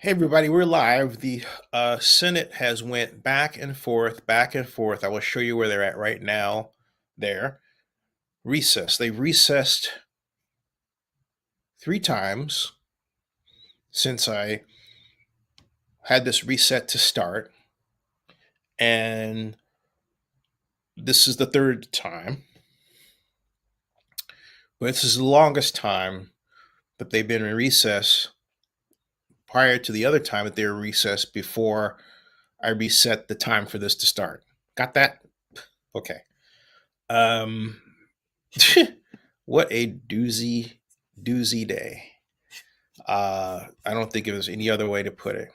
Hey everybody, we're live. The Senate has went back and forth, back and forth. I will show you where they're at right now. There, recess. They've recessed 3 times since I had this reset to start, and this is the third time. But this is the longest time that they've been in recess prior to the other time that they were recessed before I reset the time for this to start. Got that? Okay. Um, what a doozy day. I don't think there's any other way to put it.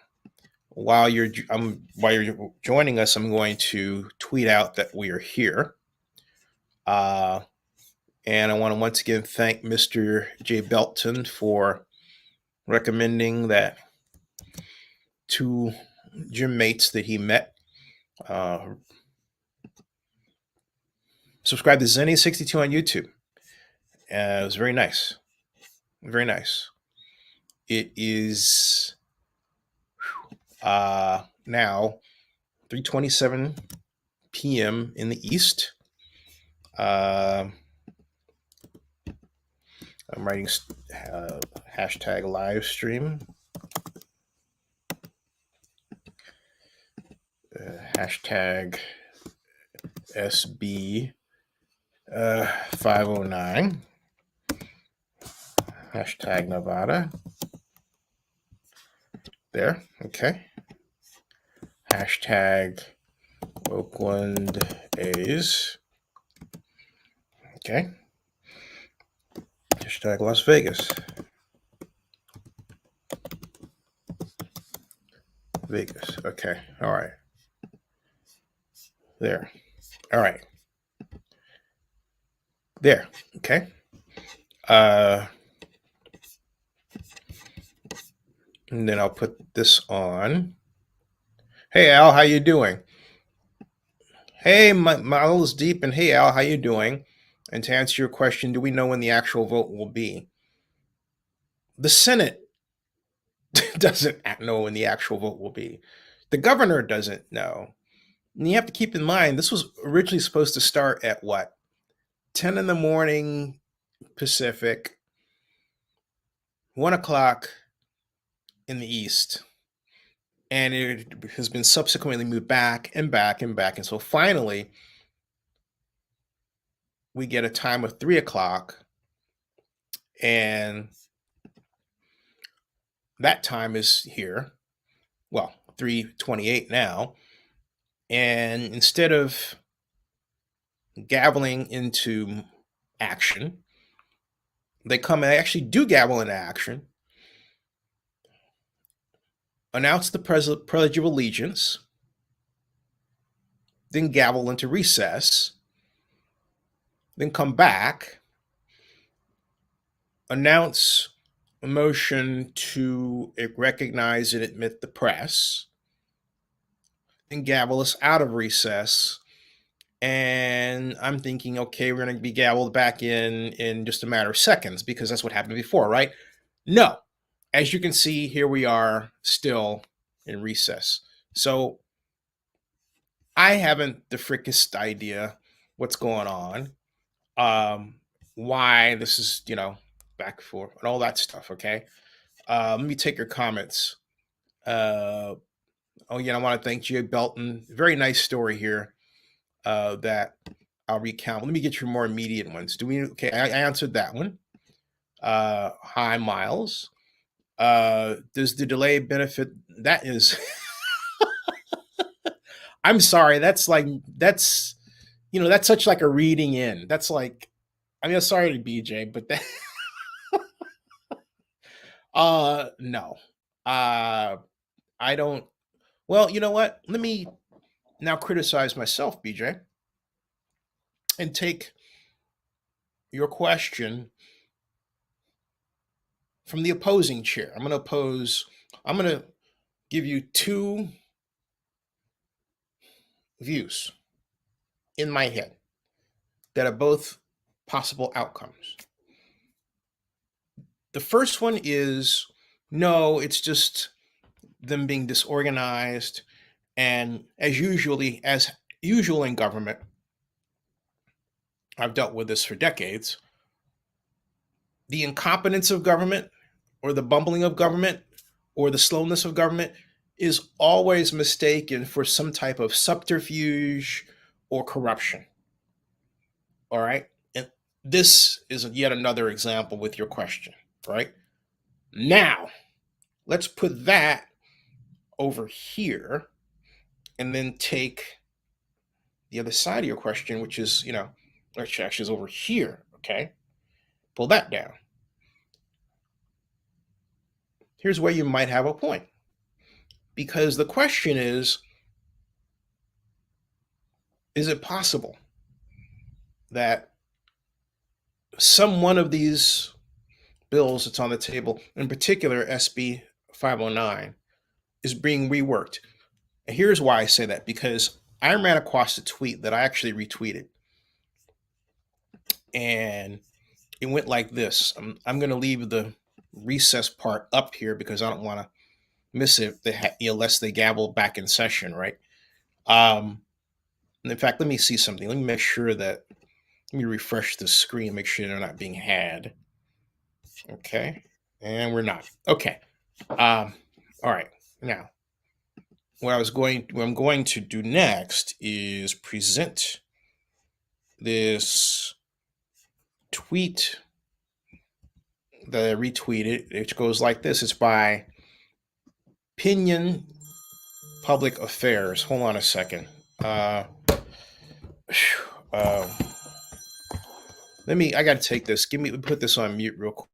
While you're joining us, I'm going to tweet out that we are here. Uh, and I want to once again thank Mr. J. Belton for recommending that 2 gym mates that he met. Subscribe to Zenny62 on YouTube. It was very nice. Very nice. It is now 3:27 p.m. in the East. I'm writing hashtag live stream. Hashtag SB 509. Hashtag Nevada. There, okay. Hashtag Oakland A's. Okay. Hashtag Las Vegas. Vegas. Okay. All right. There. All right. There. Okay. And then I'll put this on. Hey Al, how you doing? Hey, Miles Deep, and hey Al, how you doing? And to answer your question, do we know when the actual vote will be? The Senate doesn't know when the actual vote will be. The governor doesn't know. And you have to keep in mind, this was originally supposed to start at what? 10 in the morning Pacific, 1 o'clock in the East. And it has been subsequently moved back and back and back. And so finally, we get a time of 3 o'clock. And that time is here. Well, 3:28 now. And instead of gaveling into action, they come and actually do gavel into action, announce the Pledge of Allegiance, then gavel into recess, then come back, announce a motion to recognize and admit the press, then gavel us out of recess. And I'm thinking, okay, we're going to be gavelled back in just a matter of seconds because that's what happened before, right? No. As you can see, here we are still in recess. So I haven't the frickest idea what's going on, why this is, back and forth and all that stuff, okay? Let me take your comments. I want to thank Jay Belton. Very nice story here. That I'll recount. Let me get your more immediate ones. Okay, I answered that one. Hi, Miles. Does the delay benefit? That is, I'm sorry. That's that's such like a reading in. That's like, I'm sorry to BJ, but that, no. I don't, well, you know what? Let me now criticize myself, BJ, and take your question from the opposing chair. I'm going to give you 2 views in my head that are both possible outcomes. The first one is no, it's just them being disorganized, and as usual in government, I've dealt with this for decades. The incompetence of government, or the bumbling of government, or the slowness of government is always mistaken for some type of subterfuge or corruption. All right. And this is yet another example with your question, right? Now, let's put that over here and then take the other side of your question, which is, which actually is over here. Okay. Pull that down. Here's where you might have a point. Because the question is it possible that some one of these bills that's on the table, in particular SB 509, is being reworked? And here's why I say that, because I ran across a tweet that I actually retweeted. And it went like this. I'm going to leave the recess part up here because I don't want to miss it unless they gavel back in session, right? In fact, let me see something. Let me make sure that, let me refresh the screen, make sure they're not being had. Okay. And we're not. Okay. All right. Now, what I'm going to do next is present this tweet that I retweeted. It goes like this. It's by Pinion Public Affairs. Hold on a second. I got to take this. Put this on mute real quick.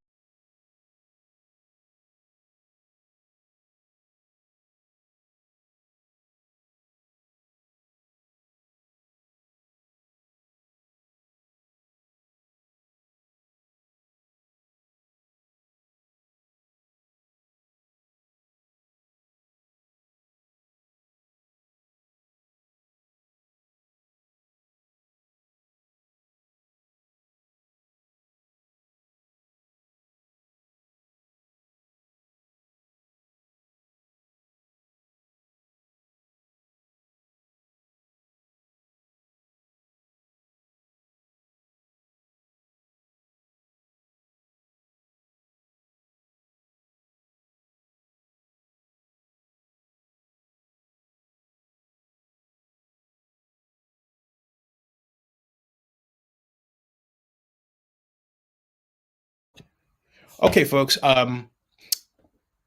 Okay, folks.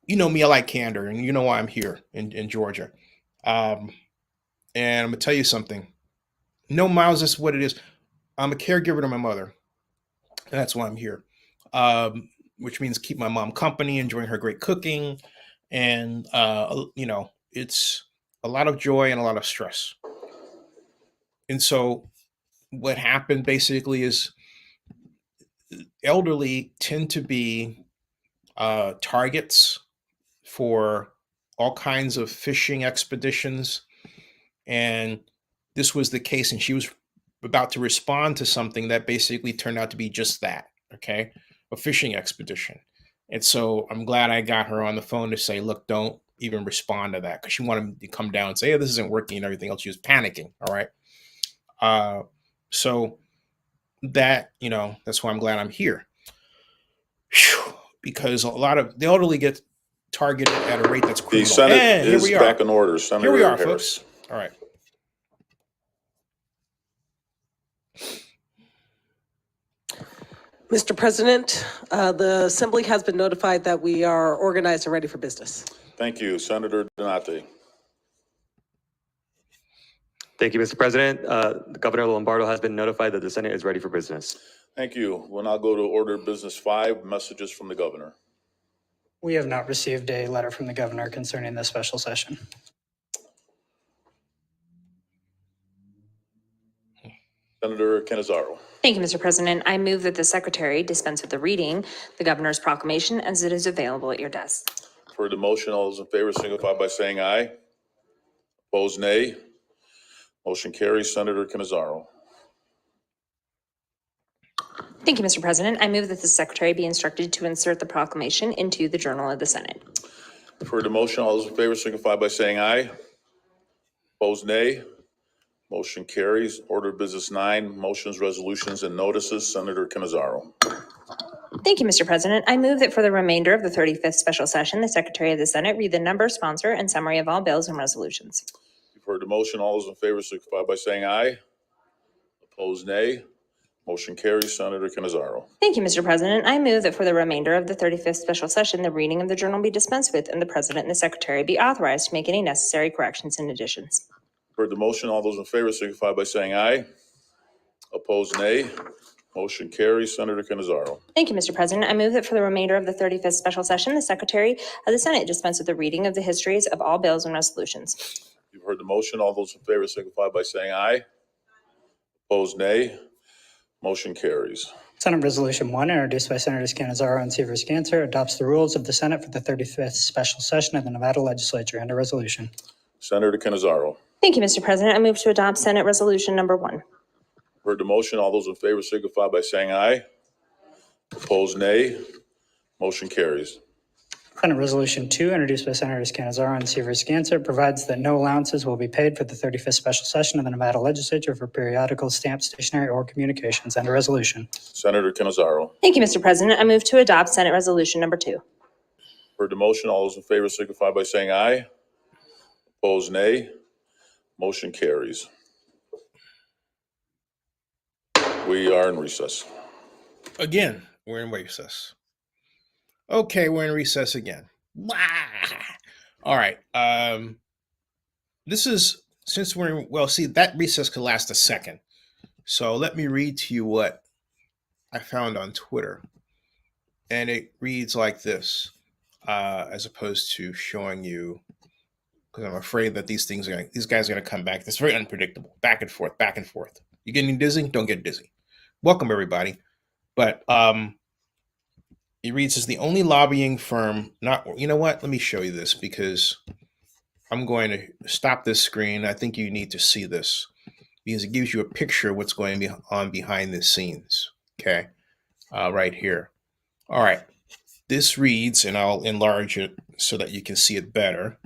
You know me, I like candor, and you know why I'm here in Georgia. And I'm gonna tell you something. No, Miles, this is what it is. I'm a caregiver to my mother. And that's why I'm here. Which means keep my mom company, enjoying her great cooking, and it's a lot of joy and a lot of stress. And so, what happened basically is elderly tend to be targets for all kinds of fishing expeditions. And this was the case. And she was about to respond to something that basically turned out to be just that. Okay. A fishing expedition. And so I'm glad I got her on the phone to say, look, don't even respond to that. Because she wanted to come down and say, hey, this isn't working and everything else. She was panicking. All right. So that, that's why I'm glad I'm here. Whew. Because a lot of the elderly get targeted at a rate that's criminal. The Senate is back in order. Senator Here we are, Harris. folks. All right. Mr. President, the Assembly has been notified that we are organized and ready for business. Thank you. Senator Donate. Thank you, Mr. President. Governor Lombardo has been notified that the Senate is ready for business. Thank you. We'll now go to order business 5, messages from the governor. We have not received a letter from the governor concerning this special session. Senator Canizaro. Thank you, Mr. President. I move that the secretary dispense with the reading the governor's proclamation as it is available at your desk. For the motion, all those in favor signify by saying aye. Opposed, nay. Motion carries. Senator Canizaro. Thank you, Mr. President. I move that the secretary be instructed to insert the proclamation into the Journal of the Senate. You've heard the motion. All those in favor signify by saying aye. Opposed, nay. Motion carries. Order of Business 9, motions, resolutions, and notices. Senator Cannizzaro. Thank you, Mr. President. I move that for the remainder of the 35th special session, the Secretary of the Senate read the number, sponsor, and summary of all bills and resolutions. You've heard the motion. All those in favor signify by saying aye. Opposed, nay. Motion carries. Senator Cannizzaro. Thank you, Mr. President. I move that for the remainder of the 35th special session, the reading of the journal be dispensed with and the President and the Secretary be authorized to make any necessary corrections and additions. Heard the motion. All those in favor signify by saying aye. Opposed, nay. Motion carries. Senator Cannizzaro. Thank you, Mr. President. I move that for the remainder of the 35th special session, the Secretary of the Senate dispense with the reading of the histories of all bills and resolutions. You've heard the motion. All those in favor signify by saying aye. Opposed, nay. Motion carries. Senate Resolution 1, introduced by Senators Cannizzaro and Severs Ganser, adopts the rules of the Senate for the 35th special session of the Nevada Legislature and a resolution. Senator Cannizzaro. Thank you, Mr. President. I move to adopt Senate Resolution number 1. Heard the motion. All those in favor signify by saying aye. Opposed, nay. Motion carries. Senate Resolution 2, introduced by Senators Cannizzaro and Severs Ganser, provides that no allowances will be paid for the 35th special session of the Nevada Legislature for periodicals, stamps, stationery, or communications, and a resolution. Senator Cannizzaro. Thank you, Mr. President. I move to adopt Senate Resolution number 2. Heard the motion. All those in favor signify by saying aye. Opposed, nay. Motion carries. We are in recess. Again, we're in recess. Okay, we're in recess again. Wah! All right. This is, since we're in, well, see, that recess could last a second. So let me read to you what I found on Twitter. And it reads like this, as opposed to showing you, because I'm afraid that these guys are going to come back. It's very unpredictable. Back and forth, back and forth. You getting dizzy? Don't get dizzy. Welcome, everybody. But it reads as the only lobbying firm not, you know what? Let me show you this because I'm going to stop this screen. I think you need to see this because it gives you a picture of what's going on behind the scenes. Okay. Right here. All right. This reads, and I'll enlarge it so that you can see it better.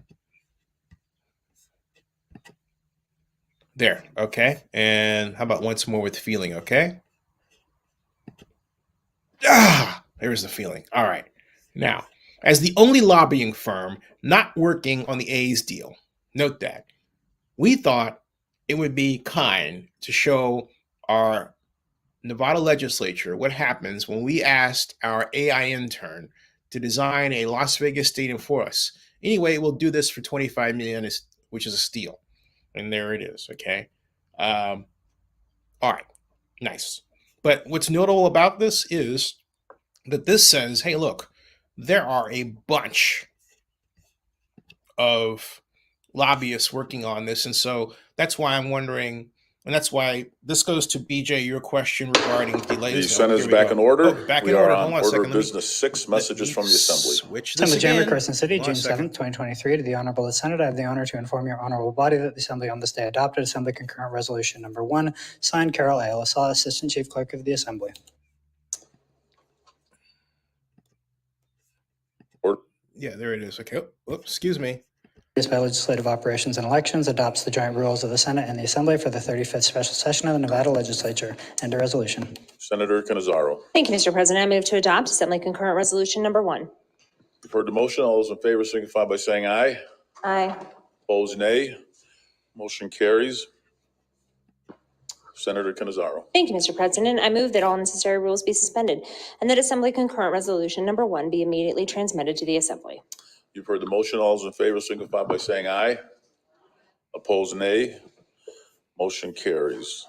There. Okay. And how about once more with feeling? Okay. There's the feeling. All right. Now, as the only lobbying firm not working on the A's deal, note that we thought it would be kind to show our Nevada legislature what happens when we asked our AI intern to design a Las Vegas stadium for us. Anyway, we'll do this for $25 million, which is a steal. And there it is. Okay. All right. Nice. But what's notable about this is that this says, hey, look, there are a bunch of lobbyists working on this. And so that's why I'm wondering, and that's why this goes to BJ, your question regarding delays. The Senate is back in order. Oh, back We in are order. on Hold on a order second. of business 6, messages from the Assembly. Switch this Assembly Chamber, again. Carson City, Hold on June a second. 7th, 2023. To the Honorable Senate, I have the honor to inform your honorable body that the Assembly on this day adopted Assembly Concurrent Resolution number 1, signed Carol A. LaSalle, Assistant Chief Clerk of the Assembly. Yeah, there it is. Okay. Oops, excuse me. Introduced by Legislative Operations and Elections, adopts the joint rules of the Senate and the Assembly for the 35th special session of the Nevada Legislature, and a resolution. Senator Cannizzaro. Thank you, Mr. President. I move to adopt Assembly Concurrent Resolution number 1. You've heard the motion. All those in favor signify by saying aye. Aye. Opposed, nay. Motion carries. Senator Cannizzaro. Thank you, Mr. President. I move that all necessary rules be suspended and that Assembly Concurrent Resolution number 1 be immediately transmitted to the Assembly. You've heard the motion. All those in favor signify by saying aye. Opposed, nay. Motion carries.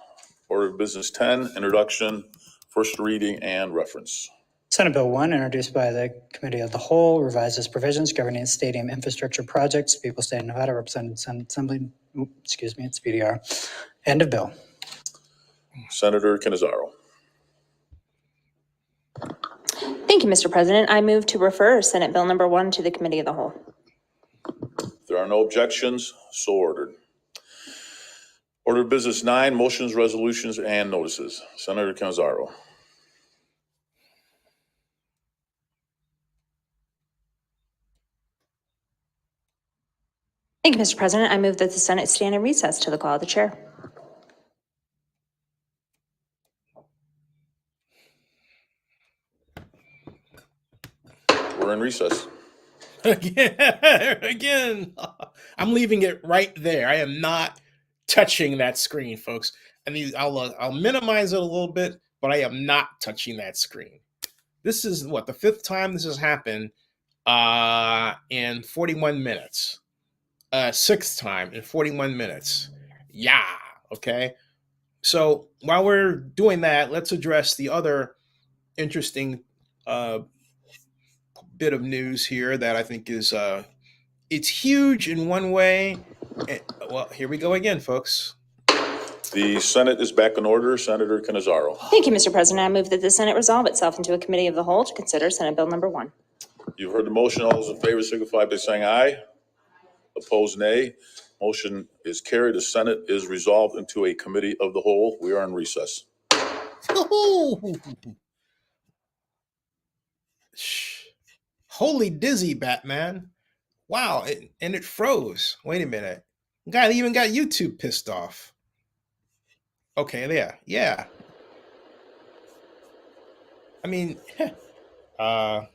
Order of Business 10, introduction, first reading, and reference. Senate Bill 1, introduced by the Committee of the Whole, revises provisions governing stadium infrastructure projects. People, State of Nevada, represented Senate Assembly, it's BDR. End of bill. Senator Cannizzaro. Thank you, Mr. President. I move to refer Senate Bill number 1 to the Committee of the Whole. If there are no objections, so ordered. Order of Business 9, motions, resolutions, and notices. Senator Cannizzaro. Thank you, Mr. President. I move that the Senate stand in recess to the call of the chair. We're in recess. Again, I'm leaving it right there. I am not touching that screen, folks. I mean, I'll minimize it a little bit, but I am not touching that screen. This is what, the fifth time this has happened in 41 minutes. Sixth time in 41 minutes. Yeah. Okay. So while we're doing that, let's address the other interesting bit of news here that I think is it's huge in one way. Well, here we go again, folks. The Senate is back in order. Senator Cannizzaro. Thank you, Mr. President. I move that the Senate resolve itself into a committee of the whole to consider Senate Bill number 1. You've heard the motion. All those in favor signify by saying aye. Opposed, nay. Motion is carried. The Senate is resolved into a committee of the whole. We are in recess. Holy dizzy, Batman. Wow, and it froze. Wait a minute. Guy even got YouTube pissed off. Okay, there. Yeah. I mean, I'm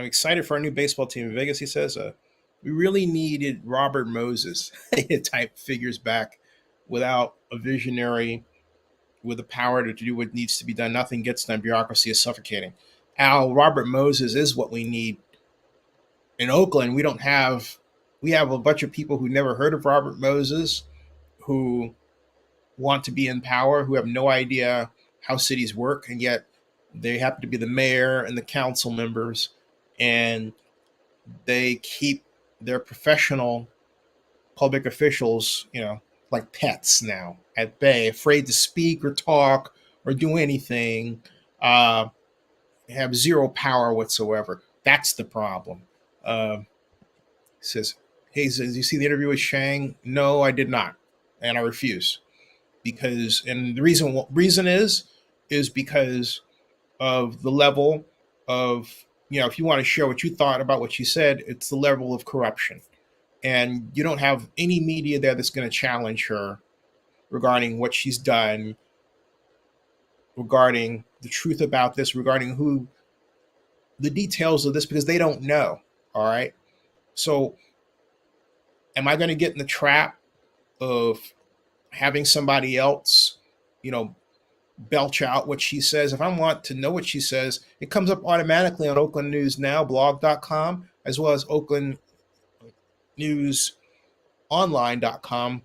excited for our new baseball team in Vegas, he says. We really needed Robert Moses type figures back without a visionary with the power to do what needs to be done. Nothing gets done. Bureaucracy is suffocating. Al, Robert Moses is what we need. In Oakland, we have a bunch of people who never heard of Robert Moses, who want to be in power, who have no idea how cities work, and yet they happen to be the mayor and the council members, and they keep their professional public officials, like pets now at bay, afraid to speak or talk or do anything, have zero power whatsoever. That's the problem. Says, hey, did you see the interview with Shang? No, I did not. And I refuse. And the reason is because of the level of, if you want to share what you thought about what she said, it's the level of corruption. And you don't have any media there that's going to challenge her regarding what she's done, regarding the truth about this, regarding the details of this, because they don't know. All right. So am I going to get in the trap of having somebody else, belch out what she says? If I want to know what she says, it comes up automatically on Oakland News Now, blog.com, as well as Oakland News Online.com,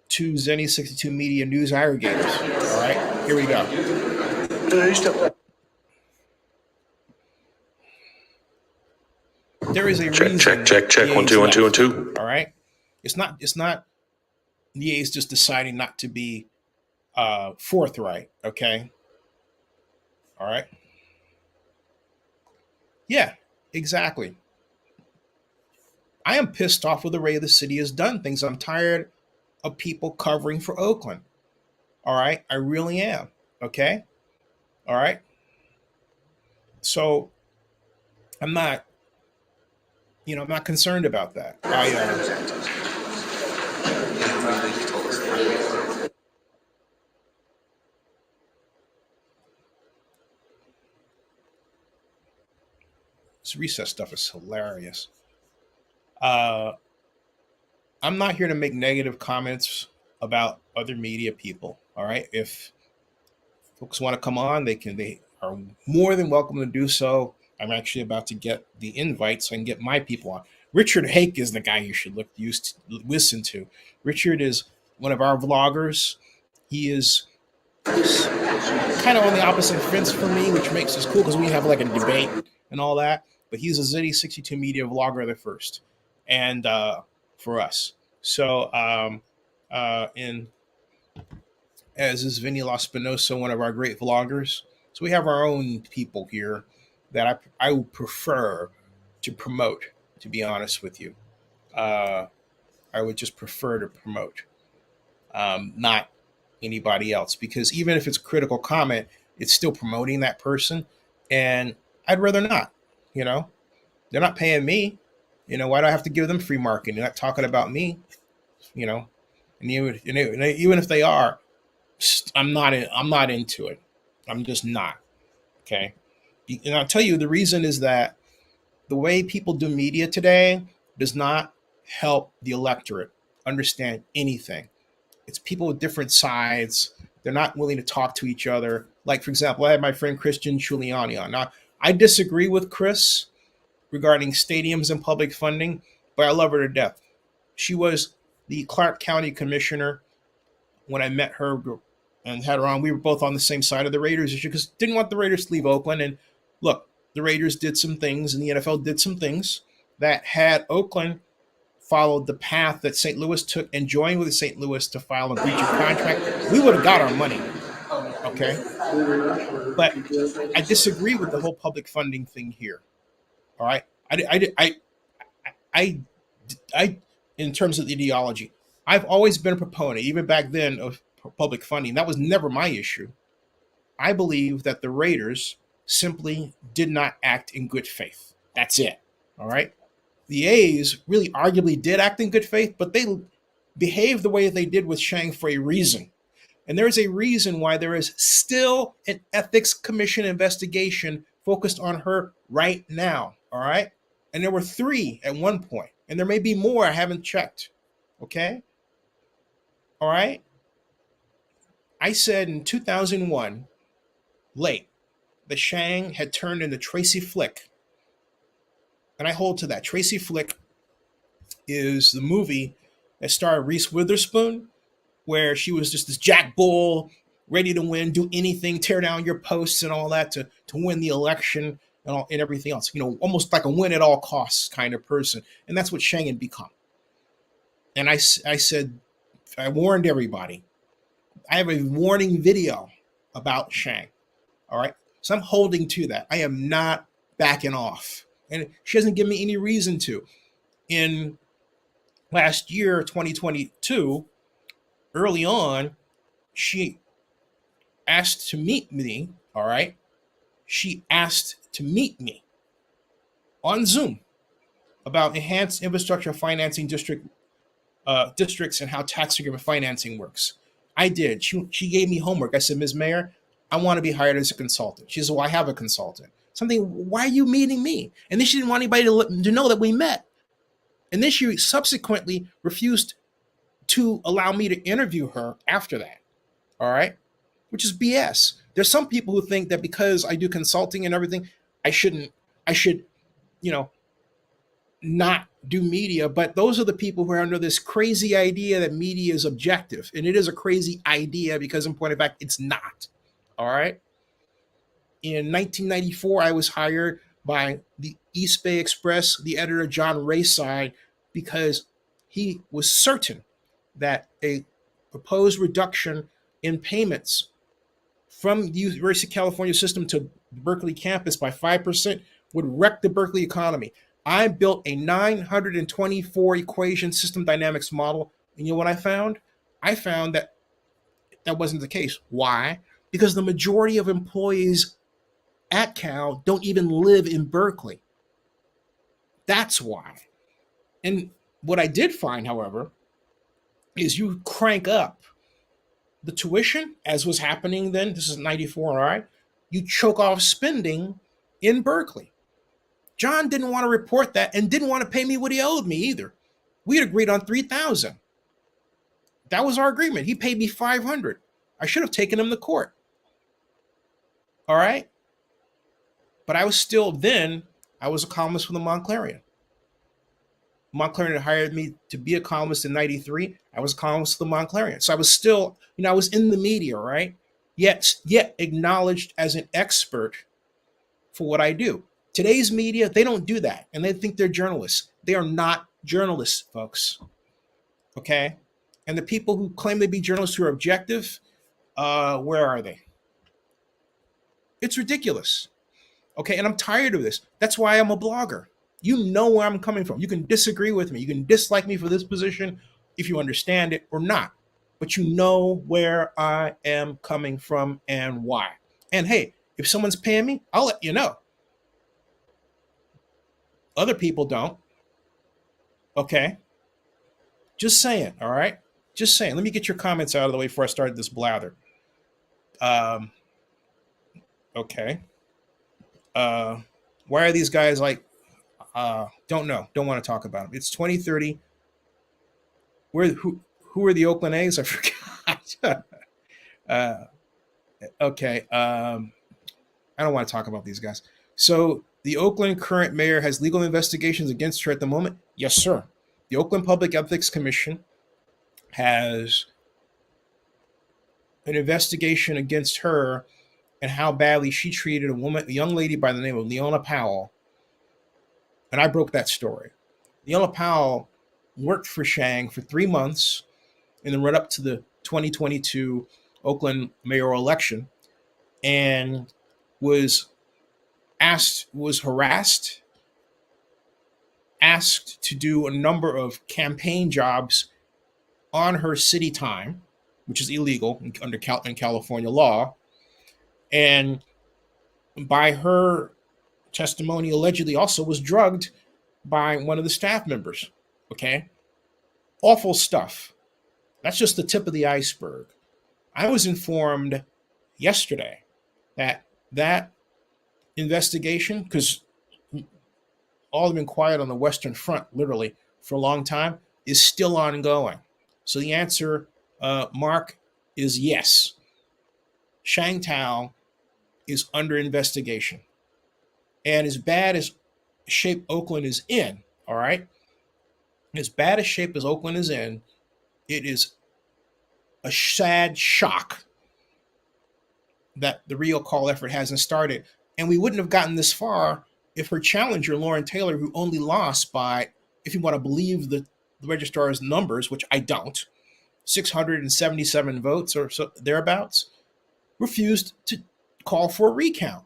two Zenny 62 Media news aggregators. All right, here we go. There is a reason. Check. 1 2 1 2 1 2. All right, it's not the A's just deciding not to be forthright. Okay. All right. Yeah, exactly. I am pissed off with the way the city has done things. I'm tired of people covering for Oakland. All right. I really am. Okay. All right. So I'm not concerned about that. This recess stuff is hilarious. I'm not here to make negative comments about other media people. All right. If folks want to come on, they are more than welcome to do so. I'm actually about to get the invite so I can get my people on. Richard Hake is the guy you should listen to. Richard is one of our vloggers. He is kind of on the opposite fence for me, which makes this cool because we have like a debate and all that. But he's a Zenny 62 Media vlogger, the first, and for us. So, and as is Vinny La Spinosa, one of our great vloggers. So we have our own people here that I would prefer to promote, to be honest with you. I would just prefer to promote, not anybody else, because even if it's a critical comment, it's still promoting that person. And I'd rather not, they're not paying me. Why do I have to give them free marketing? They're not talking about me, you know. And even if they are, I'm not into it. I'm just not. Okay. And I'll tell you the reason is that the way people do media today does not help the electorate understand anything. It's people with different sides. They're not willing to talk to each other. Like, for example, I had my friend Christian Giuliani on. Now, I disagree with Chris regarding stadiums and public funding, but I love her to death. She was the Clark County commissioner when I met her and had her on. We were both on the same side of the Raiders issue because didn't want the Raiders to leave Oakland. And look, the Raiders did some things and the NFL did some things that had Oakland followed the path that St. Louis took and joined with St. Louis to file a breach of contract, we would have got our money. Okay. But I disagree with the whole public funding thing here. All right. I in terms of ideology, I've always been a proponent, even back then, of public funding. That was never my issue. I believe that the Raiders simply did not act in good faith. That's it. All right. The A's really arguably did act in good faith, but they behaved the way they did with Shang for a reason. And there is a reason why there is still an ethics commission investigation focused on her right now. All right. And there were 3 at one point, and there may be more. I haven't checked. Okay. All right. I said in 2001, late, that Shang had turned into Tracy Flick. And I hold to that. Tracy Flick is the movie that starred Reese Witherspoon, where she was just this jack bull, ready to win, do anything, tear down your posts and all that to win the election and everything else. Almost like a win at all costs kind of person. And that's what Shang had become. And I said, I warned everybody. I have a warning video about Shang. All right. So I'm holding to that. I am not backing off. And she hasn't given me any reason to. In last year, 2022, early on, she asked to meet me. All right. She asked to meet me on Zoom about enhanced infrastructure financing districts and how tax increment financing works. I did. She gave me homework. I said, Ms. Mayor, I want to be hired as a consultant. She said, well, I have a consultant. Something, why are you meeting me? And then she didn't want anybody to know that we met. And then she subsequently refused to allow me to interview her after that. All right. Which is BS. There's some people who think that because I do consulting and everything, I should, not do media. But those are the people who are under this crazy idea that media is objective. And it is a crazy idea because in point of fact, it's not. All right. In 1994, I was hired by the East Bay Express, the editor John Rayside, because he was certain that a proposed reduction in payments from the University of California system to the Berkeley campus by 5% would wreck the Berkeley economy. I built a 924 equation system dynamics model. And you know what I found? I found that that wasn't the case. Why? Because the majority of employees at Cal don't even live in Berkeley. That's why. And what I did find, however, is you crank up the tuition, as was happening then, this is 94, all right? You choke off spending in Berkeley. John didn't want to report that and didn't want to pay me what he owed me either. We had agreed on $3,000. That was our agreement. He paid me $500. I should have taken him to court. All right? But I was still I was a columnist for the Montclarian. Montclarian hired me to be a columnist in 93. I was a columnist for the Montclarian. So I was still, I was in the media, right? Yet acknowledged as an expert for what I do. Today's media, they don't do that. And they think they're journalists. They are not journalists, folks. Okay? And the people who claim to be journalists who are objective, where are they? It's ridiculous. Okay, and I'm tired of this. That's why I'm a blogger. You know where I'm coming from. You can disagree with me. You can dislike me for this position if you understand it or not. But you know where I am coming from and why. And hey, if someone's paying me, I'll let you know. Other people don't. Okay. Just saying. All right. Just saying. Let me get your comments out of the way before I start this blather. Okay. Why are these guys like, don't know. Don't want to talk about them. It's 2030. Who are the Oakland A's? I forgot. Okay. I don't want to talk about these guys. So the Oakland current mayor has legal investigations against her at the moment. Yes, sir. The Oakland Public Ethics Commission has an investigation against her and how badly she treated a young lady by the name of Leona Powell. And I broke that story. Leona Powell worked for Shang for 3 months in the run up to the 2022 Oakland mayoral election, and was harassed, asked to do a number of campaign jobs on her city time, which is illegal under in California law. And by her testimony, allegedly also was drugged by one of the staff members. Okay. Awful stuff. That's just the tip of the iceberg. I was informed yesterday that investigation, because all have been quiet on the Western Front, literally, for a long time, is still ongoing. So the answer, Mark, is yes. Shang Tao is under investigation. And as bad as shape Oakland is in, all right, as bad a shape as Oakland is in, it is a sad shock that the real call effort hasn't started. And we wouldn't have gotten this far if her challenger, Lauren Taylor, who only lost by, if you want to believe the registrar's numbers, which I don't, 677 votes or so thereabouts, refused to call for a recount.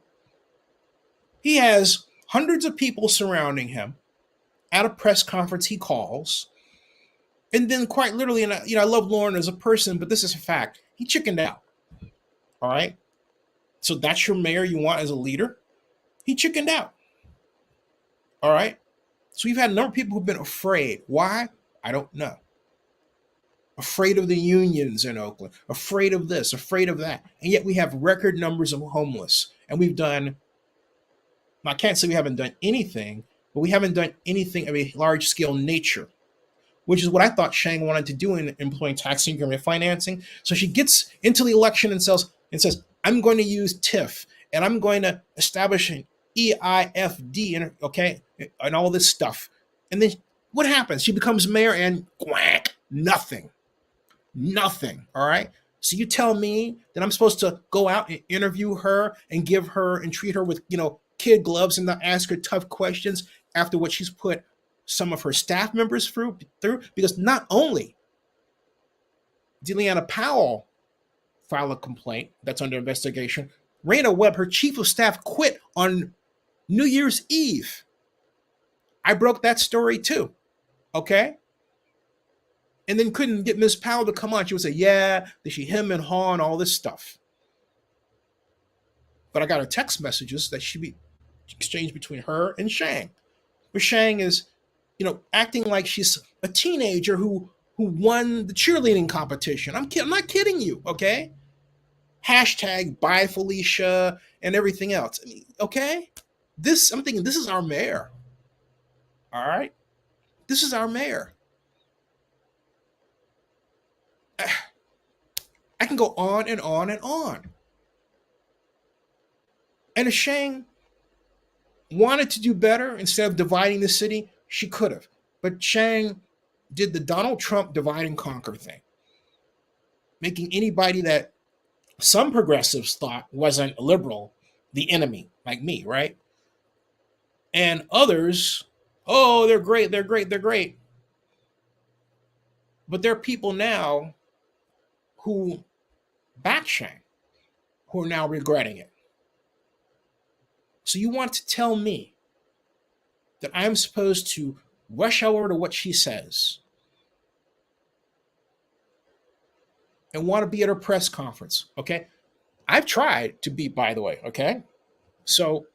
He has hundreds of people surrounding him at a press conference he calls. And then quite literally, and I love Lauren as a person, but this is a fact, he chickened out. All right. So that's your mayor you want as a leader? He chickened out. All right. So we've had a number of people who've been afraid. Why? I don't know. Afraid of the unions in Oakland, afraid of this, afraid of that. And yet we have record numbers of homeless. And we've done, I can't say we haven't done anything, but we haven't done anything of a large scale nature, which is what I thought Shang wanted to do in employing tax increment financing. So she gets into the election and says, I'm going to use TIF and I'm going to establish an EIFD, okay, and all this stuff. And then what happens? She becomes mayor and quack, nothing. All right. So you tell me that I'm supposed to go out and interview her and give her and treat her with, kid gloves and not ask her tough questions after what she's put some of her staff members through, because not only did Leona Powell file a complaint that's under investigation, Raina Webb, her chief of staff, quit on New Year's Eve. I broke that story too. Okay. And then couldn't get Ms. Powell to come on. She would say, yeah, that she him and haw and all this stuff. But I got her text messages that should be exchanged between her and Shang. Where Shang is, acting like she's a teenager who won the cheerleading competition. I'm not kidding you, okay? Hashtag bye Felicia and everything else. Okay? I'm thinking this is our mayor. All right? This is our mayor. I can go on and on and on. And if Shang wanted to do better, instead of dividing the city, she could have. But Shang did the Donald Trump divide and conquer thing, making anybody that some progressives thought wasn't liberal the enemy, like me, right? And others, oh, they're great. But there are people now who back Shang, who are now regretting it. So you want to tell me that I'm supposed to rush over to what she says and want to be at her press conference, okay? I've tried to be, by the way, okay? So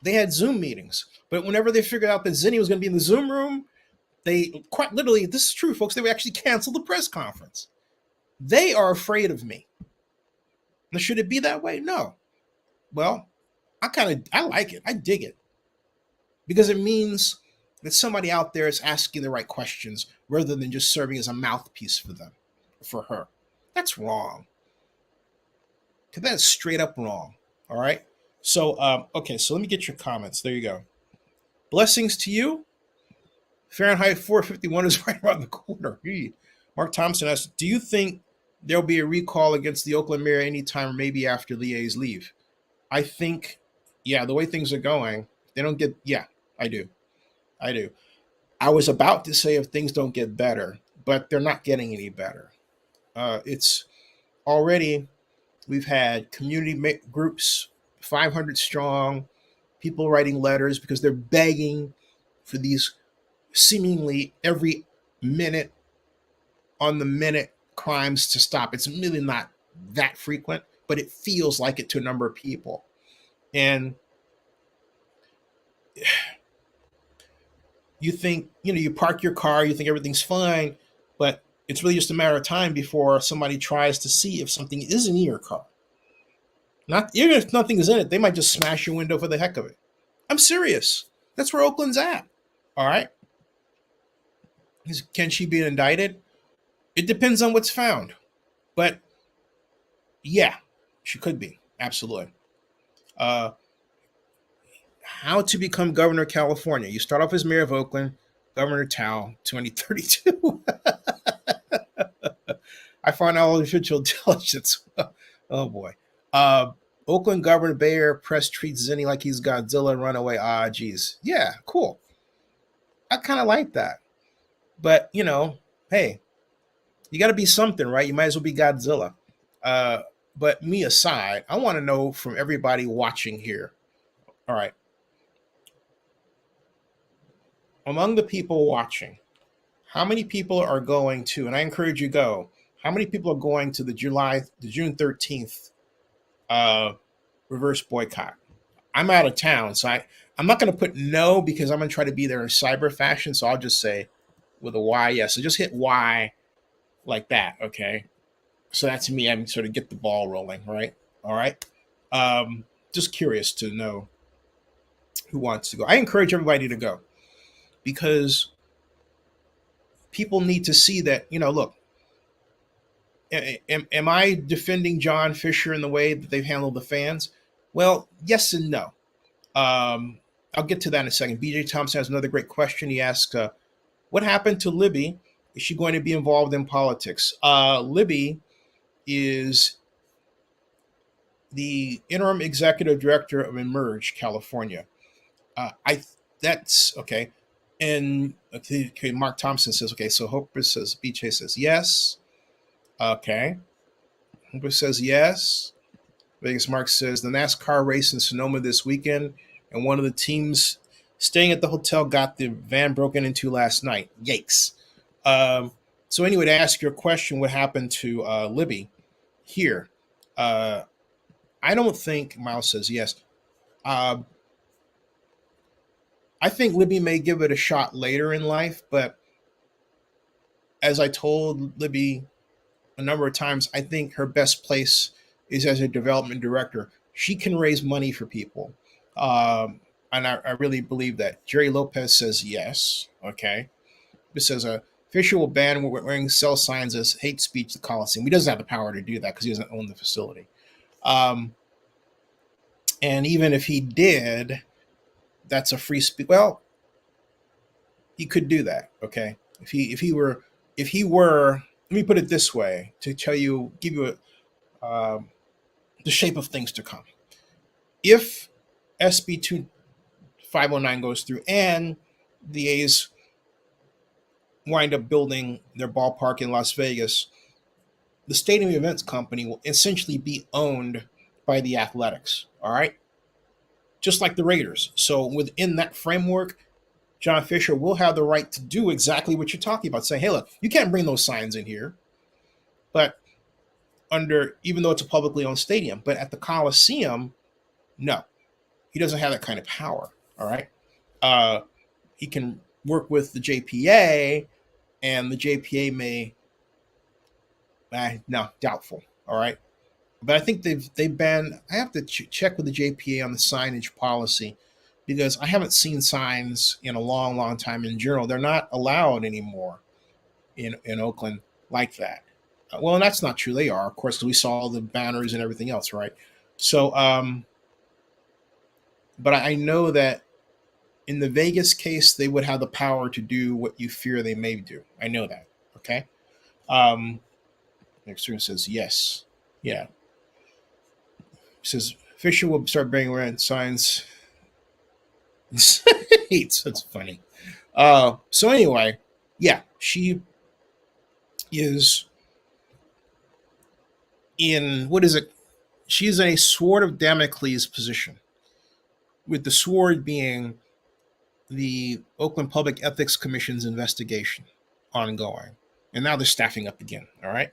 they had Zoom meetings, but whenever they figured out that Zinni was going to be in the Zoom room, They quite literally, this is true, folks, they would actually cancel the press conference. They are afraid of me. Now, should it be that way? No. Well, I like it. I dig it. Because it means that somebody out there is asking the right questions rather than just serving as a mouthpiece for them, for her. That's wrong. That is straight up wrong. All right. So, okay. So let me get your comments. There you go. Blessings to you. Fahrenheit 451 is right around the corner. Mark Thompson asks, do you think there'll be a recall against the Oakland mayor anytime or maybe after the A's leave? I think, yeah, the way things are going, they don't get, yeah, I do. I was about to say if things don't get better, but they're not getting any better. It's already, we've had community groups, 500 strong, people writing letters because they're begging for these seemingly every minute on the minute crimes to stop. It's really not that frequent, but it feels like it to a number of people. And you think, you park your car, you think everything's fine, but it's really just a matter of time before somebody tries to see if something is in your car. Not even if nothing is in it, they might just smash your window for the heck of it. I'm serious. That's where Oakland's at. All right. Can she be indicted? It depends on what's found. But yeah, she could be. Absolutely. How to become governor of California. You start off as mayor of Oakland, Governor Tao, 2032. I find all official intelligence. Oh boy. Oakland Governor Bayer press treats Zinni like he's Godzilla and run away. Geez. Yeah, cool. I kind of like that. But, hey, you got to be something, right? You might as well be Godzilla. But me aside, I want to know from everybody watching here. All right. Among the people watching, how many people are going to, and I encourage you to go, how many people are going to the June 13th reverse boycott? I'm out of town, so I'm not going to put no because I'm going to try to be there in cyber fashion. So I'll just say with a Y, yes. So just hit Y like that, okay? So that's me. I'm sort of get the ball rolling, right? All right. Just curious to know who wants to go. I encourage everybody to go because people need to see that, look, am I defending John Fisher in the way that they've handled the fans? Well, yes and no. I'll get to that in a second. BJ Thompson has another great question. He asks, what happened to Libby? Is she going to be involved in politics? Libby is the interim executive director of Emerge, California. That's okay. And okay, Mark Thompson says, okay, so Hopper says, BJ says yes. Okay. Hopper says yes. Vegas Mark says the NASCAR race in Sonoma this weekend, and one of the teams staying at the hotel got the van broken into last night. Yikes. So anyway, to ask your question, what happened to Libby here? I don't think, Miles says yes. I think Libby may give it a shot later in life, but as I told Libby a number of times, I think her best place is as a development director. She can raise money for people. And I really believe that. Jerry Lopez says yes. Okay. It says Fisher will ban wearing cell signs as hate speech at the Coliseum. He doesn't have the power to do that because he doesn't own the facility. And even if he did, that's a free speech. Well, he could do that. Okay. If he were, let me put it this way to give you the shape of things to come. If SB 2509 goes through and the A's wind up building their ballpark in Las Vegas, the stadium events company will essentially be owned by the Athletics. All right. Just like the Raiders. So within that framework, John Fisher will have the right to do exactly what you're talking about, saying, hey, look, you can't bring those signs in here. But even though it's a publicly owned stadium, but at the Coliseum, no, he doesn't have that kind of power. All right. He can work with the JPA, and the JPA may, no, doubtful. All right. But I think they've banned. I have to check with the JPA on the signage policy, because I haven't seen signs in a long time in general. They're not allowed anymore in Oakland like that. Well, and that's not true. They are, of course, because we saw the banners and everything else, right? So, but I know that in the Vegas case, they would have the power to do what you fear they may do. I know that. Okay. Next one says yes. Yeah. It says Fisher will start bringing around signs. It's funny. So anyway, yeah, she is in, what is it? She's in a sword of Damocles position, with the sword being the Oakland Public Ethics Commission's investigation ongoing. And now they're staffing up again. All right.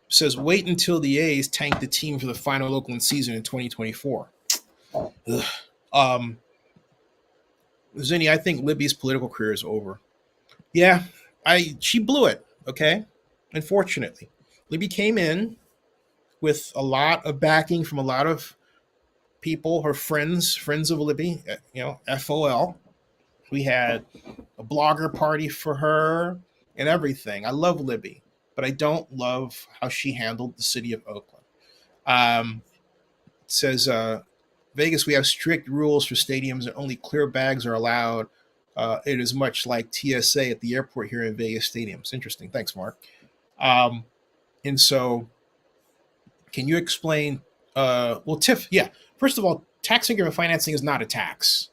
Says wait until the A's tank the team for the final Oakland season in 2024. Zinni, I think Libby's political career is over. Yeah, she blew it. Okay, unfortunately, Libby came in with a lot of backing from a lot of people, her friends of Libby. FOL. We had a blogger party for her and everything. I love Libby, but I don't love how she handled the city of Oakland. It says, Vegas, we have strict rules for stadiums and only clear bags are allowed. It is much like TSA at the airport here in Vegas stadiums. Interesting. Thanks, Mark. And so can you explain, well, Tiff, yeah. First of all, tax increment financing is not a tax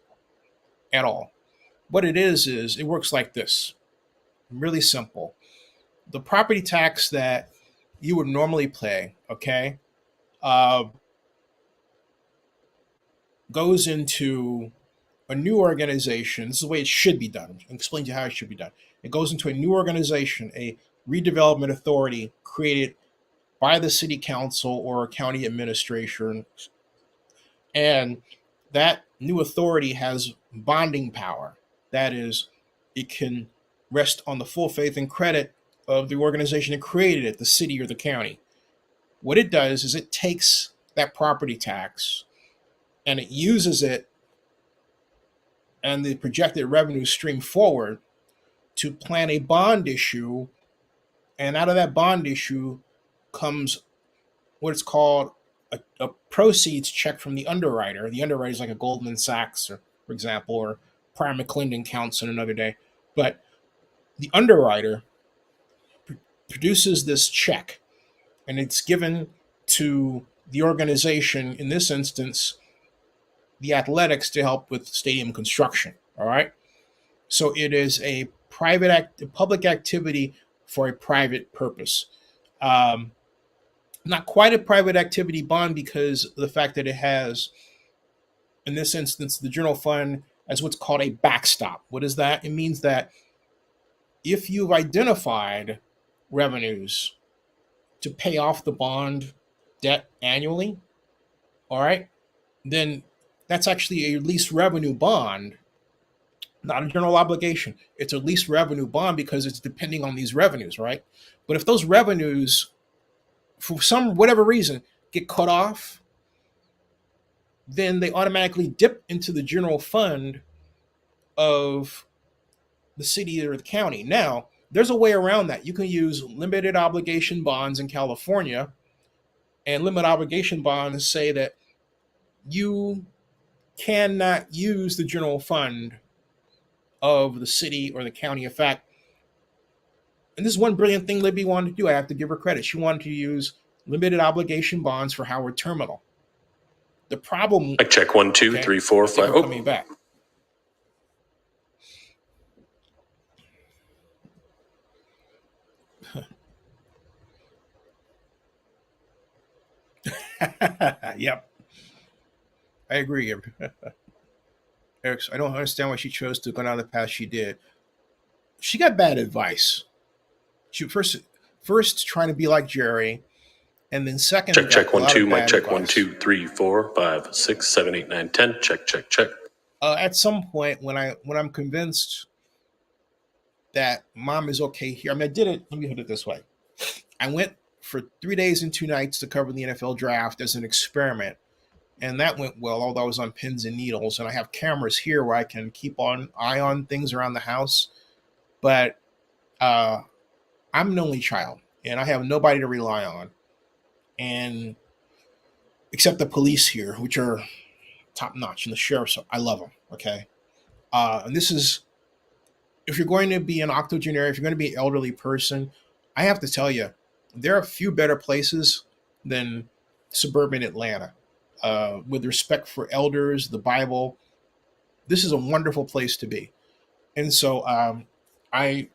at all. What it is it works like this. Really simple. The property tax that you would normally pay, okay, goes into a new organization. This is the way it should be done. I'll explain to you how it should be done. It goes into a new organization, a redevelopment authority created by the city council or county administration. And that new authority has bonding power. That is, it can rest on the full faith and credit of the organization that created it, the city or the county. What it does is it takes that property tax and it uses it and the projected revenue stream forward to plan a bond issue. And out of that bond issue comes what's called a proceeds check from the underwriter. The underwriter is like a Goldman Sachs, or, for example, or Prime McClendon counts on another day. But the underwriter produces this check, and it's given to the organization, in this instance, the athletics, to help with stadium construction. All right. So it is a public activity for a private purpose. Not quite a private activity bond because of the fact that it has, in this instance, the general fund as what's called a backstop. What is that? It means that if you've identified revenues to pay off the bond debt annually, all right, then that's actually a lease revenue bond, not a general obligation. It's a lease revenue bond because it's depending on these revenues, right? But if those revenues, for whatever reason, get cut off, then they automatically dip into the general fund of the city or the county. Now, there's a way around that. You can use limited obligation bonds in California, and limited obligation bonds say that you cannot use the general fund of the city or the county. In fact, and this is one brilliant thing Libby wanted to do. I have to give her credit. She wanted to use limited obligation bonds for Howard Terminal. The problem. Check 1, 2, 3, 4, 5. Oh, coming back. Yep. I agree. Eric, I don't understand why she chose to go down the path she did. She got bad advice. She first trying to be like Jerry, and then second. Check 1, 2. Mic check 1, 2, 3, 4, 5, 6, 7, 8, 9, 10. Check. At some point, when I'm convinced that mom is okay here, I mean, I did it. Let me put it this way: I went for 3 days and 2 nights to cover the NFL draft as an experiment, and that went well. Although I was on pins and needles, and I have cameras here where I can keep on eye on things around the house. But I'm an only child, and I have nobody to rely on, and except the police here, which are top notch, and the sheriffs. I love them. Okay, and this is if you're going to be an octogenarian, if you're going to be an elderly person, I have to tell you, there are a few better places than suburban Atlanta. With respect for elders, the Bible, this is a wonderful place to be. And so I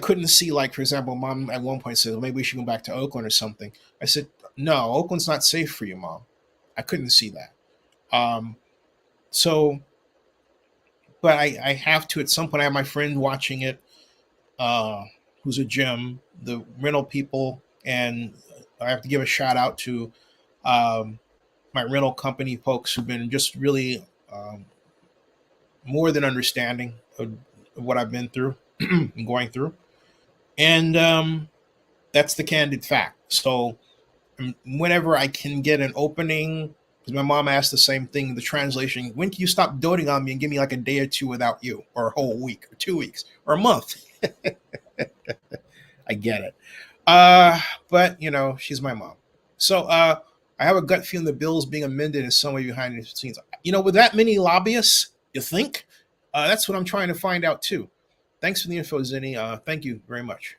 couldn't see, like, for example, mom at one point said, well, maybe we should go back to Oakland or something. I said, no, Oakland's not safe for you, mom. I couldn't see that. So, but I have to, at some point, I have my friend watching it, who's a Jim, the rental people, and I have to give a shout out to my rental company folks who've been just really more than understanding of what I've been through and going through. And that's the candid fact. So whenever I can get an opening, because my mom asked the same thing, the translation, when can you stop doting on me and give me like a day or two without you, or a whole week, or 2 weeks, or a month? I get it. But, you know, she's my mom. So I have a gut feeling the bill's being amended in some way behind the scenes. You know, with that many lobbyists, you think? That's what I'm trying to find out, too. Thanks for the info, Zinni. Thank you very much.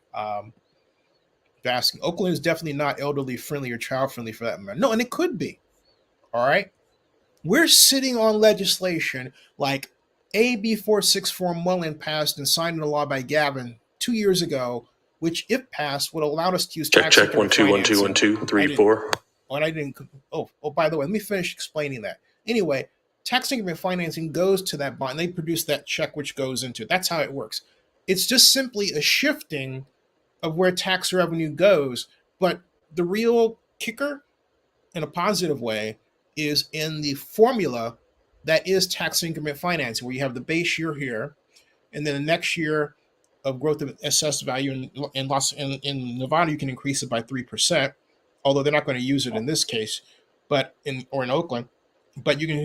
Asking. Oakland is definitely not elderly friendly or child friendly for that matter. No, and it could be. All right. We're sitting on legislation like AB 464 Mullen passed and signed into law by Gavin 2 years ago, which, if passed, would allow us to use tax Check. increment 1 2 1 2 financing. 1 2 3 4. And I didn't. Oh, by the way, let me finish explaining that. Anyway, tax increment financing goes to that bond. They produce that check, which goes into it. That's how it works. It's just simply a shifting of where tax revenue goes. But the real kicker, in a positive way, is in the formula that is tax increment financing, where you have the base year here, and then the next year of growth of assessed value in Nevada, you can increase it by 3%, although they're not going to use it in this case, but in Oakland, but you can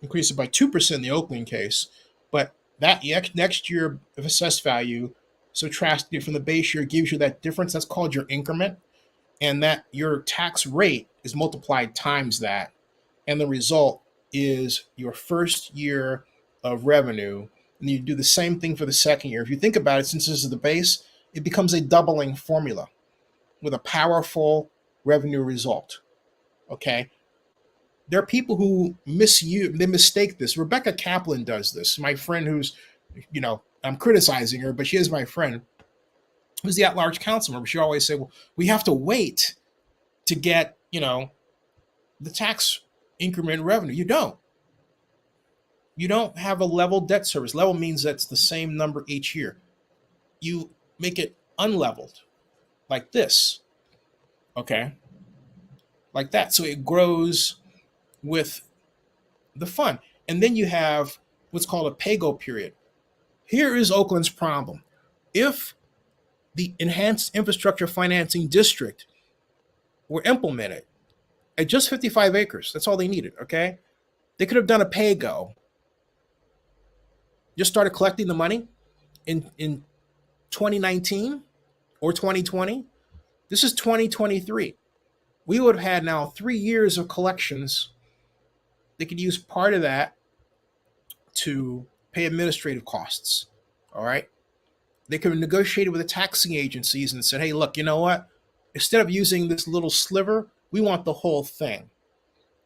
increase it by 2% in the Oakland case. But that next year of assessed value, subtracting it from the base year, gives you that difference. That's called your increment, and that your tax rate is multiplied times that. And the result is your first year of revenue. And you do the same thing for the second year. If you think about it, since this is the base, it becomes a doubling formula with a powerful revenue result. Okay. There are people who mistake this. Rebecca Kaplan does this. My friend who's, you know, I'm criticizing her, but she is my friend, who's the at-large council member. She always say, well, we have to wait to get, you know, the tax increment revenue. You don't. You don't have a level debt service. Level means that's the same number each year. You make it unleveled, like this. Okay? Like that. So it grows with the fund. And then you have what's called a pay-go period. Here is Oakland's problem. If the Enhanced Infrastructure Financing District were implemented at just 55 acres, that's all they needed, okay? They could have done a pay-go. Just started collecting the money in 2019 or 2020. This is 2023. We would have had now 3 years of collections. They could use part of that to pay administrative costs, all right? They could have negotiated with the taxing agencies and said, hey, look, you know what? Instead of using this little sliver, we want the whole thing.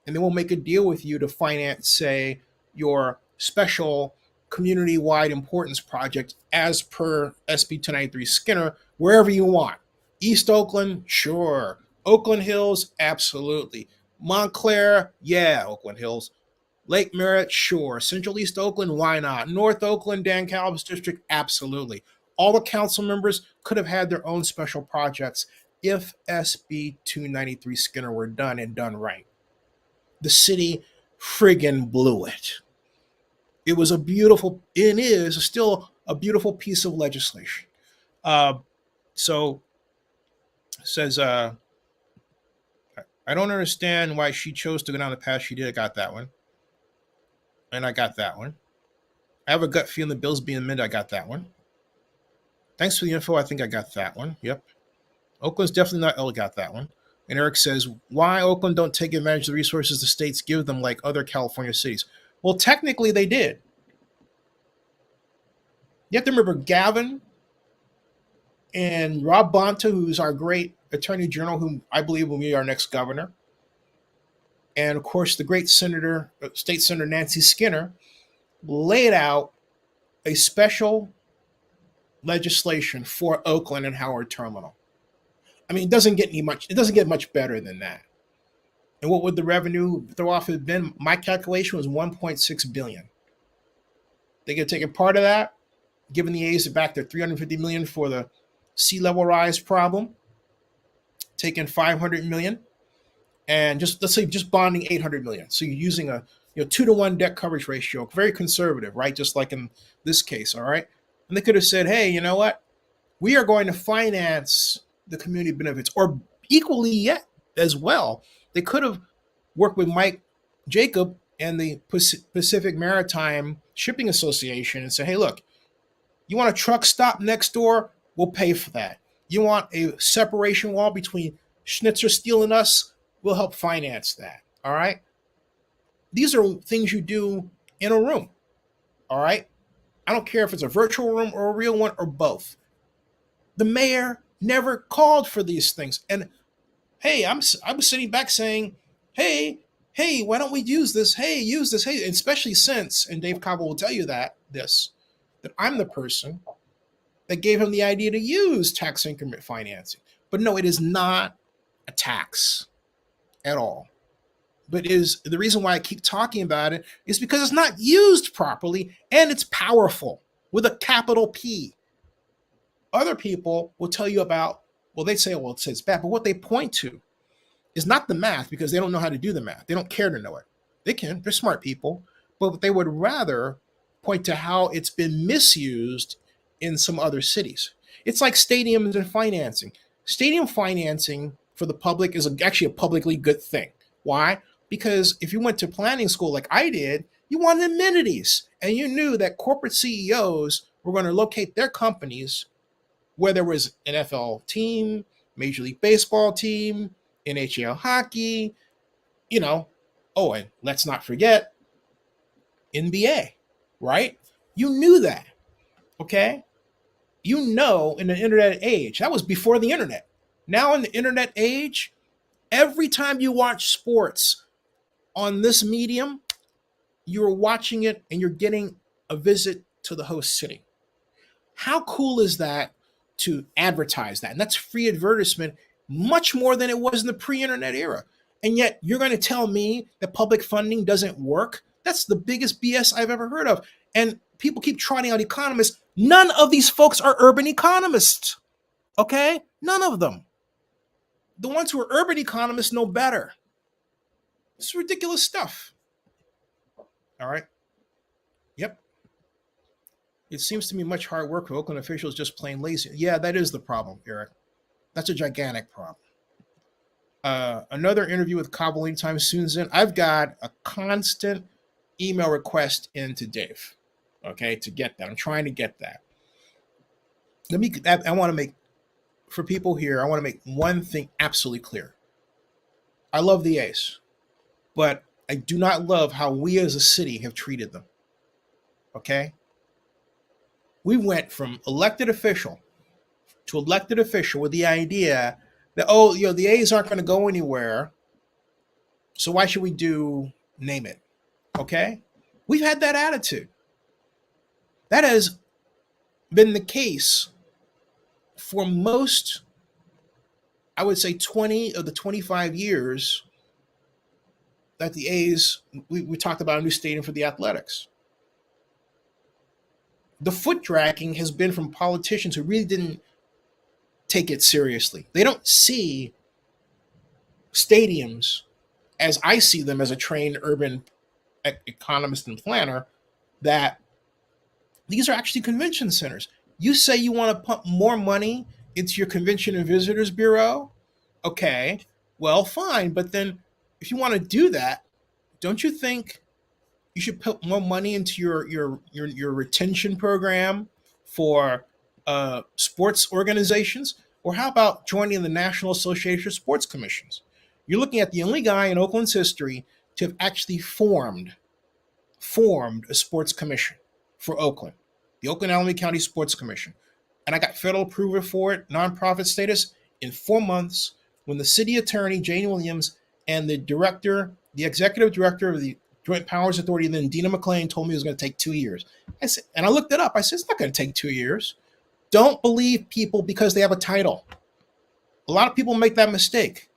And then we'll make a deal with you to finance, say, your special community-wide importance project as per SB 293 Skinner, wherever you want. East Oakland, sure. Oakland Hills, absolutely. Montclair, yeah, Oakland Hills. Lake Merritt, sure. Central East Oakland, why not? North Oakland, Dan Calab's district, absolutely. All the council members could have had their own special projects if SB 293 Skinner were done and done right. The city friggin' blew it. It was a beautiful, it is still a beautiful piece of legislation. So says, I don't understand why she chose to go down the path she did. I got that one. And I got that one. I have a gut feeling the bill's being amended. I got that one. Thanks for the info. I think I got that one. Yep. Oakland's definitely not ill. Got that one. And Eric says, why Oakland don't take advantage of the resources the states give them like other California cities? Well, technically they did. You have to remember Gavin and Rob Bonta, who's our great attorney general, whom I believe will be our next governor. And of course, the great senator, State Senator Nancy Skinner, laid out a special legislation for Oakland and Howard Terminal. I mean, it doesn't get much better than that. And what would the revenue throw off have been? My calculation was $1.6 billion. They could take a part of that, giving the A's back their $350 million for the sea level rise problem, taking $500 million, and let's say bonding $800 million. So you're using a 2-to-1 debt coverage ratio, very conservative, right? Just like in this case, all right? And they could have said, hey, you know what? We are going to finance the community benefits, or equally yet as well. They could have worked with Mike Jacob and the Pacific Maritime Shipping Association and said, hey, look, you want a truck stop next door? We'll pay for that. You want a separation wall between Schnitzer Steel and us? We'll help finance that, all right? These are things you do in a room, all right? I don't care if it's a virtual room or a real one or both. The mayor never called for these things. And hey, I was sitting back saying, hey, why don't we use this? Hey, use this. Hey, especially since, and Dave Cobble will tell you that I'm the person that gave him the idea to use tax increment financing. But no, it is not a tax at all. But the reason why I keep talking about it is because it's not used properly and it's powerful with a capital P. Other people will tell you about, well, they say, well, it's bad. But what they point to is not the math, because they don't know how to do the math. They don't care to know it. They can. They're smart people. But they would rather point to how it's been misused in some other cities. It's like stadiums and financing. Stadium financing for the public is actually a publicly good thing. Why? Because if you went to planning school like I did, you wanted amenities. And you knew that corporate CEOs were going to locate their companies where there was an NFL team, Major League Baseball team, NHL hockey, oh, and let's not forget NBA, right? You knew that, okay? In the internet age, that was before the internet. Now in the internet age, every time you watch sports on this medium, you're watching it and you're getting a visit to the host city. How cool is that to advertise that? And that's free advertisement, much more than it was in the pre-internet era. And yet you're going to tell me that public funding doesn't work? That's the biggest BS I've ever heard of. And people keep trotting out economists. None of these folks are urban economists, okay? None of them. The ones who are urban economists know better. It's ridiculous stuff. All right? Yep. It seems to me much hard work for Oakland officials, just plain lazy. Yeah, that is the problem, Eric. That's a gigantic problem. Another interview with Cobble anytime soon's in. I've got a constant email request into Dave, okay, to get that. I'm trying to get that. I want to make, for people here, I want to make one thing absolutely clear. I love the A's, but I do not love how we as a city have treated them, okay? We went from elected official to elected official with the idea that, the A's aren't going to go anywhere, so why should we name it, okay? We've had that attitude. That has been the case for most, I would say 20 of the 25 years that the A's, we talked about a new stadium for the Athletics. The foot dragging has been from politicians who really didn't take it seriously. They don't see stadiums as I see them as a trained urban economist and planner. that these are actually convention centers. You say you want to pump more money into your Convention and Visitors Bureau? Okay, well, fine. But then if you want to do that, don't you think you should put more money into your retention program for sports organizations? Or how about joining the National Association of Sports Commissions? You're looking at the only guy in Oakland's history to have actually formed a sports commission for Oakland, the Oakland-Alameda County Sports Commission. And I got federal approval for it, nonprofit status, in 4 months when the city attorney, Jane Williams, and the executive director of the Joint Powers Authority, then Dina McClain, told me it was going to take 2 years. I said, and I looked it up. I said, it's not going to take 2 years. Don't believe people because they have a title. A lot of people make that mistake.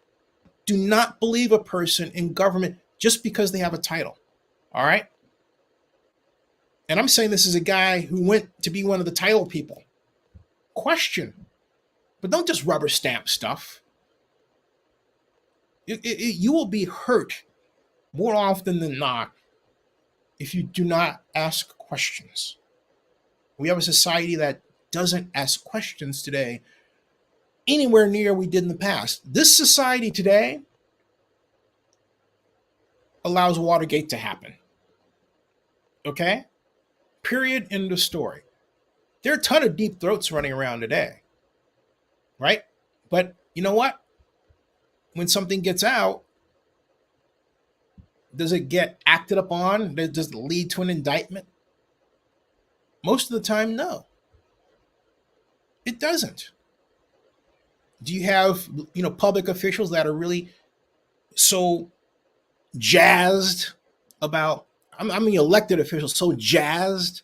Do not believe a person in government just because they have a title. All right? And I'm saying this is a guy who went to be one of the title people. Question. But don't just rubber stamp stuff. You will be hurt more often than not if you do not ask questions. We have a society that doesn't ask questions today anywhere near we did in the past. This society today allows Watergate to happen. Okay? Period. End of story. There are a ton of deep throats running around today. Right? But you know what? When something gets out, does it get acted upon? Does it lead to an indictment? Most of the time, no. It doesn't. Do you have, public officials that are really so jazzed about, I mean, elected officials so jazzed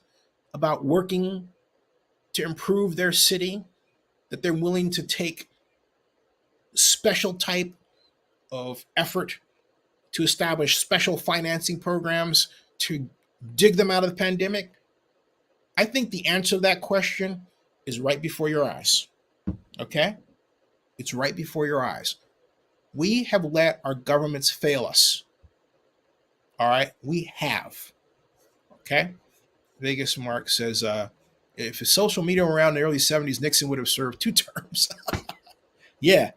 about working to improve their city that they're willing to take special type of effort to establish special financing programs to dig them out of the pandemic? I think the answer to that question is right before your eyes. Okay? It's right before your eyes. We have let our governments fail us. All right? We have. Okay? Vegas Mark says, if his social media were around in the early 70s, Nixon would have served 2 terms. Yeah.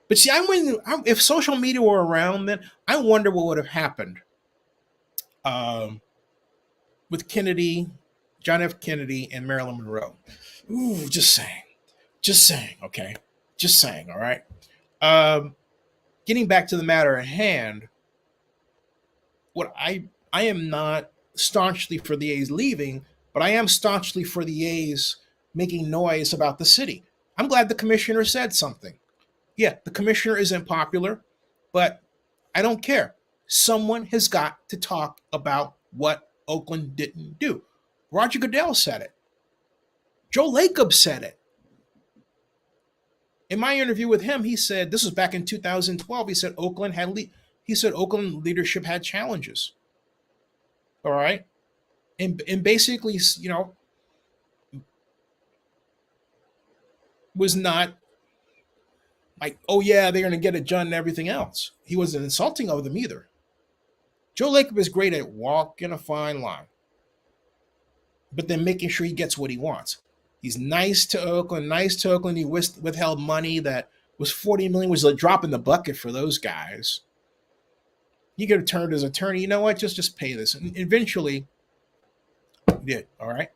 But see, if social media were around then, I wonder what would have happened with Kennedy, John F. Kennedy, and Marilyn Monroe. Ooh, just saying, okay? Just saying, all right? Getting back to the matter at hand, what I am not staunchly for the A's leaving, but I am staunchly for the A's making noise about the city. I'm glad the commissioner said something. Yeah, the commissioner isn't popular, but I don't care. Someone has got to talk about what Oakland didn't do. Roger Goodell said it. Joe Lacob said it. In my interview with him, he said, this was back in 2012, he said Oakland leadership had challenges. All right? And basically, was not like, oh yeah, they're going to get it done and everything else. He wasn't insulting of them either. Joe Lacob is great at walking a fine line, but then making sure he gets what he wants. He's nice to Oakland. He withheld money that was $40 million, was a drop in the bucket for those guys. He could have turned his attorney, you know what, just pay this. And eventually, he did, all right?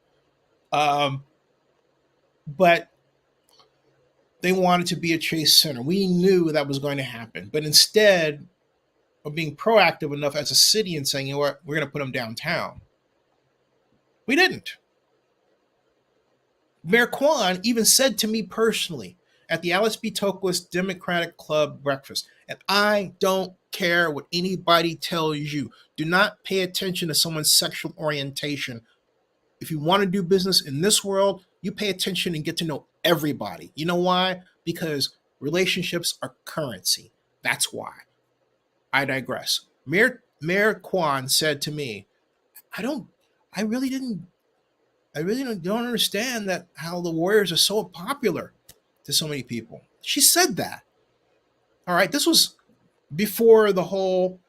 But they wanted to be a Chase Center. We knew that was going to happen. But instead of being proactive enough as a city and saying, you know what, we're going to put them downtown, we didn't. Mayor Kwan even said to me personally at the Alice B. Toklas Democratic Club breakfast, and I don't care what anybody tells you. Do not pay attention to someone's sexual orientation. If you want to do business in this world, you pay attention and get to know everybody. You know why? Because relationships are currency. That's why. I digress. Mayor Kwan said to me, I really don't understand that how the Warriors are so popular to so many people. She said that. All right. This was before the whole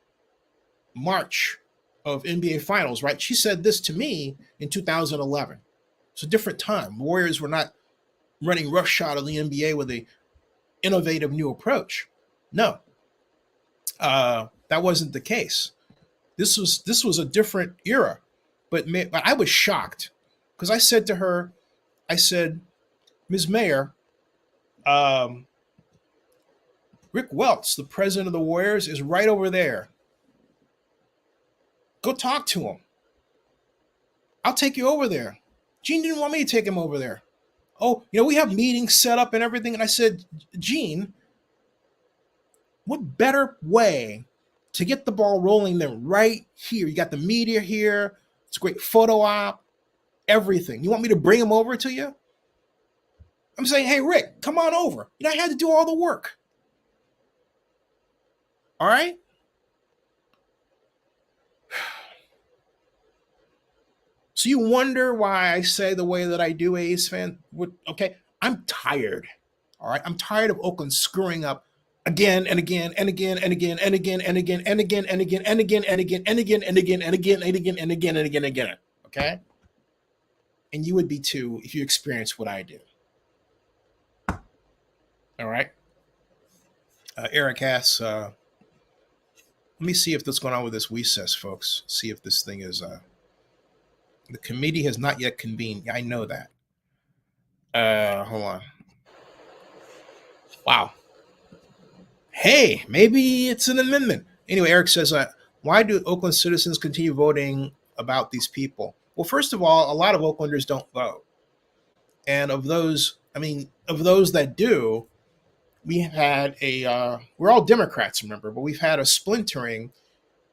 march of NBA Finals, right? She said this to me in 2011. It's a different time. Warriors were not running roughshod of the NBA with a innovative new approach. No, that wasn't the case. This was a different era, but I was shocked because I said to her, I said, Ms. Mayor, Rick Welts, the president of the Warriors, is right over there. Go talk to him. I'll take you over there. Gene didn't want me to take him over there. Oh, we have meetings set up and everything. And I said, Gene, what better way to get the ball rolling than right here? You got the media here. It's a great photo op, everything. You want me to bring him over to you? I'm saying, hey, Rick, come on over. I had to do all the work. All right? So you wonder why I say the way that I do, A's fan? Okay, I'm tired. All right, I'm tired of Oakland screwing up again and again and again and again and again and again and again and again and again and again and again and again and again and again and again and again and again. Okay, and you would be too if you experience what I do. All right, Eric asks, let me see if what's going on with this recess, folks. See if this thing is. The committee has not yet convened. Yeah, I know that. Hold on. Wow. Hey, maybe it's an amendment. Anyway, Eric says, why do Oakland citizens continue voting about these people? Well, first of all, a lot of Oaklanders don't vote. And of those that do, we have had we're all Democrats, remember, but we've had a splintering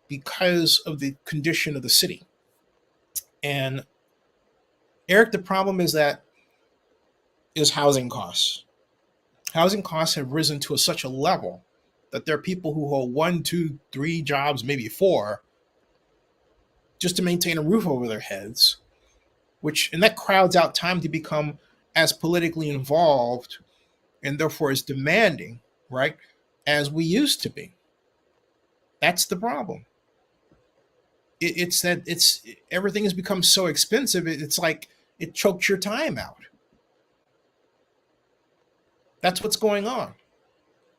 because of the condition of the city. And Eric, the problem is housing costs. Housing costs have risen to such a level that there are people who hold 1, 2, 3 jobs, maybe 4, just to maintain a roof over their heads, and that crowds out time to become as politically involved and therefore as demanding, right, as we used to be. That's the problem. It's everything has become so expensive. It's like it chokes your time out. That's what's going on.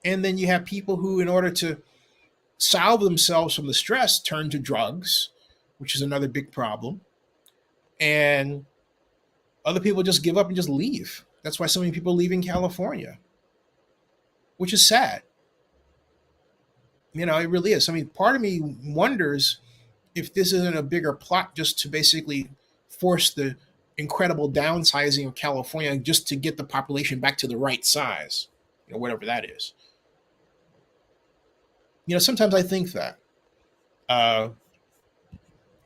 And then you have people who, in order to salve themselves from the stress, turn to drugs, which is another big problem. And other people just give up and just leave. That's why so many people are leaving California, which is sad. It really is. Part of me wonders if this isn't a bigger plot just to basically force the incredible downsizing of California just to get the population back to the right size, whatever that is. Sometimes I think that. I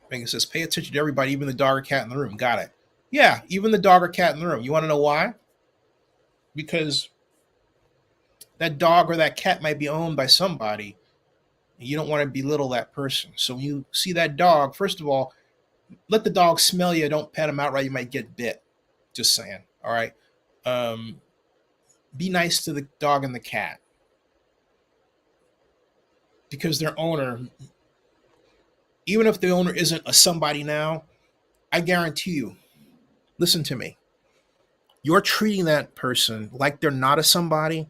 think it says, pay attention to everybody, even the dog or cat in the room. Got it. Yeah, even the dog or cat in the room. You want to know why? Because that dog or that cat might be owned by somebody. You don't want to belittle that person. So when you see that dog, first of all, let the dog smell you. Don't pet him outright. You might get bit. Just saying. All right. Be nice to the dog and the cat. Because their owner, even if the owner isn't a somebody now, I guarantee you, listen to me. You're treating that person like they're not a somebody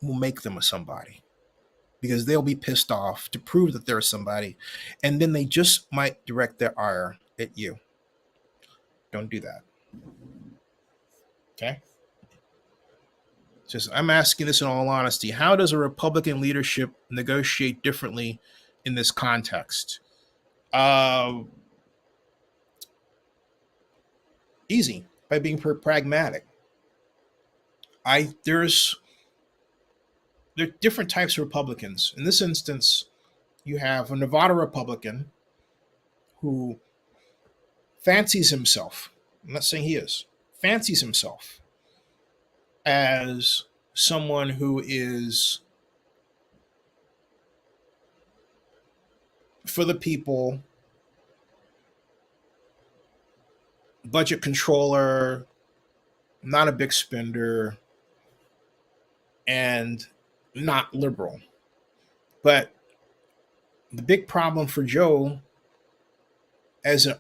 will make them a somebody. Because they'll be pissed off to prove that they're somebody. And then they just might direct their ire at you. Don't do that. Okay? I'm asking this in all honesty. How does a Republican leadership negotiate differently in this context? Easy. By being pragmatic. There are different types of Republicans. In this instance, you have a Nevada Republican who fancies himself, I'm not saying he is, fancies himself as someone who is for the people, budget controller, not a big spender, and not liberal. But the big problem for Joe, as it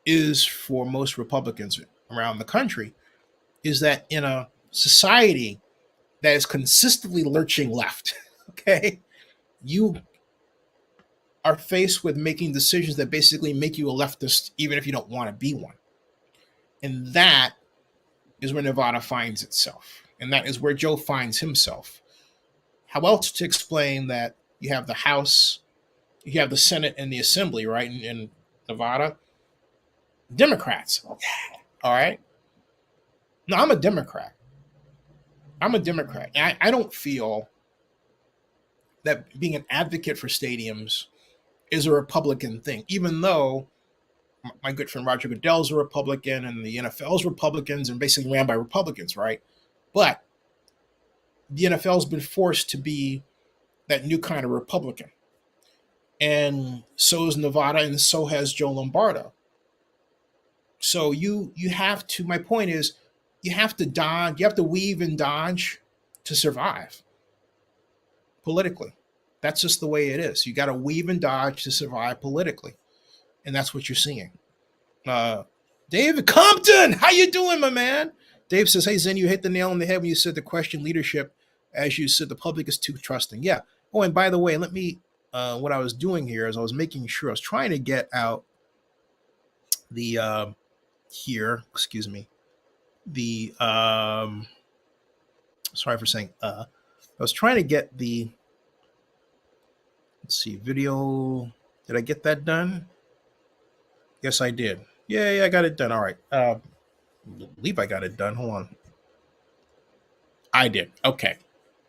is for most Republicans around the country, is that in a society that is consistently lurching left, okay, you are faced with making decisions that basically make you a leftist, even if you don't want to be one. And that is where Nevada finds itself. And that is where Joe finds himself. How else to explain that you have the House, you have the Senate and the Assembly, right, in Nevada? Democrats. All right. No, I'm a Democrat. I don't feel that being an advocate for stadiums is a Republican thing, even though my good friend Roger Goodell's a Republican and the NFL's Republicans and basically ran by Republicans, right? But the NFL's been forced to be that new kind of Republican. And so is Nevada, and so has Joe Lombardo. So you have to, my point is, you have to dodge, you have to weave and dodge to survive politically. That's just the way it is. You got to weave and dodge to survive politically. And that's what you're seeing. David Compton, how you doing, my man? Dave says, hey, Zen, you hit the nail on the head when you said the question leadership, as you said, the public is too trusting. Yeah. Oh, and by the way, let me, what I was doing here is I was making sure, I was trying to get out the, here, excuse me, the, sorry for saying, I was trying to get the, let's see, video, did I get that done? Yes, I did. Yeah, I got it done. All right. I believe I got it done. Hold on. I did. Okay.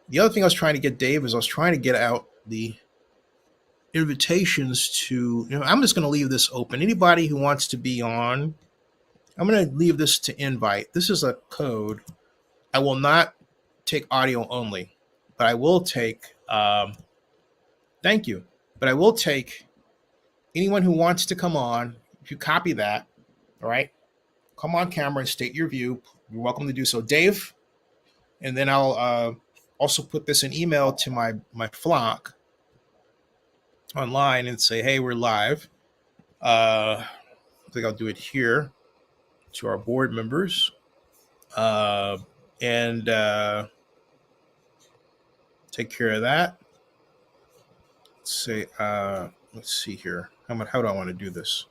The other thing I was trying to get, Dave, is I was trying to get out the invitations to, I'm just going to leave this open. Anybody who wants to be on, I'm going to leave this to invite. This is a code. I will not take audio only, but I will take, thank you, but I will take anyone who wants to come on. If you copy that, all right, come on camera and state your view. You're welcome to do so, Dave. And then I'll also put this in email to my flock online and say, hey, we're live. I think I'll do it here to our board members. And take care of that. Let's see here. How do I want to do this?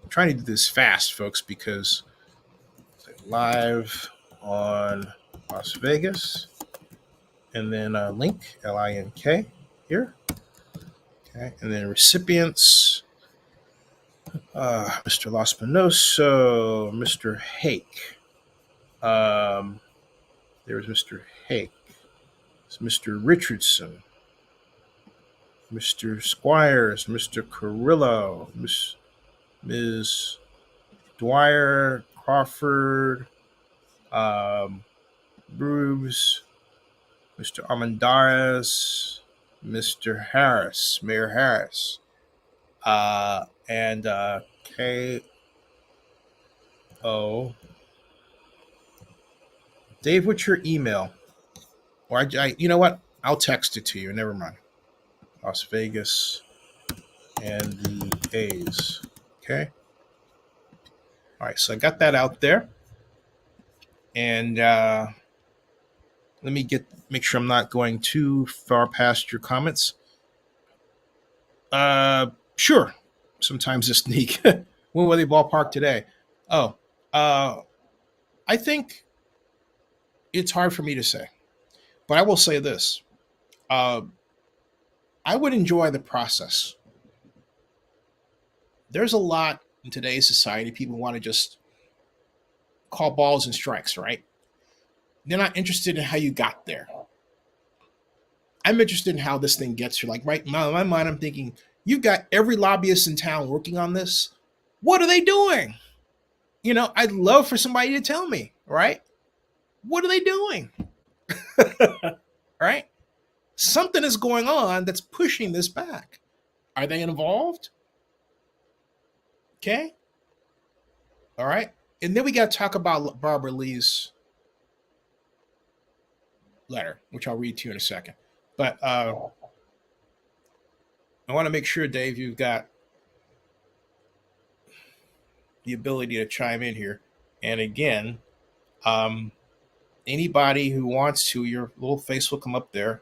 I'm trying to do this fast, folks, because live on Las Vegas, and then link, LINK here. Okay, and then recipients, Mr. Los Pinoso, Mr. Hake. There's Mr. Hake. It's Mr. Richardson, Mr. Squires, Mr. Carrillo, Ms. Dwyer, Crawford, Bruce, Mr. Armendariz, Mr. Harris, Mayor Harris, and K.O. Dave, what's your email? Or you know what? I'll text it to you. Never mind. Las Vegas and the A's. Okay. All right. So I got that out there. And let me make sure I'm not going too far past your comments. Sure. Sometimes a sneak. When were they ballpark today? Oh, I think it's hard for me to say. But I will say this. I would enjoy the process. There's a lot in today's society. People want to just call balls and strikes, right? They're not interested in how you got there. I'm interested in how this thing gets here. Like right now, in my mind, I'm thinking, you've got every lobbyist in town working on this. What are they doing? I'd love for somebody to tell me, right? What are they doing? Right? Something is going on that's pushing this back. Are they involved? Okay. All right. And then we got to talk about Barbara Lee's letter, which I'll read to you in a second. But I want to make sure, Dave, you've got the ability to chime in here. And again, anybody who wants to, your little face will come up there,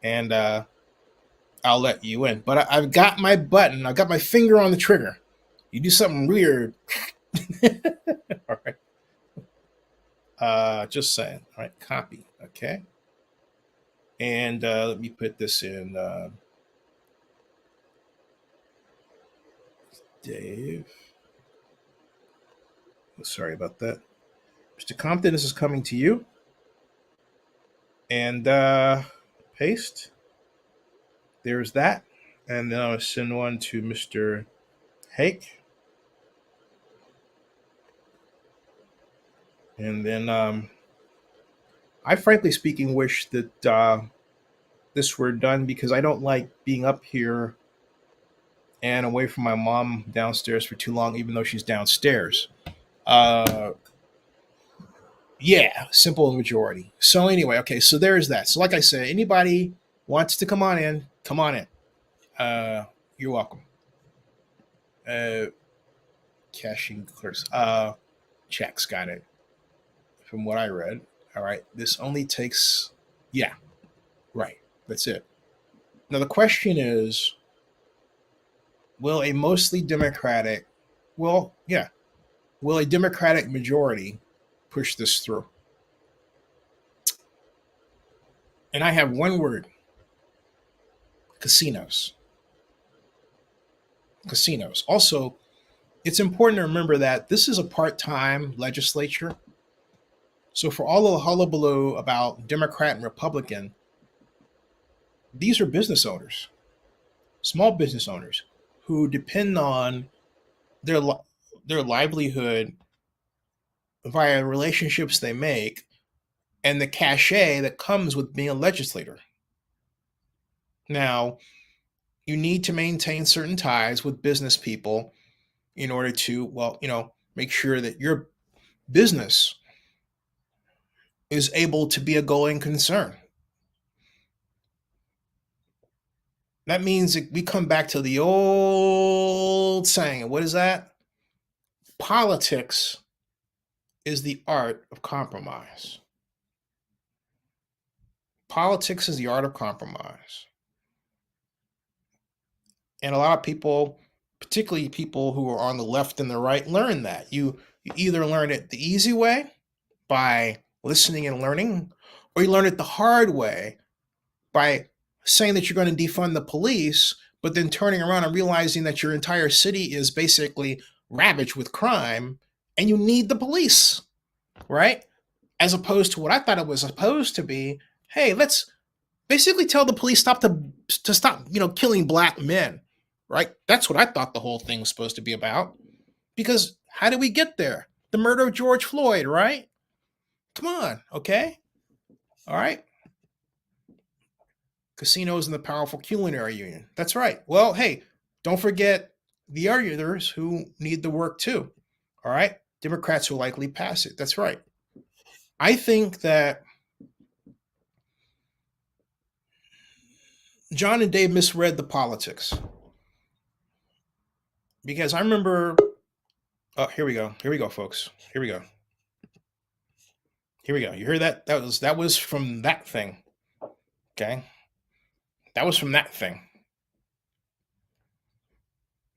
and I'll let you in. But I've got my button. I've got my finger on the trigger. You do something weird. All right. Just saying. All right. Copy. Okay. And let me put this in. Dave. Sorry about that. Mr. Compton, this is coming to you. And paste. There's that. And then I'll send one to Mr. Hake. And then I frankly speaking wish that this were done, because I don't like being up here and away from my mom downstairs for too long, even though she's downstairs. Yeah, simple majority. So anyway, okay, so there's that. So like I said, anybody wants to come on in, come on in. You're welcome. Cashing clerks. Checks, got it. From what I read. All right, this only takes, yeah, right, that's it. Now the question is, will a mostly Democratic, will a Democratic majority push this through? And I have one word: casinos. Casinos. Also, it's important to remember that this is a part-time legislature. So for all of the hullabaloo about Democrat and Republican, these are business owners, small business owners, who depend on their livelihood via relationships they make and the cachet that comes with being a legislator. Now, you need to maintain certain ties with business people in order to, make sure that your business is able to be a going concern. That means that we come back to the old saying. What is that? Politics is the art of compromise. Politics is the art of compromise. And a lot of people, particularly people who are on the left and the right, learn that. You either learn it the easy way by listening and learning, or you learn it the hard way by saying that you're going to defund the police, but then turning around and realizing that your entire city is basically ravaged with crime and you need the police, right? As opposed to what I thought it was supposed to be. Hey, let's basically tell the police to stop, killing black men, right? That's what I thought the whole thing was supposed to be about. Because how did we get there? The murder of George Floyd, right? Come on, okay? All right. Casinos and the powerful culinary union. That's right. Well, hey, don't forget the arguers who need the work too. All right. Democrats will likely pass it. That's right. I think that John and Dave misread the politics. Because I remember, here we go. Here we go, folks. Here we go. Here we go. You hear that? That was from that thing. Okay. That was from that thing.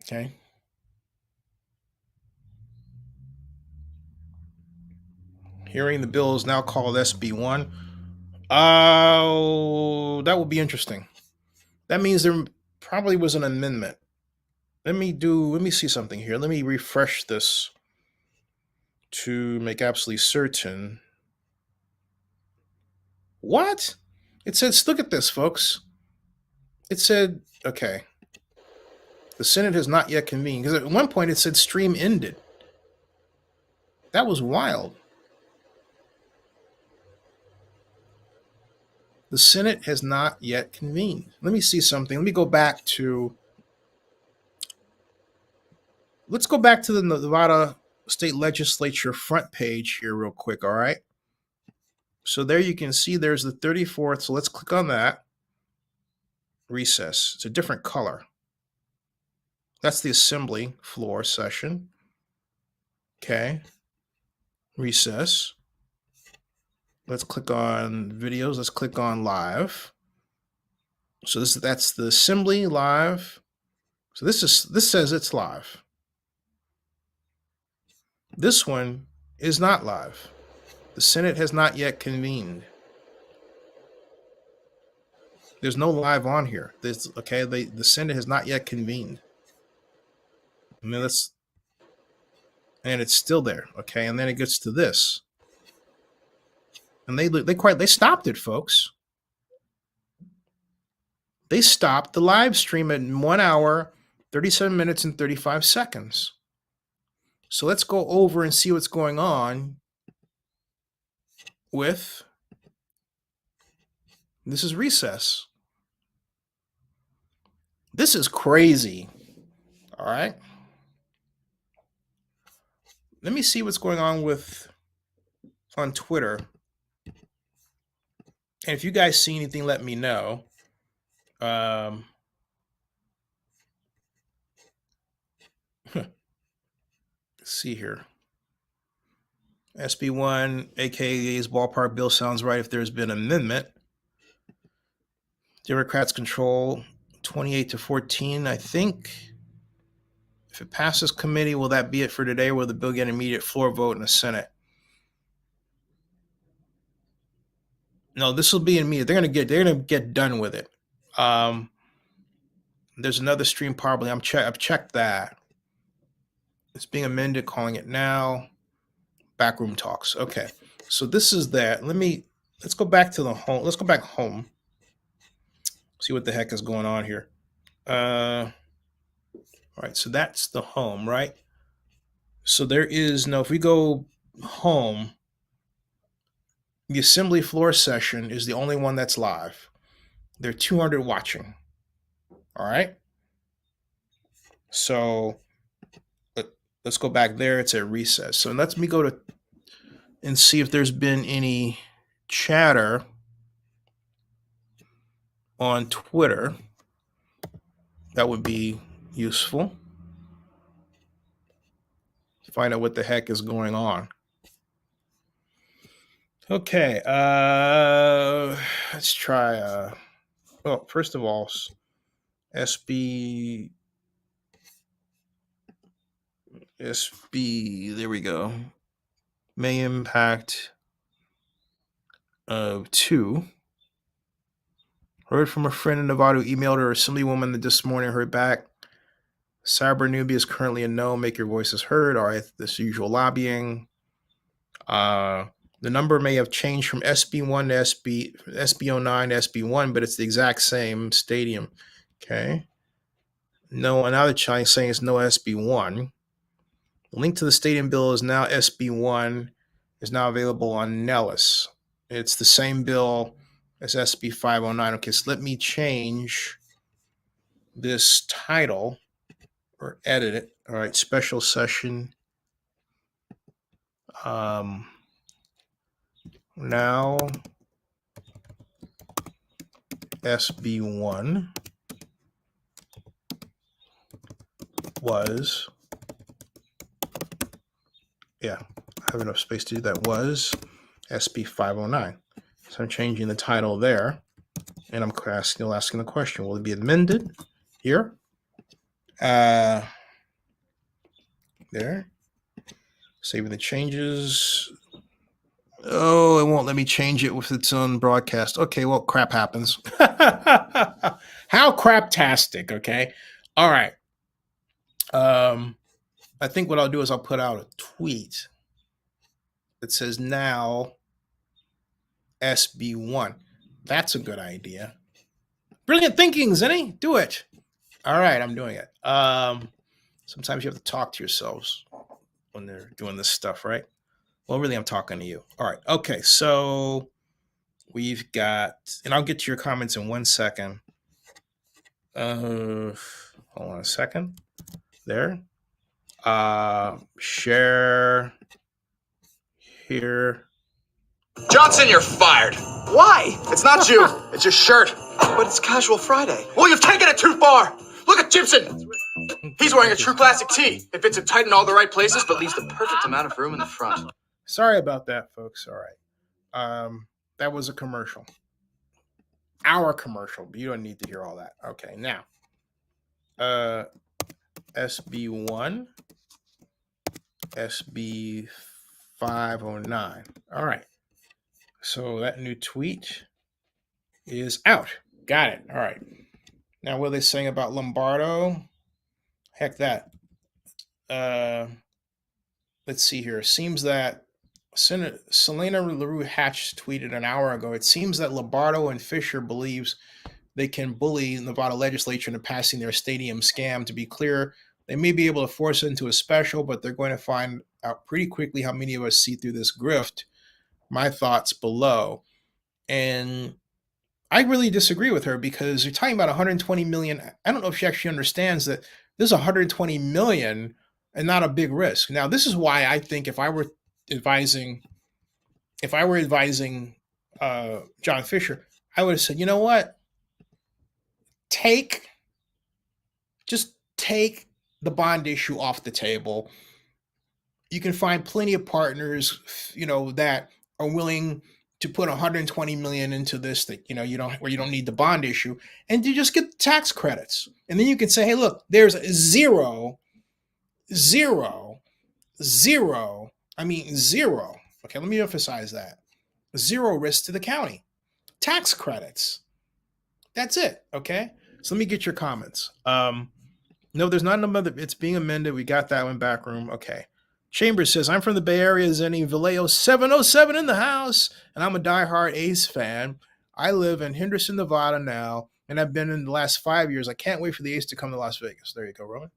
Okay. Hearing the bill is now called SB1. That would be interesting. That means there probably was an amendment. Let me see something here. Let me refresh this to make absolutely certain. What? It says, look at this, folks. It said, okay, the Senate has not yet convened. Because at one point it said stream ended. That was wild. The Senate has not yet convened. Let me see something. Let me go back to, let's go back to the Nevada State Legislature front page here real quick, all right? So there you can see there's the 34th. So let's click on that. recess. It's a different color. That's the assembly floor session. Okay. Recess. Let's click on videos. Let's click on live. So that's the assembly live. So this says it's live. This one is not live. The Senate has not yet convened. There's no live on here. The Senate has not yet convened. And it's still there. Okay, and then it gets to this. And they stopped it, folks. They stopped the live stream at 1 hour, 37 minutes, and 35 seconds. So let's go over and see what's going on with this is recess. This is crazy. All right. Let me see what's going on on Twitter. And if you guys see anything, let me know. Let's see here. SB1, AKA's ballpark bill sounds right if there's been an amendment. Democrats control 28-14, I think. If it passes committee, will that be it for today? Will the bill get an immediate floor vote in the Senate? No, this will be immediate. They're gonna get done with it. There's another stream probably. I've checked that. It's being amended, calling it now. Backroom talks. Okay. So this is that. Let's go back to the home. Let's go back home. See what the heck is going on here. All right. So that's the home, right? So there is no, if we go home, the assembly floor session is the only one that's live. There are 200 watching. All right. So let's go back there. It's at recess. So let me go to and see if there's been any chatter on Twitter. That would be useful. Find out what the heck is going on. Okay. Let's try. Well, first of all, SB. There we go. May impact 2. Heard from a friend in Nevada who emailed her assemblywoman that this morning heard back. Cyber newbie is currently a no. Make your voices heard. All right, this usual lobbying. The number may have changed from SB1 to SB09 to SB1, but it's the exact same stadium. Okay. No, another Chinese saying it's no SB1. The link to the stadium bill is now SB1, is now available on Nellis. It's the same bill as SB 509. Okay, so let me change this title or edit it. All right, special session. Now SB1 was, yeah, I have enough space to do that, was SB 509. So I'm changing the title there, and I'm still asking the question, will it be amended here? There. Saving the changes. Oh, it won't let me change it with its own broadcast. Okay, well, crap happens. How craptastic, okay? All right. I think what I'll do is I'll put out a tweet that says now SB1. That's a good idea. Brilliant thinking, Zenny. Do it. All right, I'm doing it. Sometimes you have to talk to yourselves when they're doing this stuff, right? Well, really, I'm talking to you. All right. Okay, so we've got, and I'll get to your comments in 1 second. Hold on a second. There. Share here. Johnson, you're fired. Why? It's not you. It's your shirt. But it's Casual Friday. Well, you've taken it too far. Look at Gibson. He's wearing a true classic tee. It fits him tight in all the right places, but leaves the perfect amount of room in the front. Sorry about that, folks. All right. That was a commercial. Our commercial, but you don't need to hear all that. Okay, now. SB1, SB 509. All right. So that new tweet is out. Got it. All right. Now, what are they saying about Lombardo? Heck that. Let's see here. It seems that Selena LaRue Hatch tweeted an hour ago. It seems that Lombardo and Fisher believes they can bully Nevada Legislature into passing their stadium scam. To be clear, they may be able to force it into a special, but they're going to find out pretty quickly how many of us see through this grift. My thoughts below. And I really disagree with her because you're talking about 120 million. I don't know if she actually understands that this is 120 million and not a big risk. Now, this is why I think if I were advising John Fisher, I would have said, you know what? Just take the bond issue off the table. You can find plenty of partners, that are willing to put 120 million into this that you don't need the bond issue, and you just get tax credits, and then you can say, hey, look, there's zero. Okay, let me emphasize that. Zero risk to the county. Tax credits. That's it. Okay. So let me get your comments. No, there's not another. It's being amended. We got that one back room. Okay. Chambers says, I'm from the Bay Area. Zenny Vallejo 707 in the house, and I'm a diehard A's fan. I live in Henderson, Nevada now, and I've been in the last 5 years. I can't wait for the A's to come to Las Vegas. There you go, Roman.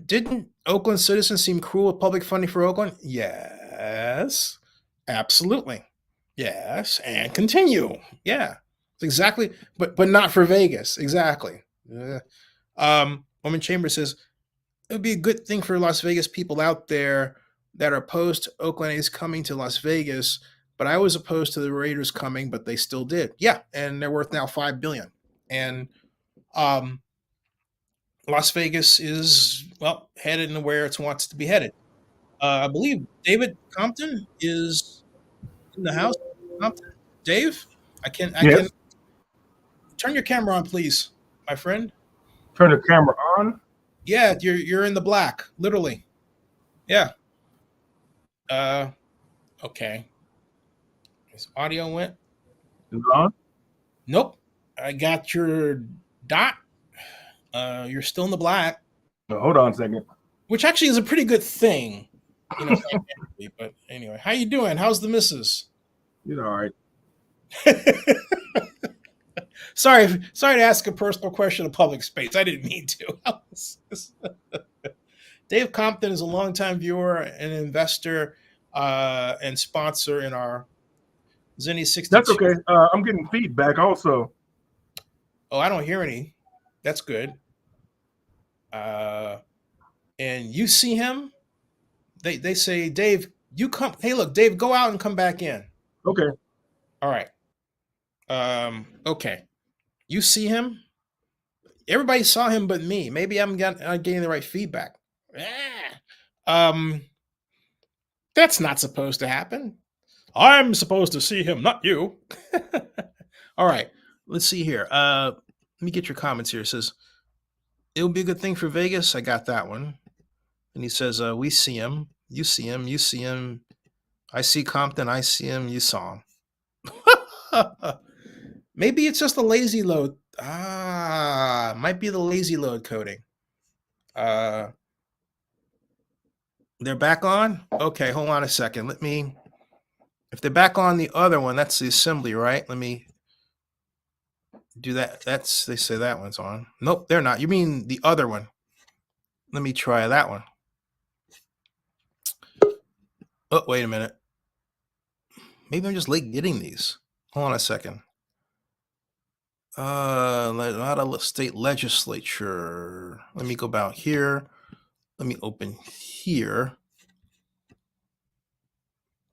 Didn't Oakland citizens seem cruel with public funding for Oakland? Yes, absolutely. Yes, and continue. Yeah, exactly. But not for Vegas. Exactly. Woman Chambers says, it would be a good thing for Las Vegas people out there that are opposed to Oakland A's coming to Las Vegas, but I was opposed to the Raiders coming, but they still did. Yeah, and they're worth now $5 billion. And Las Vegas is, headed in where it wants to be headed. I believe David Compton is in the house. Compton? Dave? I can turn your camera on, please, my friend. Turn the camera on? Yeah, you're in the black, literally. Yeah. Okay. His audio went. Is it on? Nope. I got your dot. You're still in the black. No, hold on a second. Which actually is a pretty good thing, but anyway, how you doing? How's the missus? He's all right. Sorry to ask a personal question in public space. I didn't mean to. Dave Compton is a longtime viewer and investor and sponsor in our Zenny 62. That's okay. I'm getting feedback also. Oh, I don't hear any. That's good. And you see him? They say, Dave, you come. Hey, look, Dave, go out and come back in. Okay. All right. Okay. You see him? Everybody saw him but me. Maybe I'm getting the right feedback. That's not supposed to happen. I'm supposed to see him, not you. All right. Let's see here. Let me get your comments here. It says, it would be a good thing for Vegas. I got that one. And he says, we see him. You see him. You see him. I see Compton. I see him. You saw him. Maybe it's just a lazy load. Might be the lazy load coding. They're back on? Okay, hold on a second. If they're back on the other one, that's the assembly, right? Let me do that. They say that one's on. Nope, they're not. You mean the other one. Let me try that one. Oh, wait a minute. Maybe I'm just late getting these. Hold on a second. Nevada State Legislature. Let me go about here. Let me open here.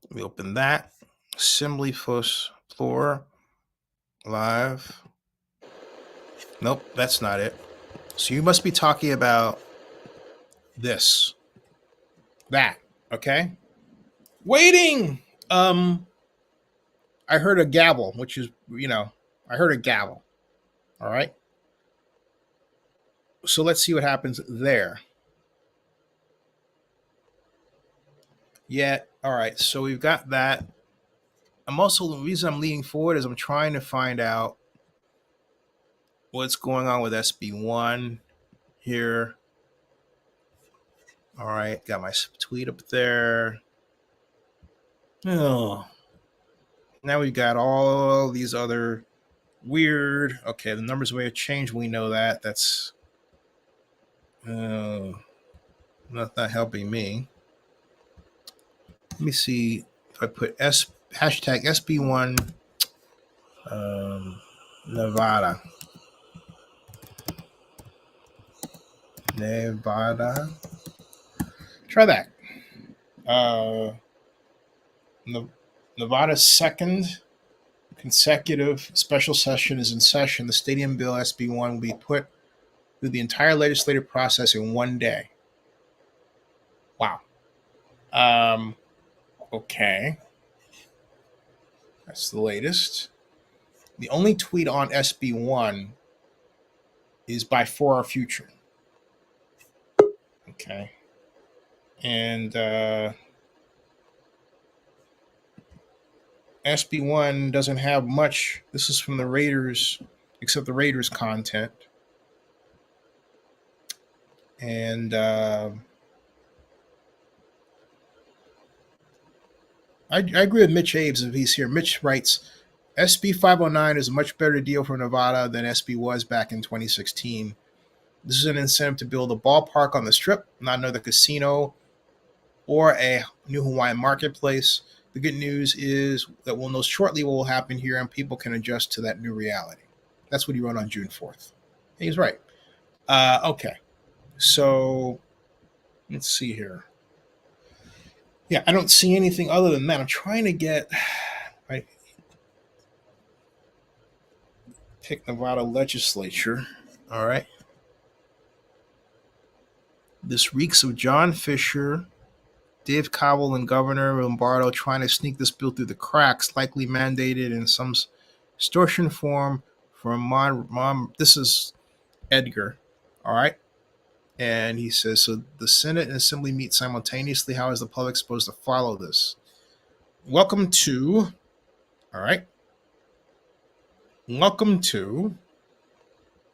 Let me open that. Assembly floor live. Nope, that's not it. So you must be talking about this. That. Okay. Waiting. I heard a gavel, which is, I heard a gavel. All right. So let's see what happens there. Yeah. All right. So we've got that. The reason I'm leaning forward is I'm trying to find out what's going on with SB1 here. All right. Got my tweet up there. Oh. Now we've got all these other weird. Okay. The numbers may have changed. We know that. That's not helping me. Let me see if I put hashtag SB1 Nevada. Try that. Nevada's second consecutive special session is in session. The stadium bill SB1 will be put through the entire legislative process in one day. Wow. Okay. That's the latest. The only tweet on SB1 is by For Our Future. Okay. And SB1 doesn't have much. This is from the Raiders, except the Raiders content. And I agree with Mitch Abe's if he's here. Mitch writes, SB 509 is a much better deal for Nevada than SB was back in 2016. This is an incentive to build a ballpark on the Strip, not another casino or a new Hawaiian marketplace. The good news is that we'll know shortly what will happen here and people can adjust to that new reality. That's what he wrote on June 4th. He's right. Okay. So let's see here. Yeah, I don't see anything other than that. I'm trying to get right. Pick Nevada Legislature. All right. This reeks of John Fisher, Dave Cobble, and Governor Lombardo trying to sneak this bill through the cracks, likely mandated in some extortion form from Mom. This is Edgar. All right. And he says, so the Senate and Assembly meet simultaneously. How is the public supposed to follow this? Welcome to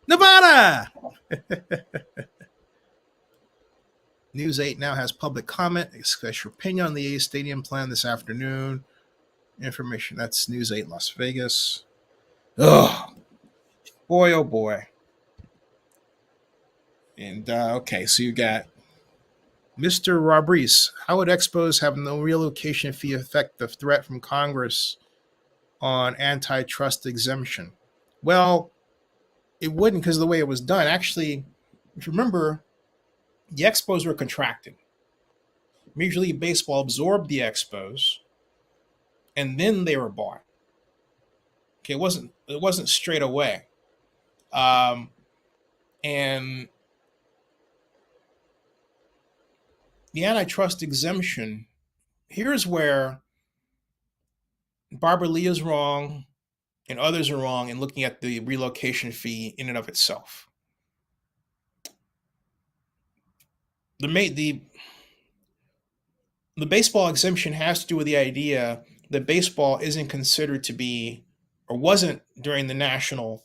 Nevada. News 8 now has public comment. Express your opinion on the A Stadium plan this afternoon. Information. That's News 8 Las Vegas. Oh, boy, oh boy. And okay, so you got Mr. Robrice. How would expos have no relocation fee affect the threat from Congress on antitrust exemption? Well, it wouldn't because of the way it was done. Actually, if you remember, the expos were contracting. Major League Baseball absorbed the expos, and then they were bought. Okay, it wasn't straight away. And the antitrust exemption, here's where Barbara Lee is wrong and others are wrong in looking at the relocation fee in and of itself. The baseball exemption has to do with the idea that baseball isn't considered to be, or wasn't during the national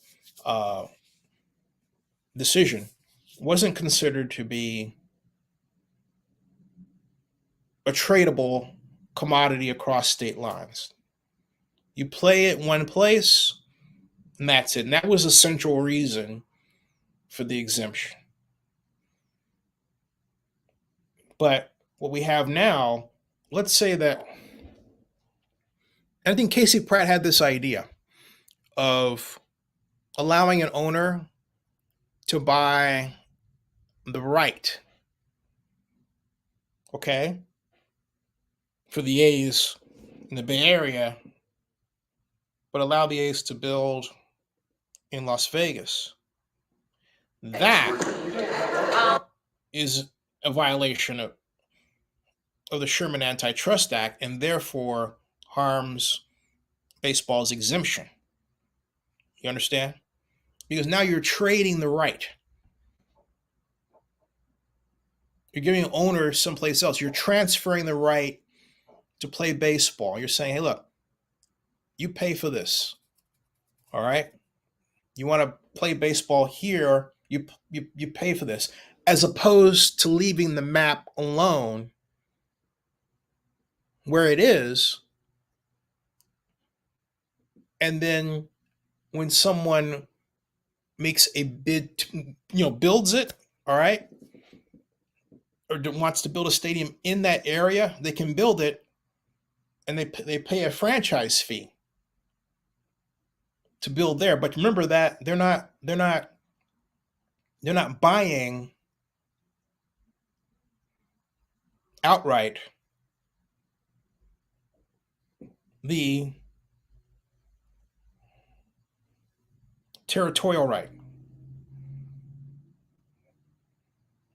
decision, wasn't considered to be a tradable commodity across state lines. You play it one place, and that's it. And that was the central reason for the exemption. But what we have now, let's say that, I think Casey Pratt had this idea of allowing an owner to buy the right, okay, for the A's in the Bay Area but allow the A's to build in Las Vegas. That is a violation of the Sherman Antitrust Act and therefore harms baseball's exemption. You understand? Because now you're trading the right. You're giving an owner someplace else. You're transferring the right to play baseball. You're saying, hey, look, you pay for this. All right? You want to play baseball here, you pay for this. As opposed to leaving the map alone where it is. And then when someone makes a bid, builds it, all right, or wants to build a stadium in that area, they can build it, and they pay a franchise fee to build there. But remember that they're not buying outright the territorial right.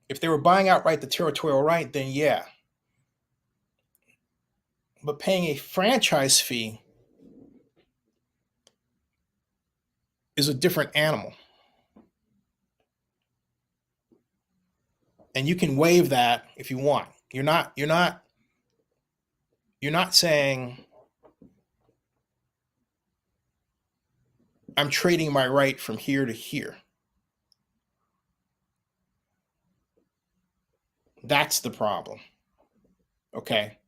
If they were buying outright the territorial right, then yeah. But paying a franchise fee is a different animal. And you can waive that if you want. You're not saying I'm trading my right from here to here. That's the problem. Okay.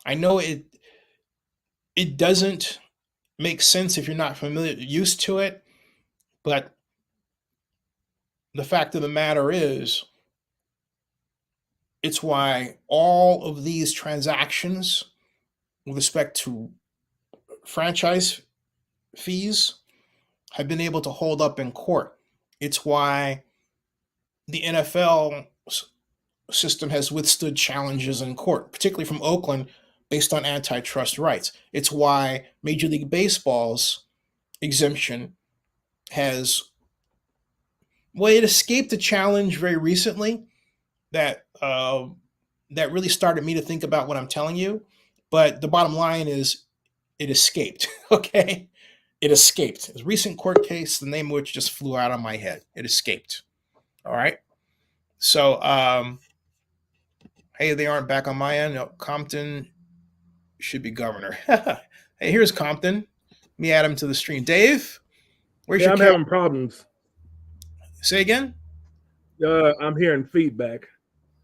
I know it doesn't make sense if you're not used to it, but the fact of the matter is, it's why all of these transactions with respect to franchise fees have been able to hold up in court. It's why the NFL system has withstood challenges in court, particularly from Oakland, based on antitrust rights. It's why Major League Baseball's exemption it escaped a challenge very recently that really started me to think about what I'm telling you. But the bottom line is it escaped, okay? It escaped. It was a recent court case, the name of which just flew out of my head. It escaped, all right? So, hey, they aren't back on my end. No, Compton should be governor. Hey, here's Compton. Let me add him to the stream. Dave, where's your I'm having problems. Say again? I'm hearing feedback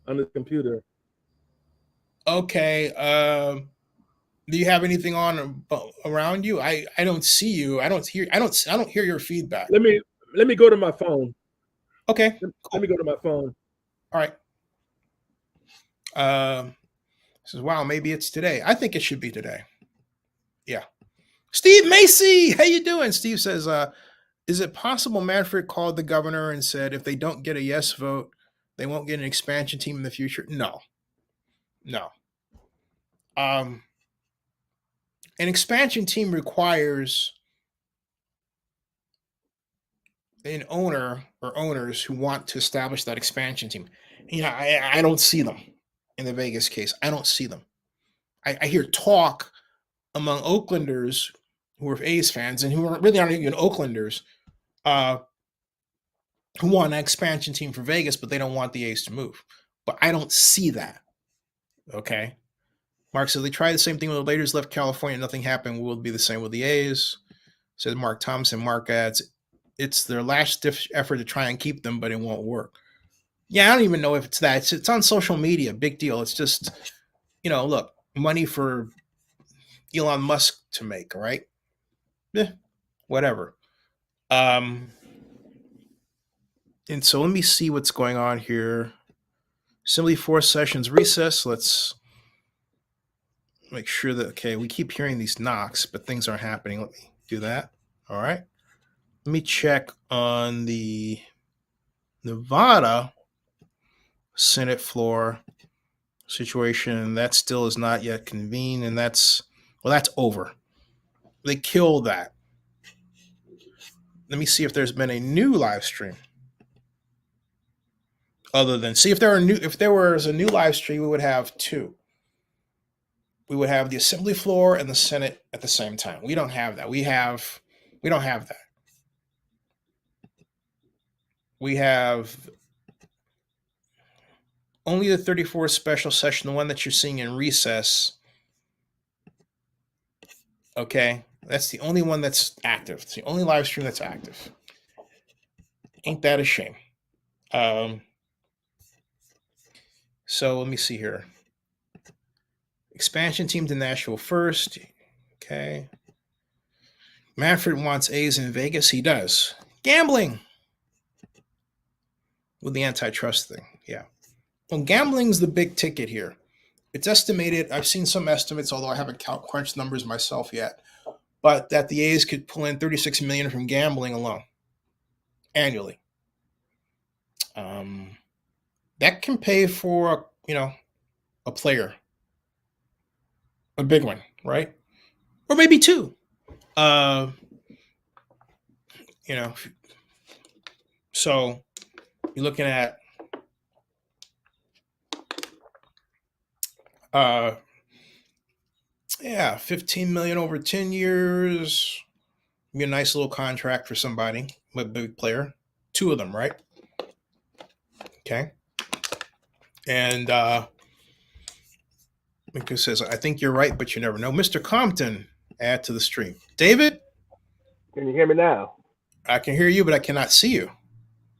on the computer. Okay. Do you have anything on around you? I don't see you. I don't hear your feedback. Let me go to my phone. Okay. Let me go to my phone. All right. Says, wow, maybe it's today. I think it should be today. Yeah. Steve Macy, how you doing? Steve says, is it possible Manfred called the governor and said if they don't get a yes vote, they won't get an expansion team in the future? No. An expansion team requires an owner or owners who want to establish that expansion team. I don't see them in the Vegas case. I don't see them. I hear talk among Oaklanders who are A's fans and who really aren't even Oaklanders, who want an expansion team for Vegas, but they don't want the A's to move. But I don't see that. Okay. Mark says they tried the same thing when the Raiders left California. Nothing happened. Will be the same with the A's. Says Mark Thompson. Mark adds, it's their last effort to try and keep them, but it won't work. Yeah, I don't even know if it's that. It's on social media. Big deal. It's just, look, money for Elon Musk to make, right? Whatever. And so let me see what's going on here. Assembly 4 sessions recess. Let's make sure that, okay, we keep hearing these knocks, but things aren't happening. Let me do that. All right. Let me check on the Nevada Senate floor situation. That still is not yet convened, and that's over. They killed that. Let me see if there's been a new live stream. Other than see if there was a new live stream, we would have two. We would have the Assembly floor and the Senate at the same time. We don't have that. We don't have that. We have only the 34th special session, the one that you're seeing in recess. Okay, that's the only one that's active. It's the only live stream that's active. Ain't that a shame? So let me see here. Expansion team to Nashville first. Okay. Manfred wants A's in Vegas. He does. Gambling. With the antitrust thing. Yeah. Well, gambling's the big ticket here. It's estimated, I've seen some estimates, although I haven't crunched numbers myself yet, but that the A's could pull in $36 million from gambling alone annually. That can pay for, a player, a big one, right? Or maybe two. So you're looking at $15 million over 10 years. Be a nice little contract for somebody, a big player. Two of them, right? Okay. And Mika says, I think you're right, but you never know. Mr. Compton, add to the stream. David? Can you hear me now? I can hear you, but I cannot see you.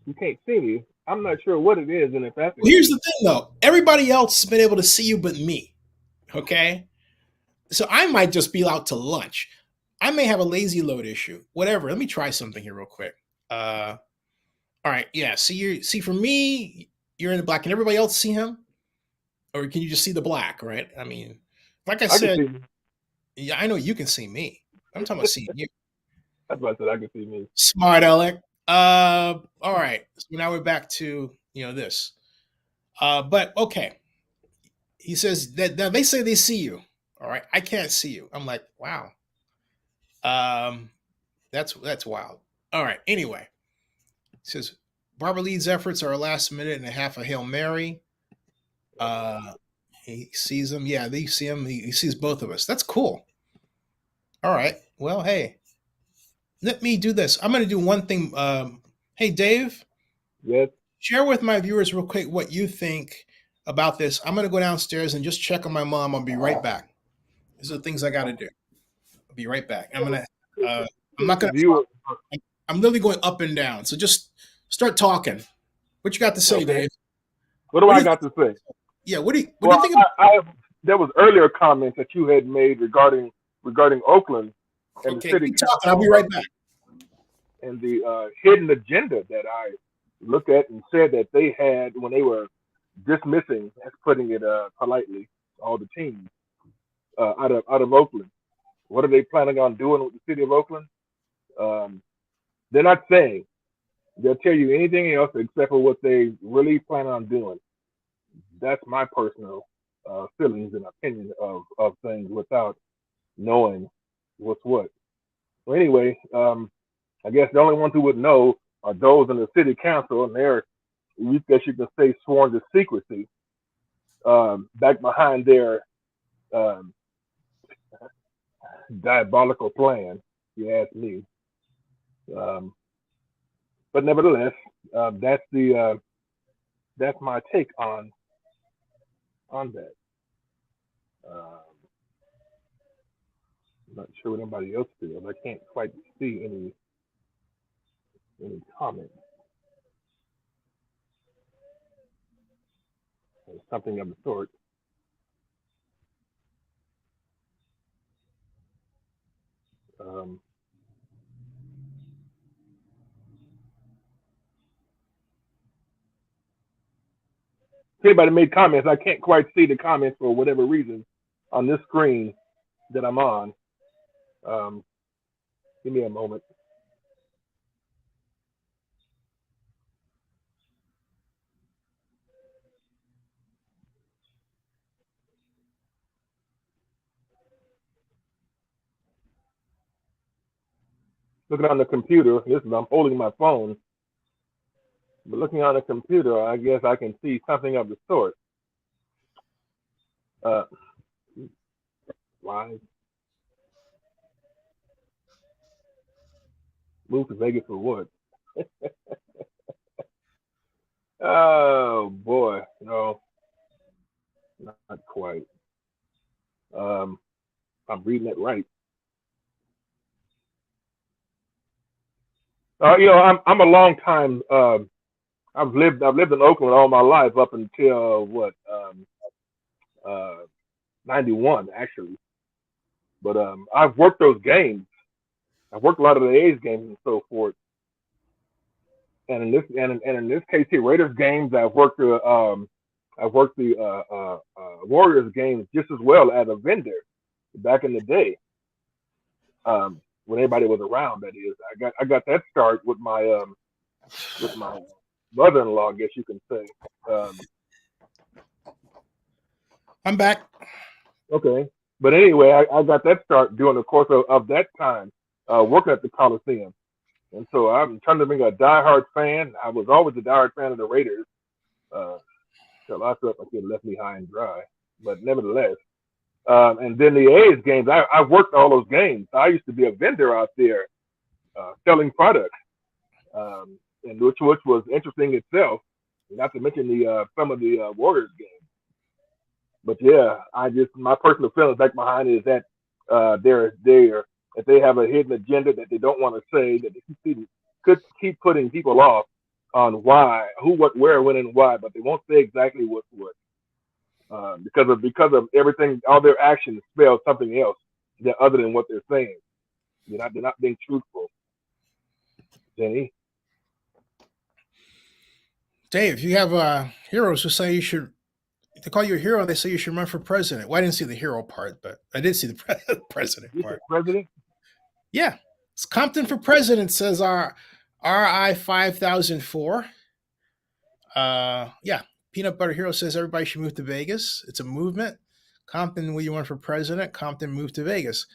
You can't see me. I'm not sure what it is, and if that's Well, here's the thing, though. Everybody else has been able to see you but me. Okay? So I might just be out to lunch. I may have a lazy load issue. Whatever. Let me try something here real quick. All right. Yeah. See, for me, you're in the black. Can everybody else see him? Or can you just see the black, right? I mean, like I said, yeah, I know you can see me. I'm talking about seeing you. That's what I said. I can see me. Smart Alec. All right. So now we're back to, this. But okay. He says that they say they see you. All right. I can't see you. I'm like, wow. That's wild. All right. Anyway, he says Barbara Lee's efforts are a last minute and a half a Hail Mary. He sees him. Yeah, they see him. He sees both of us. That's cool. All right. Well, hey, let me do this. I'm going to do one thing. Hey, Dave. Yes. Share with my viewers real quick what you think about this. I'm going to go downstairs and just check on my mom. I'll be right back. These are the things I got to do. I'll be right back. I'm not going to. I'm literally going up and down. So just start talking. What you got to say, Dave? What do I got to say? Yeah. What do you think about? There was earlier comments that you had made regarding Oakland and the city. I'll be right back. And the hidden agenda that I looked at and said that they had when they were dismissing, that's putting it politely, all the teams out of Oakland. What are they planning on doing with the city of Oakland? They're not saying. They'll tell you anything else except for what they really plan on doing. That's my personal feelings and opinion of things without knowing what's what. Well, anyway, I guess the only ones who would know are those in the city council, and they're, I guess you can say, sworn to secrecy, back behind their diabolical plan, if you ask me. But nevertheless, that's my take on that. I'm not sure what anybody else feels. I can't quite see any comments. Or something of the sort. If anybody made comments, I can't quite see the comments for whatever reason on this screen that I'm on. Give me a moment. looking on the computer. I'm holding my phone, but looking on the computer, I guess I can see something of the sort. Why move to Vegas for what? Oh boy, no, not quite. I'm reading it right. I'm a long time. I've lived in Oakland all my life up until 91 actually. But I've worked those games. I've worked a lot of the A's games and so forth. And in this case here, Raiders games, I've worked the Warriors games just as well as a vendor back in the day. When everybody was around, that is. I got that start with my mother-in-law, I guess you can say. I'm back. Okay. But anyway, I got that start during the course of that time, working at the Coliseum. And so I'm trying to be a diehard fan. I was always a diehard fan of the Raiders. Till I felt like it left me high and dry. But nevertheless. And then the A's games, I worked all those games. I used to be a vendor out there selling products, and which was interesting itself. Not to mention some of the Warriors games. But yeah, my personal feelings back behind it is that that they have a hidden agenda that they don't want to say, that they could keep putting people off on why, who, what, where, when, and why, but they won't say exactly what's what. Because of everything, all their actions spell something else other than what they're saying. They're not being truthful. Jenny? Dave, you have heroes who say you should. They call you a hero. They say you should run for president. Well, I didn't see the hero part, but I did see the president part. President? Yeah, it's Compton for president, says our RI 5004. Yeah, Peanut Butter Hero says everybody should move to Vegas. It's a movement. Compton, will you run for president? Compton, move to Vegas.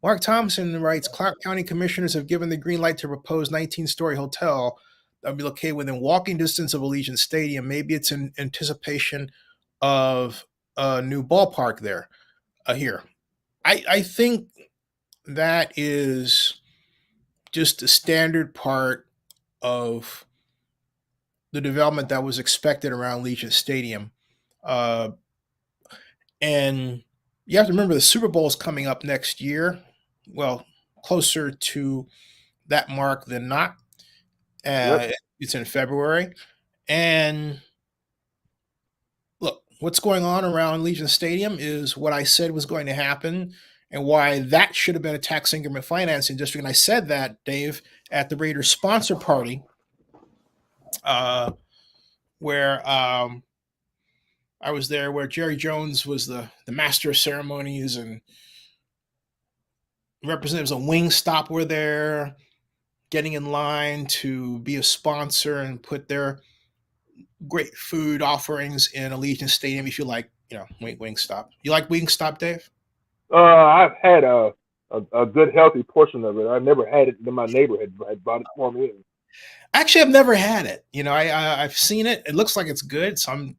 Mark Thompson writes, Clark County commissioners have given the green light to propose 19-story hotel that will be located within walking distance of Allegiant Stadium. Maybe it's in anticipation of a new ballpark there. Here. I think that is just a standard part of the development that was expected around Allegiant Stadium. And you have to remember the Super Bowl is coming up next year. Well, closer to that mark than not. Yep. It's in February. And look, what's going on around Allegiant Stadium is what I said was going to happen and why that should have been a tax increment financing district. And I said that, Dave, at the Raiders sponsor party, where I was there, where Jerry Jones was the master of ceremonies and representatives of Wingstop were there, getting in line to be a sponsor and put their great food offerings in Allegiant Stadium. If you like, Wingstop. You like Wingstop, Dave? I've had a good healthy portion of it. I never had it. My neighbor had bought it for me. Actually, I've never had it. I've seen it. It looks like it's good. So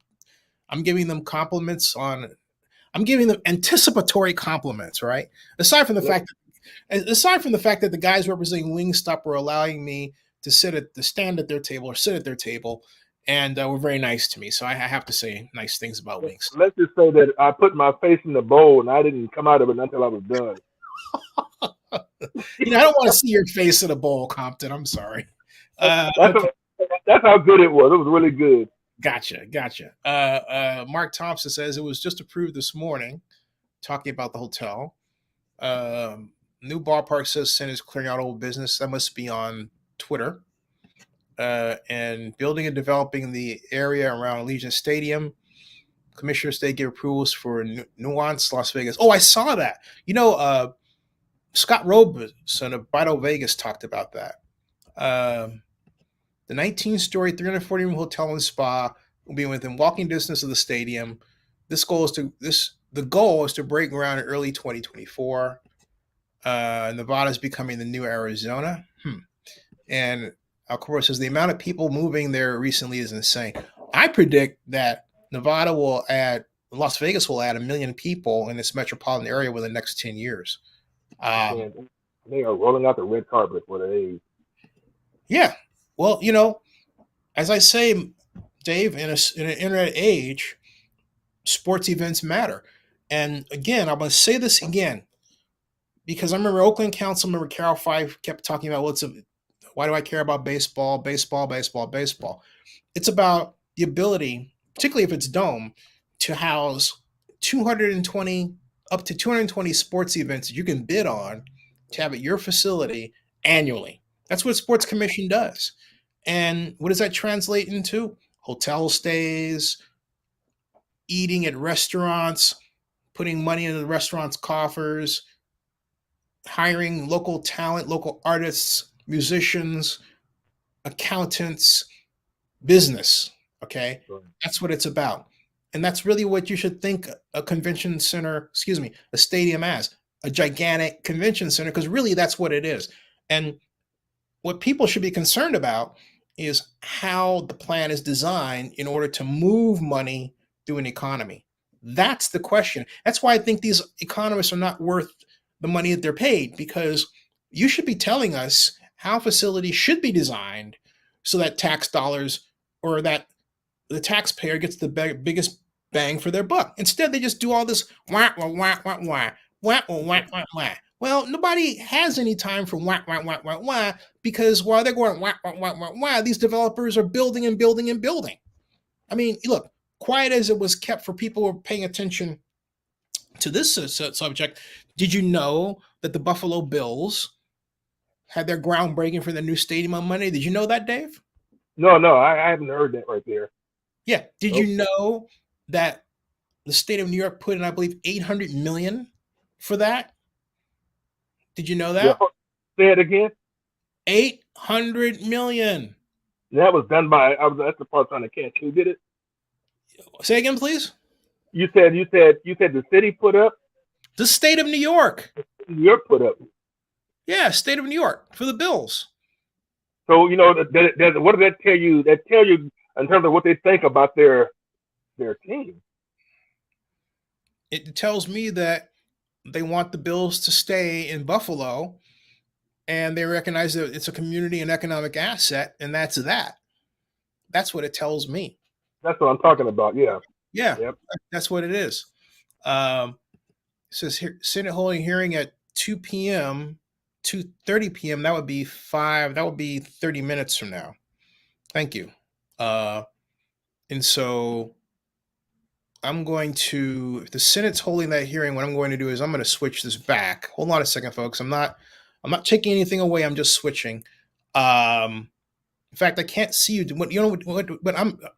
I'm giving them compliments on. I'm giving them anticipatory compliments, right? Aside from the fact that the guys representing Wingstop were allowing me to stand at their table or sit at their table, and were very nice to me. So I have to say nice things about Wingstop. Let's just say that I put my face in the bowl and I didn't come out of it until I was done. I don't want to see your face in a bowl, Compton. I'm sorry. That's how good it was. It was really good. Gotcha. Mark Thompson says it was just approved this morning, talking about the hotel. New ballpark says Senate's clearing out old business. That must be on Twitter. And building and developing the area around Allegiant Stadium. Commissioners, they give approvals for Nuance, Las Vegas. Oh, I saw that. Scott Robeson of Vital Vegas talked about that. The 19-story, 340-room hotel and spa will be within walking distance of the stadium. The goal is to break ground in early 2024. Nevada's becoming the new Arizona. And of course, as the amount of people moving there recently is insane. I predict that Las Vegas will add 1 million people in this metropolitan area within the next 10 years. And they are rolling out the red carpet for the A's. Yeah. Well, as I say, Dave, in an internet age, sports events matter. And again, I'm going to say this again, because I remember Oakland Councilmember Carol Fife kept talking about, why do I care about baseball, baseball, baseball, baseball? It's about the ability, particularly if it's dome, to house 220, up to 220 sports events that you can bid on to have at your facility annually. That's what Sports Commission does. And what does that translate into? Hotel stays, eating at restaurants, putting money into the restaurants' coffers, hiring local talent, local artists, musicians, accountants, business. Okay. Right. That's what it's about. And that's really what you should think a convention center, a stadium as, a gigantic convention center, because really that's what it is. And what people should be concerned about is how the plan is designed in order to move money through an economy. That's the question. That's why I think these economists are not worth the money that they're paid, because you should be telling us how facilities should be designed so that tax dollars, or that the taxpayer gets the biggest bang for their buck. Instead, they just do all this wah, wah, wah, wah, wah, wah, wah, wah, wah, wah. Well, nobody has any time for wah, wah, wah, wah, wah, because while they're going wah, wah, wah, wah, wah, these developers are building and building and building. I mean, look, quiet as it was kept for people who are paying attention to this subject, did you know that the Buffalo Bills had their groundbreaking for the new stadium on Monday? Did you know that, Dave? No, I haven't heard that right there. Yeah. Did you know that the state of New York put in, I believe, $800 million for that? Did you know that? Yeah. Say it again. $800 million. That was done by. That's the part trying to catch. Who did it? Say again, please. You said the city put up. The state of New York. New York put up. Yeah, state of New York for the Bills. So what does that tell you? That tell you in terms of what they think about their team. It tells me that they want the Bills to stay in Buffalo, and they recognize that it's a community and economic asset, and that's that. That's what it tells me. That's what I'm talking about. Yeah. Yeah, Yep. That's what it is. It says here, Senate holding hearing at 2 p.m., 2:30 p.m. That would be 30 minutes from now. Thank you. And so I'm going to, if the Senate's holding that hearing, what I'm going to do is I'm going to switch this back. Hold on a second, folks. I'm not taking anything away. I'm just switching. In fact, I can't see you. But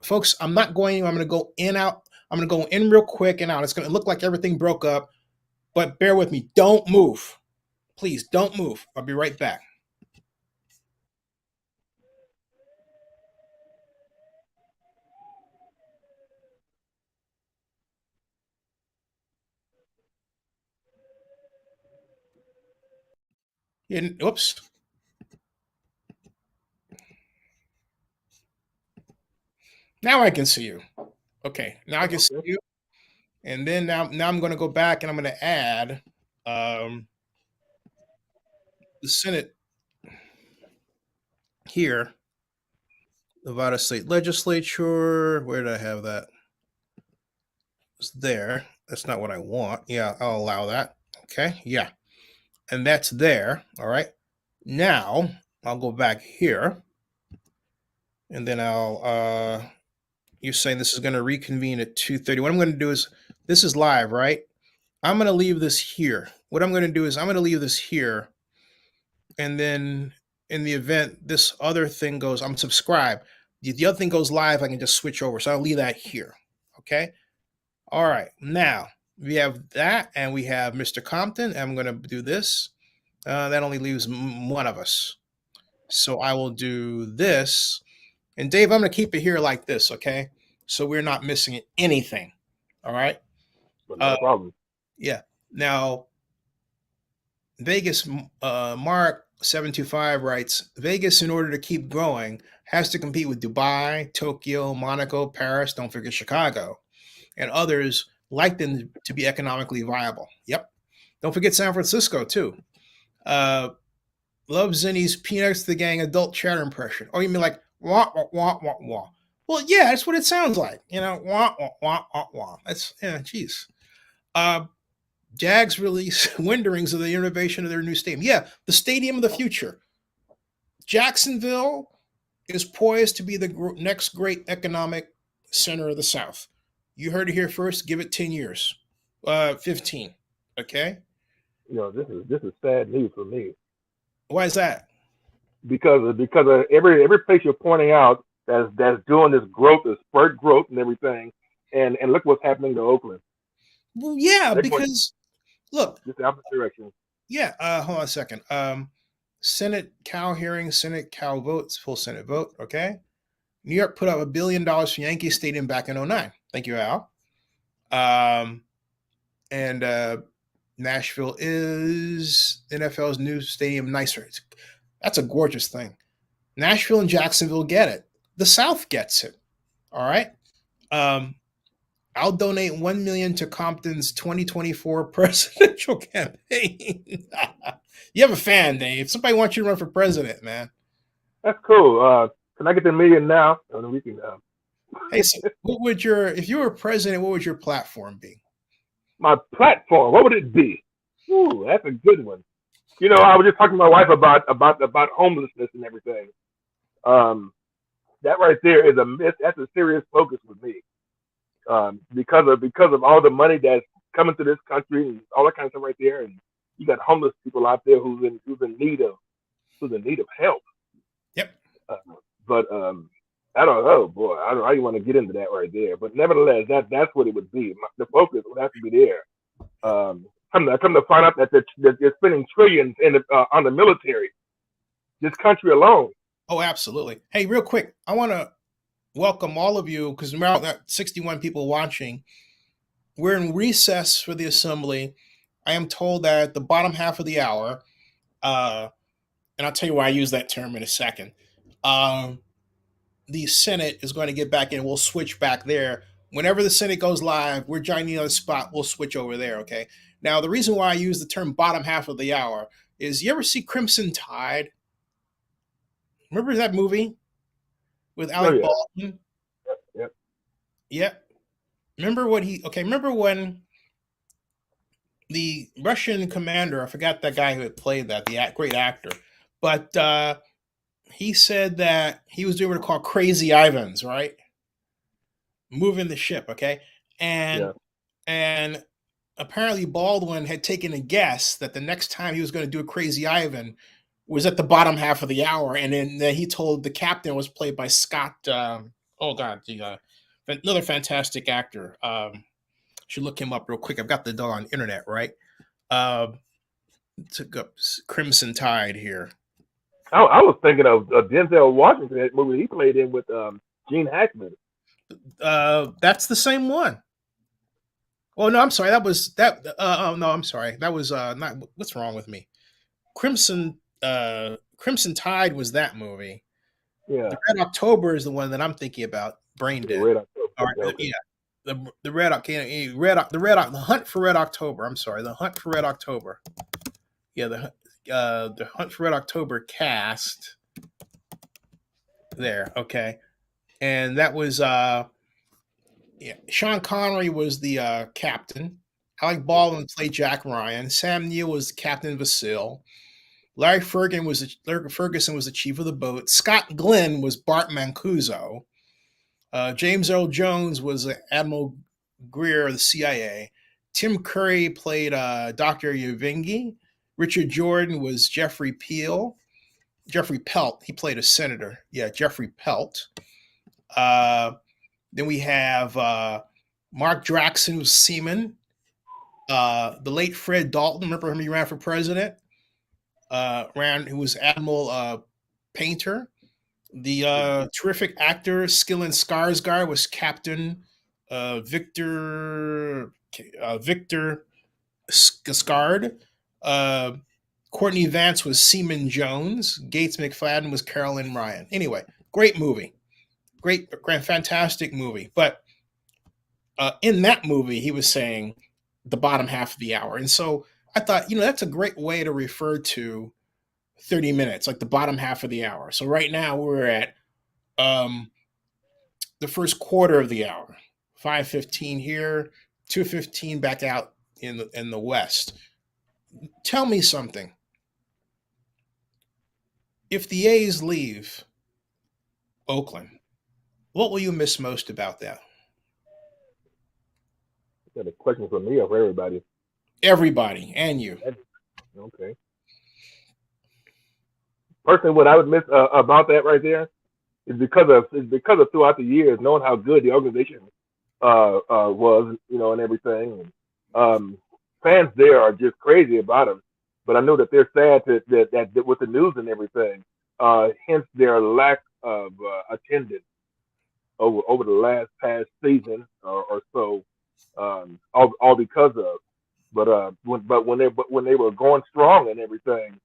folks, I'm not going. I'm going to go in, out. I'm going to go in real quick and out. It's going to look like everything broke up, but bear with me. Don't move. Please don't move. I'll be right back. Oops. Now I can see you. Okay, now I can see you. And then now I'm going to go back and I'm going to add the Senate here. Nevada State Legislature. Where did I have that? It's there. That's not what I want. Yeah, I'll allow that. Okay, yeah. And that's there. All right. Now I'll go back here. And then you're saying this is going to reconvene at 2:30. What I'm going to do is, this is live, right? I'm going to leave this here. What I'm going to do is I'm going to leave this here. And then in the event this other thing goes, I'm subscribed. The other thing goes live, I can just switch over. So I'll leave that here. Okay. All right. Now we have that, and we have Mr. Compton. I'm going to do this. That only leaves one of us. So I will do this. And Dave, I'm going to keep it here like this. Okay. So we're not missing anything. All right. But no problem. Yeah. Now, Vegas, Mark 725 writes, Vegas, in order to keep growing, has to compete with Dubai, Tokyo, Monaco, Paris, don't forget Chicago, and others like them to be economically viable. Yep. Don't forget San Francisco, too. Love Zinni's Peanuts to the Gang adult chatter impression. Oh, you mean like wah, wah, wah, wah, wah. Well, yeah, that's what it sounds like. Wah, wah, wah, wah, wah. That's, yeah, geez. Jags release renderings of the innovation of their new stadium. Yeah, the stadium of the future. Jacksonville is poised to be the next great economic center of the South. You heard it here first. Give it 10 years, 15. Okay. This is sad news for me Why is that? because of every place you're pointing out that's doing this growth, this spurt growth and everything, and look what's happening to Oakland. Well, yeah, They're going because look, just the opposite direction. yeah. Hold on a second. Senate Cal hearing, Senate Cal votes, full Senate vote. Okay. New York put up $1 billion for Yankee Stadium back in 2009. Thank you, Al. And Nashville is NFL's new stadium nicer. That's a gorgeous thing. Nashville and Jacksonville get it. The South gets it. All right. I'll donate $1 million to Compton's 2024 presidential campaign. You have a fan, Dave. Somebody wants you to run for president, man. That's cool. Can I get the $1 million now? And then we can. Hey, so if you were president, what would your platform be? My platform, what would it be? Ooh, that's a good one. I was just talking to my wife about homelessness and everything. That right there that's a serious focus with me. Because of all the money that's coming to this country and all that kind of stuff right there, and you got homeless people out there who's in need of help. Yep. But I don't know, boy. I don't want to get into that right there. But nevertheless, that's what it would be. The focus would have to be there. Come to find out that they're spending trillions on the military. This country alone. Oh, absolutely. Hey, real quick, I want to welcome all of you because we're about 61 people watching. We're in recess for the assembly. I am told that at the bottom half of the hour, and I'll tell you why I use that term in a second. The Senate is going to get back in. We'll switch back there. Whenever the Senate goes live, we're joining on the spot. We'll switch over there. Okay. Now, the reason why I use the term bottom half of the hour is you ever see Crimson Tide? Remember that movie with Alec Baldwin? Yep. Yep. Remember when the Russian commander, I forgot that guy who had played that, the great actor, but he said that he was doing what they call crazy Ivans, right? Moving the ship, okay? And apparently Baldwin had taken a guess that the next time he was going to do a crazy Ivan was at the bottom half of the hour, and then he told the captain was played by Scott. Another fantastic actor. Should look him up real quick. I've got the dog on internet, right? Took up Crimson Tide here. I was thinking of Denzel Washington, that movie he played in with Gene Hackman. That's the same one. Oh no, I'm sorry. That was that. No, I'm sorry. That was not. What's wrong with me? Crimson Tide was that movie. Yeah. The Red October is the one that I'm thinking about. Brain dead. Red October. All right, Okay. yeah. The Hunt for Red October. I'm sorry, the Hunt for Red October. Yeah, the Hunt for Red October cast. There, okay, and that was Sean Connery was the captain. Alec Baldwin played Jack Ryan. Sam Neill was Captain Vasile. Larry Ferguson was the chief of the boat. Scott Glenn was Bart Mancuso. James Earl Jones was Admiral Greer of the CIA. Tim Curry played Dr. Yvingi. Richard Jordan was Jeffrey Pelt. He played a senator. Yeah, Jeffrey Pelt. Then we have Mark Draxon, who's Seaman. The late Fred Dalton, remember him? He ran for president. Who was Admiral Painter. The terrific actor Skillen Skarsgård was Captain Victor Skarsgård. Courtney Vance was Seaman Jones. Gates McFadden was Carolyn Ryan. Anyway, great movie. Great, fantastic movie. But in that movie, he was saying the bottom half of the hour. And so I thought, that's a great way to refer to 30 minutes, like the bottom half of the hour. So right now we're at the first quarter of the hour, 5:15 here, 2:15 back out in the West. Tell me something. If the A's leave Oakland, what will you miss most about that? Is that a question for me or for everybody? Everybody and you. Okay. Personally, what I would miss about that right there is because of throughout the years knowing how good the organization was, and everything. Fans there are just crazy about them, but I know that they're sad that with the news and everything. Hence their lack of attendance over the past season or so, all because of. But when they were going strong and everything,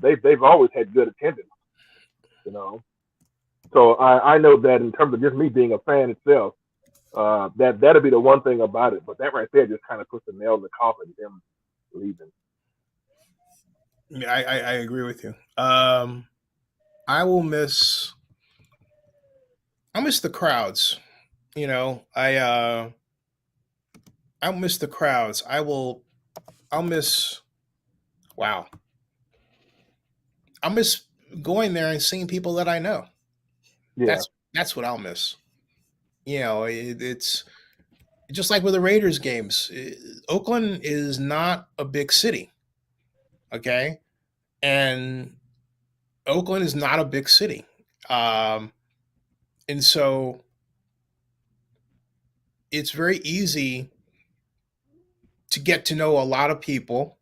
they've always had good attendance, So I know that in terms of just me being a fan itself, that'll be the one thing about it. But that right there just kind of puts the nail in the coffin, them leaving. Yeah, I agree with you. I'll miss the crowds. I'll miss the crowds. I'll miss wow. I'll miss going there and seeing people that I know. Yeah. That's what I'll miss. It's just like with the Raiders games. Oakland is not a big city. Okay? And Oakland is not a big city. And so it's very easy to get to know a lot of people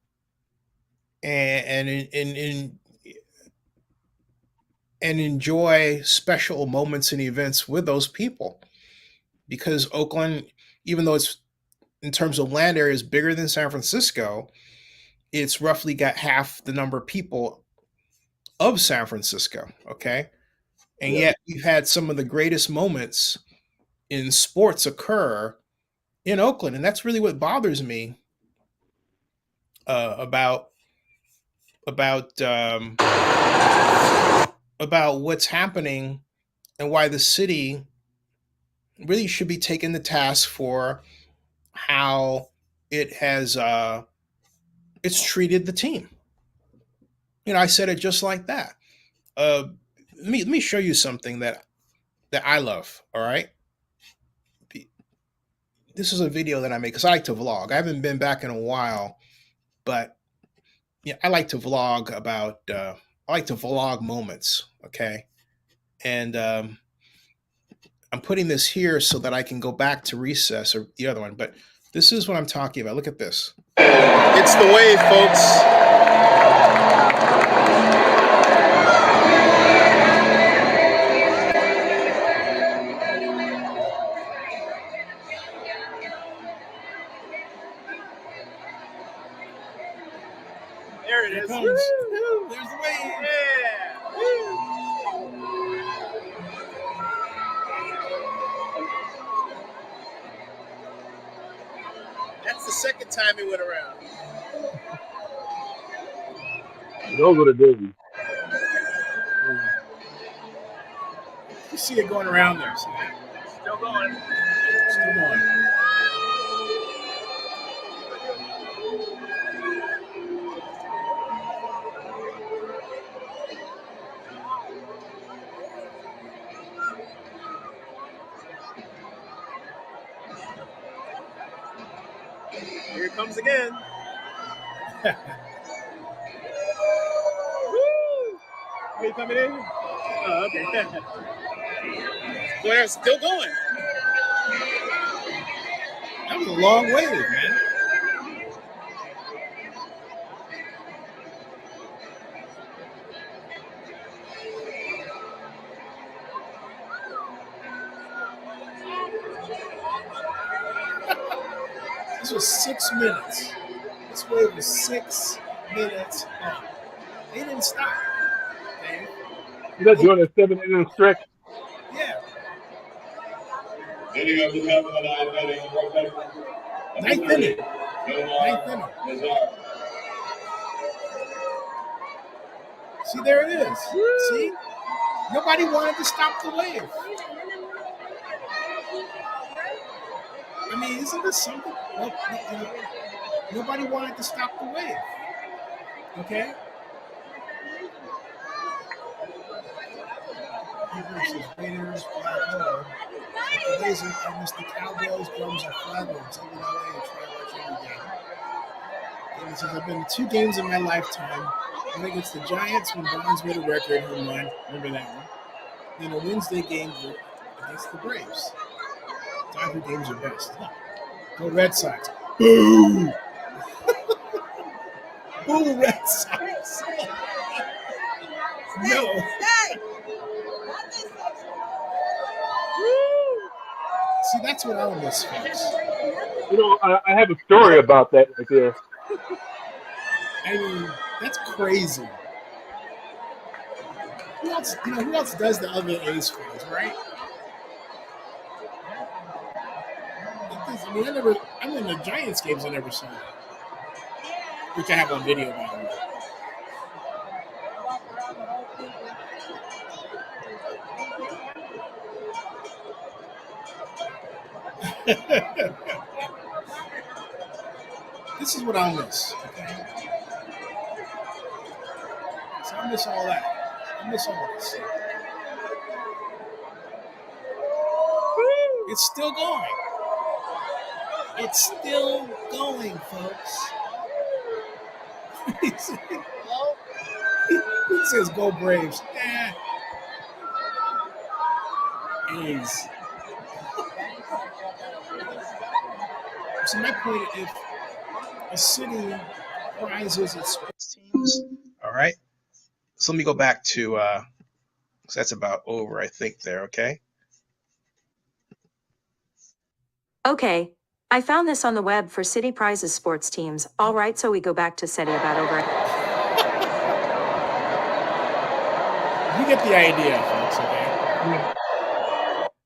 and enjoy special moments and events with those people. Because Oakland, even though it's in terms of land area is bigger than San Francisco, it's roughly got half the number of people of San Francisco. Okay. And yet we've had some of the greatest moments in sports occur in Oakland. And that's really what bothers me about what's happening and why the city really should be taken to task for how it has it's treated the team. I said it just like that. Let me show you something that I love. All right, this is a video that I make because I like to vlog. I haven't been back in a while, but I like to vlog about. I like to vlog moments. Okay, and I'm putting this here so that I can go back to recess or the other one. But this is what I'm talking about. Look at this. It's the wave, folks. There it is. Woo! There's the wave. Yeah. Woo. That's the second time he went around. Those are the days. You see it going around there. See that? Still going. Still going. Here it comes again. Woo! Are you coming in? Oh, okay. Well, they're still going. That was a long wave, man. This was 6 minutes. This wave was 6 minutes long. They didn't stop. Dave. You're not doing a 7-inning stretch. Yeah. Leading up to seven, the nine betting, Ninth inning. Ninth inning. See, there it is. See? Nobody wanted to stop the wave. I mean, isn't this something? Nobody wanted to stop the wave. Okay? Versus Raiders, flat hole. The Blazers against the Cowboys, drums are flattered. So in LA, try to watch every game. And since I've been to 2 games in my lifetime, one against the Giants when Bonds made a record home run. Remember that one? Then a Wednesday game against the Braves. Dodger games are best. Go Red Sox. Boo! Boo, Red Sox. No. See, that's what I miss, folks. You know, I have a story about that right there. I mean, that's crazy. Who else does the other A's fans, right? I mean, I'm in the Giants games, I never saw that. Which I have on video, by the way. This is what I miss. Okay? So I miss all that. I miss all this. It's still going. It's still going, folks. He says, "Go Braves." A's. So my point, if a city prizes its sports teams, all right. So let me go back to. So that's about over, I think. There, okay. Okay, I found this on the web for city prizes sports teams. All right, so we go back to SETI about over. You get the idea, folks, okay?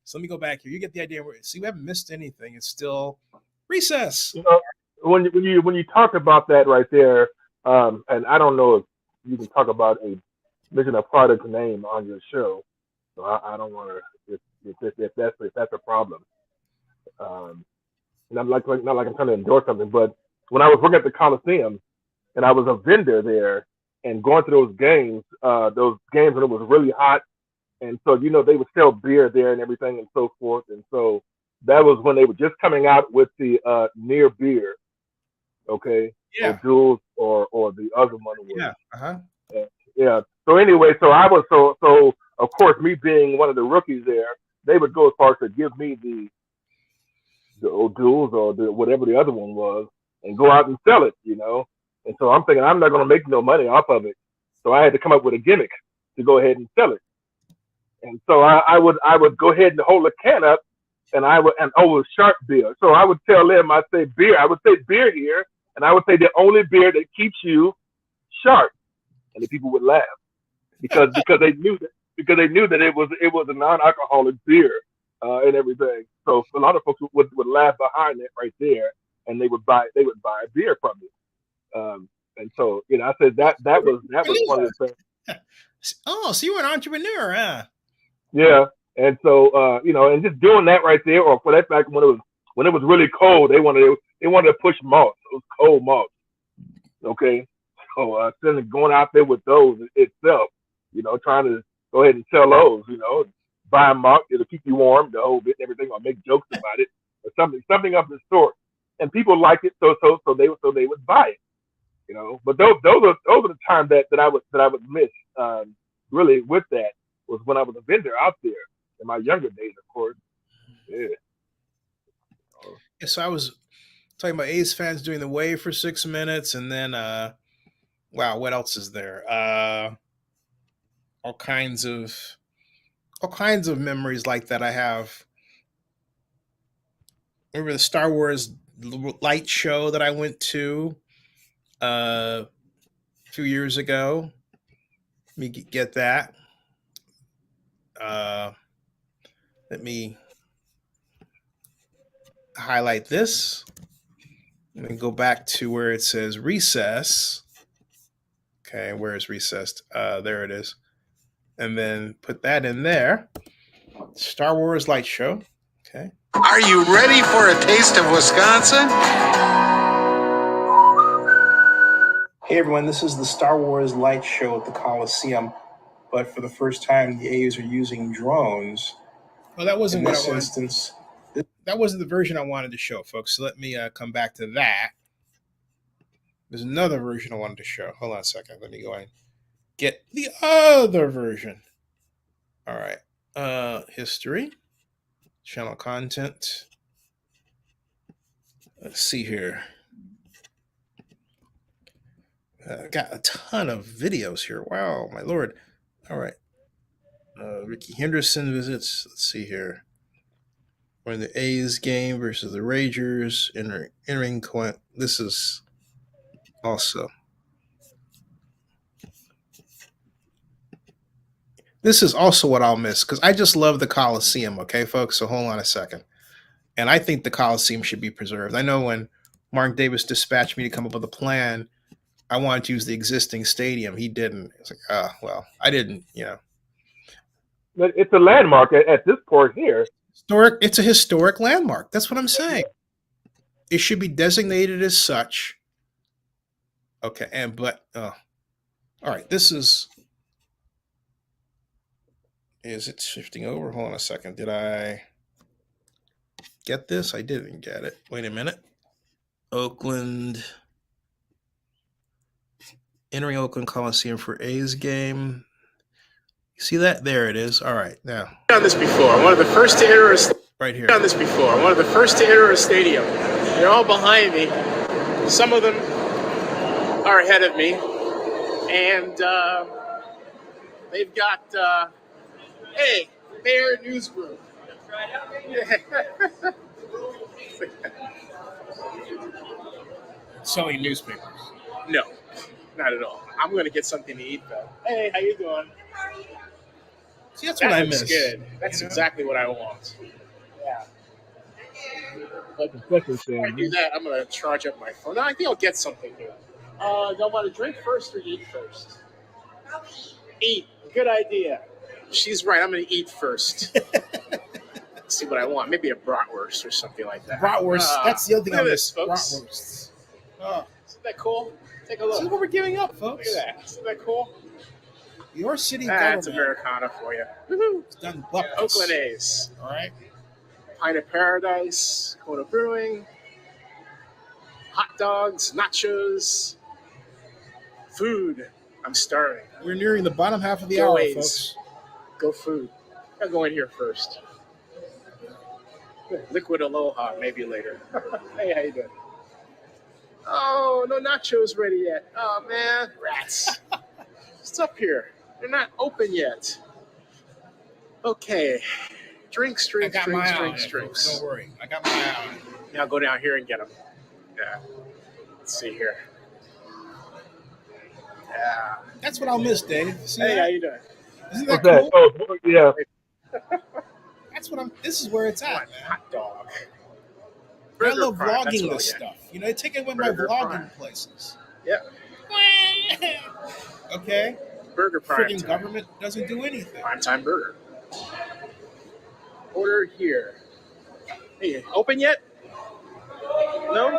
So let me go back here. You get the idea. See, we haven't missed anything. It's still recess. You know, when you talk about that right there, and I don't know if you can talk about mention a product's name on your show, so I don't want to if that's a problem. Not like I'm trying to endorse something, but when I was working at the Coliseum and I was a vendor there and going to those games when it was really hot, and so they would sell beer there and everything and so forth, and so that was when they were just coming out with the near beer, okay, Yeah. or Jules or the other one was. Yeah. Yeah. So anyway, so I was so of course me being one of the rookies there, they would go as far as to give me the O'Doul's or whatever the other one was, and go out and sell it, And so I'm thinking I'm not going to make no money off of it, so I had to come up with a gimmick to go ahead and sell it. And so I would go ahead and hold a can up, and it was sharp beer. So I would tell them, I would say beer here, and I would say the only beer that keeps you sharp, and the people would laugh because they knew that it was a non-alcoholic beer. And everything. So a lot of folks would laugh behind it right there, and they would buy a beer from me. And so I said that was one of the things. Oh, so you were an entrepreneur, huh? Yeah, and so and just doing that right there, or for that fact when it was really cold, they wanted to push malts. It was cold malts. Okay, so going out there with those itself, trying to go ahead and sell those, buy them up, it'll keep you warm, the whole bit and everything, or make jokes about it, or something of the sort. And people liked it, so they would buy it, But those are the times that I would miss really with that was when I was a vendor out there in my younger days, of course. Yeah. So I was talking about A's fans doing the wave for 6 minutes, and then wow, what else is there? All kinds of memories like that I have. Remember the Star Wars light show that I went to? a few years ago. Let me get that. Let me highlight this and then go back to where it says recess. Okay, where is recessed? There it is. And then put that in there. Star Wars Light Show. Okay. Are you ready for a taste of Wisconsin? Hey everyone, this is the Star Wars Light Show at the Coliseum, but for the first time, the A's are using drones. Well, that wasn't what I wanted. In this instance, that wasn't the version I wanted to show, folks. So let me come back to that. There's another version I wanted to show. Hold on a second. Let me go and get the other version. All right. History, channel content. Let's see here. Got a ton of videos here. Wow, my lord. All right. Ricky Henderson visits. Let's see here. We're in the A's game versus the Rangers. Entering Clint. This is also. This is also what I'll miss because I just love the Coliseum. Okay, folks. So hold on a second. And I think the Coliseum should be preserved. I know when Mark Davis dispatched me to come up with a plan, I wanted to use the existing stadium. He didn't. It's like, well, I didn't, But it's a landmark at this point here. Historic. It's a historic landmark. That's what I'm saying. It should be designated as such. Okay, all right. This is it shifting over? Hold on a second. Did I get this? I didn't get it. Wait a minute. Oakland. Entering Oakland Coliseum for A's game. You see that? There it is. All right, now. I've done this before. One of the first to enter right here. I've done this before. One of the first to enter a stadium. They're all behind me. Some of them are ahead of me, and they've got hey, Bear Newsgroup. Selling newspapers. No. Not at all. I'm going to get something to eat, though. Hey, how you doing? See, that's what I miss. That's good. That's exactly what I want. Yeah. But before I do that, I'm going to charge up my phone. No, I think I'll get something here. Do I want to drink first or eat first? Eat. Good idea. She's right. I'm going to eat first. Let's see what I want. Maybe a bratwurst or something like that. Bratwurst. That's the other thing I miss. Folks. Bratwursts. Oh. Isn't that cool? Take a look. See what we're giving up, folks. Look at that. Isn't that cool? Your city government. That's Americana for you. Woohoo. It's done buckets. Oakland A's. All right. Pint of Paradise, Kona Brewing, hot dogs, nachos, food. I'm starving. We're nearing the bottom half of the Go hour, A's. folks. Go food. I'll go in here first. Liquid Aloha, maybe later. Hey, how you doing? Oh, no nachos ready yet. Oh, man. Rats. What's up here? They're not open yet. Okay. Drinks. Don't worry. I got my eye on it. Now go down here and get them. Yeah. Let's see here. Yeah. That's what I'll miss, Dave. See Hey, that? how you doing? Isn't that What's cool? that? Oh, yeah. That's what this is where it's at, man. Hot dog. I love Prime, that's vlogging what this I'll get. stuff. You know, take away my Burger vlogging Prime. places. Yeah. Okay? Burger Prime Freaking time. government doesn't do anything. Prime time burger. Order here. Hey, open yet? No?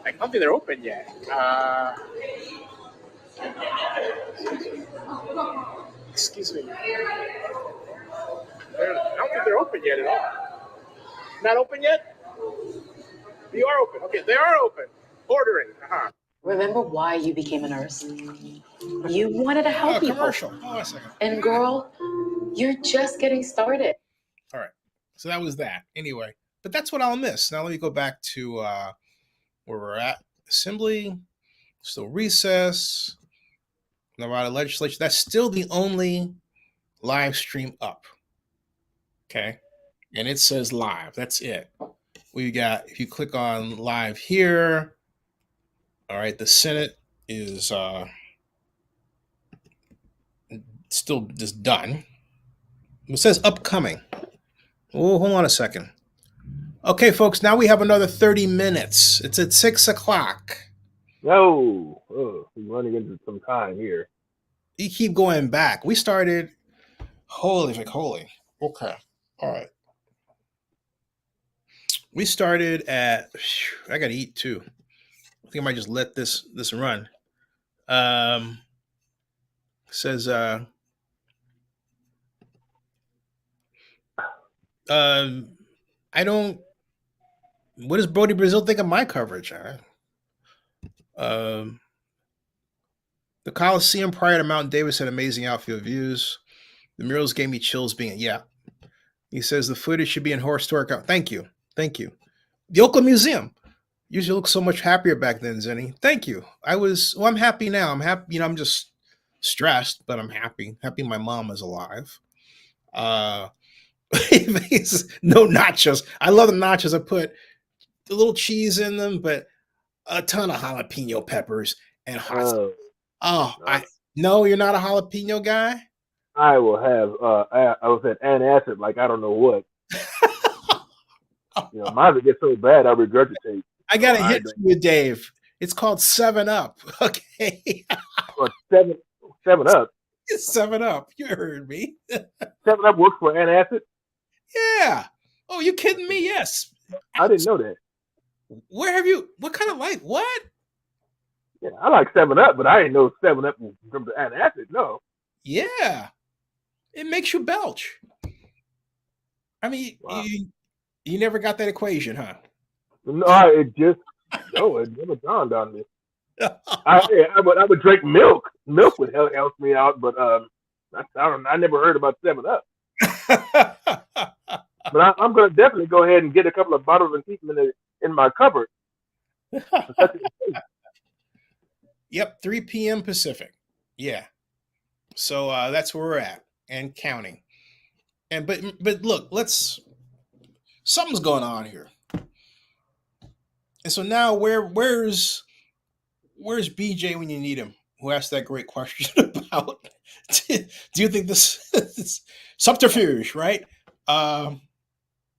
I don't think they're open yet. Excuse me. I don't think they're open yet at all. Not open yet? They are open. Okay, they are open. Ordering. Uh-huh. Remember why you became a nurse? You wanted to help people. Commercial. Hold on a second. And girl, you're just getting started. All right. So that was that. Anyway, but that's what I'll miss. Now let me go back to where we're at. Assembly, still recess, Nevada Legislature. That's still the only live stream up. Okay. And it says live. That's it. We got, if you click on live here, all right, the Senate is still just done. It says upcoming. Oh, hold on a second. Okay, folks, now we have another 30 minutes. It's at 6 o'clock. No, we're running into some time here. You keep going back. We started. Holy. Okay. All right. We started at. I gotta eat too. I think I might just let this run. Says I don't. What does Brody Brazil think of my coverage? The Coliseum prior to Mount Davis had amazing outfield views. The murals gave me chills being. Yeah. He says the footage should be in historic. Thank you. The Oakland Museum. Usually looked so much happier back then, Zenny. Thank you. I'm happy now. I'm happy. I'm just stressed, but I'm happy. Happy my mom is alive. No nachos. I love the nachos. I put a little cheese in them, but a ton of jalapeno peppers and hot sauce. No, you're not a jalapeno guy? I will have I was at antacid like I don't know what. Mine would get so bad I regurgitate. I got a hit for you, Dave. It's called 7-Up. Okay. Or 7-Up. It's 7-Up. You heard me. 7-Up works for antacid? Yeah. Oh, you kidding me? Yes. I didn't know that. What kind of light? What? Yeah, I like 7-Up, but I didn't know 7-Up was from the antacid. No. Yeah. It makes you belch. I mean, wow. You never got that equation, huh? No, it never dawned on me. I would drink milk. Milk would help me out, but I never heard about 7-Up. But I'm going to definitely go ahead and get a couple of bottles and keep them in my cupboard. Yep, 3 p.m. Pacific. Yeah. So that's where we're at and counting. And but look, something's going on here. And so now where's BJ when you need him? Who asked that great question about do you think this is subterfuge, right? How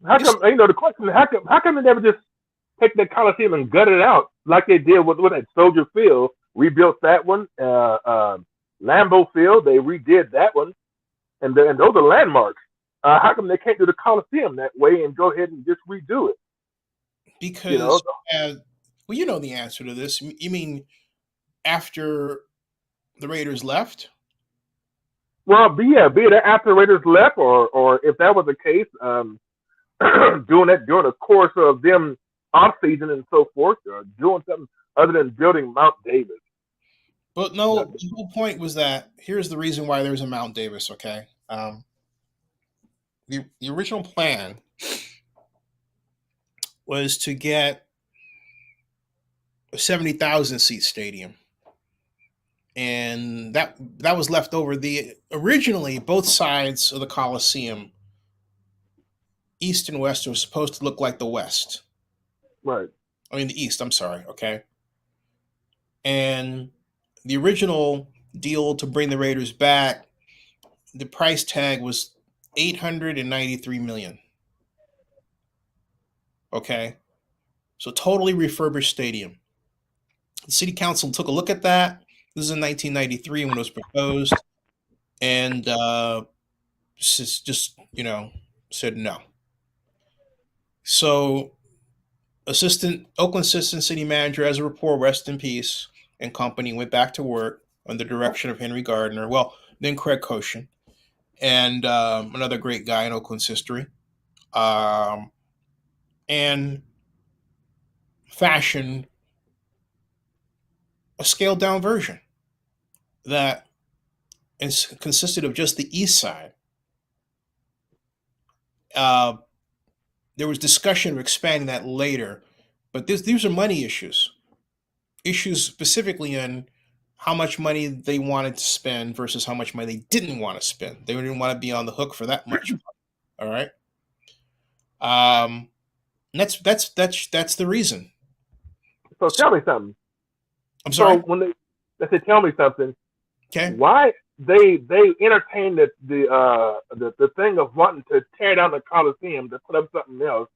come the question? How come they never just take that Coliseum and gut it out like they did with that Soldier Field? Rebuilt that one, Lambeau Field. They redid that one, and those are landmarks. How come they can't do the Coliseum that way and go ahead and just redo it? Because you know the answer to this. You mean after the Raiders left? Well, be it after the Raiders left, or if that was the case, doing the course of them off season and so forth, or doing something other than building Mount Davis. But no, the whole point was that here's the reason why there's a Mount Davis. Okay, the original plan was to get a 70,000 seat stadium, and that was left over. Originally both sides of the Coliseum, east and west, were supposed to look like the west. Right. I mean the east. I'm sorry. Okay. And the original deal to bring the Raiders back, the price tag was $893 million. Okay. So totally refurbished stadium. The city council took a look at that. This is in 1993 when it was proposed. And just said no. So Oakland assistant city manager Ezra Rapport, rest in peace, and company went back to work under the direction of Henry Gardner. Well, then Craig Koshin, and another great guy in Oakland's history, and fashioned a scaled down version that consisted of just the east side. There was discussion of expanding that later, but these are money issues specifically on how much money they wanted to spend versus how much money they didn't want to spend. They didn't want to be on the hook for that much money. All right. That's the reason. So tell me something. I'm sorry. So That said, tell me something. Okay. Why they entertained the thing of wanting to tear down the Coliseum to put up something else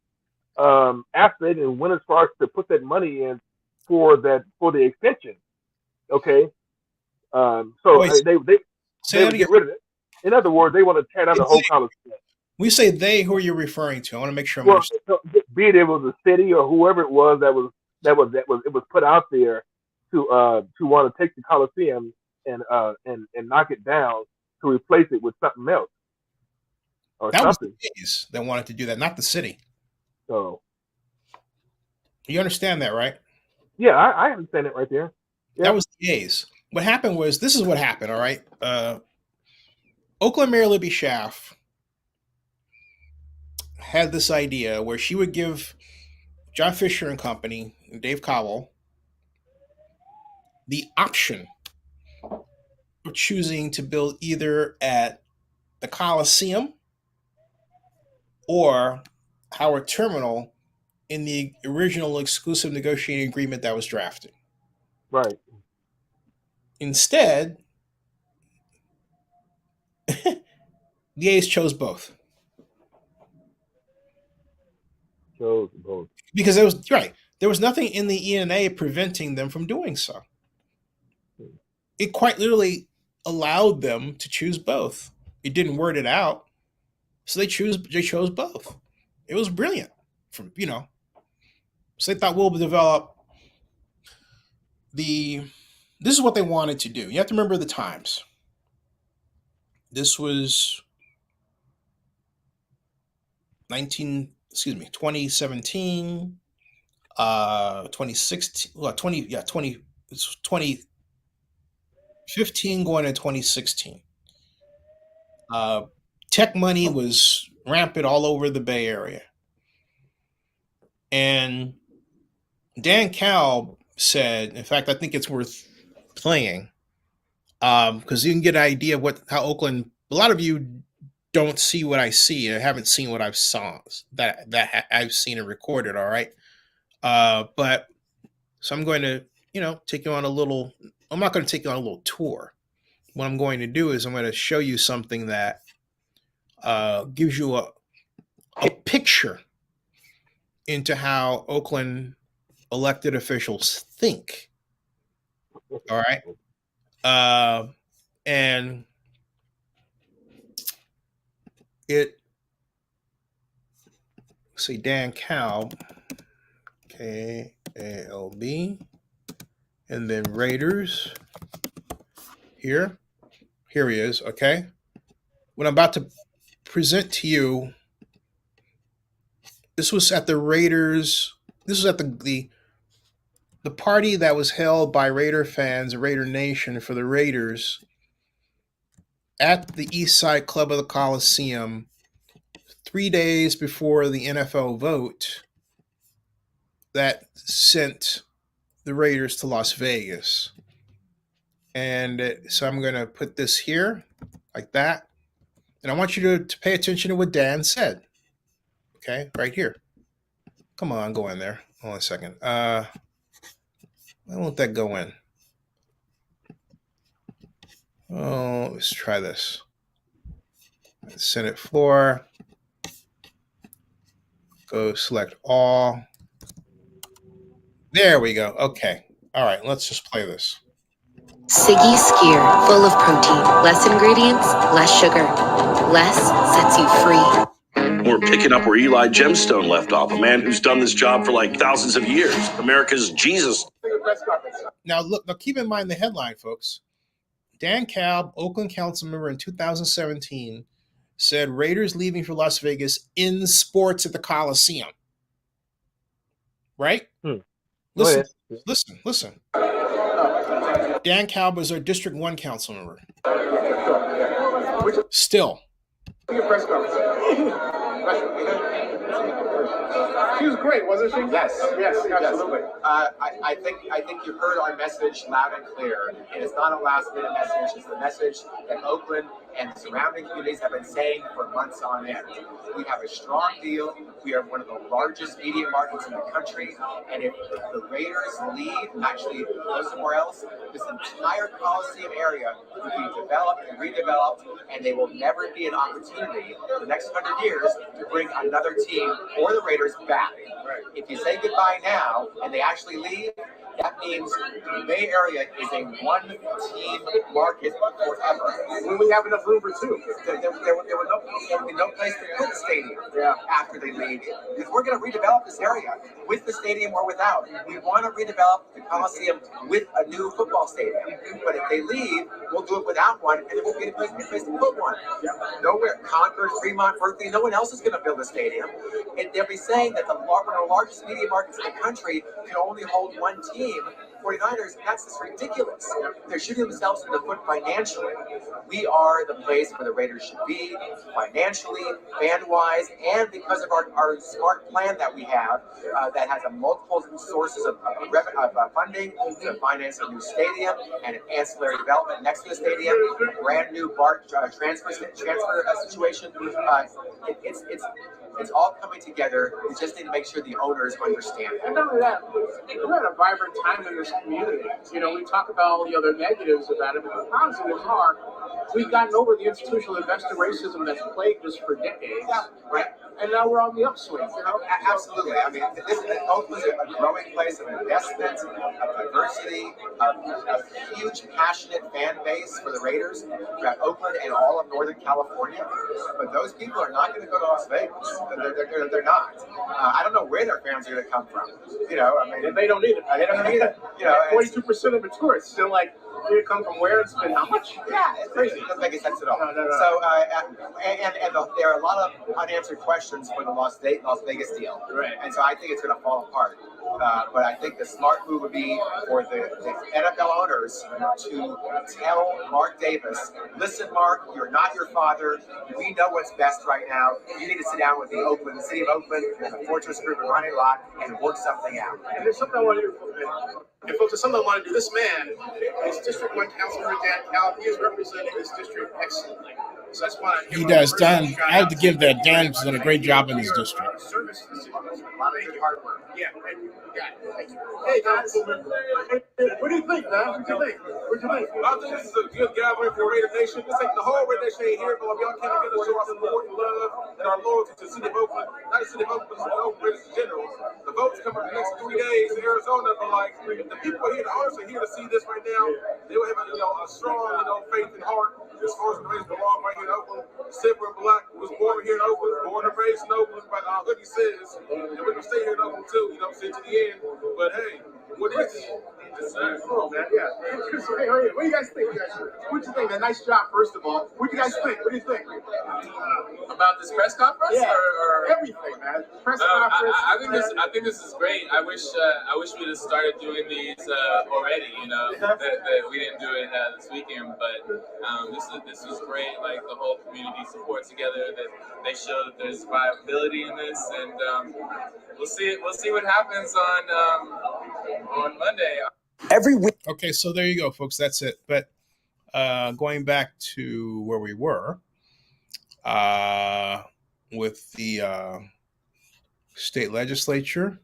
after they didn't win as far as to put that money in for the extension. Okay. So Wait, they would get rid of it. In other words, they want to tear down the whole Coliseum. We say they. Who are you referring to? I want to make sure I'm Well, understanding. so, be it was the city or whoever it was that was put out there to want to take the Coliseum and knock it down to replace it with something else or That something. was the A's that wanted to do that, not the city. So you understand that, right? yeah, I understand it right there. Yeah. That was the A's. What happened was, this is what happened. All right, Oakland Mayor Libby Schaaf had this idea where she would give John Fisher and Company, and Dave Cowell, the option of choosing to build either at the Coliseum or Howard Terminal in the original exclusive negotiating agreement that was drafted. Right. Instead, the A's chose both. Because there was nothing in the ENA preventing them from doing so. It quite literally allowed them to choose both. It didn't word it out, so they chose both. It was brilliant, so they thought we'll develop this is what they wanted to do. You have to remember the times. This was 2017, 2016, it's 2015 going to 2016. Tech money was rampant all over the Bay Area. And Dan Kalb said, in fact, I think it's worth playing, because you can get an idea of how Oakland, a lot of you don't see what I see. I haven't seen what I've I've seen and recorded. All right. But so I'm going to, take you on I'm not going to take you on a little tour. What I'm going to do is I'm going to show you something that gives you a picture into how Oakland elected officials think. All right. And see, Dan Kalb, Kalb, and then Raiders. Here he is. Okay. What I'm about to present to you, this was at the Raiders. This was at the party that was held by Raider fans, Raider Nation, for the Raiders at the East Side Club of the Coliseum 3 days before the NFL vote that sent the Raiders to Las Vegas. And so I'm going to put this here like that. And I want you to pay attention to what Dan said. Okay, right here. Come on, go in there. Hold on a second. Why won't that go in? Oh, let's try this. Senate floor. Go select all. There we go. Okay. All right, let's just play this. Siggy Skier, full of protein, less ingredients, less sugar. Less sets you free. We're picking up where Eli Gemstone left off, a man who's done this job for like thousands of years. America's Jesus. Now, look, keep in mind the headline, folks. Dan Kalb, Oakland council member in 2017, said Raiders leaving for Las Vegas in sports at the Coliseum. Right? Listen. Dan Kalb was our District 1 council member. Still. She was great, wasn't she? Yes, absolutely. I think you heard our message loud and clear. It is not a last minute message. It's the message that Oakland and the surrounding communities have been saying for months on end. We have a strong deal. We are one of the largest media markets in the country, and if the Raiders leave and actually go somewhere else, this entire Coliseum area will be developed and redeveloped, and there will never be an opportunity in the next 100 years to bring another team or the Raiders back. If you say goodbye now and they actually leave, that means the Bay Area is a one-team market forever. Will we have enough room for two? There will be no place to put the stadium after they leave. Because we're going to redevelop this area with the stadium or without. We want to redevelop the Coliseum with a new football stadium. But if they leave, we'll do it without one, and there won't be any place to put one. Nowhere, Concord, Fremont, Berkeley, no one else is going to build a stadium. And they'll be saying that one of the largest media markets in the country can only hold one team, 49ers, and that's just ridiculous. They're shooting themselves in the foot financially. We are the place where the Raiders should be, financially, fan-wise, and because of our smart plan that we have that has multiple sources of funding to finance a new stadium and an ancillary development next to the stadium, a brand new BART transfer situation. It's all coming together. We just need to make sure the owners understand. And not only that, we're at a vibrant time in this community. You know, we talk about all the other negatives about it, but the positives are we've gotten over the institutional investor racism that's plagued us for decades. Yeah, right. And now we're on the upswing, you know? Absolutely. I mean, Oakland's a growing place of investment, of diversity, of a huge, passionate fan base for the Raiders. We have Oakland and all of Northern California. But those people are not going to go to Las Vegas. They're not. I don't know where their fans are going to come from. You know, I mean, And they don't need it. they don't need it. You know, 42% of the tourists still like, you come from where and spend how much? Yeah, it's crazy. It doesn't make any sense at all. No. So, there are a lot of unanswered questions for the Las Vegas deal. Right. And so I think it's going to fall apart. But I think the smart move would be for the NFL owners to tell Mark Davis, listen, Mark, you're not your father. We know what's best right now. You need to sit down with the city of Oakland, and the Fortress Group and Ronnie Lott and work something out. And there's something I want to do. And folks, there's something I want to do. This man is District 1 Councilman Dan Cal. He is representing his district excellently. So that's why He does. Dan, I have to give that. Dan's done a great job in his district. Service to the city. A lot of good hard work. Yeah, and you got it. Thank you. Hey guys, what do you think, man? What do you think? I think this is a good gathering for Raider Nation. This ain't the whole Raider Nation ain't here, but we all came together to show our support and love and our loyalty to the city of Oakland. Not the city of Oakland, but the Oakland Raiders in general. The votes come up in the next 3 days in Arizona, but like if the people are here, the owners are here to see this right now. They will have a strong, faith and heart as far as the Raiders belong right here in Oakland. Silver and black was born here in Oakland, born and raised in Oakland, like our hoodie says, and we're gonna stay here in Oakland too. To the end. But hey, what is it? Oh man, yeah. Hey, what do you guys think? What do you think? A nice job, first of all. What do you guys think? What do you think? About this press conference? Yeah, or everything, man. Press conference. I think this is great. I wish we'd have started doing these already. That we didn't do it this weekend, but this was great. Like the whole community support together. That they show that there's viability in this, and we'll see what happens on Monday. Every week. Okay, so there you go, folks. That's it. But going back to where we were with the state legislature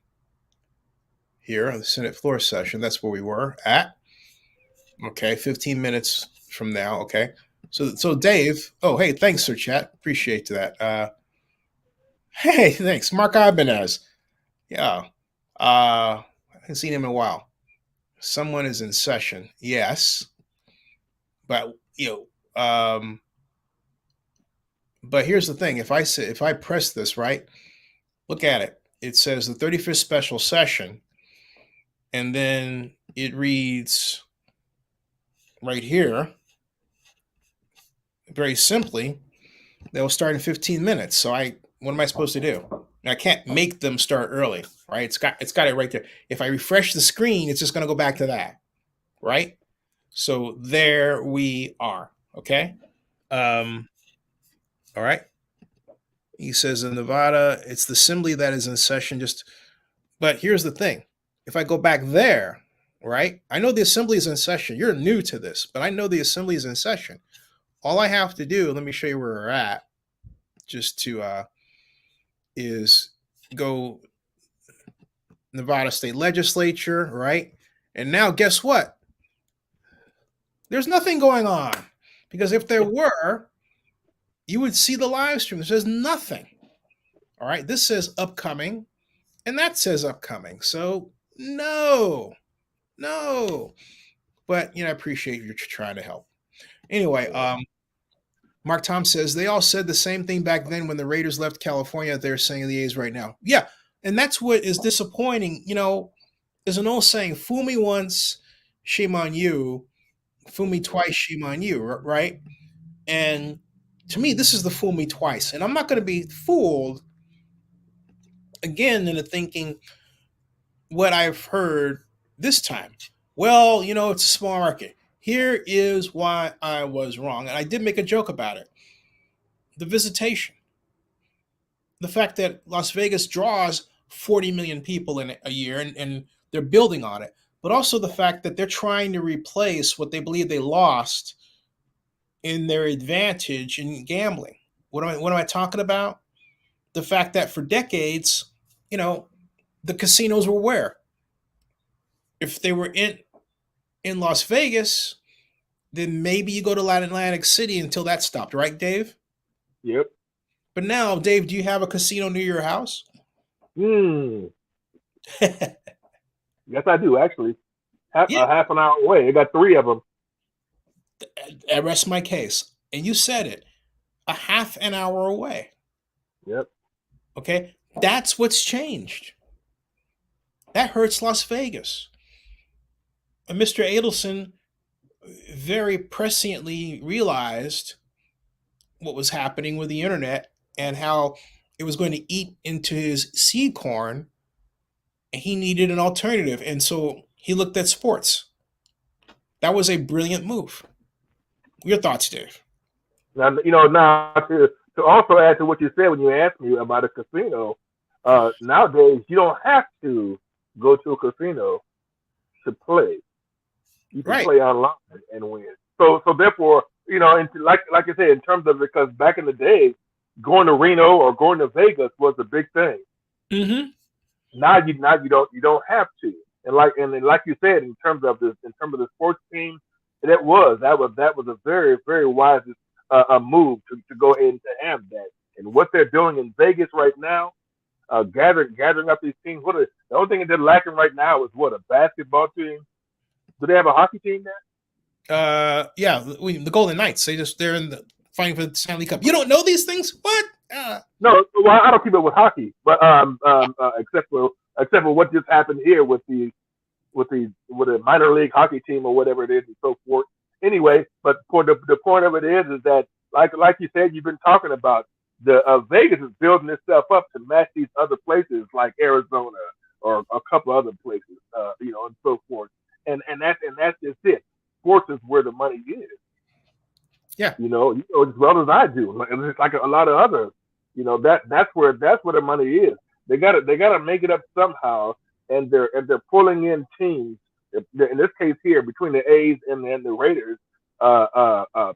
here, the Senate floor session, that's where we were at. Okay, 15 minutes from now. Okay, so Dave. Oh, hey, thanks, Sir Chat. Appreciate that. Hey, thanks, Mark Ibanez. Yeah, I haven't seen him in a while. Someone is in session, yes, but but here's the thing: if I press this right, look at it. It says the 35th special session, and then it reads right here, very simply, they'll start in 15 minutes. So what am I supposed to do? I can't make them start early, right? It's got it right there. If I refresh the screen, it's just going to go back to that, right? So there we are, okay? All right. He says in Nevada, it's the assembly that is in session. But here's the thing. If I go back there, right? I know the assembly is in session. You're new to this, but I know the assembly is in session. all I have to do, let me show you where we're at, just to is go Nevada State Legislature, right? And now guess what? There's nothing going on, because if there were, you would see the live stream. It says nothing. All right, this says upcoming, and that says upcoming. So no. But I appreciate you trying to help. Anyway, Mark Tom says they all said the same thing back then when the Raiders left California. They're saying the A's right now. Yeah, and that's what is disappointing. There's an old saying: "Fool me once, shame on you. Fool me twice, shame on you." Right? And to me, this is the fool me twice, and I'm not going to be fooled again into thinking what I've heard this time. Well, it's a small market. Here is why I was wrong. And I did make a joke about it. The visitation. The fact that Las Vegas draws 40 million people in a year, and they're building on it. But also the fact that they're trying to replace what they believe they lost in their advantage in gambling. What am I talking about? The fact that for decades, the casinos were where? If they were in Las Vegas, then maybe you go to Atlantic City until that stopped, right, Dave? Yep. But now, Dave, do you have a casino near your house? Yes, I do, actually. A half an hour away. I got 3 of them. I rest my case. And you said it. A half an hour away. Yep. Okay? That's what's changed. That hurts Las Vegas. And Mr. Adelson very presciently realized what was happening with the internet and how it was going to eat into his seed corn, and he needed an alternative. And so he looked at sports. That was a brilliant move. Your thoughts, Dave? Now, to also add to what you said when you asked me about a casino, nowadays you don't have to go to a casino to play. You can play online and win. So therefore, and like I said, in terms of, because back in the day, going to Reno or going to Vegas was a big thing. Mm-hmm. Now you don't have to. And like you said, in terms of the sports team, that was a very, very wise a move to go ahead and to have that. And what they're doing in Vegas right now, gathering up these teams. The only thing that they're lacking right now is a basketball team. Do they have a hockey team there? Yeah, the Golden Knights. They're in the fighting for the Stanley Cup. You don't know these things? What? No, well, I don't keep it with hockey, but except for what just happened here with the minor league hockey team or whatever it is and so forth. Anyway, but for the point of it is that like you said, you've been talking about the Vegas is building itself up to match these other places like Arizona or a couple other places, and so forth. And that's just it. Sports is where the money is. Yeah. You know as well as I do. And it's like a lot of others. That's where the money is. They gotta make it up somehow, and they're pulling in teams. In this case here, between the A's and the Raiders,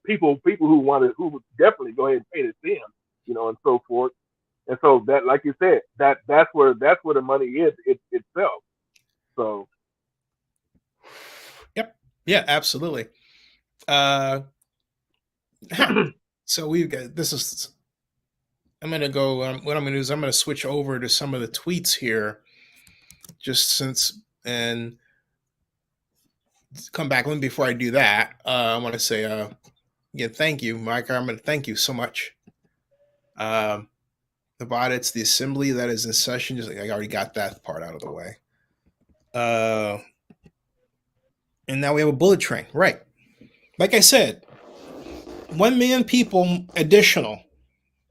people who would definitely go ahead and pay to see them, and so forth. And so that, like you said, that's where the money is itself. So. Yep. Yeah, absolutely. So we've got, this is, I'm going to go, what I'm going to do is I'm going to switch over to some of the tweets here, just since, and come back. Before I do that, I want to say, again, thank you, Mike. I'm going to thank you so much. About it's the assembly that is in session. Just like I already got that part out of the way. And now we have a bullet train, right? Like I said, 1 million people additional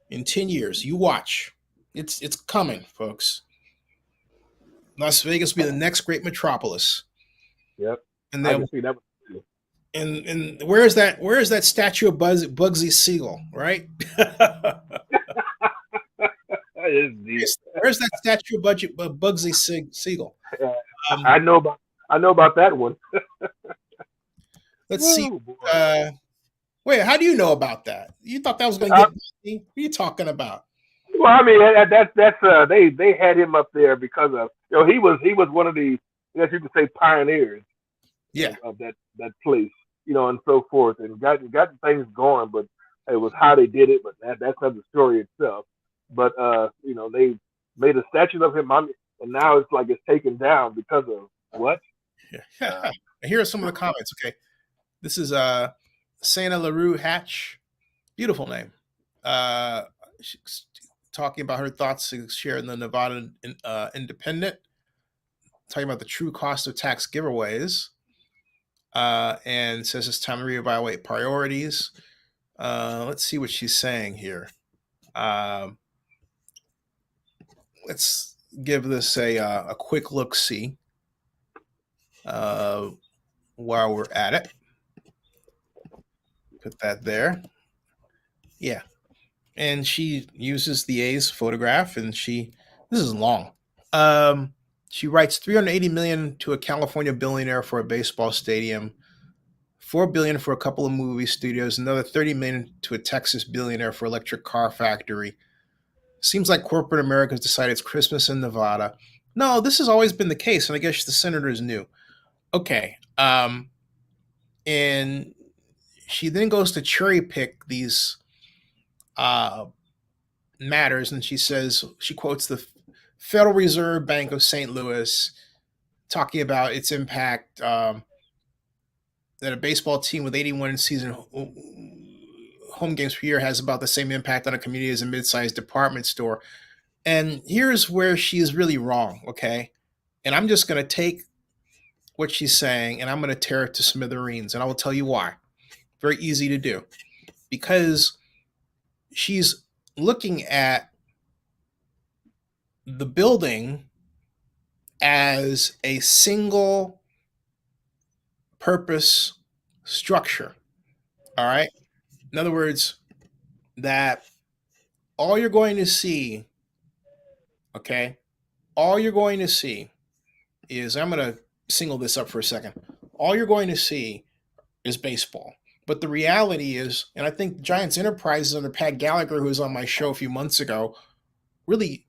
in 10 years. You watch. It's coming, folks. Las Vegas will be the next great metropolis. Yep. And I then, can see that. and where is that statue of Bugsy Siegel, right? Where's that statue of Bugsy Siegel? I know about that one. Let's see. Wait, how do you know about that? You thought that was going to get me? What are you talking about? Well, I mean, they had him up there because of he was one of the, I guess you could say, pioneers of that place, and so forth, and got things going. But it was how they did it. But that's another story itself. But they made a statue of him, and now it's like it's taken down because of what? Here are some of the comments. Okay, this is Santa LaRue Hatch, beautiful name. She's talking about her thoughts shared in the Nevada Independent, talking about the true cost of tax giveaways, and says it's time to reevaluate priorities. Let's see what she's saying here. Let's give this a quick look-see while we're at it. Put that there. Yeah. And she uses the A's photograph, and this is long. She writes $380 million to a California billionaire for a baseball stadium, $4 billion for a couple of movie studios, another $30 million to a Texas billionaire for electric car factory. Seems like corporate America has decided it's Christmas in Nevada. No, this has always been the case, and I guess the senators knew. Okay. And she then goes to cherry pick these matters, and she quotes the Federal Reserve Bank of St. Louis talking about its impact, that a baseball team with 81 season home games per year has about the same impact on a community as a mid-sized department store. And here's where she is really wrong, okay? And I'm just going to take what she's saying and I'm going to tear it to smithereens, and I will tell you why. Very easy to do. Because she's looking at the building as a single purpose structure. All right. In other words, that all you're going to see, okay, all you're going to see is, I'm going to single this up for a second. All you're going to see is baseball. But the reality is, and I think Giants Enterprises under Pat Gallagher, who was on my show a few months ago, really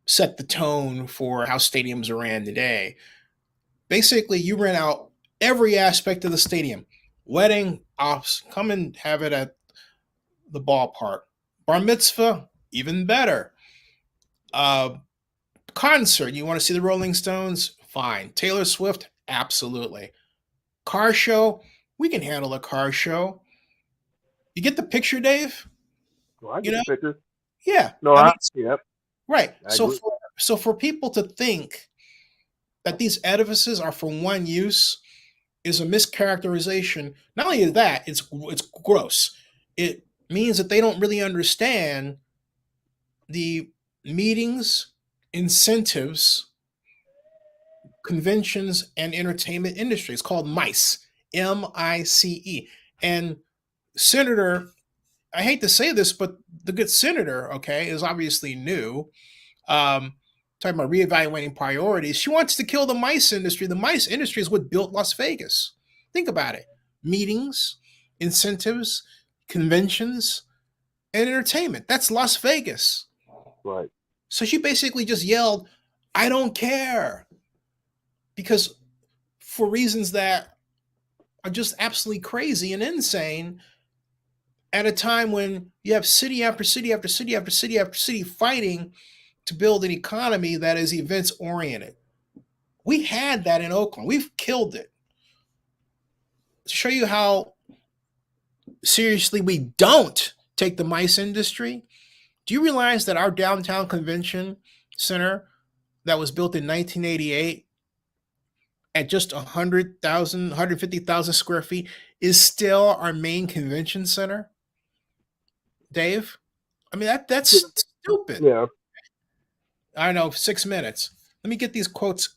set the tone for how stadiums are ran today. Basically, you rent out every aspect of the stadium. Wedding, ops, come and have it at the ballpark. Bar mitzvah, even better. Concert, you want to see the Rolling Stones? Fine. Taylor Swift? Absolutely. Car show? We can handle a car show. You get the picture, Dave? Well, I get the picture. Yeah. No, yep. Right. So for people to think that these edifices are for one use is a mischaracterization. Not only is that, it's gross. It means that they don't really understand the meetings, incentives, conventions, and entertainment industry. It's called MICE, M-I-C-E. And Senator, I hate to say this, but the good senator, okay, is obviously new. Talking about reevaluating priorities. She wants to kill the MICE industry. The MICE industry is what built Las Vegas. Think about it. Meetings, incentives, conventions, and entertainment. That's Las Vegas. Right. So she basically just yelled, I don't care. Because for reasons that are just absolutely crazy and insane, at a time when you have city after city after city after city after city fighting to build an economy that is events oriented. We had that in Oakland. We've killed it. To show you how seriously we don't take the MICE industry, do you realize that our downtown convention center that was built in 1988 at just 100,000, 150,000 square feet is still our main convention center? Dave? I mean, that's stupid. Yeah. I know, 6 minutes. Let me get these quotes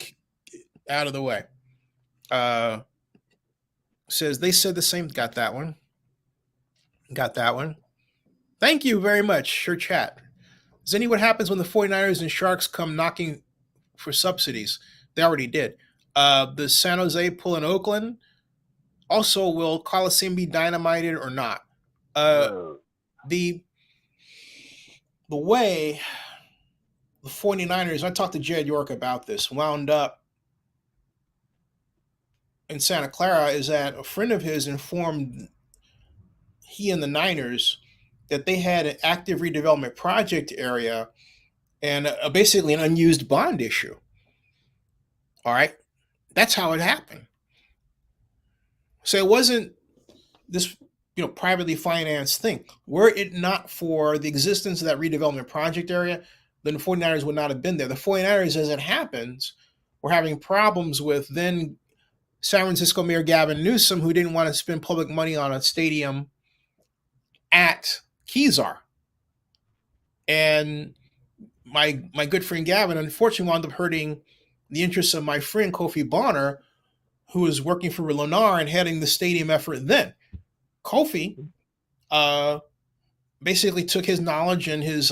out of the way. Says, they said the same. Got that one. Got that one. Thank you very much. Sure chat. Zenny, what happens when the 49ers and Sharks come knocking for subsidies? They already did. The San Jose pull in Oakland. Also, will Coliseum be dynamited or not? The way the 49ers, I talked to Jed York about this, wound up in Santa Clara is that a friend of his informed he and the Niners that they had an active redevelopment project area and basically an unused bond issue. All right. That's how it happened. So it wasn't this, privately financed thing. Were it not for the existence of that redevelopment project area, then the 49ers would not have been there. The 49ers, as it happens, were having problems with then San Francisco Mayor Gavin Newsom, who didn't want to spend public money on a stadium at Kezar. And my good friend Gavin, unfortunately, wound up hurting the interests of my friend Kofi Bonner, who was working for Lennar and heading the stadium effort then. Kofi basically took his knowledge and his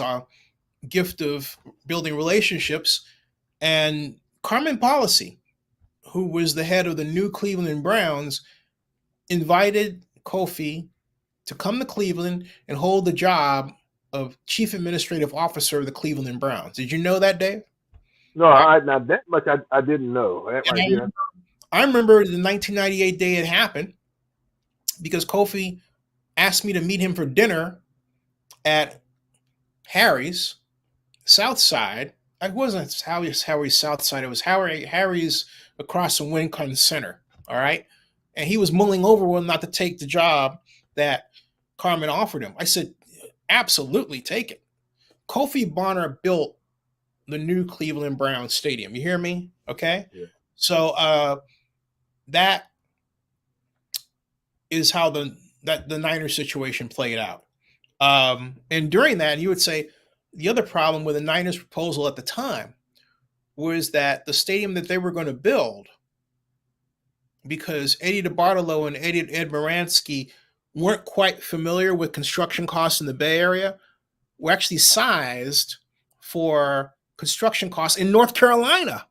gift of building relationships, and Carmen Policy, who was the head of the new Cleveland Browns, invited Kofi to come to Cleveland and hold the job of Chief Administrative Officer of the Cleveland Browns. Did you know that, Dave? No, not that much. I didn't know. That right here. I remember the 1998 day it happened because Kofi asked me to meet him for dinner at Harry's South Side. It wasn't Harry's South Side. It was Harry's across from Wincon Center. All right. And he was mulling over whether or not to take the job that Carmen offered him. I said, absolutely take it. Kofi Bonner built the new Cleveland Browns stadium. You hear me? Okay. Yeah. So that is how the Niners situation played out. And during that, you would say the other problem with the Niners proposal at the time was that the stadium that they were going to build, because Eddie DeBartolo and Ed Moransky weren't quite familiar with construction costs in the Bay Area, were actually sized for construction costs in North Carolina,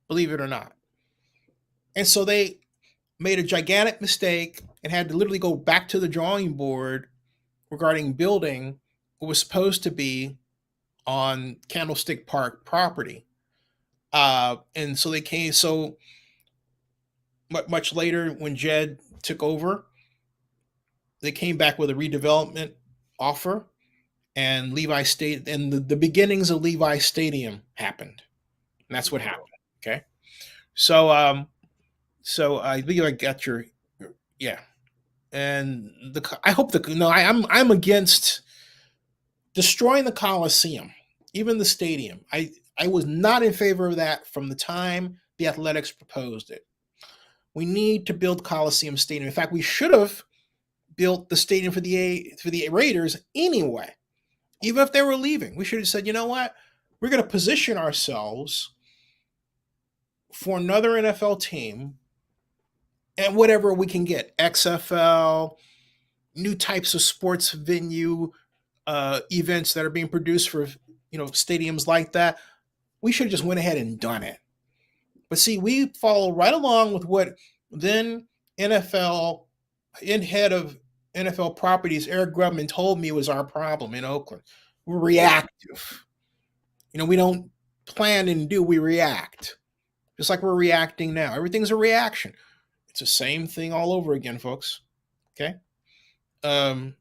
believe it or not. And so they made a gigantic mistake and had to literally go back to the drawing board regarding building what was supposed to be on Candlestick Park property. And so they came, so much later when Jed took over, they came back with a redevelopment offer, and Levi State and the beginnings of Levi Stadium happened. And that's what happened. Okay. So I believe I got your, yeah. And I'm against destroying the Coliseum, even the stadium. I was not in favor of that from the time the Athletics proposed it. We need to build Coliseum Stadium. In fact, we should have built the stadium for the Raiders anyway. Even if they were leaving, we should have said, you know what? We're going to position ourselves for another NFL team and whatever we can get. XFL, new types of sports venue events that are being produced for, stadiums like that. We should have just went ahead and done it. But see, we follow right along with what then head of NFL properties, Eric Grubman, told me was our problem in Oakland. We're reactive. We don't plan and do, we react. Just like we're reacting now. Everything's a reaction. It's the same thing all over again, folks. Okay?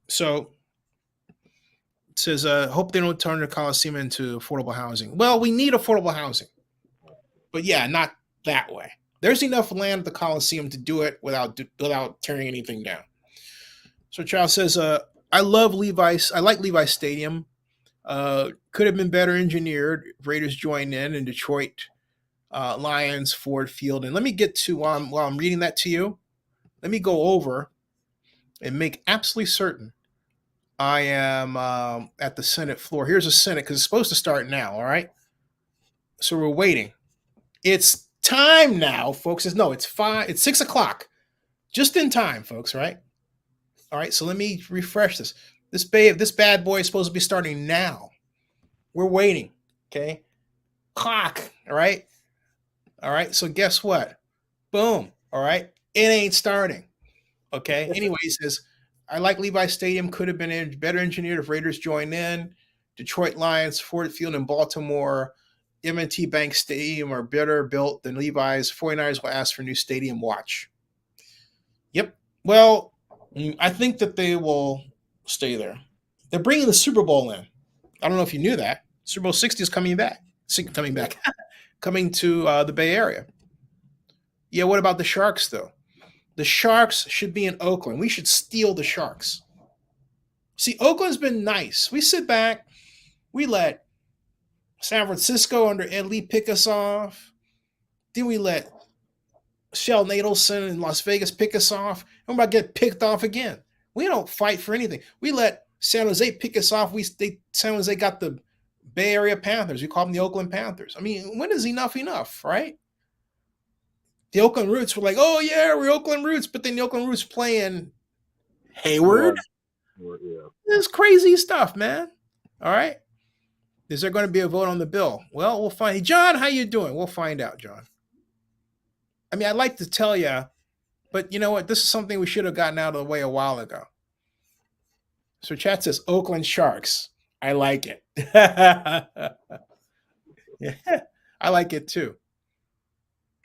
So it says, hope they don't turn the Coliseum into affordable housing. Well, we need affordable housing. But yeah, not that way. There's enough land at the Coliseum to do it without tearing anything down. So Charles says, I like Levi's Stadium. Could have been better engineered. Raiders joined in Detroit Lions, Ford Field. And let me get to, while I'm reading that to you, let me go over and make absolutely certain I am at the Senate floor. Here's the Senate, because it's supposed to start now, all right? So we're waiting. It's time now, folks. It's 6 o'clock. Just in time, folks, right? All right, so let me refresh this. This bad boy is supposed to be starting now. We're waiting, okay? Clock, all right? All right, so guess what? Boom, all right? It ain't starting. Okay. Anyway, he says, I like Levi Stadium. Could have been better engineered if Raiders joined in. Detroit Lions, Ford Field in Baltimore, M&T Bank Stadium are better built than Levi's. 49ers will ask for new stadium watch. Yep. Well, I think that they will stay there. They're bringing the Super Bowl in. I don't know if you knew that. Super Bowl 60 is coming back. Coming to the Bay Area. Yeah, what about the Sharks, though? The Sharks should be in Oakland. We should steal the Sharks. See, Oakland's been nice. We sit back. We let San Francisco under Ed Lee pick us off. Then we let Sheldon Adelson in Las Vegas pick us off. And we're about to get picked off again. We don't fight for anything. We let San Jose pick us off. San Jose got the Bay Area Panthers. We call them the Oakland Panthers. I mean, when is enough, right? The Oakland Roots were like, oh, yeah, we're Oakland Roots. But then the Oakland Roots playing Hayward. Yeah. This crazy stuff, man. All right. Is there going to be a vote on the bill? Well, we'll find. John, how you doing? We'll find out, John. I mean, I'd like to tell you, but you know what? This is something we should have gotten out of the way a while ago. So chat says Oakland Sharks. I like it. Yeah, I like it too.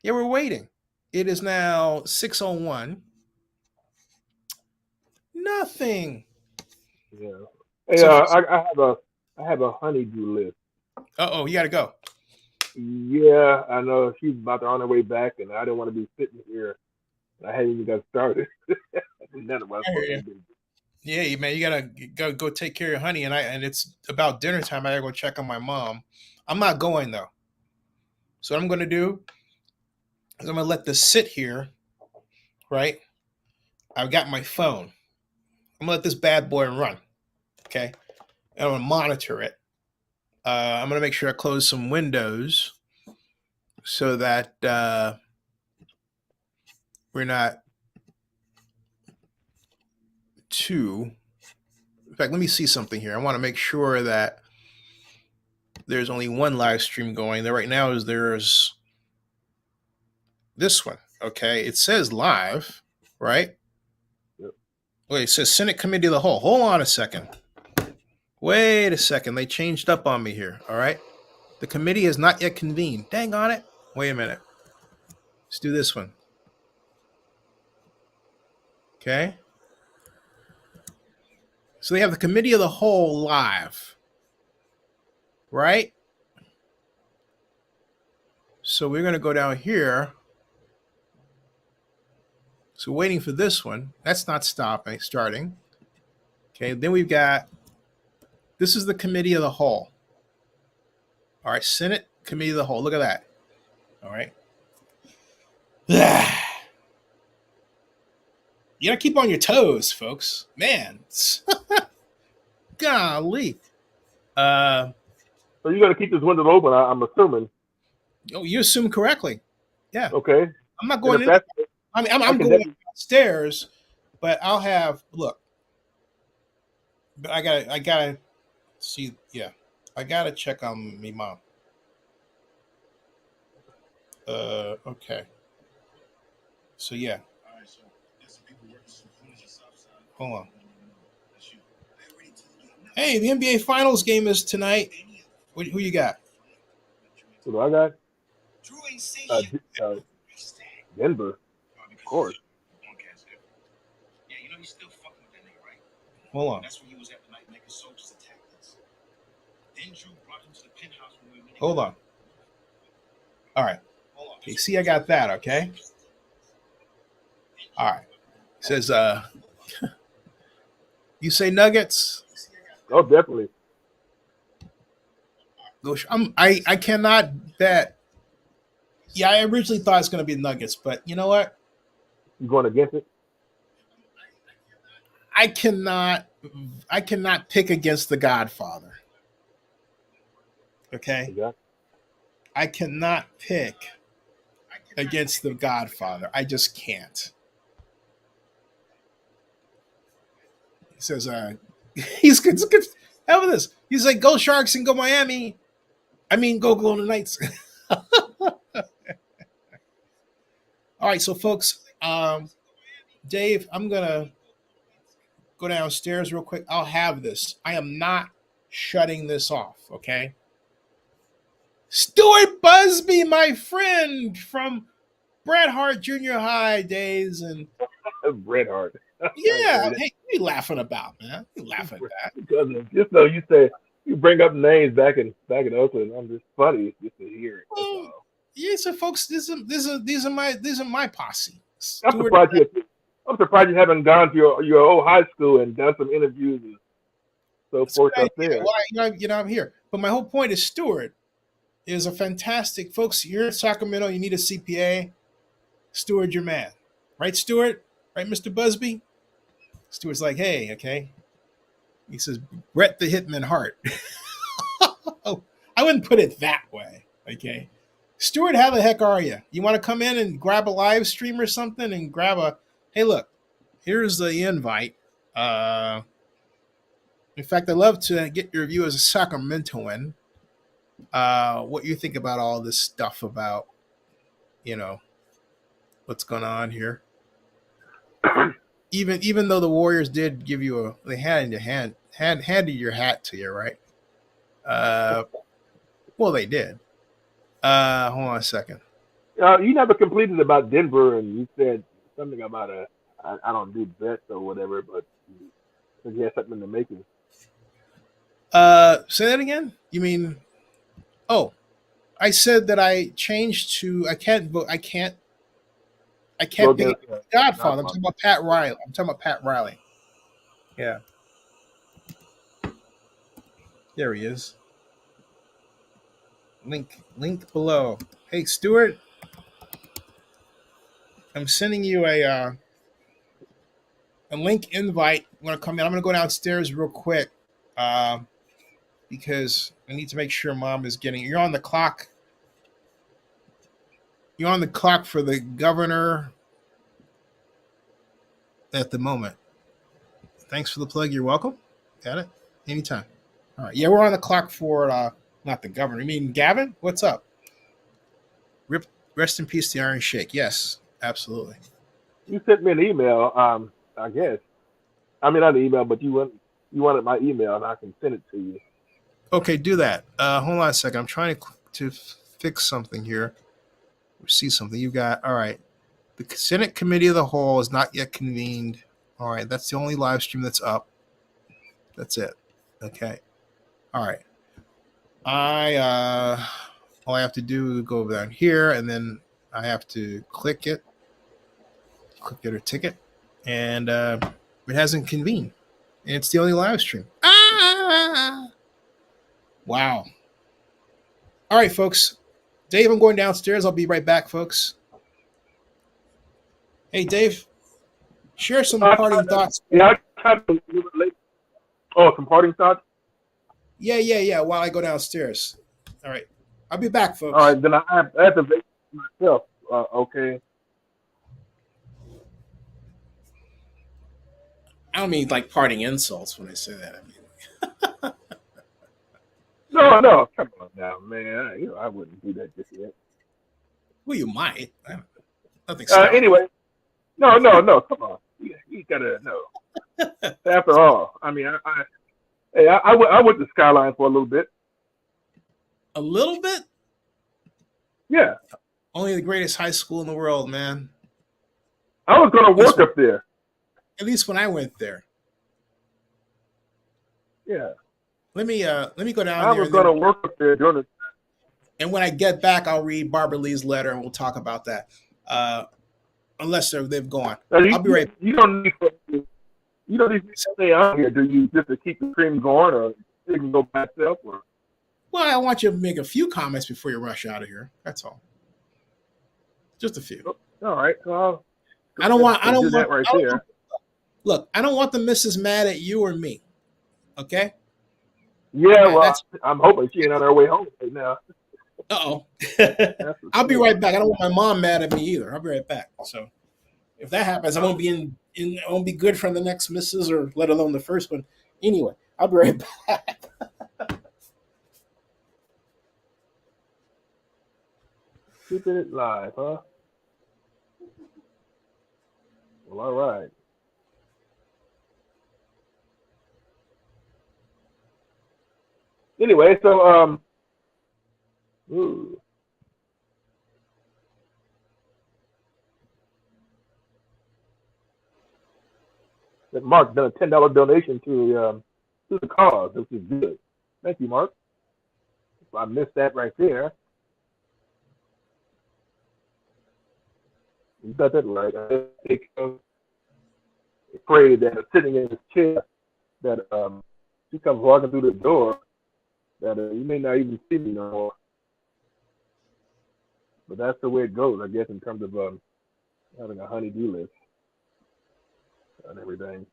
Yeah, we're waiting. It is now 6:01. Nothing. Yeah. Hey, I have a honeydew list. Uh-oh, you got to go. Yeah, I know she's about to on her way back, and I didn't want to be sitting here. I hadn't even got started. None of us. Yeah, man, you gotta go take care of your honey, and it's about dinner time. I gotta go check on my mom. I'm not going though. So what I'm gonna do is I'm gonna let this sit here, right? I've got my phone. I'm gonna let this bad boy run, okay? And I'm gonna monitor it. I'm gonna make sure I close some windows so that we're not too. In fact, let me see something here. I want to make sure that there's only one live stream going. There right now there's this one. Okay, it says live, right? Yep. Wait, it says Senate Committee of the Whole. Hold on a second. Wait a second. They changed up on me here. All right. The committee has not yet convened. Dang on it. Wait a minute. Let's do this one. Okay. So they have the Committee of the Whole live. Right? So we're going to go down here. So waiting for this one. That's not starting. Okay. Then we've got. This is the Committee of the Whole. All right, Senate Committee of the Whole. Look at that. All right. You gotta keep on your toes, folks. Man. Golly. So you got to keep this window open, I'm assuming. Oh, you assume correctly. Yeah. Okay. I'm not going in. I'm going upstairs, but I'll have look. But I gotta see. Yeah, I gotta check on me mom. Okay. So yeah. Hold on. Hey, the NBA Finals game is tonight. Who you got? Who do I got? Denver, of course. Hold on. Hold on. All right. Okay, see, I got that, okay? All right. It says, you say Nuggets? Oh, definitely. I cannot bet. Yeah, I originally thought it's going to be Nuggets, but you know what? You going against it? I cannot pick against the Godfather. Okay? Yeah. I cannot pick against the Godfather. I just can't. He says, he's good. How about this? He's like, go Sharks and go Miami. I mean, go Golden Knights. All right, so folks, Dave, I'm gonna go downstairs real quick. I'll have this. I am not shutting this off. Okay. Stuart Busby, my friend from Bret Hart Junior High days, and Bret Hart. yeah, hey, what are you laughing about, man? You laughing at that? Because just though you say you bring up names back in Oakland, I'm just funny just to hear it. That's all. Yeah, so folks, these are my posse. I'm surprised you haven't gone to your old high school and done some interviews and so forth up there. Well, I'm here. But my whole point is Stuart is a fantastic, folks. You're in Sacramento, you need a CPA. Stuart, your man. Right, Stuart? Right, Mr. Busby? Stuart's like, hey, okay. He says, Bret the Hitman Hart. Oh, I wouldn't put it that way, okay? Stuart, how the heck are you? You want to come in and grab a live stream or something and grab hey, look, here's the invite. In fact, I'd love to get your view as a Sacramentoan. What you think about all this stuff about, what's going on here. Even though the Warriors did give you they handed your hat to you, right? Well, they did. Hold on a second. You never completed about Denver, and you said something about I don't do bets or whatever, but you had something in the making. Say that again? You mean? Oh, I said that I changed to I can't vote. I can't be Godfather. I'm talking about Pat Riley. Yeah. There he is. Link below. Hey, Stuart. I'm sending you a link invite. I'm gonna come in. I'm gonna go downstairs real quick. Because I need to make sure Mom is getting. You're on the clock. You're on the clock for the governor at the moment. Thanks for the plug. You're welcome. Got it? Anytime. All right. Yeah, we're on the clock for not the governor. I mean, Gavin, what's up? Rest in peace, the Iron Shake. Yes, absolutely. You sent me an email, I guess. I mean, not an email, but you wanted my email, and I can send it to you. Okay, do that. Hold on a second. I'm trying to fix something here. See something. You got, all right. The Senate Committee of the Whole is not yet convened. All right, that's the only live stream that's up. That's it. Okay. All right. All I have to do is go over down here, and then I have to click it or ticket, and it hasn't convened, and it's the only live stream. Wow. All right, folks. Dave, I'm going downstairs. I'll be right back, folks. Hey, Dave, share some parting thoughts. Yeah, I tried to a little bit late. Oh, some parting thoughts? Yeah, while I go downstairs. All right. I'll be back, folks. All right, then I have to make myself. Okay. I don't mean like parting insults when I say that. I mean, No, come on now, man. I wouldn't do that just yet. Well, you might. Nothing. Anyway, no. Come on, you gotta know. After all, I mean, I went to Skyline for a little bit. A little bit? Yeah. Only the greatest high school in the world, man. I was gonna work up there. At least when I went there. Yeah. Let me go down there. I was gonna work up there during the. And when I get back, I'll read Barbara Lee's letter and we'll talk about that. Unless they've gone. I'll be right. You don't need to stay out here, do you? Just to keep the stream going, or you can go by yourself, or. Well, I want you to make a few comments before you rush out of here. That's all. Just a few. All right. Well, I don't want that right there. Look, I don't want the missus mad at you or me. Okay? Yeah, well, I'm hoping she ain't on her way home right now. Uh-oh. I'll be right back. I don't want my mom mad at me either. I'll be right back. So if that happens, I won't be I won't be good from the next missus, or let alone the first one. Anyway, I'll be right back. Keeping it live, huh? Well, all right. Anyway, so ooh. That Mark done a $10 donation to the cause, which is good. Thank you, Mark. I missed that right there. You got that right. I afraid that sitting in his chair, that she comes walking through the door, that you may not even see me no more. But that's the way it goes, I guess, in terms of having a honey-do list and everything.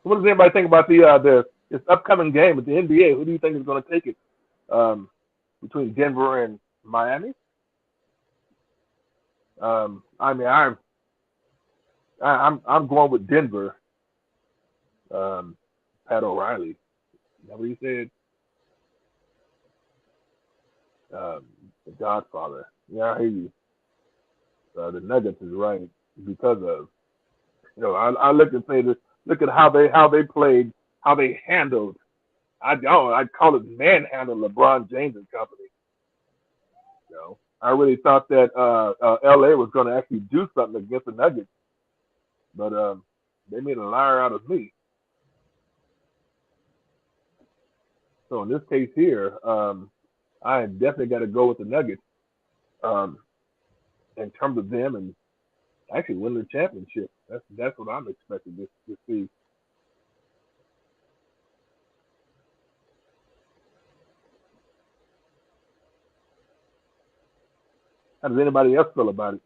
What does anybody think about this upcoming game with the NBA? Who do you think is going to take it between Denver and Miami? I mean, I'm going with Denver. Pat O'Reilly. Is that what he said? The Godfather. Yeah, I hear you. The Nuggets is right because of, I look and say this. Look at how they played, how they handled. I'd call it manhandle LeBron James and company. I really thought that LA was going to actually do something against the Nuggets, but they made a liar out of me. So in this case here, I definitely got to go with the Nuggets in terms of them and actually win the championship. That's what I'm expecting to see. How does anybody else feel about it?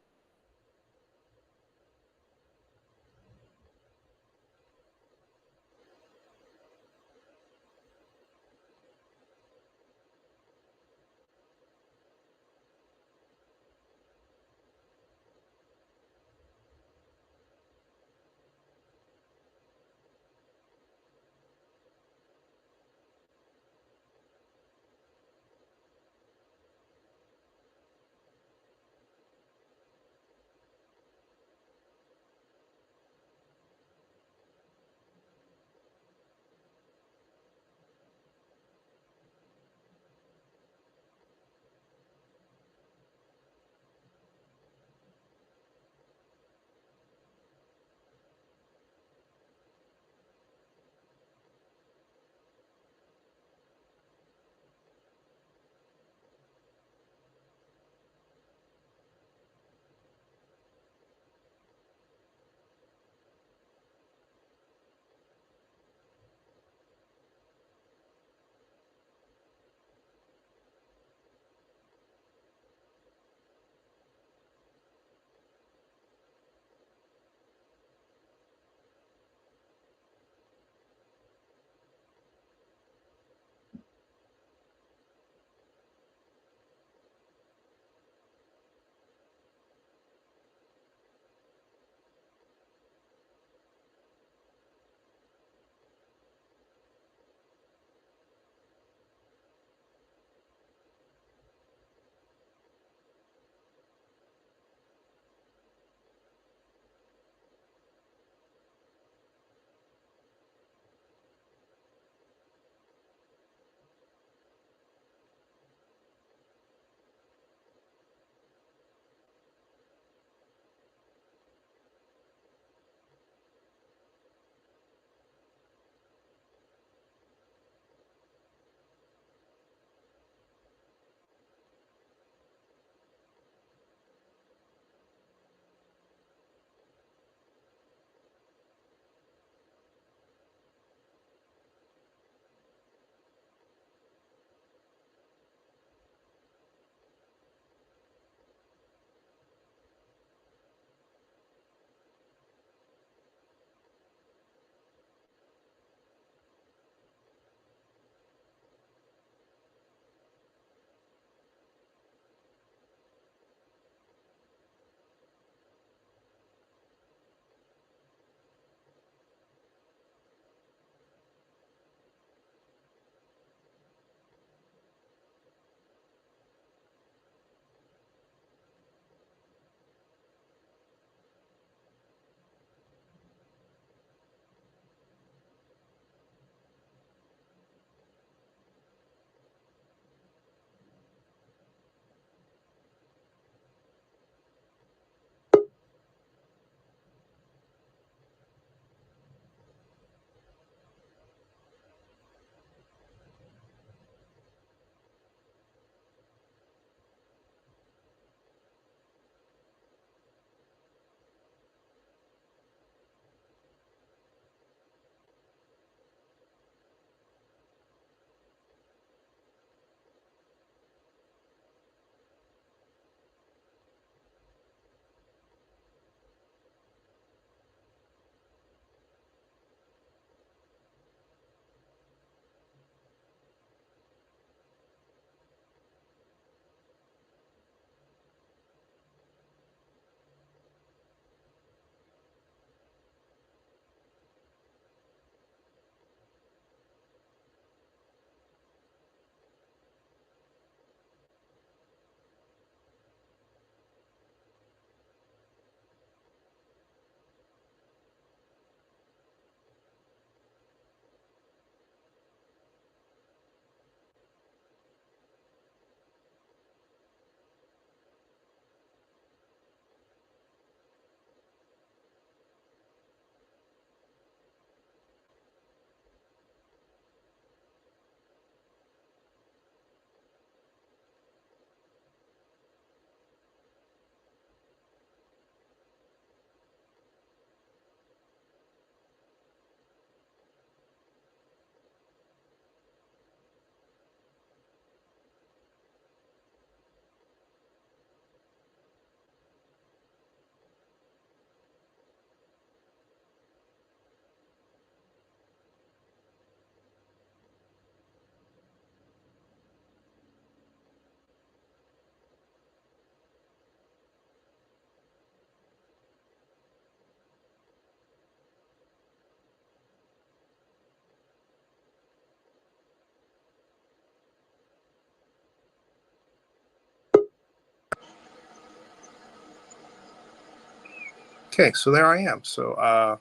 Okay, so there I am. So,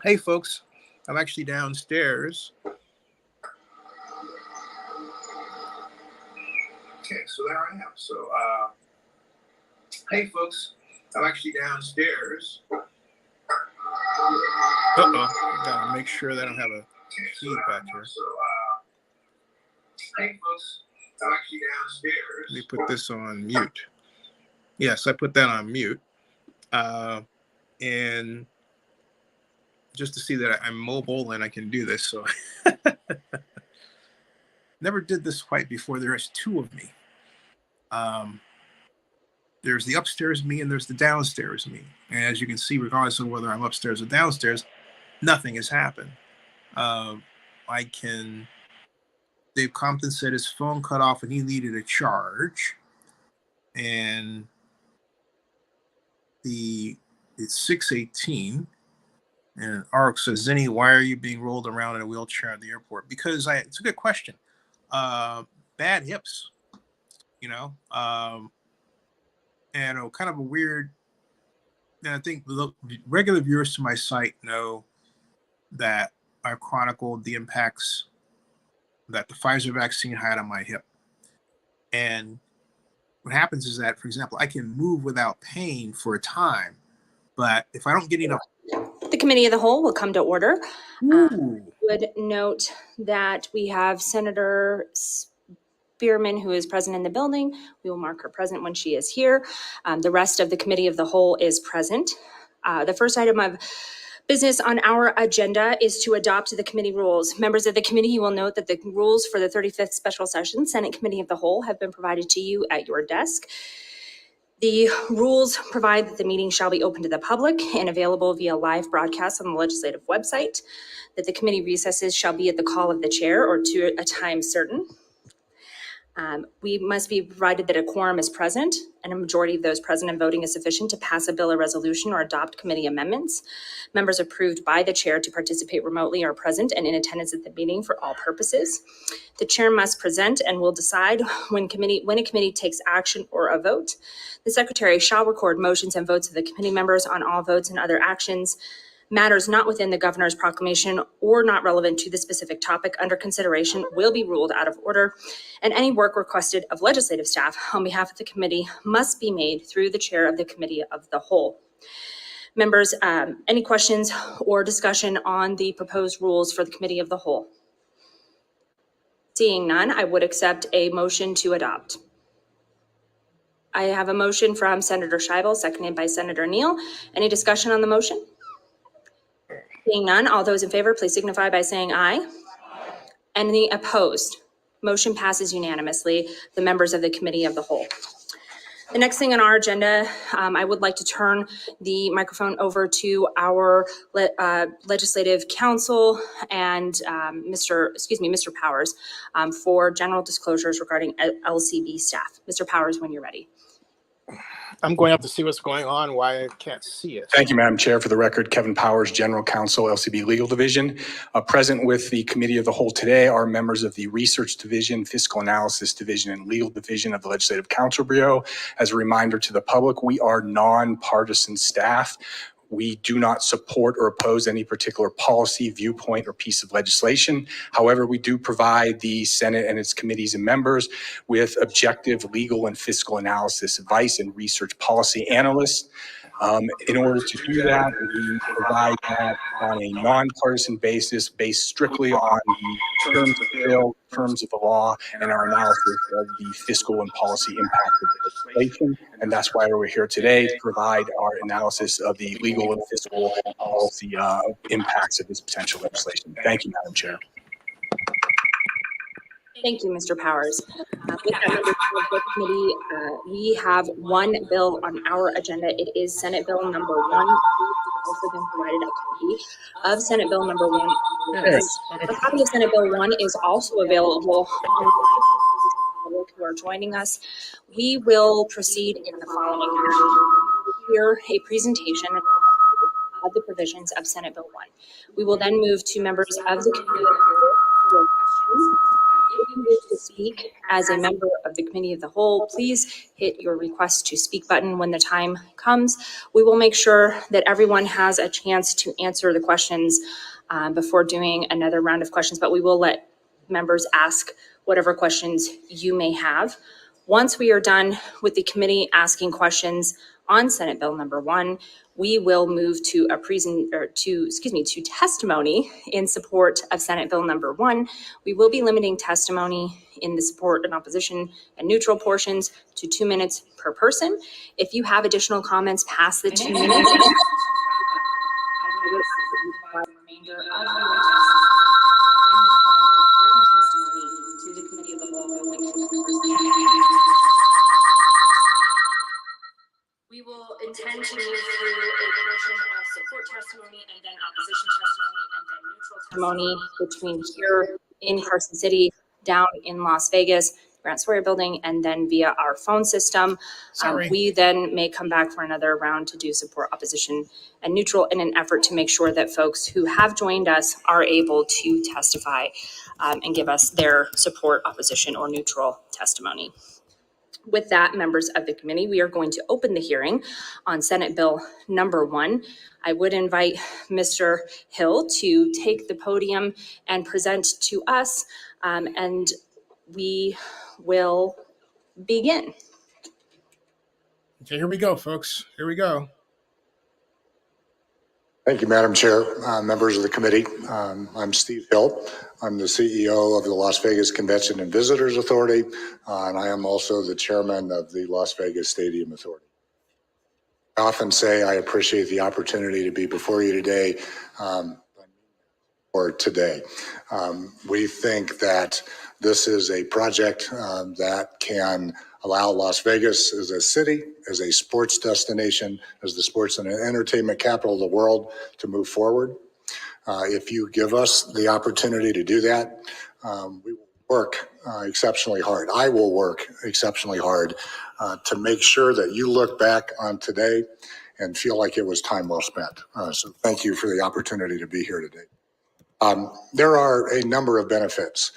hey, folks, I'm actually downstairs. Okay, so there I am. So, hey, folks, I'm actually downstairs. Gotta make sure that I don't have a feedback here. So, hey, folks, I'm actually downstairs. Let me put this on mute. Yes, I put that on mute. And just to see that I'm mobile and I can do this. So, never did this quite before. There's two of me. There's the upstairs me and there's the downstairs me. And as you can see, regardless of whether I'm upstairs or downstairs, nothing has happened. Dave Compton said his phone cut off and he needed a charge. And it's 6:18. And Ark says, Zinni, why are you being rolled around in a wheelchair at the airport? Because it's a good question. Bad hips, and kind of a weird, and I think the regular viewers to my site know that I chronicled the impacts that the Pfizer vaccine had on my hip. And what happens is that, for example, I can move without pain for a time, but if I don't get enough. The committee of the whole will come to order. Would note that we have Senator Spearman, who is present in the building. We will mark her present when she is here. The rest of the committee of the whole is present. The first item of business on our agenda is to adopt the committee rules. Members of the committee, you will note that the rules for the 35th special session Senate Committee of the Whole have been provided to you at your desk. The rules provide that the meeting shall be open to the public and available via live broadcast on the legislative website, that the committee recesses shall be at the call of the chair or to a time certain. We must be provided that a quorum is present and a majority of those present and voting is sufficient to pass a bill or resolution or adopt committee amendments. Members approved by the chair to participate remotely are present and in attendance at the meeting for all purposes. The chair must present and will decide when a committee takes action or a vote. The secretary shall record motions and votes of the committee members on all votes and other actions. Matters not within the governor's proclamation or not relevant to the specific topic under consideration will be ruled out of order, and any work requested of legislative staff on behalf of the committee must be made through the chair of the committee of the whole. Members, any questions or discussion on the proposed rules for the committee of the whole? Seeing none, I would accept a motion to adopt. I have a motion from Senator Scheibel, seconded by Senator Neal. Any discussion on the motion? Seeing none, all those in favor, please signify by saying aye. Any opposed? Motion passes unanimously, the members of the committee of the whole. The next thing on our agenda, I would like to turn the microphone over to our legislative counsel and Mr. Powers for general disclosures regarding LCB staff. Mr. Powers, when you're ready. I'm going up to see what's going on, why I can't see it. Thank you, Madam Chair. For the record, Kevin Powers, General Counsel, LCB Legal Division. Present with the Committee of the Whole today are members of the Research Division, Fiscal Analysis Division, and Legal Division of the Legislative Counsel Bureau. As a reminder to the public, we are nonpartisan staff. We do not support or oppose any particular policy, viewpoint, or piece of legislation. However, we do provide the Senate and its committees and members with objective legal and fiscal analysis advice and research policy analysts. In order to do that, we provide that on a nonpartisan basis based strictly on the terms of the bill, terms of the law, and our analysis of the fiscal and policy impact of the legislation. And that's why we're here today to provide our analysis of the legal and fiscal policy impacts of this potential legislation. Thank you, Madam Chair. Thank you, Mr. Powers. With that, members of the committee, we have one bill on our agenda. It is Senate Bill number 1. We've also been provided a copy of Senate Bill number 1. Yes. A copy of Senate Bill 1 is also available online who are joining us. We will proceed in the following manner. Hear a presentation of the provisions of Senate Bill 1. We will then move to members of the committee for questions. If you wish to speak as a member of the Committee of the Whole, please hit your request to speak button when the time comes. We will make sure that everyone has a chance to answer the questions before doing another round of questions, but we will let members ask whatever questions you may have. Once we are done with the committee asking questions on Senate Bill number 1, we will move to to testimony in support of Senate Bill number 1. We will be limiting testimony in the support and opposition and neutral portions to 2 minutes per person. If you have additional comments past the 2 minutes, I will provide the remainder of your testimony in the form of written testimony to the Committee of the Whole. We will intend to move through a portion of support testimony and then opposition testimony and then neutral testimony between here in Carson City, down in Las Vegas, Grant Sawyer Building, and then via our phone system. We then may come back for another round to do support, opposition, and neutral in an effort to make sure that folks who have joined us are able to testify and give us their support, opposition, or neutral testimony. With that, members of the committee, we are going to open the hearing on Senate Bill number 1. I would invite Mr. Hill to take the podium and present to us, and we will begin. Okay, here we go, folks. Here we go. Thank you, Madam Chair, members of the committee. I'm Steve Hill. I'm the CEO of the Las Vegas Convention and Visitors Authority, and I am also the chairman of the Las Vegas Stadium Authority. I often say I appreciate the opportunity to be before you today, we think that this is a project that can allow Las Vegas as a city, as a sports destination, as the sports and entertainment capital of the world to move forward. If you give us the opportunity to do that, we will work exceptionally hard. I will work exceptionally hard to make sure that you look back on today and feel like it was time well spent. So thank you for the opportunity to be here today. There are a number of benefits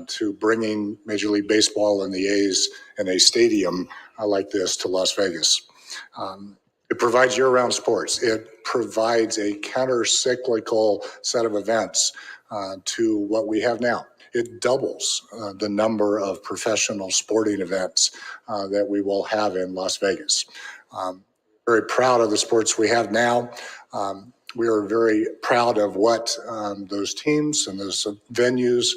to bringing Major League Baseball and the A's in a stadium like this to Las Vegas. It provides year-round sports. It provides a counter-cyclical set of events to what we have now. It doubles the number of professional sporting events that we will have in Las Vegas. Very proud of the sports we have now. We are very proud of what those teams and those venues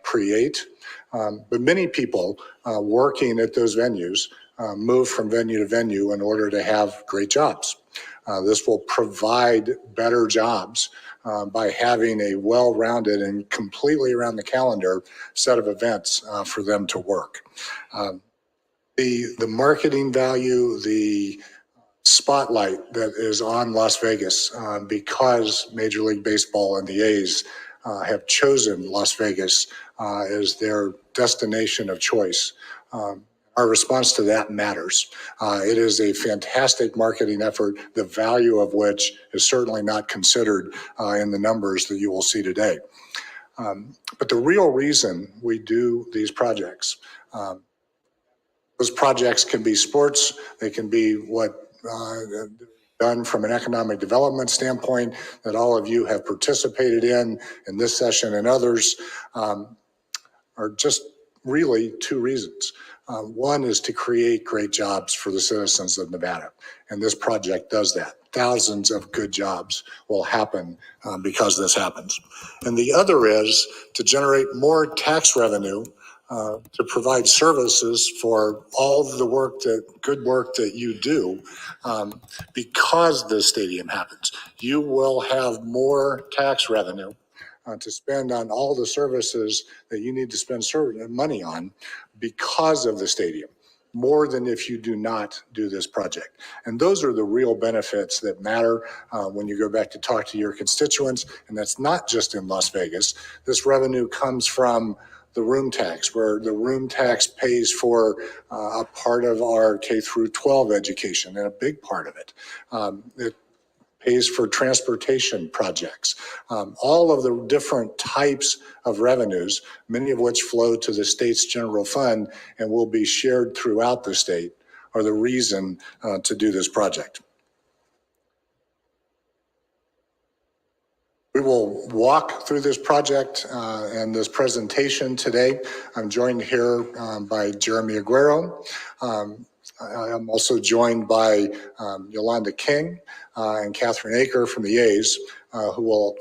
create. But many people working at those venues move from venue to venue in order to have great jobs. This will provide better jobs by having a well-rounded and completely around the calendar set of events for them to work. The marketing value, the spotlight that is on Las Vegas because Major League Baseball and the A's have chosen Las Vegas as their destination of choice. Our response to that matters. It is a fantastic marketing effort, the value of which is certainly not considered in the numbers that you will see today. But the real reason we do these projects, those projects can be sports, they can be what done from an economic development standpoint that all of you have participated in this session and others, are just really two reasons. One is to create great jobs for the citizens of Nevada, and this project does that. Thousands of good jobs will happen because this happens. And the other is to generate more tax revenue to provide services for all of the good work that you do because this stadium happens. You will have more tax revenue to spend on all the services that you need to spend money on because of the stadium, more than if you do not do this project. And those are the real benefits that matter when you go back to talk to your constituents. And that's not just in Las Vegas. This revenue comes from the room tax, where the room tax pays for a part of our K through 12 education, and a big part of it. It pays for transportation projects. All of the different types of revenues, many of which flow to the state's general fund and will be shared throughout the state, are the reason to do this project. We will walk through this project and this presentation today. I'm joined here by Jeremy Aguero. I'm also joined by Yolanda King and Catherine Aker from the A's, who will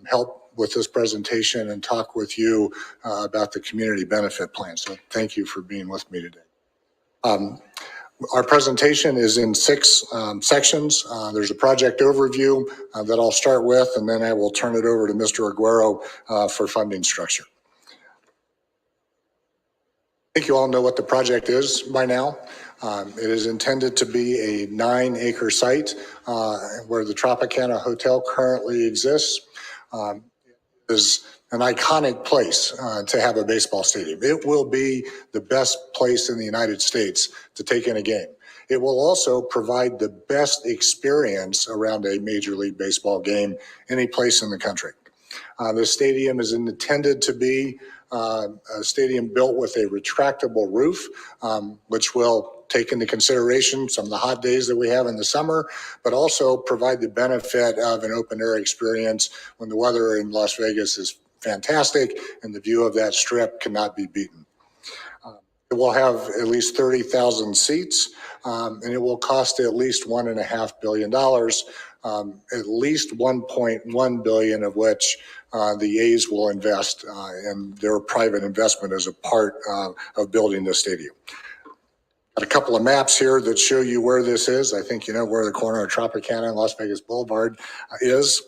help with this presentation and talk with you about the community benefit plan. So thank you for being with me today. Our presentation is in 6 sections. There's a project overview that I'll start with, and then I will turn it over to Mr. Aguero for funding structure. I think you all know what the project is by now. It is intended to be a 9-acre site where the Tropicana Hotel currently exists. It is an iconic place to have a baseball stadium. It will be the best place in the United States to take in a game. It will also provide the best experience around a Major League Baseball game any place in the country. The stadium is intended to be a stadium built with a retractable roof, which will take into consideration some of the hot days that we have in the summer, but also provide the benefit of an open air experience when the weather in Las Vegas is fantastic and the view of that strip cannot be beaten. It will have at least 30,000 seats, and it will cost at least $1.5 billion, at least $1.1 billion of which the A's will invest in their private investment as a part of building the stadium. Got a couple of maps here that show you where this is. I think you know where the corner of Tropicana and Las Vegas Boulevard is.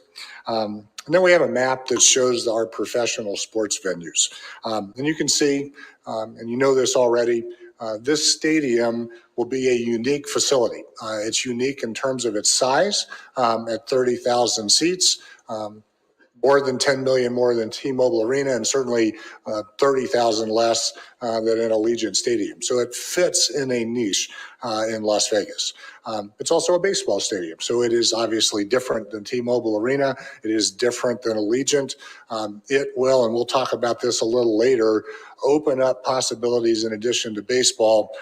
And then we have a map that shows our professional sports venues. And you can see, and you know this already, this stadium will be a unique facility. It's unique in terms of its size at 30,000 seats. More than 10 million more than T-Mobile Arena, and certainly 30,000 less than in Allegiant Stadium. So it fits in a niche in Las Vegas. It's also a baseball stadium, so it is obviously different than T-Mobile Arena. It is different than Allegiant. It will, and we'll talk about this a little later, open up possibilities in addition to baseball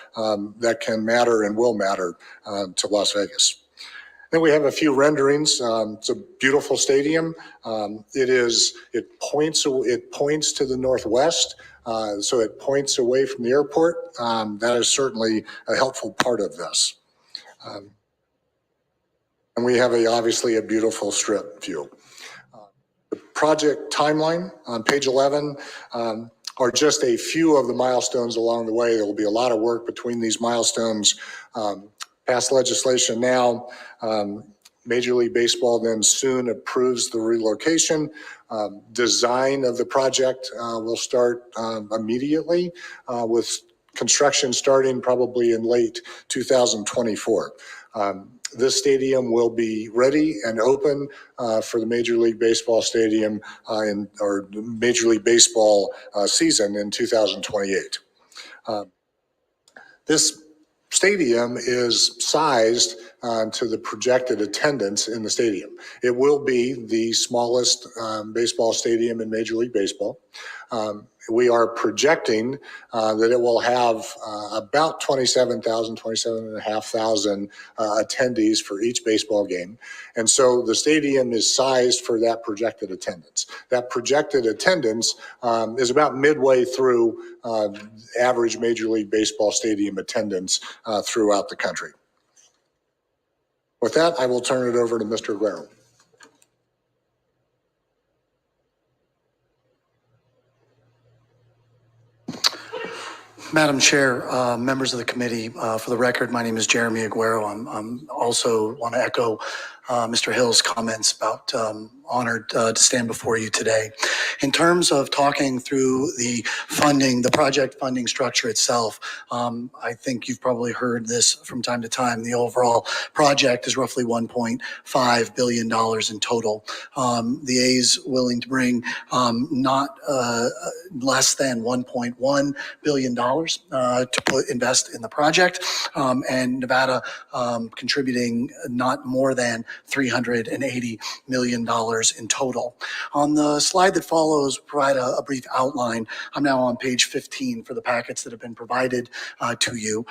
that can matter and will matter to Las Vegas. Then we have a few renderings. It's a beautiful stadium. It points to the northwest, so it points away from the airport. That is certainly a helpful part of this. And we have obviously a beautiful strip view. The project timeline on page 11 are just a few of the milestones along the way. There will be a lot of work between these milestones. Pass legislation now. Major League Baseball then soon approves the relocation. Design of the project will start immediately with construction starting probably in late 2024. This stadium will be ready and open for the Major League Baseball stadium or Major League Baseball season in 2028. This stadium is sized to the projected attendance in the stadium. It will be the smallest baseball stadium in Major League Baseball. We are projecting that it will have about 27,500 attendees for each baseball game. And so the stadium is sized for that projected attendance. That projected attendance is about midway through average Major League Baseball stadium attendance throughout the country. With that, I will turn it over to Mr. Aguero. Madam Chair, members of the committee, for the record, my name is Jeremy Aguero. I'm also want to echo Mr. Hill's comments about honored to stand before you today. In terms of talking through the funding, the project funding structure itself, I think you've probably heard this from time to time. The overall project is roughly $1.5 billion in total. The A's willing to bring not less than $1.1 billion to invest in the project, and Nevada contributing not more than $380 million in total. On the slide that follows, provide a brief outline. I'm now on page 15 for the packets that have been provided to you.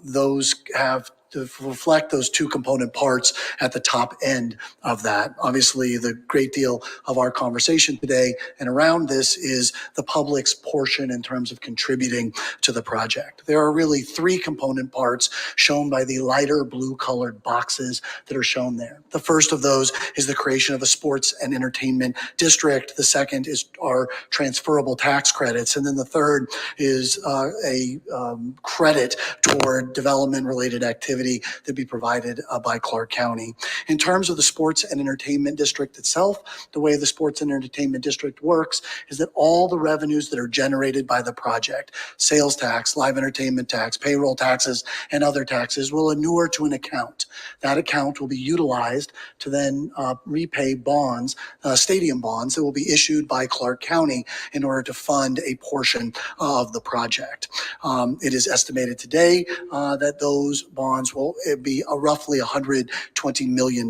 Those have to reflect those two component parts at the top end of that. Obviously, the great deal of our conversation today and around this is the public's portion in terms of contributing to the project. There are really three component parts shown by the lighter blue colored boxes that are shown there. The first of those is the creation of a sports and entertainment district. The second is our transferable tax credits. And then the third is a credit toward development related activity that be provided by Clark County. In terms of the sports and entertainment district itself, the way the sports and entertainment district works is that all the revenues that are generated by the project, sales tax, live entertainment tax, payroll taxes, and other taxes will inure to an account. That account will be utilized to then repay bonds, stadium bonds that will be issued by Clark County in order to fund a portion of the project. It is estimated today that those bonds will be roughly $120 million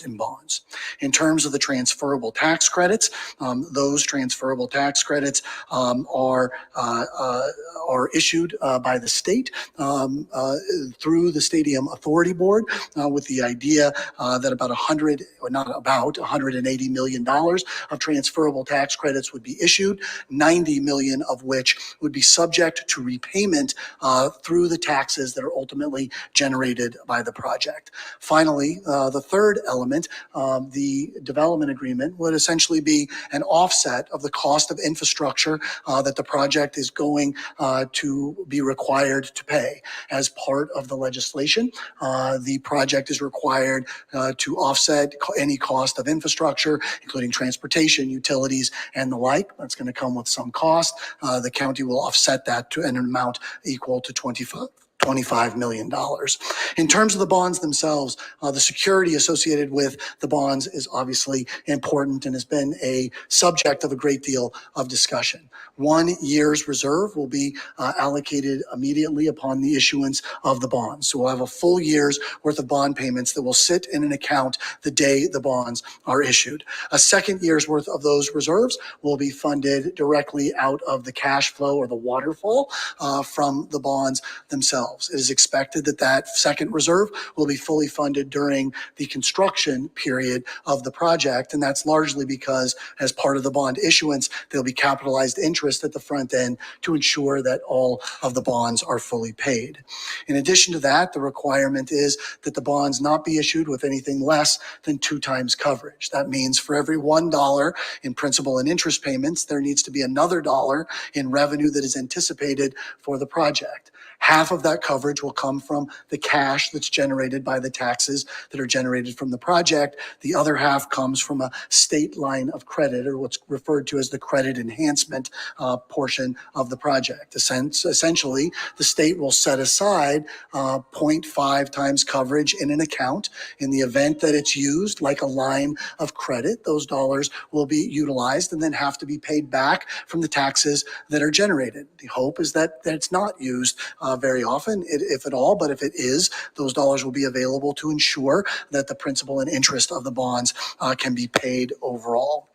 in bonds. In terms of the transferable tax credits, those transferable tax credits are issued by the state through the Stadium Authority Board with the idea that about $180 million of transferable tax credits would be issued, 90 million of which would be subject to repayment through the taxes that are ultimately generated by the project. Finally, the third element, the development agreement, would essentially be an offset of the cost of infrastructure that the project is going to be required to pay. As part of the legislation, the project is required to offset any cost of infrastructure, including transportation, utilities, and the like. That's going to come with some cost. The county will offset that to an amount equal to $25 million. In terms of the bonds themselves, the security associated with the bonds is obviously important and has been a subject of a great deal of discussion. 1 year's reserve will be allocated immediately upon the issuance of the bonds. So we'll have a full year's worth of bond payments that will sit in an account the day the bonds are issued. A second year's worth of those reserves will be funded directly out of the cash flow or the waterfall from the bonds themselves. It is expected that that second reserve will be fully funded during the construction period of the project, and that's largely because as part of the bond issuance, there'll be capitalized interest at the front end to ensure that all of the bonds are fully paid. In addition to that, the requirement is that the bonds not be issued with anything less than 2 times coverage. That means for every $1 in principal and interest payments, there needs to be another $1 in revenue that is anticipated for the project. Half of that coverage will come from the cash that's generated by the taxes that are generated from the project. The other half comes from a state line of credit, or what's referred to as the credit enhancement portion of the project. Essentially, the state will set aside 0.5 times coverage in an account. In the event that it's used like a line of credit, those dollars will be utilized and then have to be paid back from the taxes that are generated. The hope is that it's not used very often, if at all, but if it is, those dollars will be available to ensure that the principal and interest of the bonds can be paid overall.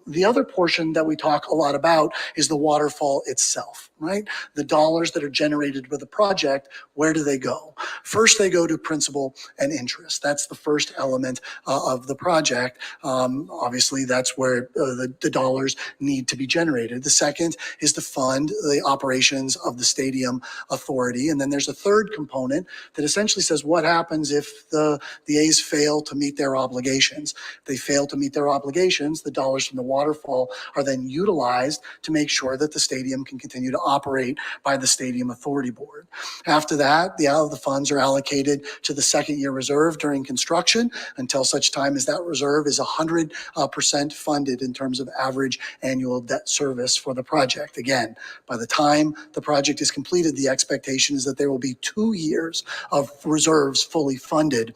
The other portion that we talk a lot about is the waterfall itself, right? The dollars that are generated with the project, where do they go? First, they go to principal and interest. That's the first element of the project. Obviously, that's where the dollars need to be generated. The second is to fund the operations of the stadium authority. And then there's a third component that essentially says what happens if the A's fail to meet their obligations. If they fail to meet their obligations, funds, the dollars from the waterfall, are then utilized to make sure that the stadium can continue to operate by the Stadium Authority Board. After that, the funds are allocated to the second year reserve during construction until such time as that reserve is 100% funded in terms of average annual debt service for the project. Again, by the time the project is completed, the expectation is that there will be 2 years of reserves fully funded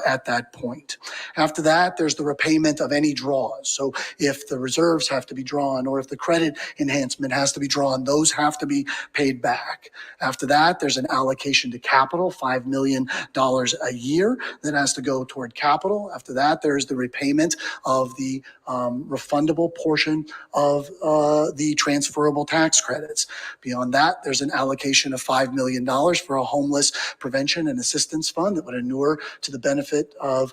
at that point. After that, there's the repayment of any draws. So if the reserves have to be drawn or if the credit enhancement has to be drawn, those have to be paid back. After that, there's an allocation to capital, $5 million a year that has to go toward capital. After that, there's the repayment of the refundable portion of the transferable tax credits. Beyond that, there's an allocation of $5 million for a homeless prevention and assistance fund that would inure to the benefit of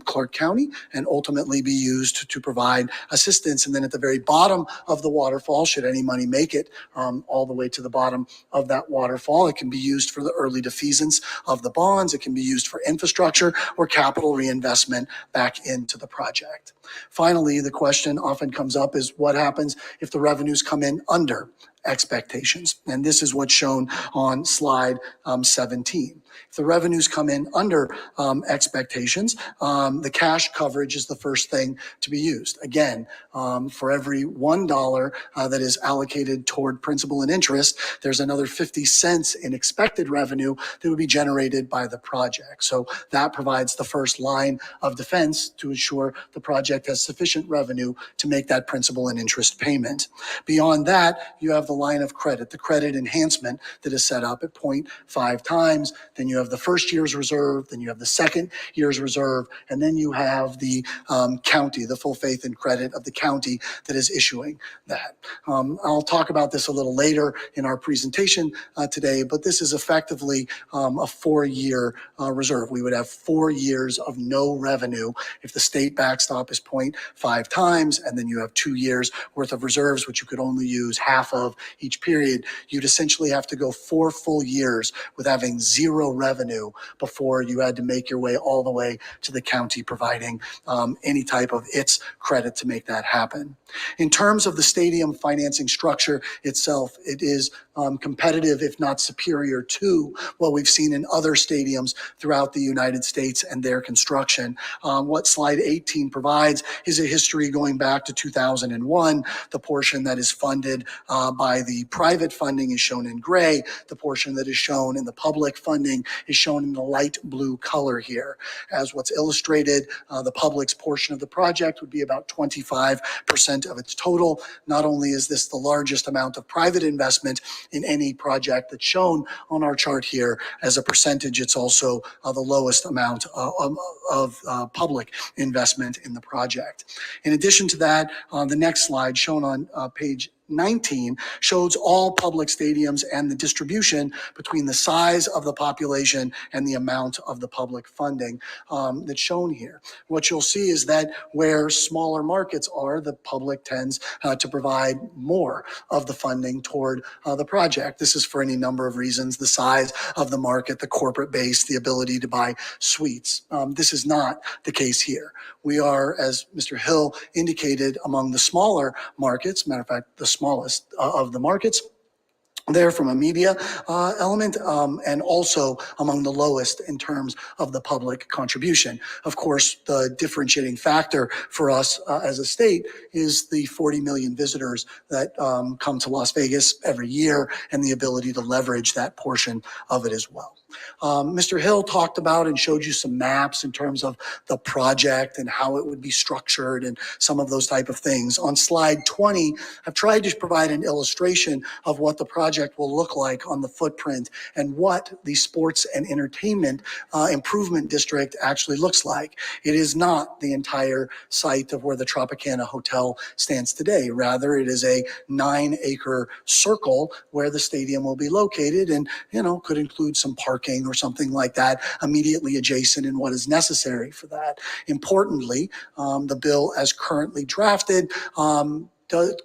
Clark County and ultimately be used to provide assistance. And then at the very bottom of the waterfall, should any money make it all the way to the bottom of that waterfall, it can be used for the early defeasance of the bonds. It can be used for infrastructure or capital reinvestment back into the project. Finally, the question often comes up is what happens if the revenues come in under expectations? And this is what's shown on slide 17. If the revenues come in under expectations, the cash coverage is the first thing to be used. Again, for every $1 that is allocated toward principal and interest, there's another 50 cents in expected revenue that would be generated by the project. So that provides the first line of defense to ensure the project has sufficient revenue to make that principal and interest payment. Beyond that, you have the line of credit, the credit enhancement that is set up at 0.5 times. Then you have the first year's reserve, then you have the second year's reserve, and then you have the county, the full faith and credit of the county that is issuing that. I'll talk about this a little later in our presentation today, but this is effectively a 4-year reserve. We would have 4 years of no revenue if the state backstop is 0.5 times, and then you have 2 years worth of reserves, which you could only use half of each period. You'd essentially have to go 4 full years with having zero revenue before you had to make your way all the way to the county providing any type of its credit to make that happen. In terms of the stadium financing structure itself, it is competitive, if not superior to what we've seen in other stadiums throughout the United States and their construction. What slide 18 provides is a history going back to 2001. The portion that is funded by the private funding is shown in gray. The portion that is shown in the public funding is shown in the light blue color here. As what's illustrated, the public's portion of the project would be about 25% of its total. Not only is this the largest amount of private investment in any project that's shown on our chart here, as a percentage, it's also the lowest amount of public investment in the project. In addition to that, the next slide shown on page 19 shows all public stadiums and the distribution between the size of the population and the amount of the public funding that's shown here. What you'll see is that where smaller markets are, the public tends to provide more of the funding toward the project. This is for any number of reasons: the size of the market, the corporate base, the ability to buy suites. This is not the case here. We are, as Mr. Hill indicated, among the smaller markets. Matter of fact, the smallest of the markets there from a media element, and also among the lowest in terms of the public contribution. Of course, the differentiating factor for us as a state is the 40 million visitors that come to Las Vegas every year and the ability to leverage that portion of it as well. Mr. Hill talked about and showed you some maps in terms of the project and how it would be structured and some of those type of things. On slide 20, I've tried to provide an illustration of what the project will look like on the footprint and what the sports and entertainment improvement district actually looks like. It is not the entire site of where the Tropicana Hotel stands today. Rather, it is a 9-acre circle where the stadium will be located and, could include some parking or something like that immediately adjacent in what is necessary for that. Importantly, the bill as currently drafted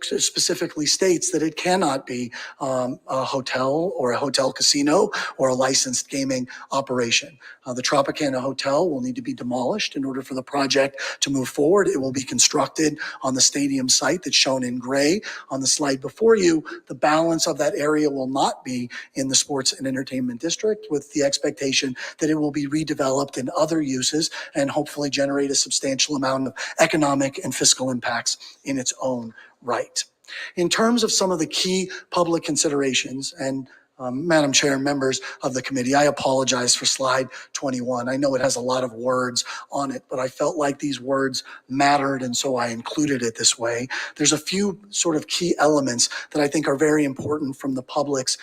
specifically states that it cannot be a hotel or a hotel casino or a licensed gaming operation. The Tropicana Hotel will need to be demolished in order for the project to move forward. It will be constructed on the stadium site that's shown in gray on the slide before you. The balance of that area will not be in the sports and entertainment district, with the expectation that it will be redeveloped in other uses and hopefully generate a substantial amount of economic and fiscal impacts in its own right. In terms of some of the key public considerations, and Madam Chair, members of the committee, I apologize for slide 21. I know it has a lot of words on it, but I felt like these words mattered, and so I included it this way. There's a few sort of key elements that I think are very important from the public's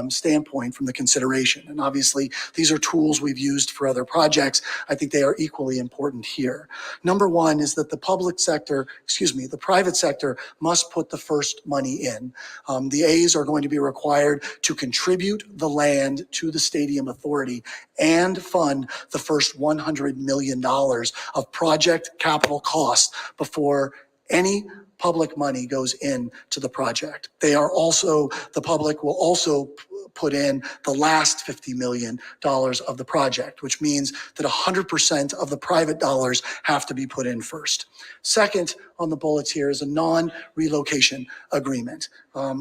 standpoint, from the consideration. And obviously, these are tools we've used for other projects. I think they are equally important here. Number one is that the private sector must put the first money in. The A's are going to be required to contribute the land to the stadium authority and fund the first $100 million of project capital costs before any public money goes into the project. The public will also put in the last $50 million of the project, which means that 100% of the private dollars have to be put in first. Second on the bullets here is a non-relocation agreement.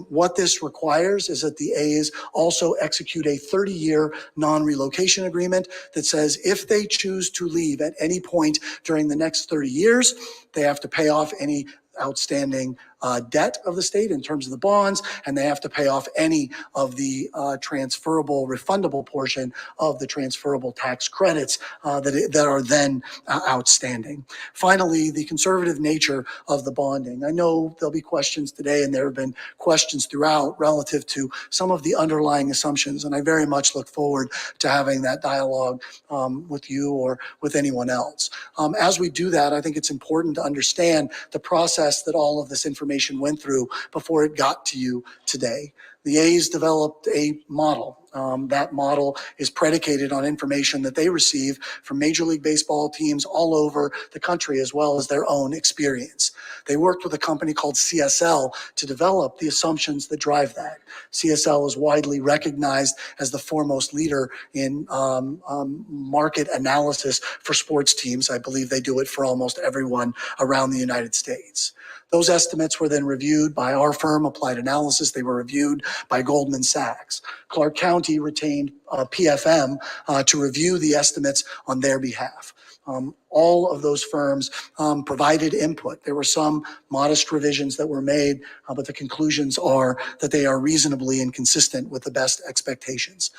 What this requires is that the A's also execute a 30-year non-relocation agreement that says if they choose to leave at any point during the next 30 years, they have to pay off any outstanding debt of the state in terms of the bonds, and they have to pay off any of the transferable, refundable portion of the transferable tax credits that are then outstanding. Finally, the conservative nature of the bonding. I know there'll be questions today, and there have been questions throughout relative to some of the underlying assumptions, and I very much look forward to having that dialogue with you or with anyone else. As we do that, I think it's important to understand the process that all of this information went through before it got to you today. The A's developed a model. That model is predicated on information that they receive from Major League Baseball teams all over the country, as well as their own experience. They worked with a company called CSL to develop the assumptions that drive that. CSL is widely recognized as the foremost leader in market analysis for sports teams. I believe they do it for almost everyone around the United States. Those estimates were then reviewed by our firm, Applied Analysis. They were reviewed by Goldman Sachs. Clark County retained PFM to review the estimates on their behalf. All of those firms provided input. There were some modest revisions that were made, but the conclusions are that they are reasonably inconsistent with the best expectations.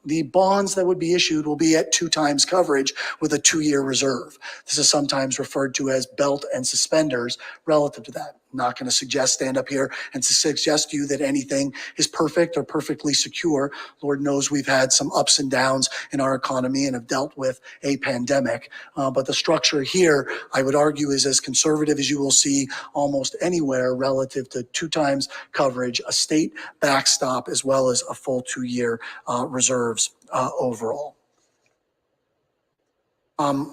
The bonds that would be issued will be at 2 times coverage with a 2-year reserve. This is sometimes referred to as belt and suspenders relative to that. I'm not going to stand up here and suggest to you that anything is perfect or perfectly secure. Lord knows we've had some ups and downs in our economy and have dealt with a pandemic. But the structure here, I would argue, is as conservative as you will see almost anywhere relative to 2 times coverage, a state backstop, as well as a full 2-year reserves overall.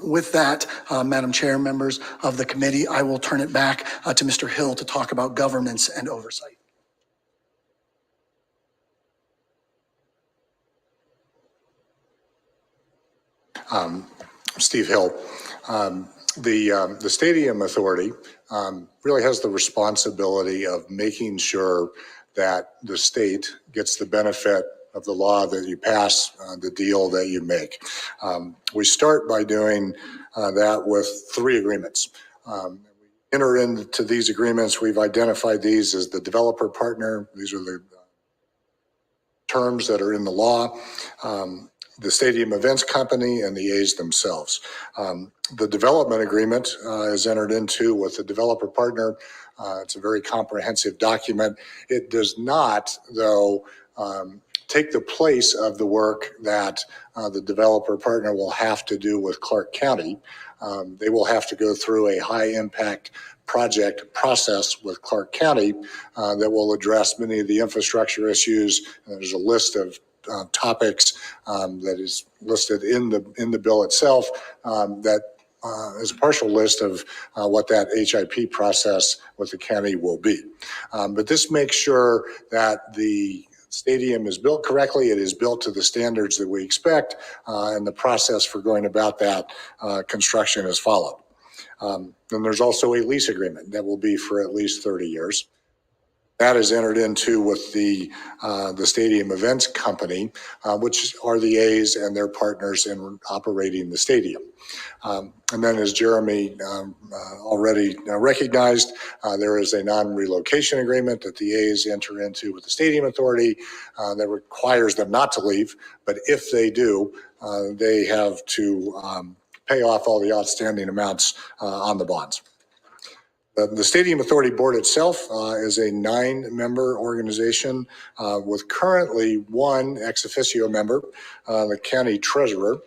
With that, Madam Chair, members of the committee, I will turn it back to Mr. Hill to talk about governance and oversight. Steve Hill. The Stadium Authority really has the responsibility of making sure that the state gets the benefit of the law that you pass, the deal that you make. We start by doing that with 3 agreements. We enter into these agreements. We've identified these as the developer partner. These are the terms that are in the law. The Stadium Events Company and the A's themselves. The development agreement is entered into with the developer partner. It's a very comprehensive document. It does not, though, take the place of the work that the developer partner will have to do with Clark County. They will have to go through a high impact project process with Clark County that will address many of the infrastructure issues. And there's a list of topics that is listed in the bill itself that list of what that HIP process with the county will be. But this makes sure that the stadium is built correctly. It is built to the standards that we expect, and the process for going about that construction is followed. Then there's also a lease agreement that will be for at least 30 years. That is entered into with the stadium events company, which are the A's and their partners in operating the stadium. And then, as Jeremy already recognized, there is a non-relocation agreement that the A's enter into with the Stadium Authority that requires them not to leave. But if they do, they have to pay off all the outstanding amounts on the bonds. The Stadium Authority Board itself is a 9-member organization with currently 1 ex officio member, the county treasurer.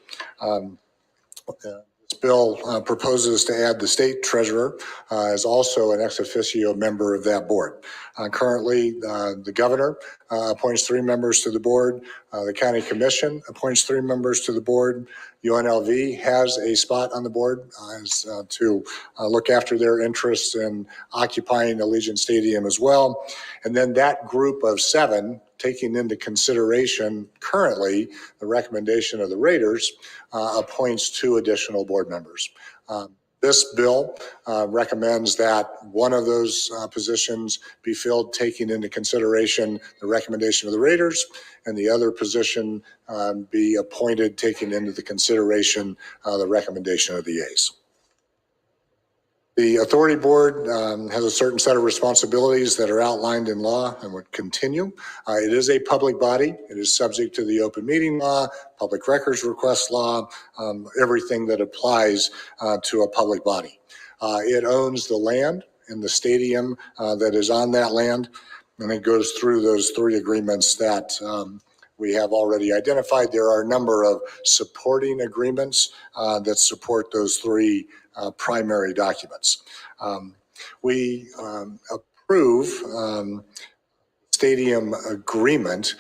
This bill proposes to add the state treasurer as also an ex officio member of that board. Currently, the governor appoints 3 members to the board. The county commission appoints 3 members to the board. UNLV has a spot on the board to look after their interests in occupying Allegiant Stadium as well. And then that group of 7, taking into consideration currently the recommendation of the Raiders, appoints 2 additional board members. This bill recommends that one of those positions be filled taking into consideration the recommendation of the Raiders, and the other position be appointed taking into the consideration the recommendation of the A's. The authority board has a certain set of responsibilities that are outlined in law and would continue. It is a public body. It is subject to the open meeting law, public records request law, everything that applies to a public body. It owns the land and the stadium that is on that land, and it goes through those 3 agreements that we have already identified. There are a number of supporting agreements that support those 3 primary documents. We approve stadium agreement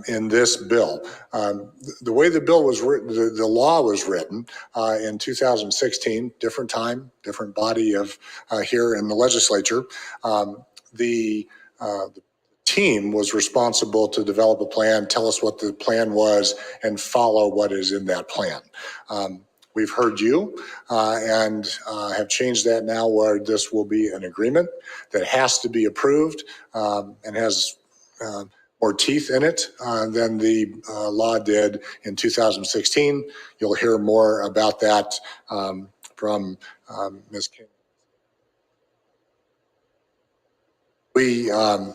in this bill. The way the bill was written, the law was written in 2016, different time, different body of here in the legislature. The team was responsible to develop a plan, tell us what the plan was, and follow what is in that plan. We've heard you and have changed that now where this will be an agreement that has to be approved and has more teeth in it than the law did in 2016. You'll hear more about that from Ms. King. We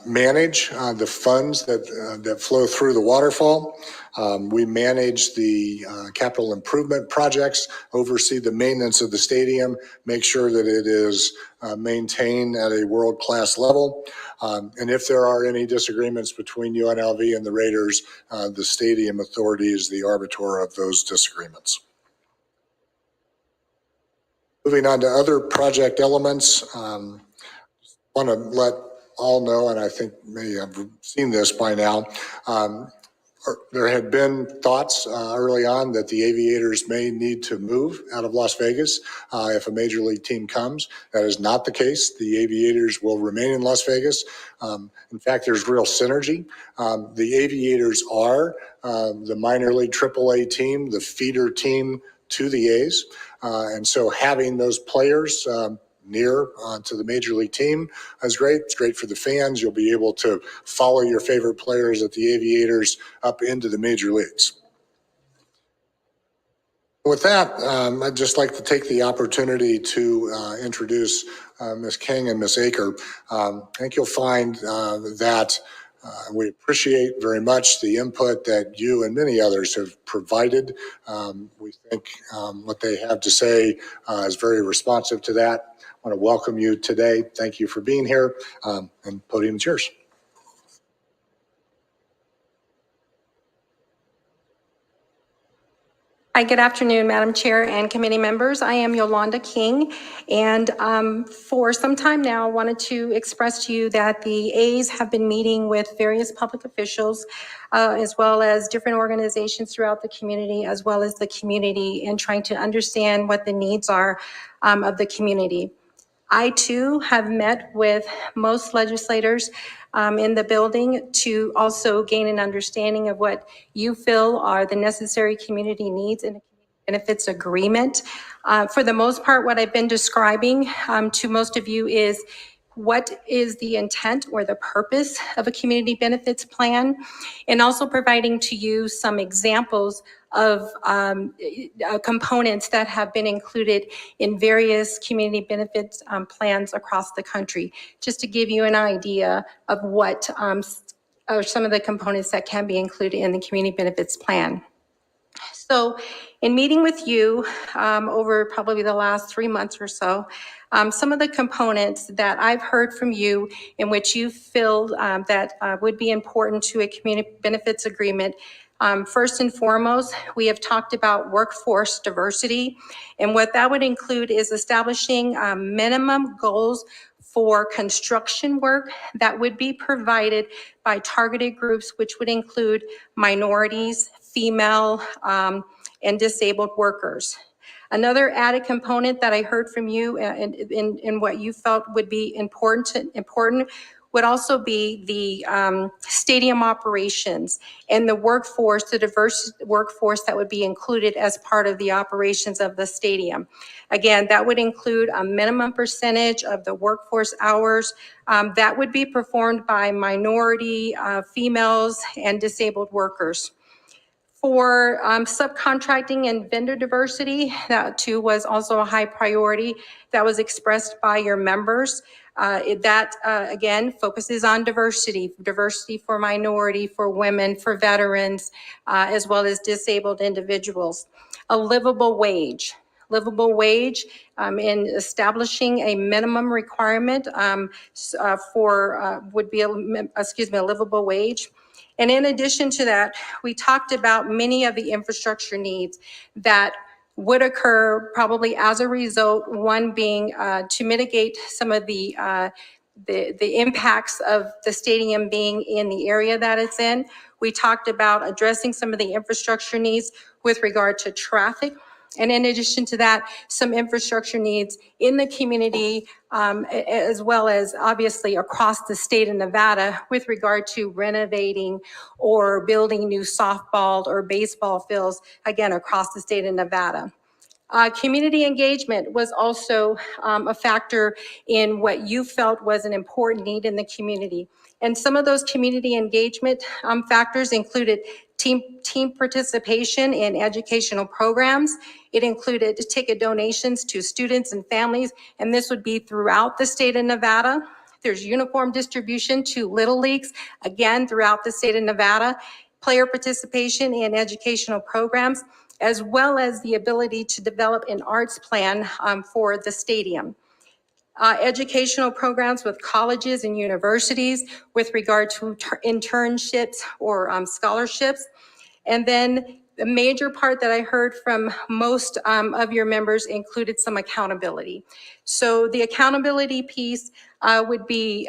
manage the funds that flow through the waterfall. We manage the capital improvement projects, oversee the maintenance of the stadium, make sure that it is maintained at a world-class level. And if there are any disagreements between UNLV and the Raiders, the Stadium Authority is the arbiter of those disagreements. Moving on to other project elements, want to let all know, and I think many have seen this by now, there had been thoughts early on that the Aviators may need to move out of Las Vegas if a major league team comes. That is not the case. The Aviators will remain in Las Vegas. In fact, there's real synergy. The Aviators are the minor league AAA team, the feeder team to the A's. And so having those players near to the major league team is great. It's great for the fans. You'll be able to follow your favorite players at the Aviators up into the major leagues. With that, I'd just like to take the opportunity to introduce Ms. King and Ms. Aker. I think you'll find that we appreciate very much the input that you and many others have provided. We think what they have to say is very responsive to that. I want to welcome you today. Thank you for being here, and podium is yours. Hi, good afternoon, Madam Chair and committee members. I am Yolanda King, and for some time now, I wanted to express to you that the A's have been meeting with various public officials, as well as different organizations throughout the community, as well as the community, and trying to understand what the needs are of the community. I too have met with most legislators in the building to also gain an understanding of what you feel are the necessary community needs in a benefits agreement. For the most part, what I've been describing to most of you is what is the intent or the purpose of a community benefits plan, and also providing to you some examples of components that have been included in various community benefits plans across the country, just to give you an idea of what are some of the components that can be included in the community benefits plan. So in meeting with you over probably the last 3 months or so, some of the components that I've heard from you in which you feel that would be important to a community benefits agreement. First and foremost, we have talked about workforce diversity, and what that would include is establishing minimum goals for construction work that would be provided by targeted groups, which would include minorities, female, and disabled workers. Another added component that I heard from you in what you felt would be important would also be the stadium operations and the workforce, the diverse workforce that would be included as part of the operations of the stadium. Again, that would include a minimum percentage of the workforce hours that would be performed by minority, females, and disabled workers. For subcontracting and vendor diversity, that too was also a high priority that was expressed by your members. Again, focuses on diversity for minority, for women, for veterans, as well as disabled individuals. A livable wage in establishing a minimum requirement would be a livable wage. And in addition to that, we talked about many of the infrastructure needs that would occur probably as a result, one being to mitigate some of the impacts of the stadium being in the area that it's in. We talked about addressing some of the infrastructure needs with regard to traffic. And in addition to that, some infrastructure needs in the community, as well as obviously across the state of Nevada with regard to renovating or building new softball or baseball fields, again, across the state of Nevada. Community engagement was also a factor in what you felt was an important need in the community. And some of those community engagement factors included team participation in educational programs. It included ticket donations to students and families, and this would be throughout the state of Nevada. There's uniform distribution to Little Leagues, again, throughout the state of Nevada. Player participation in educational programs, as well as the ability to develop an arts plan for the stadium. Educational programs with colleges and universities with regard to internships or scholarships. And then the major part that I heard from most of your members included some accountability. So the accountability piece would be,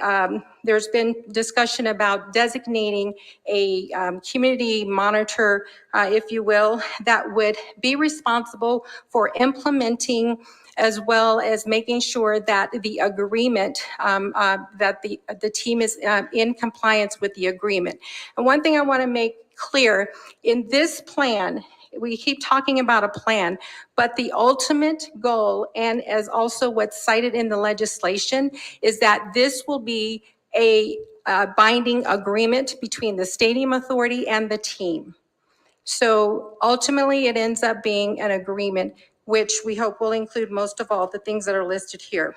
there's been discussion about designating a community monitor, if you will, that would be responsible for implementing as well as making sure that the agreement, that the team is in compliance with the agreement. And one thing I want to make clear, in this plan, we keep talking about a plan, but the ultimate goal, and as also what's cited in the legislation, is that this will be a binding agreement between the stadium authority and the team. So ultimately, it ends up being an agreement, which we hope will include most of all the things that are listed here.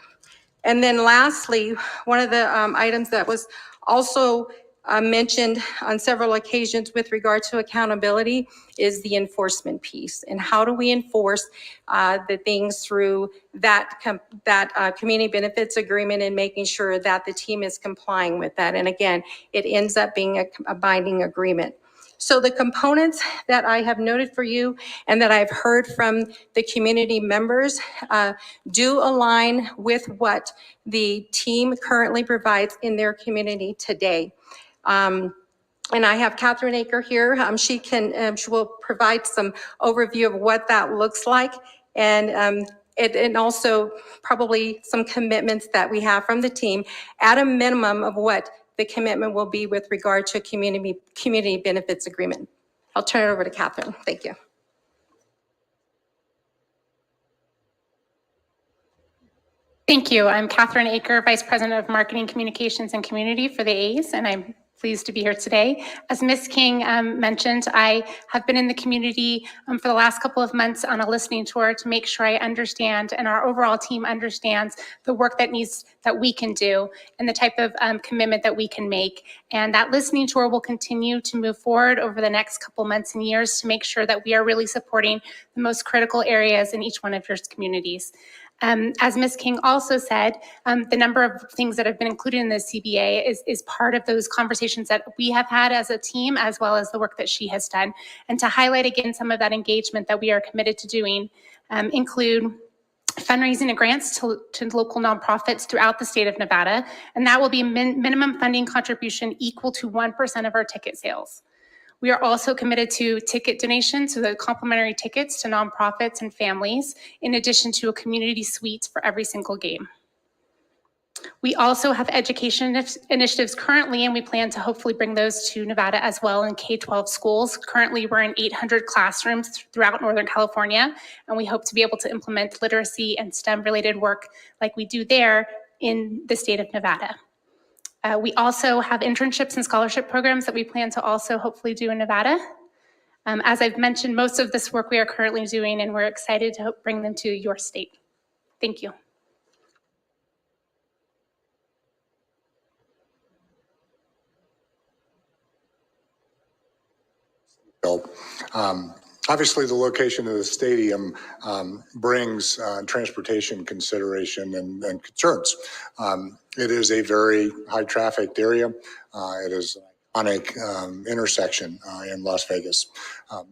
And then lastly, one of the items that was also mentioned on several occasions with regard to accountability is the enforcement piece. And how do we enforce the things through that community benefits agreement and making sure that the team is complying with that. And again, it ends up being a binding agreement. So the components that I have noted for you and that I've heard from the community members do align with what the team currently provides in their community today. And I have Catherine Aker here. She will provide some overview of what that looks like, and also probably some commitments that we have from the team at a minimum of what the commitment will be with regard to a community benefits agreement. I'll turn it over to Catherine. Thank you. Thank you. I'm Catherine Aker, Vice President of Marketing, Communications, and Community for the A's, and I'm pleased to be here today. As Ms. King mentioned, I have been in the community for the last couple of months on a listening tour to make sure I understand and our overall team understands the work that we can do and the type of commitment that we can make. And that listening tour will continue to move forward over the next couple months and years to make sure that we are really supporting the most critical areas in each one of your communities. As Ms. King also said, the number of things that have been included in the CBA is part of those conversations that we have had as a team, as well as the work that she has done. And to highlight again some of that engagement that we are committed to doing include fundraising and grants to local nonprofits throughout the state of Nevada, and that will be minimum funding contribution equal to 1% of our ticket sales. We are also committed to ticket donations, so the complimentary tickets to nonprofits and families, in addition to a community suite for every single game. We also have education initiatives currently, and we plan to hopefully bring those to Nevada as well in K-12 schools. Currently, we're in 800 classrooms throughout Northern California, and we hope to be able to implement literacy and STEM-related work like we do there in the state of Nevada. We also have internships and scholarship programs that we plan to also hopefully do in Nevada. As I've mentioned, most of this work we are currently doing, and we're excited to bring them to your state. Thank you. Obviously, the location of the stadium brings transportation consideration and concerns. It is a very high-trafficked area. It is an iconic intersection in Las Vegas.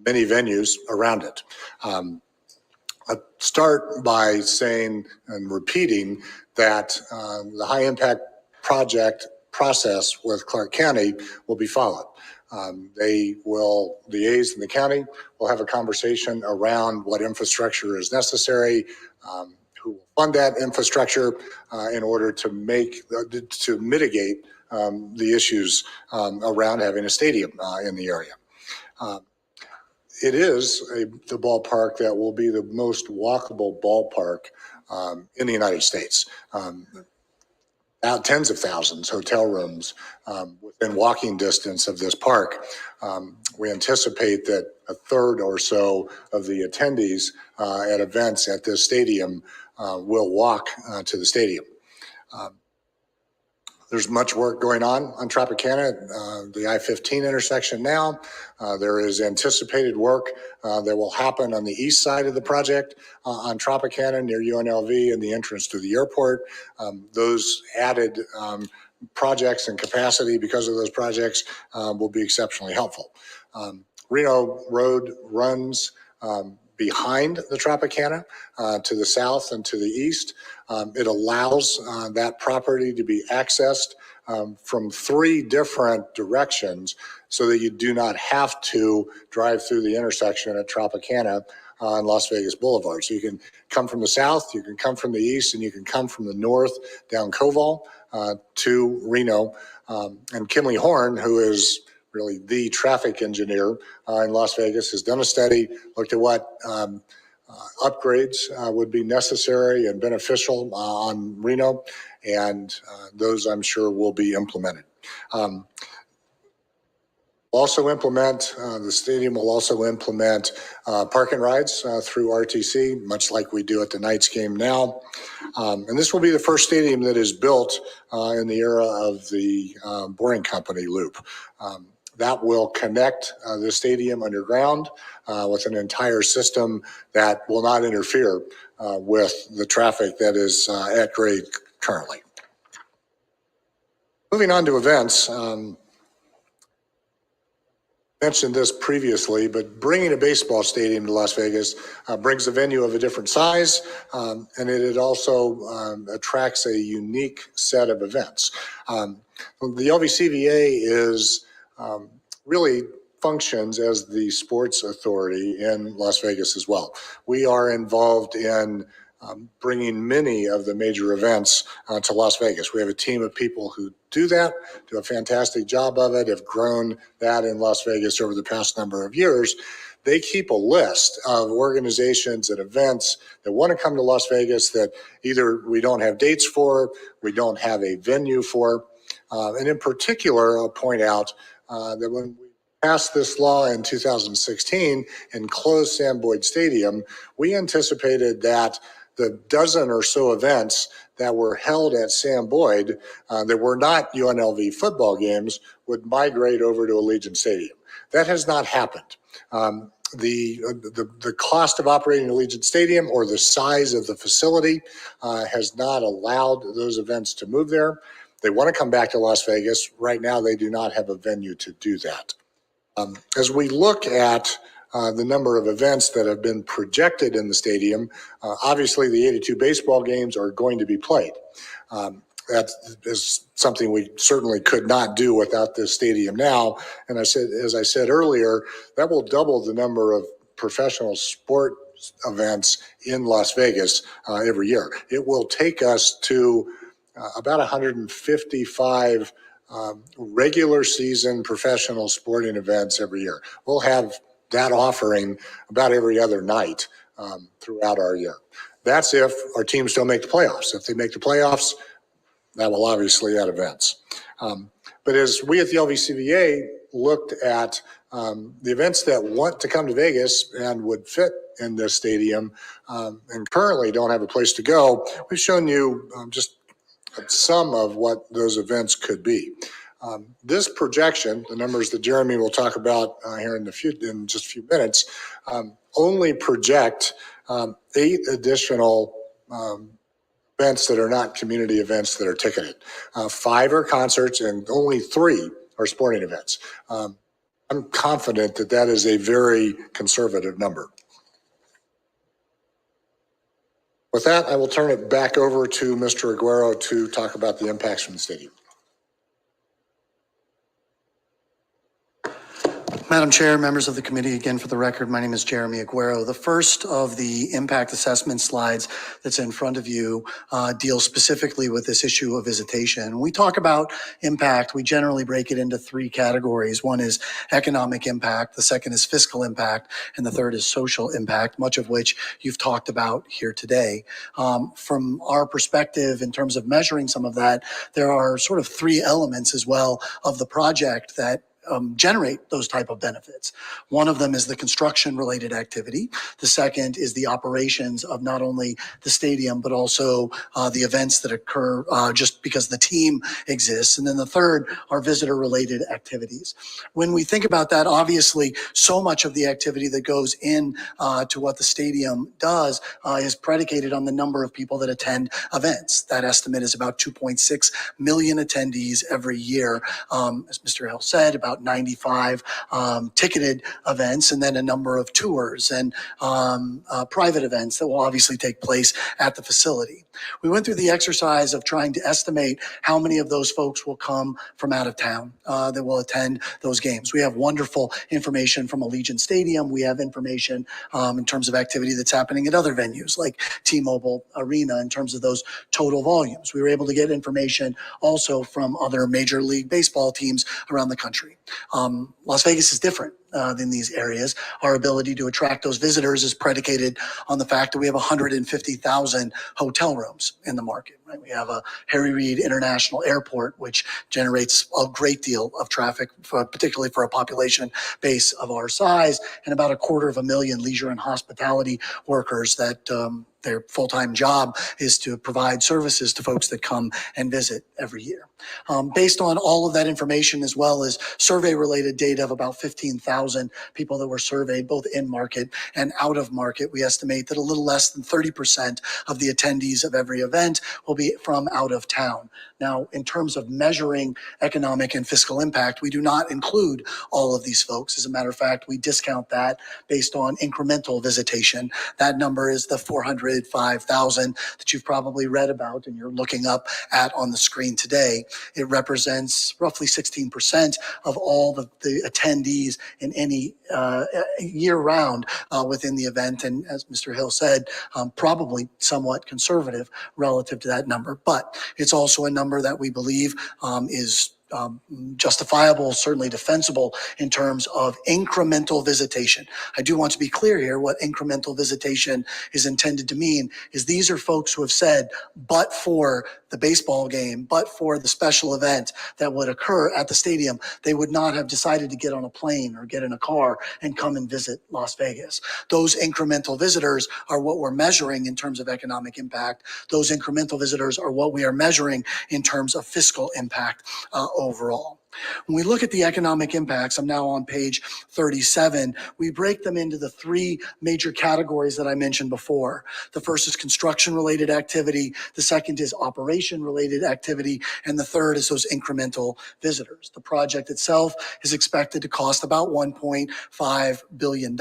Many venues around it. I'll start by saying and repeating that the high-impact project process with Clark County will be followed. The A's and the county will have a conversation around what infrastructure is necessary, who will fund that infrastructure in order to mitigate the issues around having a stadium in the area. It is the ballpark that will be the most walkable ballpark in the United States. Tens of thousands, hotel rooms within walking distance of this park. We anticipate that a third or so of the attendees at events at this stadium will walk to the stadium. There's much work going on Tropicana, the I-15 intersection now. There is anticipated work that will happen on the east side of the project on Tropicana near UNLV and the entrance to the airport. Those added projects and capacity because of those projects will be exceptionally helpful. Reno Road runs behind the Tropicana to the south and to the east. It allows that property to be accessed from three different directions so that you do not have to drive through the intersection at Tropicana on Las Vegas Boulevard. So you can come from the south, you can come from the east, and you can come from the north down Koval to Reno. And Kimley Horn, who is really the traffic engineer in Las Vegas, has done a study, looked at what upgrades would be necessary and beneficial on Reno, and those I'm sure will be implemented. The stadium will also implement park and rides through RTC, much like we do at the Knights game now. And this will be the first stadium that is built in the era of the Boring Company loop. That will connect the stadium underground with an entire system that will not interfere with the traffic that is at grade currently. Moving on to events. mentioned this previously, but bringing a baseball stadium to Las Vegas brings a venue of a different size, and it also attracts a unique set of events. The LVCVA is really functions as the sports authority in Las Vegas as well. We are involved in bringing many of the major events to Las Vegas. We have a team of people who do that, do a fantastic job of it, have grown that in Las Vegas over the past number of years. They keep a list of organizations and events that want to come to Las Vegas that either we don't have dates for, we don't have a venue for. And in particular, I'll point out that when we passed this law in 2016 and closed Sam Boyd Stadium, we anticipated that the dozen or so events that were held at Sam Boyd that were not UNLV football games would migrate over to Allegiant Stadium. That has not happened. The cost of operating Allegiant Stadium or the size of the facility has not allowed those events to move there. They want to come back to Las Vegas. Right now, they do not have a venue to do that. As we look at the number of events that have been projected in the stadium, obviously the 82 baseball games are going to be played. That is something we certainly could not do without this stadium now. And as I said earlier, that will double the number of professional sport events in Las Vegas every year. It will take us to about 155 regular season professional sporting events every year. We'll have that offering about every other night throughout our year. That's if our teams don't make the playoffs. If they make the playoffs, that will obviously add events. But as we at the LVCVA looked at the events that want to come to Vegas and would fit in this stadium and currently don't have a place to go, we've shown you just some of what those events could be. This projection, the numbers that Jeremy will talk about here in just a few minutes, only project 8 additional events that are not community events that are ticketed. 5 are concerts and only 3 are sporting events. I'm confident that that is a very conservative number. With that, I will turn it back over to Mr. Aguero to talk about the impacts from the stadium. Madam Chair, members of the committee, again for the record, my name is Jeremy Aguero. The first of the impact assessment slides that's in front of you deals specifically with this issue of visitation. When we talk about impact, we generally break it into 3 categories. One is economic impact, the second is fiscal impact, and the third is social impact, much of which you've talked about here today. From our perspective, in terms of measuring some of that, there are sort of 3 elements as well of the project that generate those type of benefits. One of them is the construction related activity. The second is the operations of not only the stadium, but also the events that occur just because the team exists. And then the third are visitor related activities. When we think about that, obviously so much of the activity that goes in to what the stadium does is predicated on the number of people that attend events. That estimate is about 2.6 million attendees every year. As Mr. Hill said, about 95 ticketed events, and then a number of tours and private events that will obviously take place at the facility. We went through the exercise of trying to estimate how many of those folks will come from out of town that will attend those games. We have wonderful information from Allegiant Stadium. We have information in terms of activity that's happening at other venues like T-Mobile Arena in terms of those total volumes. We were able to get information also from other Major League Baseball teams around the country. Las Vegas is different than these areas. Our ability to attract those visitors is predicated on the fact that we have 150,000 hotel rooms in the market. Right? We have a Harry Reid International Airport, which generates a great deal of traffic, particularly for a population base of our size, and about 250,000 leisure and hospitality workers that their full-time job is to provide services to folks that come and visit every year. Based on all of that information, as well as survey-related data of about 15,000 1,000 people that were surveyed, both in market and out of market. We estimate that a little less than 30% of the attendees of every event will be from out of town. Now, in terms of measuring economic and fiscal impact, we do not include all of these folks. As a matter of fact, we discount that based on incremental visitation. That number is the 405,000 that you've probably read about and you're looking up at on the screen today. It represents roughly 16% of all the attendees in any year round within the event. And as Mr. Hill said, probably somewhat conservative relative to that number. But it's also a number that we believe is justifiable, certainly defensible in terms of incremental visitation. I do want to be clear here what incremental visitation is intended to mean is these are folks who have said, but for the baseball game, but for the special event that would occur at the stadium, they would not have decided to get on a plane or get in a car and come and visit Las Vegas. Those incremental visitors are what we're measuring in terms of economic impact. Those incremental visitors are what we are measuring in terms of fiscal impact overall. When we look at the economic impacts, I'm now on page 37, we break them into the three major categories that I mentioned before. The first is construction-related activity, the second is operation-related activity, and the third is those incremental visitors. The project itself is expected to cost about $1.5 billion.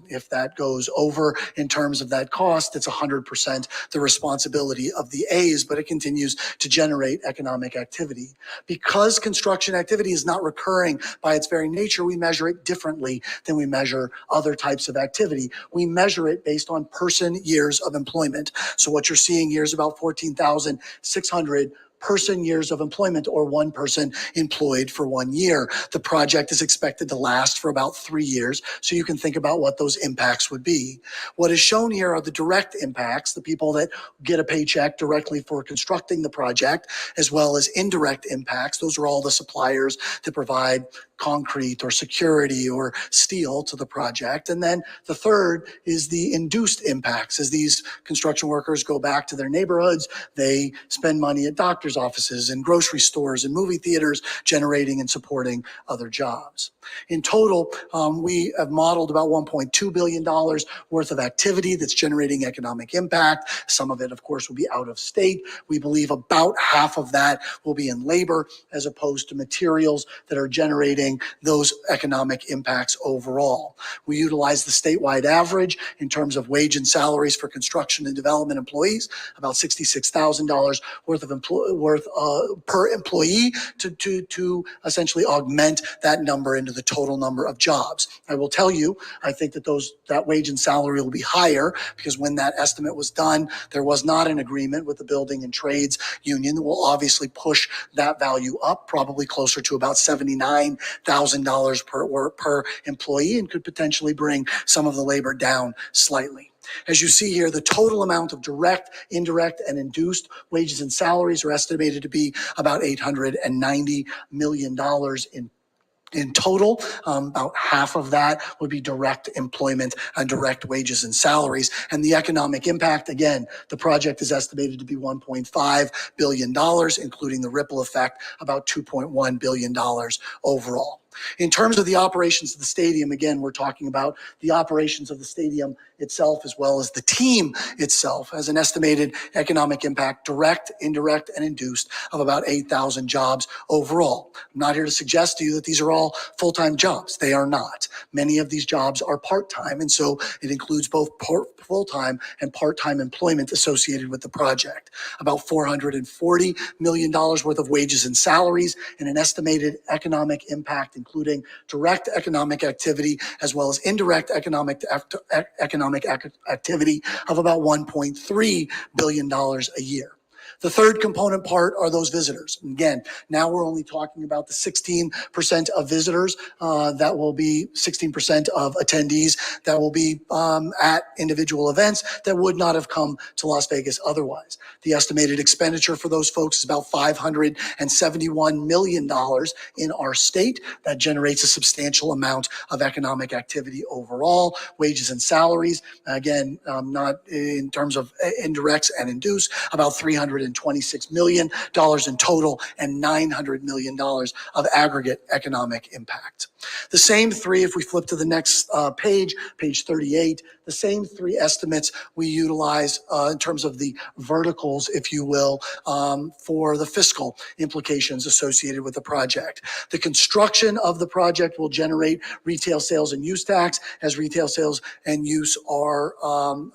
If that goes over in terms of that cost, it's 100% the responsibility of the A's, but it continues to generate economic activity. Because construction activity is not recurring by its very nature, we measure it differently than we measure other types of activity. We measure it based on person years of employment. So what you're seeing here is about 14,600 person years of employment, or one person employed for 1 year. The project is expected to last for about 3 years, so you can think about what those impacts would be. What is shown here are the direct impacts, the people that get a paycheck directly for constructing the project, as well as indirect impacts. Those are all the suppliers that provide concrete or security or steel to the project. And then the third is the induced impacts. As these construction workers go back to their neighborhoods, they spend money at doctors' offices and grocery stores and movie theaters, generating and supporting other jobs. In total, we have modeled about $1.2 billion worth of activity that's generating economic impact. Some of it, of course, will be out of state. We believe about half of that will be in labor as opposed to materials that are generating those economic impacts overall. We utilize the statewide average in terms of wage and salaries for construction and development employees, about $66,000 worth per employee to essentially augment that number into the total number of jobs. I will tell you, I think that that wage and salary will be higher because when that estimate was done, there was not an agreement with the Building and Trades Union that will obviously push that value up, probably closer to about $79,000 per employee, and could potentially bring some of the labor down slightly. As you see here, the total amount of direct, indirect, and induced wages and salaries are estimated to be about $890 million in total. About half of that would be direct employment and direct wages and salaries. And the economic impact, again, the project is estimated to be $1.5 billion, including the ripple effect, about $2.1 billion overall. In terms of the operations of the stadium, again, we're talking about the operations of the stadium itself as well as the team itself as an estimated economic impact, direct, indirect, and induced, of about 8,000 jobs overall. I'm not here to suggest to you that these are all full-time jobs. They are not. Many of these jobs are part-time, and so it includes both full-time and part-time employment associated with the project. About $440 million worth of wages and salaries, and an estimated economic impact, including direct economic activity as well as indirect economic activity, of about $1.3 billion a year. The third component part are those visitors. Again, now we're only talking about the 16% of visitors that will be 16% of attendees that will be at individual events that would not have come to Las Vegas otherwise. The estimated expenditure for those folks is about $571 million in our state. That generates a substantial amount of economic activity overall. Wages and salaries, again, not in terms of indirects and induced, about $300 $126 million in total and $900 million of aggregate economic impact. The same three, if we flip to the next page 38, the same three estimates we utilize in terms of the verticals, if you will, for the fiscal implications associated with the project. The construction of the project will generate retail sales and use tax, as retail sales and use are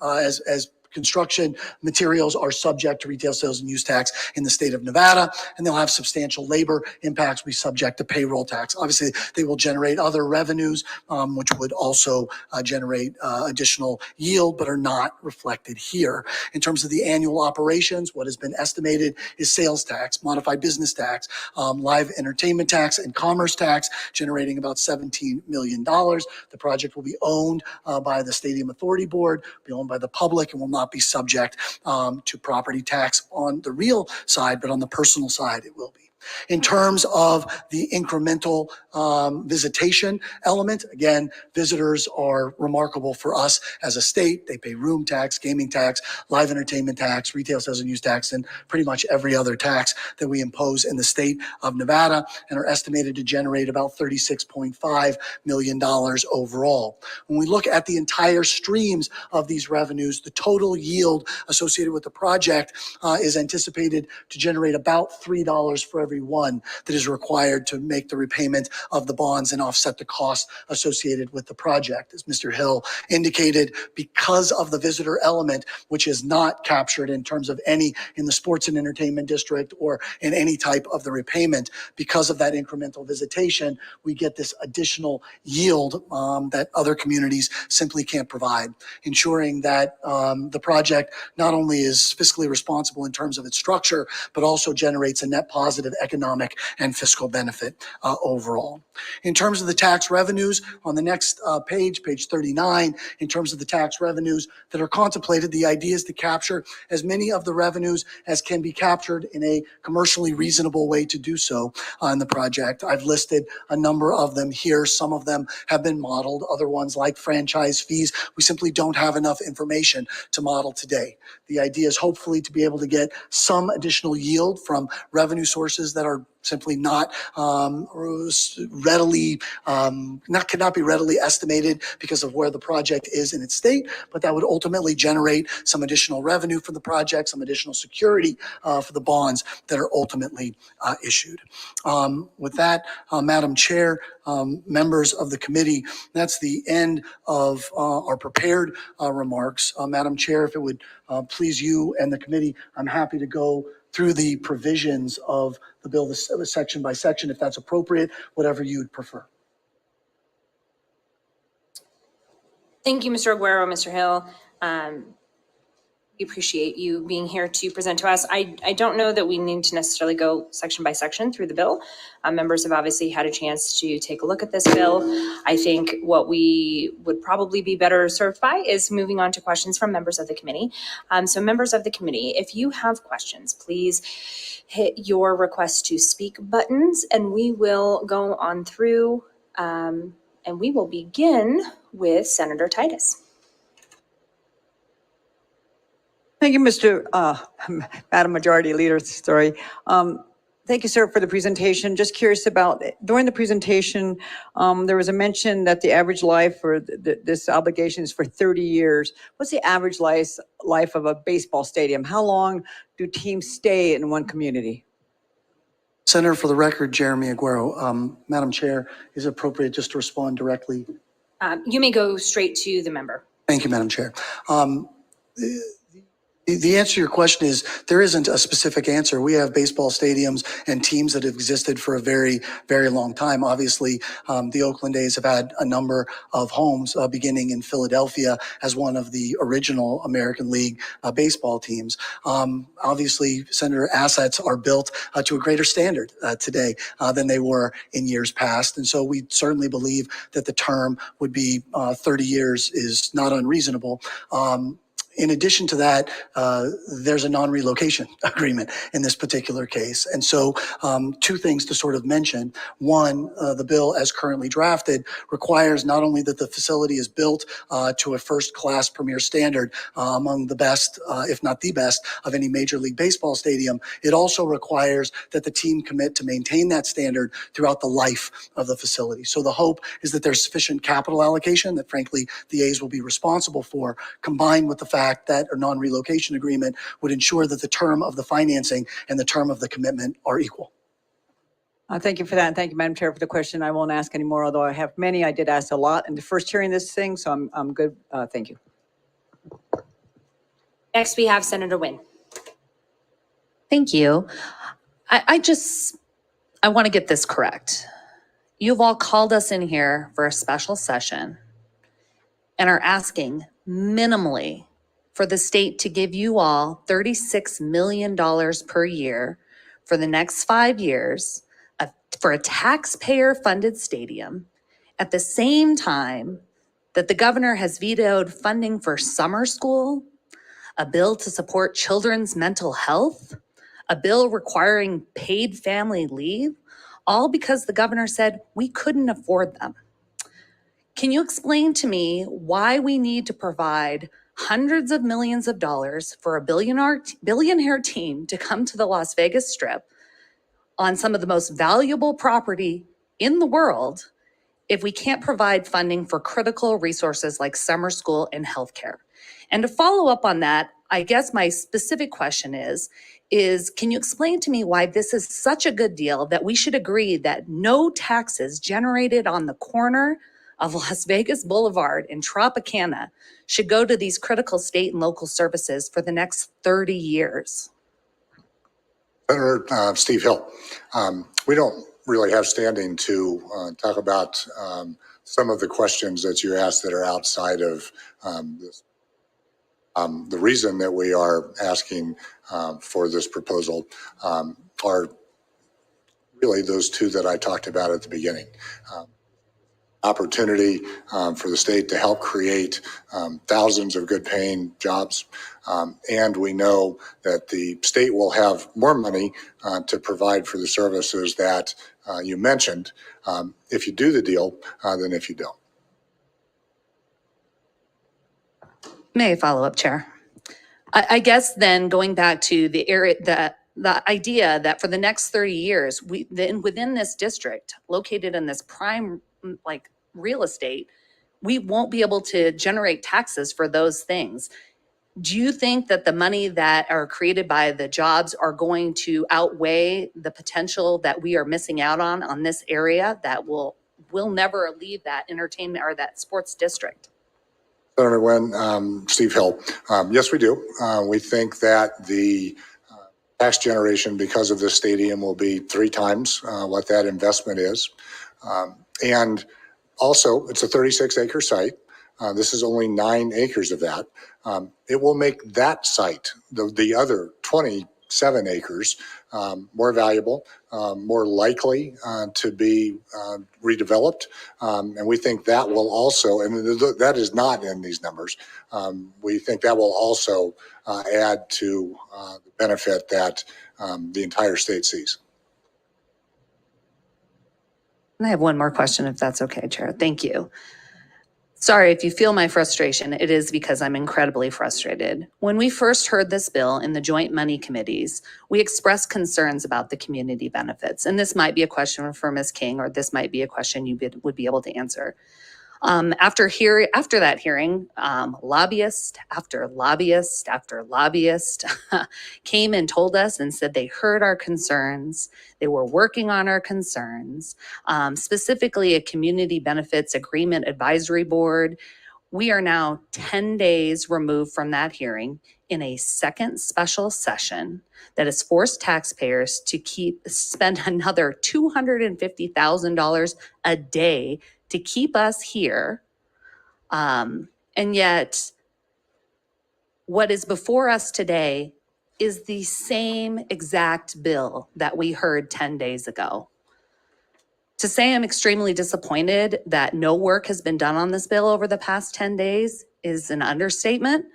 as construction materials are subject to retail sales and use tax in the state of Nevada, and they'll have substantial labor impacts, be subject to payroll tax. Obviously, they will generate other revenues, which would also generate additional yield, but are not reflected here. In terms of the annual operations, what has been estimated is sales tax, modified business tax, live entertainment tax, and commerce tax, generating about $17 million. The project will be owned by the Stadium Authority Board, be owned by the public, and will not be subject to property tax on the real side, but on the personal side it will be. In terms of the incremental visitation element, again, visitors are remarkable for us as a state. They pay room tax, gaming tax, live entertainment tax, retail sales and use tax, and pretty much every other tax that we impose in the state of Nevada, and are estimated to generate about $36.5 million overall. When we look at the entire streams of these revenues, the total yield associated with the project is anticipated to generate about $3 for every one that is required to make the repayment of the bonds and offset the costs associated with the project. As Mr. Hill indicated, because of the visitor element, which is not captured in terms of any in the sports and entertainment district or in any type of the repayment, because of that incremental visitation, we get this additional yield that other communities simply can't provide, ensuring that the project not only is fiscally responsible in terms of its structure, but also generates a net positive economic and fiscal benefit overall. In terms of the tax revenues, on the next page 39, in terms of the tax revenues that are contemplated, the idea is to capture as many of the revenues as can be captured in a commercially reasonable way to do so on the project. I've listed a number of them here. Some of them have been modeled. Other ones, like franchise fees, we simply don't have enough information to model today. The idea is hopefully to be able to get some additional yield from revenue sources that are simply not readily, cannot be readily estimated because of where the project is in its state, but that would ultimately generate some additional revenue for the project, some additional security for the bonds that are ultimately issued. With that, Madam Chair, members of the committee, that's the end of our prepared remarks. Madam Chair, if it would please you and the committee, I'm happy to go through the provisions of the bill section by section, if that's appropriate, whatever you'd prefer. Thank you, Mr. Aguero, Mr. Hill. We appreciate you being here to present to us. I don't know that we need to necessarily go section by section through the bill. Members have obviously had a chance to take a look at this bill. I think what we would probably be better served by is moving on to questions from members of the committee. So members of the committee, if you have questions, please hit your request to speak buttons and we will go on through and we will begin with Senator Titus. Thank you, Madam Majority Leader. Thank you, sir, for the presentation. Just curious about, during the presentation, there was a mention that the average life for this obligation is for 30 years. What's the average life of a baseball stadium? How long do teams stay in one community? Senator, for the record, Jeremy Aguero. Madam Chair, is it appropriate just to respond directly? You may go straight to the member. Thank you, Madam Chair. The answer to your question is there isn't a specific answer. We have baseball stadiums and teams that have existed for a very, very long time. Obviously, the Oakland A's have had a number of homes beginning in Philadelphia as one of the original American League baseball teams. Obviously, Senator, assets are built to a greater standard today than they were in years past. And so we certainly believe that the term would be 30 years is not unreasonable. In addition to that, there's a non-relocation agreement in this particular case. And so two things to sort of mention. One, the bill as currently drafted requires not only that the facility is built to a first-class premier standard among the best, if not the best, of any Major League Baseball stadium, it also requires that the team commit to maintain that standard throughout the life of the facility. So the hope is that there's sufficient capital allocation that, frankly, the A's will be responsible for, combined with the fact that a non-relocation agreement would ensure that the term of the financing and the term of the commitment are equal. Thank you for that. And thank you, Madam Chair, for the question. I won't ask any more, although I have many. I did ask a lot in the first hearing this thing, so I'm good. Thank you. Next, we have Senator Nguyen. Thank you. I want to get this correct. You've all called us in here for a special session and are asking minimally for the state to give you all $36 million per year for the next 5 years for a taxpayer-funded stadium at the same time that the governor has vetoed funding for summer school, a bill to support children's mental health, a bill requiring paid family leave, all because the governor said we couldn't afford them. Can you explain to me why we need to provide hundreds of millions of dollars for a billionaire team to come to the Las Vegas Strip on some of the most valuable property in the world if we can't provide funding for critical resources like summer school and healthcare? And to follow up on that, I guess my specific question is can you explain to me why this is such a good deal that we should agree that no taxes generated on the corner of Las Vegas Boulevard in Tropicana should go to these critical state and local services for the next 30 years? Senator Steve Hill, we don't really have standing to talk about some of the questions that you asked that are outside of this. The reason that we are asking for this proposal are really those two that I talked about at the beginning. Opportunity for the state to help create thousands of good paying jobs. And we know that the state will have more money to provide for the services that you mentioned if you do the deal than if you don't. May I follow up, Chair? I guess then going back to the area the idea that for the next 30 years, within this district, located in this prime real estate, we won't be able to generate taxes for those things. Do you think that the money that are created by the jobs are going to outweigh the potential that we are missing out on this area that will never leave that entertainment or that sports district? Senator Nguyen, Steve Hill, yes, we do. We think that the tax generation because of this stadium will be 3 times what that investment is. And also, it's a 36-acre site. This is only 9 acres of that. It will make that site, the other 27 acres, more valuable, more likely to be redeveloped. And we think that will also, and that is not in these numbers, we think that will also add to the benefit that the entire state sees. And I have one more question, if that's okay, Chair. Thank you. Sorry if you feel my frustration. It is because I'm incredibly frustrated. When we first heard this bill in the joint money committees, we expressed concerns about the community benefits. And this might be a question for Ms. King, or this might be a question you would be able to answer. After that hearing, lobbyist after lobbyist after lobbyist came and told us and said they heard our concerns. They were working on our concerns, specifically a community benefits agreement advisory board. We are now 10 days removed from that hearing in a second special session that has forced taxpayers to spend another $250,000 a day to keep us here. And yet what is before us today is the same exact bill that we heard 10 days ago. To say I'm extremely disappointed that no work has been done on this bill over the past 10 days is an understatement.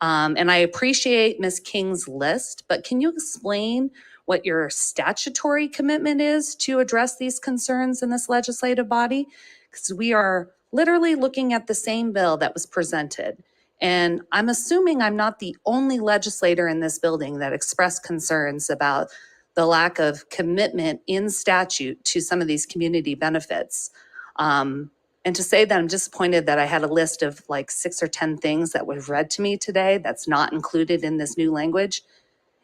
And I appreciate Ms. King's list, but can you explain what your statutory commitment is to address these concerns in this legislative body? Because we are literally looking at the same bill that was presented. And I'm assuming I'm not the only legislator in this building that expressed concerns about the lack of commitment in statute to some of these community benefits. And to say that I'm disappointed that I had a list of like 6 or 10 things that was read to me today that's not included in this new language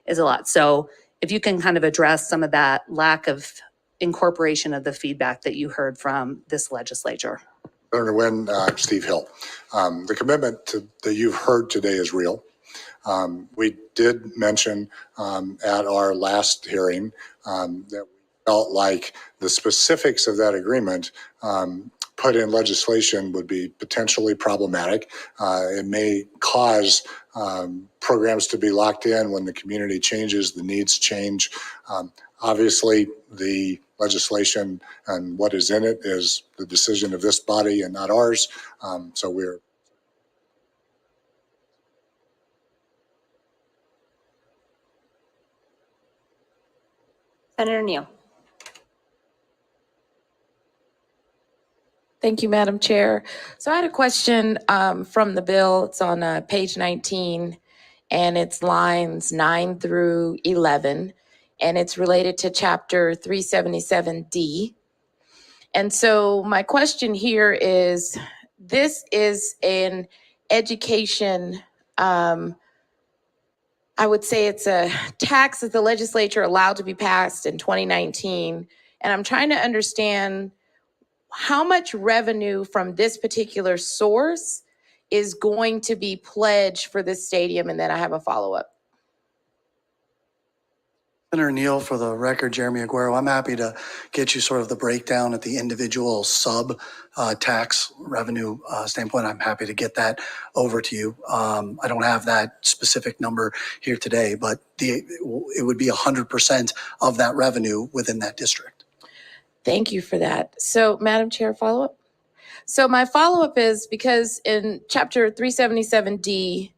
is a lot. So if you can kind of address some of that lack of incorporation of the feedback that you heard from this legislature. Senator Nguyen, Steve Hill. The commitment that you've heard today is real. We did mention at our last hearing that we felt like the specifics of that agreement put in legislation would be potentially problematic. It may cause programs to be locked in when the community changes, the needs change. Obviously, the legislation and what is in it is the decision of this body and not ours. So we're Senator Neal. Thank you, Madam Chair. So I had a question from the bill. It's on page 19, and it's lines 9 through 11, and it's related to Chapter 377D. And so my question here is, this is an education, I would say it's a tax that the legislature allowed to be passed in 2019, and I'm trying to understand how much revenue from this particular source is going to be pledged for this stadium? And then I have a follow-up. Senator Neal, for the record, Jeremy Aguero, I'm happy to get you sort of the breakdown at the individual sub tax revenue standpoint. I'm happy to get that over to you. I don't have that specific number here today, but it would be 100% of that revenue within that district. Thank you for that. So, Madam Chair, follow-up? So my follow-up is because in Chapter 377D,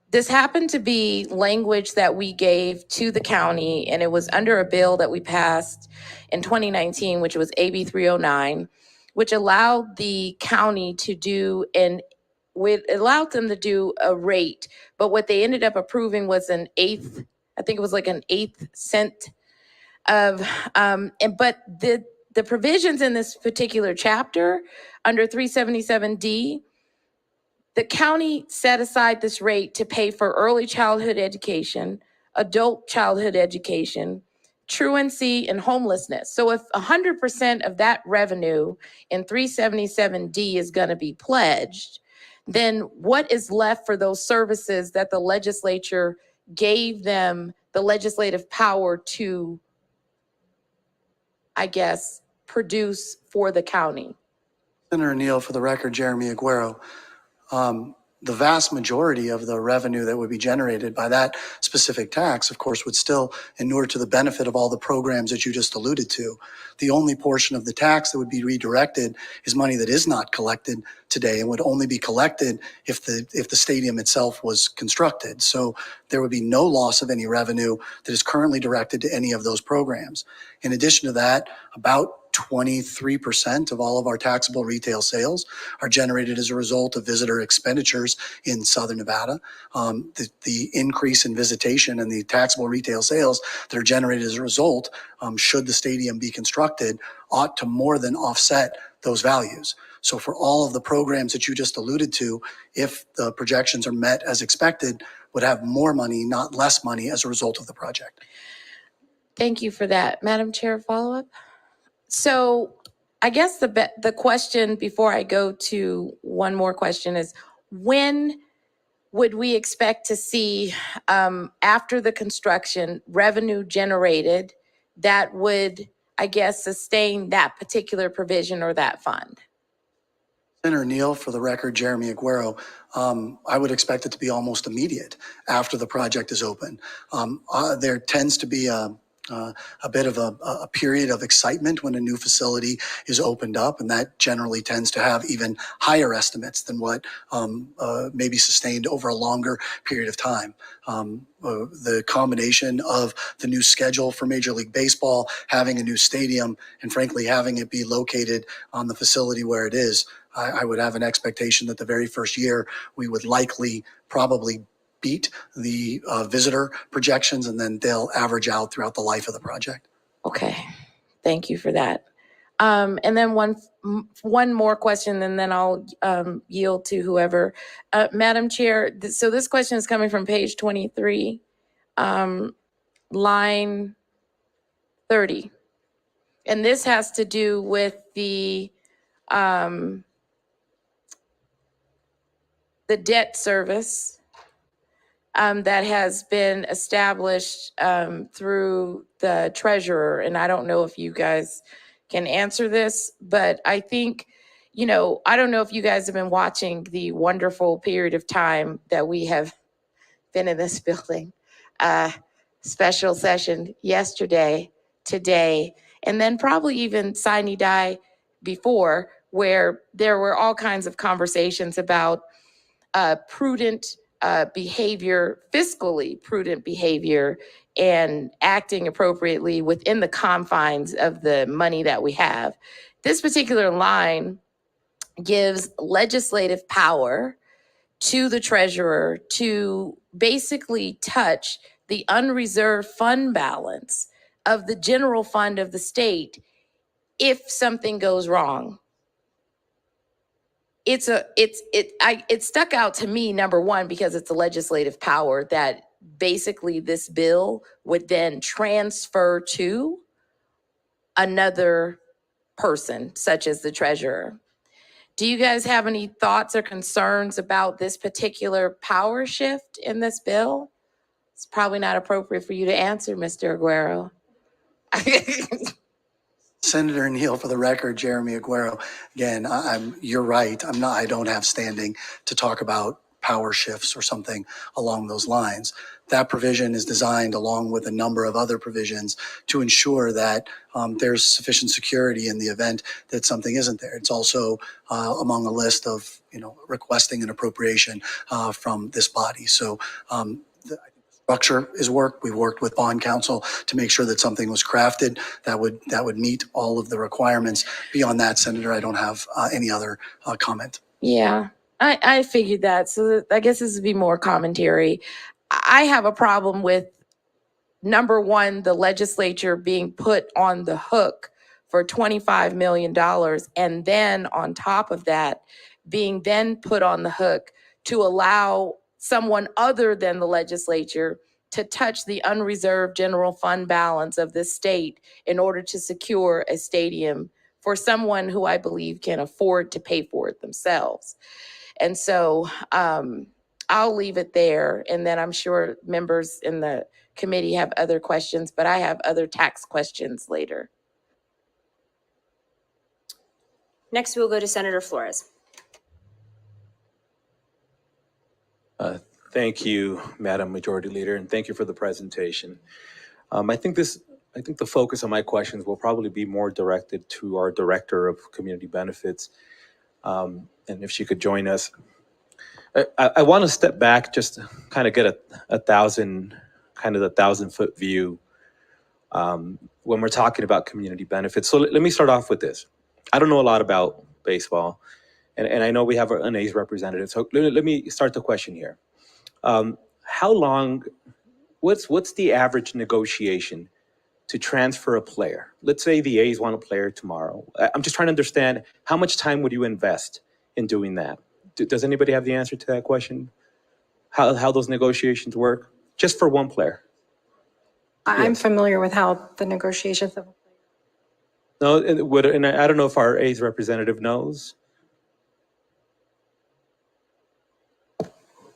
this happened to be language that we gave to the county, and it was under a bill that we passed in 2019, which was AB 309, which allowed the county to do allowed them to do a rate, but what they ended up approving was an eighth, I think it was like an 1/8 cent of, but the provisions in this particular chapter under 377D, the county set aside this rate to pay for early childhood education, adult childhood education, truancy, and homelessness. So if 100% of that revenue in 377D is going to be pledged, then what is left for those services that the legislature gave them the legislative power to, I guess, produce for the county? Senator Neal, for the record, Jeremy Aguero. The vast majority of the revenue that would be generated by that specific tax, of course, would still inure to the benefit of all the programs that you just alluded to. The only portion of the tax that would be redirected is money that is not collected today and would only be collected if the stadium itself was constructed. So there would be no loss of any revenue that is currently directed to any of those programs. In addition to that, about 23% of all of our taxable retail sales are generated as a result of visitor expenditures in Southern Nevada. The increase in visitation and the taxable retail sales that are generated as a result, should the stadium be constructed, ought to more than offset those values. So for all of the programs that you just alluded to, if the projections are met as expected, would have more money, not less money, as a result of the project. Thank you for that. Madam Chair, follow-up? So I guess the question before I go to one more question is, when would we expect to see, after the construction, revenue generated that would, I guess, sustain that particular provision or that fund? Senator Neal, for the record, Jeremy Aguero, I would expect it to be almost immediate after the project is open. There tends to be a a bit of a period of excitement when a new facility is opened up, and that generally tends to have even higher estimates than what may be sustained over a longer period of time. The combination of the new schedule for Major League Baseball, having a new stadium, and frankly having it be located on the facility where it is, I would have an expectation that the very first year we would likely probably beat the visitor projections, and then they'll average out throughout the life of the project. Okay, thank you for that. And then one more question, and then I'll yield to whoever. Madam Chair, so this question is coming from page 23, line 30. And this has to do with the debt service that has been established through the treasurer. And I don't know if you guys can answer this, but I think, you know, I don't know if you guys have been watching the wonderful period of time that we have been in this building. Special session yesterday, today, and then probably even sine die before, where there were all kinds of conversations about prudent behavior, fiscally prudent behavior, and acting appropriately within the confines of the money that we have. This particular line gives legislative power to the treasurer to basically touch the unreserved fund balance of the general fund of the state if something goes wrong. It stuck out to me, number one, because it's a legislative power that basically this bill would then transfer to another person, such as the treasurer. Do you guys have any thoughts or concerns about this particular power shift in this bill? It's probably not appropriate for you to answer, Mr. Aguero. Senator Neal, for the record, Jeremy Aguero. Again, you're right. I don't have standing to talk about power shifts or something along those lines. That provision is designed, along with a number of other provisions, to ensure that there's sufficient security in the event that something isn't there. It's also among a list of, requesting an appropriation from this body. So the structure is worked. We've worked with bond counsel to make sure that something was crafted that would meet all of the requirements. Beyond that, Senator, I don't have any other comment. Yeah, I figured that. So I guess this would be more commentary. I have a problem with, number one, the legislature being put on the hook for $25 million. And then on top of that, being then put on the hook to allow someone other than the legislature to touch the unreserved general fund balance of this state in order to secure a stadium for someone who I believe can afford to pay for it themselves. And so I'll leave it there. And then I'm sure members in the committee have other questions, but I have other tax questions later. Next, we'll go to Senator Flores. Thank you, Madam Majority Leader, and thank you for the presentation. I think the focus of my questions will probably be more directed to our Director of Community Benefits, and if she could join us. I want to step back just to kind of get a 1,000-foot view when we're talking about community benefits. So let me start off with this. I don't know a lot about baseball, and I know we have an A's representative. So let me start the question here. How long, what's the average negotiation to transfer a player? Let's say the A's want a player tomorrow. I'm just trying to understand, how much time would you invest in doing that? Does anybody have the answer to that question? How those negotiations work? Just for one player. I'm familiar with how the negotiations have. No, and I don't know if our A's representative knows.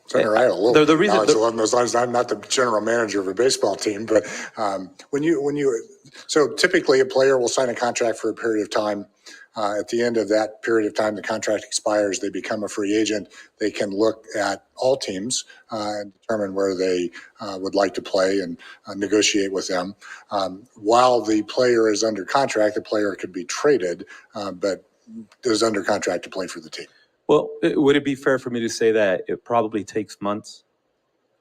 Senator, I have a little knowledge along those lines. I'm not the general manager of a baseball team, but so typically a player will sign a contract for a period of time. At the end of that period of time, the contract expires, they become a free agent. They can look at all teams and determine where they would like to play and negotiate with them. While the player is under contract, the player could be traded, but is under contract to play for the team. Well, would it be fair for me to say that it probably takes months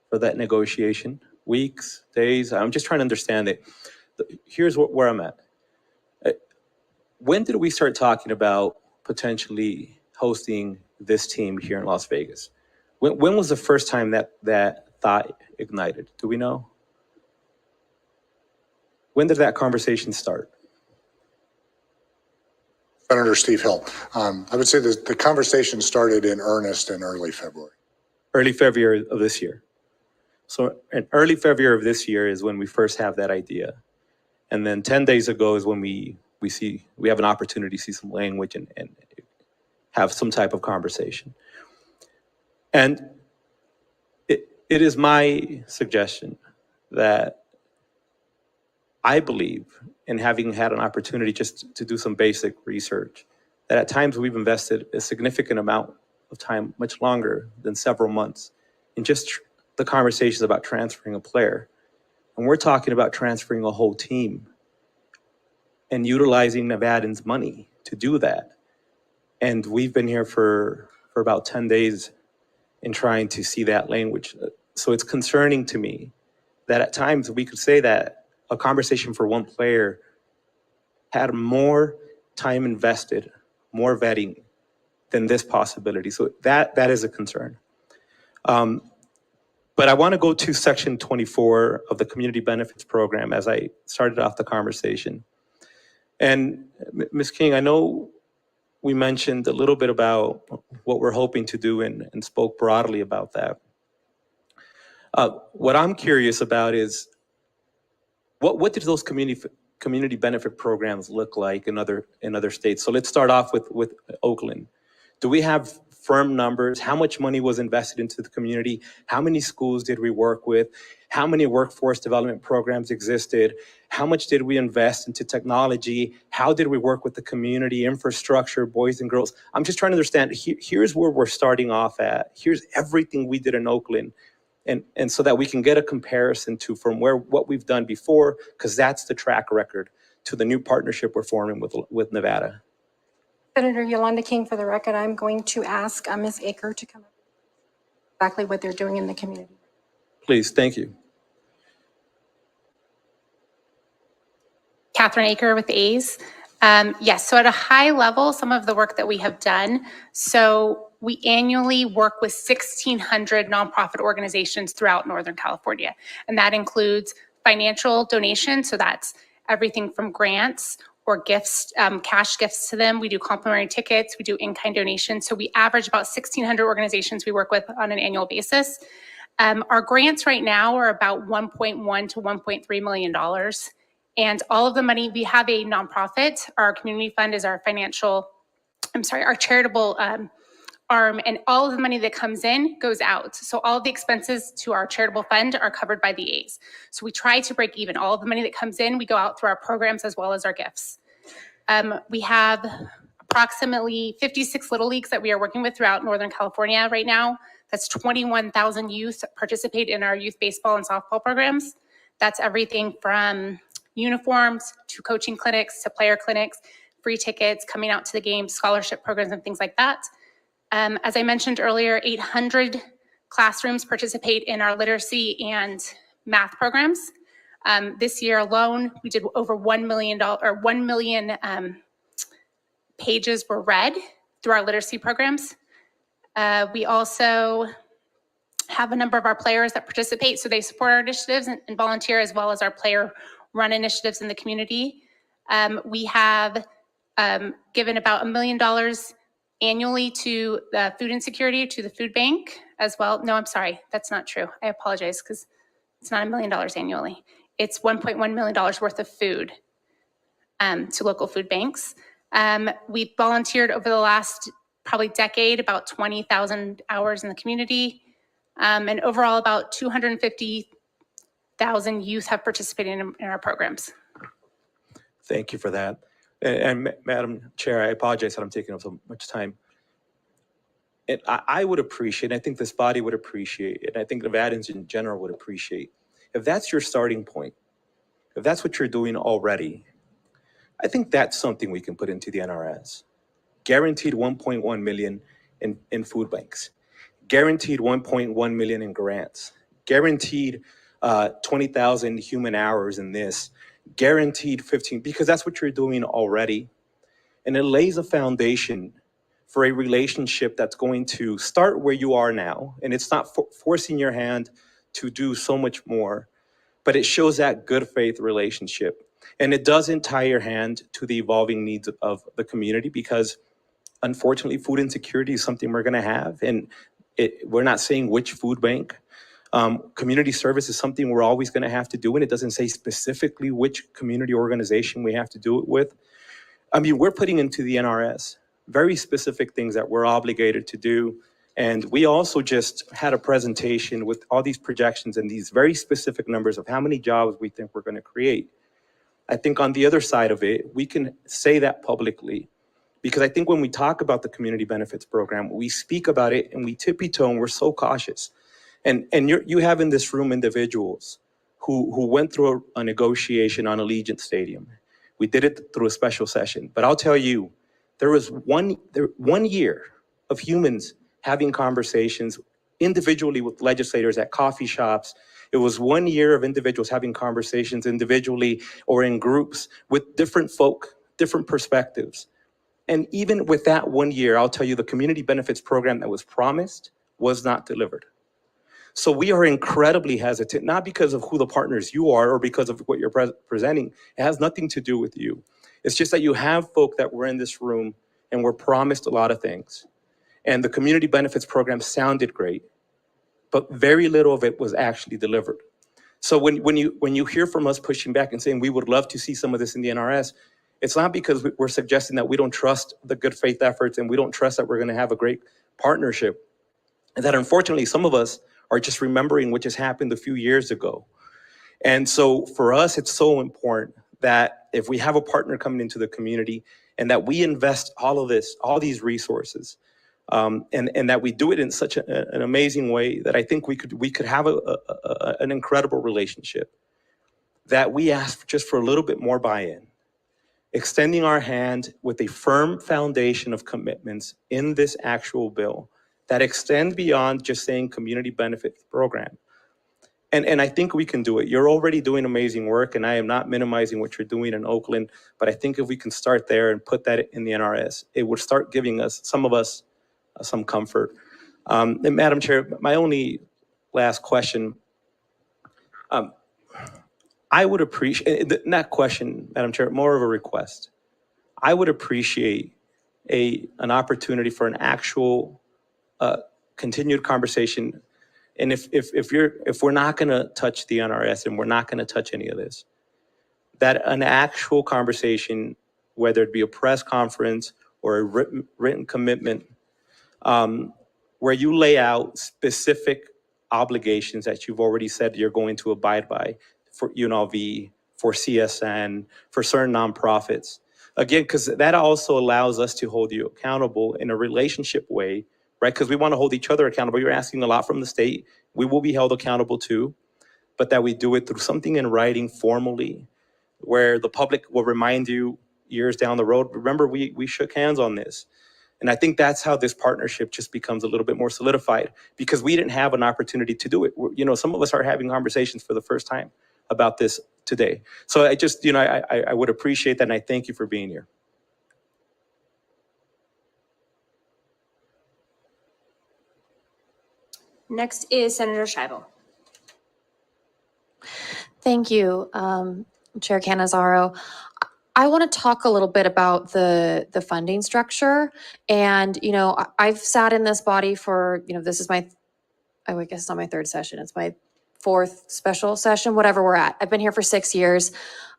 for that negotiation? Weeks, days? I'm just trying to understand it. Here's where I'm at. When did we start talking about potentially hosting this team here in Las Vegas? When was the first time that thought ignited? Do we know? When did that conversation start? Senator Steve Hill. I would say the conversation started in earnest in early February. Early February of this year. So in early February of this year is when we first have that idea. And then 10 days ago is when we have an opportunity to see some language and have some type of conversation. And it is my suggestion that I believe, in having had an opportunity just to do some basic research, that at times we've invested a significant amount of time, much longer than several months, in just the conversations about transferring a player. And we're talking about transferring a whole team and utilizing Nevadans' money to do that. And we've been here for about 10 days in trying to see that language. So it's concerning to me that at times we could say that a conversation for one player had more time invested, more vetting than this possibility. So that is a concern. But I want to go to Section 24 of the Community Benefits Program as I started off the conversation. And Ms. King, I know we mentioned a little bit about what we're hoping to do and spoke broadly about that. What I'm curious about is what did those community benefit programs look like in other states? So let's start off with Oakland. Do we have firm numbers? How much money was invested into the community? How many schools did we work with? How many workforce development programs existed? How much did we invest into technology? How did we work with the community infrastructure, boys and girls? I'm just trying to understand, here's where we're starting off at. Here's everything we did in Oakland. And so that we can get a comparison to from what we've done before, because that's the track record, to the new partnership we're forming with Nevada. Senator Yolanda King, for the record, I'm going to ask Ms. Aker to come up exactly what they're doing in the community. Please, thank you. Catherine Aker with the A's. Yes, so at a high level, some of the work that we have done. So we annually work with 1,600 nonprofit organizations throughout Northern California. And that includes financial donations. So that's everything from grants or gifts, cash gifts to them. We do complimentary tickets, we do in-kind donations. So we average about 1,600 organizations we work with on an annual basis. Our grants right now are about $1.1 to $1.3 million. And all of the money, we have a nonprofit. Our community fund is our our charitable arm, and all of the money that comes in goes out. So all of the expenses to our charitable fund are covered by the A's. So we try to break even. All of the money that comes in, we go out through our programs as well as our gifts. We have approximately 56 Little Leagues that we are working with throughout Northern California right now. That's 21,000 youth participate in our youth baseball and softball programs. That's everything from uniforms to coaching clinics to player clinics, free tickets, coming out to the games, scholarship programs, and things like that. As I mentioned earlier, 800 classrooms participate in our literacy and math programs. This year alone, we did over $1 million pages were read through our literacy programs. We also have a number of our players that participate, so they support our initiatives and volunteer, as well as our player-run initiatives in the community. We have given about $1 million annually to the food insecurity, to the food bank as well. No, I'm sorry, that's not true. I apologize, because it's not $1 million annually. It's $1.1 million worth of food to local food banks. We've volunteered over the last probably decade about 20,000 hours in the community. And overall, about 250,000 youth have participated in our programs. Thank you for that. And Madam Chair, I apologize that I'm taking up so much time. And I would appreciate, and I think this body would appreciate, and I think Nevadans in general would appreciate, if that's your starting point, if that's what you're doing already, I think that's something we can put into the NRS. Guaranteed 1.1 million in food banks, guaranteed 1.1 million in grants, guaranteed 20,000 human hours in this, guaranteed 15, because that's what you're doing already. And it lays a foundation for a relationship that's going to start where you are now. And it's not forcing your hand to do so much more, but it shows that good faith relationship. And it doesn't tie your hand to the evolving needs of the community, because unfortunately, food insecurity is something we're gonna have. And we're not saying which food bank. Community service is something we're always gonna have to do, and it doesn't say specifically which community organization we have to do it with. I mean, we're putting into the NRS very specific things that we're obligated to do. And we also just had a presentation with all these projections and these very specific numbers of how many jobs we think we're gonna create. I think on the other side of it, we can say that publicly, because I think when we talk about the community benefits program, we speak about it and we tippy-toe and we're so cautious. And you have in this room individuals who went through a negotiation on Allegiant Stadium. We did it through a special session, but I'll tell you, there was one year of humans having conversations individually with legislators at coffee shops. It was 1 year of individuals having conversations individually or in groups with different folk, different perspectives. And even with that 1 year, I'll tell you, the community benefits program that was promised was not delivered. So we are incredibly hesitant, not because of who the partners you are or because of what you're presenting. It has nothing to do with you. It's just that you have folk that were in this room and were promised a lot of things. And the community benefits program sounded great, but very little of it was actually delivered. So when you hear from us pushing back and saying we would love to see some of this in the NRS, it's not because we're suggesting that we don't trust the good faith efforts and we don't trust that we're gonna have a great partnership. And that unfortunately, some of us are just remembering what just happened a few years ago. And so for us, it's so important that if we have a partner coming into the community and that we invest all of this, all these resources, and that we do it in such an amazing way that I think we could have an incredible relationship, that we ask just for a little bit more buy-in, extending our hand with a firm foundation of commitments in this actual bill that extend beyond just saying community benefit program. And I think we can do it. You're already doing amazing work, and I am not minimizing what you're doing in Oakland, but I think if we can start there and put that in the NRS, it would start giving us, some of us, some comfort. And Madam Chair, my only last question, I would appreciate, not question, Madam Chair, more of a request. I would appreciate an opportunity for an actual continued conversation. And if we're not gonna touch the NRS and we're not gonna touch any of this, that an actual conversation, whether it be a press conference or a written commitment, where you lay out specific obligations that you've already said you're going to abide by for UNLV, for CSN, for certain nonprofits. Again, because that also allows us to hold you accountable in a relationship way, right? Because we want to hold each other accountable. You're asking a lot from the state. We will be held accountable too, but that we do it through something in writing formally, where the public will remind you years down the road, remember we shook hands on this. And I think that's how this partnership just becomes a little bit more solidified, because we didn't have an opportunity to do it. Some of us are having conversations for the first time about this today. So I just, I would appreciate that, and I thank you for being here. Next is Senator Scheibel. Thank you, Chair Canizaro. I want to talk a little bit about the funding structure. And, I've sat in this body for, this is I guess it's not my third session. It's my fourth special session, whatever we're at. I've been here for 6 years.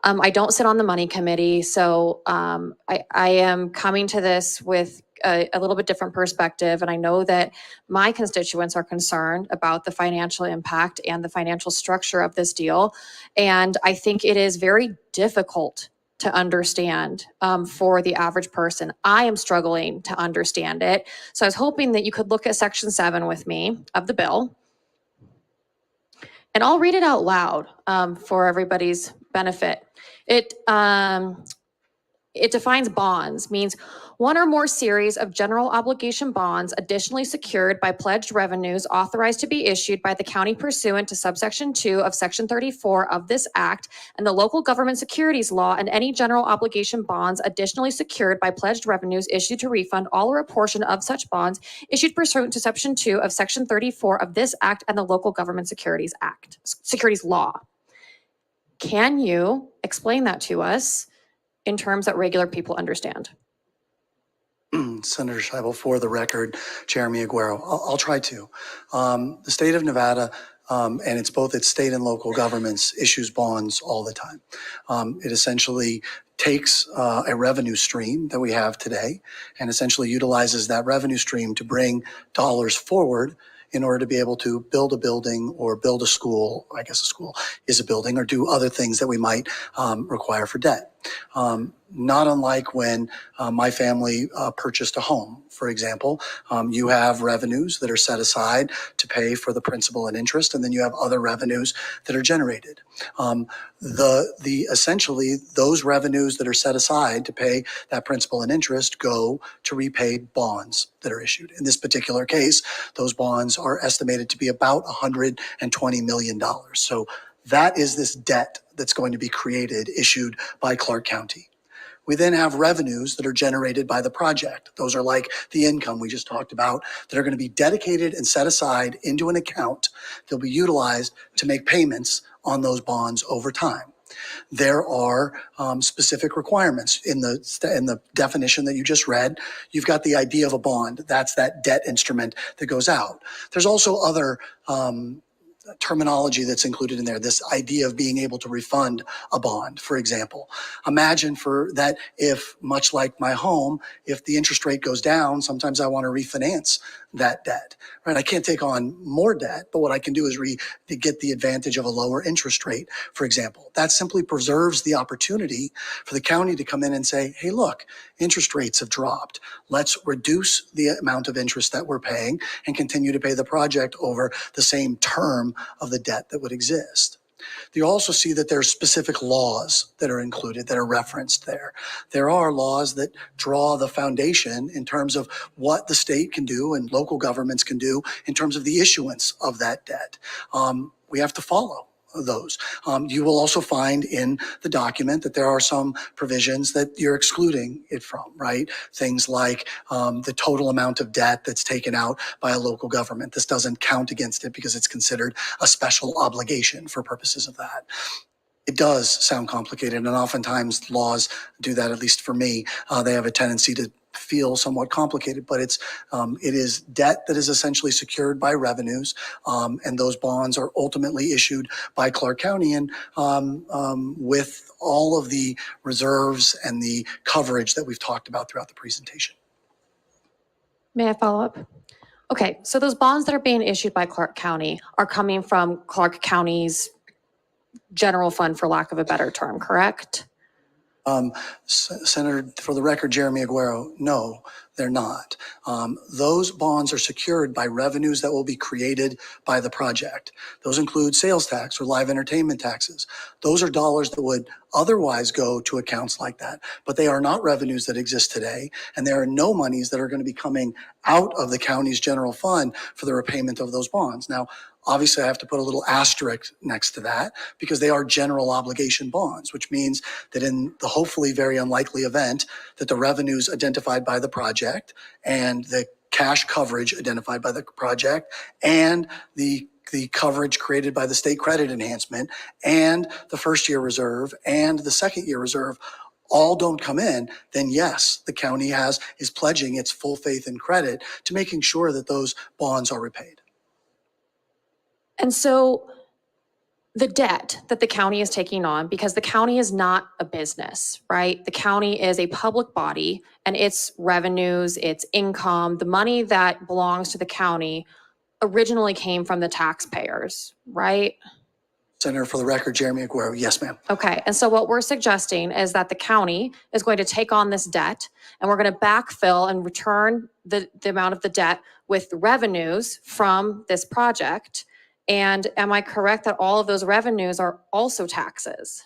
I don't sit on the money committee. So I am coming to this with a little bit different perspective. And I know that my constituents are concerned about the financial impact and the financial structure of this deal. And I think it is very difficult to understand for the average person. I am struggling to understand it. So I was hoping that you could look at Section 7 with me of the bill. And I'll read it out loud for everybody's benefit. It defines bonds, means one or more series of general obligation bonds additionally secured by pledged revenues authorized to be issued by the county pursuant to subsection 2 of section 34 of this act and the local government securities law, and any general obligation bonds additionally secured by pledged revenues issued to refund all or a portion of such bonds issued pursuant to section 2 of section 34 of this act and the local government securities law. Can you explain that to us in terms that regular people understand? Senator Scheibel, for the record, Jeremy Aguero. I'll try to. The state of Nevada, and it's both its state and local governments, issues bonds all the time. It essentially takes a revenue stream that we have today and essentially utilizes that revenue stream to bring dollars forward in order to be able to build a building or build a school. I guess a school is a building, or do other things that we might require for debt. Not unlike when my family purchased a home, for example. You have revenues that are set aside to pay for the principal and interest, and then you have other revenues that are generated. Essentially, those revenues that are set aside to pay that principal and interest go to repay bonds that are issued. In this particular case, those bonds are estimated to be about $120 million. So that is this debt that's going to be created, issued by Clark County. We then have revenues that are generated by the project. Those are like the income we just talked about that are going to be dedicated and set aside into an account. They'll be utilized to make payments on those bonds over time. There are specific requirements in the definition that you just read. You've got the idea of a bond. That's that debt instrument that goes out. There's also other terminology that's included in there, this idea of being able to refund a bond, for example. Imagine for that, if much like my home, if the interest rate goes down, sometimes I want to refinance that debt, right? I can't take on more debt, but what I can do is to get the advantage of a lower interest rate, for example. That simply preserves the opportunity for the county to come in and say, hey, look, interest rates have dropped. Let's reduce the amount of interest that we're paying and continue to pay the project over the same term of the debt that would exist. You also see that there are specific laws that are included, that are referenced there. There are laws that draw the foundation in terms of what the state can do and local governments can do in terms of the issuance of that debt. We have to follow those. You will also find in the document that there are some provisions that you're excluding it from, right? Things like the total amount of debt that's taken out by a local government. This doesn't count against it because it's considered a special obligation for purposes of that. It does sound complicated, and oftentimes laws do that, at least for me. They have a tendency to feel somewhat complicated, but it is debt that is essentially secured by revenues, and those bonds are ultimately issued by Clark County, and with all of the reserves and the coverage that we've talked about throughout the presentation. May I follow up? Okay, so those bonds that are being issued by Clark County are coming from Clark County's general fund, for lack of a better term, correct? Senator, for the record, Jeremy Aguero, no, they're not. Those bonds are secured by revenues that will be created by the project. Those include sales tax or live entertainment taxes. Those are dollars that would otherwise go to accounts like that, but they are not revenues that exist today, and there are no monies that are going to be coming out of the county's general fund for the repayment of those bonds. Now, obviously, I have to put a little asterisk next to that because they are general obligation bonds, which means that in the hopefully very unlikely event that the revenues identified by the project and the cash coverage identified by the project and the coverage created by the state credit enhancement and the first year reserve and the second year reserve all don't come in, then yes, the county is pledging its full faith and credit to making sure that those bonds are repaid. And so the debt that the county is taking on, because the county is not a business, right? The county is a public body, and its revenues, its income, the money that belongs to the county originally came from the taxpayers, right? Senator, for the record, Jeremy Aguero. Yes, ma'am. Okay, and so what we're suggesting is that the county is going to take on this debt, and we're going to backfill and return the amount of the debt with revenues from this project. And am I correct that all of those revenues are also taxes?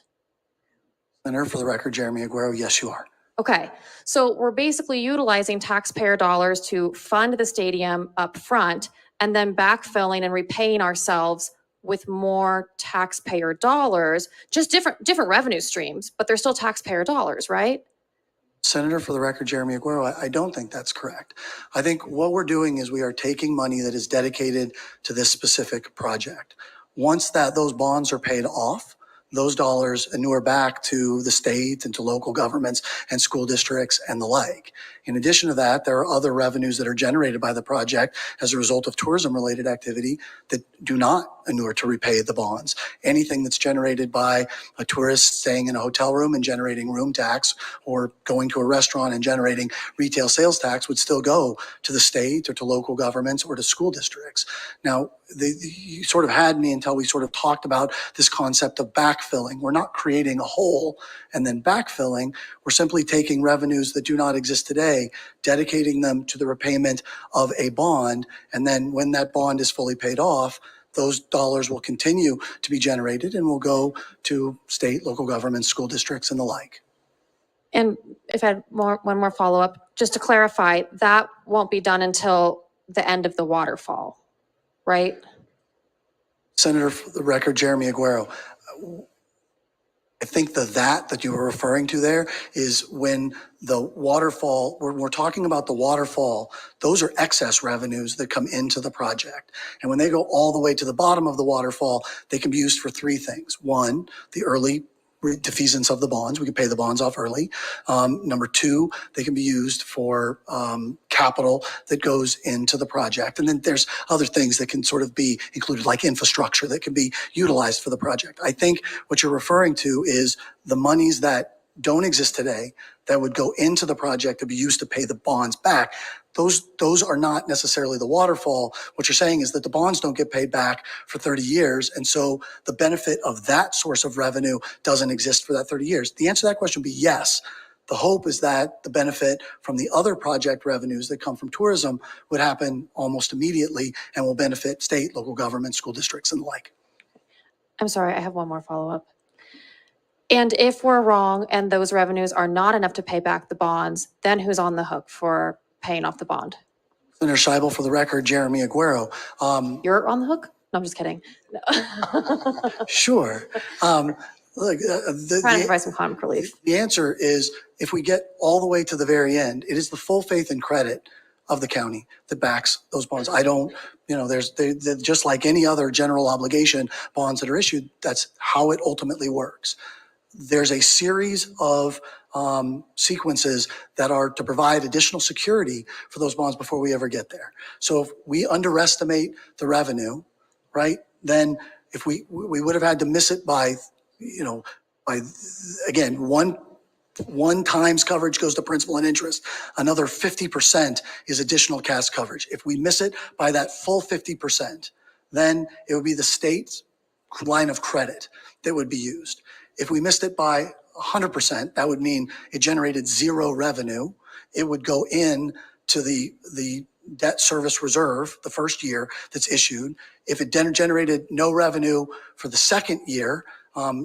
Senator, for the record, Jeremy Aguero. Yes, you are. Okay, so we're basically utilizing taxpayer dollars to fund the stadium up front and then backfilling and repaying ourselves with more taxpayer dollars, just different revenue streams, but they're still taxpayer dollars, right? Senator, for the record, Jeremy Aguero, I don't think that's correct. I think what we're doing is we are taking money that is dedicated to this specific project. Once those bonds are paid off, those dollars inure back to the state and to local governments and school districts and the like. In addition to that, there are other revenues that are generated by the project as a result of tourism-related activity that do not inure to repay the bonds. Anything that's generated by a tourist staying in a hotel room and generating room tax, or going to a restaurant and generating retail sales tax, would still go to the state or to local governments or to school districts. Now, you sort of had me until we sort of talked about this concept of backfilling. We're not creating a hole and then backfilling. We're simply taking revenues that do not exist today, dedicating them to the repayment of a bond, and then when that bond is fully paid off, those dollars will continue to be generated and will go to state, local governments, school districts, and the like. And if I had one more follow-up, just to clarify, that won't be done until the end of the waterfall, right? Senator, for the record, Jeremy Aguero, I think that you were referring to there is when the waterfall, when we're talking about the waterfall, those are excess revenues that come into the project. And when they go all the way to the bottom of the waterfall, they can be used for three things. One, the early defeasance of the bonds. We can pay the bonds off early. Number two, they can be used for capital that goes into the project. And then there's other things that can sort of be included, like infrastructure that can be utilized for the project. I think what you're referring to is the monies that don't exist today that would go into the project to be used to pay the bonds back. Those are not necessarily the waterfall. What you're saying is that the bonds don't get paid back for 30 years. And so the benefit of that source of revenue doesn't exist for that 30 years. The answer to that question would be yes. The hope is that the benefit from the other project revenues that come from tourism would happen almost immediately and will benefit state, local government, school districts, and the like. I'm sorry, I have one more follow-up. And if we're wrong and those revenues are not enough to pay back the bonds, then who's on the hook for paying off the bond? Senator Scheibel, for the record, Jeremy Aguero. You're on the hook? No, I'm just kidding. Sure. Look, trying to provide some comic relief. The answer is, if we get all the way to the very end, it is the full faith and credit of the county that backs those bonds. I don't, they're just like any other general obligation bonds that are issued, that's how it ultimately works. There's a series of sequences that are to provide additional security for those bonds before we ever get there. So if we underestimate the revenue, right, then if we would have had to miss it by, again, one times coverage goes to principal and interest. Another 50% is additional cash coverage. If we miss it by that full 50%, then it would be the state's line of credit that would be used. If we missed it by 100%, that would mean it generated zero revenue. It would go in to the debt service reserve the first year that's issued. If it generated no revenue for the second year,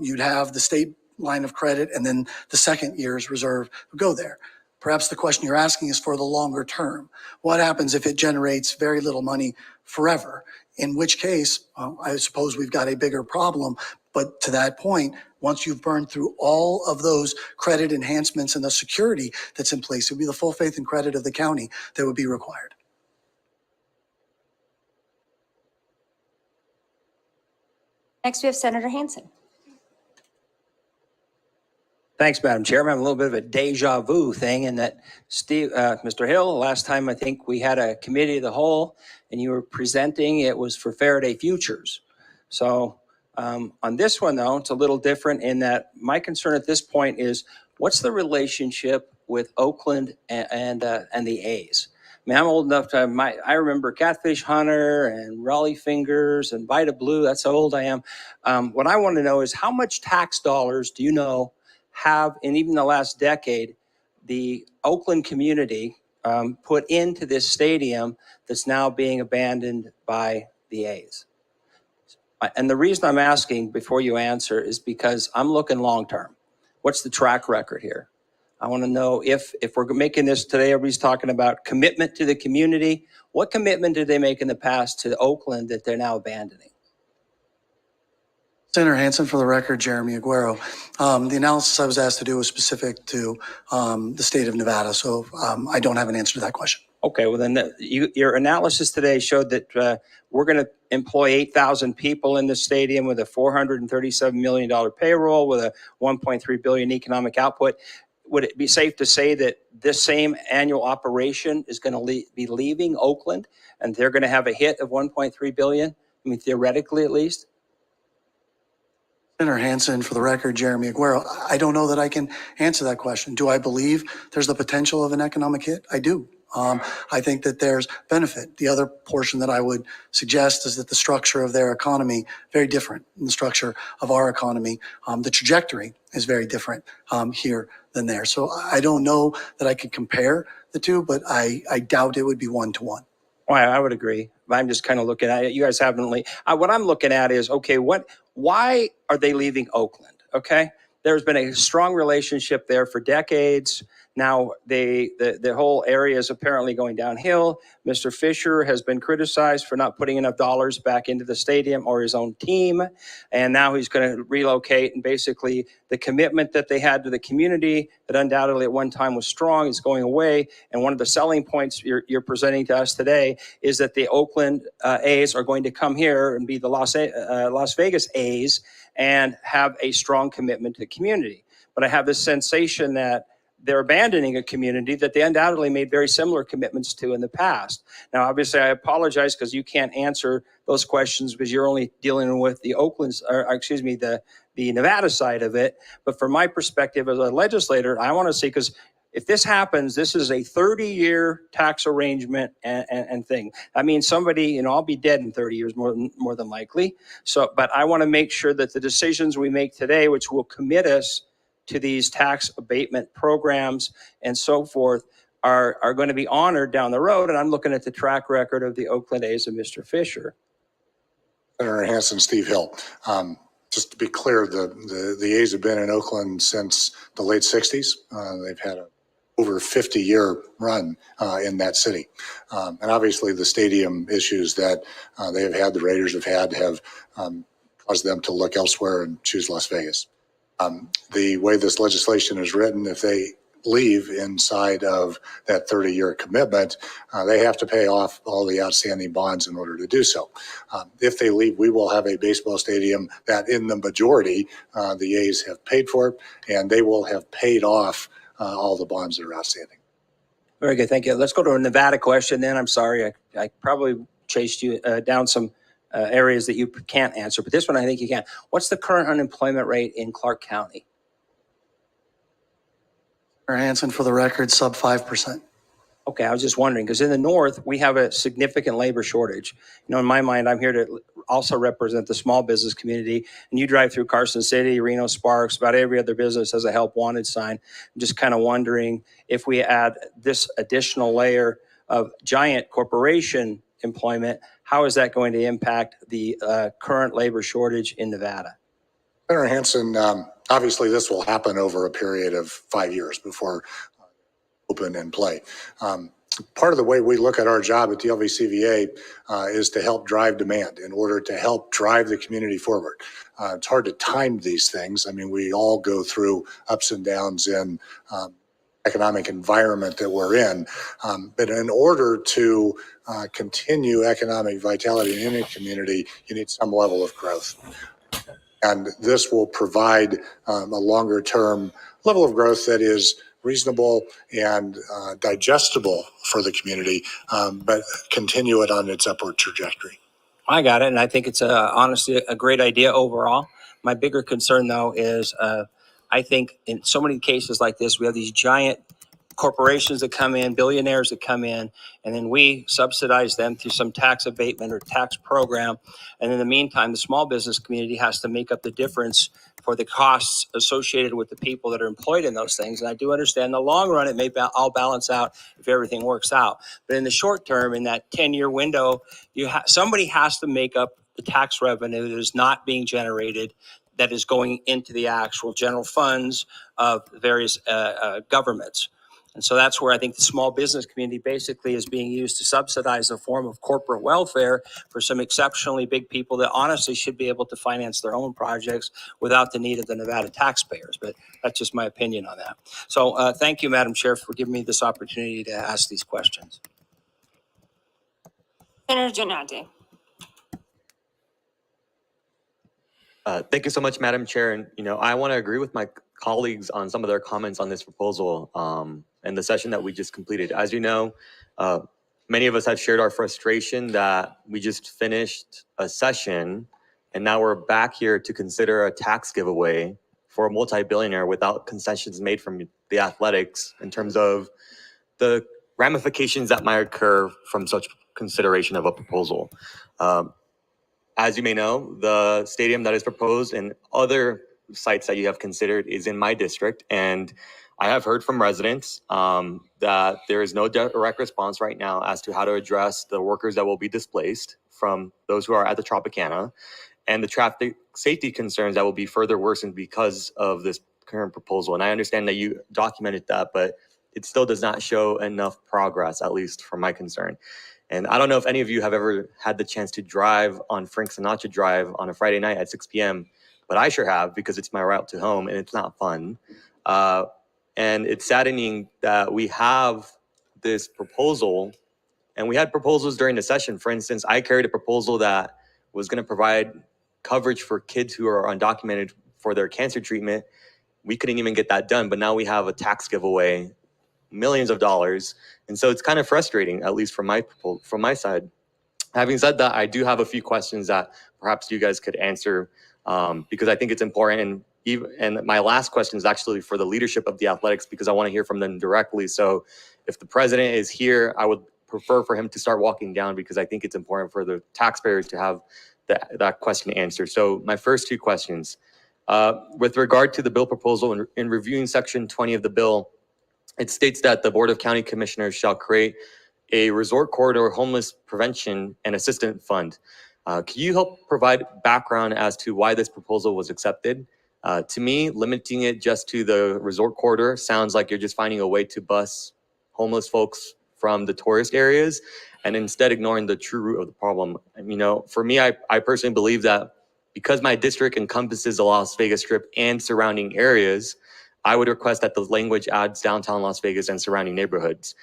you'd have the state line of credit, and then the second year's reserve would go there. Perhaps the question you're asking is for the longer term. What happens if it generates very little money forever? In which case, I suppose we've got a bigger problem. But to that point, once you've burned through all of those credit enhancements and the security that's in place, it would be the full faith and credit of the county that would be required. Next, we have Senator Hansen. Thanks, Madam Chairman. I'm a little bit of a deja vu thing in that Mr. Hill, last time I think we had a committee of the whole and you were presenting, it was for Faraday Futures. So on this one though, it's a little different in that my concern at this point is what's the relationship with Oakland and the A's? mean, I'm old enough to I remember Catfish Hunter and Raleigh Fingers and Vita Blue. That's how old I am. What I want to know is how much tax dollars do you know have, in even the last decade, the Oakland community put into this stadium that's now being abandoned by the A's? And the reason I'm asking before you answer is because I'm looking long-term. What's the track record here? I want to know if we're making this today, everybody's talking about commitment to the community. What commitment did they make in the past to Oakland that they're now abandoning? Senator Hansen, for the record, Jeremy Aguero. The analysis I was asked to do was specific to the state of Nevada, so I don't have an answer to that question. Okay, well then your analysis today showed that we're going to employ 8,000 people in the stadium with a $437 million payroll with a $1.3 billion economic output. Would it be safe to say that this same annual operation is going to be leaving Oakland and they're going to have a hit of $1.3 billion? I mean, theoretically at least? Senator Hansen, for the record, Jeremy Aguero. I don't know that I can answer that question. Do I believe there's the potential of an economic hit? I do. I think that there's benefit. The other portion that I would suggest is that the structure of their economy very different than the structure of our economy. The trajectory is very different here than there. So I don't know that I could compare the two, but I doubt it would be one-to-one. Well, I would agree. I'm just kind of looking at it. You guys haven't. What I'm looking at is, okay, why are they leaving Oakland? Okay, there's been a strong relationship there for decades. Now the whole area is apparently going downhill. Mr. Fisher has been criticized for not putting enough dollars back into the stadium or his own team. And now he's going to relocate, and basically the commitment that they had to the community that undoubtedly at one time was strong is going away. And one of the selling points you're presenting to us today is that the Oakland A's are going to come here and be the Las Vegas A's and have a strong commitment to the community. But I have this sensation that they're abandoning a community that they undoubtedly made very similar commitments to in the past. Now, obviously, I apologize because you can't answer those questions because you're only dealing with the the Nevada side of it. But from my perspective as a legislator, I want to see, because if this happens, this is a 30-year tax arrangement and thing. I mean, somebody, I'll be dead in 30 years more than likely. So, but I want to make sure that the decisions we make today, which will commit us to these tax abatement programs and so forth, are going to be honored down the road. And I'm looking at the track record of the Oakland A's and Mr. Fisher. Senator Hansen, Steve Hill. Just to be clear, the A's have been in Oakland since the late 60s. They've had a over 50-year run in that city. And obviously the stadium issues that they have had, the Raiders have had, have caused them to look elsewhere and choose Las Vegas. The way this legislation is written, if they leave inside of that 30-year commitment, they have to pay off all the outstanding bonds in order to do so. If they leave, we will have a baseball stadium that in the majority, the A's have paid for, and they will have paid off all the bonds that are outstanding. Very good, thank you. Let's go to a Nevada question then. I'm sorry, I probably chased you down some areas that you can't answer, but this one I think you can. What's the current unemployment rate in Clark County? Senator Hansen, for the record, sub 5%. Okay, I was just wondering, because in the north, we have a significant labor shortage. In my mind, I'm here to also represent the small business community. And you drive through Carson City, Reno Sparks, about every other business has a help wanted sign. I'm just kind of wondering if we add this additional layer of giant corporation employment, how is that going to impact the current labor shortage in Nevada? Senator Hansen, obviously this will happen over a period of 5 years before open and play. Part of the way we look at our job at the LVCVA is to help drive demand in order to help drive the community forward. It's hard to time these things. I mean, we all go through ups and downs in economic environment that we're in. But in order to continue economic vitality in any community, you need some level of growth. And this will provide a longer term level of growth that is reasonable and digestible for the community, but continue it on its upward trajectory. I got it, and I think it's honestly a great idea overall. My bigger concern, though, is I think in so many cases like this, we have these giant corporations that come in, billionaires that come in, and then we subsidize them through some tax abatement or tax program. And in the meantime, the small business community has to make up the difference for the costs associated with the people that are employed in those things. And I do understand in the long run, it may all balance out if everything works out. But in the short term, in that 10-year window, somebody has to make up the tax revenue that is not being generated, that is going into the actual general funds of various governments. And so that's where I think the small business community basically is being used to subsidize a form of corporate welfare for some exceptionally big people that honestly should be able to finance their own projects without the need of the Nevada taxpayers. But that's just my opinion on that. So thank you, Madam Chair, for giving me this opportunity to ask these questions. Senator Giannotti. Thank you so much, Madam Chair. And, I want to agree with my colleagues on some of their comments on this proposal and the session that we just completed. As you know, many of us have shared our frustration that we just finished a session and now we're back here to consider a tax giveaway for a multi-billionaire without concessions made from the athletics in terms of the ramifications that might occur from such consideration of a proposal. As you may know, the stadium that is proposed and other sites that you have considered is in my district. And I have heard from residents that there is no direct response right now as to how to address the workers that will be displaced from those who are at the Tropicana and the traffic safety concerns that will be further worsened because of this current proposal. And I understand that you documented that, but it still does not show enough progress, at least from my concern. And I don't know if any of you have ever had the chance to drive on Frank Sinatra Drive on a Friday night at 6 p.m., but I sure have because it's my route to home and it's not fun. And it's saddening that we have this proposal, and we had proposals during the session. For instance, I carried a proposal that was going to provide coverage for kids who are undocumented for their cancer treatment. We couldn't even get that done, but now we have a tax giveaway, millions of dollars. And so it's kind of frustrating, at least from my side. Having said that, I do have a few questions that perhaps you guys could answer because I think it's important. And my last question is actually for the leadership of the athletics because I want to hear from them directly. So if the president is here, I would prefer for him to start walking down because I think it's important for the taxpayers to have that question answered. So my first two questions, with regard to the bill proposal in reviewing section 20 of the bill, it states that the Board of County Commissioners shall create a resort corridor homeless prevention and assistance fund. Can you help provide background as to why this proposal was accepted? To me, limiting it just to the resort corridor sounds like you're just finding a way to bus homeless folks from the tourist areas and instead ignoring the true root of the problem. For me, I personally believe that because my district encompasses the Las Vegas Strip and surrounding areas, I would request that the language adds downtown Las Vegas and surrounding neighborhoods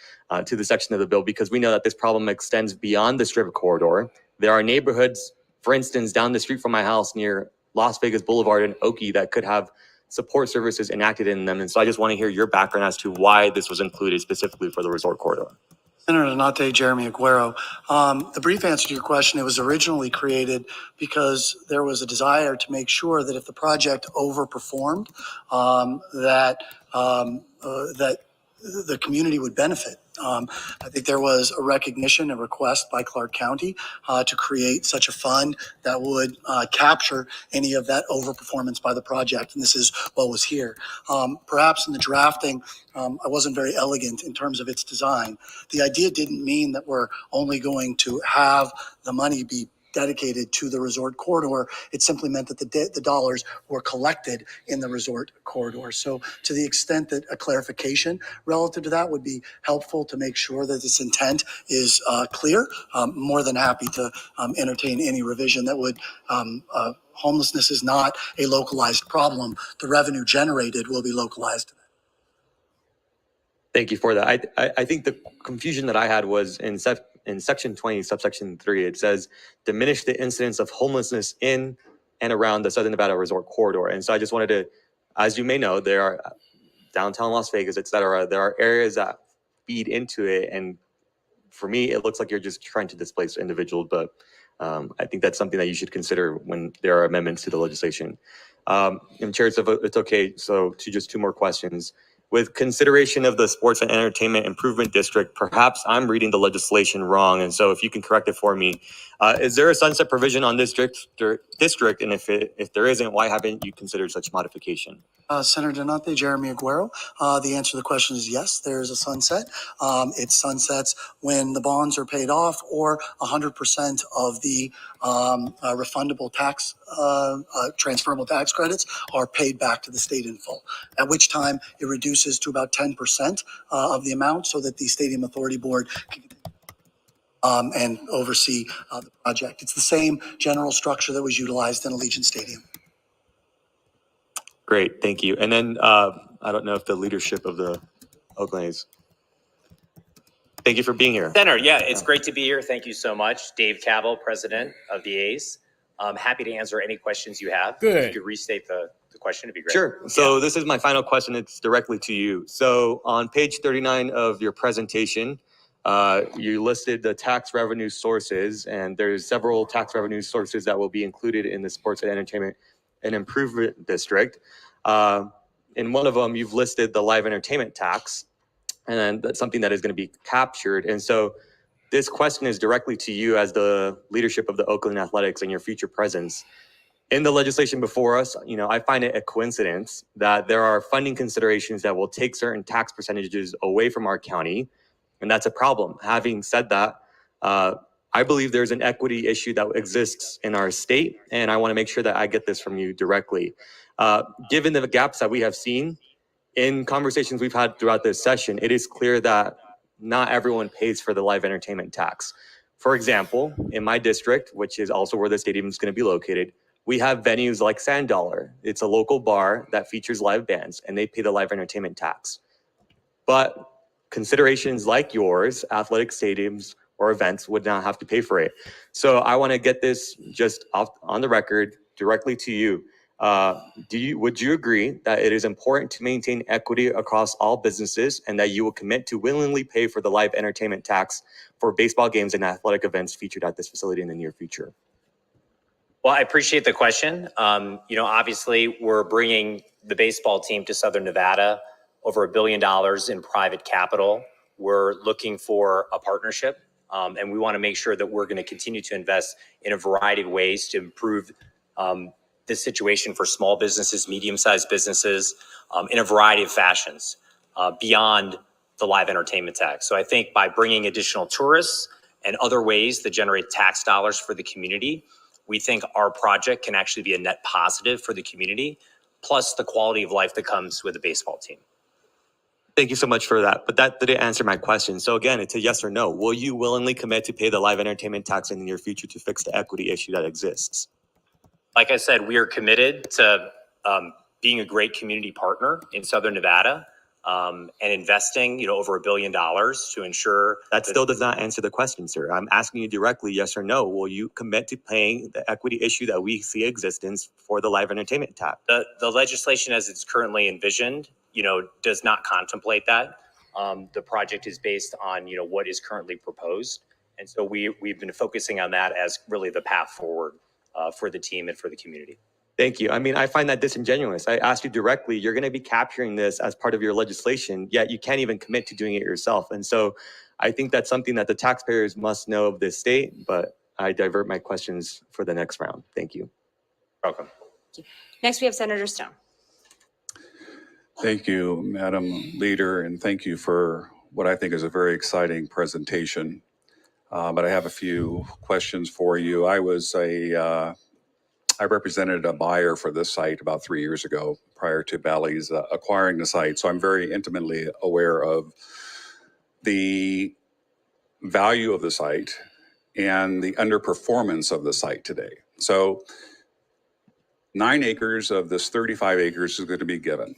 to the section of the bill because we know that this problem extends beyond the Strip corridor. There are neighborhoods, for instance, down the street from my house near Las Vegas Boulevard and Oakland that could have support services enacted in them. And so I just want to hear your background as to why this was included specifically for the resort corridor. Senator Donate, Jeremy Aguero. The brief answer to your question, it was originally created because there was a desire to make sure that if the project overperformed, that the community would benefit. I think there was a recognition, a request by Clark County to create such a fund that would capture any of that overperformance by the project, and this is what was here. Perhaps in the drafting, I wasn't very elegant in terms of its design. The idea didn't mean that we're only going to have the money be dedicated to the resort corridor. It simply meant that the dollars were collected in the resort corridor. So to the extent that a clarification relative to that would be helpful to make sure that this intent is clear, more than happy to entertain any revision that would, homelessness is not a localized problem. The revenue generated will be localized. Thank you for that. I think the confusion that I had was in section 20, subsection 3, it says diminish the incidence of homelessness in and around the Southern Nevada Resort Corridor. And so I just wanted to, as you may know, there are downtown Las Vegas, et cetera. There are areas that feed into it. And for me, it looks like you're just trying to displace individuals. But I think that's something that you should consider when there are amendments to the legislation. And Chair, if it's okay, so to just two more questions. with consideration of the Sports and Entertainment Improvement District, perhaps I'm reading the legislation wrong, and so if you can correct it for me, is there a sunset provision on this district? And if there isn't, why haven't you considered such modification? Senator Donate, Jeremy Aguero. The answer to the question is yes, there is a sunset. It sunsets when the bonds are paid off or 100% of the refundable tax, transferable tax credits are paid back to the state in full, at which time it reduces to about 10% of the amount so that the Stadium Authority Board can and oversee the project. It's the same general structure that was utilized in Allegiant Stadium. Great, thank you. And then I don't know if the leadership of the Oakland A's. Thank you for being here. Senator, yeah, it's great to be here. Thank you so much. Dave Cavill, President of the A's. I'm happy to answer any questions you have. Good. If you could restate the question, it'd be great. Sure. So this is my final question. It's directly to you. So on page 39 of your presentation, you listed the tax revenue sources, and there's several tax revenue sources that will be included in the Sports and Entertainment and Improvement District. In one of them, you've listed the live entertainment tax, and that's something that is going to be captured. And so this question is directly to you as the leadership of the Oakland Athletics and your future presence. In the legislation before us, I find it a coincidence that there are funding considerations that will take certain tax percentages away from our county, and that's a problem. Having said that, I believe there's an equity issue that exists in our state, and I want to make sure that I get this from you directly. Given the gaps that we have seen in conversations we've had throughout this session, it is clear that not everyone pays for the live entertainment tax. For example, in my district, which is also where the stadium is going to be located, we have venues like Sand Dollar. It's a local bar that features live bands, and they pay the live entertainment tax. But considerations like yours, athletic stadiums or events, would not have to pay for it. So I want to get this just off on the record directly to you. Would you agree that it is important to maintain equity across all businesses, and that you will commit to willingly pay for the live entertainment tax for baseball games and athletic events featured at this facility in the near future? Well, I appreciate the question. Obviously, we're bringing the baseball team to Southern Nevada, over $1 billion in private capital. We're looking for a partnership, and we want to make sure that we're going to continue to invest in a variety of ways to improve this situation for small businesses, medium-sized businesses, in a variety of fashions beyond the live entertainment tax. So I think by bringing additional tourists and other ways that generate tax dollars for the community, we think our project can actually be a net positive for the community, plus the quality of life that comes with a baseball team. Thank you so much for that. But that didn't answer my question. So again, it's a yes or no. Will you willingly commit to pay the live entertainment tax in the near future to fix the equity issue that exists? Like I said, we are committed to being a great community partner in Southern Nevada and investing, over $1 billion to ensure that still does not answer the question, sir. I'm asking you directly, yes or no. Will you commit to paying the equity issue that we see existence for the live entertainment tax? The legislation as it's currently envisioned, does not contemplate that. The project is based on, what is currently proposed. And so we've been focusing on that as really the path forward for the team and for the community. Thank you. I mean, I find that disingenuous. I asked you directly, you're going to be capturing this as part of your legislation, yet you can't even commit to doing it yourself. And so I think that's something that the taxpayers must know of this state, but I divert my questions for the next round. Thank you. Welcome. Next, we have Senator Stone. Thank you, Madam Leader, and thank you for what I think is a very exciting presentation. But I have a few questions for you. I represented a buyer for this site about 3 years ago, prior to Bally's acquiring the site. So I'm very intimately aware of the value of the site and the underperformance of the site today. So 9 acres of this 35 acres is going to be given.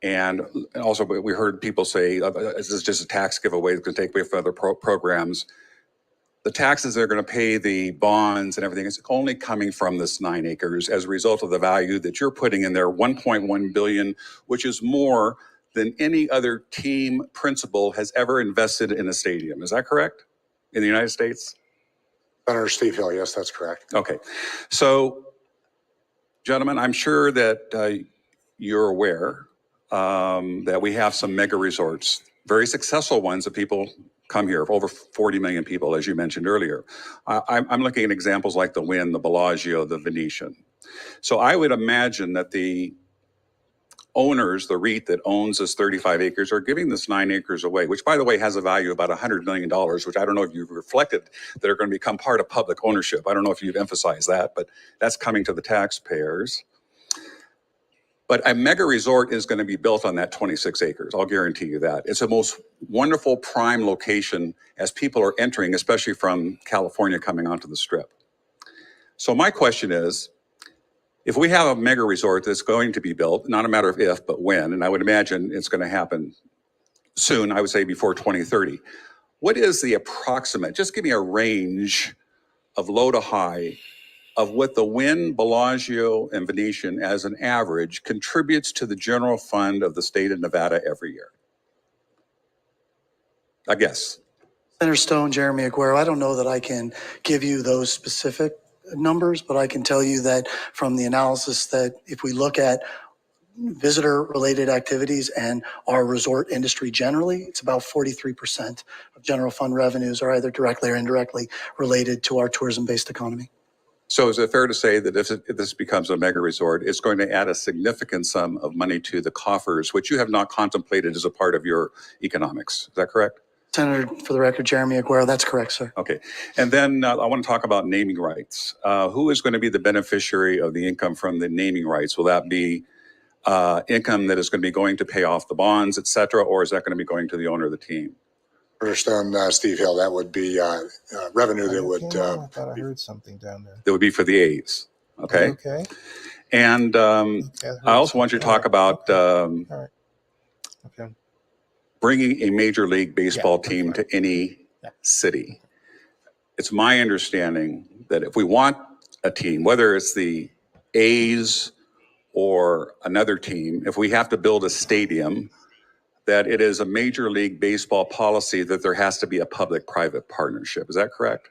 And also we heard people say, this is just a tax giveaway, it's going to take away from other programs. The taxes they're going to pay, the bonds and everything, is only coming from this 9 acres as a result of the value that you're putting in there, $1.1 billion, which is more than any other team principal has ever invested in a stadium. Is that correct? In the United States? Senator Steve Hill, yes, that's correct. Okay. So, gentlemen, I'm sure that you're aware that we have some mega resorts, very successful ones that people come here, over 40 million people, as you mentioned earlier. I'm looking at examples like the Wynn, the Bellagio, the Venetian. So I would imagine that the owners, the REIT that owns this 35 acres, are giving this 9 acres away, which, by the way, has a value of about $100 million, which I don't know if you've reflected that are going to become part of public ownership. I don't know if you've emphasized that, but that's coming to the taxpayers. But a mega resort is going to be built on that 26 acres. I'll guarantee you that. It's a most wonderful prime location as people are entering, especially from California coming onto the Strip. So my question is, if we have a mega resort that's going to be built, not a matter of if, but when, and I would imagine it's going to happen soon, I would say before 2030, what is the approximate, just give me a range of low to high of what the Wynn, Bellagio, and Venetian as an average contributes to the general fund of the state of Nevada every year? I guess. Senator Stone, Jeremy Aguero, I don't know that I can give you those specific numbers, but I can tell you that from the analysis that if we look at visitor-related activities and our resort industry generally, it's about 43% of general fund revenues are either directly or indirectly related to our tourism-based economy. So is it fair to say that if this becomes a mega resort, it's going to add a significant sum of money to the coffers, which you have not contemplated as a part of your economics? Is that correct? Senator, for the record, Jeremy Aguero, that's correct, sir. Okay. And then I want to talk about naming rights. Who is going to be the beneficiary of the income from the naming rights? Will that be income that is going to be going to pay off the bonds, et cetera, or is that going to be going to the owner of the team? Understand, Steve Hill, that would be revenue that would. I thought I heard something down there. That would be for the A's. Okay. Okay. And I also want you to talk about Okay. bringing a Major League Baseball team to any city. It's my understanding that if we want a team, whether it's the A's or another team, if we have to build a stadium, that it is a Major League Baseball policy that there has to be a public-private partnership. Is that correct?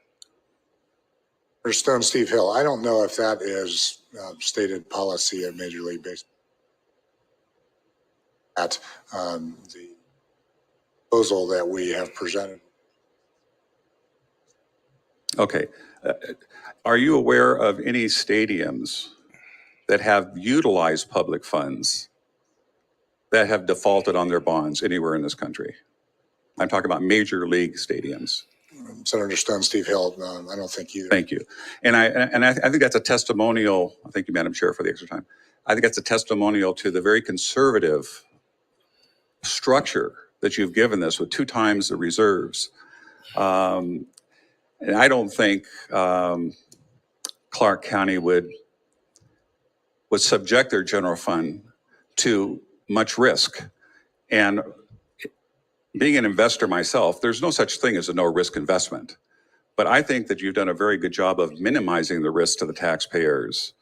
Stone, Steve Hill, I don't know if that is stated policy of Major League Baseball. At the proposal that we have presented. Okay. Are you aware of any stadiums that have utilized public funds that have defaulted on their bonds anywhere in this country? I'm talking about major league stadiums. Senator Stone, Steve Hill, I don't think either. Thank you. And I think that's a testimonial. Thank you, Madam Chair, for the extra time. I think that's a testimonial to the very conservative structure that you've given this with 2 times the reserves. And I don't think Clark County would subject their general fund to much risk. And being an investor myself, there's no such thing as a no-risk investment. But I think that you've done a very good job of minimizing the risk to the taxpayers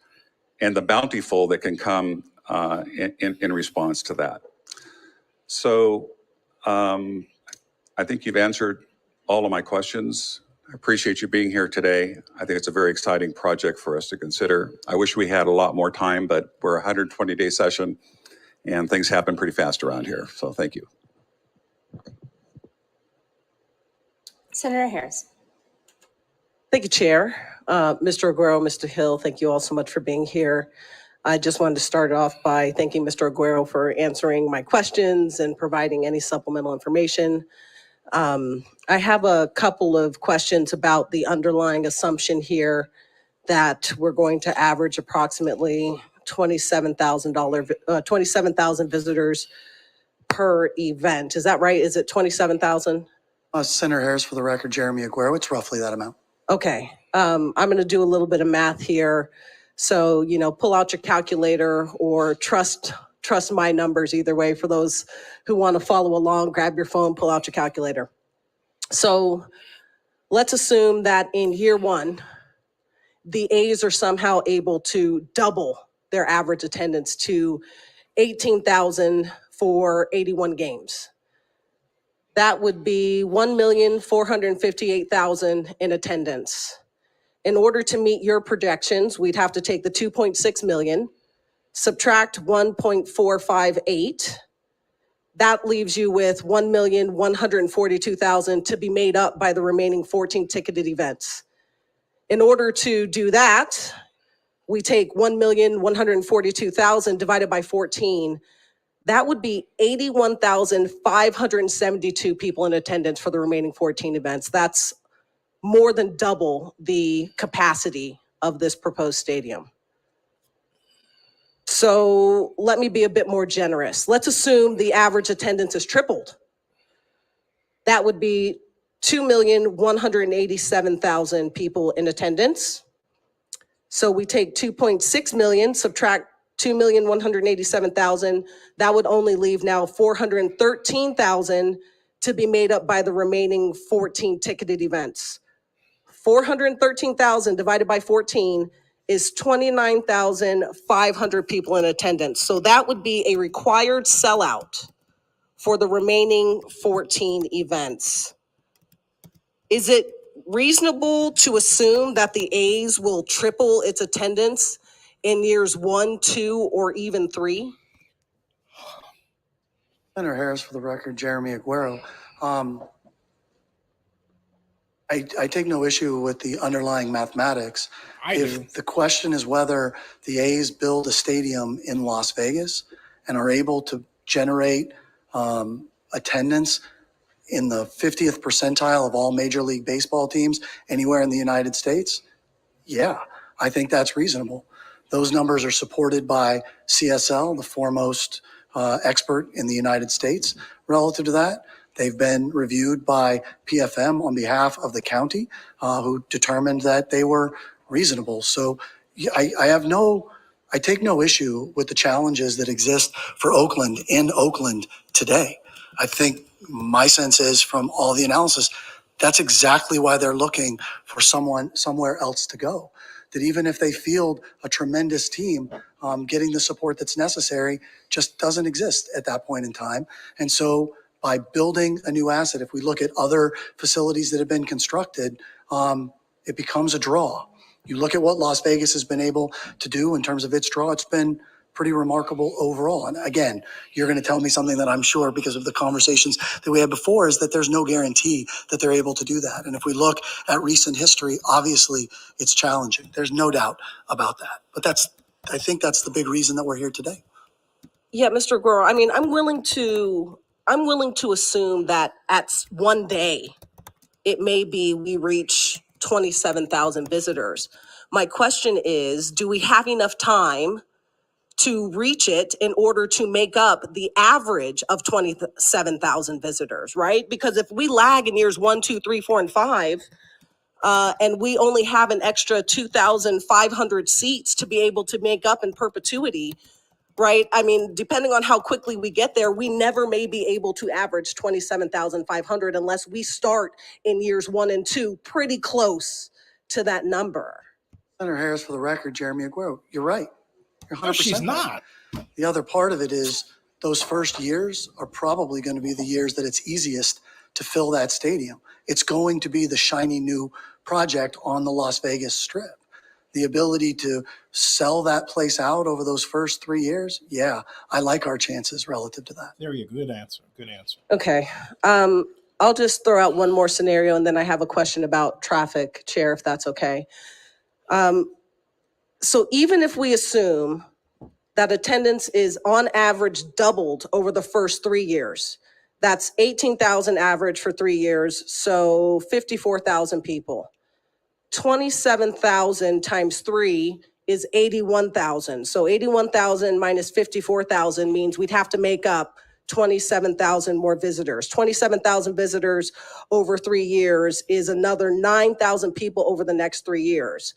and the bountiful that can come in response to that. So I think you've answered all of my questions. I appreciate you being here today. I think it's a very exciting project for us to consider. I wish we had a lot more time, but we're a 120-day session and things happen pretty fast around here. So thank you. Senator Harris. Thank you, Chair. Mr. Aguero, Mr. Hill, thank you all so much for being here. I just wanted to start off by thanking Mr. Aguero for answering my questions and providing any supplemental information. I have a couple of questions about the underlying assumption here that we're going to average approximately 27,000 visitors per event. Is that right? Is it 27,000? Senator Harris, for the record, Jeremy Aguero, it's roughly that amount. Okay. I'm going to do a little bit of math here. So, pull out your calculator or trust my numbers either way. For those who want to follow along, grab your phone, pull out your calculator. So let's assume that in year 1, the A's are somehow able to double their average attendance to 18,000 for 81 games. That would be 1,458,000 in attendance. In order to meet your projections, we'd have to take the 2.6 million, subtract 1.458, That leaves you with 1,142,000 to be made up by the remaining 14 ticketed events. In order to do that, we take 1,142,000 divided by 14. That would be 81,572 people in attendance for the remaining 14 events. That's more than double the capacity of this proposed stadium. So let me be a bit more generous. Let's assume the average attendance is tripled. That would be 2,187,000 people in attendance. So we take 2.6 million, subtract 2,187,000. That would only leave now 413,000 to be made up by the remaining 14 ticketed events. 413,000 divided by 14 is 29,500 people in attendance. So that would be a required sellout for the remaining 14 events. Is it reasonable to assume that the A's will triple its attendance in years 1, 2, or even 3? Senator Harris, for the record, Jeremy Aguero. I take no issue with the underlying mathematics. If the question is whether the A's build a stadium in Las Vegas and are able to generate attendance in the 50th percentile of all Major League Baseball teams anywhere in the United States, yeah, I think that's reasonable. Those numbers are supported by CSL, the foremost expert in the United States relative to that. They've been reviewed by PFM on behalf of the county, who determined that they were reasonable. So I take no issue with the challenges that exist for Oakland in Oakland today. I think my sense is from all the analysis, that's exactly why they're looking for someone somewhere else to go. That even if they field a tremendous team, getting the support that's necessary just doesn't exist at that point in time. And so by building a new asset, if we look at other facilities that have been constructed, it becomes a draw. You look at what Las Vegas has been able to do in terms of its draw, it's been pretty remarkable overall. And again, you're going to tell me something that I'm sure, because of the conversations that we had before, is that there's no guarantee that they're able to do that. And if we look at recent history, obviously it's challenging. There's no doubt about that. But I think that's the big reason that we're here today. Yeah, Mr. Aguero, I mean, I'm willing to assume that at one day, it may be we reach 27,000 visitors. My question is, do we have enough time to reach it in order to make up the average of 27,000 visitors, right? Because if we lag in years 1, 2, 3, 4, and 5, and we only have an extra 2,500 seats to be able to make up in perpetuity, right? I mean, depending on how quickly we get there, we never may be able to average 27,500 unless we start in years 1 and 2 pretty close to that number. Senator Harris, for the record, Jeremy Aguero, you're right. You're 100% No, she's right. not. The other part of it is those first years are probably going to be the years that it's easiest to fill that stadium. It's going to be the shiny new project on the Las Vegas Strip. The ability to sell that place out over those first 3 years, yeah, I like our chances relative to that. There you go. Good answer. Good answer. Okay. I'll just throw out one more scenario, and then I have a question about traffic, Chair, if that's okay. So even if we assume that attendance is on average doubled over the first 3 years, that's 18,000 average for 3 years, so 54,000 people. 27,000 times 3 is 81,000. So 81,000 minus 54,000 means we'd have to make up 27,000 more visitors. 27,000 visitors over 3 years is another 9,000 people over the next 3 years.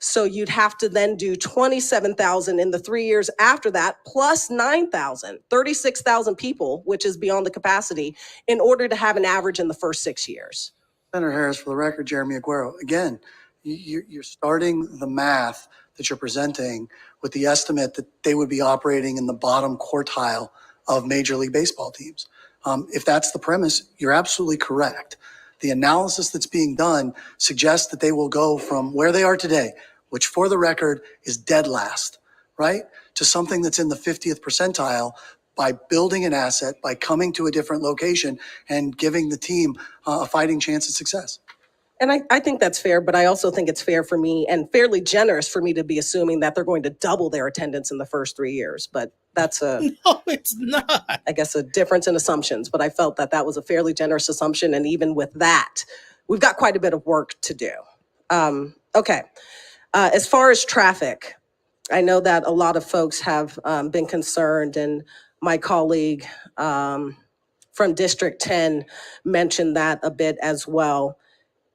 So you'd have to then do 27,000 in the 3 years after that, plus 9,000, 36,000 people, which is beyond the capacity, in order to have an average in the first 6 years. Senator Harris, for the record, Jeremy Aguero, again, you're starting the math that you're presenting with the estimate that they would be operating in the bottom quartile of Major League Baseball teams. If that's the premise, you're absolutely correct. The analysis that's being done suggests that they will go from where they are today, which for the record is dead last, right, to something that's in the 50th percentile by building an asset, by coming to a different location and giving the team a fighting chance at success. And I think that's fair, but I also think it's fair for me and fairly generous for me to be assuming that they're going to double their attendance in the first 3 years. But that's No, it's not. I guess, a difference in assumptions. But I felt that that was a fairly generous assumption. And even with that, we've got quite a bit of work to do. Okay. As far as traffic, I know that a lot of folks have been concerned, and my colleague from District 10 mentioned that a bit as well.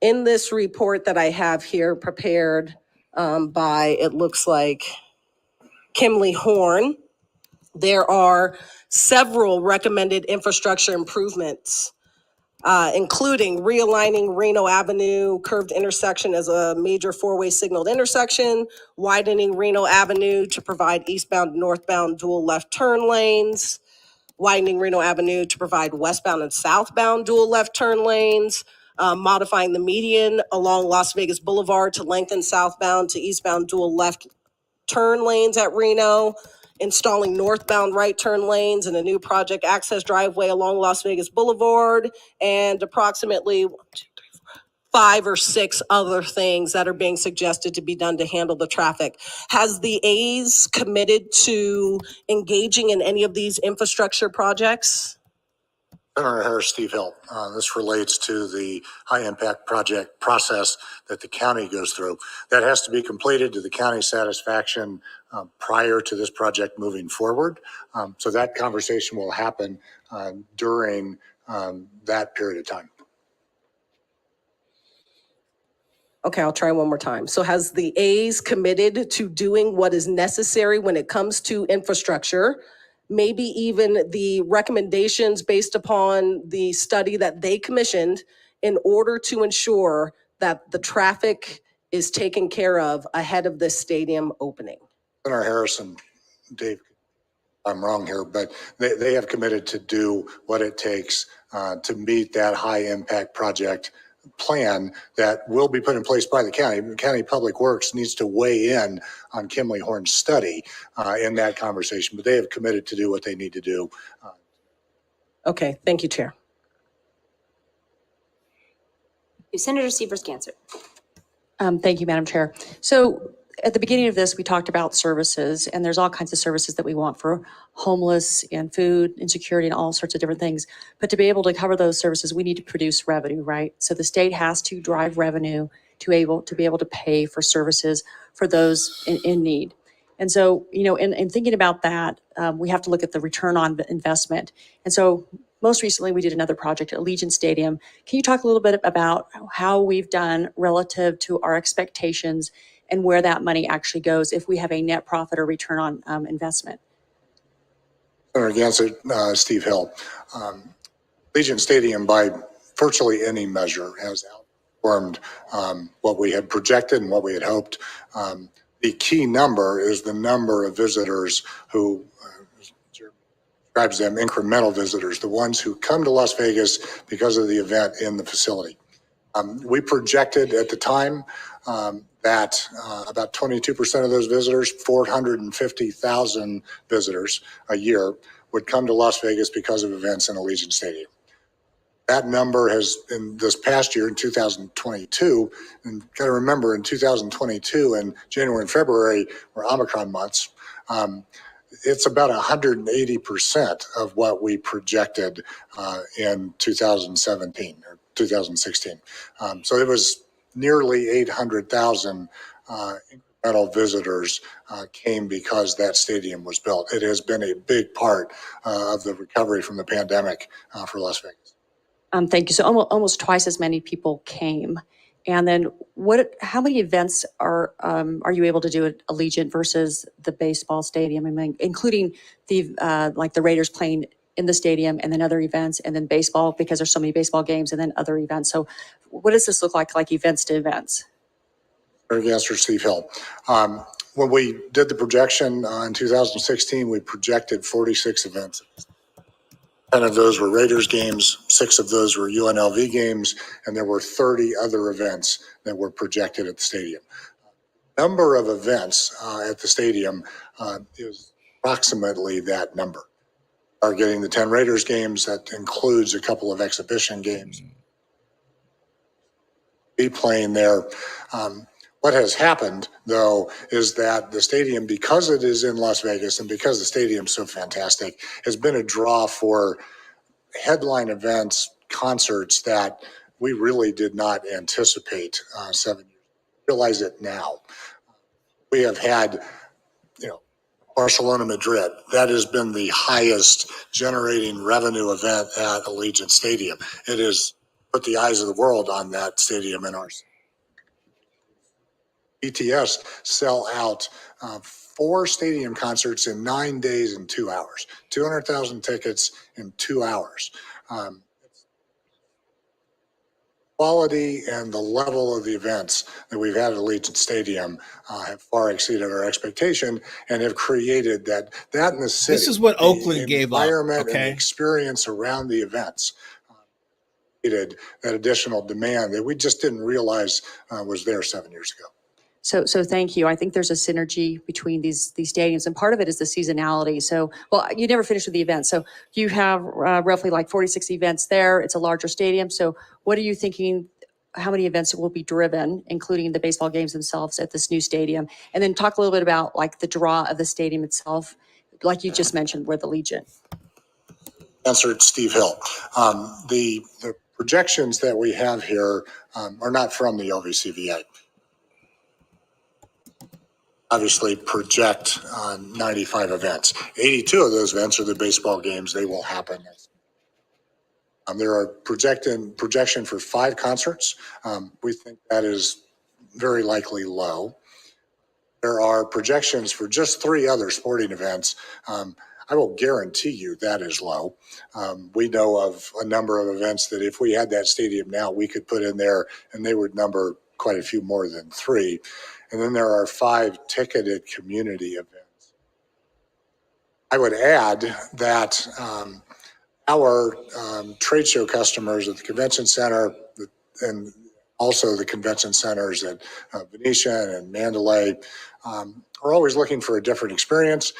In this report that I have here prepared by, it looks like, Kimley Horn, there are several recommended infrastructure improvements, including realigning Reno Avenue curved intersection as a major four-way signaled intersection, widening Reno Avenue to provide eastbound and northbound dual left turn lanes, widening Reno Avenue to provide westbound and southbound dual left turn lanes, modifying the median along Las Vegas Boulevard to lengthen southbound to eastbound dual left turn lanes at Reno, installing northbound right turn lanes and a new project access driveway along Las Vegas Boulevard, and approximately 5 or 6 other things that are being suggested to be done to handle the traffic. Has the A's committed to engaging in any of these infrastructure projects? Senator Harris, Steve Hill. This relates to the high impact project process that the county goes through. That has to be completed to the county's satisfaction prior to this project moving forward. So that conversation will happen during that period of time. Okay, I'll try one more time. So has the A's committed to doing what is necessary when it comes to infrastructure? Maybe even the recommendations based upon the study that they commissioned in order to ensure that the traffic is taken care of ahead of this stadium opening? Senator Harrison, Dave, I'm wrong here, but they have committed to do what it takes to meet that high impact project plan that will be put in place by the county. The County Public Works needs to weigh in on Kimley Horn's study in that conversation, but they have committed to do what they need to do. Okay, thank you, Chair. Senator Sievers-Ganser. Thank you, Madam Chair. So at the beginning of this, we talked about services, and there's all kinds of services that we want for homeless and food insecurity and all sorts of different things. But to be able to cover those services, we need to produce revenue, right? So the state has to drive revenue to be able to pay for services for those in need. And so, you know, in thinking about that, we have to look at the return on investment. And so most recently, we did another project at Allegiant Stadium. Can you talk a little bit about how we've done relative to our expectations and where that money actually goes if we have a net profit or return on investment? Senator Ganser, Steve Hill. Allegiant Stadium, by virtually any measure, has outperformed what we had projected and what we had hoped. The key number is the number of visitors who describes them incremental visitors, the ones who come to Las Vegas because of the event in the facility. We projected at the time that about 22% of those visitors, 450,000 visitors a year, would come to Las Vegas because of events in Allegiant Stadium. That number has, in this past year, in 2022, and got to remember, in 2022, in January and February were Omicron months, it's about 180% of what we projected in 2017 or 2016. So it was nearly 800,000 incremental visitors came because that stadium was built. It has been a big part of the recovery from the pandemic for Las Vegas. Thank you. So almost twice as many people came. And then how many events are you able to do at Allegiant versus the baseball stadium? I mean, including the like the Raiders playing in the stadium and then other events and then baseball because there's so many baseball games and then other events. So what does this look like events to events? Yes, for Steve Hill. When we did the projection in 2016, we projected 46 events. 10 of those were Raiders games, 6 of those were UNLV games, and there were 30 other events that were projected at the stadium. Number of events at the stadium is approximately that number. are getting the 10 Raiders games. That includes a couple of exhibition games. Be playing there. What has happened, though, is that the stadium, because it is in Las Vegas and because the stadium's so fantastic, has been a draw for headline events, concerts that we really did not anticipate 7 years. Realize it now. We have had, Barcelona, Madrid. That has been the highest generating revenue event at Allegiant Stadium. It has put the eyes of the world on that stadium in ours. BTS sell out 4 stadium concerts in 9 days and 2 hours. 200,000 tickets in 2 hours. Quality and the level of the events that we've had at Allegiant Stadium have far exceeded our expectation and have created that in the city. This is what Oakland gave up. Environment Okay. and the experience around the events created that additional demand that we just didn't realize was there 7 years ago. So thank you. I think there's a synergy between these stadiums, and part of it is the seasonality. So, well, you never finish with the events. So you have roughly like 46 events there. It's a larger stadium. So what are you thinking? How many events will be driven, including the baseball games themselves at this new stadium? And then talk a little bit about like the draw of the stadium itself, like you just mentioned, with the Legion. Answered Steve Hill. The projections that we have here are not from the LVCVA. Obviously project 95 events. 82 of those events are the baseball games. They will happen. There are projection for 5 concerts. We think that is very likely low. There are projections for just 3 other sporting events. I will guarantee you that is low. We know of a number of events that if we had that stadium now, we could put in there and they would number quite a few more than 3. And then there are 5 ticketed community events. I would add that our trade show customers at the convention center and also the convention centers at Venetian and Mandalay are always looking for a different experience.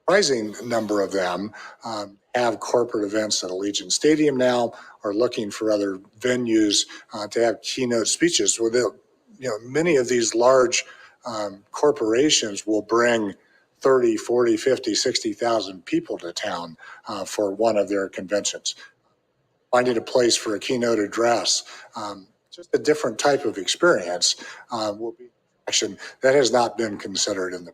Surprising number of them have corporate events at Allegiant Stadium now, are looking for other venues to have keynote speeches. Many of these large corporations will bring 30, 40, 50, 60,000 people to town for one of their conventions. Finding a place for a keynote address, just a different type of experience will be action that has not been considered in the.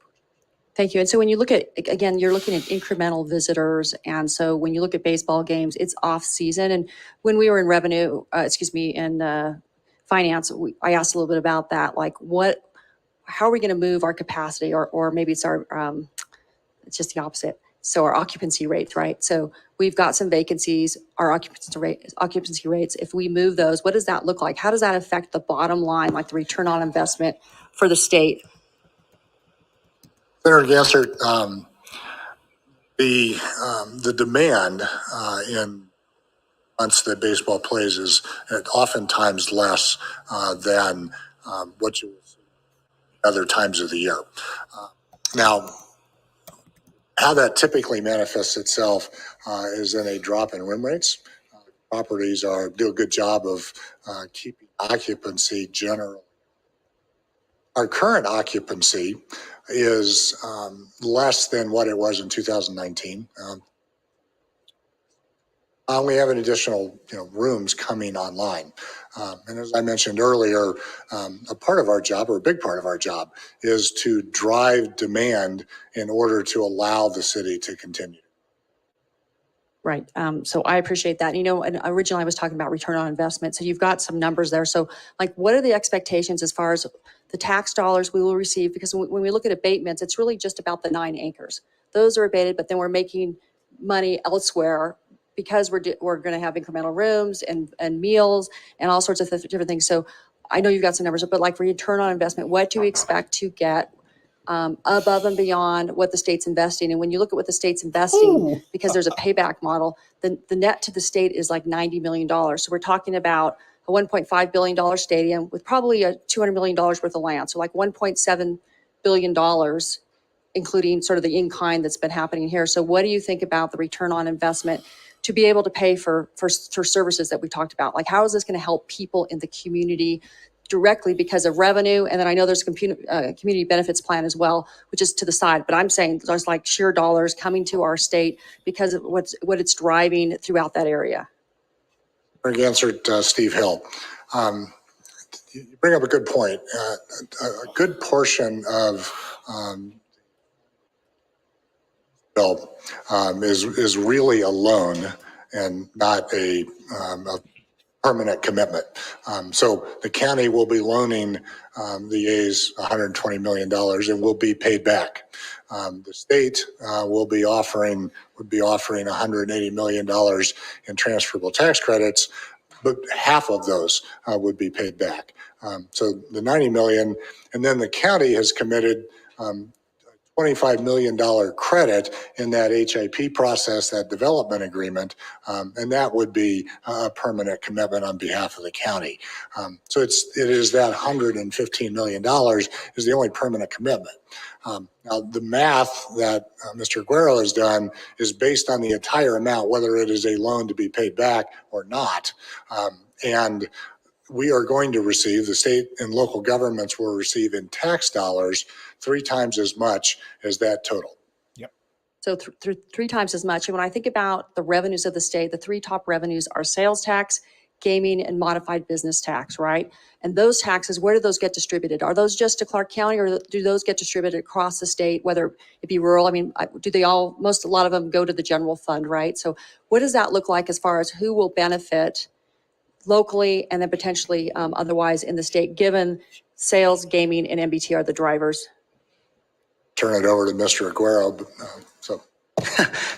Thank you. And so when you look at, again, you're looking at incremental visitors. And so when you look at baseball games, it's off season. And when we were in in finance, I asked a little bit about that, like how are we going to move our capacity or maybe it's it's just the opposite. So our occupancy rates, right? So we've got some vacancies, our occupancy rates, if we move those, what does that look like? How does that affect the bottom line, like the return on investment for the state? Senator Gansert, the demand in months that baseball plays is oftentimes less than what you will see other times of the year. Now, how that typically manifests itself is in a drop in room rates. Properties do a good job of keeping occupancy generally. Our current occupancy is less than what it was in 2019. We have an additional rooms coming online. And as I mentioned earlier, a part of our job, or a big part of our job, is to drive demand in order to allow the city to continue. Right. So I appreciate that. And originally I was talking about return on investment. So you've got some numbers there. So like, what are the expectations as far as the tax dollars we will receive? Because when we look at abatements, it's really just about the 9 acres. Those are abated, but then we're making money elsewhere because we're going to have incremental rooms and meals and all sorts of different things. So I know you've got some numbers, but like for return on investment, what do we expect to get above and beyond what the state's investing? And when you look at what the state's investing, because there's a payback model, the net to the state is like $90 million. So we're talking about a $1.5 billion stadium with probably a $200 million worth of land. So like $1.7 billion including sort of the in-kind that's been happening here. So what do you think about the return on investment to be able to pay for services that we talked about? Like, how is this going to help people in the community directly because of revenue? And then I know there's a community benefits plan as well, which is to the side, but I'm saying there's like sheer dollars coming to our state because of what it's driving throughout that area. Answered Steve Hill. You bring up a good point. A good portion of bill is really a loan and not a permanent commitment. So the county will be loaning the A's $120 million and will be paid back. The state would be offering $180 million in transferable tax credits, but half of those would be paid back. So the $90 million, and then the county has committed $25 million credit in that HIP process, that development agreement, and that would be a permanent commitment on behalf of the county. So it is that $115 million is the only permanent commitment. Now, the math that Mr. Aguero has done is based on the entire amount, whether it is a loan to be paid back or not. And we are going to receive, the state and local governments will receive in tax dollars 3 times as much as that total. Yep. So 3 times as much. And when I think about the revenues of the state, the 3 top revenues are sales tax, gaming, and modified business tax, right? And those taxes, where do those get distributed? Are those just to Clark County, or do those get distributed across the state, whether it be rural? I mean, do they all, a lot of them go to the general fund, right? So what does that look like as far as who will benefit locally and then potentially otherwise in the state, given sales, gaming, and MBT are the drivers? Turn it over to Mr. Aguero.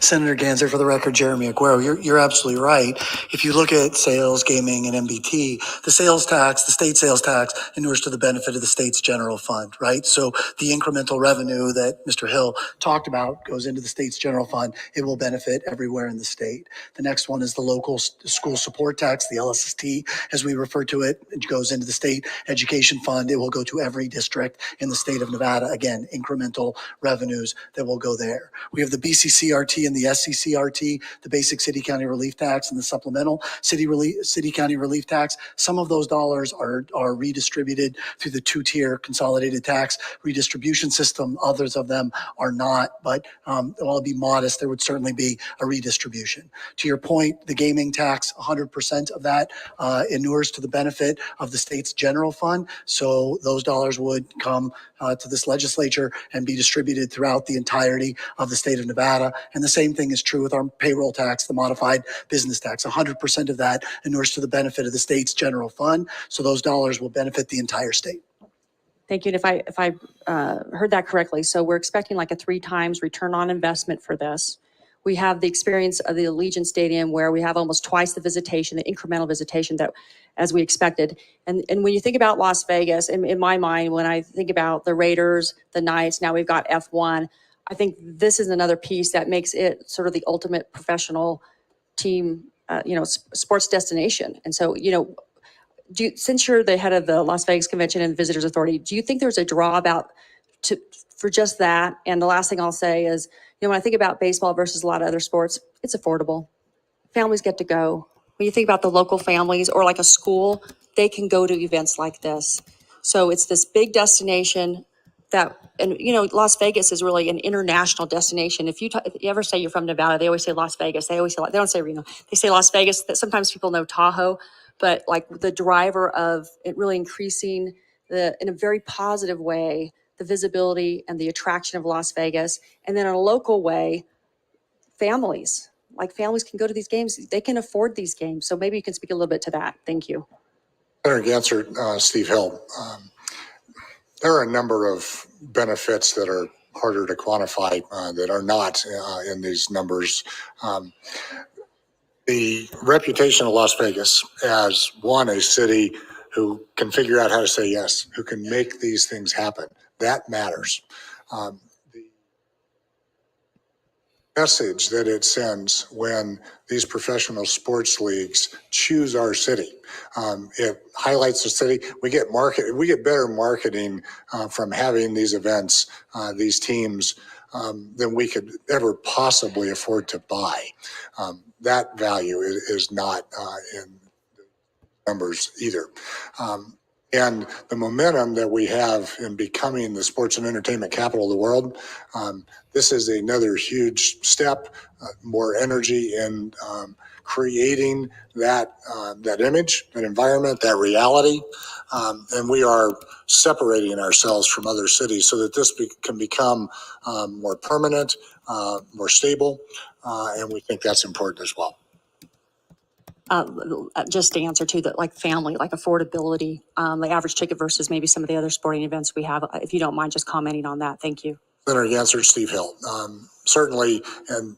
Senator Ganser, for the record, Jeremy Aguero, you're absolutely right. If you look at sales, gaming, and MBT, the sales tax, the state sales tax, inures to the benefit of the state's general fund, right? So the incremental revenue that Mr. Hill talked about goes into the state's general fund. It will benefit everywhere in the state. The next one is the local school support tax, the LSST, as we refer to it. It goes into the state education fund. It will go to every district in the state of Nevada. Again, incremental revenues that will go there. We have the BCCRT and the SCCRT, the basic city county relief tax and the supplemental city county relief tax. Some of those dollars are redistributed through the 2-tier consolidated tax redistribution system. Others of them are not, but while it'll be modest, there would certainly be a redistribution. To your point, the gaming tax, 100% of that inures to the benefit of the state's general fund. So those dollars would come to this legislature and be distributed throughout the entirety of the state of Nevada. And the same thing is true with our payroll tax, the modified business tax. 100% of that inures to the benefit of the state's general fund. So those dollars will benefit the entire state. Thank you. And if I heard that correctly, so we're expecting like a 3 times return on investment for this. We have the experience of the Allegiant Stadium where we have almost twice the visitation, the incremental visitation that as we expected. And when you think about Las Vegas, in my mind, when I think about the Raiders, the Knights, now we've got F1, I think this is another piece that makes it sort of the ultimate professional team, sports destination. And so, since you're the head of the Las Vegas Convention and Visitors Authority, do you think there's a draw for just that? And the last thing I'll say is, when I think about baseball versus a lot of other sports, it's affordable. Families get to go. When you think about the local families or like a school, they can go to events like this. So it's this big destination Las Vegas is really an international destination. If you ever say you're from Nevada, they always say Las Vegas. They don't say Reno. They say Las Vegas. Sometimes people know Tahoe, but like the driver of it really increasing in a very positive way, the visibility and the attraction of Las Vegas. And then in a local way, families can go to these games. They can afford these games. So maybe you can speak a little bit to that. Thank you. Senator Ganser, Steve Hill. There are a number of benefits that are harder to quantify that are not in these numbers. The reputation of Las Vegas as a city who can figure out how to say yes, who can make these things happen, that matters. The message that it sends when these professional sports leagues choose our city. It highlights the city. We get better marketing from having these events, these teams, than we could ever possibly afford to buy. That value is not in numbers either. And the momentum that we have in becoming the sports and entertainment capital of the world, this is another huge step, more energy in creating that image, that environment, that reality. And we are separating ourselves from other cities so that this can become more permanent, more stable, and we think that's important as well. Just to answer too, that like family, like affordability, the average ticket versus maybe some of the other sporting events we have, if you don't mind just commenting on that. Thank you. Senator Yancey, Steve Hill. Certainly, and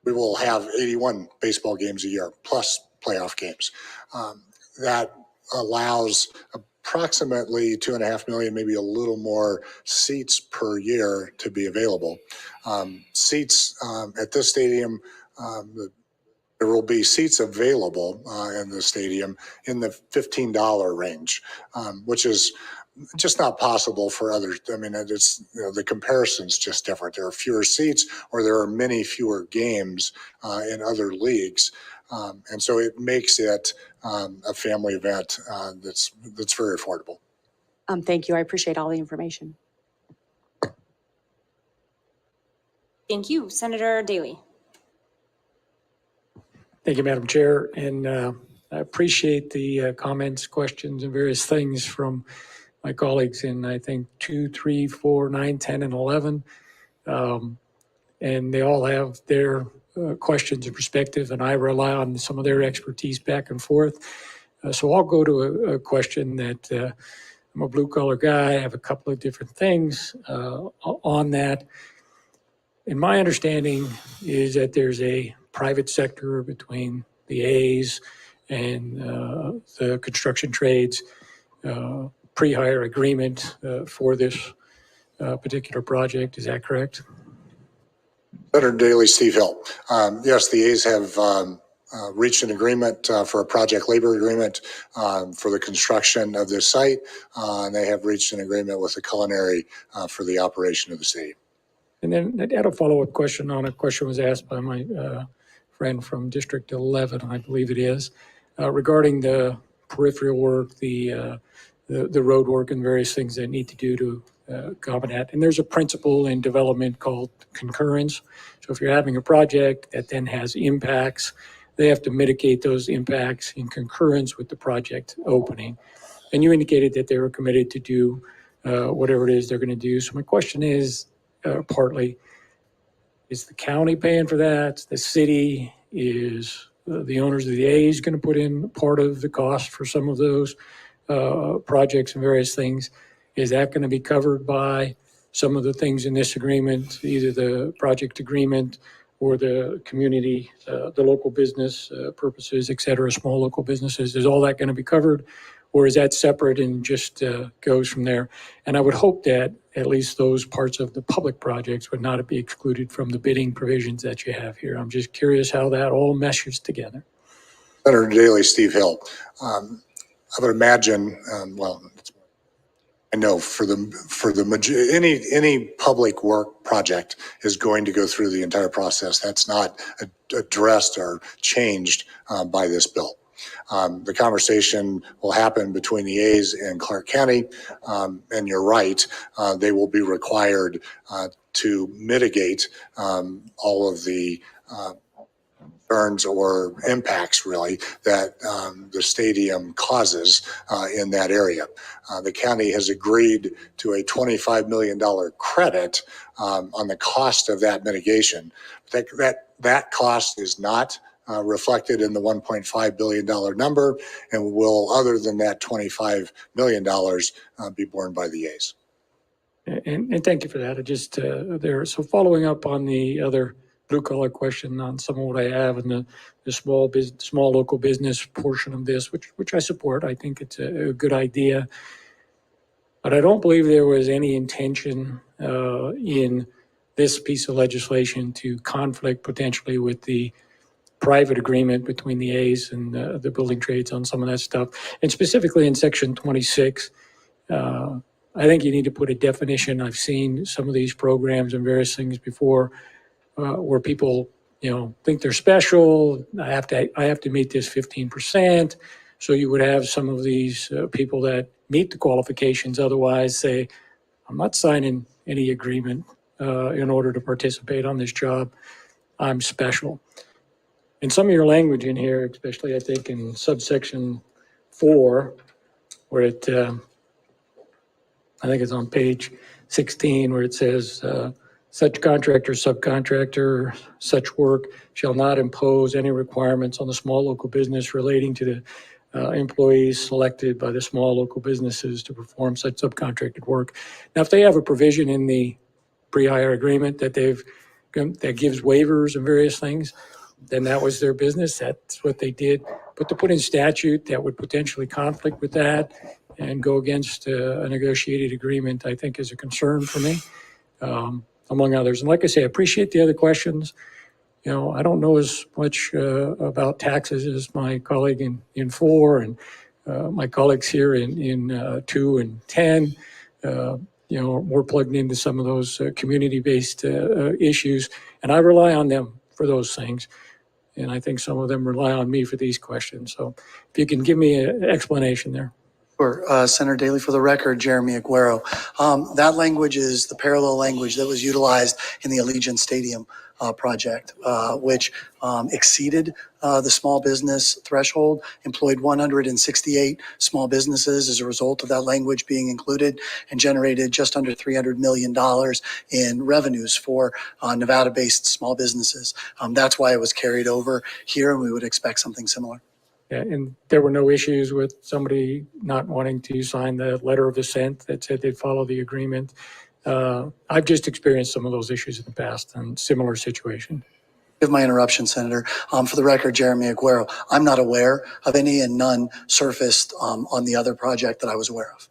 we will have 81 baseball games a year plus playoff games. That allows approximately 2.5 million, maybe a little more seats per year to be available. Seats at this stadium, there will be seats available in the stadium in the $15 range, which is just not possible for others. I mean, it's the comparison's just different. There are fewer seats, or there are many fewer games in other leagues, and so it makes it a family event that's very affordable. Thank you. I appreciate all the information. Thank you, Senator Daley. Thank you, Madam Chair, and I appreciate the comments, questions, and various things from my colleagues in, I think, 2, 3, 4, 9, 10, and 11. And they all have their questions and perspective, and I rely on some of their expertise back and forth. So I'll go to a question that I'm a blue-collar guy. I have a couple of different things on that. And my understanding is that there's a private sector between the A's and the construction trades pre-hire agreement for this particular project. Is that correct? Senator Daley, Steve Hill. Yes, the A's have reached an agreement for a project labor agreement for the construction of this site, and they have reached an agreement with the culinary for the operation of the stadium. And then I had a follow-up question on a question was asked by my friend from District 11, I believe it is, regarding the peripheral work, the road work, and various things that need to do to accommodate that. And there's a principle in development called concurrence. So if you're having a project that then has impacts, they have to mitigate those impacts in concurrence with the project opening. And you indicated that they were committed to do whatever it is they're going to do. So my question is, partly, is the county paying for that? The city? Is the owners of the A's going to put in part of the cost for some of those projects and various things? Is that going to be covered by some of the things in this agreement, either the project agreement or the community, the local business purposes, et cetera, small local businesses? Is all that going to be covered? Or is that separate and just goes from there? And I would hope that at least those parts of the public projects would not be excluded from the bidding provisions that you have here. I'm just curious how that all meshes together. Senator Daley, Steve Hill. I would imagine, I know any public work project is going to go through the entire process. That's not addressed or changed by this bill. The conversation will happen between the A's and Clark County, and you're right, they will be required to mitigate all of the concerns or impacts, really, that the stadium causes in that area. The county has agreed to a $25 million credit on the cost of that mitigation. That cost is not reflected in the $1.5 billion number, and will, other than that $25 million, be borne by the A's. And thank you for that. I just so following up on the other blue collar question on some of what I have in the small local business portion of this, which I support. I think it's a good idea, but I don't believe there was any intention in this piece of legislation to conflict potentially with the private agreement between the A's and the building trades on some of that stuff. And specifically in section 26, I think you need to put a definition. I've seen some of these programs and various things before where people, think they're special. I have to meet this 15%. So you would have some of these people that meet the qualifications otherwise say, I'm not signing any agreement in order to participate on this job. I'm special. And some of your language in here, especially I think in subsection 4, where it, I think it's on page 16, where it says, such contractor, subcontractor, such work shall not impose any requirements on the small local business relating to the employees selected by the small local businesses to perform such subcontracted work. Now, if they have a provision in the pre-hire agreement that that gives waivers and various things, then that was their business. That's what they did. But to put in statute that would potentially conflict with that and go against a negotiated agreement, I think is a concern for me, among others. And like I say, I appreciate the other questions. I don't know as much about taxes as my colleague in 4 and my colleagues here in 2 and 10. We're plugged into some of those community-based issues, and I rely on them for those things. And I think some of them rely on me for these questions. So if you can give me an explanation there. Sure. Senator Daley, for the record, Jeremy Aguero. That language is the parallel language that was utilized in the Allegiant Stadium project, which exceeded the small business threshold, employed 168 small businesses as a result of that language being included, and generated just under $300 million in revenues for Nevada-based small businesses. That's why it was carried over here, and we would expect something similar. Yeah, and there were no issues with somebody not wanting to sign the letter of assent that said they'd follow the agreement. I've just experienced some of those issues in the past in similar situations. Give my interruption, Senator. For the record, Jeremy Aguero, I'm not aware of any, and none surfaced on the other project that I was aware of.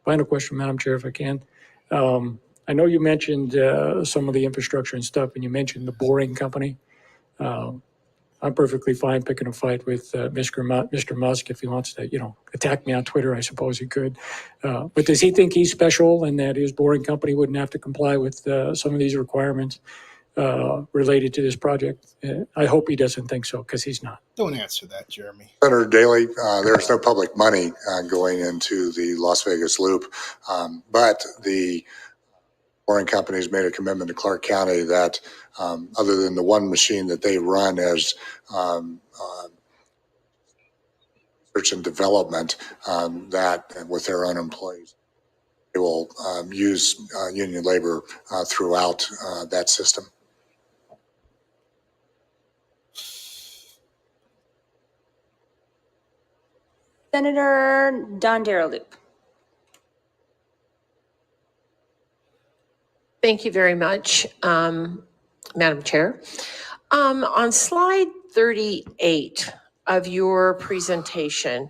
Final question, Madam Chair, if I can. I know you mentioned some of the infrastructure and stuff, and you mentioned the boring company. I'm perfectly fine picking a fight with Mr. Musk if he wants to, attack me on Twitter. I suppose he could. But does he think he's special and that his boring company wouldn't have to comply with some of these requirements related to this project? I hope he doesn't think so, because he's not. Don't answer that, Jeremy. Senator Daley, there's no public money going into the Las Vegas Loop, but the boring companies made a commitment to Clark County that other than the one machine that they run as research and development, that with their own employees, they will use union labor throughout that system. Senator Dondaraloop. Thank you very much, Madam Chair. On slide 38 of your presentation,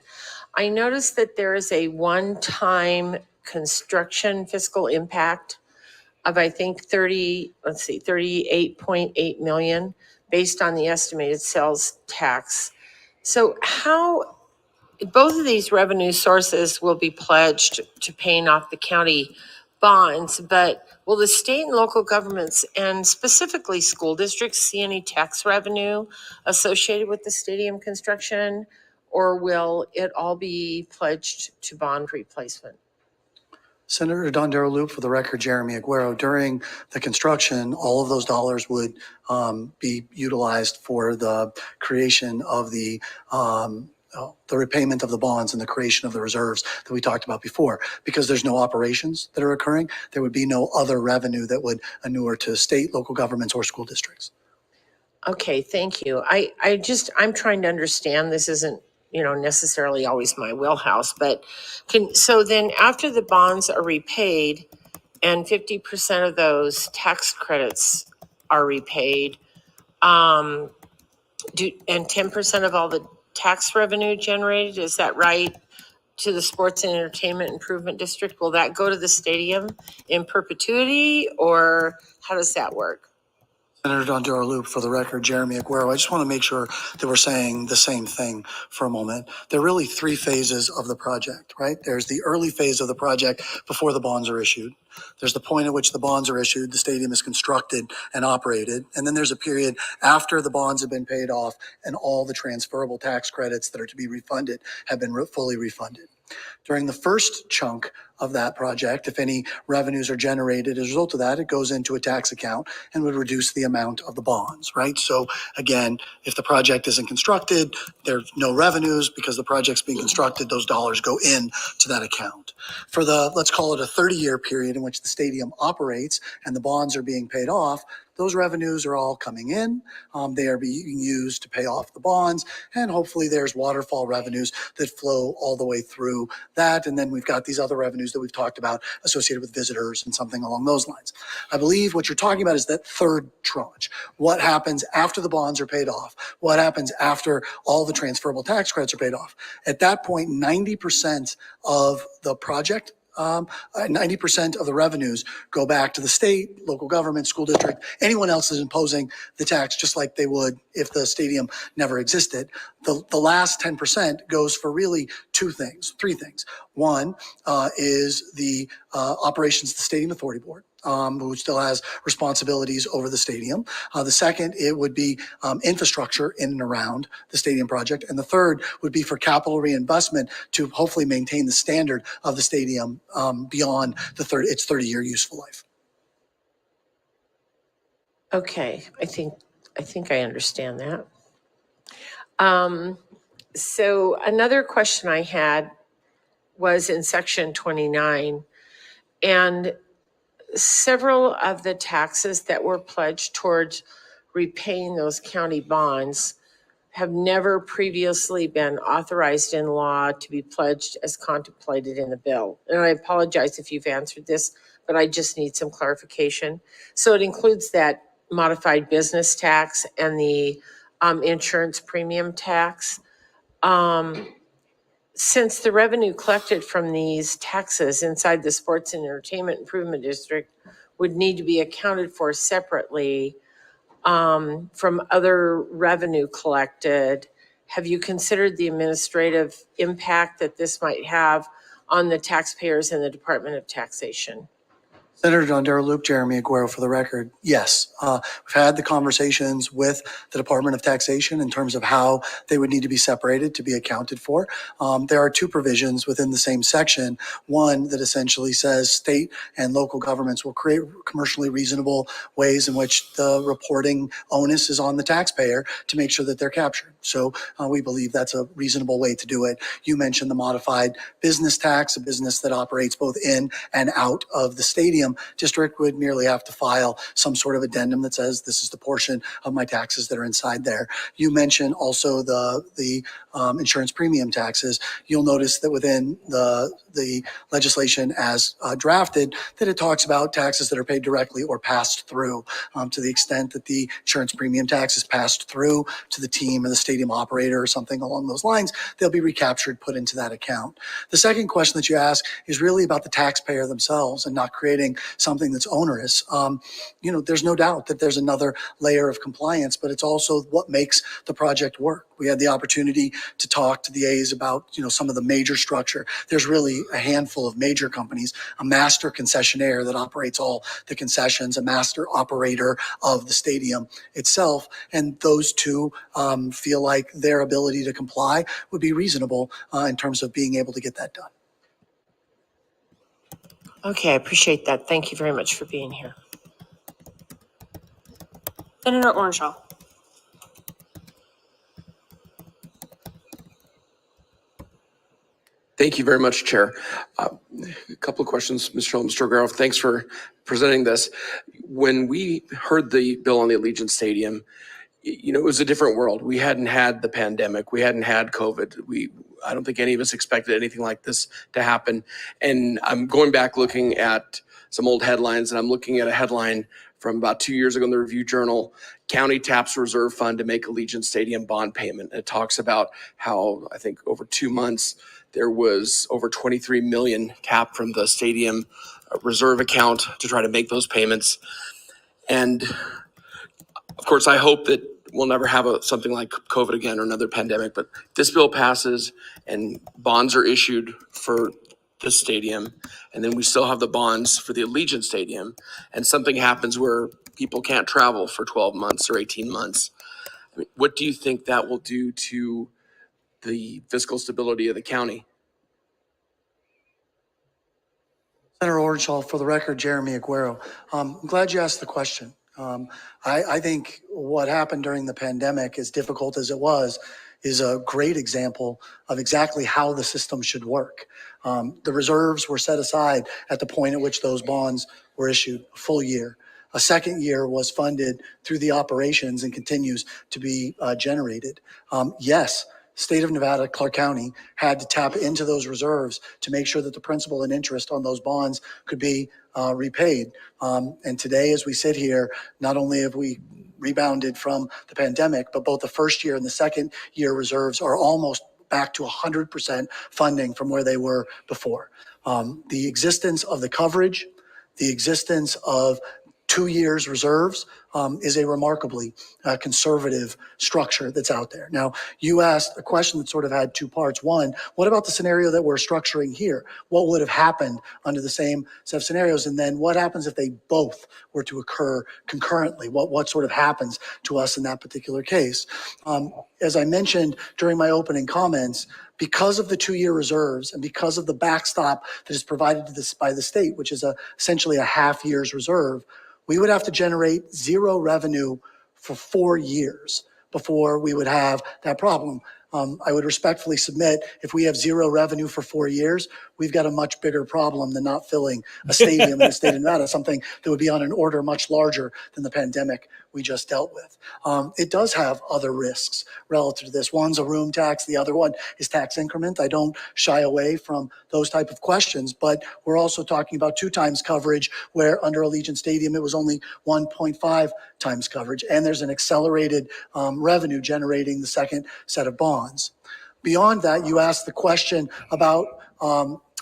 I noticed that there is a one-time construction fiscal impact of, I think, 38.8 million based on the estimated sales tax. So how, both of these revenue sources will be pledged to paying off the county bonds, but will the state and local governments, and specifically school districts, see any tax revenue associated with the stadium construction, or will it all be pledged to bond replacement? Senator Dondaraloop, for the record, Jeremy Aguero, during the construction, all of those dollars would be utilized for the creation of the repayment of the bonds and the creation of the reserves that we talked about before. Because there's no operations that are occurring, there would be no other revenue that would inure to state, local governments, or school districts. Okay, thank you. I'm trying to understand, this isn't, necessarily always my wheelhouse, but so then after the bonds are repaid and 50% of those tax credits are repaid, and 10% of all the tax revenue generated, is that right? to the Sports and Entertainment Improvement District, will that go to the stadium in perpetuity, or how does that work? Senator Don Loop, for the record, Jeremy Aguero. I just want to make sure that we're saying the same thing for a moment. There are really three phases of the project, right? There's the early phase of the project before the bonds are issued. There's the point at which the bonds are issued, the stadium is constructed and operated. And then there's a period after the bonds have been paid off and all the transferable tax credits that are to be refunded have been fully refunded. During the first chunk of that project, if any revenues are generated as a result of that, it goes into a tax account and would reduce the amount of the bonds, right? So again, if the project isn't constructed, there's no revenues. Because the project's being constructed, those dollars go in to that account. For the, let's call it a 30-year period in which the stadium operates and the bonds are being paid off, those revenues are all coming in. They are being used to pay off the bonds, and hopefully there's waterfall revenues that flow all the way through that. And then we've got these other revenues that we've talked about associated with visitors and something along those lines. I believe what you're talking about is that third tranche. What happens after the bonds are paid off? What happens after all the transferable tax credits are paid off? At that point, 90% of the project 90% of the revenues go back to the state, local government, school district, anyone else is imposing the tax just like they would if the stadium never existed. The last 10% goes for really three things. One is the operations of the Stadium Authority Board, who still has responsibilities over the stadium. The second, it would be infrastructure in and around the stadium project. And the third would be for capital reinvestment to hopefully maintain the standard of the stadium beyond its 30-year useful life. Okay, I think I understand that. So another question I had was in section 29, and several of the taxes that were pledged towards repaying those county bonds have never previously been authorized in law to be pledged as contemplated in the bill. And I apologize if you've answered this, but I just need some clarification. So it includes that modified business tax and the insurance premium tax. Since the revenue collected from these taxes inside the Sports and Entertainment Improvement District would need to be accounted for separately from other revenue collected, have you considered the administrative impact that this might have on the taxpayers in the Department of Taxation? Senator Don Loop, Jeremy Aguero, for the record, yes. We've had the conversations with the Department of Taxation in terms of how they would need to be separated to be accounted for. There are two provisions within the same section. One that essentially says state and local governments will create commercially reasonable ways in which the reporting onus is on the taxpayer to make sure that they're captured. So we believe that's a reasonable way to do it. You mentioned the modified business tax, a business that operates both in and out of the stadium. District would merely have to file some sort of addendum that says this is the portion of my taxes that are inside there. You mentioned also the insurance premium taxes. You'll notice that within the legislation as drafted, that it talks about taxes that are paid directly or passed through. To the extent that the insurance premium tax is passed through to the team or the stadium operator or something along those lines, they'll be recaptured, put into that account. The second question that you ask is really about the taxpayer themselves and not creating something that's onerous. There's no doubt that there's another layer of compliance, but it's also what makes the project work. We had the opportunity to talk to the A's about, some of the major structure. There's really a handful of major companies, a master concessionaire that operates all the concessions, a master operator of the stadium itself. And those two feel like their ability to comply would be reasonable in terms of being able to get that done. Okay, I appreciate that. Thank you very much for being here. Senator Ornshaw. Thank you very much, Chair. A couple of questions, Mr. Aguero. Thanks for presenting this. When we heard the bill on the Allegiant Stadium, it was a different world. We hadn't had the pandemic. We hadn't had COVID. I don't think any of us expected anything like this to happen. And I'm going back looking at some old headlines, and I'm looking at a headline from about 2 years ago in the Review Journal: County taps reserve fund to make Allegiant Stadium bond payment. It talks about how, I think over 2 months, there was over 23 million tapped from the stadium reserve account to try to make those payments. And of course, I hope that we'll never have something like COVID again or another pandemic, but this bill passes and bonds are issued for this stadium, and then we still have the bonds for the Allegiant Stadium, and something happens where people can't travel for 12 months or 18 months. I mean, what do you think that will do to the fiscal stability of the county? Senator Orenshaw, for the record, Jeremy Aguero. I'm glad you asked the question. I think what happened during the pandemic, as difficult as it was, is a great example of exactly how the system should work. The reserves were set aside at the point at which those bonds were issued, a full year. A second year was funded through the operations and continues to be generated. Yes, State of Nevada, Clark County had to tap into those reserves to make sure that the principal and interest on those bonds could be repaid. And today, as we sit here, not only have we rebounded from the pandemic, but both the first year and the second year reserves are almost back to 100% funding from where they were before. The existence of the coverage, the existence of 2 years reserves is a remarkably conservative structure that's out there. Now, you asked a question that sort of had two parts. One, what about the scenario that we're structuring here? What would have happened under the same set of scenarios? And then what happens if they both were to occur concurrently? What sort of happens to us in that particular case? As I mentioned during my opening comments, because of the 2 year reserves and because of the backstop that is provided to this by the state, which is essentially a half year's reserve, we would have to generate zero revenue for 4 years before we would have that problem. I would respectfully submit, if we have zero revenue for 4 years, we've got a much bigger problem than not filling a stadium in the state of Nevada, something that would be on an order much larger than the pandemic we just dealt with. It does have other risks relative to this. One's a room tax, the other one is tax increment. I don't shy away from those type of questions, but we're also talking about 2 times coverage, where under Allegiant Stadium, it was only 1.5 times coverage. And there's an accelerated revenue generating the second set of bonds. Beyond that, you asked the question about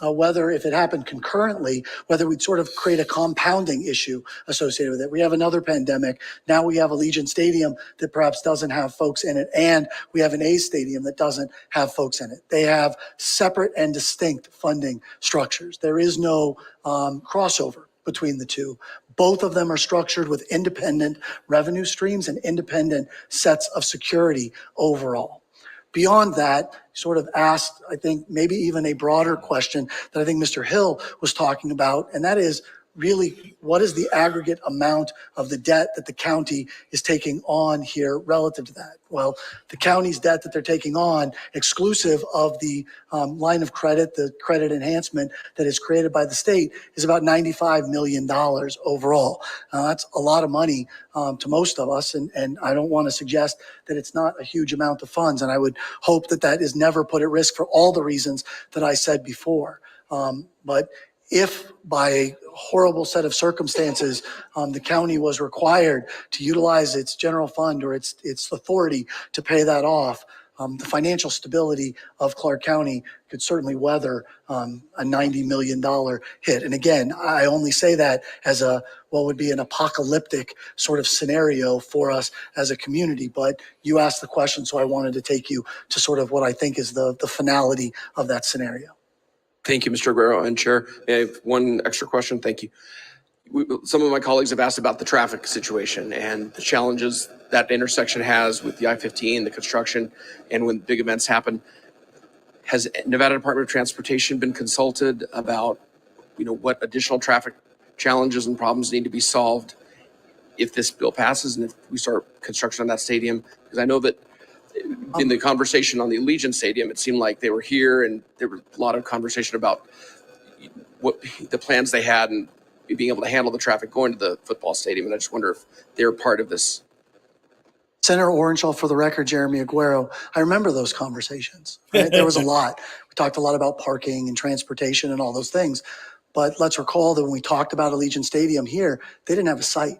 whether, if it happened concurrently, whether we'd sort of create a compounding issue associated with it. We have another pandemic. Now we have Allegiant Stadium that perhaps doesn't have folks in it, and we have an A's stadium that doesn't have folks in it. They have separate and distinct funding structures. There is no crossover between the two. Both of them are structured with independent revenue streams and independent sets of security overall. Beyond that, sort of asked, I think, maybe even a broader question that I think Mr. Hill was talking about, and that is really, what is the aggregate amount of the debt that the county is taking on here relative to that? Well, the county's debt that they're taking on, exclusive of the line of credit, the credit enhancement that is created by the state, is about $95 million overall. That's a lot of money to most of us, and I don't want to suggest that it's not a huge amount of funds, and I would hope that that is never put at risk for all the reasons that I said before. But if by a horrible set of circumstances, the county was required to utilize its general fund or its authority to pay that off, the financial stability of Clark County could certainly weather a $90 million hit. And again, I only say that as what would be an apocalyptic sort of scenario for us as a community. But you asked the question, so I wanted to take you to sort of what I think is the finality of that scenario. Thank you, Mr. Aguero. And Chair, I have one extra question. Thank you. Some of my colleagues have asked about the traffic situation and the challenges that intersection has with the I-15, the construction, and when big events happen. Has Nevada Department of Transportation been consulted about, what additional traffic challenges and problems need to be solved if this bill passes and if we start construction on that stadium? Because I know that in the conversation on the Allegiant Stadium, it seemed like they were here and there was a lot of conversation about what the plans they had and being able to handle the traffic going to the football stadium. And I just wonder if they're part of this. Senator Orenshaw, for the record, Jeremy Aguero, I remember those conversations. Right? There was a lot. We talked a lot about parking and transportation and all those things. But let's recall that when we talked about Allegiant Stadium here, they didn't have a site,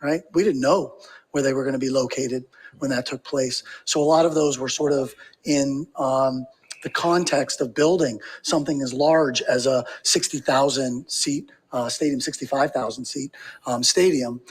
right? We didn't know where they were going to be located when that took place. So a lot of those were sort of in the context of building something as large as a 60,000 seat stadium, 65,000 seat stadium.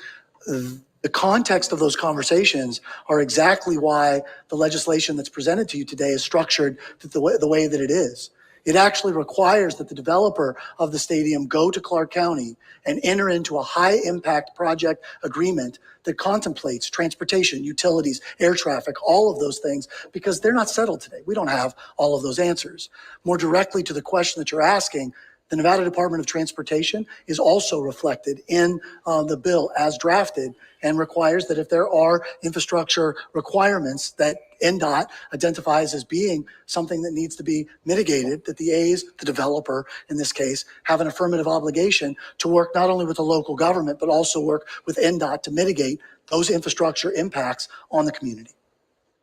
The context of those conversations are exactly why the legislation that's presented to you today is structured the way that it is. It actually requires that the developer of the stadium go to Clark County and enter into a high impact project agreement that contemplates transportation, utilities, air traffic, all of those things, because they're not settled today. We don't have all of those answers. More directly to the question that you're asking, the Nevada Department of Transportation is also reflected in the bill as drafted and requires that if there are infrastructure requirements that NDOT identifies as being something that needs to be mitigated, that the A's, the developer in this case, have an affirmative obligation to work not only with the local government, but also work with NDOT to mitigate those infrastructure impacts on the community.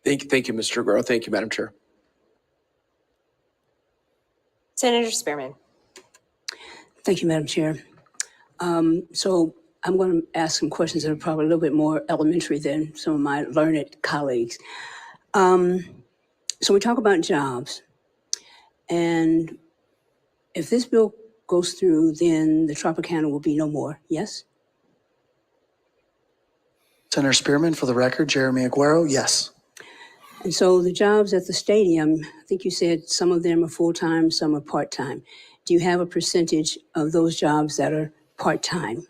Thank you, Mr. Aguero. Thank you, Madam Chair. Senator Spearman. Thank you, Madam Chair. So I'm going to ask some questions that are probably a little bit more elementary than some of my learned colleagues. So we talk about jobs, and if this bill goes through, then the Tropicana will be no more, yes? Senator Spearman, for the record, Jeremy Aguero, yes. And so the jobs at the stadium, I think you said some of them are full-time, some are part-time. Do you have a percentage of those jobs that are part-time?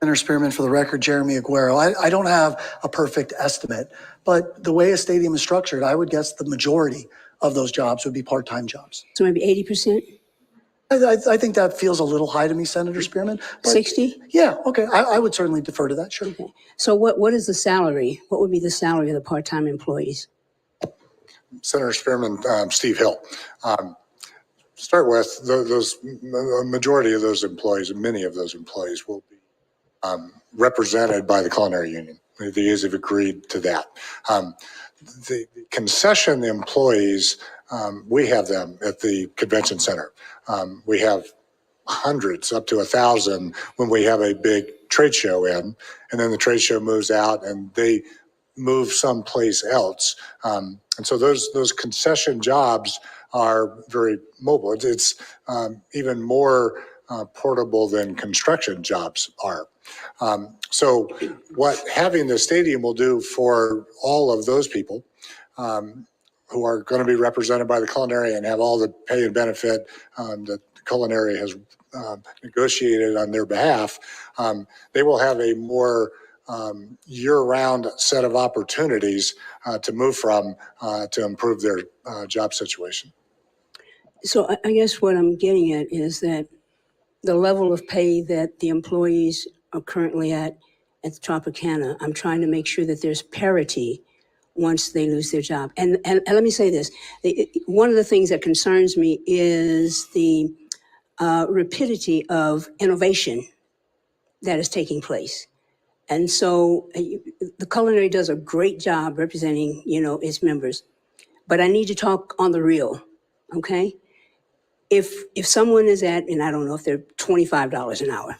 Senator Spearman, for the record, Jeremy Aguero. I don't have a perfect estimate, but the way a stadium is structured, I would guess the majority of those jobs would be part-time jobs. So maybe 80%? I think that feels a little high to me, Senator Spearman. 60? Yeah, okay. I would certainly defer to that, sure. Okay. So what is the salary? What would be the salary of the part-time employees? Senator Spearman, Steve Hill. Start with those, a majority of those employees, and many of those employees will be represented by the Culinary Union. The A's have agreed to that. The concession employees, we have them at the convention center. We have hundreds, up to 1,000 when we have a big trade show in, and then the trade show moves out and they move someplace else. And so those concession jobs are very mobile. It's even more portable than construction jobs are. So what having the stadium will do for all of those people who are going to be represented by the Culinary and have all the pay and benefit that the Culinary has negotiated on their behalf, they will have a more year-round set of opportunities to move from to improve their job situation. So I guess what I'm getting at is that the level of pay that the employees are currently at the Tropicana, I'm trying to make sure that there's parity once they lose their job. And let me say this, one of the things that concerns me is the rapidity of innovation that is taking place. And so the Culinary does a great job representing, its members, but I need to talk on the real, okay? If someone is at, and I don't know if they're $25 an hour,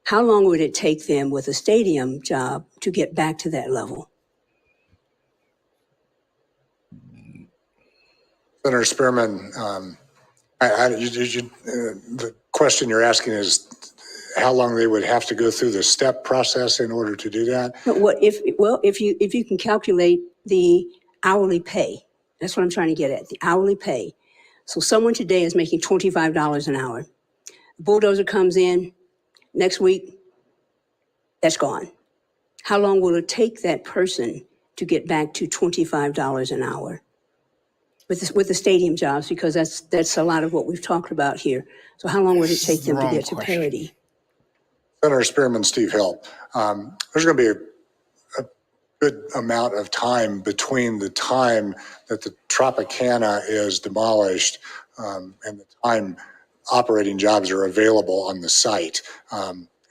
how long would it take them with a stadium job to get back to that level? Senator Spearman, the question you're asking is how long they would have to go through the step process in order to do that? If you can calculate the hourly pay, that's what I'm trying to get at, the hourly pay. So someone today is making $25 an hour. The bulldozer comes in next week, that's gone. How long will it take that person to get back to $25 an hour with the stadium jobs? Because that's a lot of what we've talked about here. So how long would it take them to get to parity? Senator Spearman, Steve Hill, there's going to be a good amount of time between the time that the Tropicana is demolished and the time operating jobs are available on the site.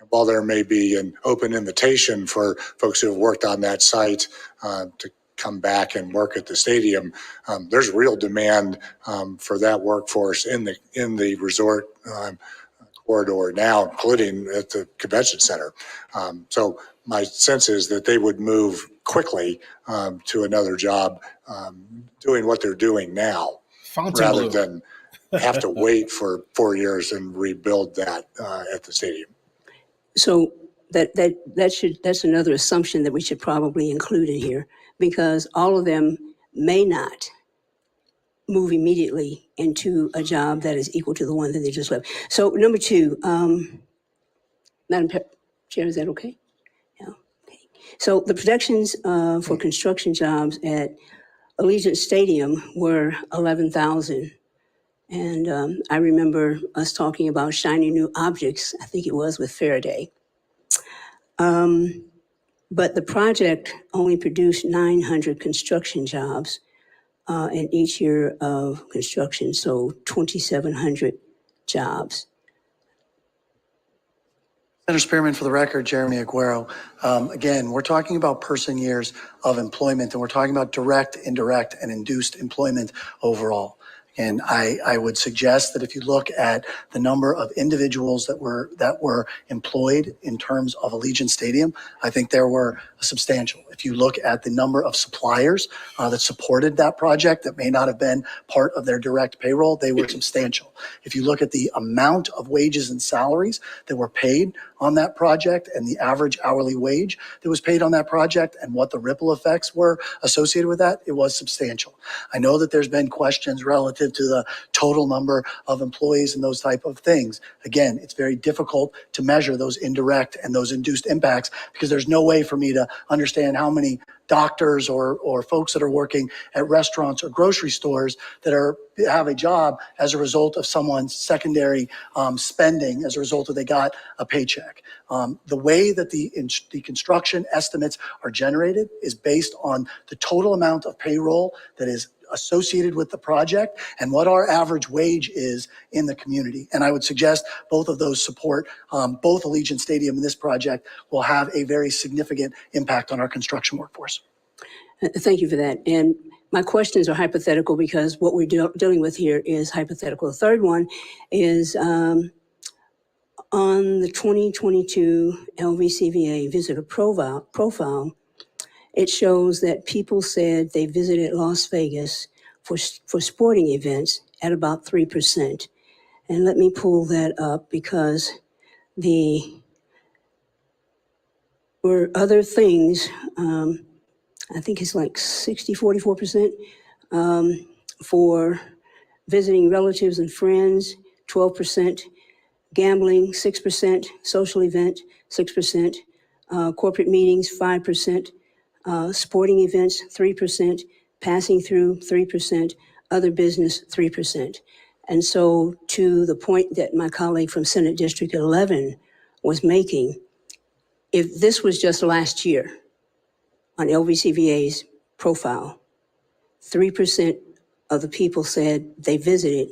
While there may be an open invitation for folks who have worked on that site to come back and work at the stadium, there's real demand for that workforce in the resort corridor now, including at the convention center. So my sense is that they would move quickly to another job doing what they're doing now, rather than have to wait for 4 years and rebuild that at the stadium. So that's another assumption that we should probably include in here, because all of them may not move immediately into a job that is equal to the one that they just left. So number two, Madam Chair, is that okay? Yeah. Okay. So the projections for construction jobs at Allegiant Stadium were 11,000. And I remember us talking about shiny new objects, I think it was with Faraday. But the project only produced 900 construction jobs in each year of construction, so 2,700 jobs. Senator Spearman, for the record, Jeremy Aguero. Again, we're talking about person years of employment, and we're talking about direct, indirect, and induced employment overall. And I would suggest that if you look at the number of individuals that were employed in terms of Allegiant Stadium, I think there were substantial. If you look at the number of suppliers that supported that project that may not have been part of their direct payroll, they were substantial. If you look at the amount of wages and salaries that were paid on that project and the average hourly wage that was paid on that project and what the ripple effects were associated with that, it was substantial. I know that there's been questions relative to the total number of employees and those type of things. Again, it's very difficult to measure those indirect and those induced impacts because there's no way for me to understand how many doctors or folks that are working at restaurants or grocery stores that have a job as a result of someone's secondary spending as a result of they got a paycheck. The way that the construction estimates are generated is based on the total amount of payroll that is associated with the project and what our average wage is in the community. And I would suggest both of those support both Allegiant Stadium and this project will have a very significant impact on our construction workforce. Thank you for that. And my questions are hypothetical because what we're dealing with here is hypothetical. The third one is on the 2022 LVCVA visitor profile, it shows that people said they visited Las Vegas for sporting events at about 3%. And let me pull that up because there were other things, I think it's like 44% for visiting relatives and friends, 12%, gambling, 6%, social event, 6%, corporate meetings, 5%, sporting events, 3%, passing through, 3%, other business, 3%. And so to the point that my colleague from Senate District 11 was making, if this was just last year on LVCVA's profile, 3% of the people said they visited,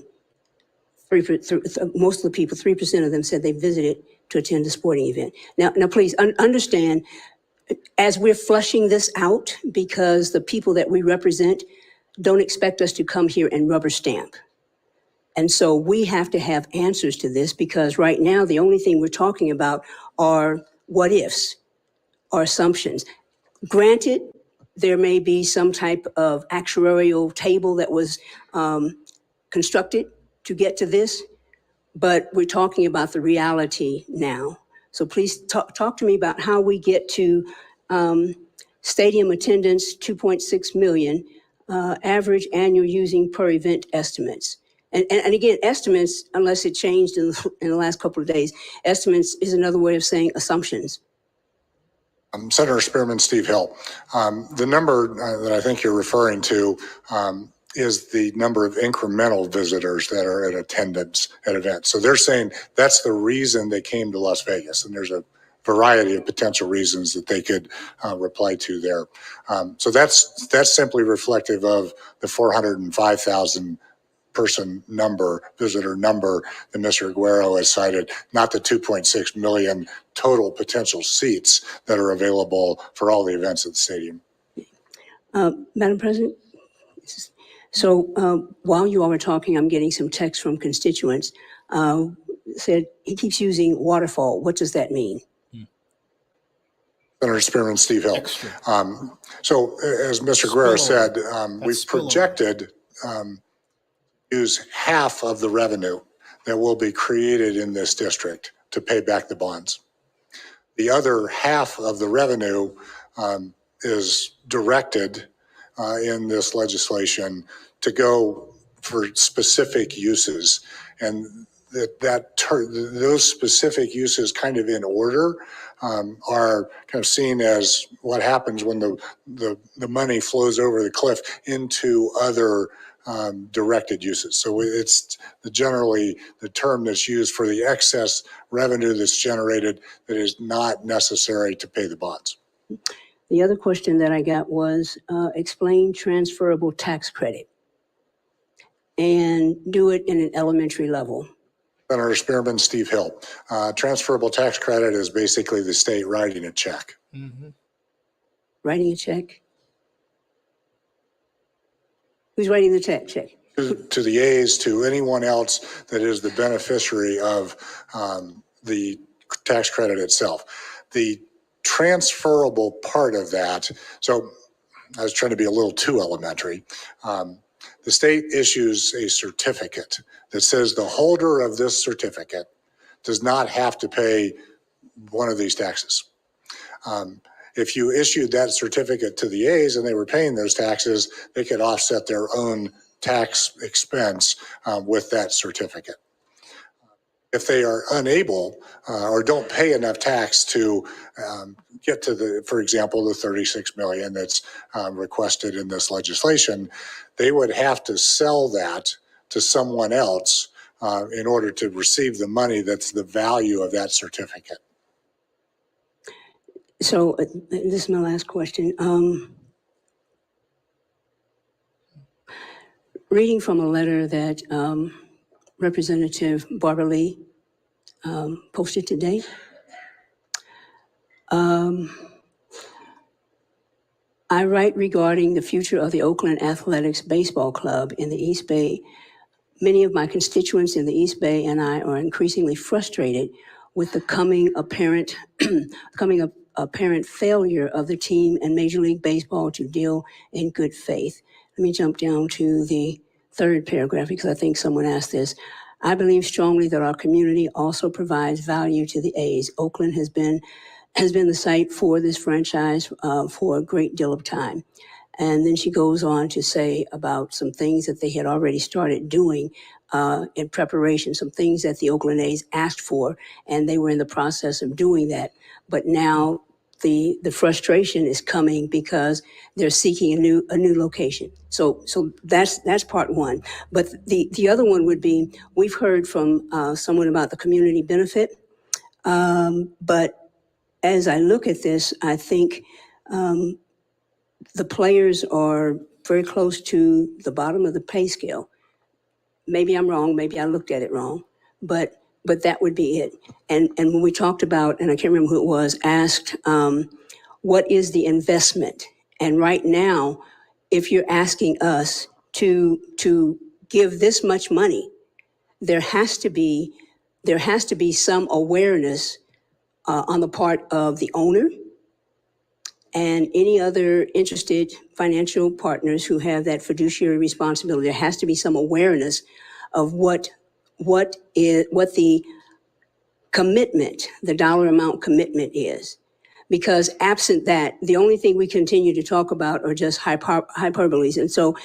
most of the people, 3% of them said they visited to attend a sporting event. Now please understand, as we're flushing this out, because the people that we represent don't expect us to come here and rubber stamp. And so we have to have answers to this because right now, the only thing we're talking about are what ifs or assumptions. Granted, there may be some type of actuarial table that was constructed to get to this, but we're talking about the reality now. So please talk to me about how we get to stadium attendance, 2.6 million, average annual using per event estimates. And again, estimates, unless it changed in the last couple of days, estimates is another way of saying assumptions. Senator Spearman, Steve Hill. The number that I think you're referring to is the number of incremental visitors that are in attendance at events. So they're saying that's the reason they came to Las Vegas, and there's a variety of potential reasons that they could reply to there. So that's simply reflective of the 405,000 person number, visitor number that Mr. Aguero has cited, not the 2.6 million total potential seats that are available for all the events at the stadium. Madam President, so while you all were talking, I'm getting some text from constituents. Said he keeps using waterfall. What does that mean? Senator Spearman, Steve Hill. So as Mr. Guerrero said, we've projected use half of the revenue that will be created in this district to pay back the bonds. The other half of the revenue is directed in this legislation to go for specific uses. And those specific uses kind of in order are kind of seen as what happens when the money flows over the cliff into other directed uses. So it's generally the term that's used for the excess revenue that's generated that is not necessary to pay the bonds. The other question that I got was explain transferable tax credit and do it in an elementary level. Senator Spearman, Steve Hill. Transferable tax credit is basically the state writing a check. Writing a check? Who's writing the check? To the A's, to anyone else that is the beneficiary of the tax credit itself. The transferable part of that, so I was trying to be a little too elementary. The state issues a certificate that says the holder of this certificate does not have to pay one of these taxes. If you issued that certificate to the A's and they were paying those taxes, they could offset their own tax expense with that certificate. If they are unable or don't pay enough tax to get to for example, the 36 million that's requested in this legislation, they would have to sell that to someone else in order to receive the money that's the value of that certificate. So this is my last question. Reading from a letter that Representative Barbara Lee posted today, I write regarding the future of the Oakland Athletics Baseball Club in the East Bay. Many of my constituents in the East Bay and I are increasingly frustrated with the coming apparent failure of the team and Major League Baseball to deal in good faith. Let me jump down to the third paragraph because I think someone asked this. I believe strongly that our community also provides value to the A's. Oakland has been the site for this franchise for a great deal of time. And then she goes on to say about some things that they had already started doing in preparation, some things that the Oakland A's asked for, and they were in the process of doing that. But now the frustration is coming because they're seeking a new location. So that's part one. But the other one would be, we've heard from someone about the community benefit, but as I look at this, I think the players are very close to the bottom of the pay scale. Maybe I'm wrong, maybe I looked at it wrong, but that would be it. And when we talked about, and I can't remember who it was, asked, what is the investment? And right now, if you're asking us to give this much money, there has to be some awareness on the part of the owner and any other interested financial partners who have that fiduciary responsibility. There has to be some awareness of what the commitment, the dollar amount commitment is. Because absent that, the only thing we continue to talk about are just hyperboles. And so,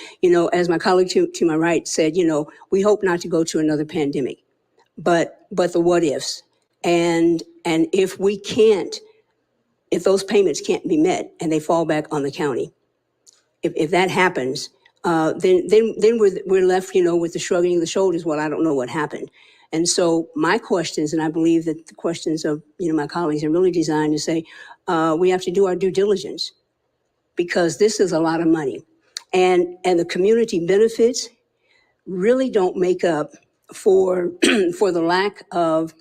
as my colleague to my right said, we hope not to go to another pandemic, but the what ifs. And if those payments can't be met and they fall back on the county, if that happens, then we're left, with the shrugging of the shoulders. Well, I don't know what happened. And so my questions, and I believe that the questions of my colleagues are really designed to say, we have to do our due diligence because this is a lot of money, and the community benefits really don't make up for the lack of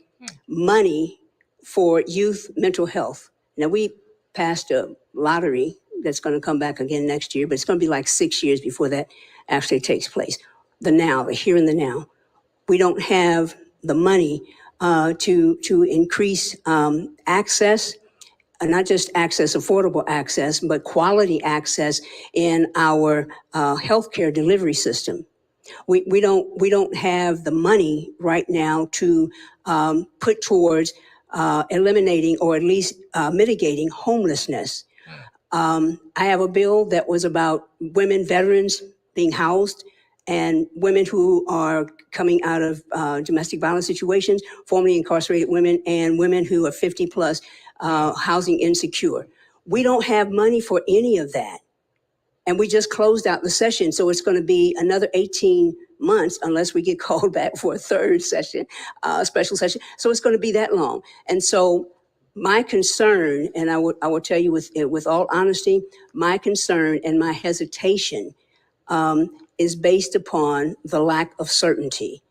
money for youth mental health. Now, we passed a lottery that's going to come back again next year, but it's going to be like 6 years before that actually takes place. The here and the now. We don't have the money to increase access not just access, affordable access, but quality access in our healthcare delivery system. We don't have the money right now to put towards eliminating or at least mitigating homelessness. I have a bill that was about women veterans being housed and women who are coming out of domestic violence situations, formerly incarcerated women, and women who are 50 plus, housing insecure. We don't have money for any of that. And we just closed out the session, so it's going to be another 18 months unless we get called back for a third session, special session. So it's going to be that long. And so my concern, and I will tell you with all honesty, my concern and my hesitation is based upon the lack of certainty,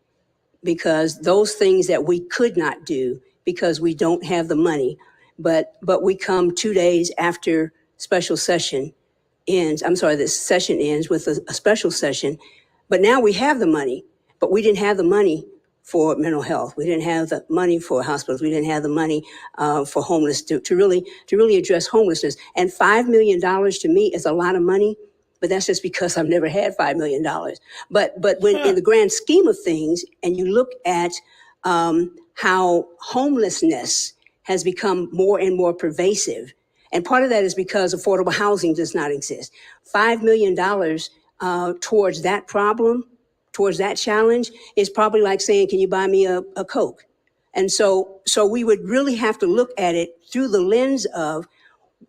because those things that we could not do because we don't have the money, but we come 2 days after special session ends, this session ends with a special session, but now we have the money, but we didn't have the money for mental health. We didn't have the money for hospitals. We didn't have the money for homeless to really address homelessness. And $5 million to me is a lot of money, but that's just because I've never had $5 million. But when in the grand scheme of things, and you look at how homelessness has become more and more pervasive, and part of that is because affordable housing does not exist. $5 million towards that problem, towards that challenge, is probably like saying, can you buy me a Coke? And so we would really have to look at it through the lens of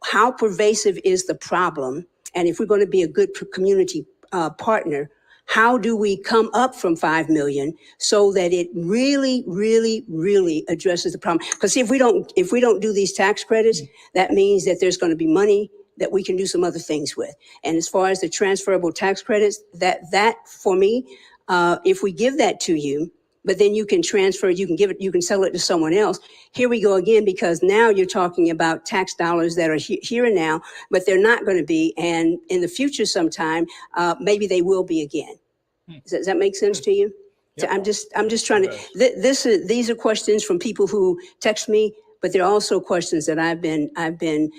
how pervasive is the problem. And if we're going to be a good community partner, how do we come up from 5 million so that it really, really, really addresses the problem? Because see, if we don't do these tax credits, that means that there's going to be money that we can do some other things with. And as far as the transferable tax credits, that for me, if we give that to you, but then you can transfer, you can sell it to someone else. Here we go again, because now you're talking about tax dollars that are here and now, but they're not going to be. And in the future sometime, maybe they will be again. Does that make sense to you? So I'm just trying to, these are questions from people who text me, but they're also questions that I've been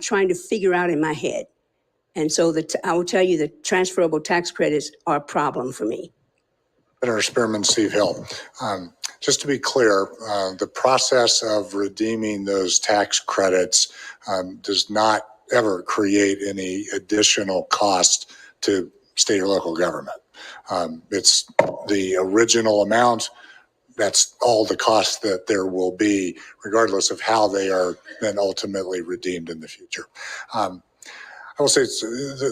trying to figure out in my head. And so I will tell you the transferable tax credits are a problem for me. Senator Spearman, Steve Hill. Just to be clear, the process of redeeming those tax credits does not ever create any additional cost to state or local government. It's the original amount. That's all the cost that there will be, regardless of how they are then ultimately redeemed in the future. I will say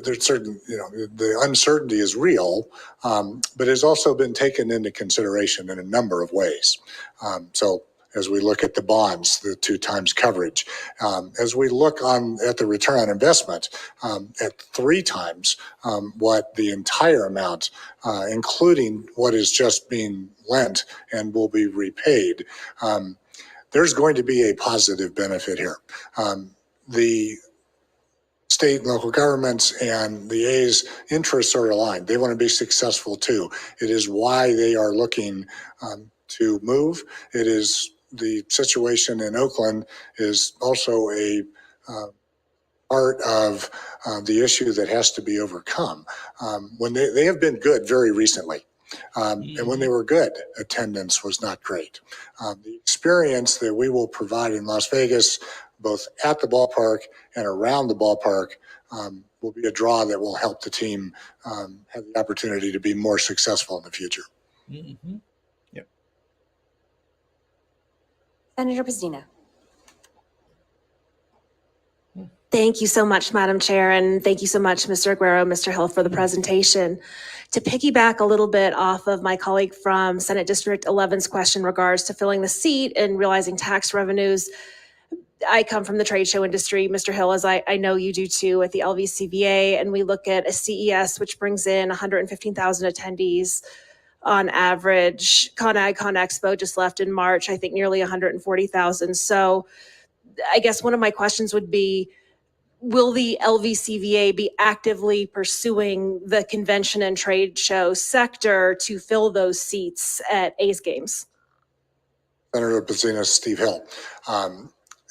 there's certain, the uncertainty is real, but has also been taken into consideration in a number of ways. So as we look at the bonds, the 2 times coverage, as we look at the return on investment at 3 times what the entire amount, including what is just being lent and will be repaid, there's going to be a positive benefit here. The state and local governments and the A's interests are aligned. They want to be successful too. It is why they are looking to move. It is the situation in Oakland is also a part of the issue that has to be overcome. When they have been good very recently. And when they were good, attendance was not great. The experience that we will provide in Las Vegas, both at the ballpark and around the ballpark, will be a draw that will help the team have the opportunity to be more successful in the future. Mm-hmm. Yep. Senator Pazina. Thank you so much, Madam Chair, and thank you so much, Mr. Aguero, Mr. Hill, for the presentation. To piggyback a little bit off of my colleague from Senate District 11's question in regards to filling the seat and realizing tax revenues, I come from the trade show industry, Mr. Hill, as I know you do too, at the LVCVA, and we look at a CES, which brings in 115,000 attendees on average. ConAg, ConExpo just left in March, I think nearly 140,000. So I guess one of my questions would be, will the LVCVA be actively pursuing the convention and trade show sector to fill those seats at A's games? Senator Pazina, Steve Hill.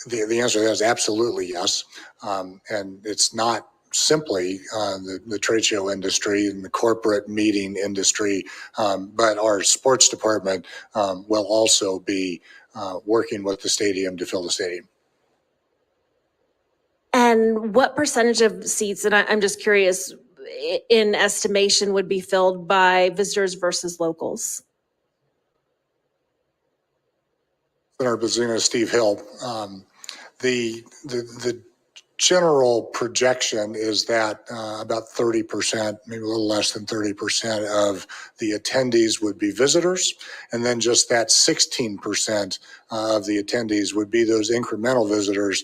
The answer to that is absolutely yes. And it's not simply the trade show industry and the corporate meeting industry, but our sports department will also be working with the stadium to fill the stadium. And what percentage of seats, and I'm just curious, in estimation would be filled by visitors versus locals? Senator Bazuna, Steve Hill. The general projection is that about 30%, maybe a little less than 30% of the attendees would be visitors. And then just that 16% of the attendees would be those incremental visitors.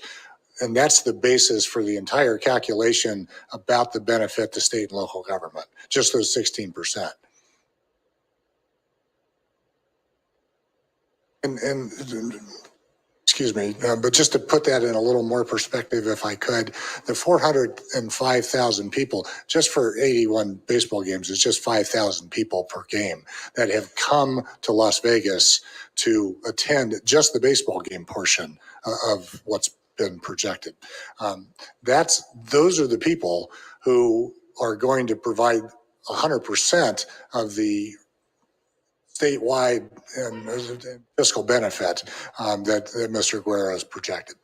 And that's the basis for the entire calculation about the benefit to state and local government, just those 16%. And excuse me, but just to put that in a little more perspective, if I could, the 405,000 people, just for 81 baseball games, is just 5,000 people per game that have come to Las Vegas to attend just the baseball game portion of what's been projected. Those are the people who are going to provide 100% of the statewide and fiscal benefit that Mr. Guerra has projected.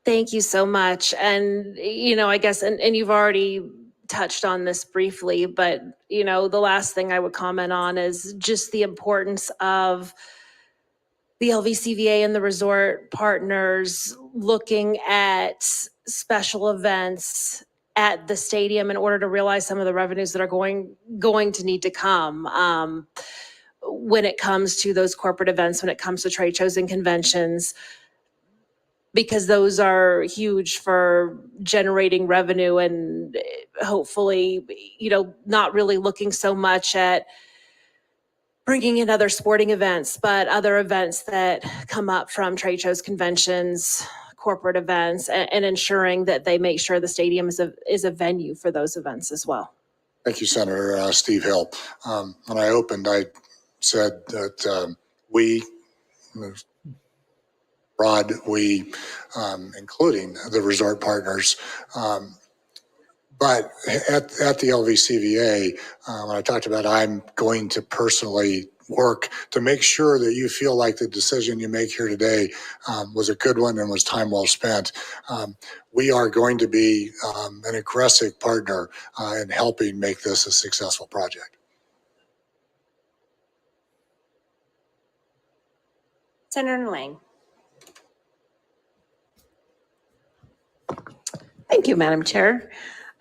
Thank you so much. And, I guess, and you've already touched on this briefly, but, the last thing I would comment on is just the importance of the LVCVA and the resort partners looking at special events at the stadium in order to realize some of the revenues that are going to need to come when it comes to those corporate events, when it comes to trade shows and conventions, because those are huge for generating revenue and hopefully, not really looking so much at bringing in other sporting events, but other events that come up from trade shows, conventions, corporate events, and ensuring that they make sure the stadium is a venue for those events as well. Thank you, Senator Steve Hill. When I opened, I said that we, including the resort partners, but at the LVCVA, when I talked about I'm going to personally work to make sure that you feel like the decision you make here today was a good one and was time well spent. We are going to be an aggressive partner in helping make this a successful project. Senator Lang. Thank you, Madam Chair.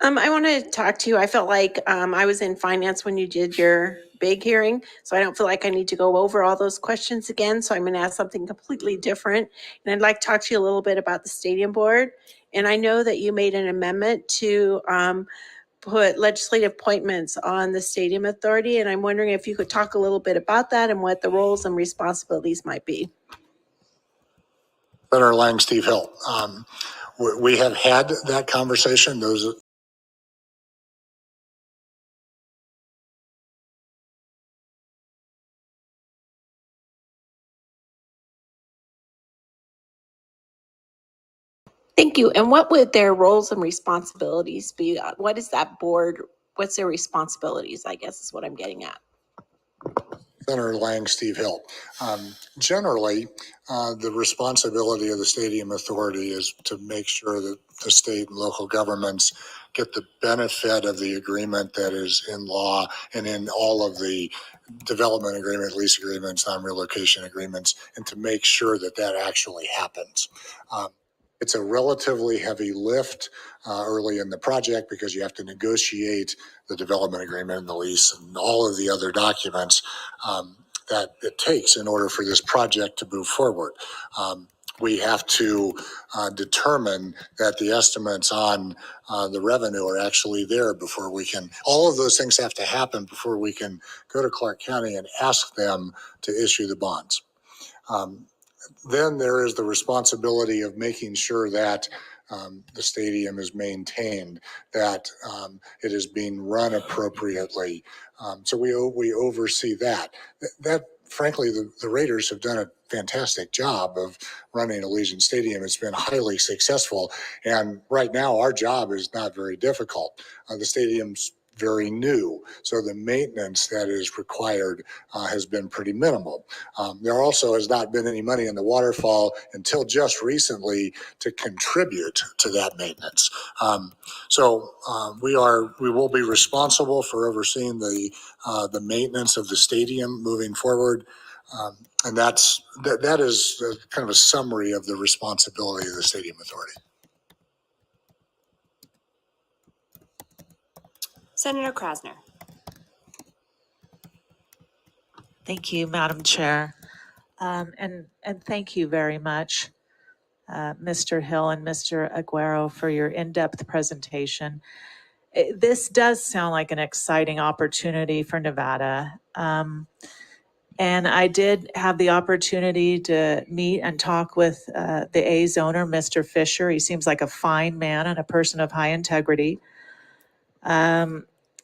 I want to talk to you. I felt like I was in finance when you did your big hearing, so I don't feel like I need to go over all those questions again. So I'm going to ask something completely different. And I'd like to talk to you a little bit about the stadium board. And I know that you made an amendment to put legislative appointments on the stadium authority. And I'm wondering if you could talk a little bit about that and what the roles and responsibilities might be. Senator Lang, Steve Hill. We have had that conversation. Thank you. And what would their roles and responsibilities be? What is that board? What's their responsibilities, I guess is what I'm getting at. Senator Lang, Steve Hill. Generally, the responsibility of the Stadium Authority is to make sure that the state and local governments get the benefit of the agreement that is in law and in all of the development agreement, lease agreements, non-relocation agreements, and to make sure that that actually happens. It's a relatively heavy lift early in the project because you have to negotiate the development agreement and the lease and all of the other documents that it takes in order for this project to move forward. We have to determine that the estimates on the revenue are actually there before we can, all of those things have to happen before we can go to Clark County and ask them to issue the bonds. Then there is the responsibility of making sure that the stadium is maintained, that it is being run appropriately. So we oversee that. That frankly, the Raiders have done a fantastic job of running Allegiant Stadium. It's been highly successful. And right now, our job is not very difficult. The stadium's very new, so the maintenance that is required has been pretty minimal. There also has not been any money in the waterfall until just recently to contribute to that maintenance. We will be responsible for overseeing the maintenance of the stadium moving forward. And that is kind of a summary of the responsibility of the Stadium Authority. Senator Krasner. Thank you, Madam Chair. And thank you very much, Mr. Hill and Mr. Aguero, for your in-depth presentation. This does sound like an exciting opportunity for Nevada. And I did have the opportunity to meet and talk with the A's owner, Mr. Fisher. He seems like a fine man and a person of high integrity.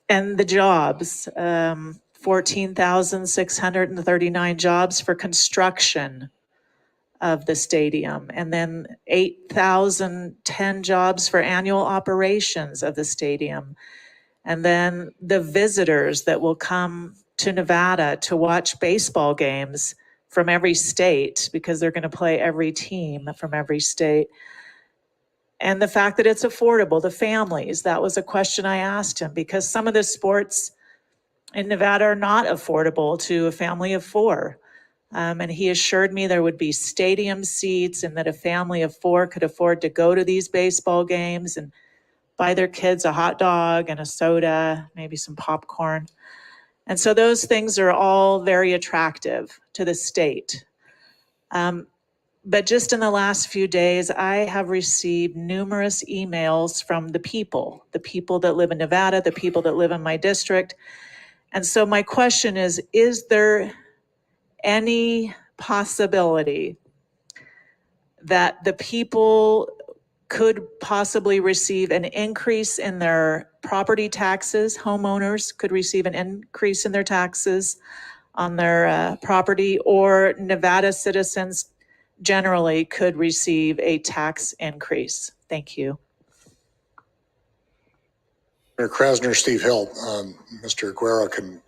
And the jobs, 14,639 jobs for construction of the stadium, and then 8,010 jobs for annual operations of the stadium. And then the visitors that will come to Nevada to watch baseball games from every state, because they're going to play every team from every state. And the fact that it's affordable to families, that was a question I asked him, because some of the sports in Nevada are not affordable to a family of four. And he assured me there would be stadium seats and that a family of four could afford to go to these baseball games and buy their kids a hot dog and a soda, maybe some popcorn. And so those things are all very attractive to the state. But just in the last few days, I have received numerous emails from the people that live in Nevada, the people that live in my district. And so my question is there any possibility that the people could possibly receive an increase in their property taxes? Homeowners could receive an increase in their taxes on their property, or Nevada citizens generally could receive a tax increase? Thank you. Mayor Krasner, Steve Hill, Mr. Aguero can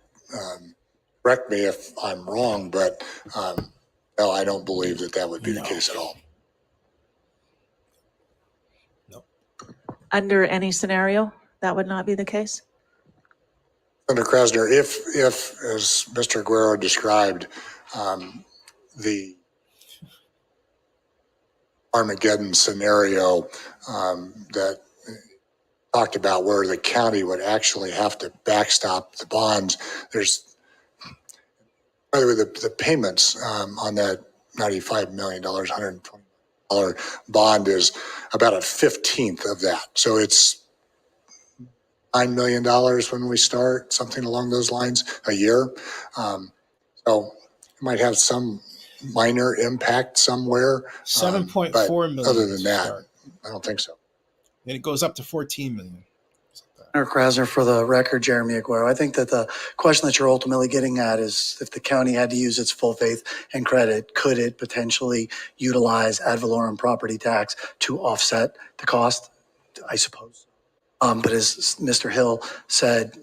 correct me if I'm wrong, but no, I don't believe that would be the case at all. Under any scenario, that would not be the case? Senator Krasner, if as Mr. Aguero described, the Armageddon scenario that talked about where the county would actually have to backstop the bonds, by the way, the payments on that $95 million, $120 bond is about a 15th of that. So it's $9 million when we start, something along those lines, a year. So it might have some minor impact somewhere. 7.4 million. Other than that, I don't think so. Then it goes up to 14 million. Senator Krasner, for the record, Jeremy Aguero, I think that the question that you're ultimately getting at is if the county had to use its full faith and credit, could it potentially utilize ad valorem property tax to offset the cost? I suppose. But as Mr. Hill said,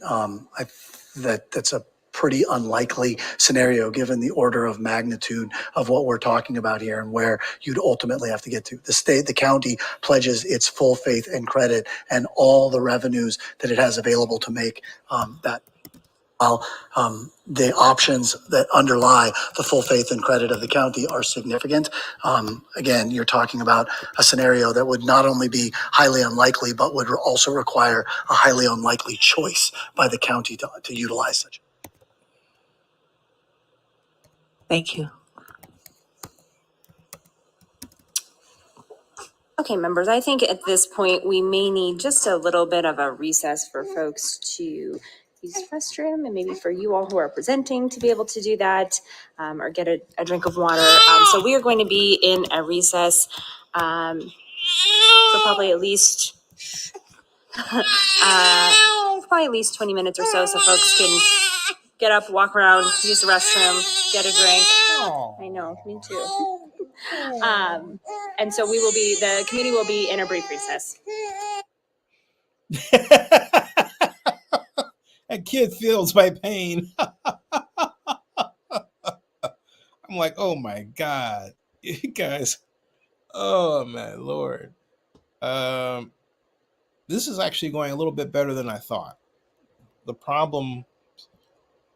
that's a pretty unlikely scenario given the order of magnitude of what we're talking about here and where you'd ultimately have to get to. The county pledges its full faith and credit and all the revenues that it has available to make that. While the options that underlie the full faith and credit of the county are significant, again, you're talking about a scenario that would not only be highly unlikely, but would also require a highly unlikely choice by the county to utilize such. Thank you. Okay, members, I think at this point we may need just a little bit of a recess for folks to use the restroom, and maybe for you all who are presenting to be able to do that, or get a drink of water. So we are going to be in a recess for probably at least 20 minutes or so folks can get up, walk around, use the restroom, get a drink. I know, me too. And so the committee will be in a brief recess. That kid feels my pain. I'm like, oh my God, you guys. Oh my Lord. This is actually going a little bit better than I thought. The problem,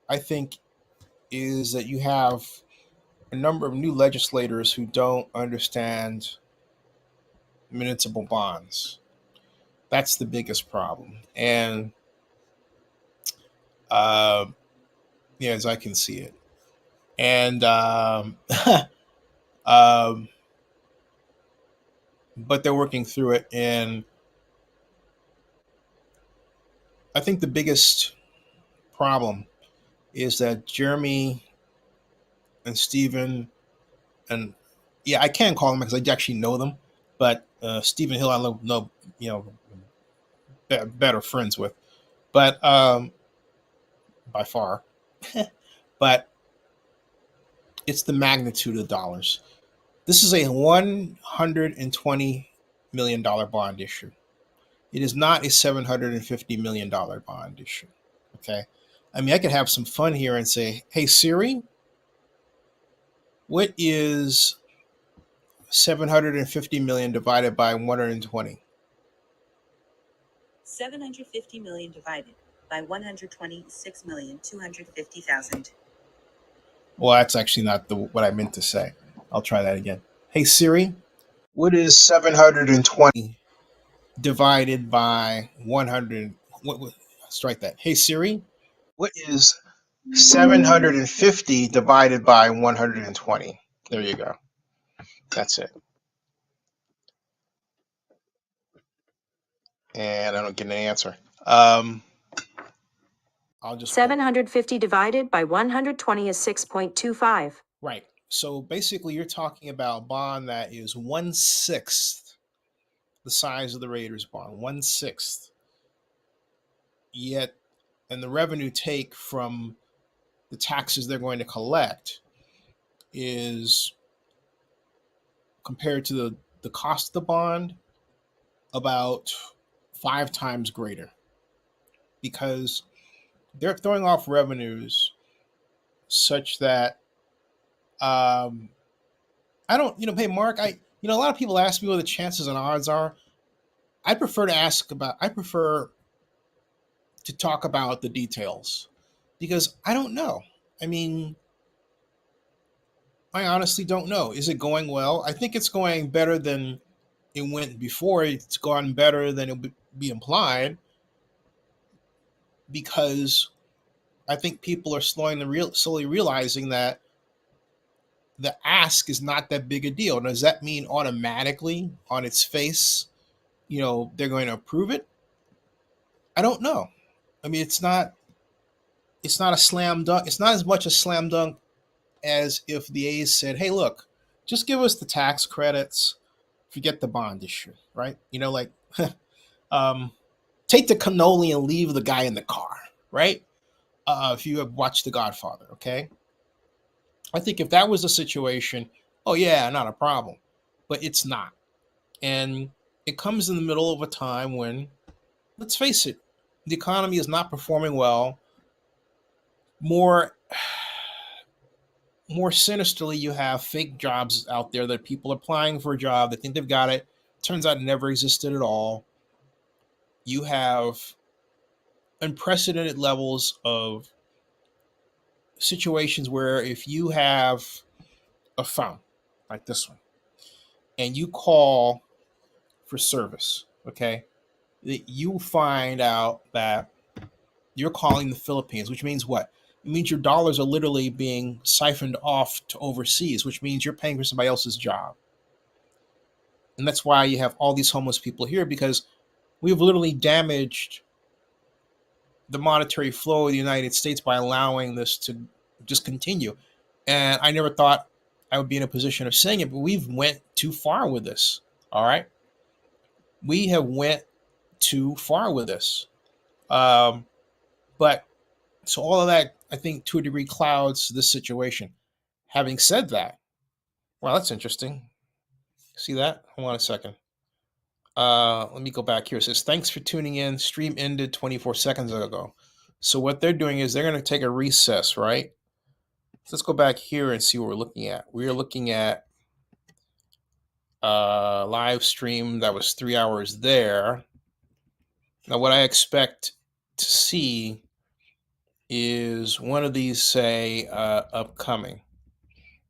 I think, is that you have a number of new legislators who don't understand municipal bonds. That's the biggest problem. And yeah, as I can see it. And but they're working through it. And I think the biggest problem is that Jeremy and Stephen, and yeah, I can call them because I actually know them, but Stephen Hill, I know, better friends with, but by far. But it's the magnitude of dollars. This is a $120 million bond issue. It is not a $750 million bond issue. Okay. I mean, I could have some fun here and say, hey, Siri, what is 750 million divided by 120? 750 million divided by 126,250,000. Well, that's actually not what I meant to say. I'll try that again. Hey, Siri, what is 720 divided by 100? Strike that. Hey, Siri, what is 750 divided by 120? There you go. That's it. And I don't get an answer. I'll just 750 divided by 120 is 6.25. Right. So basically, you're talking about a bond that is 1/6 the size of the Raiders bond, 1/6. Yet, and the revenue take from the taxes they're going to collect is, compared to the cost of the bond, about 5 times greater, because they're throwing off revenues such that I don't, hey, Mark, a lot of people ask me what the chances and odds are. I prefer to talk about the details, because I don't know. I mean, I honestly don't know. Is it going well? I think it's going better than it went before. It's gone better than it would be implied, because I think people are slowly realizing that the ask is not that big a deal. Does that mean automatically on its face, they're going to approve it? I don't know. I mean, it's not a slam dunk. It's not as much a slam dunk as if the A's said, hey, look, just give us the tax credits, forget the bond issue, right? Like, take the cannoli and leave the guy in the car, right? If you have watched The Godfather, okay? I think if that was the situation, oh yeah, not a problem. But it's not. And it comes in the middle of a time when, let's face it, the economy is not performing well. More sinisterly, you have fake jobs out there that people are applying for a job. They think they've got it. Turns out it never existed at all. You have unprecedented levels of situations where if you have a phone like this one and you call for service, okay, you find out that you're calling the Philippines, which means what? It means your dollars are literally being siphoned off to overseas, which means you're paying for somebody else's job. And that's why you have all these homeless people here, because we've literally damaged the monetary flow of the United States by allowing this to just continue. And I never thought I would be in a position of saying it, but we've went too far with this. All right. We have went too far with this. But so all of that I think, to a degree, clouds this situation. Having said that, well, that's interesting. See that? Hold on a second. Let me go back here. It says, thanks for tuning in. Stream ended 24 seconds ago. So what they're doing is they're going to take a recess, right? So let's go back here and see what we're looking at. We're looking at live stream that was 3 hours there. Now, what I expect to see is one of these say upcoming,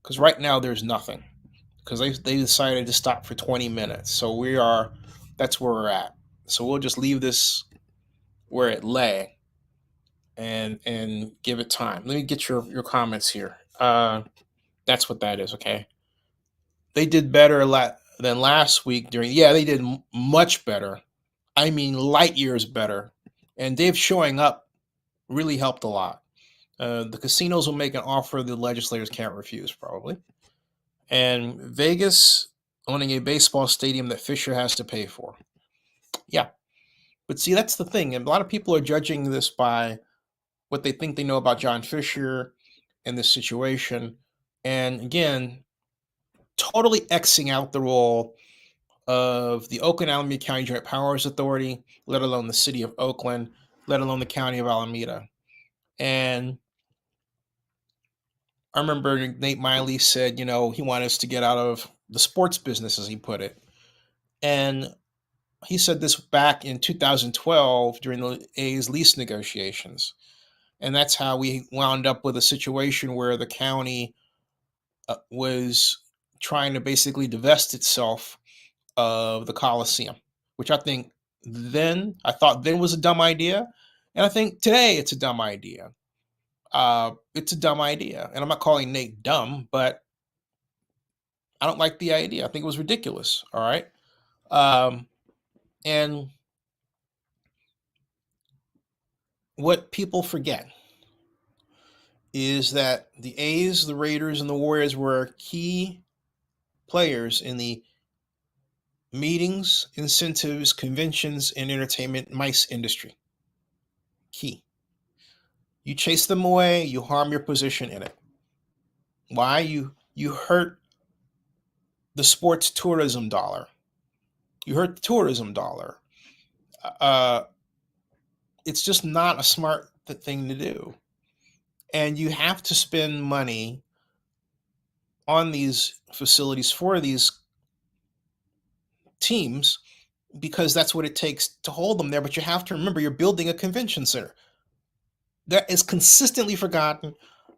because right now there's nothing, because they decided to stop for 20 minutes. So that's where we're at. So we'll just leave this where it lay and give it time. Let me get your comments here. That's what that is. Okay. They did better than last week they did much better. I mean, light years better. And Dave showing up really helped a lot. The casinos will make an offer the legislators can't refuse, probably. And Vegas owning a baseball stadium that Fisher has to pay for. Yeah. But see, that's the thing. And a lot of people are judging this by what they think they know about John Fisher and this situation. And again, totally Xing out the role of the Oakland Alameda County Joint Powers Authority, let alone the city of Oakland, let alone the county of Alameda. And I remember Nate Miley said, he wanted us to get out of the sports business, as he put it. And he said this back in 2012 during the A's lease negotiations. And that's how we wound up with a situation where the county was trying to basically divest itself of the Coliseum, which I thought then was a dumb idea. And I think today it's a dumb idea. It's a dumb idea. And I'm not calling Nate dumb, but I don't like the idea. I think it was ridiculous. All right. And what people forget is that the A's, the Raiders, and the Warriors were key players in the meetings, incentives, conventions, and entertainment MICE industry. Key. You chase them away, you harm your position in it. Why? You hurt the sports tourism dollar. You hurt the tourism dollar. It's just not a smart thing to do. And you have to spend money on these facilities for these teams because that's what it takes to hold them there. But you have to remember, you're building a convention center. That is consistently forgotten.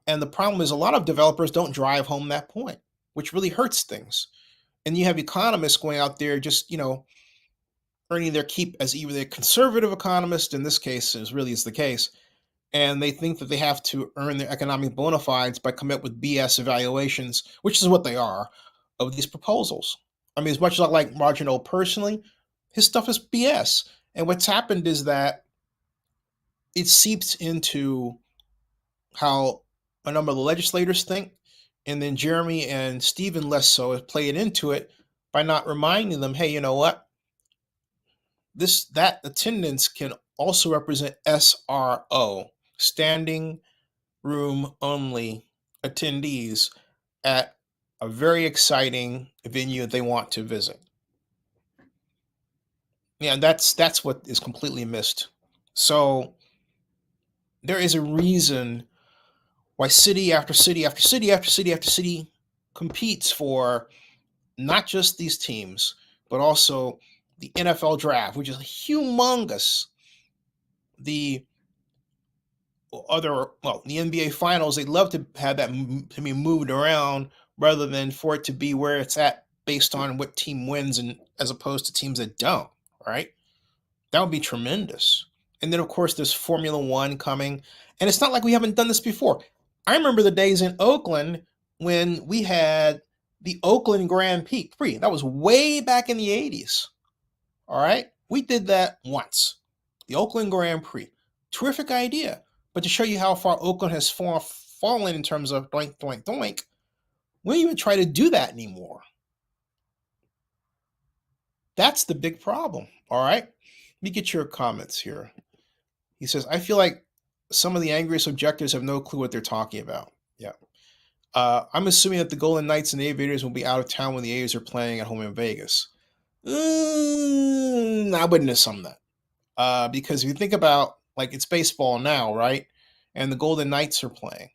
And the problem is a lot of developers don't drive home that point, which really hurts things. And you have economists going out there just, earning their keep as either a conservative economist, in this case is the case, and they think that they have to earn their economic bona fides by coming up with BS evaluations, which is what they are, of these proposals. I mean, as much as I like Marginal personally, his stuff is BS. And what's happened is that it seeps into how a number of the legislators think, and then Jeremy and Stephen less so have played into it by not reminding them, hey, you know what? That attendance can also represent SRO, standing room only attendees at a very exciting venue they want to visit. Yeah, that's what is completely missed. So there is a reason why city after city after city after city after city competes for not just these teams, but also the NFL draft, which is humongous. The NBA finals, they'd love to have that to be moved around rather than for it to be where it's at based on what team wins, and as opposed to teams that don't, right? That would be tremendous. And then, of course, there's Formula One coming. And it's not like we haven't done this before. I remember the days in Oakland when we had the Oakland Grand Prix. That was way back in the 80s. All right? We did that once. The Oakland Grand Prix. Terrific idea. But to show you how far Oakland has fallen in terms of doink, doink, doink, we don't even try to do that anymore. That's the big problem. All right? Let me get your comments here. He says, I feel like some of the angriest objectors have no clue what they're talking about. Yeah. I'm assuming that the Golden Knights and Aviators will be out of town when the A's are playing at home in Vegas. I wouldn't assume that. Because if you think about, like, it's baseball now, right? And the Golden Knights are playing.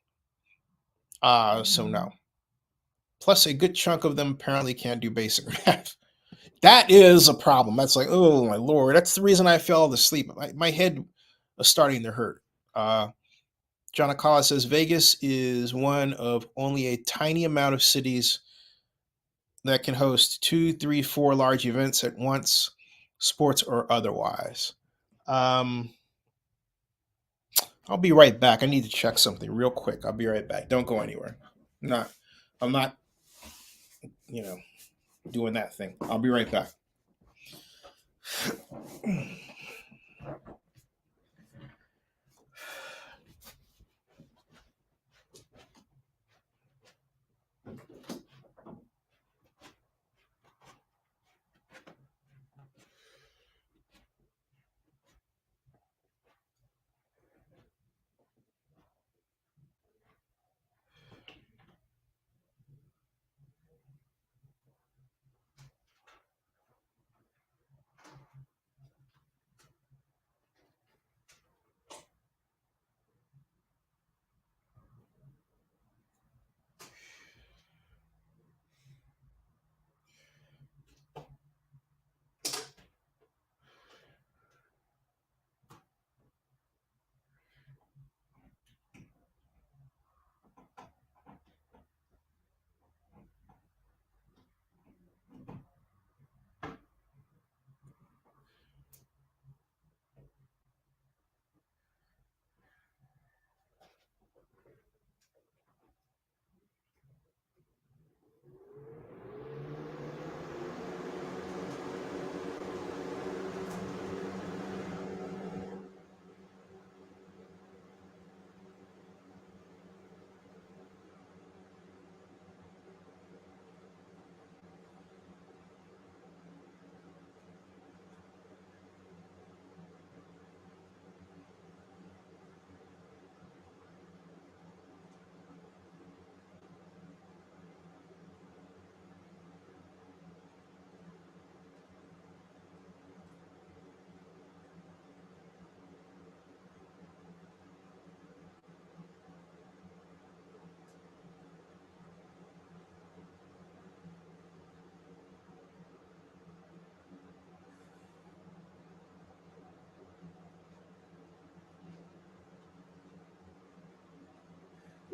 So no. Plus, a good chunk of them apparently can't do basic math. That is a problem. That's like, oh my lord. That's the reason I fell asleep. My head was starting to hurt. John Akala says Vegas is one of only a tiny amount of cities that can host 2, 3, 4 large events at once, sports or otherwise. I'll be right back. I need to check something real quick. I'll be right back. Don't go anywhere. I'm not, doing that thing. I'll be right back.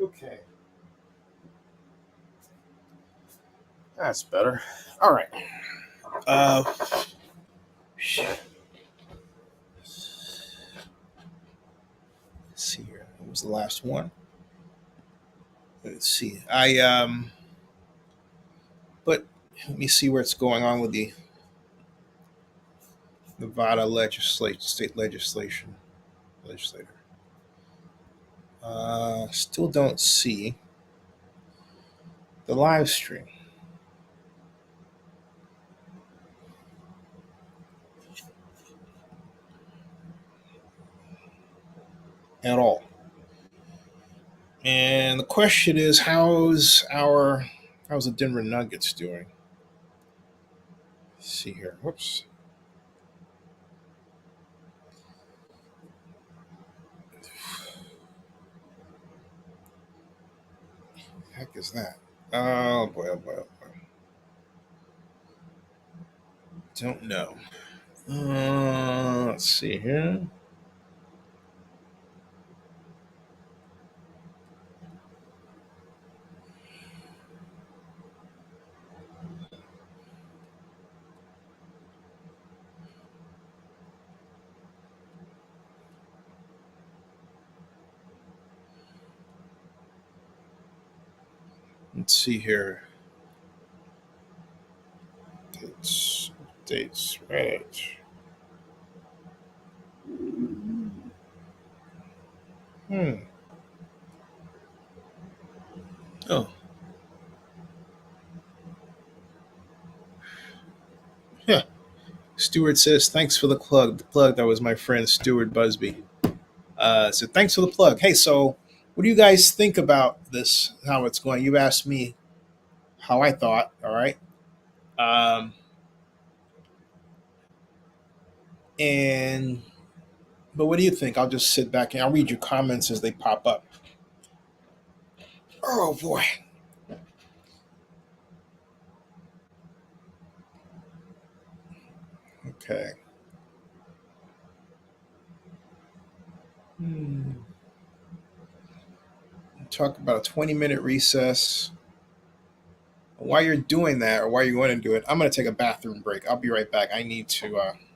Okay. That's better. All right. Shit. Let's see here. What was the last one? Let's see. But let me see where it's going on with the Nevada state legislator. Still don't see the live stream. At all. And the question is, how's the Denver Nuggets doing? Let's see here. Whoops. The heck is that? Oh boy, oh boy, oh boy. Don't know. Let's see here. Let's see here. Dates, right. Oh. Yeah. Stewart says, thanks for the plug. The plug, that was my friend Stewart Busby. So thanks for the plug. Hey, so what do you guys think about this? How it's going? You asked me how I thought. All right. Um, and but what do you think? I'll just sit back and I'll read your comments as they pop up. Oh boy. Okay. Talk about a 20-minute recess. While you're doing that, or while you're going to do it, I'm going to take a bathroom break. I'll be right back. I need to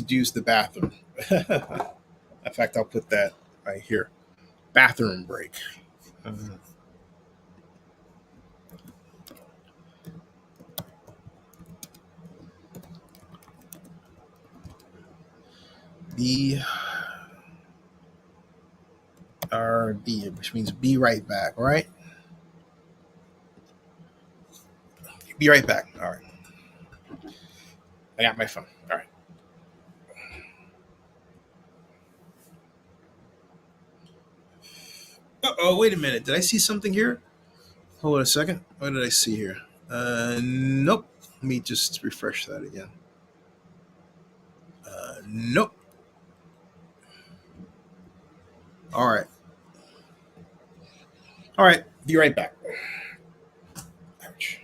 use the bathroom. In fact, I'll put that right here. Bathroom break. BRB, which means be right back, right? Be right back. All right. I got my phone. All right. Oh, wait a minute. Did I see something here? Hold on a second. What did I see here? Nope. Let me just refresh that again. Nope. All right. All right. Be right back. Ouch.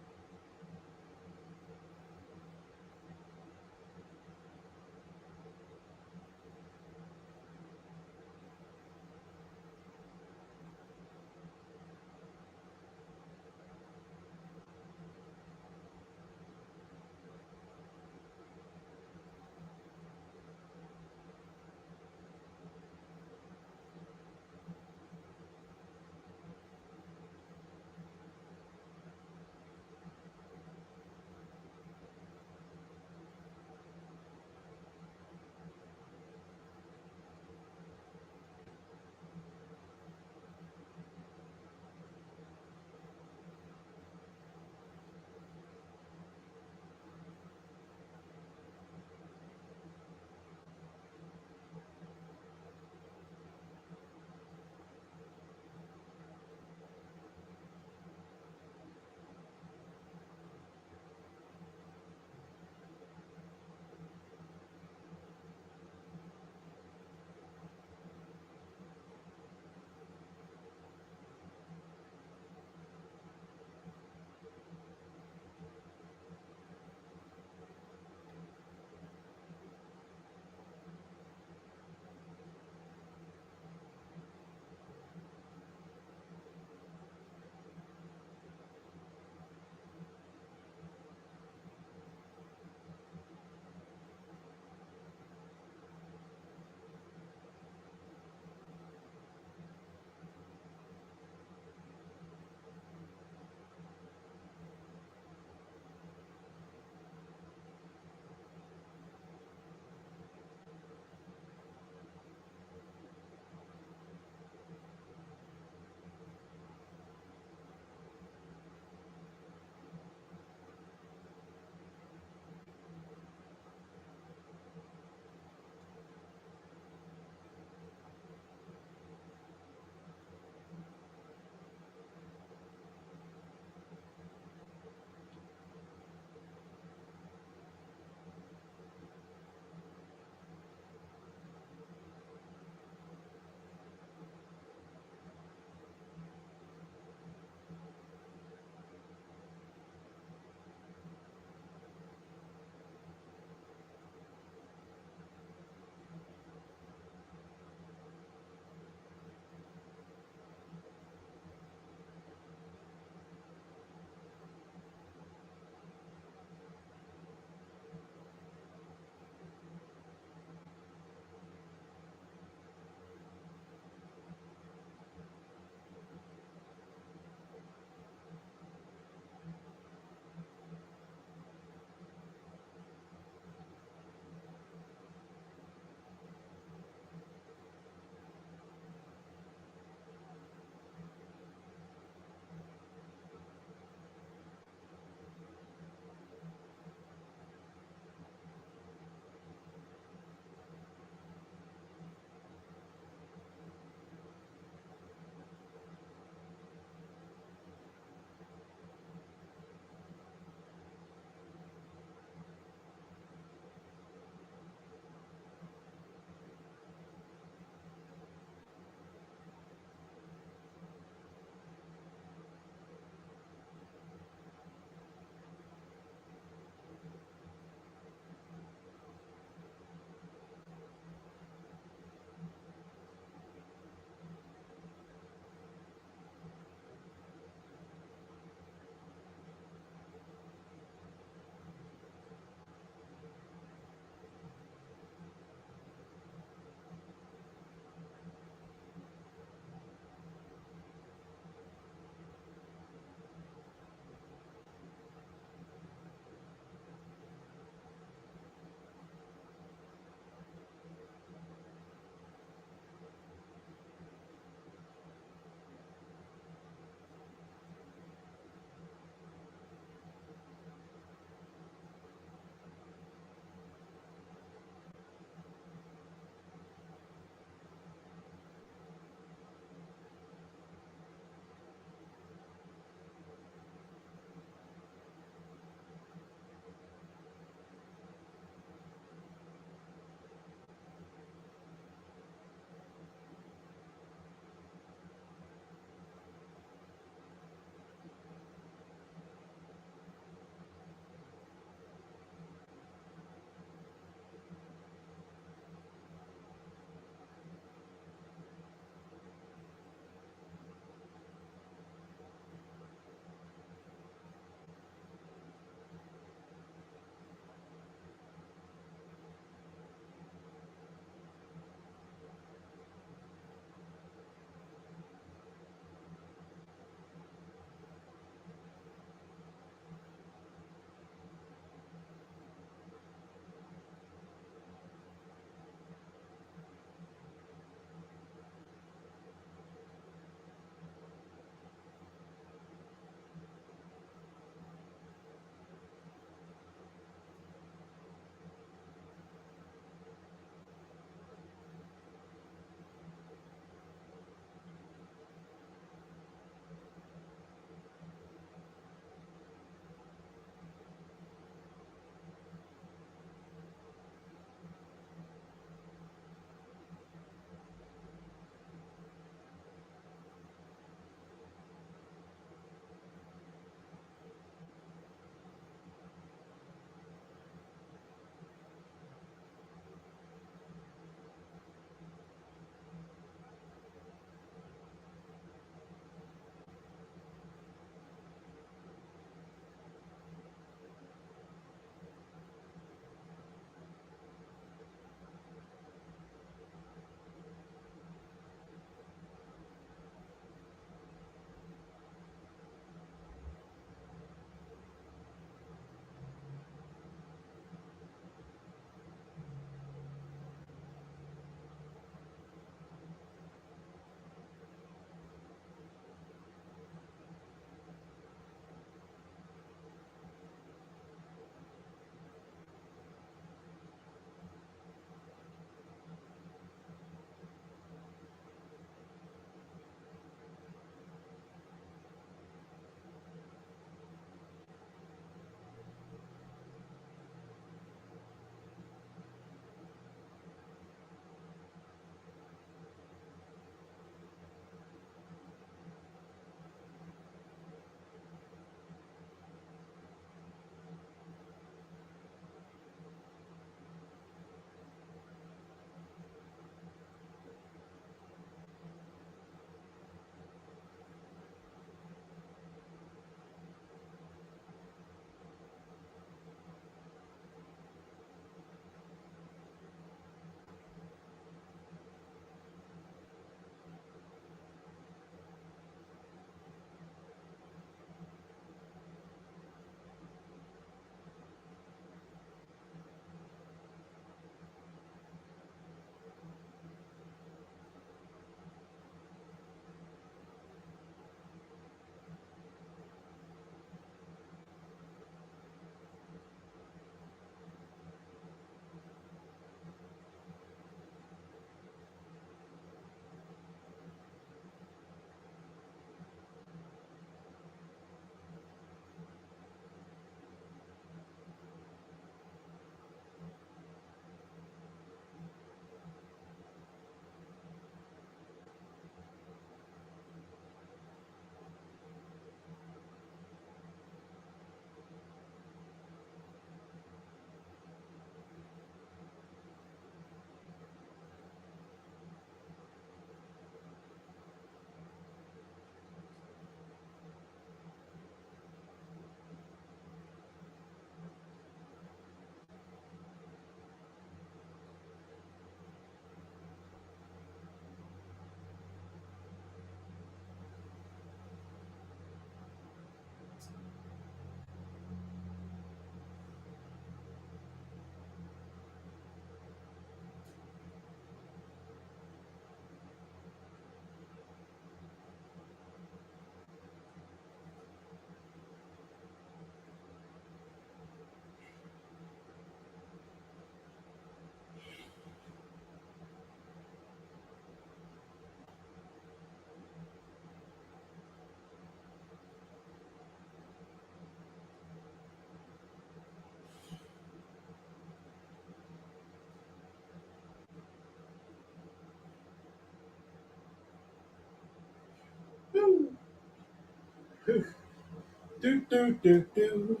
Do do do do.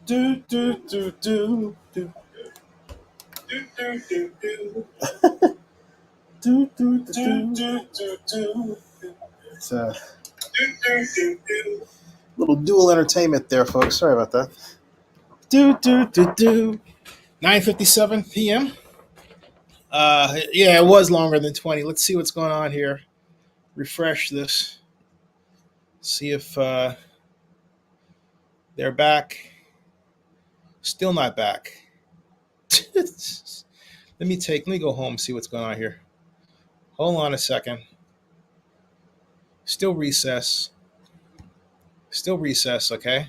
Do do do do do. Do do do do. Do do do do do. It's a little dual entertainment there, folks. Sorry about that. Do do do do. 9:57 p.m. Yeah, it was longer than 20. Let's see what's going on here. Refresh this. See if they're back. Still not back. Let me go home, see what's going on here. Hold on a second. Still recess. Okay?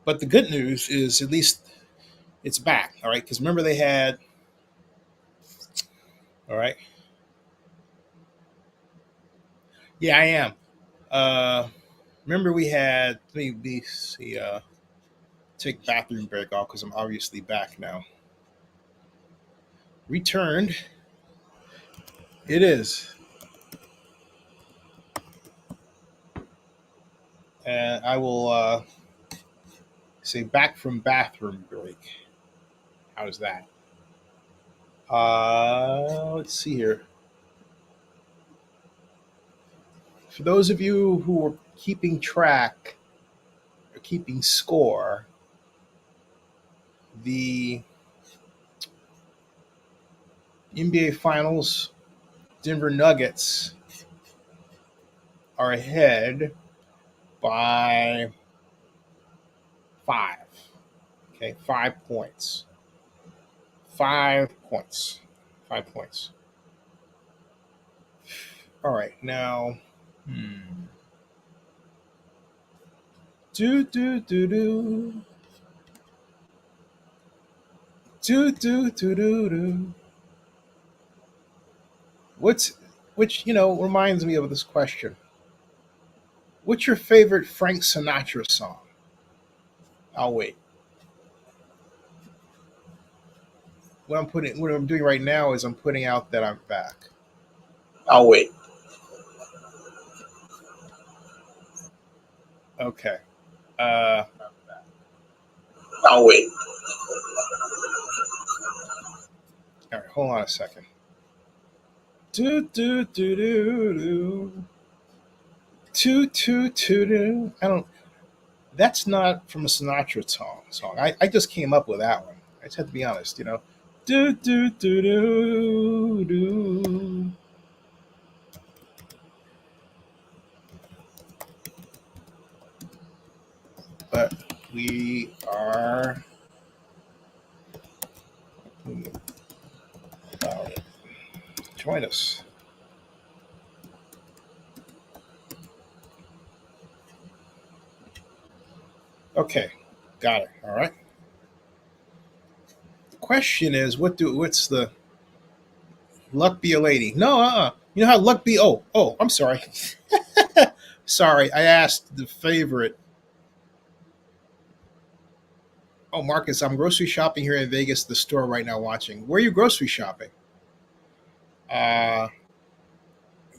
But the good news is at least it's back, all right? Because remember they had, all right? Yeah, I am. Remember we had, let me see, take bathroom break off because I'm obviously back now. Returned. It is. And I will say back from bathroom break. How does that? Let's see here. For those of you who are keeping track or keeping score, the NBA Finals Denver Nuggets are ahead by 5. Okay, 5 points. 5 points. 5 points. All right, now. Do do do do. Do do do do do. Which reminds me of this question. What's your favorite Frank Sinatra song? I'll wait. What I'm doing right now is I'm putting out that I'm back. I'll wait. Okay. I'll wait. All right, hold on a second. Do do do do do. Do do do do. That's not from a Sinatra song. I just came up with that one. I just have to be honest, Do do do do do. But we are join us. Okay, got it. All right. The question is, what's the luck be a lady? No, you know how luck be? Oh, I'm sorry. Sorry, I asked the favorite. Oh, Marcus, I'm grocery shopping here in Vegas, the store right now watching. Where are you grocery shopping?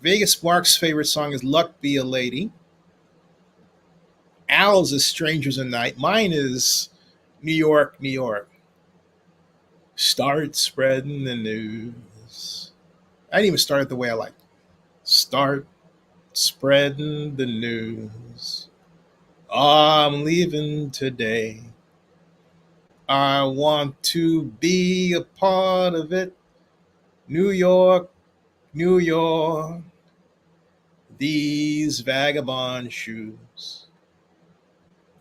Vegas Mark's favorite song is Luck Be a Lady. Al's is Strangers in Night. Mine is New York, New York. Start spreading the news. I didn't even start it the way I like. Start spreading the news. I'm leaving today. I want to be a part of it. New York, New York. These vagabond shoes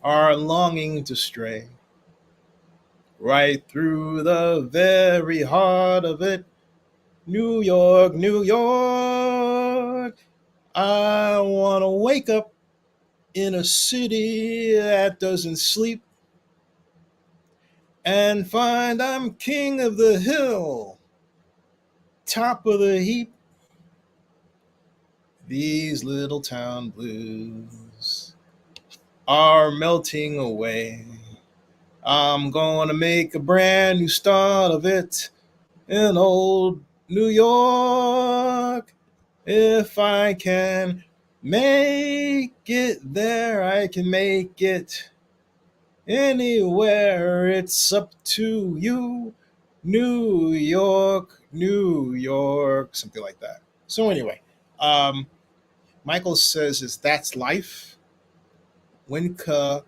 are longing to stray right through the very heart of it. New York, New York. I want to wake up in a city that doesn't sleep and find I'm king of the hill, top of the heap. These little town blues are melting away. I'm gonna make a brand new start of it in old New York if I can. Make it there, I can make it anywhere. It's up to you. New York, New York, something like that. So anyway, Michael says is That's Life. Winca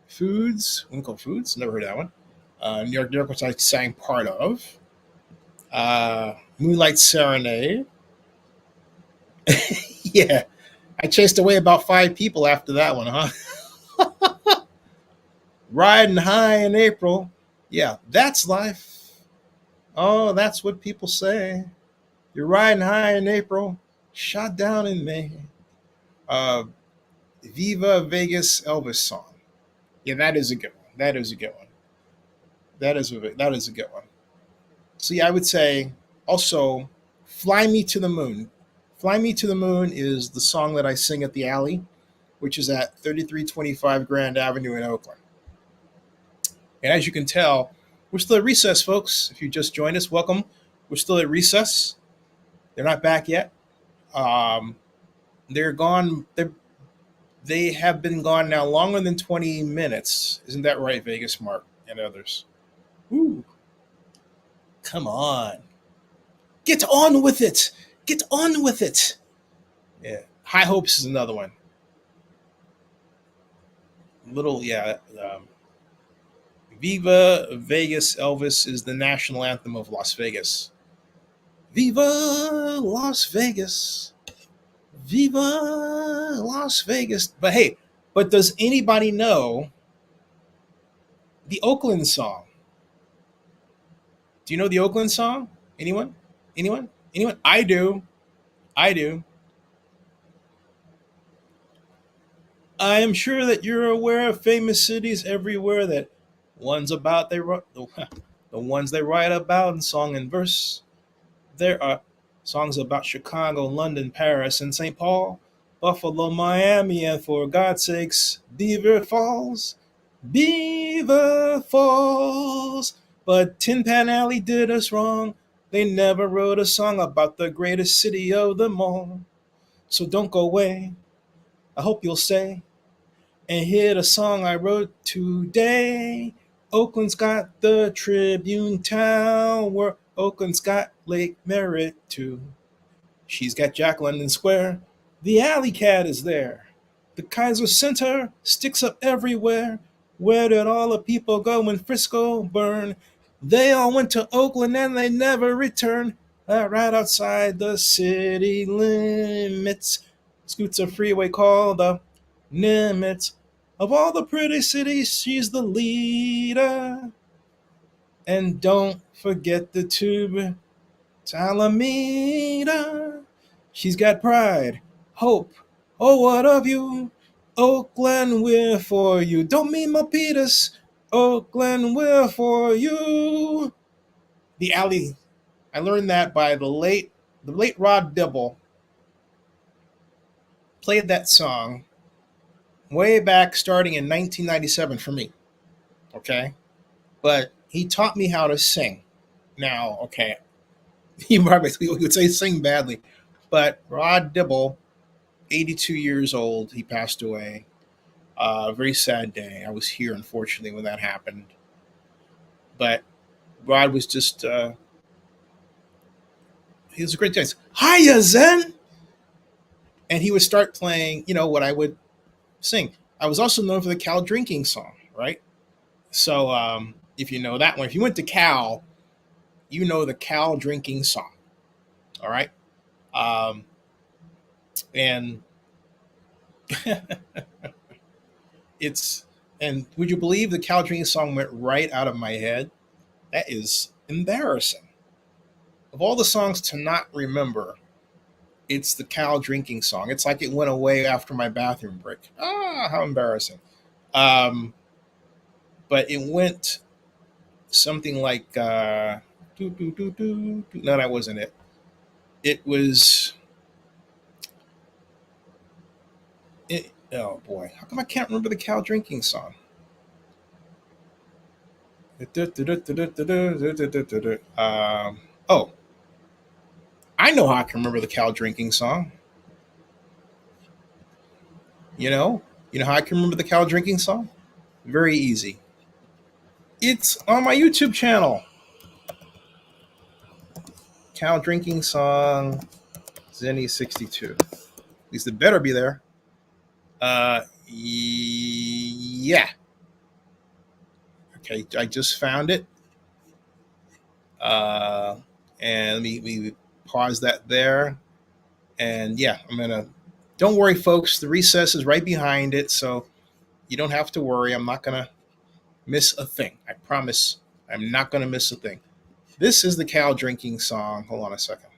Foods, never heard that one. New York, which I sang part of. Moonlight Serenade. Yeah, I chased away about 5 people after that one, huh? Riding High in April. Yeah, that's life. Oh, that's what people say. You're riding high in April, shot down in May. Uh, Viva Vegas Elvis song. Yeah, that is a good one. That is a good one. That is a good one. So yeah, I would say also Fly Me to the Moon. Fly Me to the Moon is the song that I sing at the Alley, which is at 3325 Grand Avenue in Oakland. And as you can tell, we're still at recess, folks. If you just joined us, welcome. We're still at recess. They're not back yet. They're gone. They have been gone now longer than 20 minutes. Isn't that right, Vegas Mark and others? Ooh, come on. Get on with it. Get on with it. Yeah. High Hopes is another one. Viva Vegas Elvis is the national anthem of Las Vegas. Viva Las Vegas. Viva Las Vegas. But hey, does anybody know the Oakland song? Do you know the Oakland song? Anyone? Anyone? Anyone? I do. I do. I am sure that you're aware of famous cities everywhere that ones about they wrote the ones they write about in song and verse. There are songs about Chicago, London, Paris, and St. Paul, Buffalo, Miami, and for God's sakes, Beaver Falls. Beaver Falls. But Tin Pan Alley did us wrong. They never wrote a song about the greatest city of them all. So don't go away. I hope you'll stay and hear the song I wrote today. Oakland's got the Tribune Tower. Oakland's got Lake Merritt too. She's got Jack London Square. The Alley Cat is there. The Kaiser Center sticks up everywhere. Where did all the people go when Frisco burned? They all went to Oakland and they never returned. Right outside the city limits scoots a freeway called the Nimitz. Of all the pretty cities, she's the leader. And don't forget the tube Alameda. She's got pride, hope. Oh, what of you? Oakland, we're for you. Don't mean Milpitas. Oakland, we're for you. The Alley. I learned that by the late Rod Dibble. Played that song way back starting in 1997 for me. Okay? But he taught me how to sing. Now, okay, he would say sing badly. But Rod Dibble, 82 years old, he passed away. Very sad day. I was here, unfortunately, when that happened. But Rod was just, he was a great guy. Hiya, Zen! And he would start playing, what I would sing. I was also known for the Cal drinking song, right? So if you know that one, if you went to Cal, you know the Cal drinking song. All right. And and would you believe the Cal drinking song went right out of my head? That is embarrassing. Of all the songs to not remember, it's the Cal drinking song. It's like it went away after my bathroom break. How embarrassing. But it went something like, no, that wasn't it. It was, oh boy, how come I can't remember the Cal drinking song? Oh, I know how I can remember the Cal drinking song. You know how I can remember the Cal drinking song? Very easy. It's on my YouTube channel. Cal drinking song, Zenny62. At least it better be there. Yeah. Okay, I just found it. And let me pause that there. And yeah, don't worry, folks. The recess is right behind it, so you don't have to worry. I'm not gonna miss a thing. I promise. I'm not gonna miss a thing. This is the Cal drinking song. Hold on a second.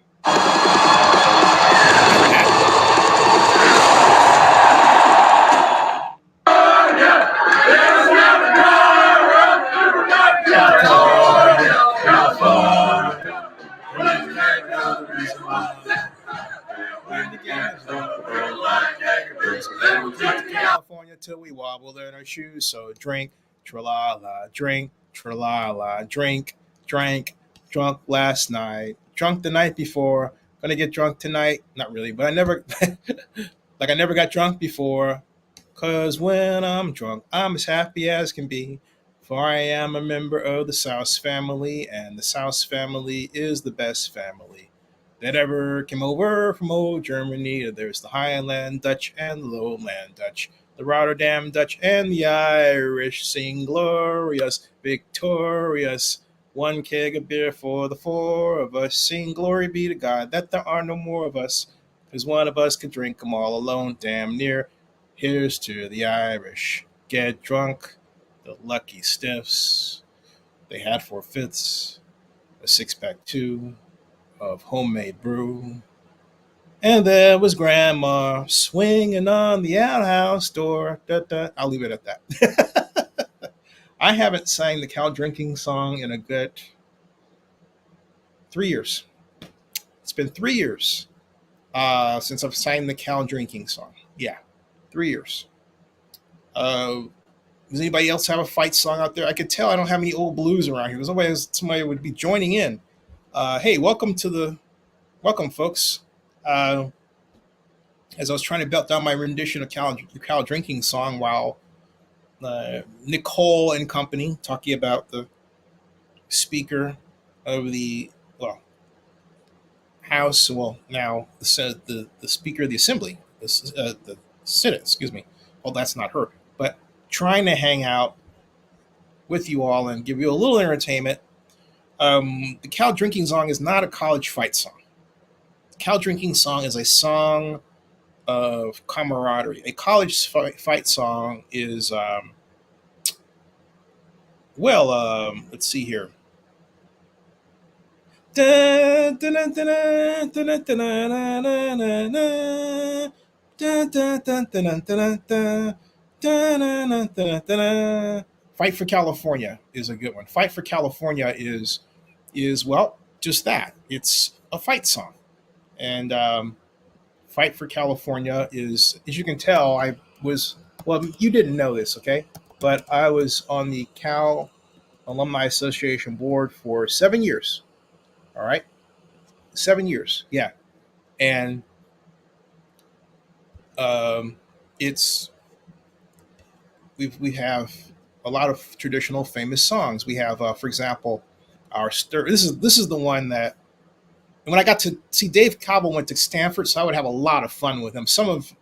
California till we wobble in our shoes. So drink, tra-la-la, drink, tra-la-la, drink, drank, drunk last night, drunk the night before, gonna get drunk tonight. Not really, but I never, I never got drunk before. Cause when I'm drunk, I'm as happy as can be. For I am a member of the Souse family, and the Souse family is the best family that ever came over from old Germany. There's the Highland Dutch and the Lowland Dutch, the Rotterdam Dutch and the Irish, sing glorious, victorious. One keg of beer for the four of us, sing glory be to God that there are no more of us, because one of us can drink them all alone, damn near. Here's to the Irish. Get drunk, the lucky stiffs. They had 4/5, a 6-pack too, of homemade brew. And there was Grandma swinging on the outhouse door. Da, da. I'll leave it at that. I haven't sang the Cal drinking song in a good 3 years. It's been 3 years since I've sang the Cal drinking song. Yeah, 3 years. Does anybody else have a fight song out there? I could tell I don't have any old blues around here. Somebody would be joining in. Hey, welcome, folks. As I was trying to belt down my rendition of Cal drinking song while Nicole and company talking about the speaker of the House. Well, now the speaker of the Assembly, the Senate. Excuse me. Well, that's not her, but trying to hang out with you all and give you a little entertainment. The Cal drinking song is not a college fight song. The Cal drinking song is a song of camaraderie. A college fight song is, let's see here. Fight for California is a good one. Fight for California is well, just that. It's a fight song. And Fight for California is, as you can tell, you didn't know this, okay? But I was on the Cal Alumni Association board for 7 years. All right? 7 years, yeah. And we have a lot of traditional famous songs. We have, for example, this is the one that, when I got to see Dave Cobble went to Stanford, so I would have a lot of fun with him. Some of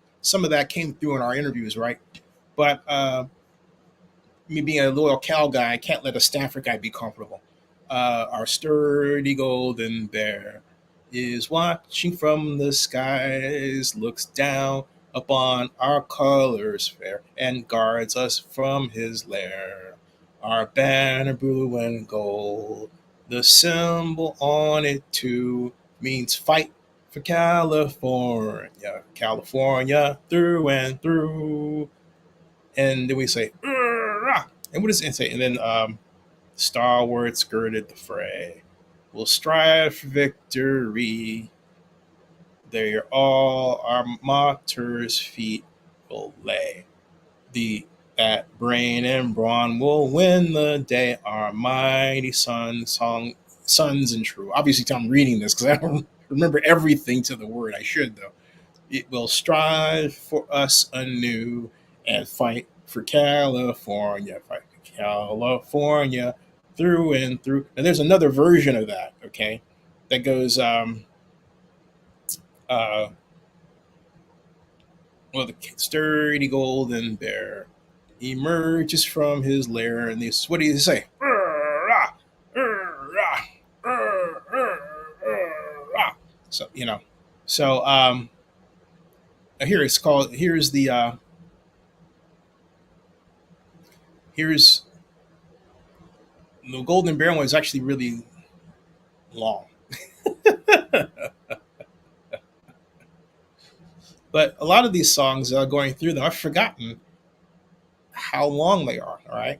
that came through in our interviews, right? But me being a loyal Cal guy, I can't let a Stanford guy be comfortable. Our sturdy golden bear is watching from the skies, looks down upon our colors fair, and guards us from his lair. Our banner blue and gold, the symbol on it too, means fight for California, California through and through. And then we say, "Rah!" And what does it say? And then stalwarts girded the fray, we'll strive for victory. There all our martyrs' feet will lay. That brain and brawn will win the day. Our mighty sons and true. Obviously, I'm reading this because I don't remember everything to the word. I should, though. It will strive for us anew and fight for California, fight for California through and through. And there's another version of that, okay, that goes, uh, well, the sturdy golden bear emerges from his lair, and this, what do you say? So, you know, so here it's called, here's the, here's the golden bear one is actually really long. But a lot of these songs, going through them, I've forgotten how long they are. All right,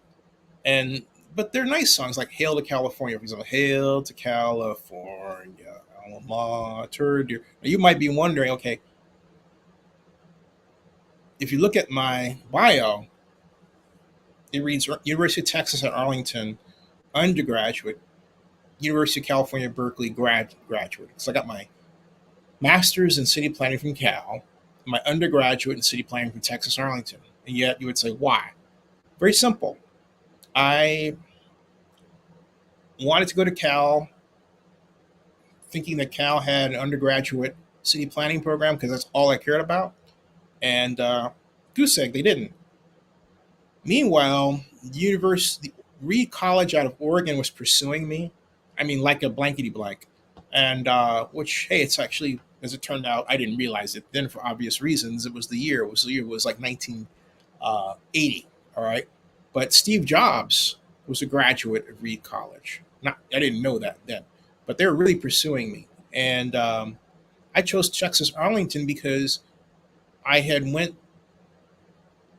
and but they're nice songs like "Hail to California," for example. "Hail to California, alma mater dear." Now, you might be wondering, okay, if you look at my bio, it reads University of Texas at Arlington, undergraduate, University of California, Berkeley, graduate. So I got my master's in city planning from Cal, my undergraduate in city planning from Texas Arlington. And yet you would say, why? Very simple. I wanted to go to Cal, thinking that Cal had an undergraduate city planning program because that's all I cared about. And goose egg, they didn't. Meanwhile, Reed College out of Oregon was pursuing me. I mean, like a blankety blank. And which, hey, it's actually, as it turned out, I didn't realize it then for obvious reasons. It was the year. It was like 1980. All right. But Steve Jobs was a graduate of Reed College. I didn't know that then, but they were really pursuing me. And I chose Texas Arlington because I had went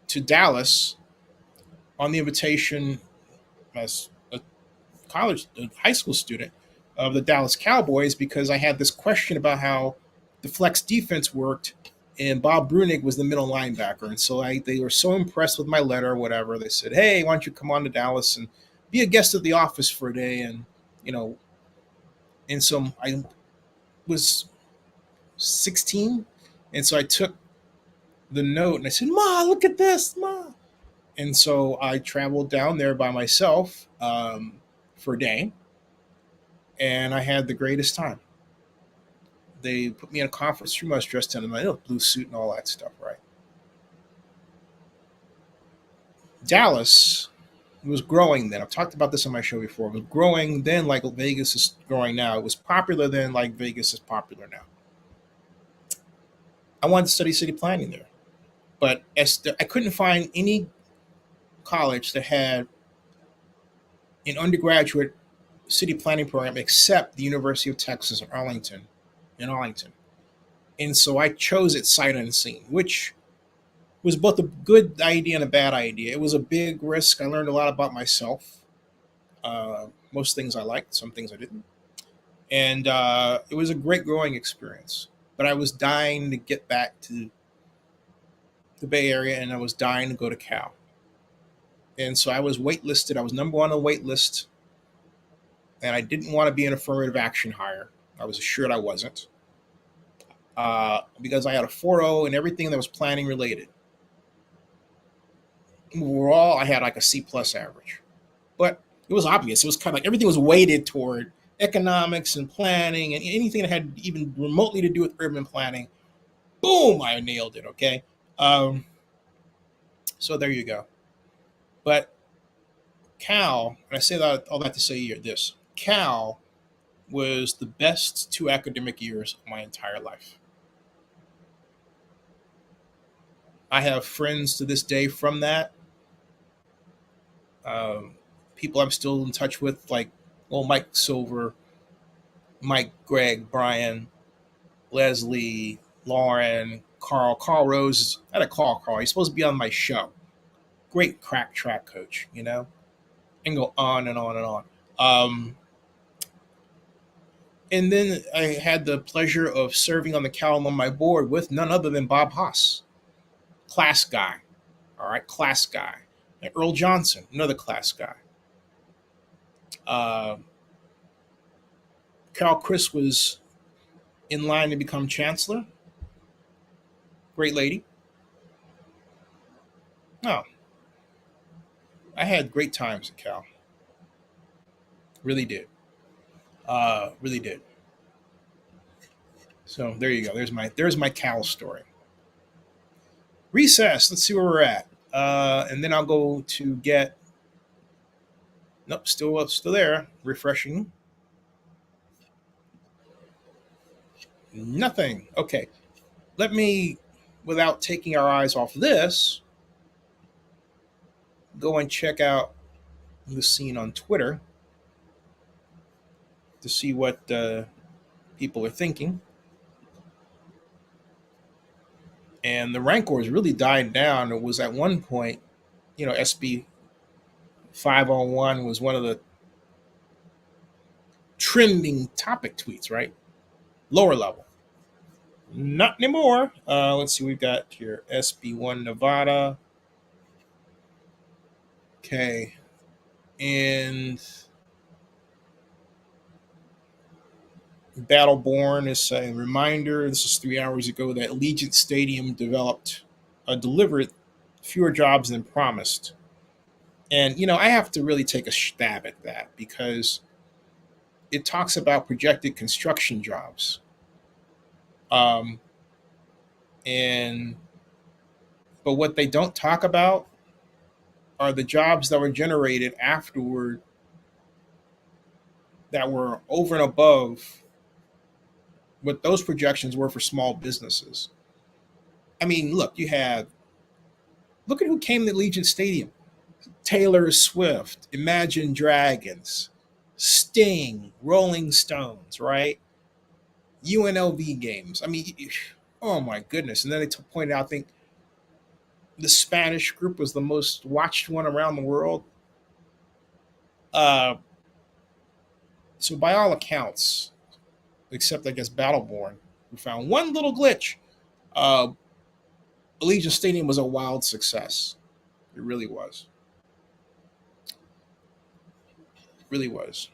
to Dallas on the invitation as a high school student of the Dallas Cowboys, because I had this question about how the flex defense worked, and Bob Brunig was the middle linebacker. And so they were so impressed with my letter or whatever, they said, hey, why don't you come on to Dallas and be a guest at the office for a day? And, you know, and so I was 16. And so I took the note and I said, Ma, look at this, Ma. And so I traveled down there by myself for a day, and I had the greatest time. They put me in a conference room. I was dressed in my blue suit and all that stuff, right? Dallas was growing then. I've talked about this on my show before. It was growing then like Vegas is growing now. It was popular then like Vegas is popular now. I wanted to study city planning there, but I couldn't find any college that had an undergraduate city planning program except the University of Texas in Arlington. And so I chose it sight unseen, which was both a good idea and a bad idea. It was a big risk. I learned a lot about myself. Most things I liked, some things I didn't. And it was a great growing experience. But I was dying to get back to the Bay Area, and I was dying to go to Cal. And so I was waitlisted. I was number one on the wait list. And I didn't want to be an affirmative action hire. I was assured I wasn't. Because I had a 4.0 and everything that was planning related. Overall, I had like a C+ average. But it was obvious. It was kind of like everything was weighted toward economics and planning, and anything that had even remotely to do with urban planning. Boom, I nailed it, okay? So there you go. But Cal, and I say that all that to say this, Cal was the best 2 academic years of my entire life. I have friends to this day from that. People I'm still in touch with, like, Mike Silver, Mike, Greg, Brian, Leslie, Lauren, Carl Rose. I had to call Carl. He's supposed to be on my show. Great crack track coach, you know, and go on and on and on. And then I had the pleasure of serving on the Cal Alumni Board with none other than Bob Haas, class guy. All right, class guy. And Earl Johnson, another class guy. Carl Chris was in line to become chancellor. Great lady. No, I had great times at Cal. Really did. Really did. So there you go. There's my Cal story. Recess. Let's see where we're at. And then I'll go to get. Nope, still there. Refreshing. Nothing. Okay. Let me, without taking our eyes off this, go and check out the scene on Twitter to see what people are thinking. And the rancors really died down. It was at one point, SB 501 was one of the trending topic tweets, right? Lower level. Not anymore. Let's see, we've got here SB1 Nevada. Okay. And Battleborn is saying, reminder, this is 3 hours ago, that Allegiant Stadium delivered fewer jobs than promised. And, I have to really take a stab at that because it talks about projected construction jobs. But what they don't talk about are the jobs that were generated afterward that were over and above what those projections were for small businesses. I mean, look at who came to Allegiant Stadium. Taylor Swift, Imagine Dragons, Sting, Rolling Stones, right? UNLV games. I mean, oh my goodness. And then they pointed out, I think the Spanish group was the most watched one around the world. So by all accounts, except I guess Battleborn, we found one little glitch. Allegiant Stadium was a wild success. It really was. It really was.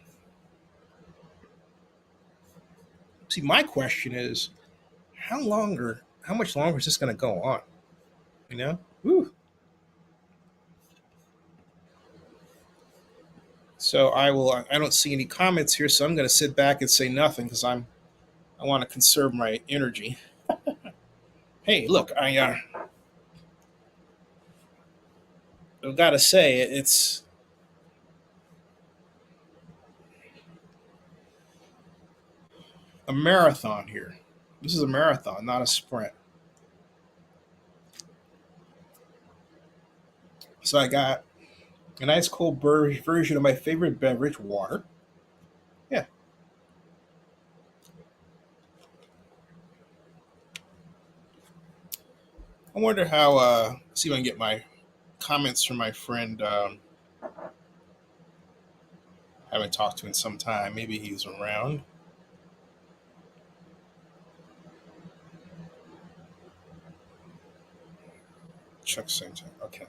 See, my question is, how much longer is this going to go on? Whew. So I don't see any comments here, so I'm going to sit back and say nothing because I want to conserve my energy. Hey, look, I've got to say it's a marathon here. This is a marathon, not a sprint. So I got a nice cold version of my favorite beverage, water. Yeah. I wonder how, see if I can get my comments from my friend. Haven't talked to in some time. Maybe he's around. Chuck Santa. Okay.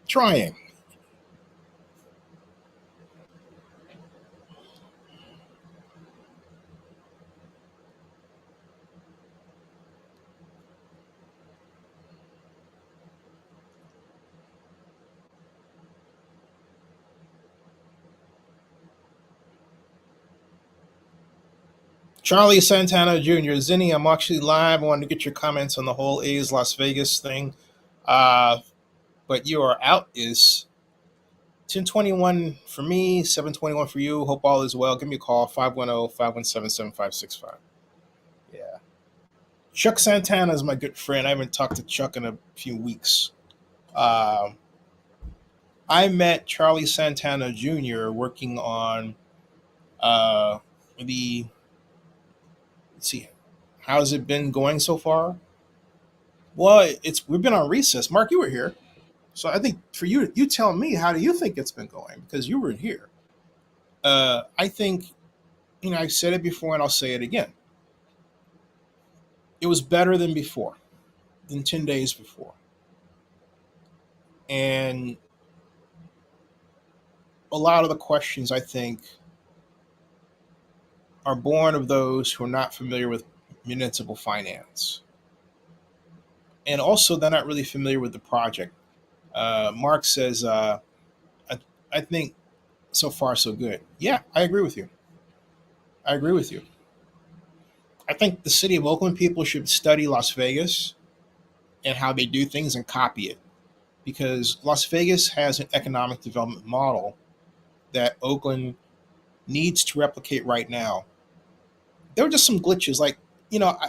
Trying. Charlie Santana Jr. Zinni, I'm actually live. I wanted to get your comments on the whole A's Las Vegas thing. But you are out is 10:21 for me, 7:21 for you. Hope all is well. Give me a call, 510-517-7565. Yeah. Chuck Santana is my good friend. I haven't talked to Chuck in a few weeks. I met Charlie Santana Jr. working on let's see, how's it been going so far? Well, we've been on recess. Mark, you were here. So I think for you, you tell me, how do you think it's been going? Because you were here. I think, I've said it before and I'll say it again. It was better than before, than 10 days before. And a lot of the questions, I think, are born of those who are not familiar with municipal finance. And also, they're not really familiar with the project. Mark says, I think so far so good. Yeah, I agree with you. I agree with you. I think the city of Oakland people should study Las Vegas and how they do things and copy it, because Las Vegas has an economic development model that Oakland needs to replicate right now. There were just some glitches, like,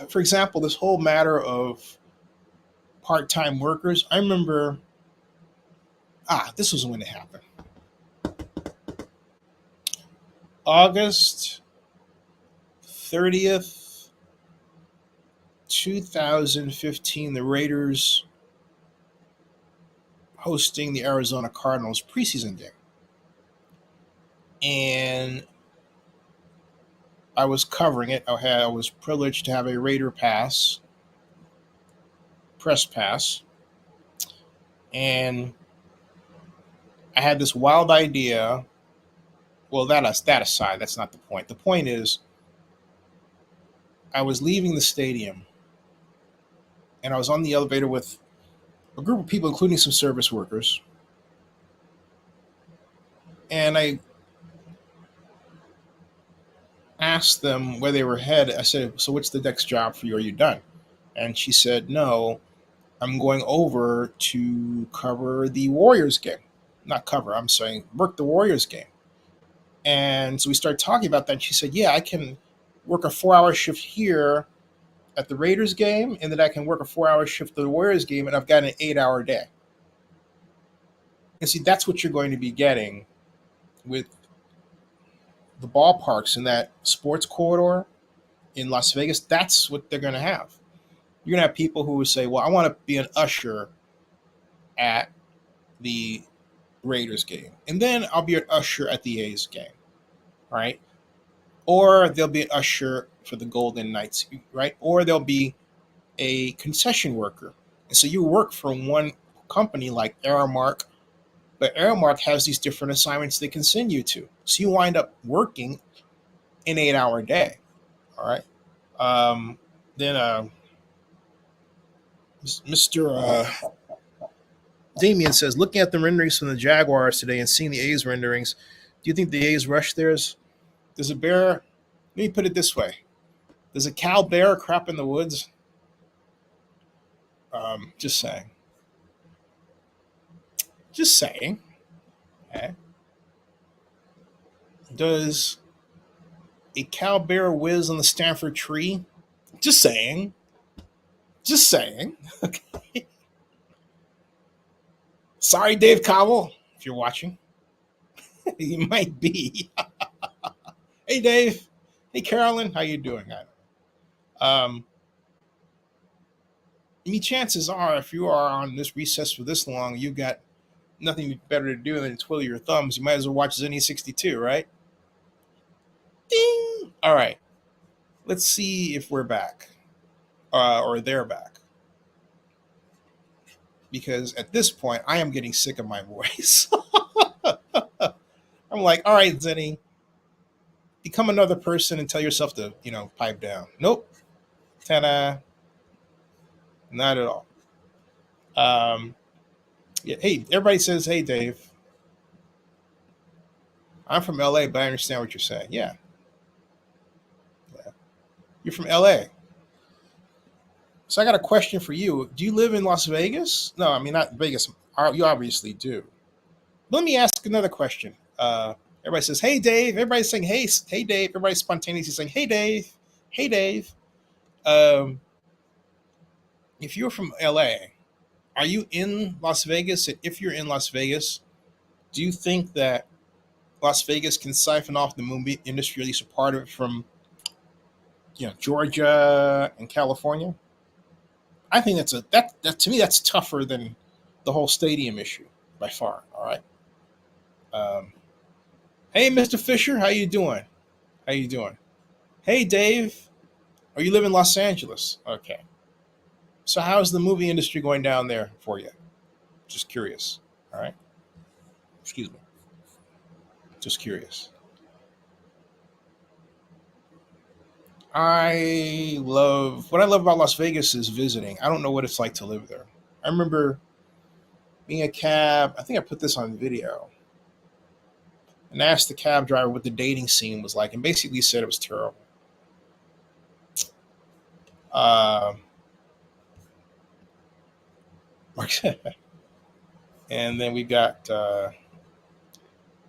for example, this whole matter of part-time workers. I remember, this was when it happened. August 30th, 2015, the Raiders hosting the Arizona Cardinals preseason game. And I was covering it. I was privileged to have a Raider press pass. And I had this wild idea. Well, that aside, that's not the point. The point is, I was leaving the stadium and I was on the elevator with a group of people, including some service workers. And I asked them where they were headed. I said, so what's the next job for you? Are you done? And she said, no, I'm going over to cover the Warriors game. Not cover, I'm saying work the Warriors game. And so we started talking about that. And she said, yeah, I can work a 4-hour shift here at the Raiders game, and then I can work a 4-hour shift at the Warriors game, and I've got an 8-hour day. And see, that's what you're going to be getting with the ballparks in that sports corridor in Las Vegas. That's what they're going to have. You're going to have people who will say, well, I want to be an usher at the Raiders game, and then I'll be an usher at the A's game, right? Or they'll be an usher for the Golden Knights, right? Or they'll be a concession worker. And so you work for one company like Aramark, but Aramark has these different assignments they can send you to. So you wind up working an 8-hour day, all right? Then Mr. Damien says, looking at the renderings from the Jaguars today and seeing the A's renderings, do you think the A's rush theirs? Does a bear, let me put it this way. Does a cow bear crap in the woods? Just saying. Just saying. Okay. Does a cow bear whiz on the Stanford tree? Just saying. Just saying. Okay. Sorry, Dave Cobble, if you're watching. You might be. Hey, Dave. Hey, Carolyn. How you doing? I mean, chances are, if you are on this recess for this long, you've got nothing better to do than twiddle your thumbs. You might as well watch Zenny 62, right? Ding! All right. Let's see if we're back. Or they're back. Because at this point, I am getting sick of my voice. I'm like, all right, Zenny, become another person and tell yourself to, pipe down. Nope. Ta-da. Not at all. Yeah, hey, everybody says, hey, Dave. I'm from LA, but I understand what you're saying. Yeah. You're from LA. So I got a question for you. Do you live in Las Vegas? No, I mean, not Vegas. You obviously do. Let me ask another question. Everybody says, hey, Dave. Everybody's saying, hey, Dave. Everybody's spontaneously saying, hey, Dave. Hey, Dave. If you're from LA, are you in Las Vegas? And if you're in Las Vegas, do you think that Las Vegas can siphon off the movie industry, at least a part of it, from Georgia and California? I think that to me that's tougher than the whole stadium issue by far. All right. Hey, Mr. Fisher, how you doing? How you doing? Hey, Dave. Oh, you live in Los Angeles. Okay. So how's the movie industry going down there for you? Just curious. All right. Excuse me. Just curious. What I love about Las Vegas is visiting. I don't know what it's like to live there. I remember being a cab. I think I put this on video and asked the cab driver what the dating scene was like, and basically said it was terrible. And then we got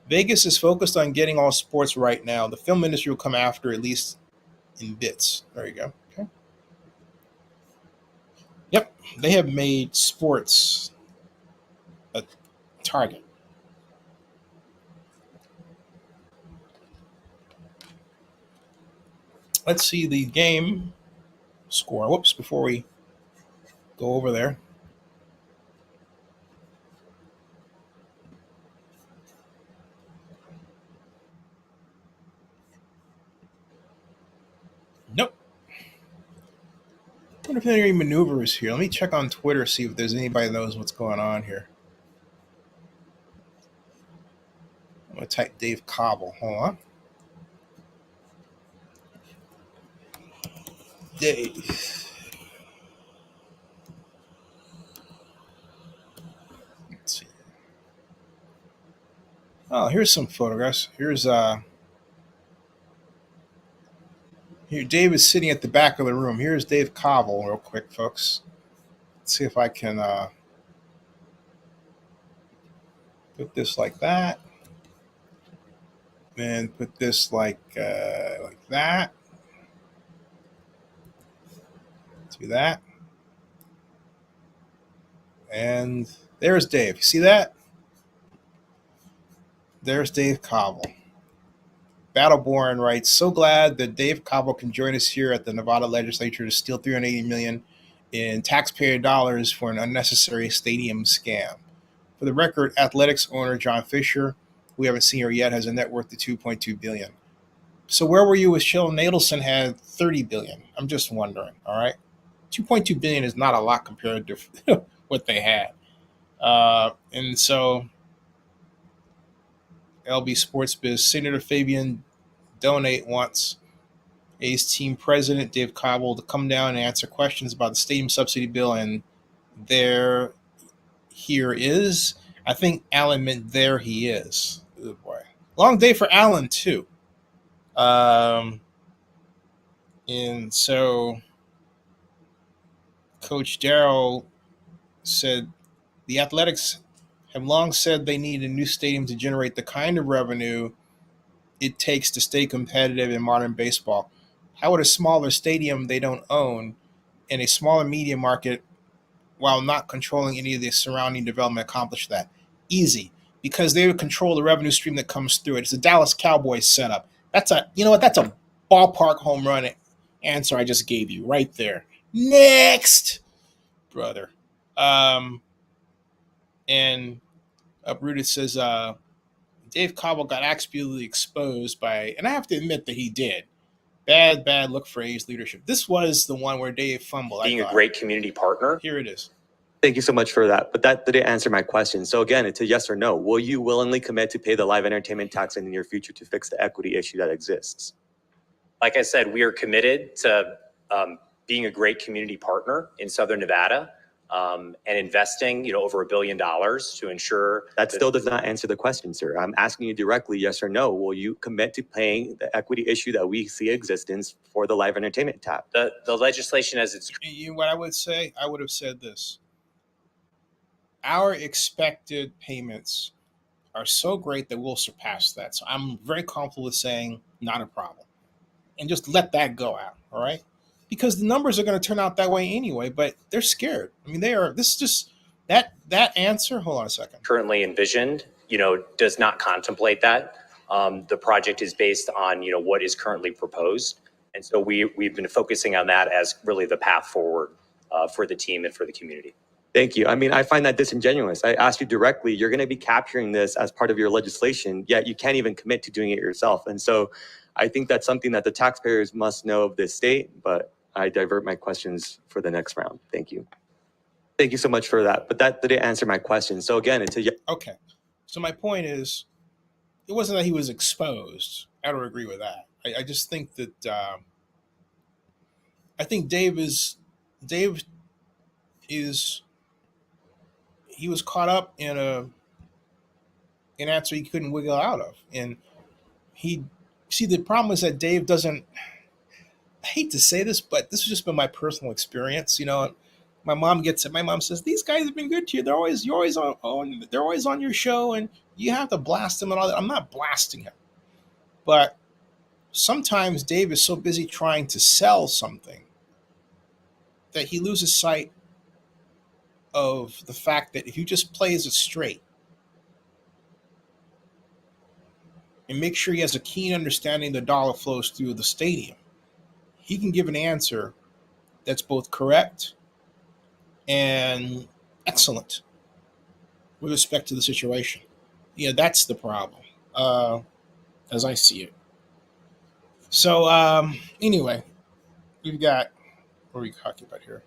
Vegas is focused on getting all sports right now. The film industry will come after, at least in bits. There you go. Okay. Yep, they have made sports a target. Let's see the game score. Whoops, before we go over there. Nope. I wonder if there are any maneuvers here. Let me check on Twitter, see if there's anybody that knows what's going on here. I'm going to type Dave Cobble. Hold on. Dave. Let's see. Oh, here's some photographs. Here, Dave is sitting at the back of the room. Here's Dave Cobble, real quick, folks. Let's see if I can put this like that, and put this like that. Do that, and there's Dave. See that? There's Dave Cobble. Battleborn writes, so glad that Dave Cobble can join us here at the Nevada Legislature to steal $380 million in taxpayer dollars for an unnecessary stadium scam. For the record, athletics owner John Fisher, we haven't seen her yet, has a net worth of $2.2 billion. So where were you with Sheldon Adelson had $30 billion? I'm just wondering, all right? $2.2 billion is not a lot compared to what they had. And so LB Sports Biz, Senator Fabian Donate wants A's team president, Dave Cobble, to come down and answer questions about the stadium subsidy bill. And here is. I think Alan meant there he is. Oh boy. Long day for Alan, too. And so Coach Darrell said the Athletics have long said they need a new stadium to generate the kind of revenue it takes to stay competitive in modern baseball. How would a smaller stadium they don't own in a smaller media market while not controlling any of the surrounding development accomplish that? Easy, because they would control the revenue stream that comes through it. It's a Dallas Cowboys setup. That's a ballpark home run answer I just gave you right there. Next, brother. And Uprooted says, Dave Cobble got absolutely exposed by, and I have to admit that he did. Bad look for A's leadership. This was the one where Dave fumbled. Being a great community partner. Here it is. Thank you so much for that. But that didn't answer my question. So again, it's a yes or no. Will you willingly commit to pay the live entertainment tax in the near future to fix the equity issue that exists? Like I said, we are committed to being a great community partner in Southern Nevada. And investing, over $1 billion to ensure that still does not answer the question, sir. I'm asking you directly, yes or no. Will you commit to paying the equity issue that we see existence for the live entertainment tax? The legislation as it's. What I would say, I would have said this. Our expected payments are so great that we'll surpass that. So I'm very comfortable with saying not a problem, and just let that go out. All right. Because the numbers are going to turn out that way anyway, but they're scared. I mean, this is just that answer. Hold on a second. Currently envisioned, does not contemplate that. The project is based on, what is currently proposed. And so we've been focusing on that as really the path forward for the team and for the community. Thank you. I mean, I find that disingenuous. I asked you directly, you're going to be capturing this as part of your legislation, yet you can't even commit to doing it yourself. And so I think that's something that the taxpayers must know of this state, but I divert my questions for the next round. Thank you. Thank you so much for that. But that didn't answer my question. So again, it's a... Okay. So my point is, it wasn't that he was exposed. I don't agree with that. I just think that I think Dave is he was caught up in an answer he couldn't wiggle out of, and the problem is that Dave doesn't. I hate to say this, but this has just been my personal experience. You know, my mom gets it. My mom says these guys have been good to you. They're always on your show, and you have to blast them and all that. I'm not blasting him, but sometimes Dave is so busy trying to sell something that he loses sight of the fact that if you just plays it straight and make sure he has a keen understanding the dollar flows through the stadium, he can give an answer that's both correct and excellent with respect to the situation. Yeah, that's the problem, as I see it. So anyway, we've got, what are we talking about here?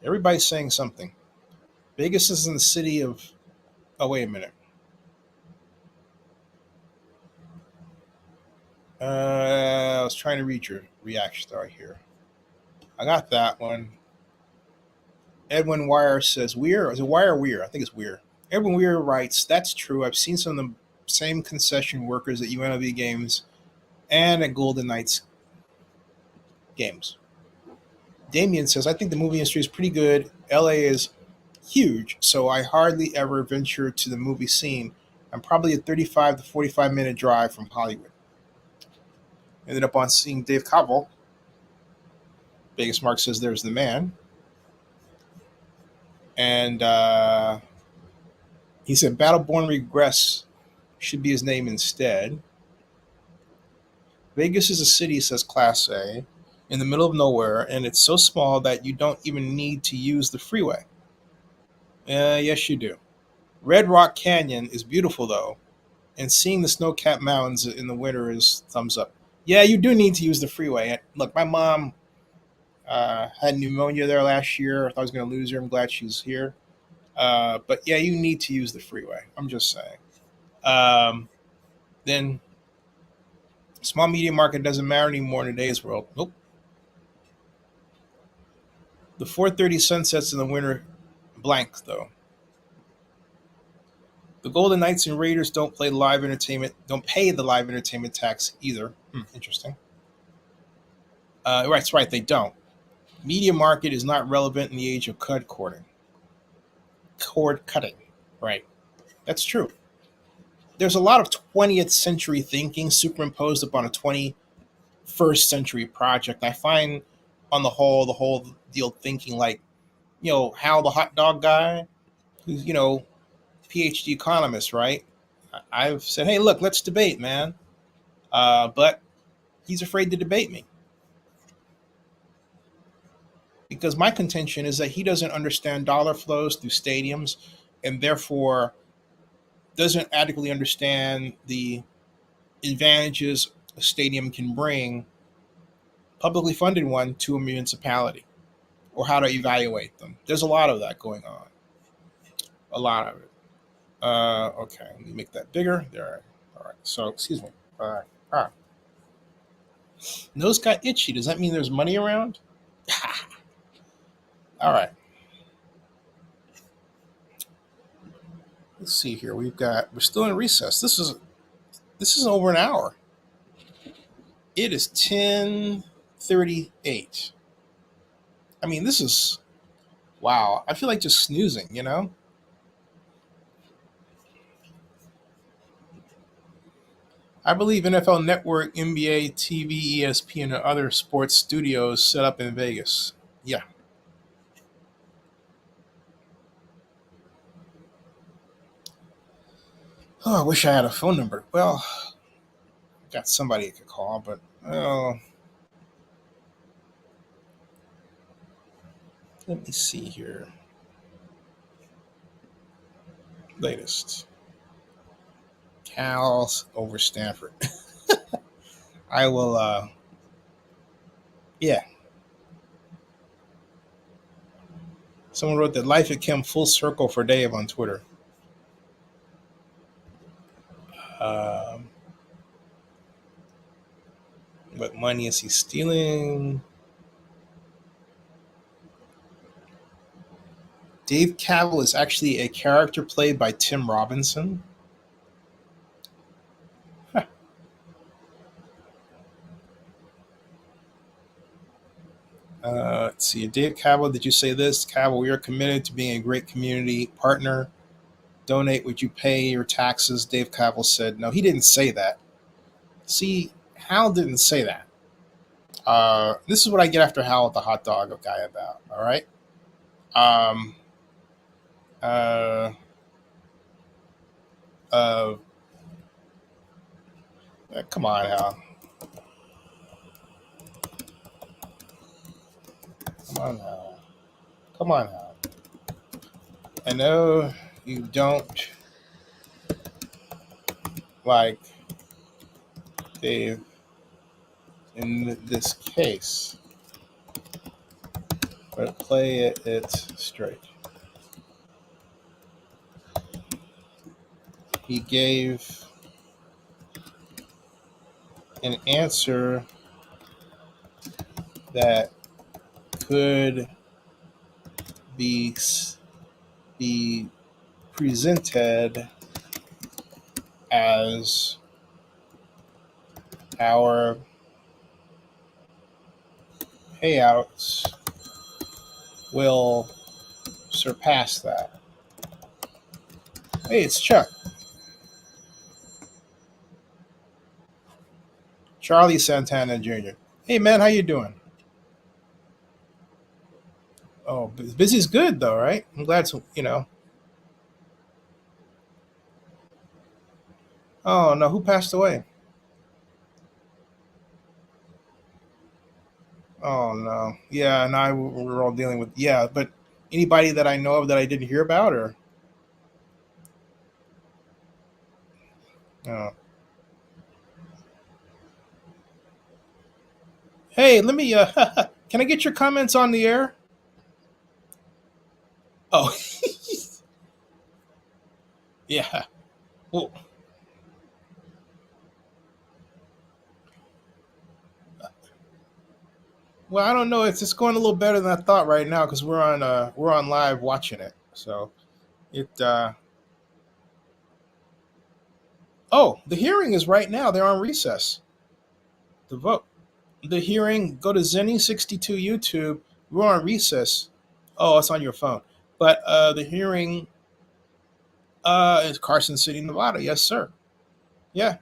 Everybody's saying something. Vegas is in the city of, oh, wait a minute. I was trying to read your reaction right here. I got that one. Edwin Weir says, Weir? Is it Weir or Weir? I think it's Weir. Edwin Weir writes, that's true. I've seen some of the same concession workers at UNLV games and at Golden Knights games. Damien says, I think the movie industry is pretty good. LA is huge, so I hardly ever venture to the movie scene. I'm probably a 35 to 45-minute drive from Hollywood. Ended up on seeing Dave Cobble. Vegas Mark says, there's the man. And he said, Battleborn Regress should be his name instead. Vegas is a city, says Class A, in the middle of nowhere, and it's so small that you don't even need to use the freeway. Yes, you do. Red Rock Canyon is beautiful, though, and seeing the snow-capped mountains in the winter is thumbs up. Yeah, you do need to use the freeway. Look, my mom had pneumonia there last year. I thought I was going to lose her. I'm glad she's here. But yeah, you need to use the freeway. I'm just saying. Then small media market doesn't matter anymore in today's world. Nope. The 4:30 sunsets in the winter blank, though. The Golden Knights and Raiders don't pay the live entertainment tax either. Interesting. That's right, they don't. Media market is not relevant in the age of cord cutting. Right. That's true. There's a lot of 20th century thinking superimposed upon a 21st century project. I find, on the whole deal thinking like, Hal the hot dog guy, who's, PhD economist, right? I've said, hey, look, let's debate, man. But he's afraid to debate me. Because my contention is that he doesn't understand dollar flows through stadiums and therefore doesn't adequately understand the advantages a stadium can bring, publicly funded one, to a municipality, or how to evaluate them. There's a lot of that going on. A lot of it. Okay, let me make that bigger. There. All right. So, excuse me. All right. Nose got itchy. Does that mean there's money around? All right. Let's see here. We're still in recess. This is over an hour. It is 10:38. I mean, this is, wow. I feel like just snoozing, I believe NFL Network, NBA, TV, ESPN, and other sports studios set up in Vegas. Yeah. Oh, I wish I had a phone number. Well, got somebody I could call, but Let me see here. Latest. Cal's over Stanford. I will, yeah. Someone wrote that life had come full circle for Dave on Twitter. What money is he stealing? Dave Cavill is actually a character played by Tim Robinson. Huh. Let's see. Dave Cavill, did you say this? Cavill, we are committed to being a great community partner. Donate what you pay your taxes. Dave Cavill said, no, he didn't say that. See, Hal didn't say that. This is what I get after Hal with the hot dog guy about. All right. Come on, Hal. Come on, Hal. I know you don't like Dave in this case, but play it straight. He gave an answer that could be presented as our payouts will surpass that. Hey, it's Chuck. Charlie Santana Jr. Hey, man, how you doing? Oh, busy's good, though, right? I'm glad, Oh, no, who passed away? Oh, no. Yeah, and we're all dealing with, yeah, but anybody that I know of that I didn't hear about, or? Oh. Hey, let me, can I get your comments on the air? Oh. Yeah. Well, I don't know. It's just going a little better than I thought right now because we're on live watching it. So it. Oh, the hearing is right now. They're on recess. The vote, the hearing. Go to Zenny62 YouTube. We're on recess. Oh, it's on your phone. But the hearing is Carson City, Nevada. Yes, sir. Yeah.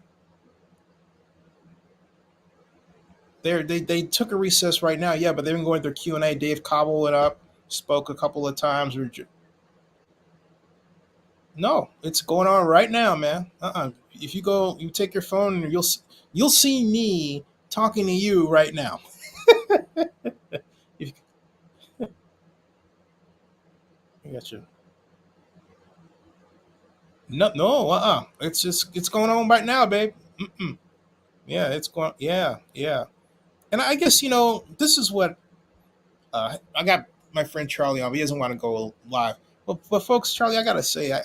They took a recess right now, yeah, but they've been going through Q&A. Dave Cobble went up, spoke a couple of times. No, it's going on right now, man. If you take your phone, and you'll see me talking to you right now. I got you. No, it's going on right now, babe. Mm-mm. Yeah, it's going. Yeah. And I guess this is what I got my friend Charlie on. He doesn't want to go live, but folks, Charlie, I gotta say,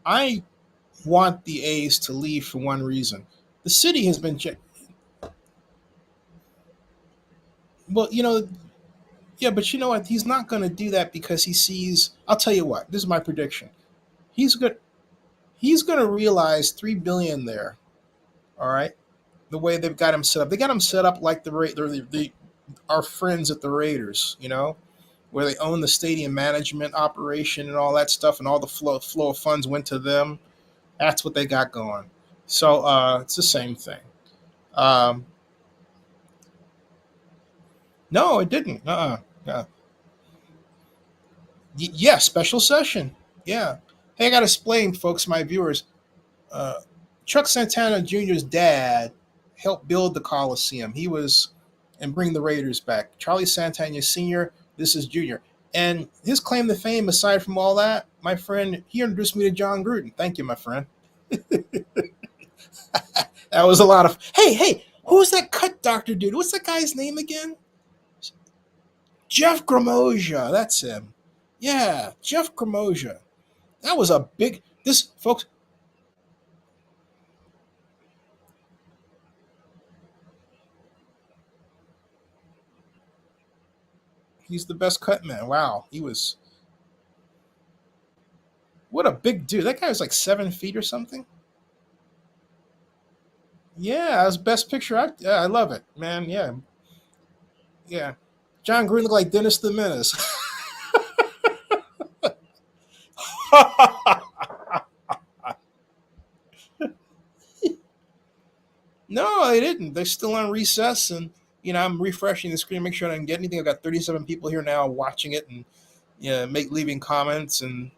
I want the A's to leave for one reason. The city has been. Well, yeah, but you know what? He's not going to do that because he sees. I'll tell you what. This is my prediction. He's going to realize $3 billion there. All right, the way they've got him set up. They got him set up like our friends at the Raiders. Where they own the stadium management operation and all that stuff, and all the flow of funds went to them. That's what they got going. So it's the same thing. No, it didn't. Yeah, special session. Yeah. Hey, I got to explain, folks, my viewers. Chuck Santana Jr.'s dad helped build the Coliseum. He was and bring the Raiders back. Charlie Santana Sr., this is Jr. And his claim to fame, aside from all that, my friend, he introduced me to John Gruden. Thank you, my friend. That was a lot of, hey, who's that cut doctor dude? What's that guy's name again? Jeff Gramosia. That's him. Yeah, Jeff Gramosia. That was a big, this, folks, he's the best cut man. Wow. He was, what a big dude. That guy was like 7 feet or something. Yeah, that was best picture. I love it, man. Yeah. Yeah. John Green looked like Dennis the Menace. No, they didn't. They're still on recess, and I'm refreshing the screen, make sure I didn't get anything. I've got 37 people here now watching it, and leaving comments, and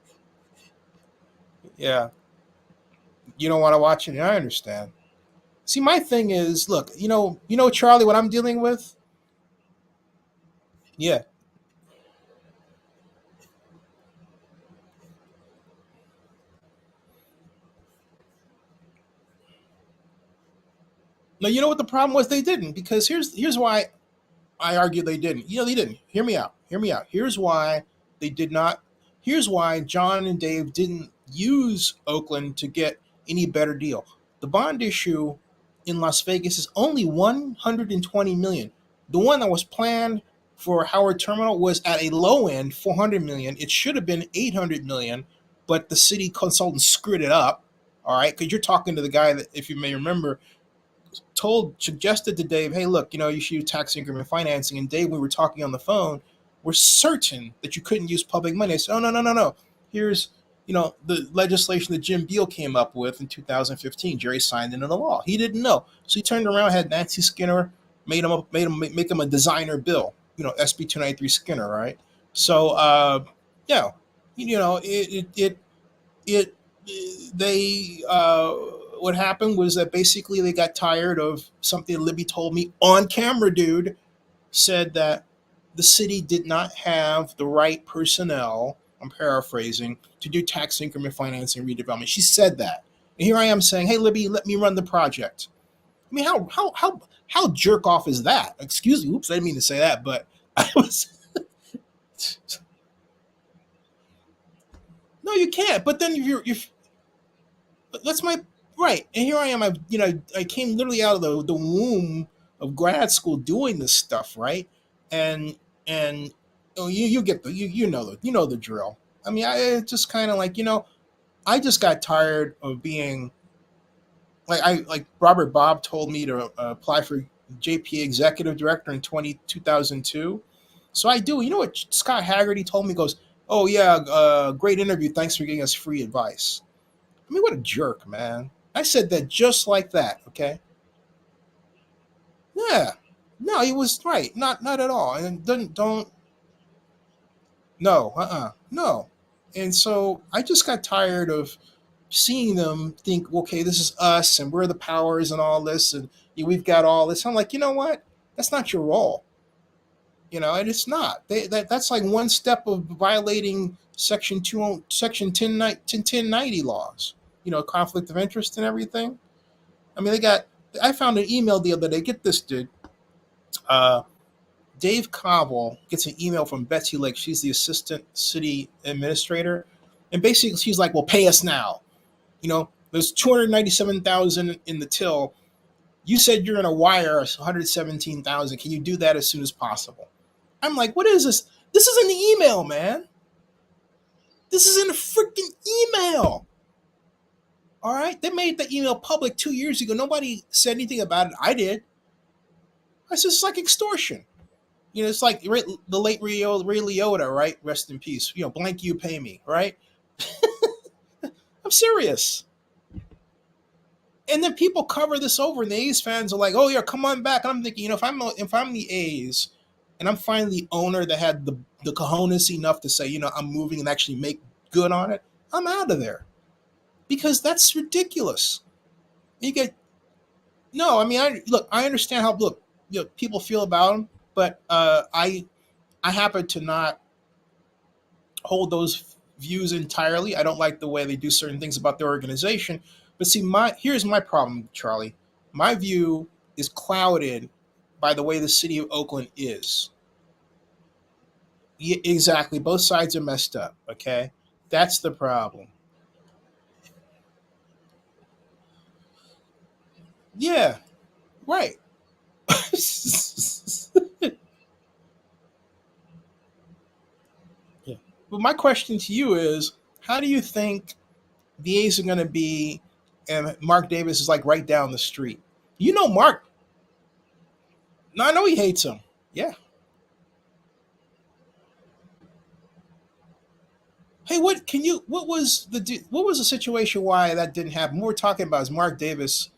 yeah, you don't want to watch it. I understand. See, my thing is, look, Charlie, what I'm dealing with. Yeah. No, you know what the problem was? They didn't, because here's why I argue they didn't. They didn't. Hear me out. Hear me out. Here's why they did not. Here's why John and Dave didn't use Oakland to get any better deal. The bond issue in Las Vegas is only $120 million. The one that was planned for Howard Terminal was at a low end $400 million. It should have been $800 million, but the city consultant screwed it up. All right, because you're talking to the guy that, if you may remember, suggested to Dave, hey, look, you should use tax increment financing. And Dave, we were talking on the phone, we're certain that you couldn't use public money. I said, oh, no. Here's, the legislation that Jim Beal came up with in 2015. Jerry signed into the law. He didn't know. So he turned around, had Nancy Skinner, make him a designer bill, SB 293 Skinner, right? So, what happened was that basically they got tired of something Libby told me on camera, dude, said that the city did not have the right personnel, I'm paraphrasing, to do tax increment financing redevelopment. She said that. And here I am saying, hey, Libby, let me run the project. I mean, how jerk off is that? Excuse me. Oops, I didn't mean to say that, but I was. No, you can't. But then if that's my right. And here I am. I came literally out of the womb of grad school doing this stuff, right? And you get the drill. I mean, I just kind of I just got tired of being like Robert Bob told me to apply for JP executive director in 2002. So I do. You know what Scott Haggerty told me? He goes, oh yeah, great interview. Thanks for giving us free advice. I mean, what a jerk, man. I said that just like that, okay? Yeah. No, he was right. Not at all. And don't no. No. And so I just got tired of seeing them think, okay, this is us and we're the powers and all this and we've got all this. I'm like, you know what? That's not your role. And it's not. That's like one step of violating Section 1090 laws. Conflict of interest and everything. I mean, I found an email the other day. Get this, dude. Dave Cobble gets an email from Betsy Lake. She's the assistant city administrator. And basically she's like, well, pay us now. There's $297,000 in the till. You said you're going to wire us $117,000. Can you do that as soon as possible? I'm like, what is this? This is an email, man. This is in a freaking email. All right? They made the email public 2 years ago. Nobody said anything about it. I did. I said, it's like extortion. It's like the late Ray Liotta, right? Rest in peace. Blank you, pay me, right? I'm serious. And then people cover this over, and the A's fans are like, oh, yeah, come on back. And I'm thinking, if I'm the A's, and I'm finally the owner that had the cojones enough to say, I'm moving and actually make good on it, I'm out of there. Because that's ridiculous. No, I mean, I understand how, people feel about them, but I happen to not hold those views entirely. I don't like the way they do certain things about their organization. But see, here's my problem, Charlie. My view is clouded by the way the city of Oakland is. Yeah, exactly. Both sides are messed up. Okay, that's the problem. Yeah, right. Yeah. But my question to you is, how do you think the A's are going to be? And Mark Davis is like right down the street. You know, Mark. No, I know he hates him. Yeah. Hey, what can you? What was the situation why that didn't happen? What we're talking about is Mark Davis.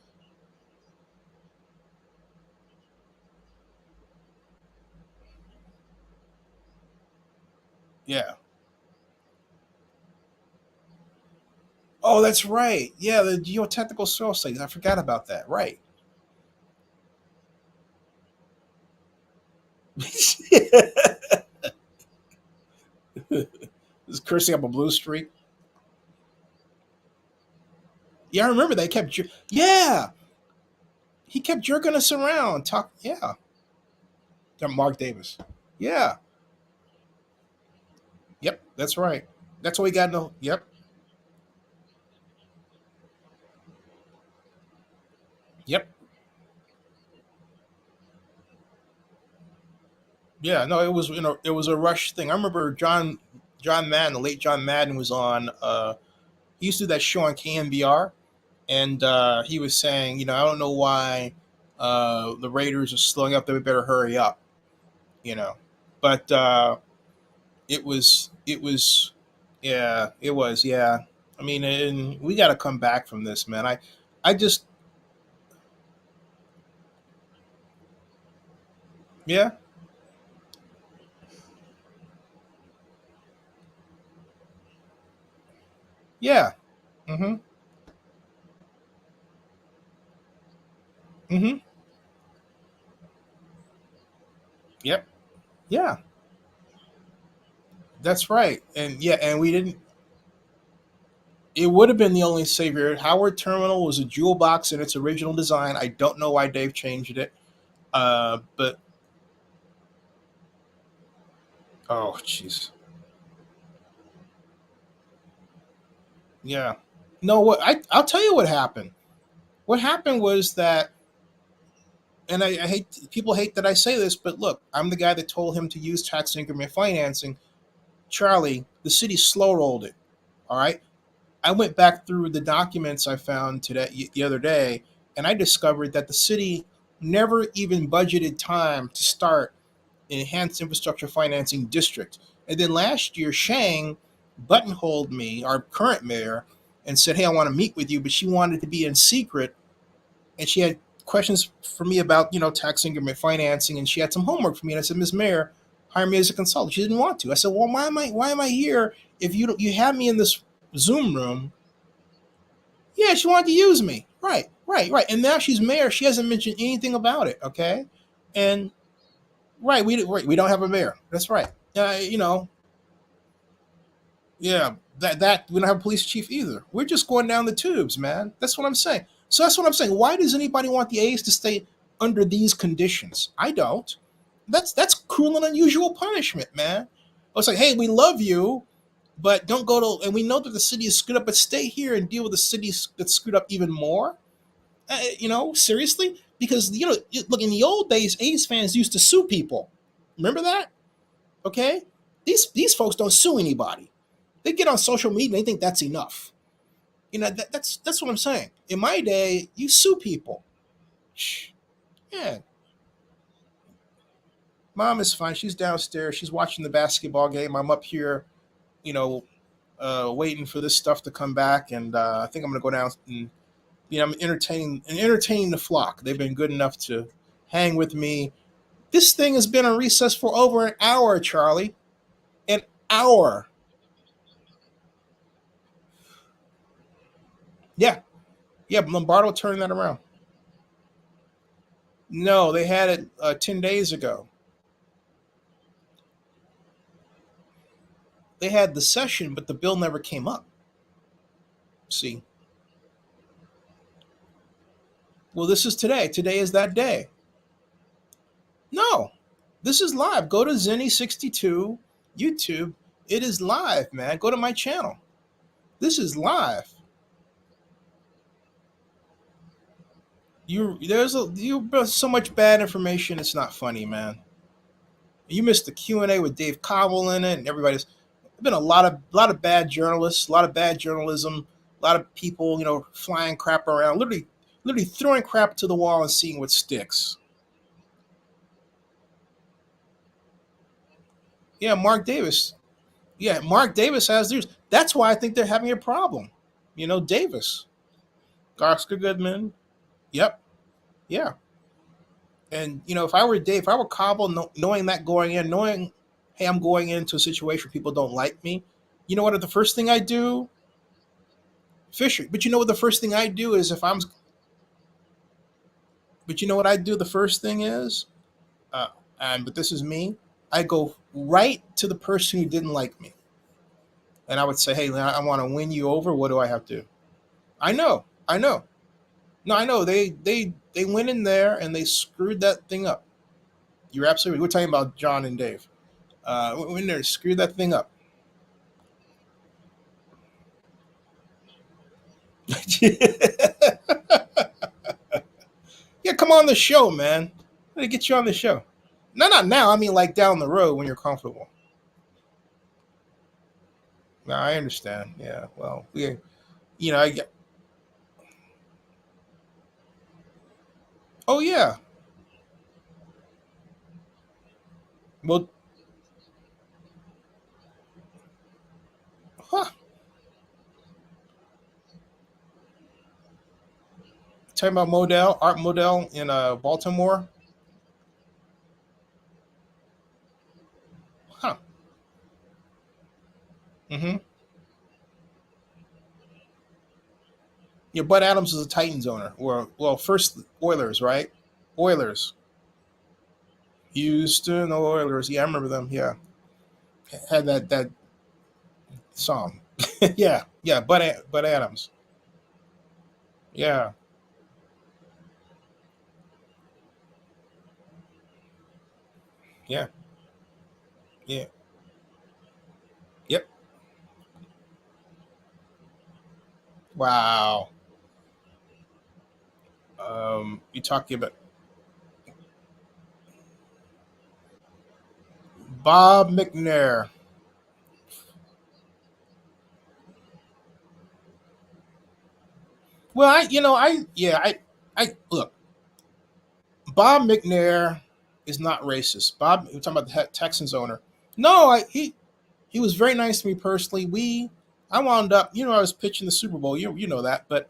Yeah. Oh, that's right. Yeah, the geotechnical soil studies. I forgot about that. Right. Is cursing up a blue streak. Yeah, I remember they kept. Yeah, he kept jerking us around. Talk. Yeah, Mark Davis. Yeah. Yep. That's right. That's what we got. No. Yep. Yep. Yeah. No, it was it was a rush thing. I remember John Madden, the late John Madden, was on. He used to do that show on KNBR, and he was saying, I don't know why the Raiders are slowing up. They better hurry up. You know, but it was yeah, it was yeah. I mean, and we got to come back from this, man. I just yeah, yeah. Mm-hmm. Mm-hmm. Yep. Yeah. That's right. And yeah, and we didn't. It would have been the only savior. Howard Terminal was a jewel box in its original design. I don't know why Dave changed it. But oh, jeez. Yeah. No, I'll tell you what happened. What happened was that, and I hate people hate that I say this, but look, I'm the guy that told him to use tax increment financing. Charlie, the city slow rolled it. All right. I went back through the documents I found today the other day, and I discovered that the city never even budgeted time to start an enhanced infrastructure financing district. And then last year, Shang buttonholed me, our current mayor, and said, "Hey, I want to meet with you," but she wanted to be in secret, and she had questions for me about tax increment financing, and she had some homework for me. And I said, "Ms. Mayor, hire me as a consultant." She didn't want to. I said, "Well, why am I here if you have me in this Zoom room?" Yeah, she wanted to use me. Right, right, right. And now she's mayor. She hasn't mentioned anything about it. Okay, and right, we don't have a mayor. That's right. Yeah, that we don't have a police chief either. We're just going down the tubes, man. That's what I'm saying. So that's what I'm saying. Why does anybody want the A's to stay under these conditions? I don't. That's cruel and unusual punishment, man. It's like, hey, we love you, but don't go to. And we know that the city is screwed up, but stay here and deal with the city that's screwed up even more. Seriously, because look, in the old days, A's fans used to sue people. Remember that? Okay, these folks don't sue anybody. They get on social media and they think that's enough. That's what I'm saying. In my day, you sue people. Yeah, mom is fine. She's downstairs. She's watching the basketball game. I'm up here, you know, waiting for this stuff to come back, and I think I'm gonna go down and I'm entertaining the flock. They've been good enough to hang with me. This thing has been on recess for over an hour, Charlie. An hour. Yeah, yeah. Lombardo turned that around. No, they had it 10 days ago. they had the session, but the bill never came up. See? Well, this is today. Today is that day. No, this is live. Go to Zenny62 YouTube. It is live, man. Go to my channel. This is live. There's so much bad information. It's not funny, man. You missed the Q&A with Dave Cobble in it, and everybody's been a lot of bad journalists, a lot of bad journalism, a lot of people, flying crap around, literally throwing crap to the wall and seeing what sticks. Yeah, Mark Davis. Yeah, Mark Davis has theirs. That's why I think they're having a problem. Davis. Oscar Goodman. Yep. Yeah. And, if I were Dave, if I were Cobble, knowing that going in, knowing, hey, I'm going into a situation where people don't like me, you know what the first thing I do? Fisher. But you know what the first thing I do is but you know what I do the first thing is? But this is me. I go right to the person who didn't like me. And I would say, hey, I want to win you over. What do I have to do? I know. No, I know. They went in there and they screwed that thing up. You're absolutely right. We're talking about John and Dave. Went in there, screwed that thing up. Yeah, come on the show, man. Let me get you on the show. No, not now. I mean, like down the road when you're comfortable. No, I understand. Yeah. Well, I get. Oh yeah. Well. Huh. Talking about Art Modell in Baltimore. Huh. Mm-hmm. Yeah, Bud Adams is a Titans owner. Well, first Oilers, right? Oilers. Houston Oilers. Yeah, I remember them. Yeah. Had that song. Yeah. Bud Adams. Yeah. Yeah. Yeah. Yep. Wow. You talking about Bob McNair. Well, I look. Bob McNair is not racist. We're talking about the Texans owner. No, he was very nice to me personally. I wound up, I was pitching the Super Bowl. You know that, but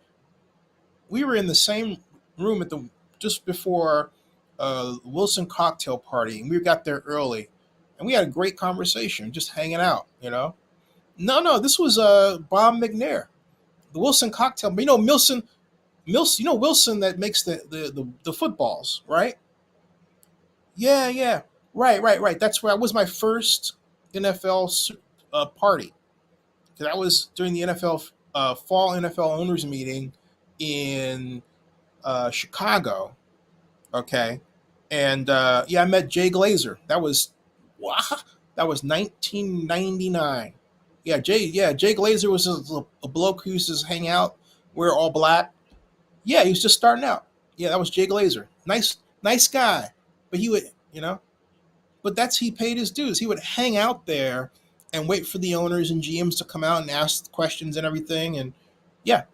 we were in the same room just before Wilson cocktail party, and we got there early, and we had a great conversation, just hanging out. No, this was Bob McNair, the Wilson cocktail. Wilson, Wilson that makes the footballs, right? Yeah. Right. That's where I was my first NFL party. That was during the NFL fall NFL owners meeting in Chicago. Okay, and I met Jay Glazer. That was 1999. Jay Glazer was a bloke who used to hang out, wear all black. Yeah, he was just starting out. Yeah, that was Jay Glazer. Nice guy, but he would but he paid his dues. He would hang out there and wait for the owners and GMs to come out and ask questions and everything. And yeah,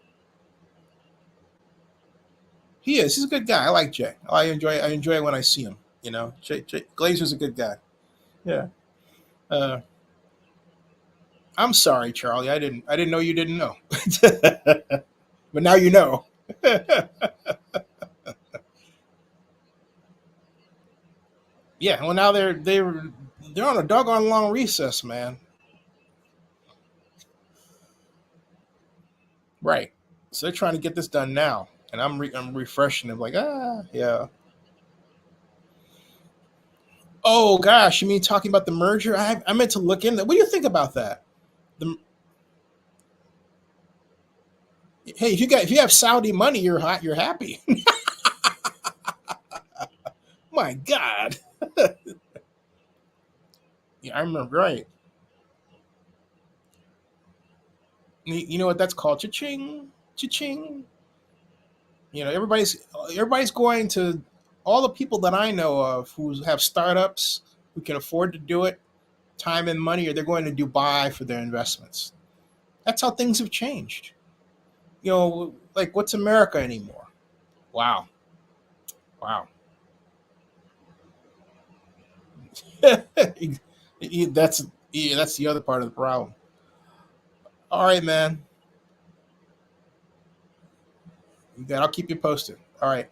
he is. He's a good guy. I like Jay. I enjoy when I see him. Jay Glazer's a good guy. Yeah. I'm sorry, Charlie. I didn't know you didn't know. But now you know. Yeah. Well, now they're on a doggone long recess, man. Right. So they're trying to get this done now, and I'm refreshing them like yeah. Oh gosh, you mean talking about the merger? I meant to look into that. What do you think about that? The, hey, if you have Saudi money, you're hot. You're happy. My God. Yeah, I remember right. You know what that's called? Cha-ching, cha-ching. You know, everybody's going to all the people that I know of who have startups who can afford to do it, time and money, or they're going to Dubai for their investments. That's how things have changed. You know, like what's America anymore? Wow, wow. that's that's the other part of the problem. All right, man. I'll keep you posted. All right.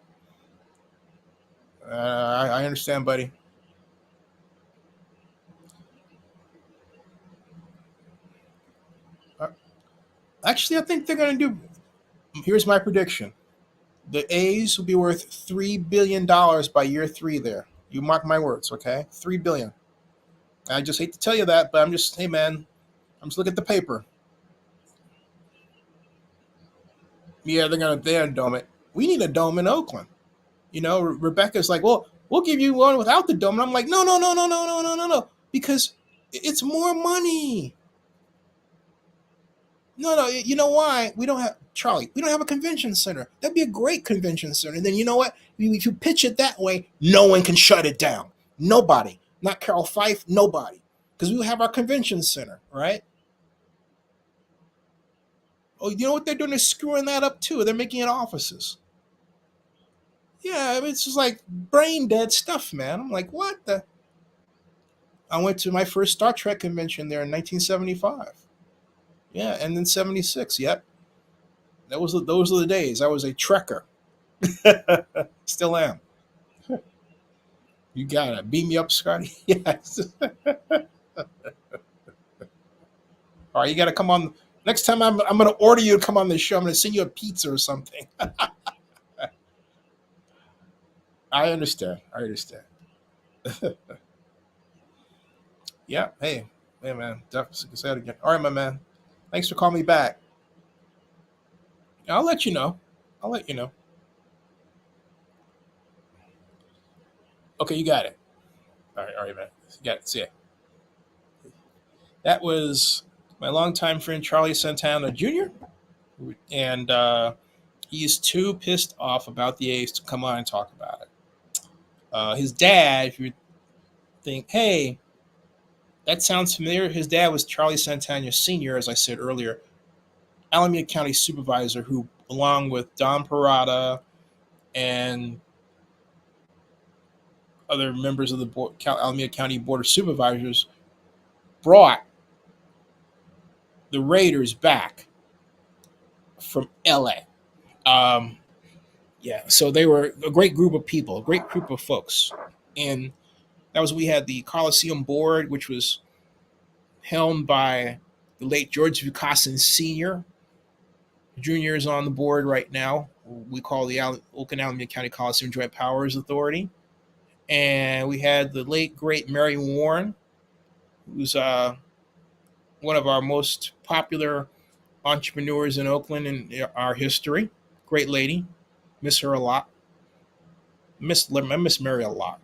I understand, buddy. Uh, Actually, I think they're going to do. Here's my prediction: the A's will be worth $3 billion by year three. There, you mark my words, okay? 3 billion. I just hate to tell you that, but I'm just, hey, man, I'm just looking at the paper. Yeah, they're gonna dome it. We need a dome in Oakland. You know, Rebecca's like, well, we'll give you one without the dome. And I'm like, no, no, no, no, no, no, no, no, no, because it's more money. No, no, you know why? We don't have Charlie. We don't have a convention center. That'd be a great convention center. And then you know what? If you pitch it that way, no one can shut it down. Nobody. Not Carol Fife. Nobody. Because we have our convention center, right? Oh, you know what they're doing? They're screwing that up too. They're making it offices. Yeah, I mean, it's just like brain dead stuff, man. I'm like, what the? I went to my first Star Trek convention there in 1975. Yeah, and then 76. Yep, those are the days. I was a Trekker. Still am. You got it. Beam me up, Scotty. Yes. All right, you got to come on. Next time I'm going to order you to come on the show. I'm going to send you a pizza or something. I understand. I understand. Yeah. Hey, man. Definitely say it again. All right, my man. Thanks for calling me back. I'll let you know. I'll let you know. Okay, you got it. All right, man. You got it. See ya. That was my longtime friend Charlie Santana Jr. And he's too pissed off about the A's to come on and talk about it. His dad, if you think, hey, that sounds familiar, his dad was Charlie Santana Sr., as I said earlier, Alameda County supervisor who, along with Don Parada and other members of the Alameda County Board of Supervisors, brought the Raiders back from LA. Um, yeah, so they were a great group of people, a great group of folks. And we had the Coliseum Board, which was helmed by the late George Vukasin Sr. Jr. is on the board right now. We call the Oakland Alameda County Coliseum Joint Powers Authority. And we had the late, great Mary Warren, who's one of our most popular entrepreneurs in Oakland in our history. Great lady. Miss her a lot. I miss Mary a lot.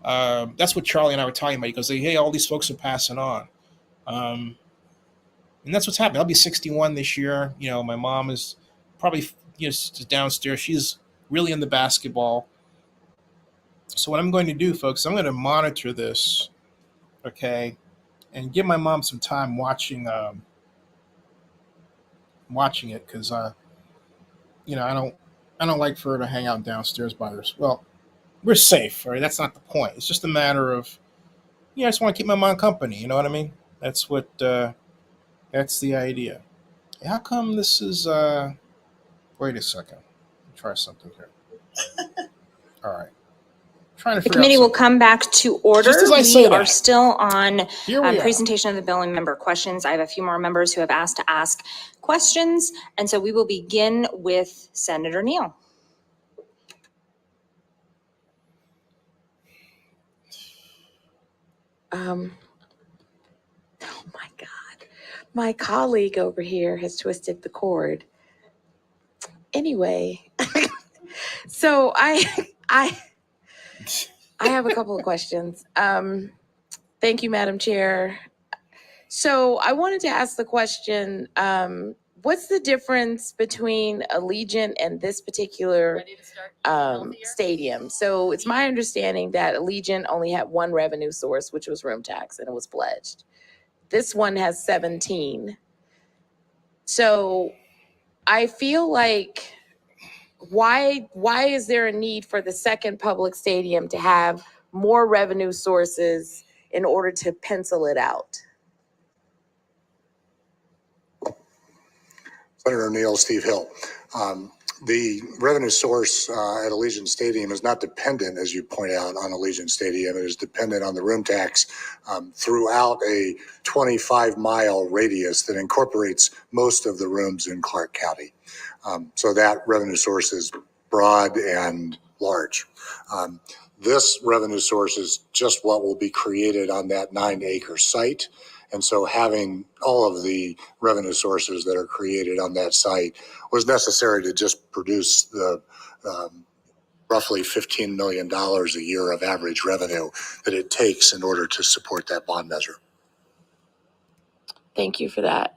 That's what Charlie and I were talking about. He goes, hey, all these folks are passing on. And that's what's happening. I'll be 61 this year. You know, my mom is probably downstairs. She's really into basketball. So what I'm going to do, folks, I'm going to monitor this, okay, and give my mom some time watching it because I don't like for her to hang out downstairs by herself. Well, we're safe, right? That's not the point. It's just a matter of I just want to keep my mom company. You know what I mean? That's what that's the idea. How come this is wait a second. Let me try something here. All right. Trying to The figure out committee will something. come back to order. Just as I We say are that. still on Here we are. presentation of the bill and member questions. I have a few more members who have asked to ask questions. And so we will begin with Senator Neal. Oh my God. My colleague over here has twisted the cord. Anyway, so I have a couple of questions. Thank you, Madam Chair. So I wanted to ask the question, what's the difference between Allegiant and this particular stadium? So it's my understanding that Allegiant only had one revenue source, which was room tax, and it was pledged. This one has 17. So I feel like why is there a need for the second public stadium to have more revenue sources in order to pencil it out? Senator Neal, Steve Hill. The revenue source at Allegiant Stadium is not dependent, as you point out, on Allegiant Stadium. It is dependent on the room tax throughout a 25-mile radius that incorporates most of the rooms in Clark County. So that revenue source is broad and large. This revenue source is just what will be created on that 9-acre site. And so having all of the revenue sources that are created on that site was necessary to just produce the roughly $15 million a year of average revenue that it takes in order to support that bond measure. Thank you for that.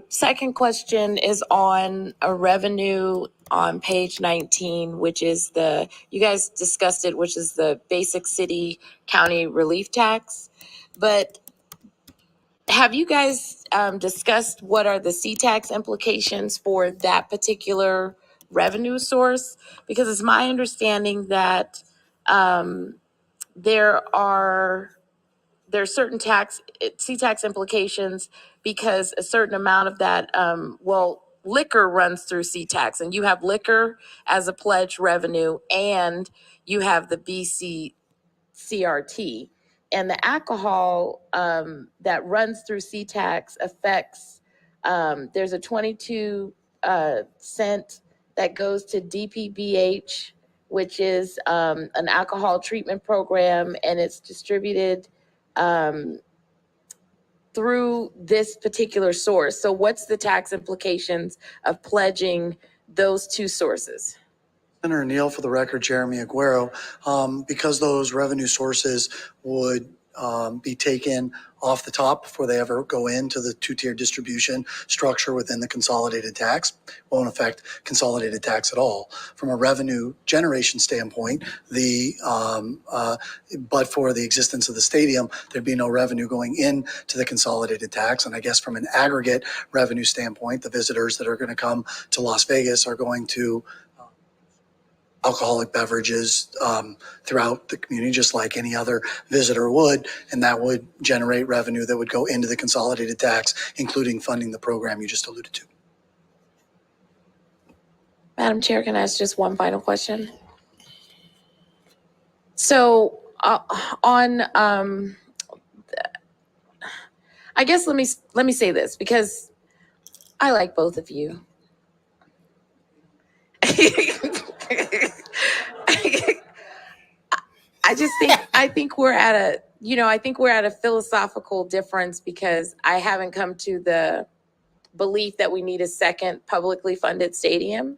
Second question is on a revenue on page 19, which is you guys discussed it, which is the basic city county relief tax. But have you guys discussed what are the C-tax implications for that particular revenue source? Because it's my understanding that there are certain C-tax implications because a certain amount of that, liquor runs through C-tax, and you have liquor as a pledge revenue, and you have the BCCRT. And the alcohol that runs through C-tax affects, there's a 22 cent that goes to DPBH, which is an alcohol treatment program, and it's distributed through this particular source. So what's the tax implications of pledging those two sources? Senator Neal, for the record, Jeremy Aguero, because those revenue sources would be taken off the top before they ever go into the two-tier distribution structure within the consolidated tax, won't affect consolidated tax at all. From a revenue generation standpoint, but for the existence of the stadium, there'd be no revenue going into the consolidated tax. And I guess from an aggregate revenue standpoint, the visitors that are going to come to Las Vegas are going to alcoholic beverages throughout the community, just like any other visitor would, and that would generate revenue that would go into the consolidated tax, including funding the program you just alluded to. Madam Chair, can I ask just one final question? So I guess let me say this, because I like both of you. I think we're at a philosophical difference, because I haven't come to the belief that we need a second publicly funded stadium.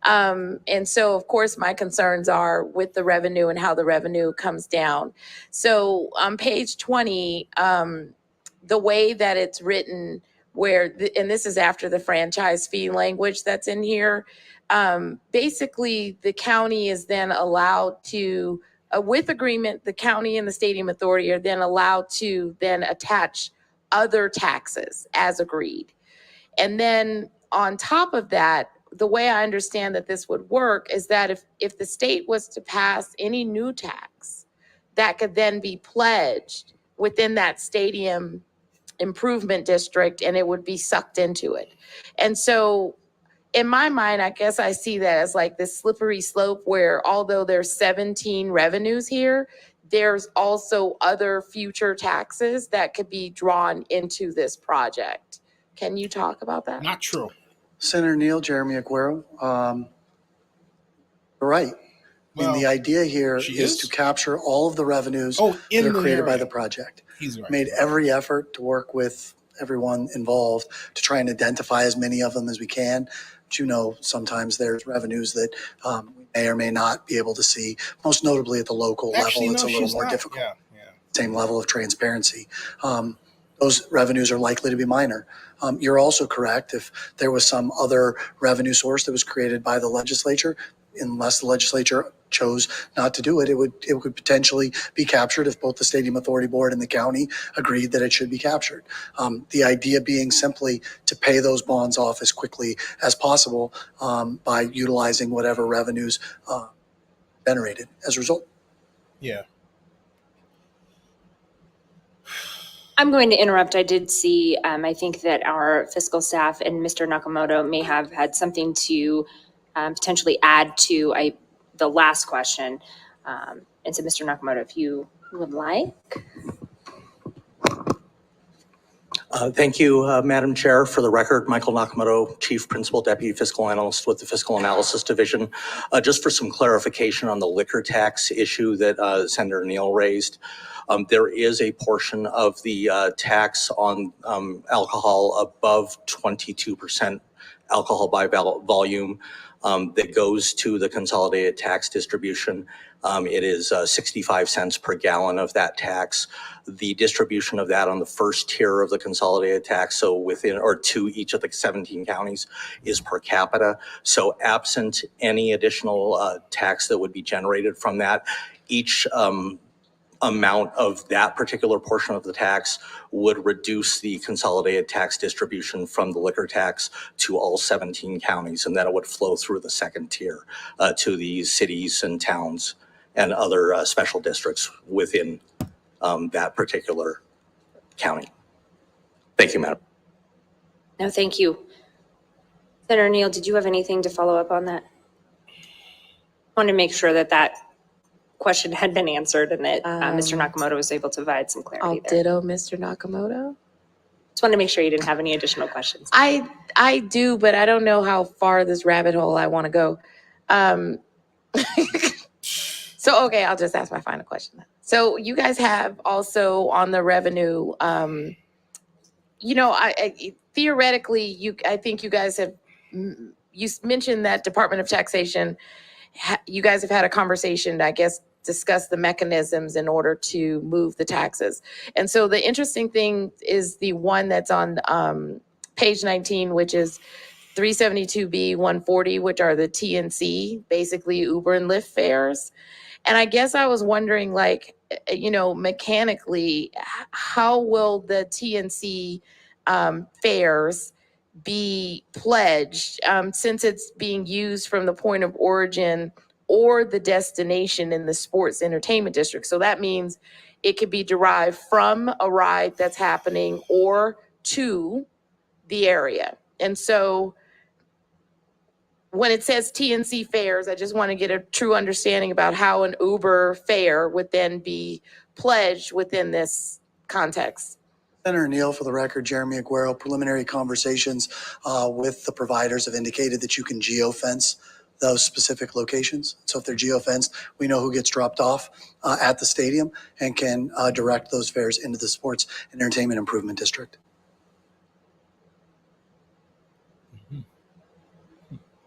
And so, of course, my concerns are with the revenue and how the revenue comes down. So on page 20, the way that it's written, and this is after the franchise fee language that's in here, basically the county is then allowed to, with agreement, the county and the stadium authority are then allowed to then attach other taxes as agreed. And then on top of that, the way I understand that this would work is that if the state was to pass any new tax, that could then be pledged within that stadium improvement district, and it would be sucked into it. And so in my mind, I guess I see that as like this slippery slope where although there's 17 revenues here, there's also other future taxes that could be drawn into this project. Can you talk about that? Not true. Senator Neal, Jeremy Aguero, you're right. The idea here is to capture all of the revenues that are created by the project. He's right. Made every effort to work with everyone involved to try and identify as many of them as we can. But you know, sometimes there's revenues that we may or may not be able to see. Most notably at the local Actually, level, it's no, a little she's more not. difficult. Yeah. Same level of transparency. Those revenues are likely to be minor. You're also correct. If there was some other revenue source that was created by the legislature, unless the legislature chose not to do it, it could potentially be captured if both the Stadium Authority Board and the county agreed that it should be captured. The idea being simply to pay those bonds off as quickly as possible by utilizing whatever revenues generated as a result. Yeah. I'm going to interrupt. I did see, I think that our fiscal staff and Mr. Nakamoto may have had something to potentially add to the last question. And so Mr. Nakamoto, if you would like. Thank you, Madam Chair. For the record, Michael Nakamoto, Chief Principal Deputy Fiscal Analyst with the Fiscal Analysis Division. Just for some clarification on the liquor tax issue that Senator Neal raised. There is a portion of the tax on alcohol above 22% alcohol by volume that goes to the consolidated tax distribution. It is 65 cents per gallon of that tax. The distribution of that on the first tier of the consolidated tax, so within or to each of the 17 counties, is per capita. So absent any additional tax that would be generated from that, each amount of that particular portion of the tax would reduce the consolidated tax distribution from the liquor tax to all 17 counties, and then it would flow through the second tier to the cities and towns and other special districts within that particular county. Thank you, Madam. No, thank you. Senator Neal, did you have anything to follow up on that? I want to make sure that that question had been answered and that Mr. Nakamoto was able to provide some clarity there. Ditto Mr. Nakamoto. Just wanted to make sure you didn't have any additional questions. I do, but I don't know how far this rabbit hole I want to go. So, okay, I'll just ask my final question then. So you guys have also on the revenue, you know, I theoretically, I think you guys have, you mentioned that Department of Taxation, you guys have had a conversation, I guess, discuss the mechanisms in order to move the taxes. And so the interesting thing is the one that's on page 19, which is 372B 140, which are the TNC, basically Uber and Lyft fares. And I guess I was wondering, like, you know, mechanically, how will the TNC fares be pledged since it's being used from the point of origin or the destination in the sports entertainment district? So that means it could be derived from a ride that's happening or to the area. And so when it says TNC fares, I just want to get a true understanding about how an Uber fare would then be pledged within this context. Senator Neal, for the record, Jeremy Aguero, preliminary conversations with the providers have indicated that you can geofence those specific locations. So if they're geofenced, we know who gets dropped off at the stadium and can direct those fares into the sports and entertainment improvement district.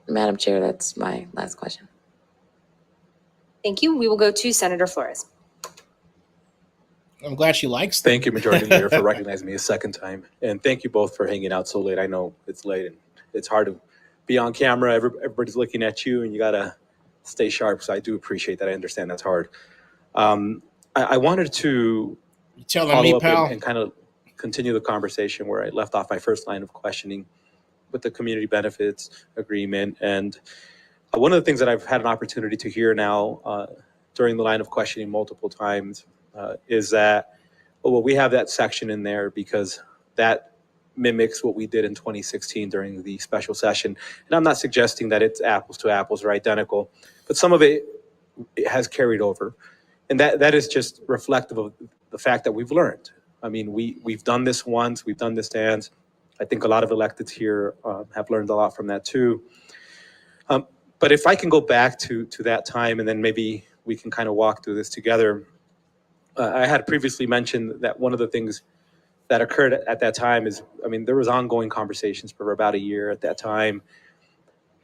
Madam Chair, that's my last question. Thank you. We will go to Senator Flores. I'm glad she likes them. Thank you, Majority Leader, for recognizing me a second time. And thank you both for hanging out so late. I know it's late and it's hard to be on camera. Everybody's looking at you and you got to stay sharp. So I do appreciate that. I understand that's hard. I wanted to follow up and kind of continue the conversation where I left off my first line of questioning with the community benefits agreement. And one of the things that I've had an opportunity to hear now during the line of questioning multiple times is that, well, we have that section in there because that mimics what we did in 2016 during the special session. And I'm not suggesting that it's apples to apples or identical, but some of it has carried over. And that is just reflective of the fact that we've learned. I mean, we've done this once, we've done this dance. I think a lot of electeds here have learned a lot from that too. But if I can go back to that time and then maybe we can kind of walk through this together. I had previously mentioned that one of the things that occurred at that time is, I mean, there was ongoing conversations for about a year at that time.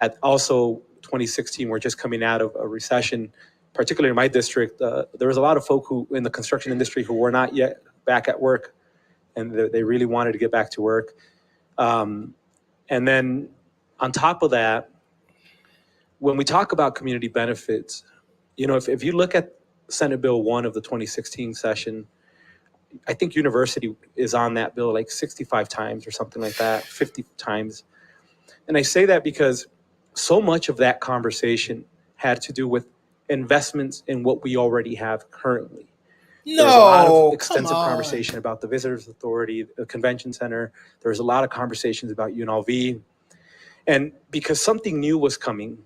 At also 2016, we're just coming out of a recession, particularly in my district. There was a lot of folk who in the construction industry who were not yet back at work, and they really wanted to get back to work. And then on top of that, when we talk about community benefits, you know, if you look at Senate Bill 1 of the 2016 session, I think university is on that bill like 65 times or something like that, 50 times. And I say that because so much of that conversation had to do with investments in what we already have currently. There was a lot of extensive conversation about the Visitors Authority, the Convention Center. There was a lot of conversations about UNLV. And because something new was coming,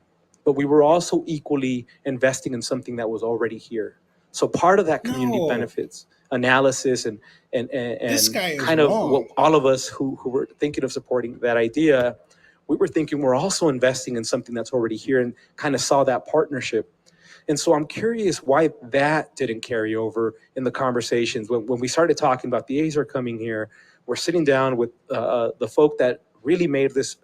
but we were also equally investing in something that was already here. So part of that community benefits analysis and kind of what all of us who were thinking of supporting that idea, we were thinking we're also investing in something that's already here, and kind of saw that partnership. And so I'm curious why that didn't carry over in the conversations. When we started talking about the A's are coming here, we're sitting down with the folk that really made this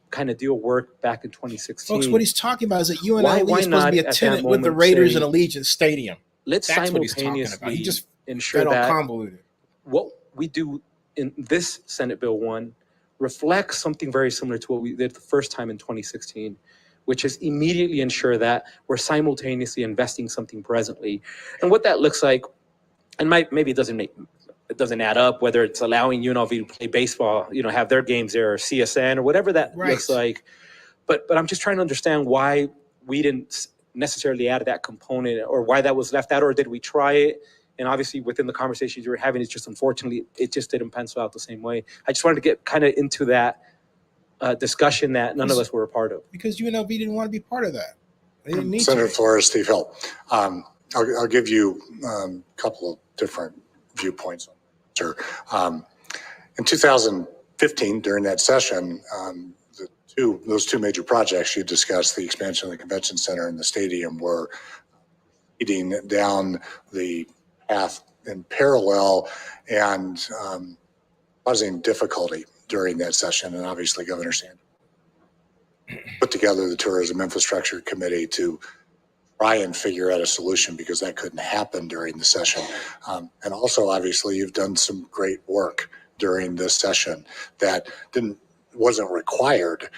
kind of deal work back in 2016. Folks, what he's talking about is that UNLV is supposed to be a tenant with the moment Raiders say, and Allegiant Stadium. Let's That's what he's talking about. He simultaneously just ensure got all that convoluted. what we do in this Senate Bill 1 reflects something very similar to what we did the first time in 2016, which is immediately ensure that we're simultaneously investing something presently. And what that looks like, and maybe it doesn't add up, whether it's allowing UNLV to play baseball, you know, have their games there, or CSN, or whatever that looks like. But I'm just trying to understand why we didn't necessarily add that component, or why that was left out, or did we try it? And obviously within the conversations you were having, it's just unfortunately, it just didn't pencil out the same way. I just wanted to get kind of into that discussion that none of us were a part of. Because UNLV didn't want to be part of that. They didn't need Senator to. Flores, Steve Hill. I'll give you a couple of different viewpoints. Sir, in 2015, during that session, those two major projects you discussed, the expansion of the convention center and the stadium, were leading down the path in parallel and causing difficulty during that session. And obviously Governor Sanders put together the Tourism Infrastructure Committee to try and figure out a solution, because that couldn't happen during the session. And also, obviously, you've done some great work during this session that wasn't required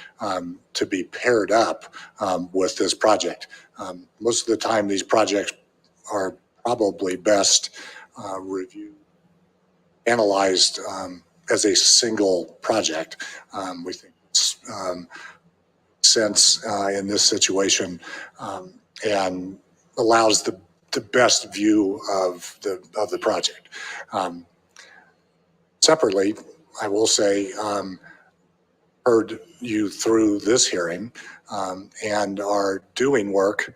to be paired up with this project. Most of the time, these projects are probably best reviewed, analyzed as a single project. We think it's sense in this situation and allows the best view of the project. Separately, I will say, heard you through this hearing and are doing work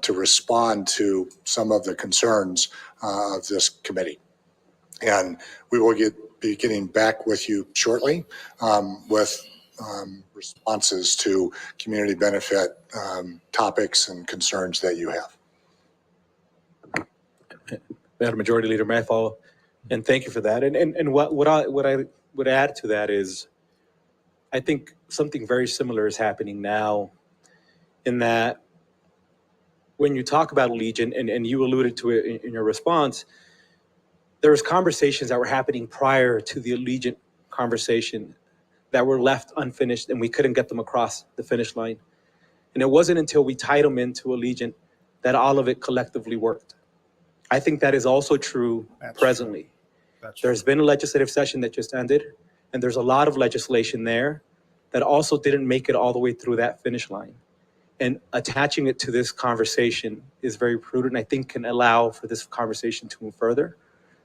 to respond to some of the concerns of this committee. And we will be getting back with you shortly with responses to community benefit topics and concerns that you have. Madam Majority Leader, may I follow? And thank you for that. And what I would add to that is, I think something very similar is happening now, in that when you talk about Allegiant, and you alluded to it in your response, there was conversations that were happening prior to the Allegiant conversation that were left unfinished, and we couldn't get them across the finish line. And it wasn't until we tied them into Allegiant that all of it collectively worked. I think that is also true presently. There's been a legislative session that just ended, and there's a lot of legislation there that also didn't make it all the way through that finish line. And attaching it to this conversation is very prudent, and I think can allow for this conversation to move further.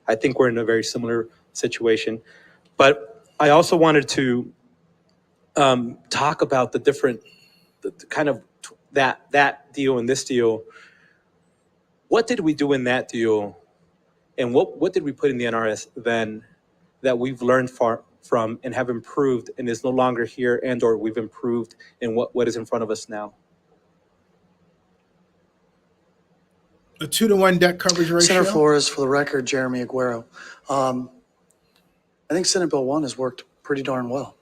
I think we're in a very similar situation. But I also wanted to talk about the different, the kind of that deal and this deal. What did we do in that deal, and what did we put in the NRS then that we've learned from and have improved and is no longer here, and or we've improved in what is in front of us now? The 2-to-1 debt coverage ratio. Senator Flores, for the record, Jeremy Aguero. I think Senate Bill 1 has worked pretty darn well.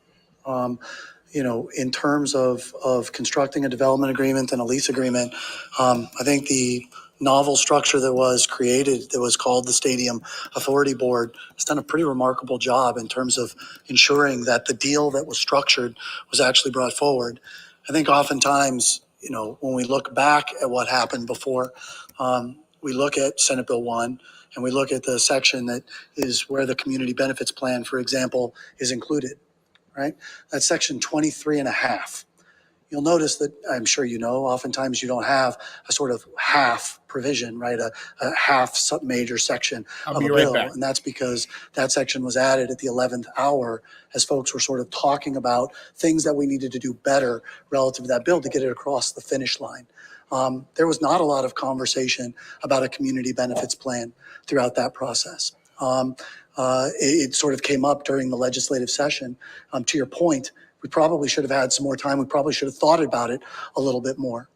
In terms of constructing a development agreement and a lease agreement, I think the novel structure that was created, that was called the Stadium Authority Board, has done a pretty remarkable job in terms of ensuring that the deal that was structured was actually brought forward. I think oftentimes, when we look back at what happened before, we look at Senate Bill 1 and we look at the section that is where the community benefits plan, for example, is included, right? That's section 23.5. You'll notice that, I'm sure oftentimes you don't have a sort of half provision, right? A half major section of a bill. And that's because that section was added at the 11th hour as folks were sort of talking about things that we needed to do better relative to that bill to get it across the finish line. There was not a lot of conversation about a community benefits plan throughout that process. It sort of came up during the legislative session. To your point, we probably should have had some more time. We probably should have thought about it a little bit more.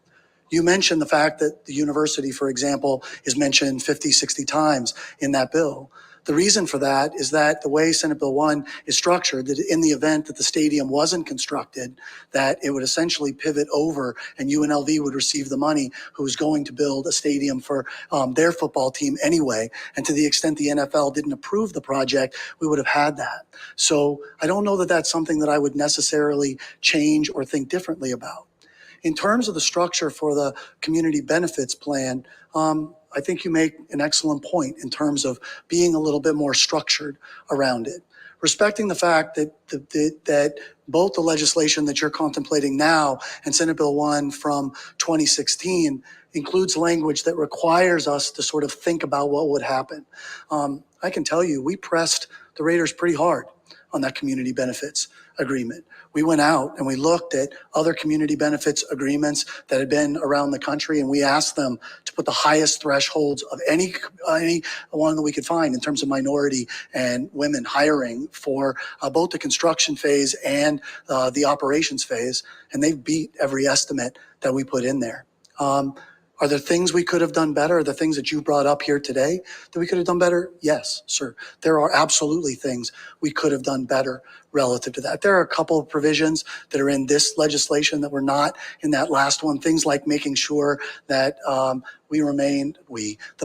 You mentioned the fact that the university, for example, is mentioned 50, 60 times in that bill. The reason for that is that the way Senate Bill 1 is structured, that in the event that the stadium wasn't constructed, that it would essentially pivot over and UNLV would receive the money who was going to build a stadium for their football team anyway. And to the extent the NFL didn't approve the project, we would have had that. So I don't know that that's something that I would necessarily change or think differently about. In terms of the structure for the community benefits plan, I think you make an excellent point in terms of being a little bit more structured around it. Respecting the fact that that both the legislation that you're contemplating now and Senate Bill 1 from 2016 includes language that requires us to sort of think about what would happen. I can tell you, we pressed the Raiders pretty hard on that community benefits agreement. We went out and we looked at other community benefits agreements that had been around the country, and we asked them to put the highest thresholds of any one that we could find in terms of minority and women hiring for both the construction phase and the operations phase, and they've beat every estimate that we put in there. Are there things we could have done better? Are there things that you brought up here today that we could have done better? Yes, sir. There are absolutely things we could have done better relative to that. There are a couple of provisions that are in this legislation that were not in that last one. Things like making sure that the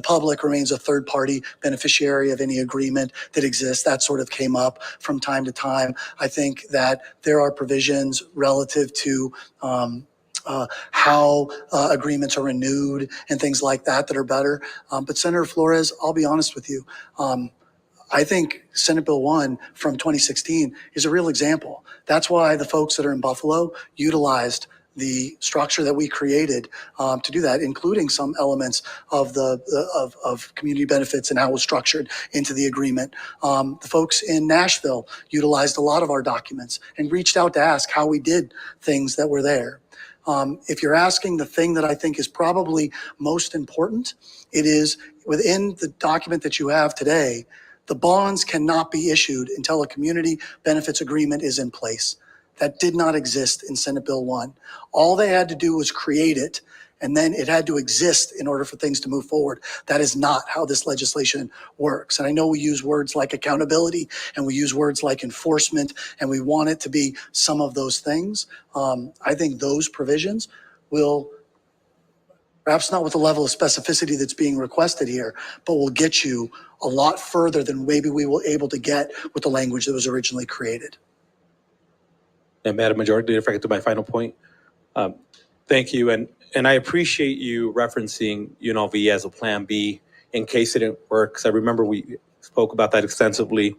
public remains a third party beneficiary of any agreement that exists. That sort of came up from time to time. I think that there are provisions relative to how agreements are renewed and things like that that are better. But Senator Flores, I'll be honest with you. I think Senate Bill 1 from 2016 is a real example. That's why the folks that are in Buffalo utilized the structure that we created to do that, including some elements of of community benefits and how it was structured into the agreement. The folks in Nashville utilized a lot of our documents and reached out to ask how we did things that were there. If you're asking the thing that I think is probably most important, it is within the document that you have today, the bonds cannot be issued until a community benefits agreement is in place. That did not exist in Senate Bill 1. All they had to do was create it, and then it had to exist in order for things to move forward. That is not how this legislation works. And I know we use words like accountability and we use words like enforcement, and we want it to be some of those things. I think those provisions will, perhaps not with the level of specificity that's being requested here, but will get you a lot further than maybe we were able to get with the language that was originally created. And Madam Majority, if I get to my final point, thank you. And I appreciate you referencing UNLV as a plan B in case it didn't work, because I remember we spoke about that extensively.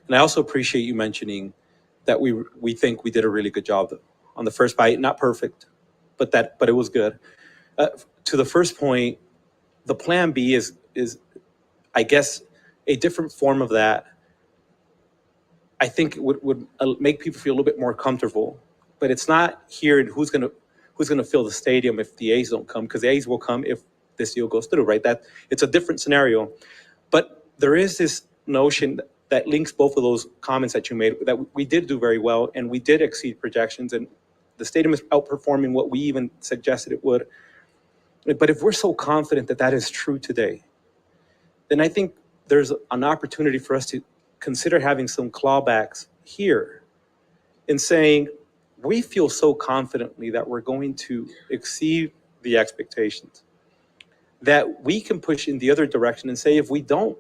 And I also appreciate you mentioning that we think we did a really good job on the first bite. Not perfect, but it was good. To the first point, the plan B is I guess a different form of that. I think would make people feel a little bit more comfortable, but it's not here in who's gonna fill the stadium if the A's don't come, because the A's will come if this deal goes through, right? That it's a different scenario, but there is this notion that links both of those comments that you made, that we did do very well and we did exceed projections, and the stadium is outperforming what we even suggested it would. But if we're so confident that that is true today, then I think there's an opportunity for us to consider having some clawbacks here and saying, we feel so confidently that we're going to exceed the expectations that we can push in the other direction and say, if we don't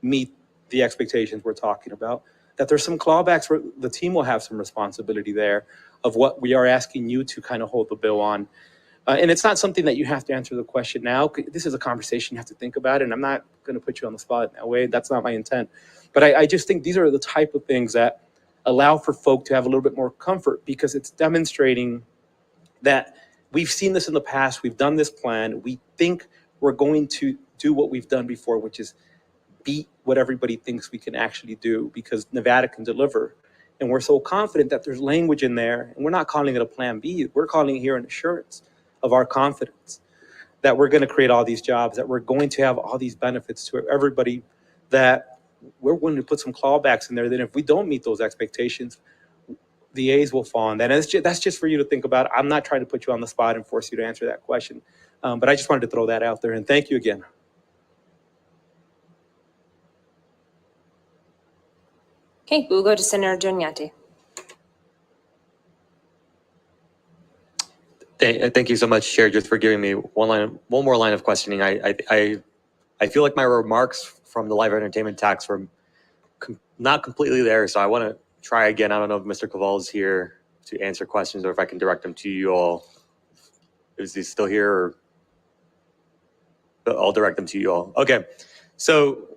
meet the expectations we're talking about, that there's some clawbacks where the team will have some responsibility there of what we are asking you to kind of hold the bill on. And it's not something that you have to answer the question now. This is a conversation you have to think about, and I'm not going to put you on the spot in that way. That's not my intent. But I just think these are the type of things that allow for folk to have a little bit more comfort, because it's demonstrating that we've seen this in the past. We've done this plan. We think we're going to do what we've done before, which is beat what everybody thinks we can actually do, because Nevada can deliver. And we're so confident that there's language in there, and we're not calling it a plan B. We're calling it here an assurance of our confidence that we're going to create all these jobs, that we're going to have all these benefits to everybody, that we're willing to put some clawbacks in there. Then if we don't meet those expectations, the A's will fall on that. And that's just for you to think about. I'm not trying to put you on the spot and force you to answer that question. But I just wanted to throw that out there. And thank you again. Okay, we'll go to Senator Joniati. Thank you so much, Chair, just for giving me one more line of questioning. I feel like my remarks from the live entertainment tax were not completely there, so I want to try again. I don't know if Mr. Caval is here to answer questions, or if I can direct them to you all. Is he still here? Or I'll direct them to you all. Okay, so,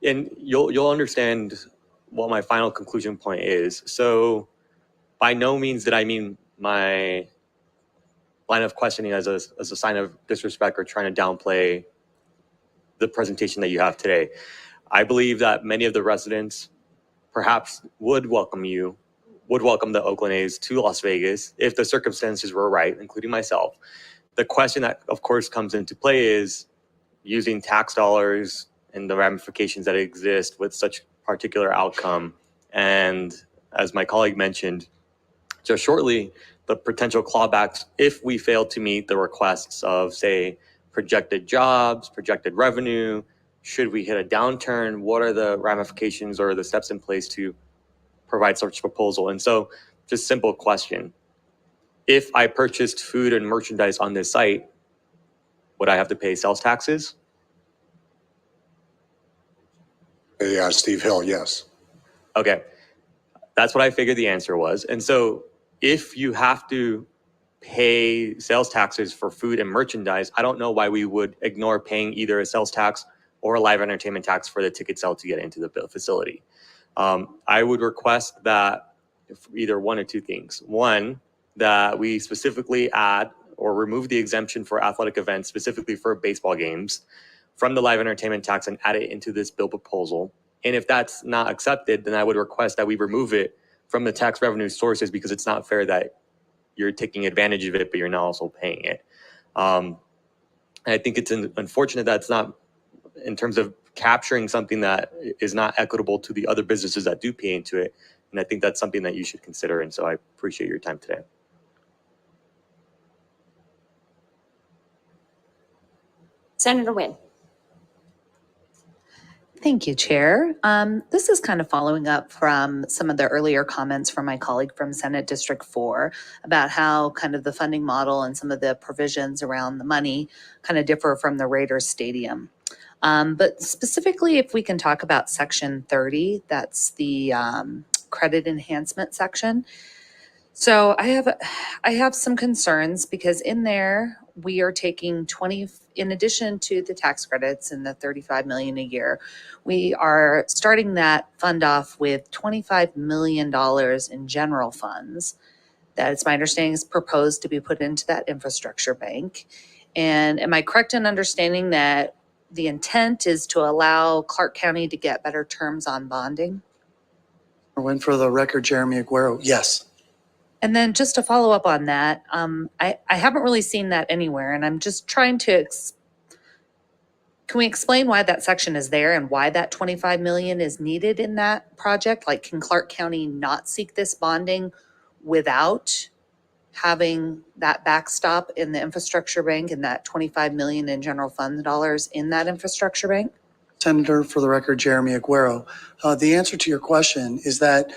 and you'll understand what my final conclusion point is. So, by no means did I mean my line of questioning as a sign of disrespect or trying to downplay the presentation that you have today. I believe that many of the residents perhaps would welcome the Oakland A's to Las Vegas if the circumstances were right, including myself. The question that, of course, comes into play is using tax dollars and the ramifications that exist with such particular outcome. And as my colleague mentioned just shortly, the potential clawbacks if we fail to meet the requests of, say, projected jobs, projected revenue. Should we hit a downturn? What are the ramifications or the steps in place to provide such proposal? And so, just simple question. If I purchased food and merchandise on this site, would I have to pay sales taxes? Yeah, Steve Hill, yes. Okay, that's what I figured the answer was. And so if you have to pay sales taxes for food and merchandise, I don't know why we would ignore paying either a sales tax or a live entertainment tax for the ticket sale to get into the facility. I would request that either one or two things. One, that we specifically add or remove the exemption for athletic events, specifically for baseball games, from the live entertainment tax and add it into this bill proposal. And if that's not accepted, then I would request that we remove it from the tax revenue sources, because it's not fair that you're taking advantage of it, but you're not also paying it. I think it's unfortunate that it's not, in terms of capturing something that is not equitable to the other businesses that do pay into it. And I think that's something that you should consider. And so I appreciate your time today. Senator Nguyen. Thank you, Chair. This is kind of following up from some of the earlier comments from my colleague from Senate District 4 about how kind of the funding model and some of the provisions around the money kind of differ from the Raiders Stadium. But specifically, if we can talk about Section 30, that's the credit enhancement section. So I have some concerns, because in there we are taking 20, in addition to the tax credits and the $35 million a year, we are starting that fund off with $25 million in general funds. That, it's my understanding, is proposed to be put into that infrastructure bank. And am I correct in understanding that the intent is to allow Clark County to get better terms on bonding? When for the record, Jeremy Aguero, yes. And then just to follow up on that, I haven't really seen that anywhere, and I'm just trying to, can we explain why that section is there and why that $25 million is needed in that project? Like, can Clark County not seek this bonding without having that backstop in the infrastructure bank and that $25 million in general fund dollars in that infrastructure bank? Senator, for the record, Jeremy Aguero. The answer to your question is that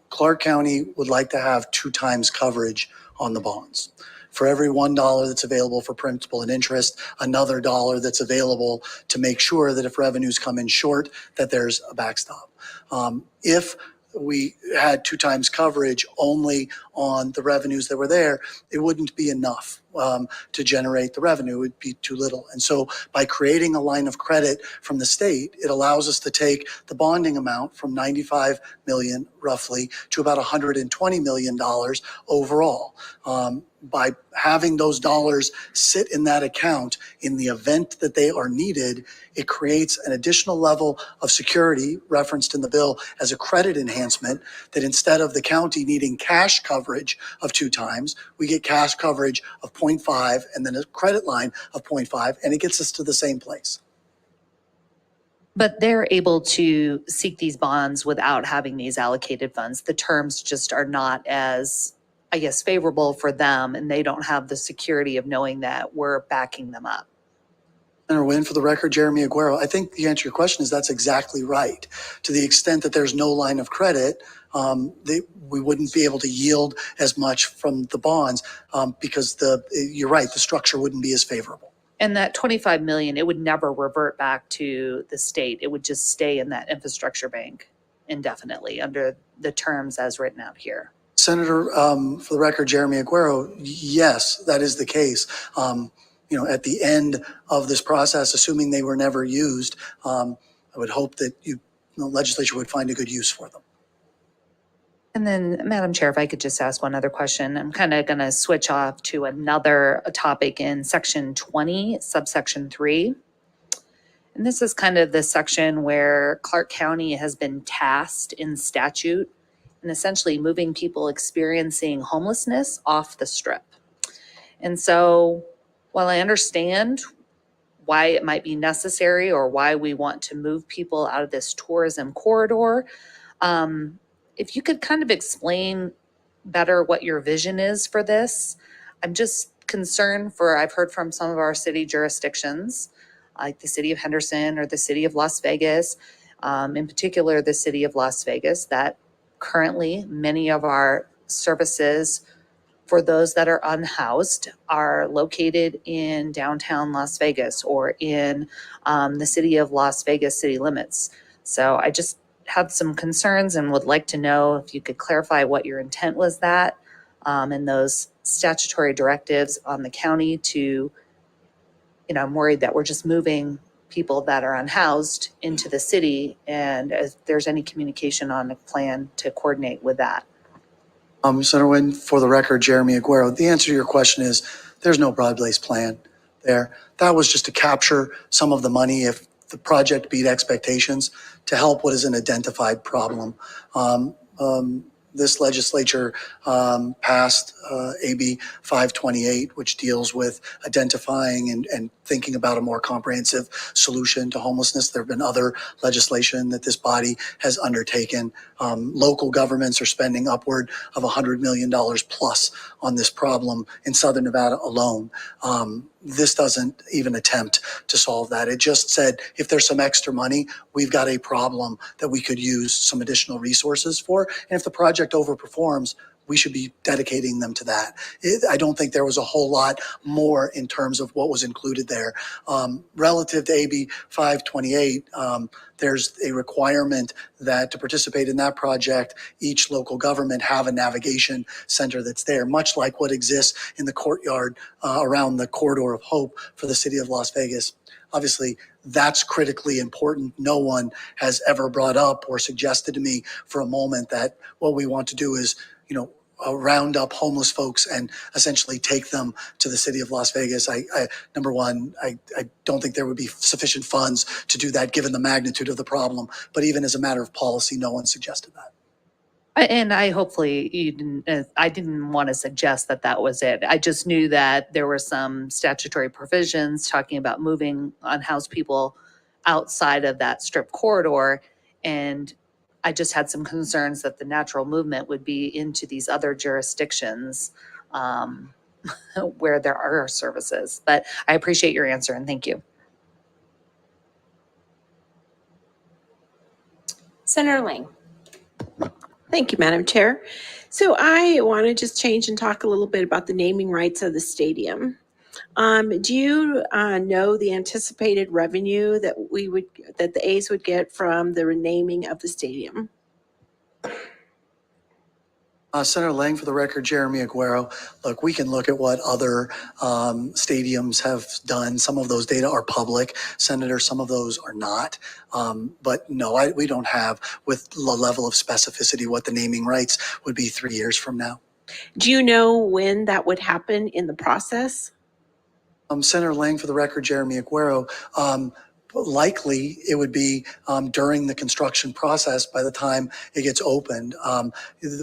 Clark County would like to have 2 times coverage on the bonds. For every $1 that's available for principal and interest, another dollar that's available to make sure that if revenues come in short, that there's a backstop. If we had 2 times coverage only on the revenues that were there, it wouldn't be enough to generate the revenue. It would be too little. And so by creating a line of credit from the state, it allows us to take the bonding amount from 95 million roughly to about $120 million overall. By having those dollars sit in that account in the event that they are needed, it creates an additional level of security referenced in the bill as a credit enhancement, that instead of the county needing cash coverage of 2 times, we get cash coverage of 0.5 and then a credit line of 0.5, and it gets us to the same place. But they're able to seek these bonds without having these allocated funds. The terms just are not as, I guess, favorable for them, and they don't have the security of knowing that we're backing them up. Senator Wynn, for the record, Jeremy Aguero, I think the answer to your question is that's exactly right. To the extent that there's no line of credit, we wouldn't be able to yield as much from the bonds because you're right, the structure wouldn't be as favorable. And that 25 million, it would never revert back to the state. It would just stay in that infrastructure bank indefinitely under the terms as written out here. Senator, for the record, Jeremy Aguero, yes, that is the case. At the end of this process, assuming they were never used, I would hope that the legislature would find a good use for them. And then, Madam Chair, if I could just ask one other question, I'm kind of going to switch off to another topic in Section 20, subsection 3. And this is kind of the section where Clark County has been tasked in statute and essentially moving people experiencing homelessness off the strip. And so while I understand why it might be necessary or why we want to move people out of this tourism corridor, if you could kind of explain better what your vision is for this. I'm just concerned I've heard from some of our city jurisdictions, like the city of Henderson or the city of Las Vegas, in particular the city of Las Vegas, that currently many of our services for those that are unhoused are located in downtown Las Vegas or in the city of Las Vegas city limits. So I just have some concerns and would like to know if you could clarify what your intent was that and those statutory directives on the county to, I'm worried that we're just moving people that are unhoused into the city, and if there's any communication on a plan to coordinate with that. Senator Wynn, for the record, Jeremy Aguero, the answer to your question is there's no broad-based plan there. That was just to capture some of the money if the project beat expectations to help what is an identified problem. This legislature passed AB 528, which deals with identifying and thinking about a more comprehensive solution to homelessness. There have been other legislation that this body has undertaken. Local governments are spending upward of $100 million plus on this problem in Southern Nevada alone. This doesn't even attempt to solve that. It just said, if there's some extra money, we've got a problem that we could use some additional resources for. And if the project overperforms, we should be dedicating them to that. I don't think there was a whole lot more in terms of what was included there. Relative to AB 528, there's a requirement that to participate in that project, each local government have a navigation center that's there, much like what exists in the courtyard around the Corridor of Hope for the city of Las Vegas. Obviously, that's critically important. No one has ever brought up or suggested to me for a moment that what we want to do is, round up homeless folks and essentially take them to the city of Las Vegas. Number one, I don't think there would be sufficient funds to do that given the magnitude of the problem. But even as a matter of policy, no one suggested that. And I didn't want to suggest that that was it. I just knew that there were some statutory provisions talking about moving unhoused people outside of that strip corridor. And I just had some concerns that the natural movement would be into these other jurisdictions where there are services. But I appreciate your answer and thank you. Senator Lang. Thank you, Madam Chair. So I want to just change and talk a little bit about the naming rights of the stadium. Do you know the anticipated revenue that the A's would get from the renaming of the stadium? Senator Lang, for the record, Jeremy Aguero. Look, we can look at what other stadiums have done. Some of those data are public. Senator, some of those are not. But no, we don't have with the level of specificity what the naming rights would be 3 years from now. Do you know when that would happen in the process? Senator Lang, for the record, Jeremy Aguero. Likely it would be during the construction process by the time it gets opened.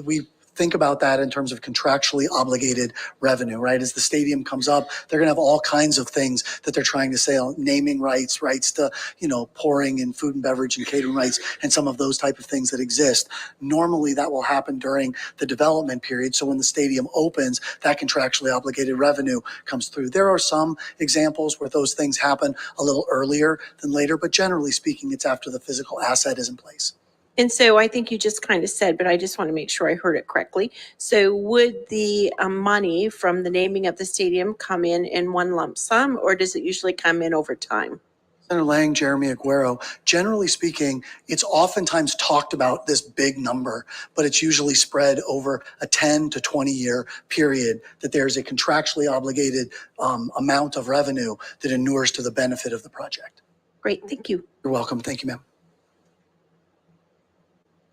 We think about that in terms of contractually obligated revenue, right? As the stadium comes up, they're going to have all kinds of things that they're trying to sell, naming rights, rights to, pouring and food and beverage and catering rights, and some of those type of things that exist. Normally that will happen during the development period. So when the stadium opens, that contractually obligated revenue comes through. There are some examples where those things happen a little earlier than later, but generally speaking, it's after the physical asset is in place. And so I think you just kind of said, but I just want to make sure I heard it correctly. So would the money from the naming of the stadium come in one lump sum, or does it usually come in over time? Senator Lang, Jeremy Aguero, generally speaking, it's oftentimes talked about this big number, but it's usually spread over a 10 to 20 year period, that there's a contractually obligated amount of revenue that inures to the benefit of the project. Great, thank you. You're welcome. Thank you, ma'am.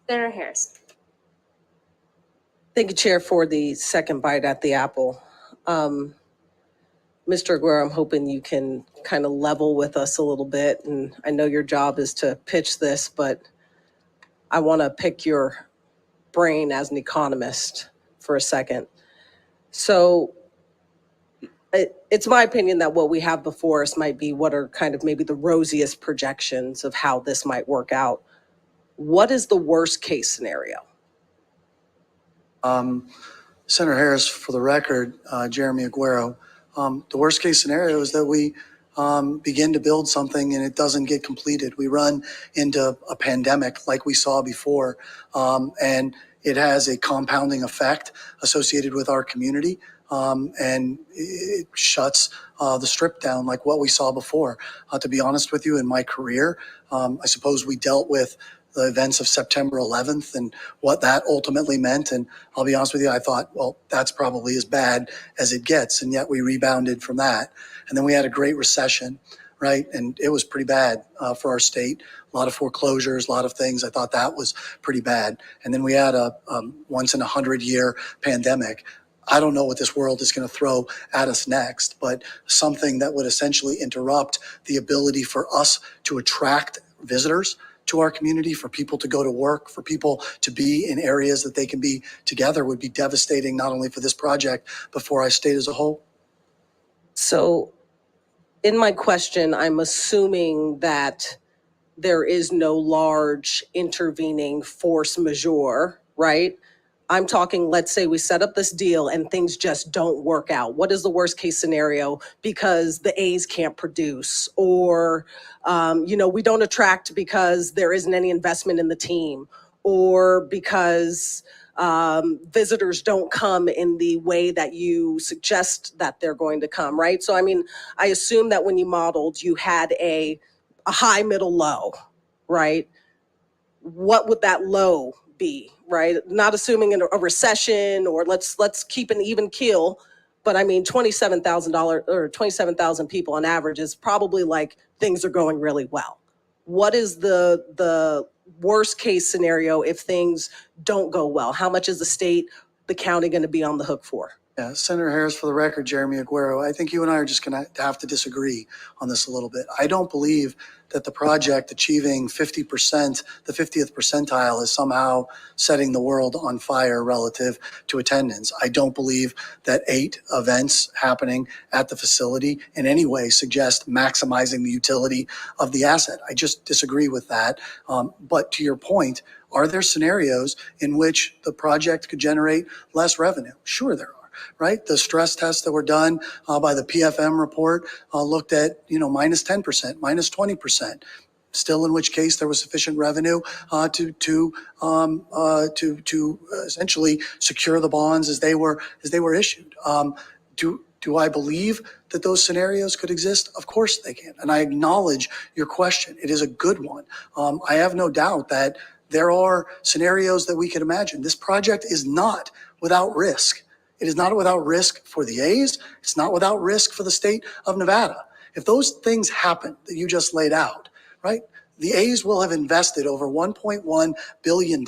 Senator Harris. Thank you, Chair, for the second bite at the apple. Mr. Aguero, I'm hoping you can kind of level with us a little bit. And I know your job is to pitch this, but I want to pick your brain as an economist for a second. So it's my opinion that what we have before us might be what are kind of maybe the rosiest projections of how this might work out. What is the worst case scenario? Senator Harris, for the record, Jeremy Aguero, the worst case scenario is that we begin to build something and it doesn't get completed. We run into a pandemic like we saw before, and it has a compounding effect associated with our community, and it shuts the strip down like what we saw before. To be honest with you, in my career, I suppose we dealt with the events of September 11th and what that ultimately meant. And I'll be honest with you, I thought, well, that's probably as bad as it gets. And yet we rebounded from that. And then we had a great recession, right? And it was pretty bad for our state. A lot of foreclosures, a lot of things. I thought that was pretty bad. And then we had a once in 100-year pandemic. I don't know what this world is going to throw at us next, but something that would essentially interrupt the ability for us to attract visitors to our community, for people to go to work, for people to be in areas that they can be together would be devastating, not only for this project, but for our state as a whole. So in my question, I'm assuming that there is no large intervening force majeure, right? I'm talking, let's say we set up this deal and things just don't work out. What is the worst case scenario? Because the A's can't produce, or, we don't attract because there isn't any investment in the team, or because visitors don't come in the way that you suggest that they're going to come, right? So, I assume that when you modeled, you had a high, middle, low, right? What would that low be, right? Not assuming a recession, or let's keep an even keel, but $27,000 or 27,000 people on average is probably like things are going really well. What is the worst case scenario if things don't go well? How much is the state, the county going to be on the hook for? Yeah, Senator Harris, for the record, Jeremy Aguero, I think you and I are just going to have to disagree on this a little bit. I don't believe that the project achieving 50%, the 50th percentile, is somehow setting the world on fire relative to attendance. I don't believe that 8 events happening at the facility in any way suggest maximizing the utility of the asset. I just disagree with that. But to your point, are there scenarios in which the project could generate less revenue? Sure, there are. Right? The stress tests that were done by the PFM report looked at, minus 10%, minus 20%. still in which case there was sufficient revenue to essentially secure the bonds as they were issued. Do I believe that those scenarios could exist? Of course they can. And I acknowledge your question. It is a good one. I have no doubt that there are scenarios that we can imagine. This project is not without risk. It is not without risk for the A's. It's not without risk for the state of Nevada. If those things happen that you just laid out, right, the A's will have invested over $1.1 billion,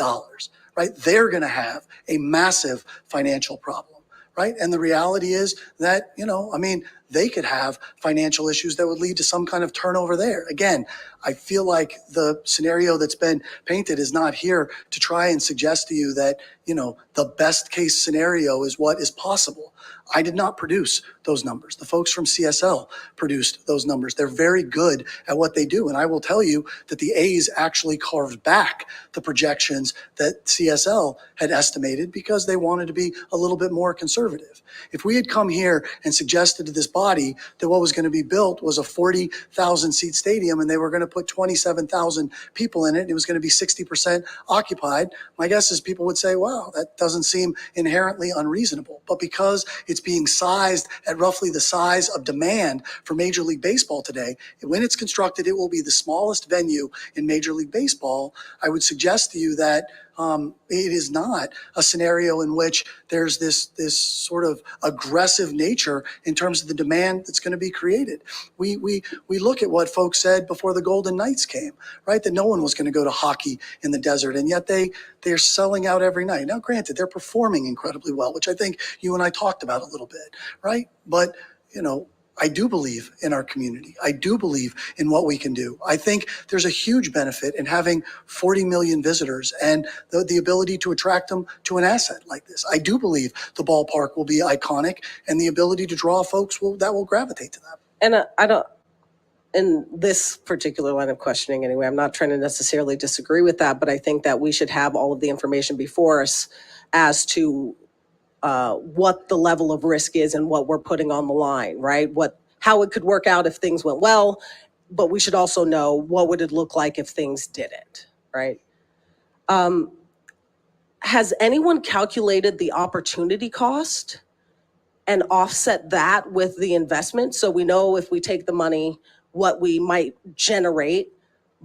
right? They're going to have a massive financial problem. Right. And the reality is that, they could have financial issues that would lead to some kind of turnover there. Again, I feel like the scenario that's been painted is not here to try and suggest to you that, the best case scenario is what is possible. I did not produce those numbers. The folks from CSL produced those numbers. They're very good at what they do. And I will tell you that the A's actually carved back the projections that CSL had estimated because they wanted to be a little bit more conservative. If we had come here and suggested to this body that what was going to be built was a 40,000 seat stadium and they were going to put 27,000 people in it and it was going to be 60% occupied, my guess is people would say, wow, that doesn't seem inherently unreasonable. But because it's being sized at roughly the size of demand for Major League Baseball today, when it's constructed, it will be the smallest venue in Major League Baseball. I would suggest to you that it is not a scenario in which there's this sort of aggressive nature in terms of the demand that's going to be created. We look at what folks said before the Golden Knights came, right? That no one was going to go to hockey in the desert, and yet they're selling out every night. Now, granted, they're performing incredibly well, which I think you and I talked about a little bit, right? But I do believe in our community. I do believe in what we can do. I think there's a huge benefit in having 40 million visitors and the ability to attract them to an asset like this. I do believe the ballpark will be iconic and the ability to draw folks that will gravitate to that. And I don't, in this particular line of questioning anyway, I'm not trying to necessarily disagree with that, but I think that we should have all of the information before us as to what the level of risk is and what we're putting on the line, right? How it could work out if things went well, but we should also know what would it look like if things didn't, right? Has anyone calculated the opportunity cost and offset that with the investment? So we know if we take the money, what we might generate,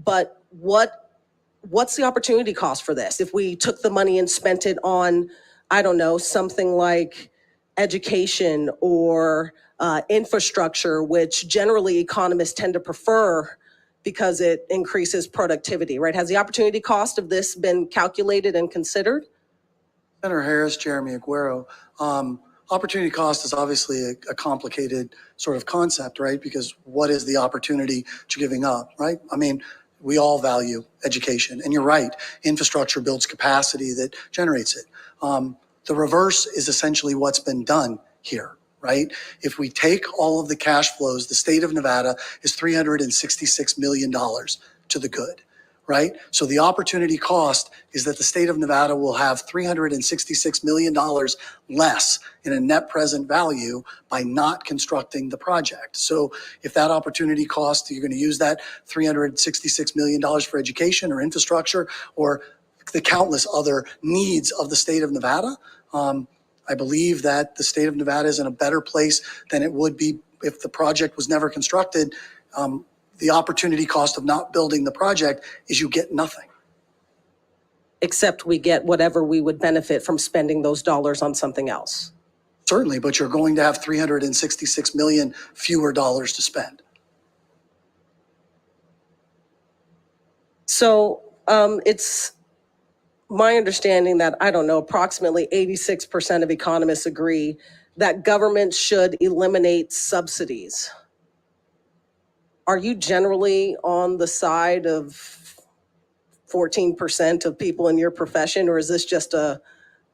but what's the opportunity cost for this? If we took the money and spent it on, I don't know, something like education or infrastructure, which generally economists tend to prefer because it increases productivity, right? Has the opportunity cost of this been calculated and considered? Senator Harris, Jeremy Aguero, opportunity cost is obviously a complicated sort of concept, right? Because what is the opportunity to giving up, right? I mean, we all value education, and you're right, infrastructure builds capacity that generates it. The reverse is essentially what's been done here, right? If we take all of the cash flows, the state of Nevada is $366 million to the good, right? So the opportunity cost is that the state of Nevada will have $366 million less in a net present value by not constructing the project. So if that opportunity cost, you're going to use that $366 million for education or infrastructure or the countless other needs of the state of Nevada, I believe that the state of Nevada is in a better place than it would be if the project was never constructed. The opportunity cost of not building the project is you get nothing. Except we get whatever we would benefit from spending those dollars on something else. Certainly, but you're going to have 366 million fewer dollars to spend. So it's my understanding that, I don't know, approximately 86% of economists agree that government should eliminate subsidies. Are you generally on the side of 14% of people in your profession, or is this just a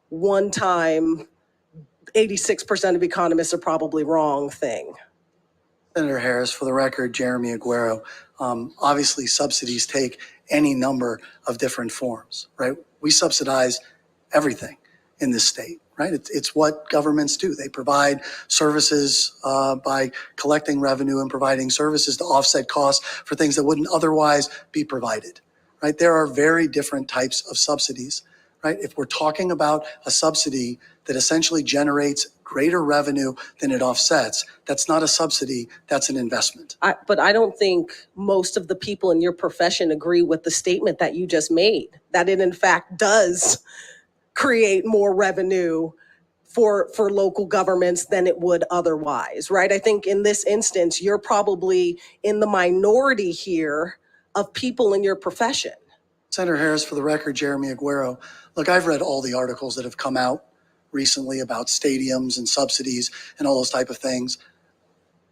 one-time 86% of economists are probably wrong thing? Senator Harris, for the record, Jeremy Aguero, obviously subsidies take any number of different forms, right? We subsidize everything in this state, right? It's what governments do. They provide services by collecting revenue and providing services to offset costs for things that wouldn't otherwise be provided, right? There are very different types of subsidies, right? If we're talking about a subsidy that essentially generates greater revenue than it offsets, that's not a subsidy, that's an investment. But I don't think most of the people in your profession agree with the statement that you just made, that it in fact does create more revenue for local governments than it would otherwise, right? I think in this instance, you're probably in the minority here of people in your profession. Senator Harris, for the record, Jeremy Aguero. Look, I've read all the articles that have come out recently about stadiums and subsidies and all those type of things.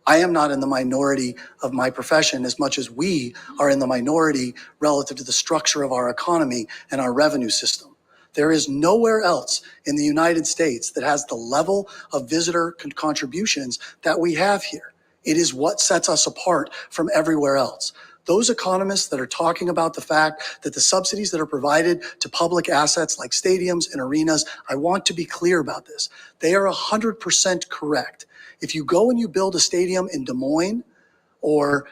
I am not in the minority of my profession as much as we are in the minority relative to the structure of our economy and our revenue system. There is nowhere else in the United States that has the level of visitor contributions that we have here. It is what sets us apart from everywhere else. Those economists that are talking about the fact that the subsidies that are provided to public assets like stadiums and arenas, I want to be clear about this. They are 100% correct. If you go and you build a stadium in Des Moines or,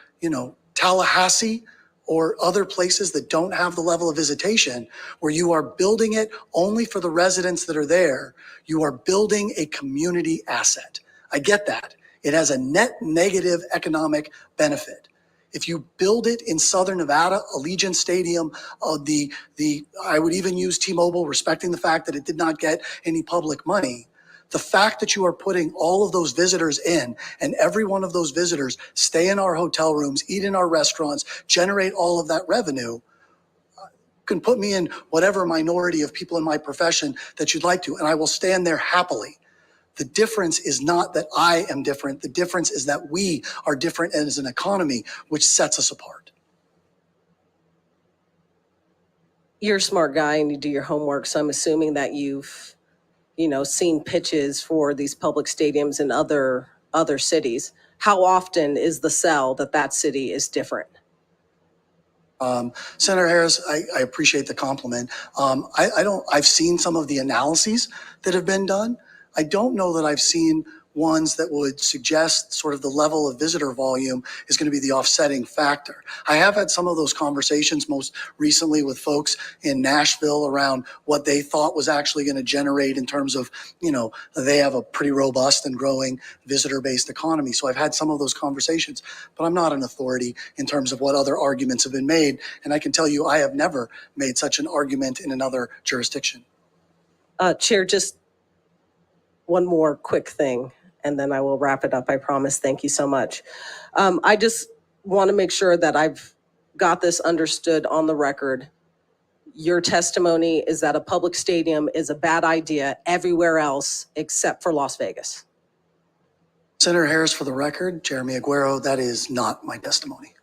Tallahassee or other places that don't have the level of visitation, where you are building it only for the residents that are there, you are building a community asset. I get that. It has a net negative economic benefit. If you build it in Southern Nevada, Allegiant Stadium, I would even use T-Mobile, respecting the fact that it did not get any public money. The fact that you are putting all of those visitors in, and every one of those visitors stay in our hotel rooms, eat in our restaurants, generate all of that revenue, can put me in whatever minority of people in my profession that you'd like to, and I will stand there happily. The difference is not that I am different. The difference is that we are different as an economy, which sets us apart. You're a smart guy and you do your homework, so I'm assuming that you've, seen pitches for these public stadiums in other cities. How often is the sell that city is different? Senator Harris, I appreciate the compliment. I've seen some of the analyses that have been done. I don't know that I've seen ones that would suggest sort of the level of visitor volume is going to be the offsetting factor. I have had some of those conversations most recently with folks in Nashville around what they thought was actually going to generate in terms of, they have a pretty robust and growing visitor-based economy. So I've had some of those conversations, but I'm not an authority in terms of what other arguments have been made. And I can tell you, I have never made such an argument in another jurisdiction. Chair, just one more quick thing, and then I will wrap it up. I promise. Thank you so much. I just want to make sure that I've got this understood on the record. Your testimony is that a public stadium is a bad idea everywhere else except for Las Vegas. Senator Harris, for the record, Jeremy Aguero, that is not my testimony.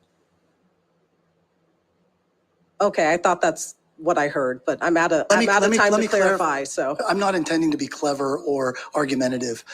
Okay, I thought that's what I heard, but I'm out of time to clarify. So I'm not intending to be clever or argumentative.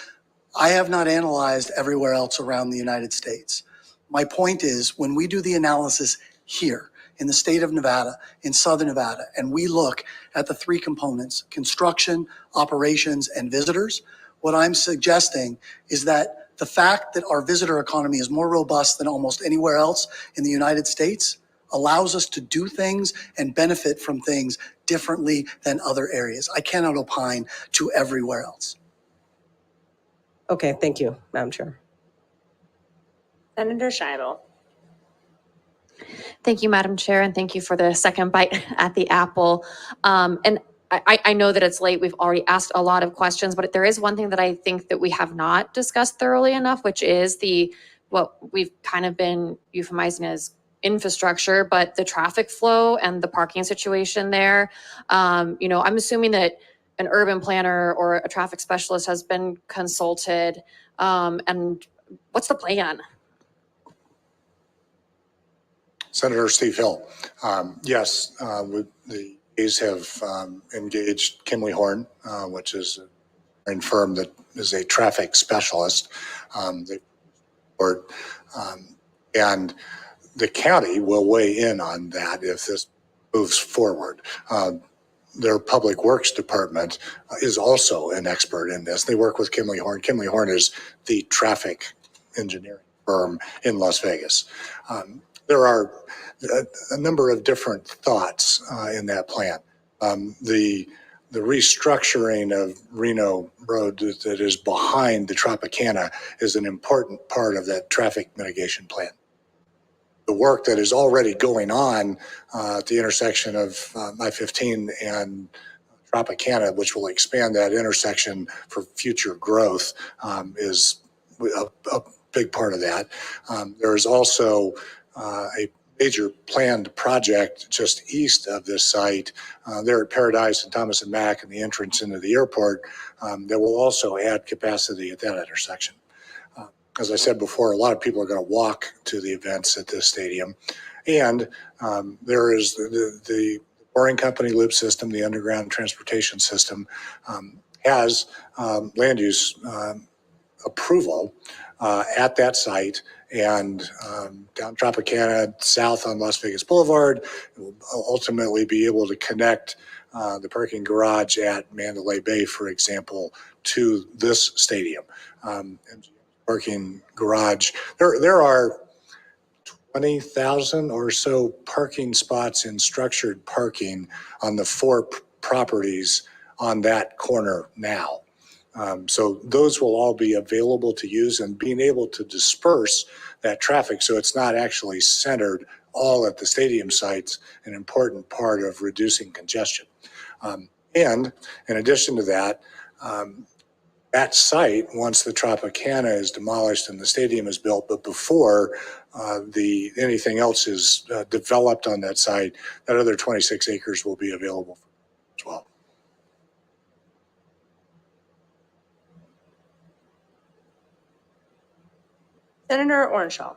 I have not analyzed everywhere else around the United States. My point is, when we do the analysis here in the state of Nevada, in Southern Nevada, and we look at the three components, construction, operations, and visitors, what I'm suggesting is that the fact that our visitor economy is more robust than almost anywhere else in the United States allows us to do things and benefit from things differently than other areas. I cannot opine to everywhere else. Okay, thank you, Madam Chair. Senator Scheibel. Thank you, Madam Chair, and thank you for the second bite at the apple. And I know that it's late. We've already asked a lot of questions, but there is one thing that I think that we have not discussed thoroughly enough, which is what we've kind of been euphemizing as infrastructure, but the traffic flow and the parking situation there. I'm assuming that an urban planner or a traffic specialist has been consulted. And what's the plan? Senator Steve Hill. Yes, the A's have engaged Kimley Horn, which is a firm that is a traffic specialist. And the county will weigh in on that if this moves forward. their public works department is also an expert in this. They work with Kimley Horn. Kimley Horn is the traffic engineering firm in Las Vegas. There are a number of different thoughts in that plan. The restructuring of Reno Road that is behind the Tropicana is an important part of that traffic mitigation plan. The work that is already going on at the intersection of I-15 and Tropicana, which will expand that intersection for future growth, is a big part of that. There is also a major planned project just east of this site there at Paradise and Thomas and Mack and the entrance into the airport that will also add capacity at that intersection. As I said before, a lot of people are going to walk to the events at this stadium. And there is the Boring Company loop system, the underground transportation system, has land use approval at that site, and down Tropicana, south on Las Vegas Boulevard, will ultimately be able to connect the parking garage at Mandalay Bay, for example, to this stadium. Parking garage. There are 20,000 or so parking spots in structured parking on the four properties on that corner now. So those will all be available to use, and being able to disperse that traffic so it's not actually centered all at the stadium sites, an important part of reducing congestion. And in addition to that, that site, once the Tropicana is demolished and the stadium is built, but before anything else is developed on that site, that other 26 acres will be available as well. Senator Orenshaw.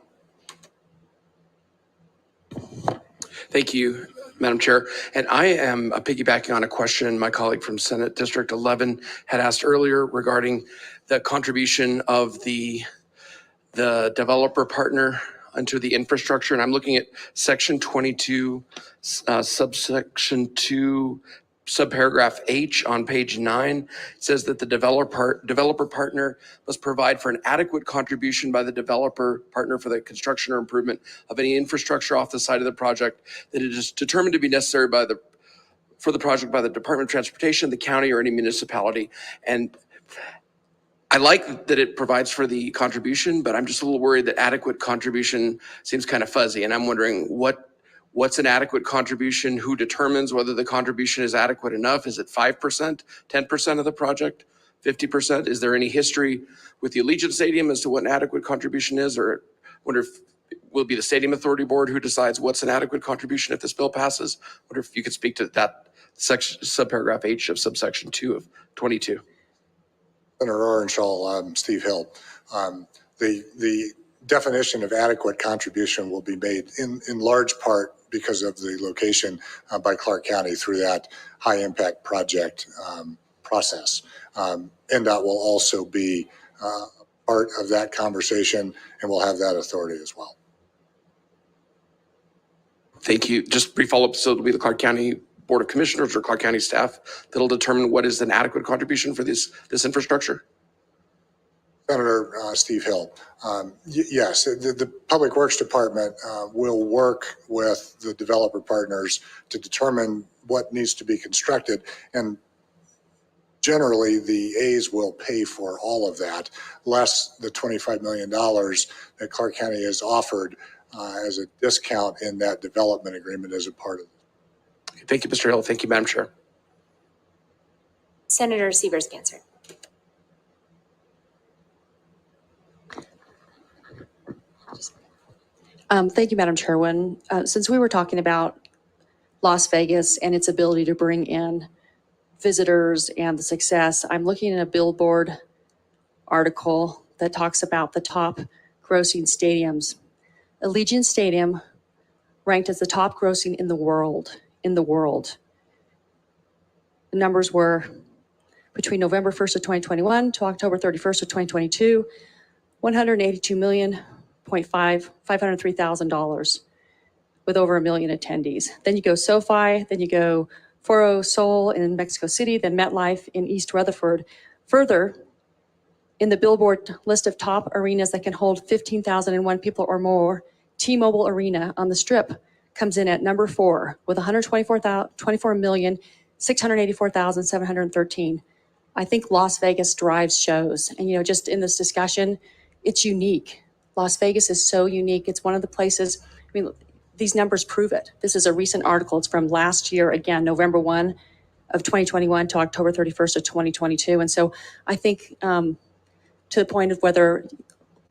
Thank you, Madam Chair. And I am piggybacking on a question my colleague from Senate District 11 had asked earlier regarding the contribution of the developer partner into the infrastructure. And I'm looking at section 22, subsection 2, subparagraph H on page 9. It says that the developer partner must provide for an adequate contribution by the developer partner for the construction or improvement of any infrastructure off the site of the project that it is determined to be necessary for the project by the Department of Transportation, the county, or any municipality. And I like that it provides for the contribution, but I'm just a little worried that adequate contribution seems kind of fuzzy. And I'm wondering what's an adequate contribution? Who determines whether the contribution is adequate enough? Is it 5%, 10% of the project, 50%? Is there any history with the Allegiant Stadium as to what an adequate contribution is? Or I wonder if it will be the Stadium Authority Board who decides what's an adequate contribution if this bill passes? I wonder if you could speak to that section, subparagraph H of subsection 2 of 22. Senator Orenshaw, Steve Hill. The definition of adequate contribution will be made in large part because of the location by Clark County through that high impact project process. NDOT will also be part of that conversation, and we'll have that authority as well. Thank you. Just brief follow-up. So it'll be the Clark County Board of Commissioners or Clark County staff that'll determine what is an adequate contribution for this infrastructure? Senator Steve Hill, yes, the Public Works Department will work with the developer partners to determine what needs to be constructed, and generally the A's will pay for all of that, less the $25 million that Clark County has offered as a discount in that development agreement as a part of it. Thank you, Mr. Hill. Thank you, Madam Chair. Senator Severs-Ganser. Thank you, Madam Chairwoman. Since we were talking about Las Vegas and its ability to bring in visitors and the success, I'm looking at a Billboard article that talks about the top grossing stadiums. Allegiant Stadium ranked as the top grossing in the world. The numbers were between November 1st of 2021 to October 31st of 2022, $182,503,000 with over 1 million attendees. Then you go SoFi, then you go Foro Sol in Mexico City, then MetLife in East Rutherford. Further, in the Billboard list of top arenas that can hold 15,001 people or more, T-Mobile Arena on the Strip comes in at number 4 with 124,684,713. I think Las Vegas drives shows. And, just in this discussion, it's unique. Las Vegas is so unique. It's one of the places, these numbers prove it. This is a recent article. It's from last year, again, November 1 of 2021 to October 31st of 2022. And so I think to the point of whether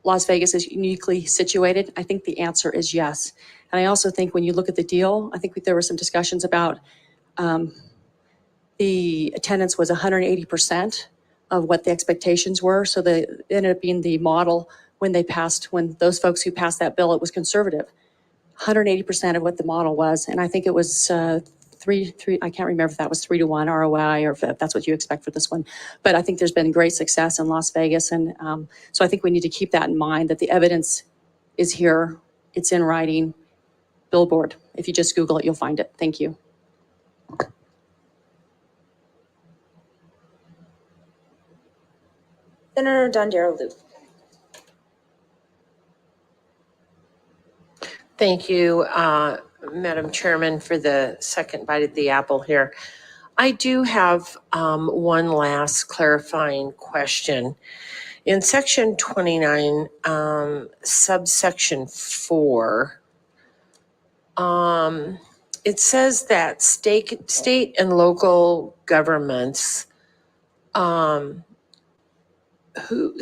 Las Vegas is uniquely situated, I think the answer is yes. And I also think when you look at the deal, I think there were some discussions about the attendance was 180% of what the expectations were. So it ended up being the model when those folks who passed that bill, it was conservative. 180% of what the model was. And I think it was three, I can't remember if that was 3-to-1 ROI or if that's what you expect for this one. But I think there's been great success in Las Vegas. And so I think we need to keep that in mind, that the evidence is here. It's in writing. Billboard. If you just Google it, you'll find it. Thank you. Senator Dondero Loop. Thank you, Madam Chairman, for the second bite at the apple here. I do have one last clarifying question. In section 29, subsection 4, it says that state and local governments who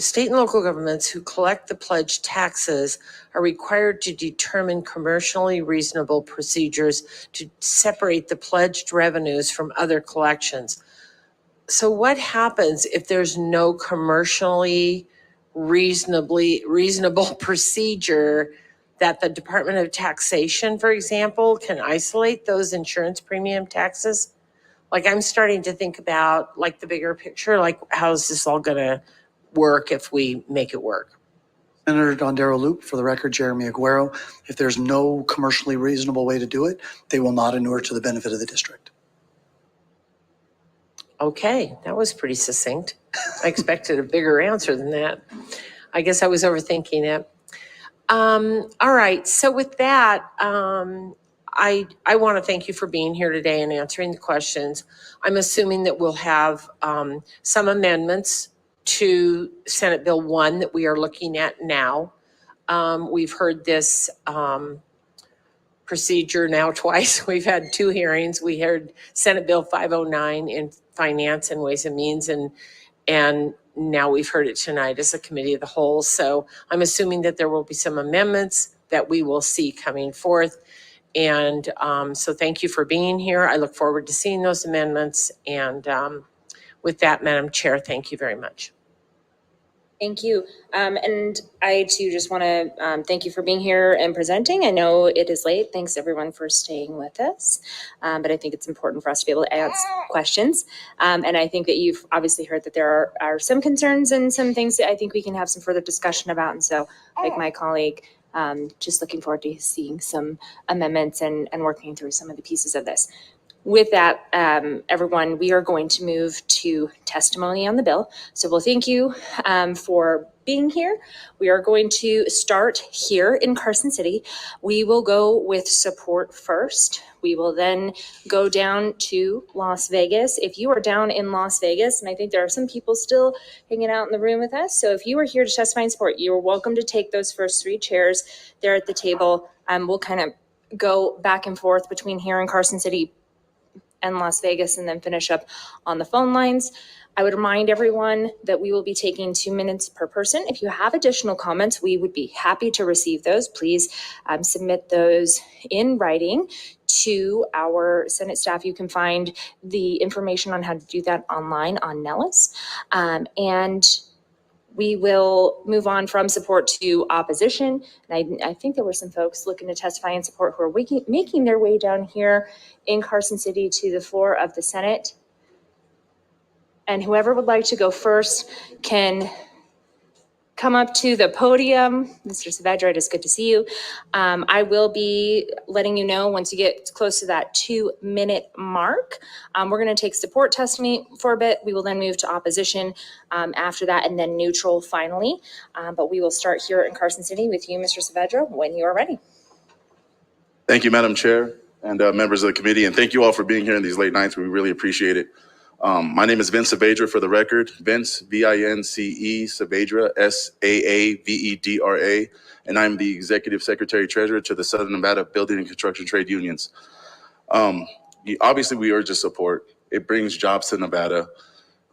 collect the pledged taxes are required to determine commercially reasonable procedures to separate the pledged revenues from other collections. So what happens if there's no commercially reasonable procedure that the Department of Taxation, for example, can isolate those insurance premium taxes? Like, I'm starting to think about like the bigger picture, like how's this all gonna work if we make it work? Senator Dondero Loop, for the record, Jeremy Aguero. If there's no commercially reasonable way to do it, they will not inure to the benefit of the district. Okay, that was pretty succinct. I expected a bigger answer than that. I guess I was overthinking it. All right, so with that, I want to thank you for being here today and answering the questions. I'm assuming that we'll have some amendments to Senate Bill 1 that we are looking at now. We've heard this procedure now twice. We've had 2 hearings. We heard Senate Bill 509 in Finance and Ways and Means, and now we've heard it tonight as a committee of the whole. So I'm assuming that there will be some amendments that we will see coming forth. And so thank you for being here. I look forward to seeing those amendments. And with that, Madam Chair, thank you very much. Thank you. And I too just want to thank you for being here and presenting. I know it is late. Thanks everyone for staying with us. But I think it's important for us to be able to ask questions. And I think that you've obviously heard that there are some concerns and some things that I think we can have some further discussion about. And so, like my colleague, just looking forward to seeing some amendments and working through some of the pieces of this. With that, everyone, we are going to move to testimony on the bill. So we'll thank you for being here. We are going to start here in Carson City. We will go with support first. We will then go down to Las Vegas. If you are down in Las Vegas, and I think there are some people still hanging out in the room with us, so if you are here to testify in support, you're welcome to take those first 3 chairs there at the table. We'll kind of go back and forth between here in Carson City and Las Vegas, and then finish up on the phone lines. I would remind everyone that we will be taking 2 minutes per person. If you have additional comments, we would be happy to receive those. Please submit those in writing to our Senate staff. You can find the information on how to do that online on Nellis. And we will move on from support to opposition. And I think there were some folks looking to testify in support who are making their way down here in Carson City to the floor of the Senate. And whoever would like to go first can come up to the podium. Mr. Saavedra, it is good to see you. I will be letting you know once you get close to that 2-minute mark. We're going to take support testimony for a bit. We will then move to opposition after that, and then neutral finally. But we will start here in Carson City with you, Mr. Saavedra, when you are ready. Thank you, Madam Chair and members of the committee. And thank you all for being here in these late nights. We really appreciate it. My name is Vince Saavedra, for the record. Vince, V-I-N-C-E, Saavedra, S-A-A-V-E-D-R-A. And I'm the Executive Secretary Treasurer to the Southern Nevada Building and Construction Trade Unions. Obviously, we urge your support. It brings jobs to Nevada.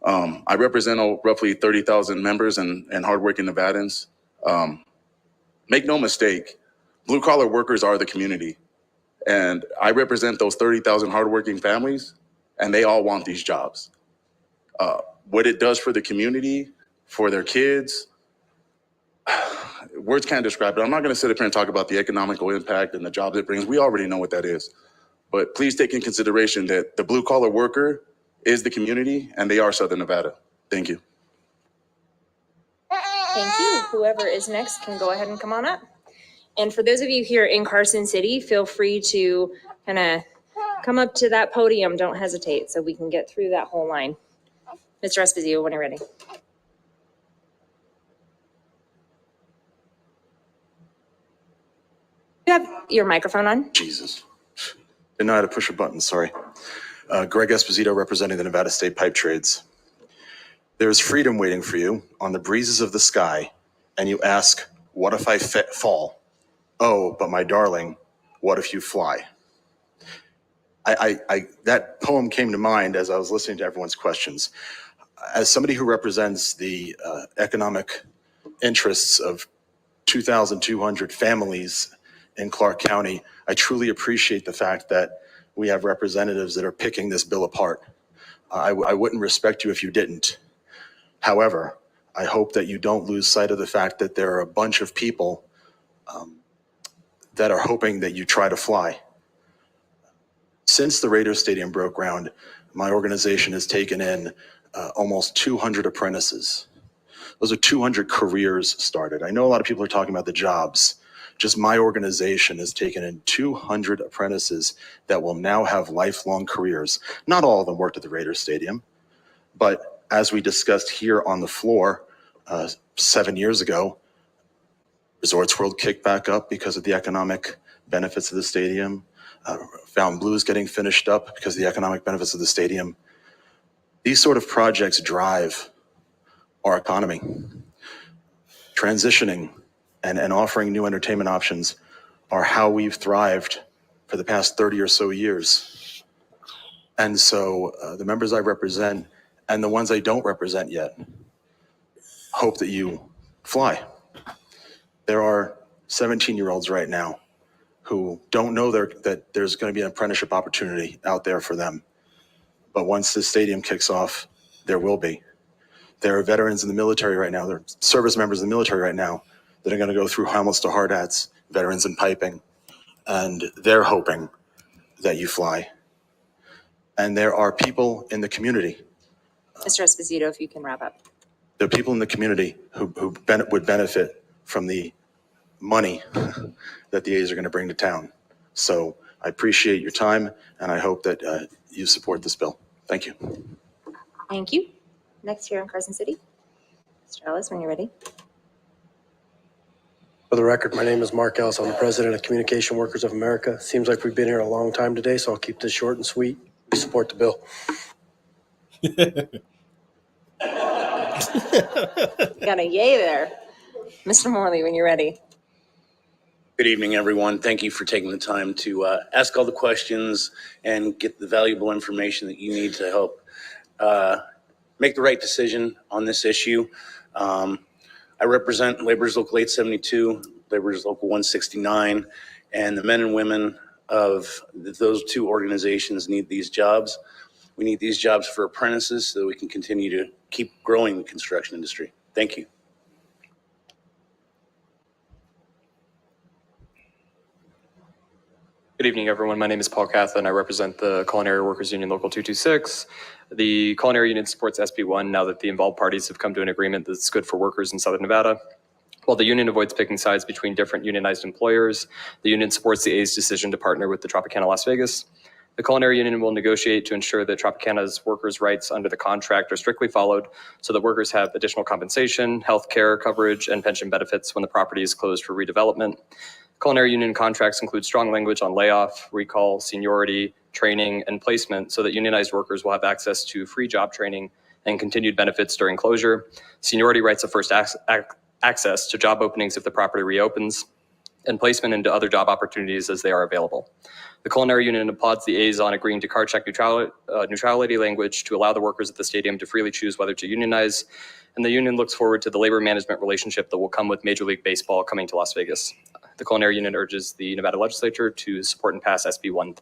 I represent roughly 30,000 members and hardworking Nevadans. Make no mistake, blue-collar workers are the community. And I represent those 30,000 hardworking families, and they all want these jobs. What it does for the community, for their kids, words can't describe it. I'm not going to sit up here and talk about the economical impact and the jobs it brings. We already know what that is. But please take in consideration that the blue-collar worker is the community, and they are Southern Nevada. Thank you. Thank you. Whoever is next can go ahead and come on up. And for those of you here in Carson City, feel free to kind of come up to that podium. Don't hesitate so we can get through that whole line. Mr. Esposito, when you're ready. You have your microphone on. Jesus. Didn't know how to push a button, sorry. Greg Esposito, representing the Nevada State Pipe Trades. There's freedom waiting for you on the breezes of the sky, and you ask, what if I fall? Oh, but my darling, what if you fly? That poem came to mind as I was listening to everyone's questions. As somebody who represents the economic interests of 2,200 families in Clark County, I truly appreciate the fact that we have representatives that are picking this bill apart. I wouldn't respect you if you didn't. However, I hope that you don't lose sight of the fact that there are a bunch of people that are hoping that you try to fly. Since the Raiders Stadium broke ground, my organization has taken in almost 200 apprentices. Those are 200 careers started. I know a lot of people are talking about the jobs. Just my organization has taken in 200 apprentices that will now have lifelong careers. Not all of them worked at the Raiders Stadium, but as we discussed here on the floor 7 years ago, Resorts World kicked back up because of the economic benefits of the stadium. Fountain Blues getting finished up because of the economic benefits of the stadium. These sort of projects drive our economy. Transitioning and offering new entertainment options are how we've thrived for the past 30 or so years. And so the members I represent and the ones I don't represent yet hope that you fly. There are 17-year-olds right now who don't know that there's going to be an apprenticeship opportunity out there for them. But once the stadium kicks off, there will be. There are veterans in the military right now, there are service members in the military right now that are going to go through helmets to hard hats, veterans in piping, and they're hoping that you fly. And there are people in the community. Mr. Esposito, if you can wrap up. There are people in the community who would benefit from the money that the A's are going to bring to town. So I appreciate your time, and I hope that you support this bill. Thank you. Thank you. Next here in Carson City. Mr. Ellis, when you're ready. For the record, my name is Mark Ellis. I'm the president of Communication Workers of America. Seems like we've been here a long time today, so I'll keep this short and sweet. We support the bill. Got a yay there. Mr. Morley, when you're ready. Good evening, everyone. Thank you for taking the time to ask all the questions and get the valuable information that you need to help make the right decision on this issue. I represent Laborers Local 872, Laborers Local 169, and the men and women of those two organizations need these jobs. We need these jobs for apprentices so that we can continue to keep growing the construction industry. Thank you. Good evening, everyone. My name is Paul Catlin. I represent the Culinary Workers Union Local 226. The Culinary Union supports SB1 now that the involved parties have come to an agreement that's good for workers in Southern Nevada. While the union avoids picking sides between different unionized employers, the union supports the A's decision to partner with the Tropicana Las Vegas. The culinary union will negotiate to ensure that Tropicana's workers' rights under the contract are strictly followed so that workers have additional compensation, health care coverage, and pension benefits when the property is closed for redevelopment. Culinary union contracts include strong language on layoff, recall, seniority, training, and placement so that unionized workers will have access to free job training and continued benefits during closure, seniority rights of first access to job openings if the property reopens, and placement into other job opportunities as they are available. The culinary union applauds the A's on agreeing to card check neutrality language to allow the workers at the stadium to freely choose whether to unionize, and the union looks forward to the labor management relationship that will come with Major League Baseball coming to Las Vegas. The culinary union urges the Nevada Legislature to support and pass SB 1.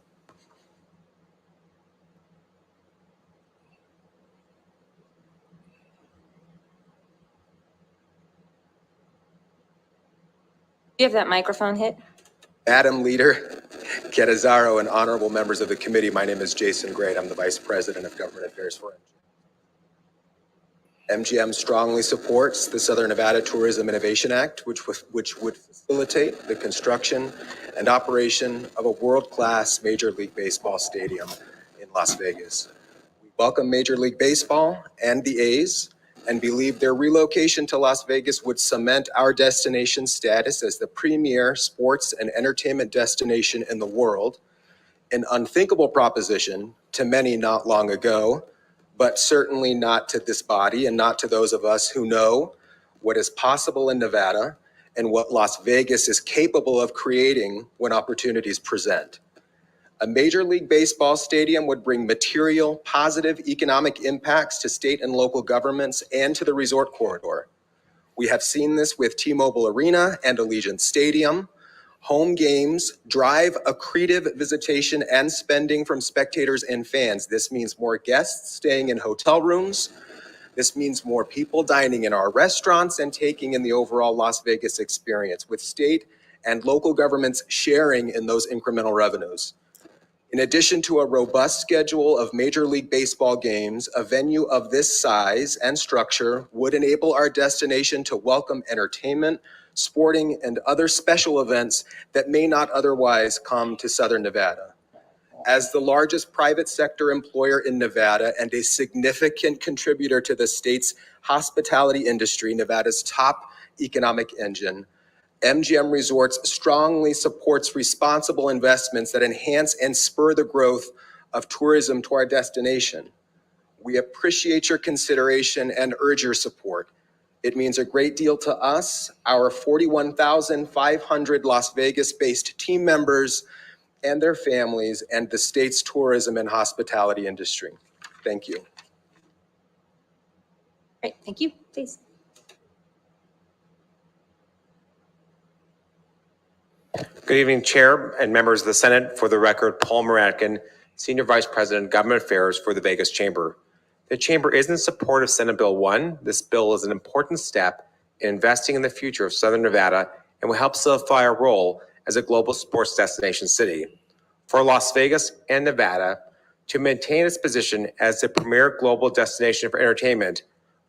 Do you have that microphone hit? Madam Leader, Getazaro, and honorable members of the committee, my name is Jason Gray. I'm the Vice President of Government Affairs for MGM. MGM strongly supports the Southern Nevada Tourism Innovation Act, which would facilitate the construction and operation of a world-class Major League Baseball stadium in Las Vegas. We welcome Major League Baseball and the A's and believe their relocation to Las Vegas would cement our destination status as the premier sports and entertainment destination in the world, an unthinkable proposition to many not long ago, but certainly not to this body and not to those of us who know what is possible in Nevada and what Las Vegas is capable of creating when opportunities present. A Major League Baseball stadium would bring material, positive economic impacts to state and local governments and to the resort corridor. We have seen this with T-Mobile Arena and Allegiant Stadium. Home games drive accretive visitation and spending from spectators and fans. This means more guests staying in hotel rooms. This means more people dining in our restaurants and taking in the overall Las Vegas experience, with state and local governments sharing in those incremental revenues. In addition to a robust schedule of Major League Baseball games, a venue of this size and structure would enable our destination to welcome entertainment, sporting, and other special events that may not otherwise come to Southern Nevada. As the largest private sector employer in Nevada and a significant contributor to the state's hospitality industry, Nevada's top economic engine, MGM Resorts strongly supports responsible investments that enhance and spur the growth of tourism to our destination. We appreciate your consideration and urge your support. It means a great deal to us, our 41,500 Las Vegas-based team members and their families, and the state's tourism and hospitality industry. Thank you. Great, thank you. Please. Good evening, Chair and members of the Senate. For the record, Paul Moratkin, Senior Vice President, Government Affairs for the Vegas Chamber. The Chamber is in support of Senate Bill 1. This bill is an important step in investing in the future of Southern Nevada and will help solidify our role as a global sports destination city. For Las Vegas and Nevada to maintain its position as the premier global destination for entertainment,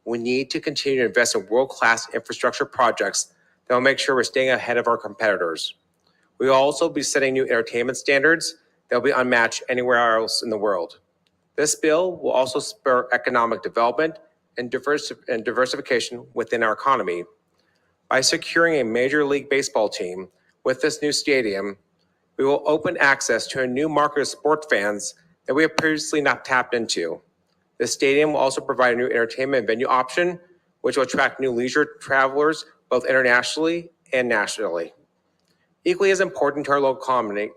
we need to continue to invest in world-class infrastructure projects that will make sure we're staying ahead of our competitors. We will also be setting new entertainment standards that will be unmatched anywhere else in the world. This bill will also spur economic development and diversification within our economy. By securing a Major League Baseball team with this new stadium, we will open access to a new market of sport fans that we have previously not tapped into. The stadium will also provide a new entertainment venue option, which will attract new leisure travelers both internationally and nationally. Equally as important to our local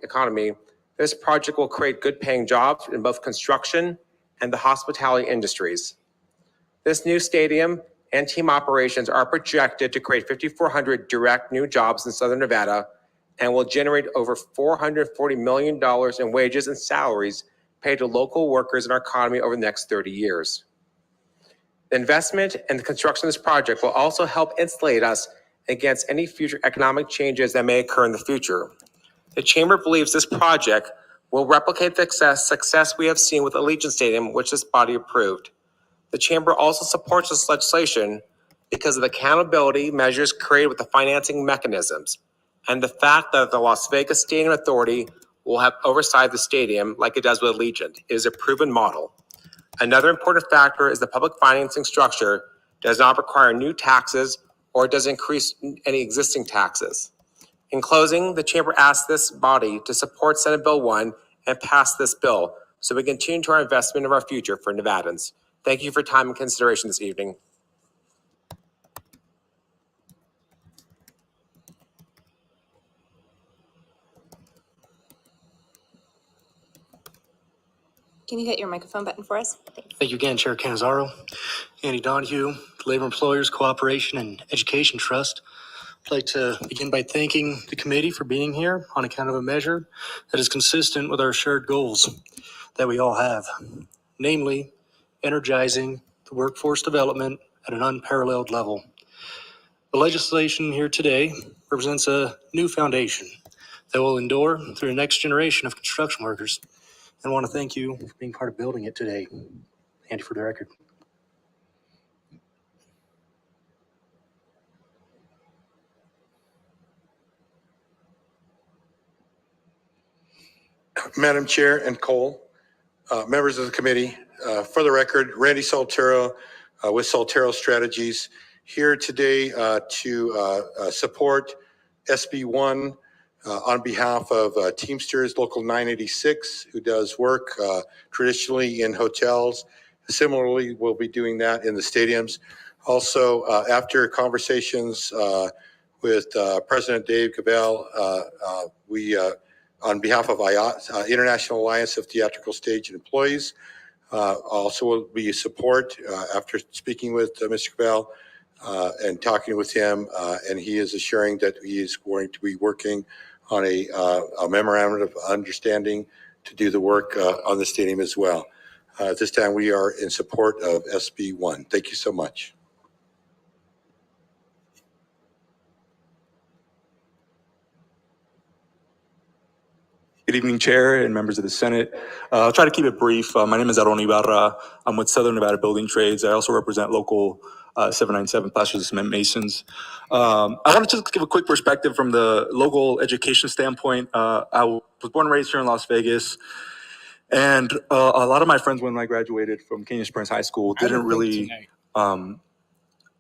economy, this project will create good-paying jobs in both construction and the hospitality industries. This new stadium and team operations are projected to create 5,400 direct new jobs in Southern Nevada and will generate over $440 million in wages and salaries paid to local workers in our economy over the next 30 years. The investment and the construction of this project will also help insulate us against any future economic changes that may occur in the future. The Chamber believes this project will replicate the success we have seen with Allegiant Stadium, which this body approved. The Chamber also supports this legislation because of the accountability measures created with the financing mechanisms and the fact that the Las Vegas Stadium Authority will have oversight of the stadium like it does with Allegiant. It is a proven model. Another important factor is the public financing structure does not require new taxes or does increase any existing taxes. In closing, the Chamber asks this body to support Senate Bill 1 and pass this bill so we continue to our investment of our future for Nevadans. Thank you for your time and consideration this evening. Can you hit your microphone button for us? Thanks. Thank you again, Chair Canizaro, Andy Donahue, Labor Employers Cooperation and Education Trust. I'd like to begin by thanking the committee for being here on account of a measure that is consistent with our shared goals that we all have, namely energizing the workforce development at an unparalleled level. The legislation here today represents a new foundation that will endure through the next generation of construction workers. And I want to thank you for being part of building it today. Andy, for the record. Madam Chair and Cole, members of the committee, for the record, Randy Soltero with Soltero Strategies here today to support SB1 on behalf of Teamsters Local 986, who does work traditionally in hotels. Similarly, we'll be doing that in the stadiums. Also, after conversations with President Dave Cavell, we on behalf of IAT, International Alliance of Theatrical Stage and Employees, also will be support after speaking with Mr. Cavell and talking with him, and he is assuring that he is going to be working on a memorandum of understanding to do the work on the stadium as well. At this time, we are in support of SB1. Thank you so much. Good evening, Chair and members of the Senate. I'll try to keep it brief. My name is Aaron Ibarra. I'm with Southern Nevada Building Trades. I also represent Local 797 Plaster Cement Masons. I want to just give a quick perspective from the local education standpoint. I was born and raised here in Las Vegas, and a lot of my friends when I graduated from Canyon Springs High School didn't really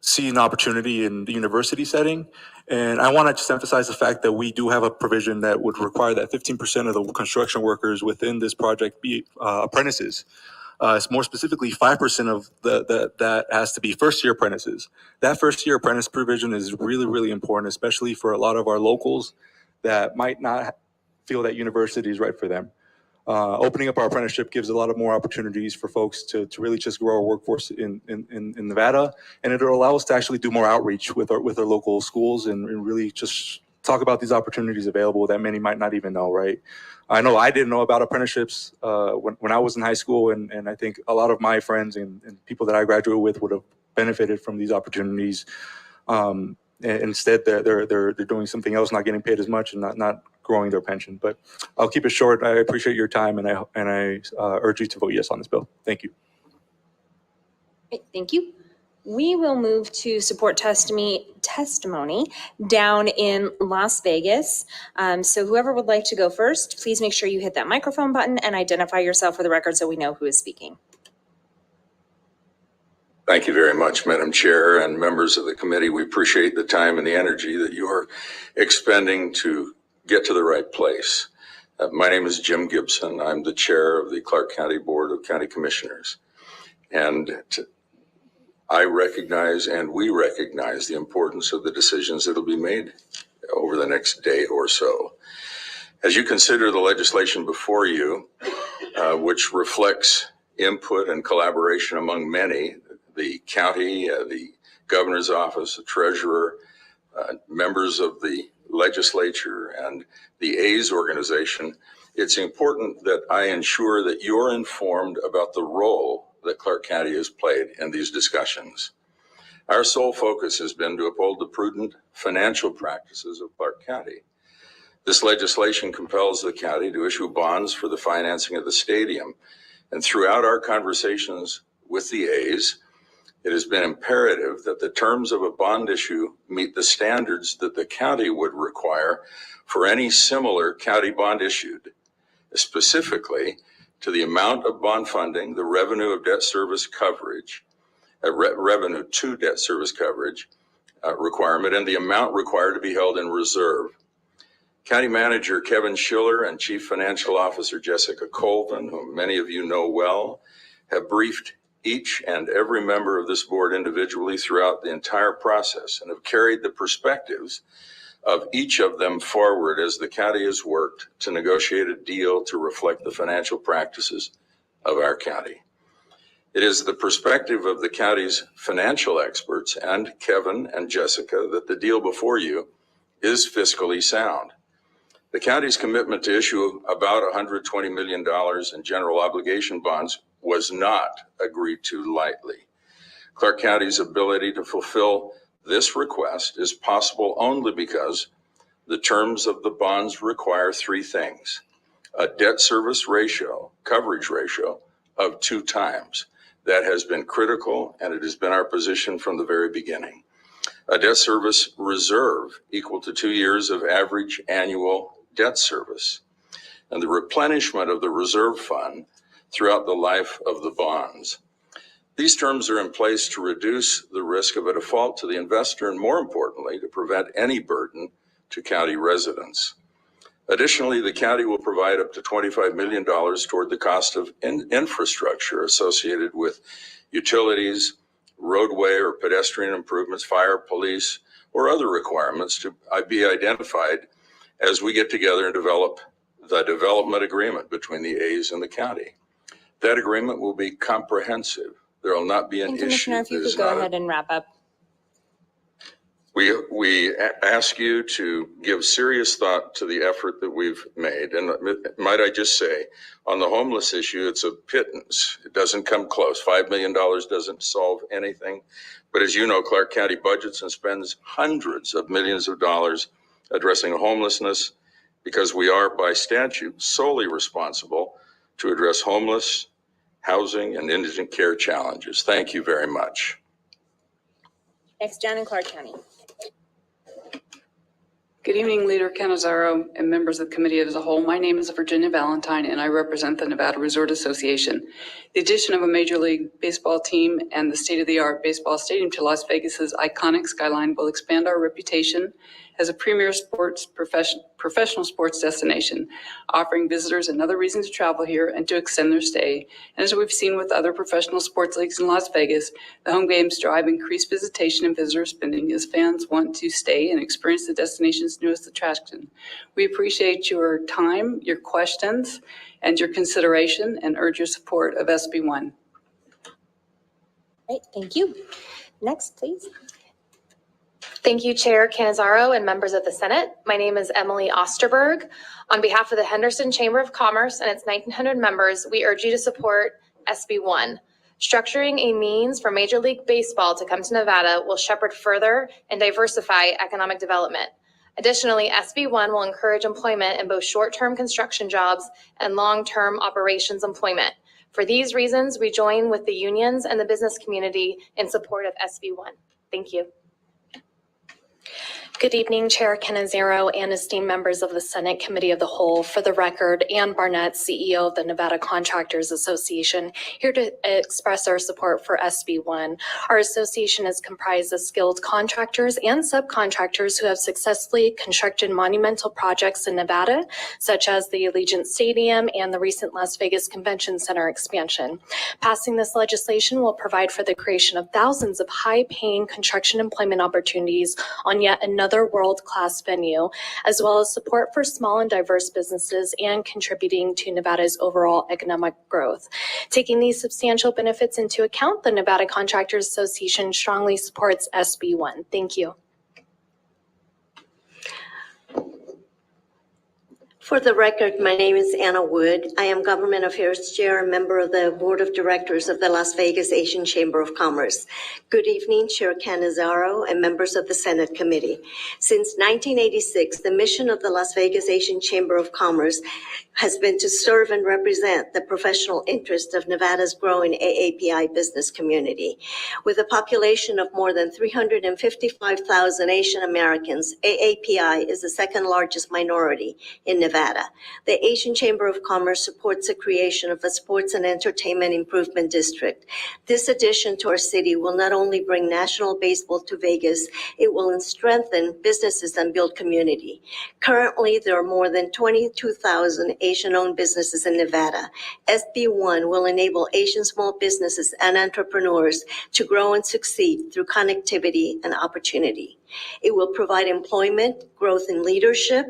see an opportunity in the university setting. And I want to just emphasize the fact that we do have a provision that would require that 15% of the construction workers within this project be apprentices. It's more specifically 5% of that has to be first-year apprentices. That first-year apprentice provision is really, really important, especially for a lot of our locals that might not feel that university is right for them. Opening up our apprenticeship gives a lot of more opportunities for folks to really just grow our workforce in Nevada, and it'll allow us to actually do more outreach with our local schools and really just talk about these opportunities available that many might not even know, right? I know I didn't know about apprenticeships when I was in high school, and I think a lot of my friends and people that I graduated with would have benefited from these opportunities. And instead, they're doing something else, not getting paid as much and not growing their pension. But I'll keep it short. I appreciate your time, and I urge you to vote yes on this bill. Thank you. Great, thank you. We will move to support testimony down in Las Vegas. So whoever would like to go first, please make sure you hit that microphone button and identify yourself for the record so we know who is speaking. Thank you very much, Madam Chair and members of the committee. We appreciate the time and the energy that you are expending to get to the right place. My name is Jim Gibson. I'm the chair of the Clark County Board of County Commissioners. And I recognize and we recognize the importance of the decisions that will be made over the next day or so. As you consider the legislation before you, which reflects input and collaboration among many, the county, the governor's office, the treasurer, members of the legislature, and the A's organization, it's important that I ensure that you're informed about the role that Clark County has played in these discussions. Our sole focus has been to uphold the prudent financial practices of Clark County. This legislation compels the county to issue bonds for the financing of the stadium. And throughout our conversations with the A's, it has been imperative that the terms of a bond issue meet the standards that the county would require for any similar county bond issued, specifically to the amount of bond funding, the revenue of debt service coverage, revenue to debt service coverage requirement, and the amount required to be held in reserve. County Manager Kevin Schiller and Chief Financial Officer Jessica Colvin, whom many of you know well, have briefed each and every member of this board individually throughout the entire process and have carried the perspectives of each of them forward as the county has worked to negotiate a deal to reflect the financial practices of our county. It is the perspective of the county's financial experts and Kevin and Jessica that the deal before you is fiscally sound. The county's commitment to issue about $120 million in general obligation bonds was not agreed to lightly. Clark County's ability to fulfill this request is possible only because the terms of the bonds require three things: a debt service ratio, coverage ratio of 2 times. That has been critical, and it has been our position from the very beginning. A debt service reserve equal to 2 years of average annual debt service, and the replenishment of the reserve fund throughout the life of the bonds. These terms are in place to reduce the risk of a default to the investor and, more importantly, to prevent any burden to county residents. Additionally, the county will provide up to $25 million toward the cost of infrastructure associated with utilities, roadway or pedestrian improvements, fire, police, or other requirements to be identified as we get together and develop the development agreement between the A's and the county. That agreement will be comprehensive. There will not be an issue. Commissioner, if you could go ahead and wrap up. We ask you to give serious thought to the effort that we've made. And might I just say, on the homeless issue, it's a pittance. It doesn't come close. $5 million doesn't solve anything. But as you know, Clark County budgets and spends hundreds of millions of dollars addressing homelessness because we are by statute solely responsible to address homeless, housing, and indigent care challenges. Thank you very much. Next, Jan in Clark County. Good evening, Leader Canizaro and members of the committee as a whole. My name is Virginia Valentine, and I represent the Nevada Resort Association. The addition of a Major League Baseball team and the state-of-the-art baseball stadium to Las Vegas's iconic skyline will expand our reputation as a premier professional sports destination, offering visitors another reason to travel here and to extend their stay. And as we've seen with other professional sports leagues in Las Vegas, the home games drive increased visitation and visitor spending as fans want to stay and experience the destination's newest attraction. We appreciate your time, your questions, and your consideration, and urge your support of SB1. Great, thank you. Next, please. Thank you, Chair Canizaro and members of the Senate. My name is Emily Osterberg. On behalf of the Henderson Chamber of Commerce and its 1,900 members, we urge you to support SB1. Structuring a means for Major League Baseball to come to Nevada will shepherd further and diversify economic development. Additionally, SB1 will encourage employment in both short-term construction jobs and long-term operations employment. For these reasons, we join with the unions and the business community in support of SB1. Thank you. Good evening, Chair Canizaro and esteemed members of the Senate Committee of the Whole. For the record, Ann Barnett, CEO of the Nevada Contractors Association, here to express our support for SB1. Our association is comprised of skilled contractors and subcontractors who have successfully constructed monumental projects in Nevada, such as the Allegiant Stadium and the recent Las Vegas Convention Center expansion. Passing this legislation will provide for the creation of thousands of high-paying construction employment opportunities on yet another world-class venue, as well as support for small and diverse businesses and contributing to Nevada's overall economic growth. Taking these substantial benefits into account, the Nevada Contractors Association strongly supports SB1. Thank you. For the record, my name is Anna Wood. I am Government Affairs Chair and member of the Board of Directors of the Las Vegas Asian Chamber of Commerce. Good evening, Chair Canizaro and members of the Senate Committee. Since 1986, the mission of the Las Vegas Asian Chamber of Commerce has been to serve and represent the professional interest of Nevada's growing AAPI business community. With a population of more than 355,000 Asian Americans, AAPI is the second largest minority in Nevada. The Asian Chamber of Commerce supports the creation of a sports and entertainment improvement district. This addition to our city will not only bring national baseball to Vegas, it will strengthen businesses and build community. Currently, there are more than 22,000 Asian-owned businesses in Nevada. SB1 will enable Asian small businesses and entrepreneurs to grow and succeed through connectivity and opportunity. It will provide employment, growth in leadership,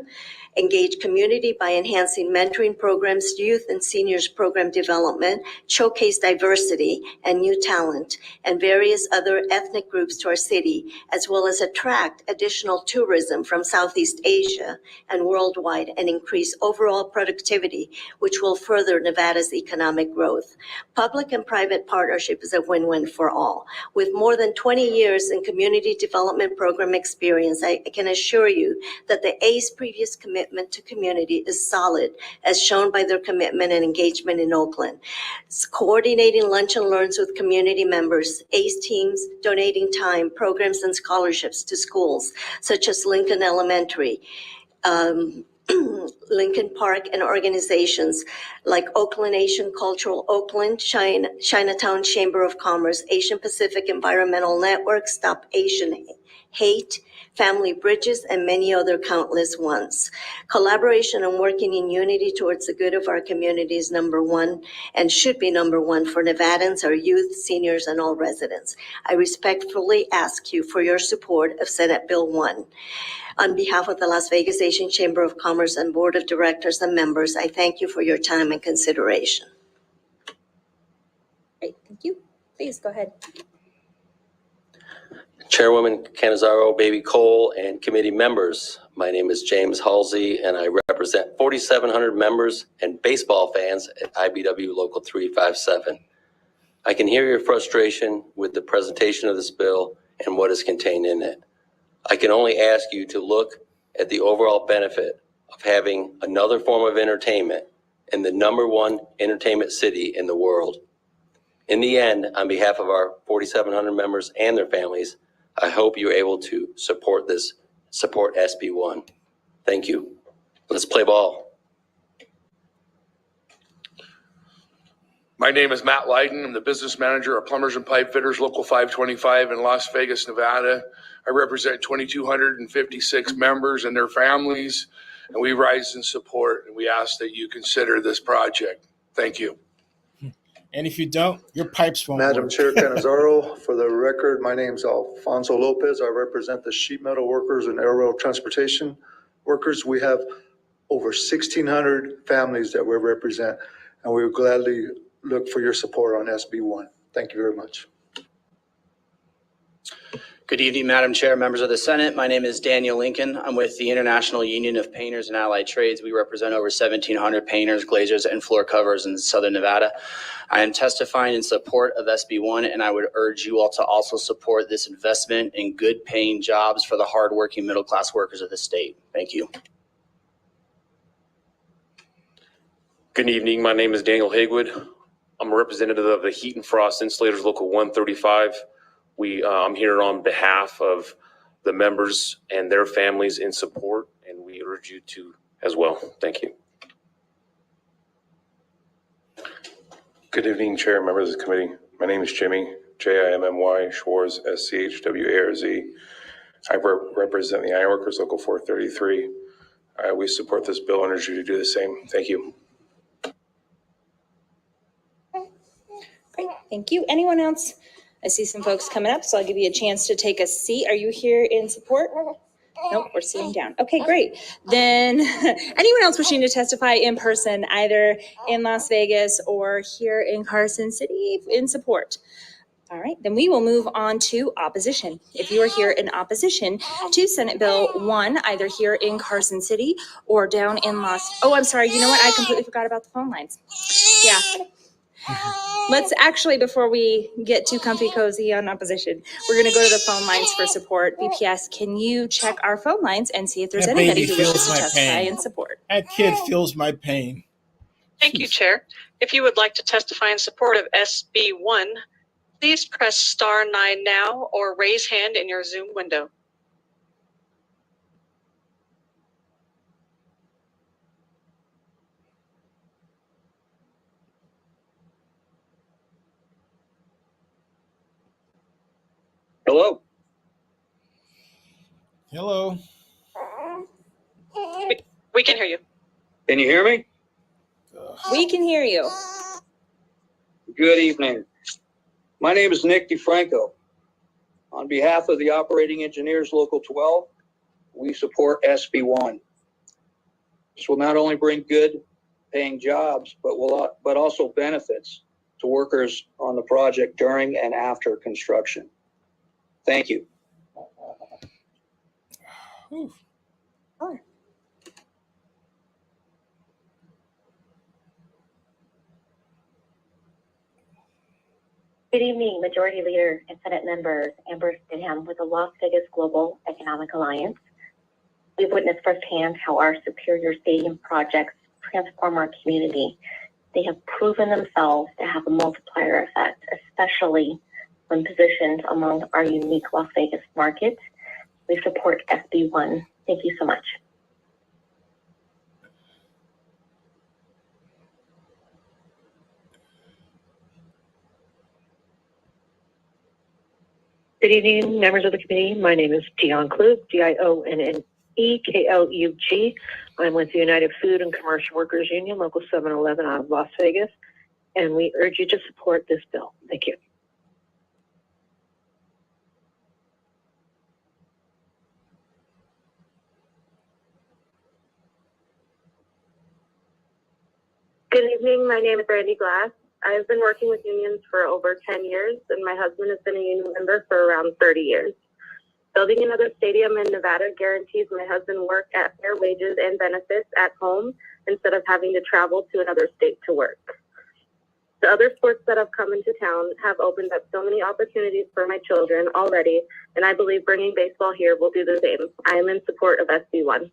engage community by enhancing mentoring programs, youth and seniors program development, showcase diversity and new talent, and various other ethnic groups to our city, as well as attract additional tourism from Southeast Asia and worldwide and increase overall productivity, which will further Nevada's economic growth. Public and private partnership is a win-win for all. With more than 20 years in community development program experience, I can assure you that the A's previous commitment to community is solid, as shown by their commitment and engagement in Oakland. Coordinating lunch and learns with community members, ACE teams donating time, programs, and scholarships to schools such as Lincoln Elementary, Lincoln Park, and organizations like Oakland Asian Cultural Oakland, Chinatown Chamber of Commerce, Asian Pacific Environmental Network, Stop Asian Hate, Family Bridges, and many other countless ones. Collaboration and working in unity towards the good of our community is number one and should be number one for Nevadans, our youth, seniors, and all residents. I respectfully ask you for your support of Senate Bill 1. On behalf of the Las Vegas Asian Chamber of Commerce and Board of Directors and members, I thank you for your time and consideration. Great, thank you. Please go ahead. Chairwoman Canizaro, Baby Cole, and committee members, my name is James Halsey, and I represent 4,700 members and baseball fans at IBW Local 357. I can hear your frustration with the presentation of this bill and what is contained in it. I can only ask you to look at the overall benefit of having another form of entertainment in the #1 entertainment city in the world. In the end, on behalf of our 4,700 members and their families, I hope you're able to support SB1. Thank you. Let's play ball. My name is Matt Leiden. I'm the business manager of Plumbers and Pipe Fitters Local 525 in Las Vegas, Nevada. I represent 2,256 members and their families, and we rise in support, and we ask that you consider this project. Thank you. And if you don't, your pipes won't Madam work. Chair Canizaro, for the record, my name is Alfonso Lopez. I represent the sheet metal workers and aerial transportation workers. We have over 1,600 families that we represent, and we would gladly look for your support on SB1. Thank you very much. Good evening, Madam Chair, members of the Senate. My name is Daniel Lincoln. I'm with the International Union of Painters and Allied Trades. We represent over 1,700 painters, glazers, and floor covers in Southern Nevada. I am testifying in support of SB1, and I would urge you all to also support this investment in good paying jobs for the hardworking middle-class workers of the state. Thank you. Good evening. My name is Daniel Haywood. I'm a representative of the Heat and Frost Insulators Local 135. I'm here on behalf of the members and their families in support, and we urge you to as well. Thank you. Good evening, Chair, members of the committee. My name is Jimmy, Jimmy Schwartz, SCHWARZ. I represent the Ironworkers Local 433. We support this bill and urge you to do the same. Thank you. Great, thank you. Anyone else? I see some folks coming up, so I'll give you a chance to take a seat. Are you here in support? Nope, we're sitting down. Okay, great. Then anyone else wishing to testify in person, either in Las Vegas or here in Carson City in support? All right, then we will move on to opposition. If you are here in opposition to Senate Bill 1, either here in Carson City or down in I'm sorry, you know what? I completely forgot about the phone lines. Yeah. Let's actually, before we get too comfy cozy on opposition, we're going to go to the phone lines for support. BPS, can you check our phone lines and see if there's That anybody baby who wishes feels to my testify pain. in support? That kid feels my pain. Thank you, Chair. If you would like to testify in support of SB 1, please press *9 now or raise hand in your Zoom window. Hello. Hello. We can hear you. Can you hear me? We can hear you. Good evening. My name is Nick DeFranco. On behalf of the Operating Engineers Local 12, we support SB1. This will not only bring good paying jobs, but also benefits to workers on the project during and after construction. Thank you. Good evening, Majority Leader and Senate members. Amber Stinham with the Las Vegas Global Economic Alliance. We've witnessed firsthand how our superior stadium projects transform our community. They have proven themselves to have a multiplier effect, especially when positioned among our unique Las Vegas market. We support SB1. Thank you so much. Good evening, members of the committee. My name is Dion Klug, DIONNEKLUG. I'm with the United Food and Commercial Workers Union, Local 711 out of Las Vegas, and we urge you to support this bill. Thank you. Good evening. My name is Brandy Glass. I've been working with unions for over 10 years, and my husband has been a union member for around 30 years. Building another stadium in Nevada guarantees my husband work at fair wages and benefits at home instead of having to travel to another state to work. The other sports that have come into town have opened up so many opportunities for my children already, and I believe bringing baseball here will do the same. I am in support of SB1.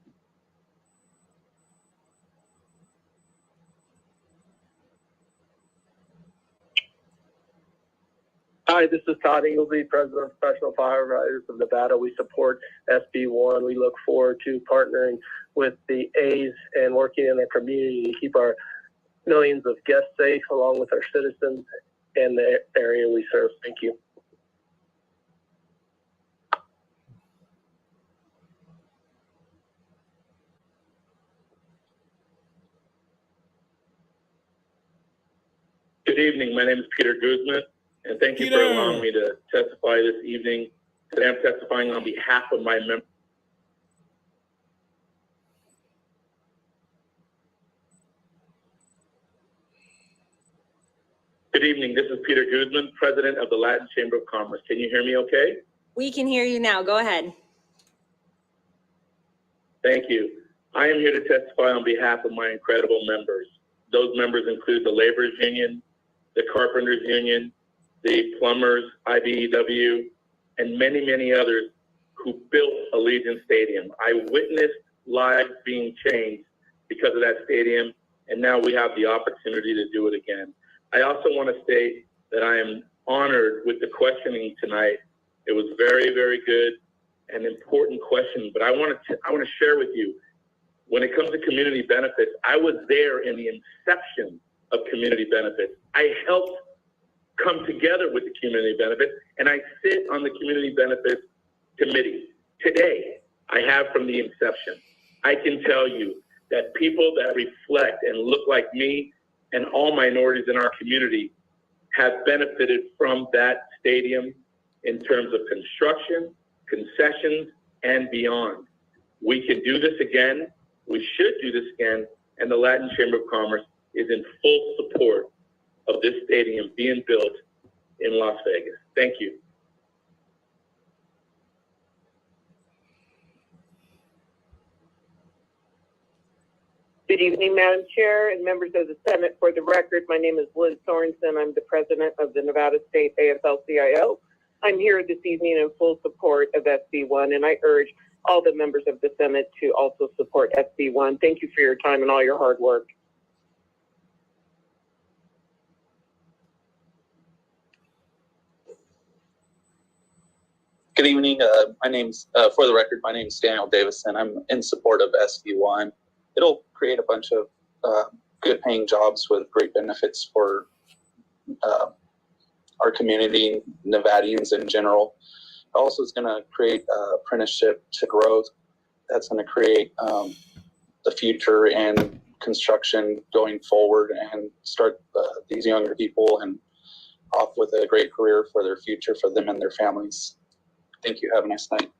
Hi, this is Todd Inglesby, President of Professional Firefighters of Nevada. We support SB1. We look forward to partnering with the A's and working in our community to keep our millions of guests safe, along with our citizens and the area we serve. Thank you. Good evening. My name is Peter Guzman, and thank you for allowing me to testify this evening. Today I'm testifying on behalf of my members. Good evening. This is Peter Guzman, President of the Latin Chamber of Commerce. Can you hear me okay? We can hear you now. Go ahead. Thank you. I am here to testify on behalf of my incredible members. Those members include the Laborers Union, the Carpenters Union, the Plumbers, IBEW, and many, many others who built Allegiant Stadium. I witnessed lives being changed because of that stadium, and now we have the opportunity to do it again. I also want to state that I am honored with the questioning tonight. It was very, very good and important question, but I want to share with you, when it comes to community benefits, I was there in the inception of community benefits. I helped come together with the community benefits, and I sit on the community benefits committee. Today, I have from the inception. I can tell you that people that reflect and look like me and all minorities in our community have benefited from that stadium in terms of construction, concessions, and beyond. We can do this again. We should do this again, and the Latin Chamber of Commerce is in full support of this stadium being built in Las Vegas. Thank you. Good evening, Madam Chair and members of the Senate. For the record, my name is Liz Sorensen. I'm the president of the Nevada State AFL-CIO. I'm here this evening in full support of SB1, and I urge all the members of the Senate to also support SB1. Thank you for your time and all your hard work. Good evening. For the record, my name is Daniel Davison. I'm in support of SB1. It'll create a bunch of good paying jobs with great benefits for our community, Nevadians in general. Also, it's going to create apprenticeship to growth. That's going to create the future and construction going forward and start these younger people and off with a great career for their future, for them and their families. Thank you. Have a nice night.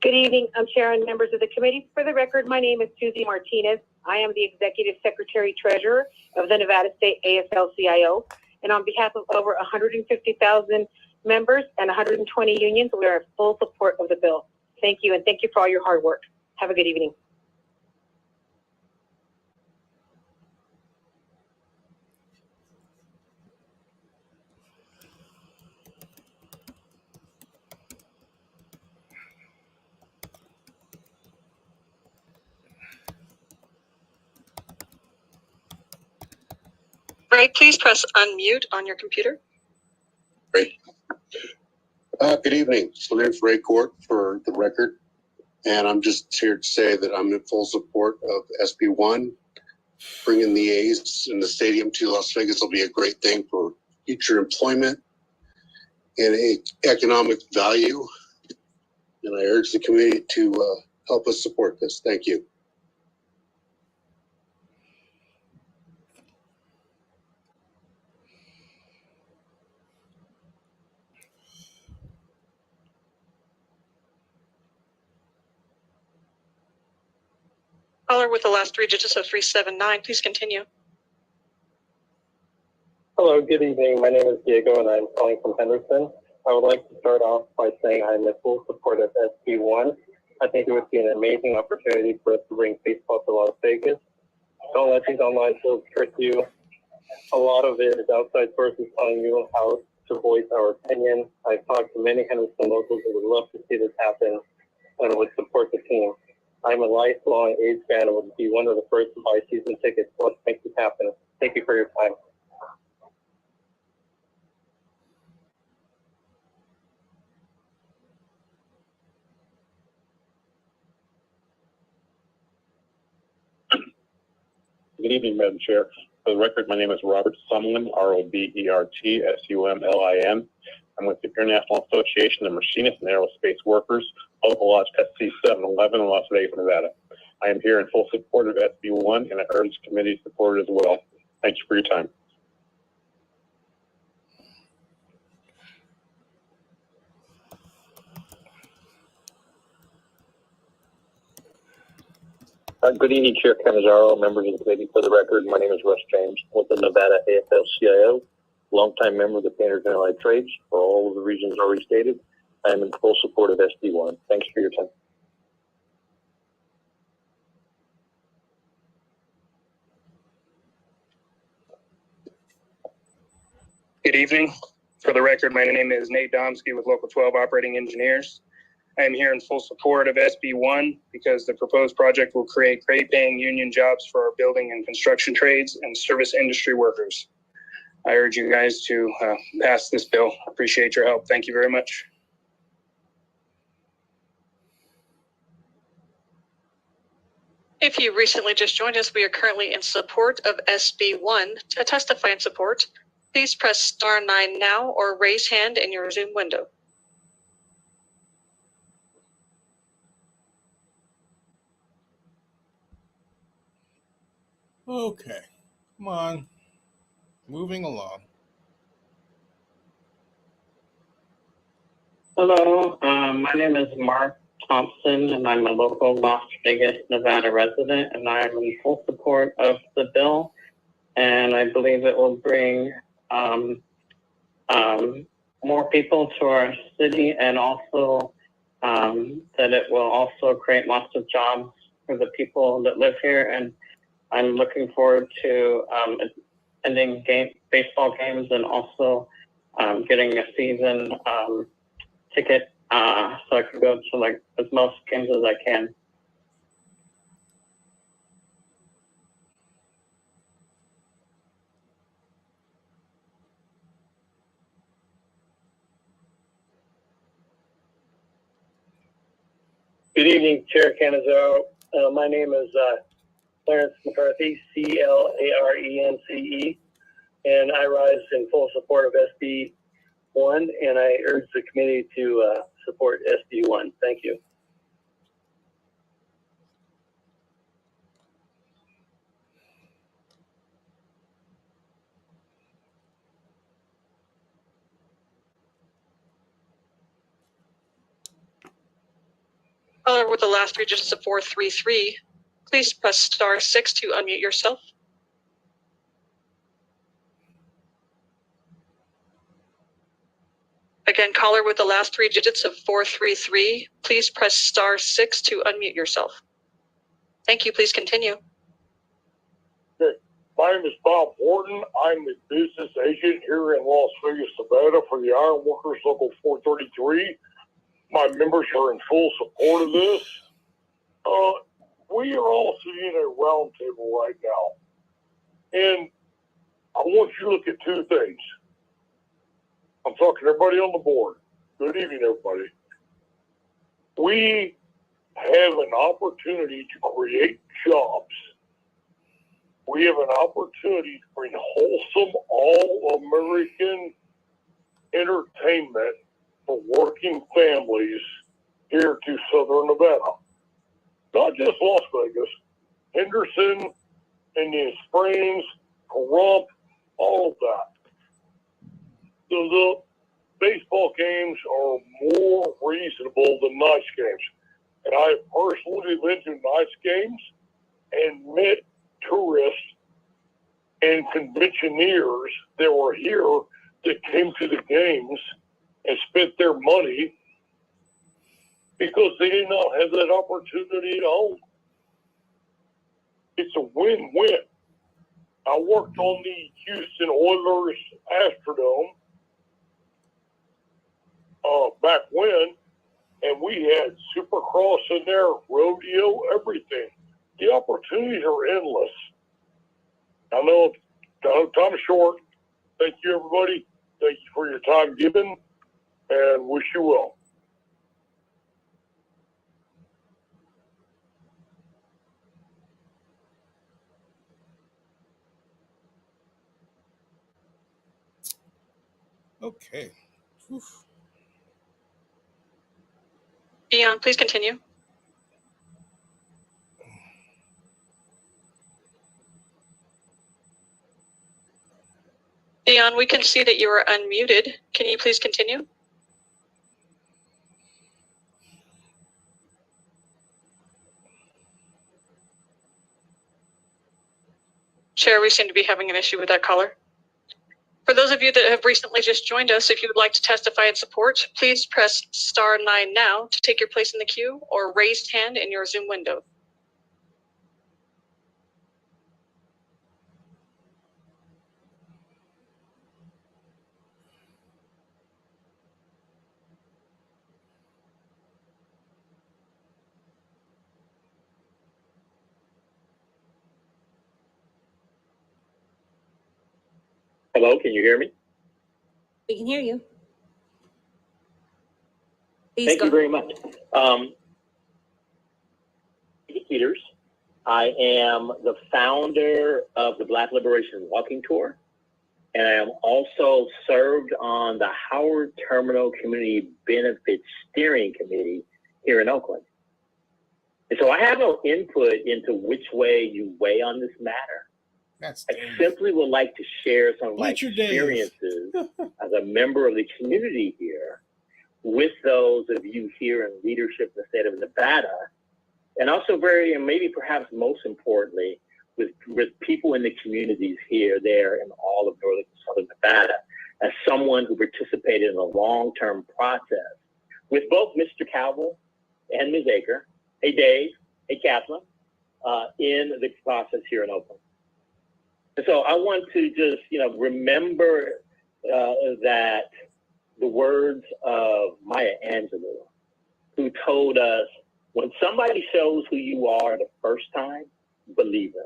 Good evening. I'm Chair and members of the committee. For the record, my name is Susie Martinez. I am the Executive Secretary Treasurer of the Nevada State AFL-CIO. And on behalf of over 150,000 members and 120 unions, we are in full support of the bill. Thank you, and thank you for all your hard work. Have a good evening. Ray, please press unmute on your computer. Great. Good evening. So there's Ray Court for the record. And I'm just here to say that I'm in full support of SB1. Bringing the A's in the stadium to Las Vegas will be a great thing for future employment and economic value. And I urge the committee to help us support this. Thank you. Caller with the last three digits of 379, please continue. Hello, good evening. My name is Diego and I'm calling from Henderson. I would like to start off by saying I'm in full support of SB1. I think it would be an amazing opportunity for us to bring baseball to Las Vegas. Don't let these online tools trick you. A lot of it is outside sources telling you how to voice our opinion. I've talked to many Henderson locals who would love to see this happen and would support the team. I'm a lifelong A's fan and would be one of the first to buy season tickets. Let's make this happen. Thank you for your time. Good evening, Madam Chair. For the record, my name is Robert Sumlin, ROBERT, I'm with the International Association of Machinists and Aerospace Workers, local lodge SC 711 in Las Vegas, Nevada. I am here in full support of SB1 and I urge the committee to support it as well. Thank you for your time. Good evening, Chair Canizaro, members of the committee. For the record, my name is Russ James with the Nevada AFL-CIO, longtime member of the Painters and Allied Trades. For all of the reasons already stated, I am in full support of SB1. Thanks for your time. Good evening. For the record, my name is Nate Domsky with Local 12 Operating Engineers. I am here in full support of SB1 because the proposed project will create great paying union jobs for our building and construction trades and service industry workers. I urge you guys to pass this bill. Appreciate your help. Thank you very much. If you recently just joined us, we are currently in support of SB1. To testify in support, please press star 9 now or raise hand in your Zoom window. Okay, come on. Moving along. Hello, my name is Mark Thompson, and I'm a local Las Vegas, Nevada resident, and I am in full support of the bill, and I believe it will bring more people to our city, and also that it will also create lots of jobs for the people that live here, and I'm looking forward to attending baseball games and also getting a season ticket so I can go to like as most games as I can. Good evening, Chair Canizaro. My name is Clarence McCarthy, CLARENCE, and I rise in full support of SB 1, and I urge the committee to support SB 1. Thank you. Caller with the last three digits of 433, please press *6 to unmute yourself. Again, caller with the last three digits of 433, please press *6 to unmute yourself. Thank you. Please continue. My name is Bob Horton. I'm a business agent here in Las Vegas, Nevada for the Iron Workers Local 433. My members are in full support of this. We are all sitting at a round table right now. And I want you to look at two things. I'm talking to everybody on the board. Good evening, everybody. We have an opportunity to create jobs. We have an opportunity to bring wholesome, all-American entertainment for working families here to Southern Nevada. Not just Las Vegas, Henderson, Indian Springs, Pahrump, all of that. The baseball games are more reasonable than nice games. And I have personally been to nice games and met tourists and conventioneers that were here that came to the games and spent their money because they did not have that opportunity at home. It's a win-win. I worked on the Houston Oilers Astrodome back when, and we had Supercross in there, rodeo, everything. The opportunities are endless. I know time is short. Thank you, everybody. Thank you for your time given, and wish you well. Okay. Oof. Dion, please continue. Dion, we can see that you are unmuted. Can you please continue? Chair, we seem to be having an issue with that caller. For those of you that have recently just joined us, if you would like to testify in support, please press *9 now to take your place in the queue or raised hand in your Zoom window. Hello, can you hear me? We can hear you. Please Thank go. you very much. Peters. I am the founder of the Black Liberation Walking Tour, and I am also served on the Howard Terminal Community Benefits Steering Committee here in Oakland. And so I have no input into which way you weigh on this matter. I simply would like to share some of my experiences as a member of the community here with those of you here in leadership in the state of Nevada, and also and maybe perhaps most importantly, with people in the communities here, there, and all of northern and southern Nevada, as someone who participated in a long-term process with both Mr. Calvin and Ms. Aker, hey Dave, hey Kathleen, in the process here in Oakland. And so I want to just, remember that the words of Maya Angelou, who told us, when somebody shows who you are the first time, believe them.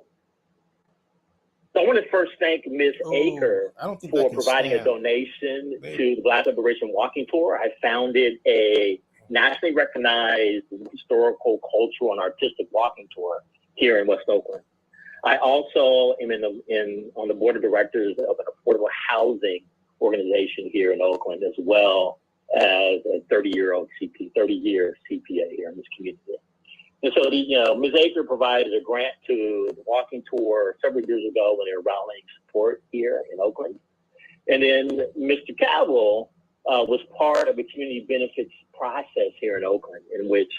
So I want to first thank Ms. Aker for providing a donation to the Black Liberation Walking Tour. I founded a nationally recognized historical, cultural, and artistic walking tour here in West Oakland. I also am on the board of directors of an affordable housing organization here in Oakland, as well as a 30-year CPA here in this community. And so, Ms. Aker provided a grant to the walking tour several years ago when they were rallying support here in Oakland. And then Mr. Cabell was part of a community benefits process here in Oakland, in which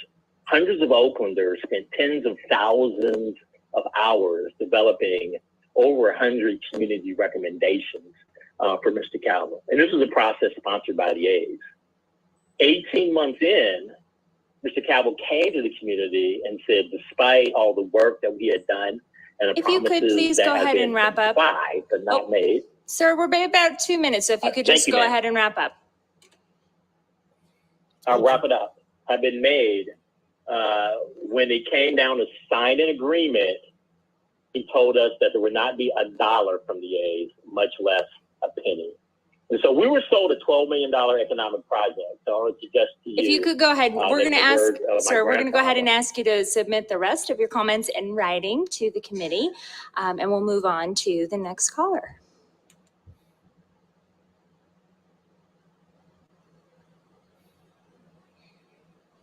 hundreds of Oaklanders spent tens of thousands of hours developing over 100 community recommendations for Mr. Cabell. And this was a process sponsored by the A's. 18 months in, Mr. Cabell came to the community and said, despite all the work that we had done and the If you could please go ahead and wrap up. But not made. Sir, we're about 2 minutes, so if you could just go ahead and wrap up. I'll wrap it up. Have been made. When it came down to sign an agreement, he told us that there would not be $1 from the A's, much less a penny. And so we were sold a $12 million economic project. So I would suggest to you. If you could go ahead, we're going to ask, sir, we're going to go ahead and ask you to submit the rest of your comments in writing to the committee, and we'll move on to the next caller.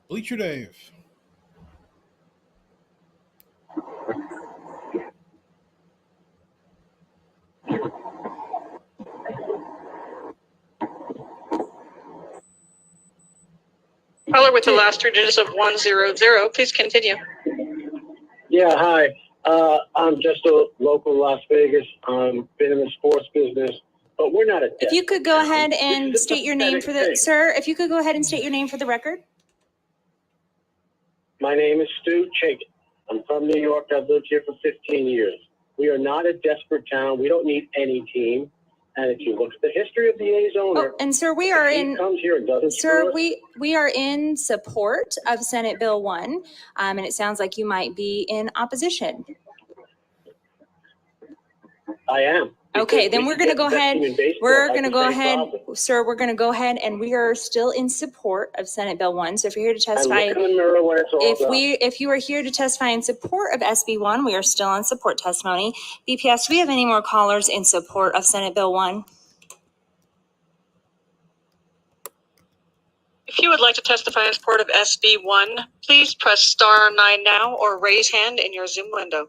Bleacher Dave. Caller with the last 3 digits of 100, please continue. Yeah, hi. I'm just a local Las Vegas. I've been in the sports business, but we're not a. If you could go ahead and state your name for the, sir, if you could go ahead and state your name for the record. My name is Stu Chaikin. I'm from New York. I've lived here for 15 years. We are not a desperate town. We don't need any team. And if you look at the history of the A's owner, and sir, we are in. Comes here and doesn't sir, we are in support of Senate Bill 1, and it sounds like you might be in opposition. I am. Okay, then we're going to go ahead. We're going to go ahead, sir. We're going to go ahead, and we are still in support of Senate Bill 1. So if you're here to testify, if you are here to testify in support of SB 1, we are still on support testimony. BPS, do we have any more callers in support of Senate Bill 1? If you would like to testify in support of SB 1, please press *9 now or raise hand in your Zoom window.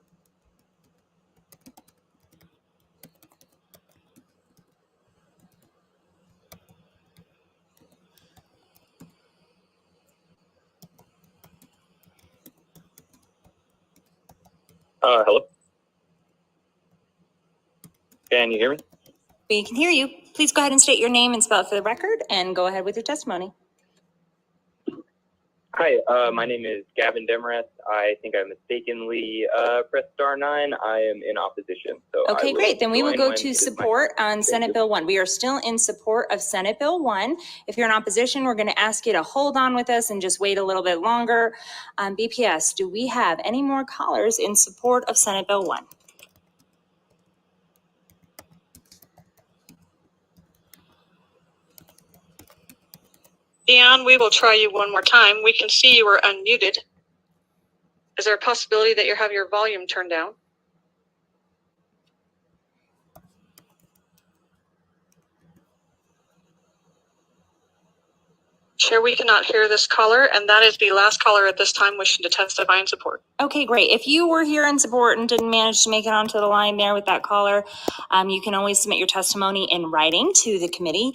Hello. Can you hear me? We can hear you. Please go ahead and state your name and spell it for the record, and go ahead with your testimony. Hi, my name is Gavin Demarest. I think I mistakenly pressed *9. I am in opposition. So okay, great. Then we will go to support on Senate Bill 1. We are still in support of Senate Bill 1. If you're in opposition, we're going to ask you to hold on with us and just wait a little bit longer. BPS, do we have any more callers in support of Senate Bill 1? Dion, we will try you one more time. We can see you are unmuted. Is there a possibility that you have your volume turned down? Chair, we cannot hear this caller, and that is the last caller at this time wishing to testify in support. Okay, great. If you were here in support and didn't manage to make it onto the line there with that caller, you can always submit your testimony in writing to the committee.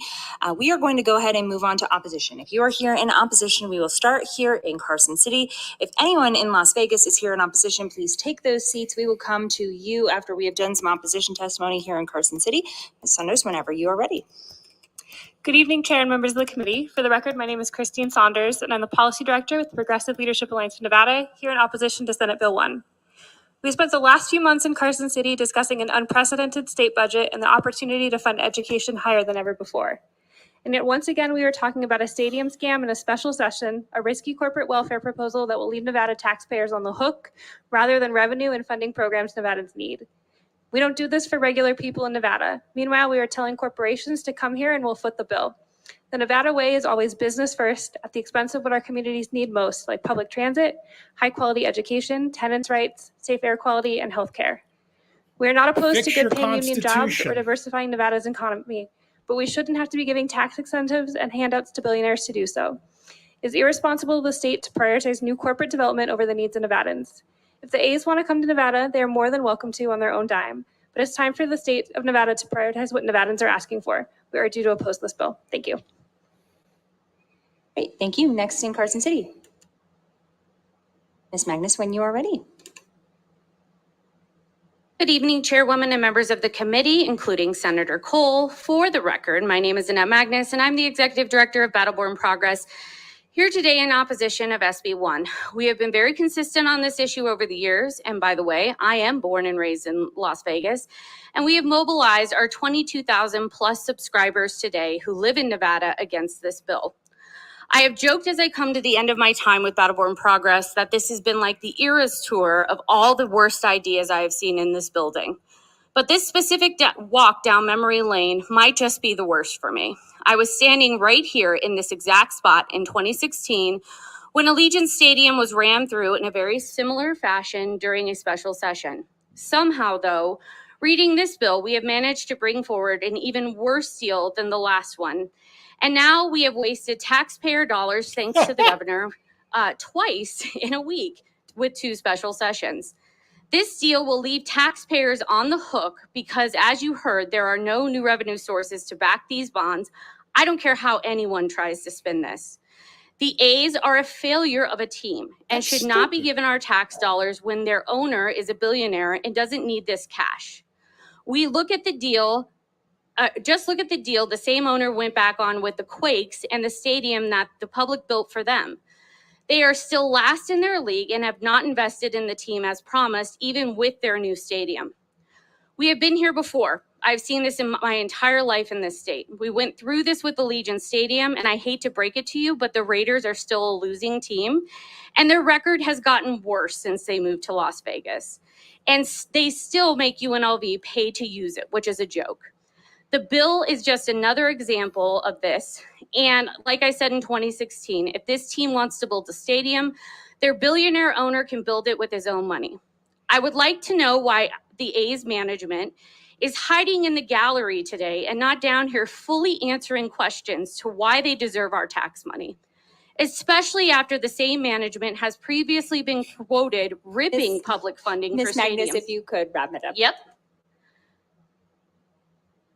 We are going to go ahead and move on to opposition. If you are here in opposition, we will start here in Carson City. If anyone in Las Vegas is here in opposition, please take those seats. We will come to you after we have done some opposition testimony here in Carson City. Ms. Saunders, whenever you are ready. Good evening, Chair and members of the committee. For the record, my name is Christine Saunders, and I'm the Policy Director with the Progressive Leadership Alliance of Nevada, here in opposition to Senate Bill 1. We spent the last few months in Carson City discussing an unprecedented state budget and the opportunity to fund education higher than ever before. And yet once again, we are talking about a stadium scam in a special session, a risky corporate welfare proposal that will leave Nevada taxpayers on the hook, rather than revenue and funding programs Nevadans need. We don't do this for regular people in Nevada. Meanwhile, we are telling corporations to come here and we'll foot the bill. The Nevada way is always business first at the expense of what our communities need most, like public transit, high quality education, tenants' rights, safe air quality, and healthcare. We are not opposed to good paying union jobs or diversifying Nevada's economy, but we shouldn't have to be giving tax incentives and handouts to billionaires to do so. It is irresponsible of the state to prioritize new corporate development over the needs of Nevadans. If the A's want to come to Nevada, they are more than welcome to on their own dime. But it's time for the state of Nevada to prioritize what Nevadans are asking for. We urge you to oppose this bill. Thank you. Great, thank you. Next in Carson City. Ms. Magnus, when you are ready. Good evening, Chairwoman and members of the committee, including Senator Cole. For the record, my name is Annette Magnus, and I'm the Executive Director of Battleborn Progress, here today in opposition of SB 1. We have been very consistent on this issue over the years, and by the way, I am born and raised in Las Vegas, and we have mobilized our 22,000 plus subscribers today who live in Nevada against this bill. I have joked as I come to the end of my time with Battleborn Progress that this has been like the Eras tour of all the worst ideas I have seen in this building. But this specific walk down memory lane might just be the worst for me. I was standing right here in this exact spot in 2016 when Allegiant Stadium was rammed through in a very similar fashion during a special session. Somehow, though, reading this bill, we have managed to bring forward an even worse deal than the last one. And now we have wasted taxpayer dollars, thanks to the governor, twice in a week with 2 special sessions. This deal will leave taxpayers on the hook because, as you heard, there are no new revenue sources to back these bonds. I don't care how anyone tries to spin this. The A's are a failure of a team and should not be given our tax dollars when their owner is a billionaire and doesn't need this cash. We look at the deal. Just look at the deal the same owner went back on with the Quakes and the stadium that the public built for them. They are still last in their league and have not invested in the team as promised, even with their new stadium. We have been here before. I've seen this in my entire life in this state. We went through this with the Allegiant Stadium, and I hate to break it to you, but the Raiders are still a losing team, and their record has gotten worse since they moved to Las Vegas. And they still make UNLV pay to use it, which is a joke. The bill is just another example of this. And like I said in 2016, if this team wants to build a stadium, their billionaire owner can build it with his own money. I would like to know why the A's management is hiding in the gallery today and not down here fully answering questions to why they deserve our tax money, especially after the same management has previously been quoted ripping public funding for stadiums. Ms. Magnus, if you could wrap it up. Yep.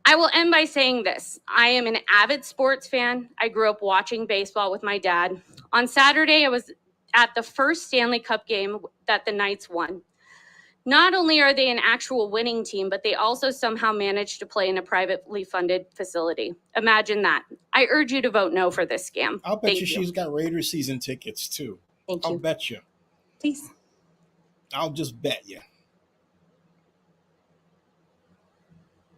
I will end by saying this. I am an avid sports fan. I grew up watching baseball with my dad. On Saturday, I was at the first Stanley Cup game that the Knights won. Not only are they an actual winning team, but they also somehow managed to play in a privately funded facility. Imagine that. I urge you to vote no for this scam. I'll bet you she's got Raiders season tickets too. Thank you. I'll bet you. Please. I'll just bet you.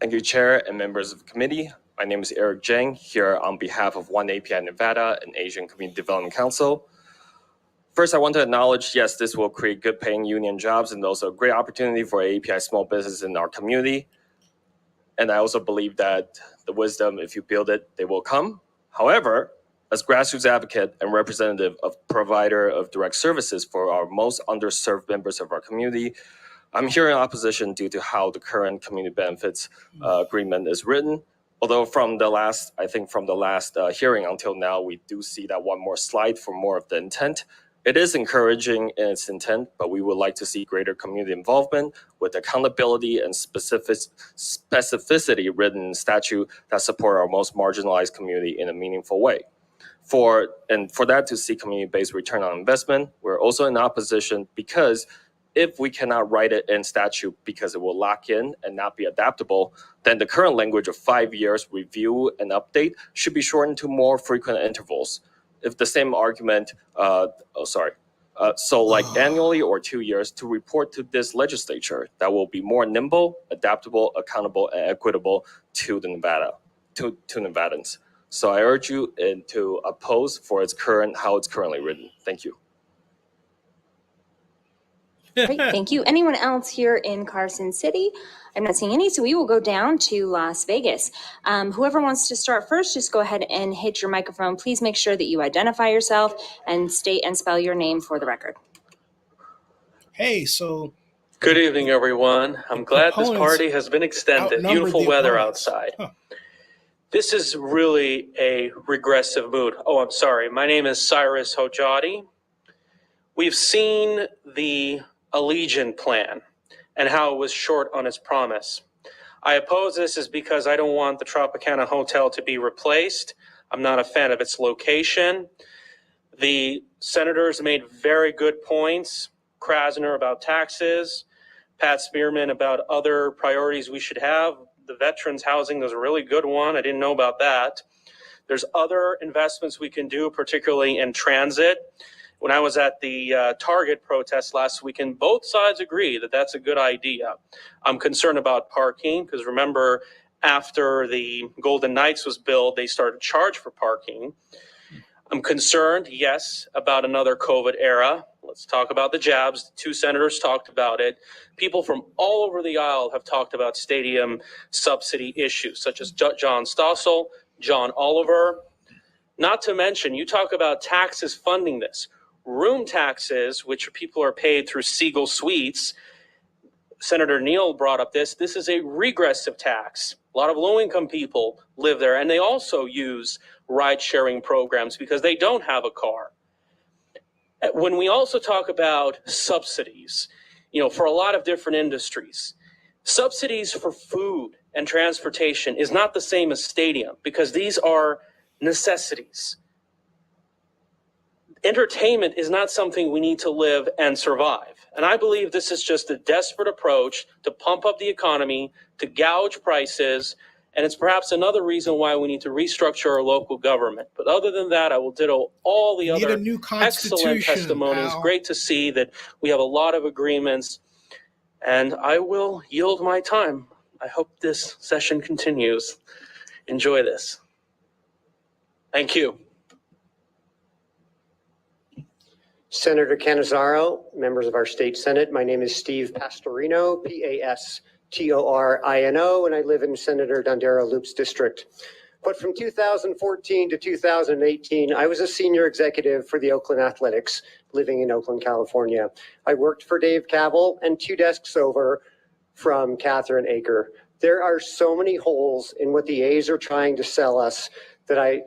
Thank you, Chair and members of the committee. My name is Eric Zhang, here on behalf of One API Nevada and Asian Community Development Council. First, I want to acknowledge, yes, this will create good paying union jobs and also a great opportunity for API small business in our community. And I also believe that the wisdom, if you build it, they will come. However, as grassroots advocate and representative of provider of direct services for our most underserved members of our community, I'm here in opposition due to how the current community benefits agreement is written. Although from the last hearing until now, we do see that one more slide for more of the intent. It is encouraging in its intent, but we would like to see greater community involvement with accountability and specificity written in statute that support our most marginalized community in a meaningful way. For that to see community-based return on investment, we're also in opposition because if we cannot write it in statute because it will lock in and not be adaptable, then the current language of 5 years review and update should be shortened to more frequent intervals. If the same argument, so like annually or 2 years to report to this legislature that will be more nimble, adaptable, accountable, and equitable to the Nevadans. So I urge you to oppose for how it's currently written. Thank you. Great, thank you. Anyone else here in Carson City? I'm not seeing any, so we will go down to Las Vegas. Whoever wants to start first, just go ahead and hit your microphone. Please make sure that you identify yourself and state and spell your name for the record. Hey, so good evening, everyone. I'm glad this party has been extended. Beautiful weather outside. Huh. This is really a regressive mood. Oh, I'm sorry. My name is Cyrus Hojadi. We've seen the Allegiant plan and how it was short on its promise. I oppose this is because I don't want the Tropicana Hotel to be replaced. I'm not a fan of its location. The senators made very good points. Krasner about taxes, Pat Spearman about other priorities we should have. The veterans housing was a really good one. I didn't know about that. There's other investments we can do, particularly in transit. When I was at the Target protest last weekend, both sides agree that that's a good idea. I'm concerned about parking because remember, after the Golden Knights was built, they started to charge for parking. I'm concerned, yes, about another COVID era. Let's talk about the jabs. Two senators talked about it. People from all over the aisle have talked about stadium subsidy issues, such as John Stossel, John Oliver. Not to mention, you talk about taxes funding this. Room taxes, which people are paid through Siegel Suites. Senator Neal brought up this. This is a regressive tax. A lot of low-income people live there, and they also use ride-sharing programs because they don't have a car. When we also talk about subsidies, for a lot of different industries, subsidies for food and transportation is not the same as stadium because these are necessities. Entertainment is not something we need to live and survive. And I believe this is just a desperate approach to pump up the economy, to gouge prices, and it's perhaps another reason why we need to restructure our local government. But other than that, I will ditto all the other excellent testimonies. Al. Great to see that we have a lot of agreements, and I will yield my time. I hope this session continues. Enjoy this. Thank you. Senator Cannizzaro, members of our state senate, my name is Steve Pastorino, Pastorino, and I live in Senator Dondero Loop's district. But from 2014 to 2018, I was a senior executive for the Oakland Athletics, living in Oakland, California. I worked for Dave Cavell and 2 desks over from Catherine Aker. There are so many holes in what the A's are trying to sell us that I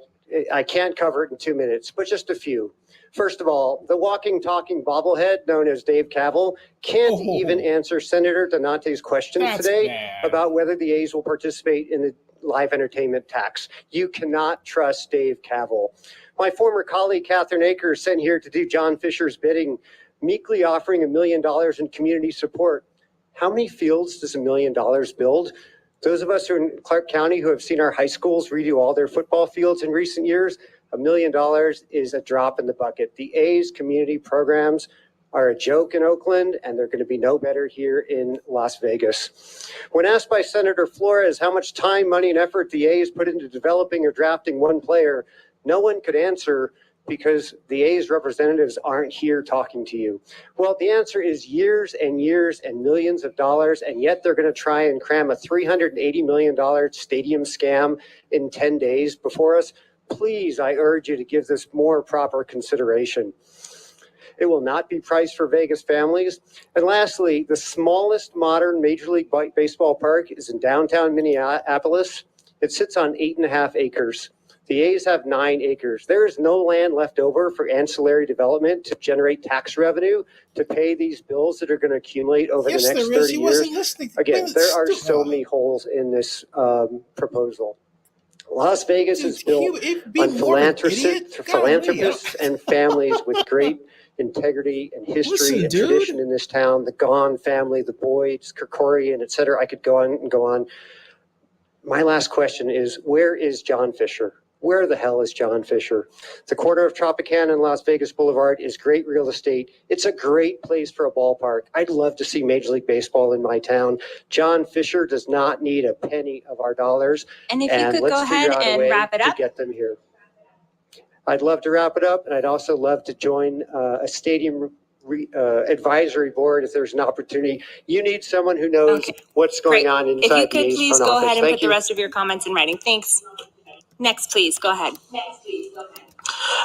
can't cover it in 2 minutes, but just a few. First of all, the walking, talking bobblehead known as Dave Cavell can't even answer Senator Donate's questions today about whether the A's will participate in the live entertainment tax. You cannot trust Dave Cavell. My former colleague, Catherine Aker, is sent here to do John Fisher's bidding, meekly offering $1 million in community support. How many fields does $1 million build? Those of us who are in Clark County who have seen our high schools redo all their football fields in recent years, $1 million is a drop in the bucket. The A's community programs are a joke in Oakland, and they're going to be no better here in Las Vegas. When asked by Senator Flores how much time, money, and effort the A's put into developing or drafting one player, no one could answer because the A's representatives aren't here talking to you. Well, the answer is years and years and millions of dollars, and yet they're going to try and cram a $380 million stadium scam in 10 days before us. Please, I urge you to give this more proper consideration. It will not be priced for Vegas families. And lastly, the smallest modern Major League Baseball park is in downtown Minneapolis. It sits on 8.5 acres. The A's have 9 acres. There is no land left over for ancillary development to generate tax revenue to pay these bills that are going to accumulate over the next 30 years. Again, there are so many holes in this proposal. Las Vegas is built on philanthropists and families with great integrity and history and tradition in this town. The Gahn family, the Boyds, Kerkorian, et cetera. I could go on and go on. My last question is, where is John Fisher? Where the hell is John Fisher? The corner of Tropicana and Las Vegas Boulevard is great real estate. It's a great place for a ballpark. I'd love to see Major League Baseball in my town. John Fisher does not need a penny of our dollars. And if you could go ahead and wrap it up. To get them here. I'd love to wrap it up, and I'd also love to join a stadium advisory board if there's an opportunity. You need someone who knows what's going on inside the A's front office. If you could please go ahead and Thank put the rest of your comments in writing. Thanks. Next, please, go ahead.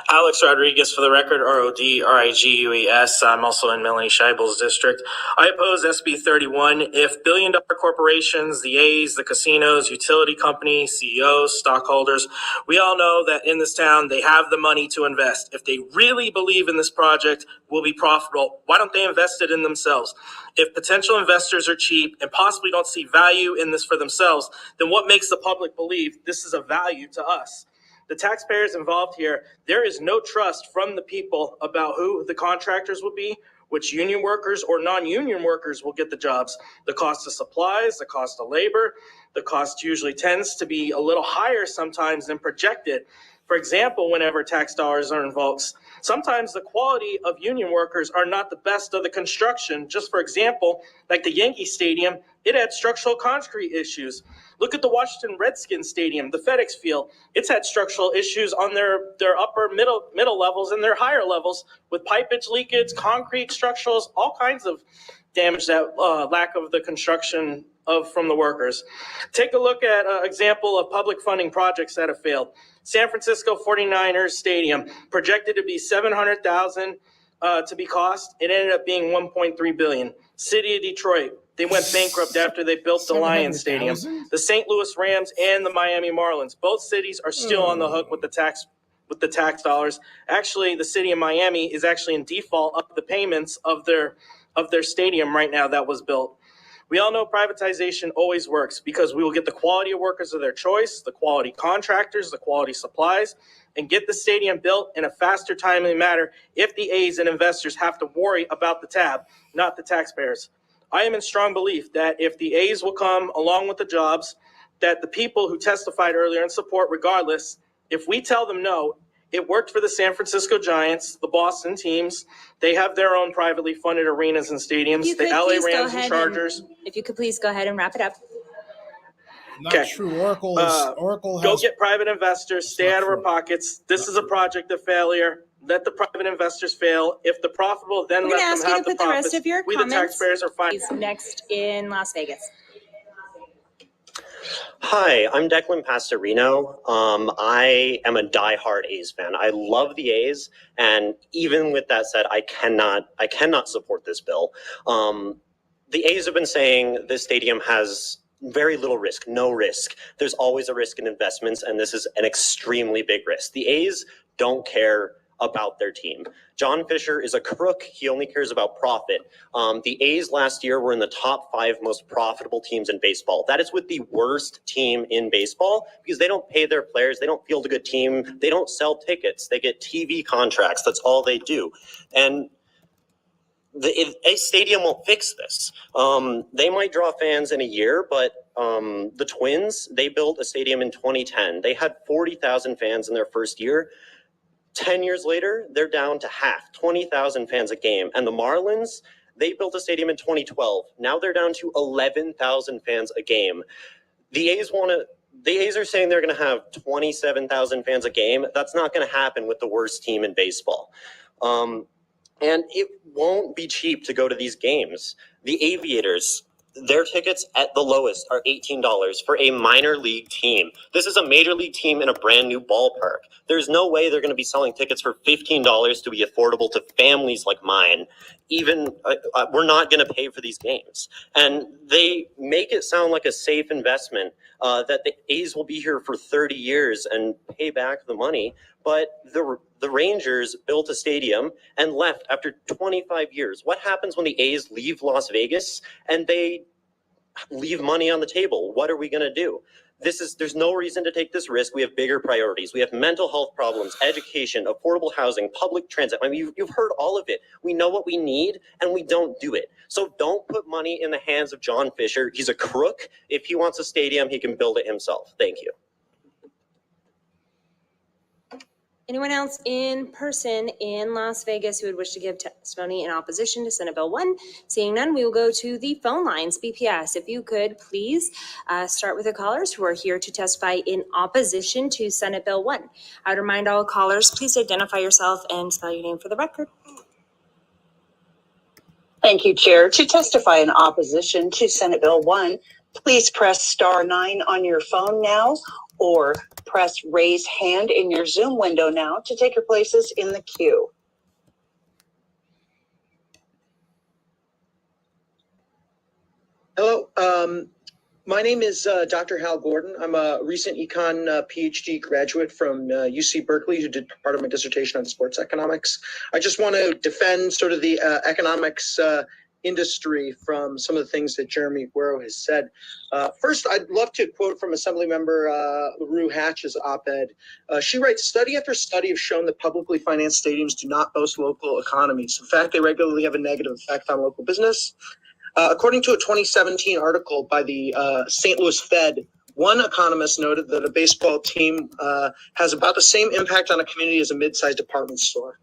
Alex Rodriguez for the record, RODRIGUES. I'm also in Melanie Scheibel's district. I oppose SB 31. If billion-dollar corporations, the A's, the casinos, utility companies, CEOs, stockholders, we all know that in this town they have the money to invest. If they really believe in this project will be profitable, why don't they invest it in themselves? If potential investors are cheap and possibly don't see value in this for themselves, then what makes the public believe this is a value to us? The taxpayers involved here, there is no trust from the people about who the contractors will be, which union workers or non-union workers will get the jobs. The cost of supplies, the cost of labor, the cost usually tends to be a little higher sometimes than projected. For example, whenever tax dollars are involved, sometimes the quality of union workers are not the best of the construction. Just for example, like the Yankee Stadium, it had structural concrete issues. Look at the Washington Redskins Stadium, the FedEx Field. It's had structural issues on their upper middle levels and their higher levels with pipage leakage, concrete structurals, all kinds of damage that lack of the construction from the workers. Take a look at an example of public funding projects that have failed. San Francisco 49ers Stadium, projected to be $700,000 to be cost. It ended up being $1.3 billion. City of Detroit, they went bankrupt after they built the Lions Stadium. The St. Louis Rams and the Miami Marlins, both cities are still on the hook with the tax dollars. Actually, the city of Miami is actually in default of the payments of their stadium right now that was built. We all know privatization always works because we will get the quality of workers of their choice, the quality contractors, the quality supplies, and get the stadium built in a faster, timely manner if the A's and investors have to worry about the tab, not the taxpayers. I am in strong belief that if the A's will come along with the jobs, that the people who testified earlier in support regardless, if we tell them no, it worked for the San Francisco Giants, the Boston teams. They have their own privately funded arenas and stadiums. The LA Rams and Chargers. If you could please go ahead and wrap it up. Not true. Oracle go get private investors. Stay out of our pockets. This is a project of failure. Let the private investors fail. If the profitable, then let them have the profits. We're going to ask you to put the rest of your comments. We, the taxpayers, are fine. Next in Las Vegas. Hi, I'm Declan Pastorino. I am a diehard A's fan. I love the A's, and even with that said, I cannot support this bill. The A's have been saying this stadium has very little risk, no risk. There's always a risk in investments, and this is an extremely big risk. The A's don't care about their team. John Fisher is a crook. He only cares about profit. The A's last year were in the top 5 most profitable teams in baseball. That is with the worst team in baseball because they don't pay their players. They don't field a good team. They don't sell tickets. They get TV contracts. That's all they do. And the A's stadium won't fix this. They might draw fans in a year, but the Twins, they built a stadium in 2010. They had 40,000 fans in their first year. 10 years later, they're down to half, 20,000 fans a game. And the Marlins, they built a stadium in 2012. Now they're down to 11,000 fans a game. The A's are saying they're going to have 27,000 fans a game. That's not going to happen with the worst team in baseball. And it won't be cheap to go to these games. The Aviators, their tickets at the lowest are $18 for a minor league team. This is a major league team in a brand new ballpark. There's no way they're going to be selling tickets for $15 to be affordable to families like mine. Even we're not going to pay for these games. And they make it sound like a safe investment that the A's will be here for 30 years and pay back the money. But the Rangers built a stadium and left after 25 years. What happens when the A's leave Las Vegas and they leave money on the table? What are we going to do? There's no reason to take this risk. We have bigger priorities. We have mental health problems, education, affordable housing, public transit. I mean, you've heard all of it. We know what we need, and we don't do it. So don't put money in the hands of John Fisher. He's a crook. If he wants a stadium, he can build it himself. Thank you. Anyone else in person in Las Vegas who would wish to give testimony in opposition to Senate Bill 1? Seeing none, we will go to the phone lines. BPS, if you could please start with the callers who are here to testify in opposition to Senate Bill 1. I would remind all callers, please identify yourself and spell your name for the record. Thank you, Chair. To testify in opposition to Senate Bill 1, please press star 9 on your phone now, or press raise hand in your Zoom window now to take your places in the queue. Hello, my name is Dr. Hal Gordon. I'm a recent econ PhD graduate from UC Berkeley who did part of my dissertation on sports economics. I just want to defend sort of the economics industry from some of the things that Jeremy Guerrero has said. First, I'd love to quote from Assemblymember LaRue Hatch's op-ed. She writes, study after study have shown that publicly financed stadiums do not boast local economies. In fact, they regularly have a negative effect on local business. According to a 2017 article by the St. Louis Fed, one economist noted that a baseball team has about the same impact on a community as a mid-sized department store.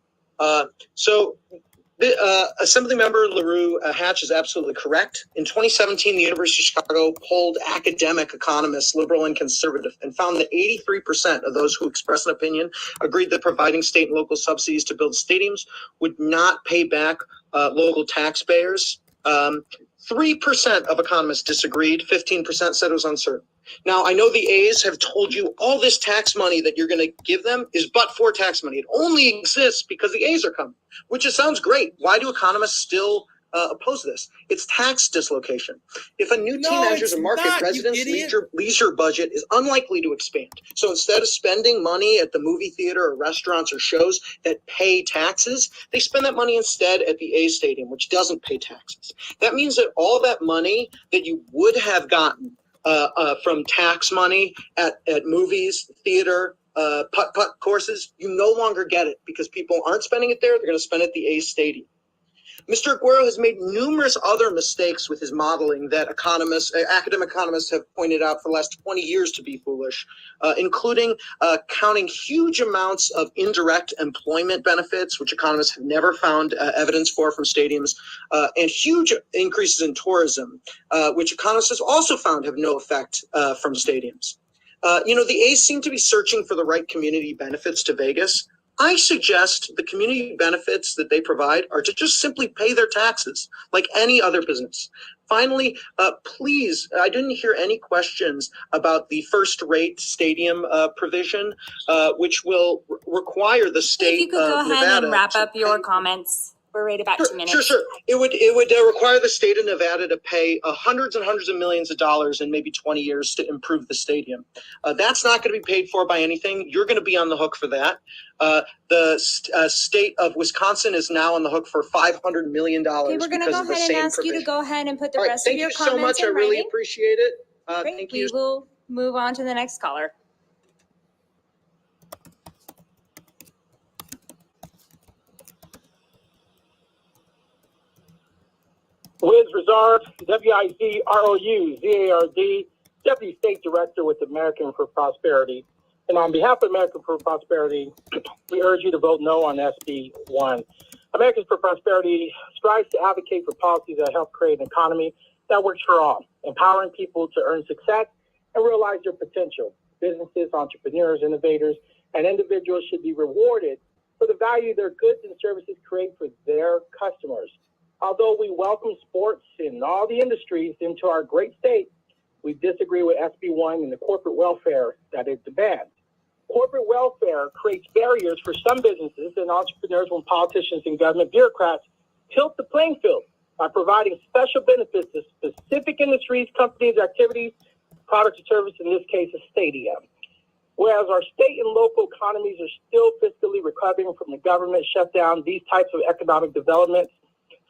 Assemblymember LaRue Hatch is absolutely correct. In 2017, the University of Chicago polled academic economists, liberal and conservative, and found that 83% of those who expressed an opinion agreed that providing state and local subsidies to build stadiums would not pay back local taxpayers. 3% of economists disagreed, 15% said it was uncertain. Now, I know the A's have told you all this tax money that you're going to give them is but for tax money. It only exists because the A's are coming, which just sounds great. Why do economists still oppose this? It's tax dislocation. If a new team enters a market, residents' leisure budget is unlikely to expand. So instead of spending money at the movie theater or restaurants or shows that pay taxes, they spend that money instead at the A Stadium, which doesn't pay taxes. That means that all that money that you would have gotten from tax money at movies, theater, putt-putt courses, you no longer get it because people aren't spending it there. They're going to spend it at the A Stadium. Mr. Aguero has made numerous other mistakes with his modeling that academic economists have pointed out for the last 20 years to be foolish, including counting huge amounts of indirect employment benefits, which economists have never found evidence for from stadiums, and huge increases in tourism, which economists have also found have no effect from stadiums. The A's seem to be searching for the right community benefits to Vegas. I suggest the community benefits that they provide are to just simply pay their taxes like any other business. Finally, please, I didn't hear any questions about the first-rate stadium provision, which will require the state If you could go ahead and wrap up your comments. We're right about 2 minutes. Sure. It would require the state of Nevada to pay hundreds and hundreds of millions of dollars in maybe 20 years to improve the stadium. That's not going to be paid for by anything. You're going to be on the hook for that. The state of Wisconsin is now on the hook for $500 million. Okay, we're going to go ahead and ask you to go ahead and put the rest of your comments in writing. Thank you so much. I really appreciate it. Great. We will move on to the next caller. Wiz Reserve, WIZROU, Deputy State Director with American for Prosperity. And on behalf of American for Prosperity, we urge you to vote no on SB 1. Americans for Prosperity strives to advocate for policies that help create an economy that works for all, empowering people to earn success and realize their potential. Businesses, entrepreneurs, innovators, and individuals should be rewarded for the value their goods and services create for their customers. Although we welcome sports in all the industries into our great state, we disagree with SB 1 and the corporate welfare that it demands. Corporate welfare creates barriers for some businesses and entrepreneurs when politicians and government bureaucrats tilt the playing field by providing special benefits to specific industries, companies, activities, products, and services, in this case, a stadium. Whereas our state and local economies are still fiscally recovering from the government shutdown, these types of economic developments,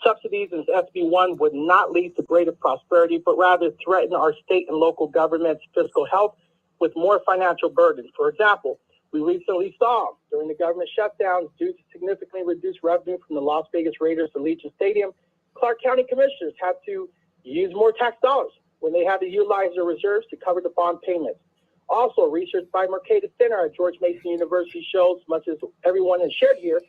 subsidies in SB 1 would not lead to greater prosperity, but rather threaten our state and local government's fiscal health with more financial burdens. For example, we recently saw during the government shutdown, due to significantly reduced revenue from the Las Vegas Raiders to Legion Stadium, Clark County commissioners had to use more tax dollars when they had to utilize their reserves to cover the bond payments. Also, research by Mercatus Center at George Mason University shows, much as everyone has shared here,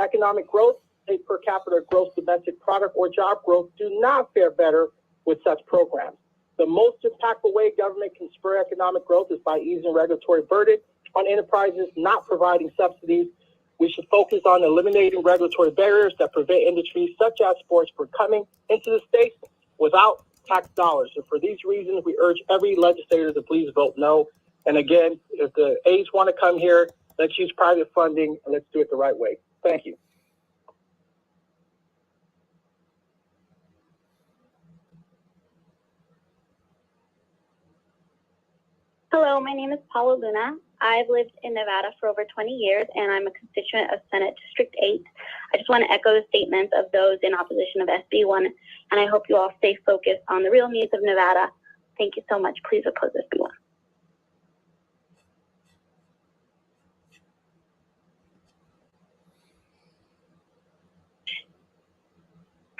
economic growth, state per capita gross domestic product, or job growth do not fare better with such programs. The most impactful way government can spur economic growth is by easing regulatory burden on enterprises, not providing subsidies We should focus on eliminating regulatory barriers that prevent industries such as sports from coming into the state without tax dollars. And for these reasons, we urge every legislator to please vote no. And again, if the A's want to come here, let's use private funding and let's do it the right way. Thank you. Hello, my name is Paula Luna. I've lived in Nevada for over 20 years, and I'm a constituent of Senate District 8. I just want to echo the statements of those in opposition of SB 1, and I hope you all stay focused on the real needs of Nevada. Thank you so much. Please oppose SB 1.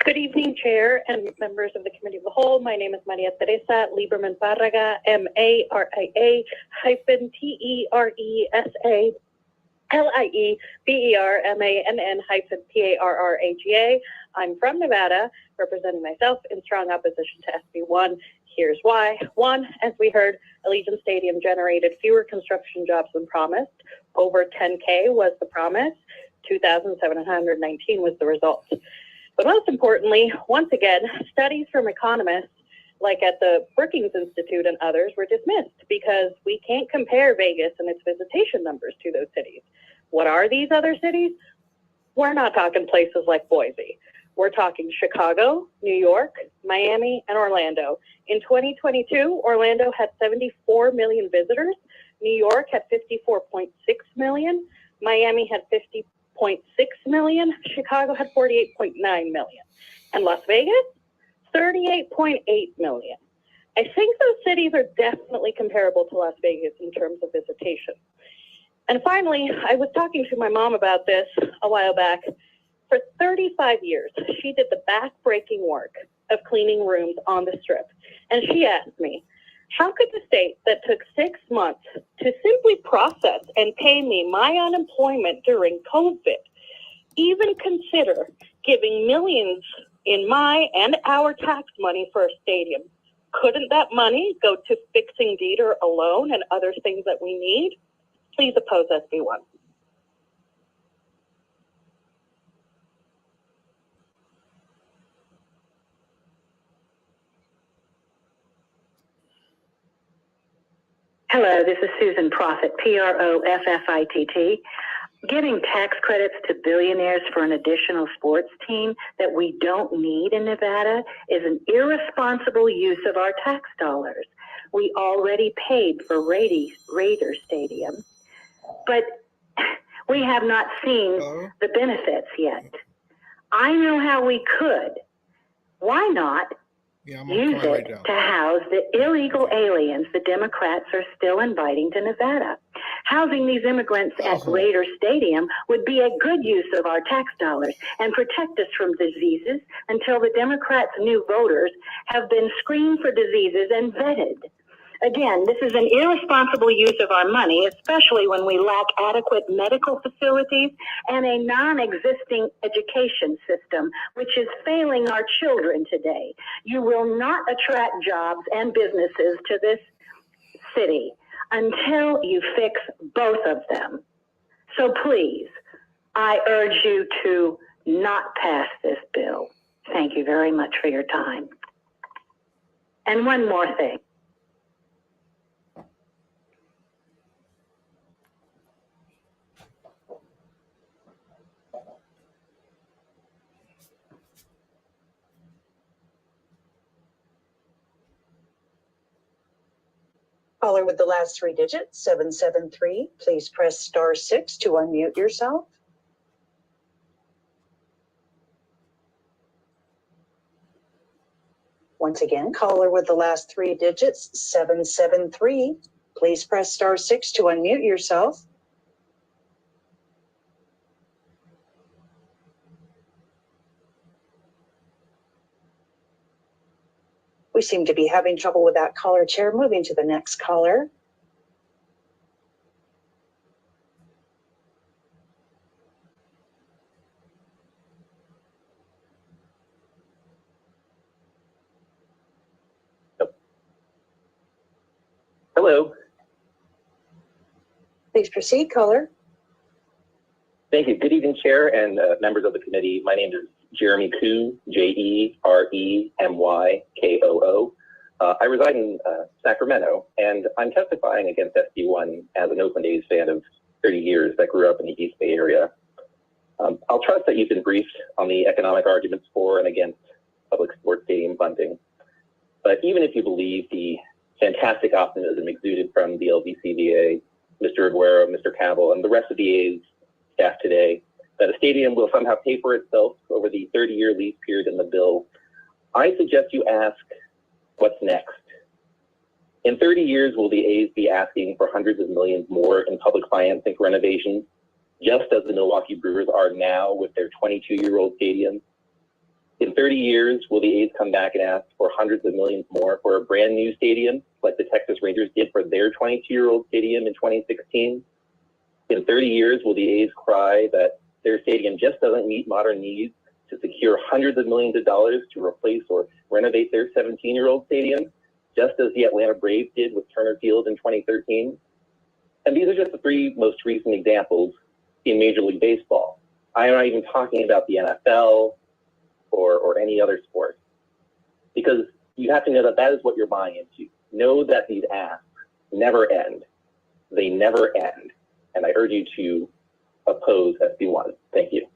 Good evening, Chair and members of the Committee of the Whole. My name is Maria Teresa Lieberman Barraga, MARIA-TERESA LIEBERMANN-PARRAGA. I'm from Nevada, representing myself in strong opposition to SB 1. Here's why. One, as we heard, Allegiant Stadium generated fewer construction jobs than promised. Over 10K was the promise. 2,719 was the result. But most importantly, once again, studies from economists like at the Brookings Institute and others were dismissed because we can't compare Vegas and its visitation numbers to those cities. What are these other cities? We're not talking places like Boise. We're talking Chicago, New York, Miami, and Orlando. In 2022, Orlando had 74 million visitors. New York had 54.6 million. Miami had 50.6 million. Chicago had 48.9 million. And Las Vegas, 38.8 million. I think those cities are definitely comparable to Las Vegas in terms of visitation. And finally, I was talking to my mom about this a while back. For 35 years, she did the back-breaking work of cleaning rooms on the Strip. And she asked me, how could the state that took 6 months to simply process and pay me my unemployment during COVID even consider giving millions in my and our tax money for a stadium? Couldn't that money go to fixing Dieter alone and other things that we need? Please oppose SB 1. Hello, this is Susan Proffitt, Proffitt. Giving tax credits to billionaires for an additional sports team that we don't need in Nevada is an irresponsible use of our tax dollars. We already paid for Raider Stadium, but we have not seen the benefits yet. I know how we could. Why not use it to house the illegal aliens the Democrats are still inviting to Nevada? Housing these immigrants at Raider Stadium would be a good use of our tax dollars and protect us from diseases until the Democrats' new voters have been screened for diseases and vetted. Again, this is an irresponsible use of our money, especially when we lack adequate medical facilities and a non-existing education system, which is failing our children today. You will not attract jobs and businesses to this city until you fix both of them. So please, I urge you to not pass this bill. Thank you very much for your time. And one more thing. Caller with the last three digits, 773. Please press *6 to unmute yourself. Once again, caller with the last three digits, 773. Please press *6 to unmute yourself. We seem to be having trouble with that caller, Chair. Moving to the next caller. Hello. Please proceed, caller. Thank you. Good evening, Chair and members of the committee. My name is Jeremy Koo, Jeremykoo. I reside in Sacramento, and I'm testifying against SB1 as an Oakland A's fan of 30 years that grew up in the East Bay area. I'll trust that you've been briefed on the economic arguments for and against public sports stadium funding. But even if you believe the fantastic optimism exuded from the LVCVA, Mr. Aguero, Mr. Cavill, and the rest of the A's staff today, that a stadium will somehow pay for itself over the 30-year lease period in the bill, I suggest you ask, what's next? In 30 years, will the A's be asking for hundreds of millions more in public financing for renovations, just as the Milwaukee Brewers are now with their 22-year-old stadium? In 30 years, will the A's come back and ask for hundreds of millions more for a brand new stadium, like the Texas Rangers did for their 22-year-old stadium in 2016? In 30 years, will the A's cry that their stadium just doesn't meet modern needs to secure hundreds of millions of dollars to replace or renovate their 17-year-old stadium, just as the Atlanta Braves did with Turner Field in 2013? And these are just the three most recent examples in Major League Baseball. I'm not even talking about the NFL or any other sport, because you have to know that that is what you're buying into. Know that these asks never end. They never end. And I urge you to oppose SB1. Thank you.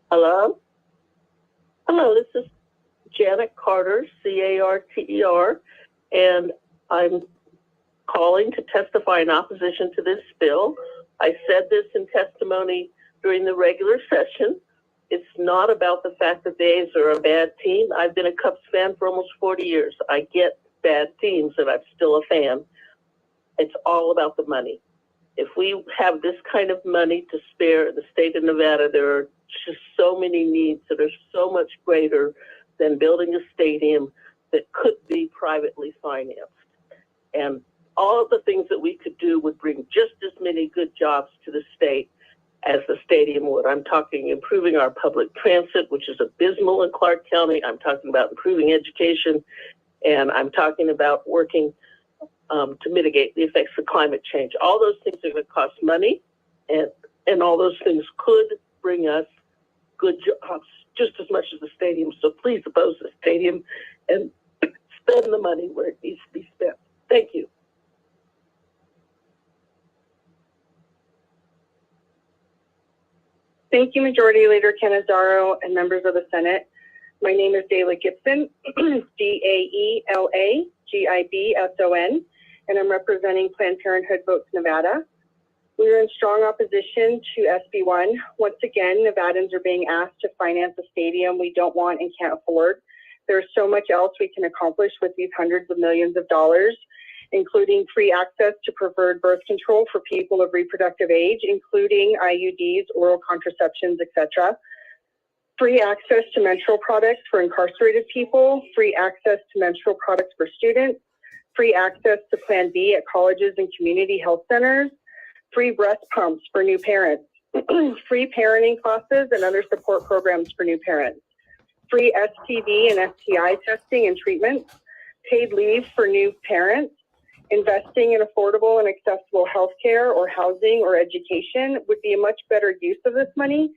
Hello? Hello, this is Janet Carter, C-A-R-T-E-R, and I'm calling to testify in opposition to this bill. I said this in testimony during the regular session. It's not about the fact that the A's are a bad team. I've been a Cubs fan for almost 40 years. I get bad teams, and I'm still a fan. It's all about the money. If we have this kind of money to spare in the state of Nevada, there are just so many needs that are so much greater than building a stadium that could be privately financed. And all of the things that we could do would bring just as many good jobs to the state as the stadium would. I'm talking improving our public transit, which is abysmal in Clark County. I'm talking about improving education, and I'm talking about working to mitigate the effects of climate change. All those things are going to cost money, and all those things could bring us good jobs just as much as the stadium. So please oppose the stadium and spend the money where it needs to be spent. Thank you. Thank you, Majority Leader Canizaro and members of the Senate. My name is Dayla Gibson, D-A-E-L-A-G-I-B-S-O-N, and I'm representing Planned Parenthood Votes Nevada. We are in strong opposition to SB1. Once again, Nevadans are being asked to finance a stadium we don't want and can't afford. There's so much else we can accomplish with these hundreds of millions of dollars, including free access to preferred birth control for people of reproductive age, including IUDs, oral contraceptions, etc. Free access to menstrual products for incarcerated people, free access to menstrual products for students, free access to Plan B at colleges and community health centers, free breast pumps for new parents, free parenting classes and other support programs for new parents, free STD and STI testing and treatments, paid leave for new parents, investing in affordable and accessible health care or housing or education would be a much better use of this money.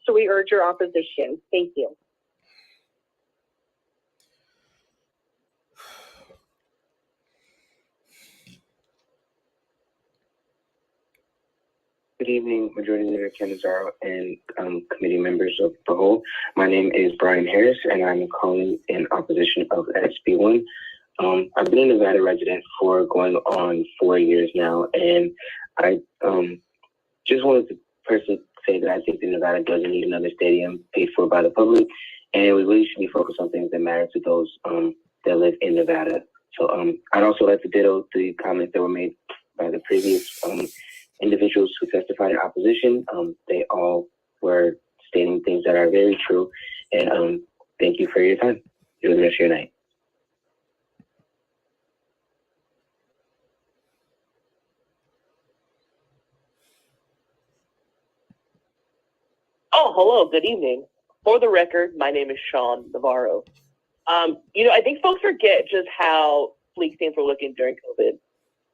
So we urge your opposition. Thank you. Good evening, Majority Leader Canizaro and committee members of the whole. My name is Brian Harris, and I'm calling in opposition of SB1. I've been a Nevada resident for going on 4 years now, and I just wanted to personally say that I think that Nevada doesn't need another stadium paid for by the public, and we really should be focused on things that matter to those that live in Nevada. So I'd also like to ditto the comments that were made by the previous individuals who testified in opposition. They all were stating things that are very true. And thank you for your time. Enjoy the rest of your night. Oh, hello. Good evening. For the record, my name is Sean Navarro. I think folks forget just how bleak things were looking during COVID,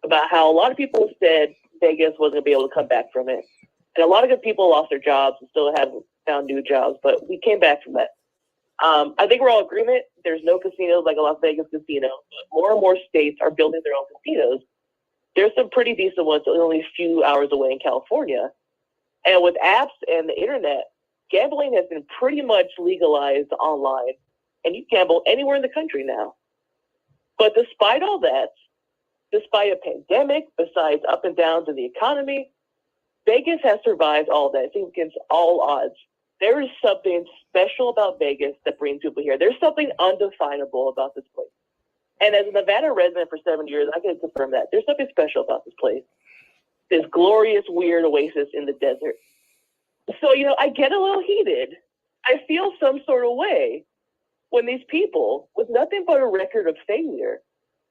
about how a lot of people said Vegas wasn't going to be able to come back from it. And a lot of good people lost their jobs and still haven't found new jobs, but we came back from that. I think we're all in agreement. There's no casinos like a Las Vegas casino, but more and more states are building their own casinos. There's some pretty decent ones only a few hours away in California. And with apps and the internet, gambling has been pretty much legalized online, and you gamble anywhere in the country now. But despite all that, despite a pandemic, besides up and downs in the economy, Vegas has survived all that. I think against all odds. There is something special about Vegas that brings people here. There's something undefinable about this place. And as a Nevada resident for 7 years, I can confirm that. There's something special about this place. This glorious, weird oasis in the desert. So, I get a little heated. I feel some sort of way when these people, with nothing but a record of failure,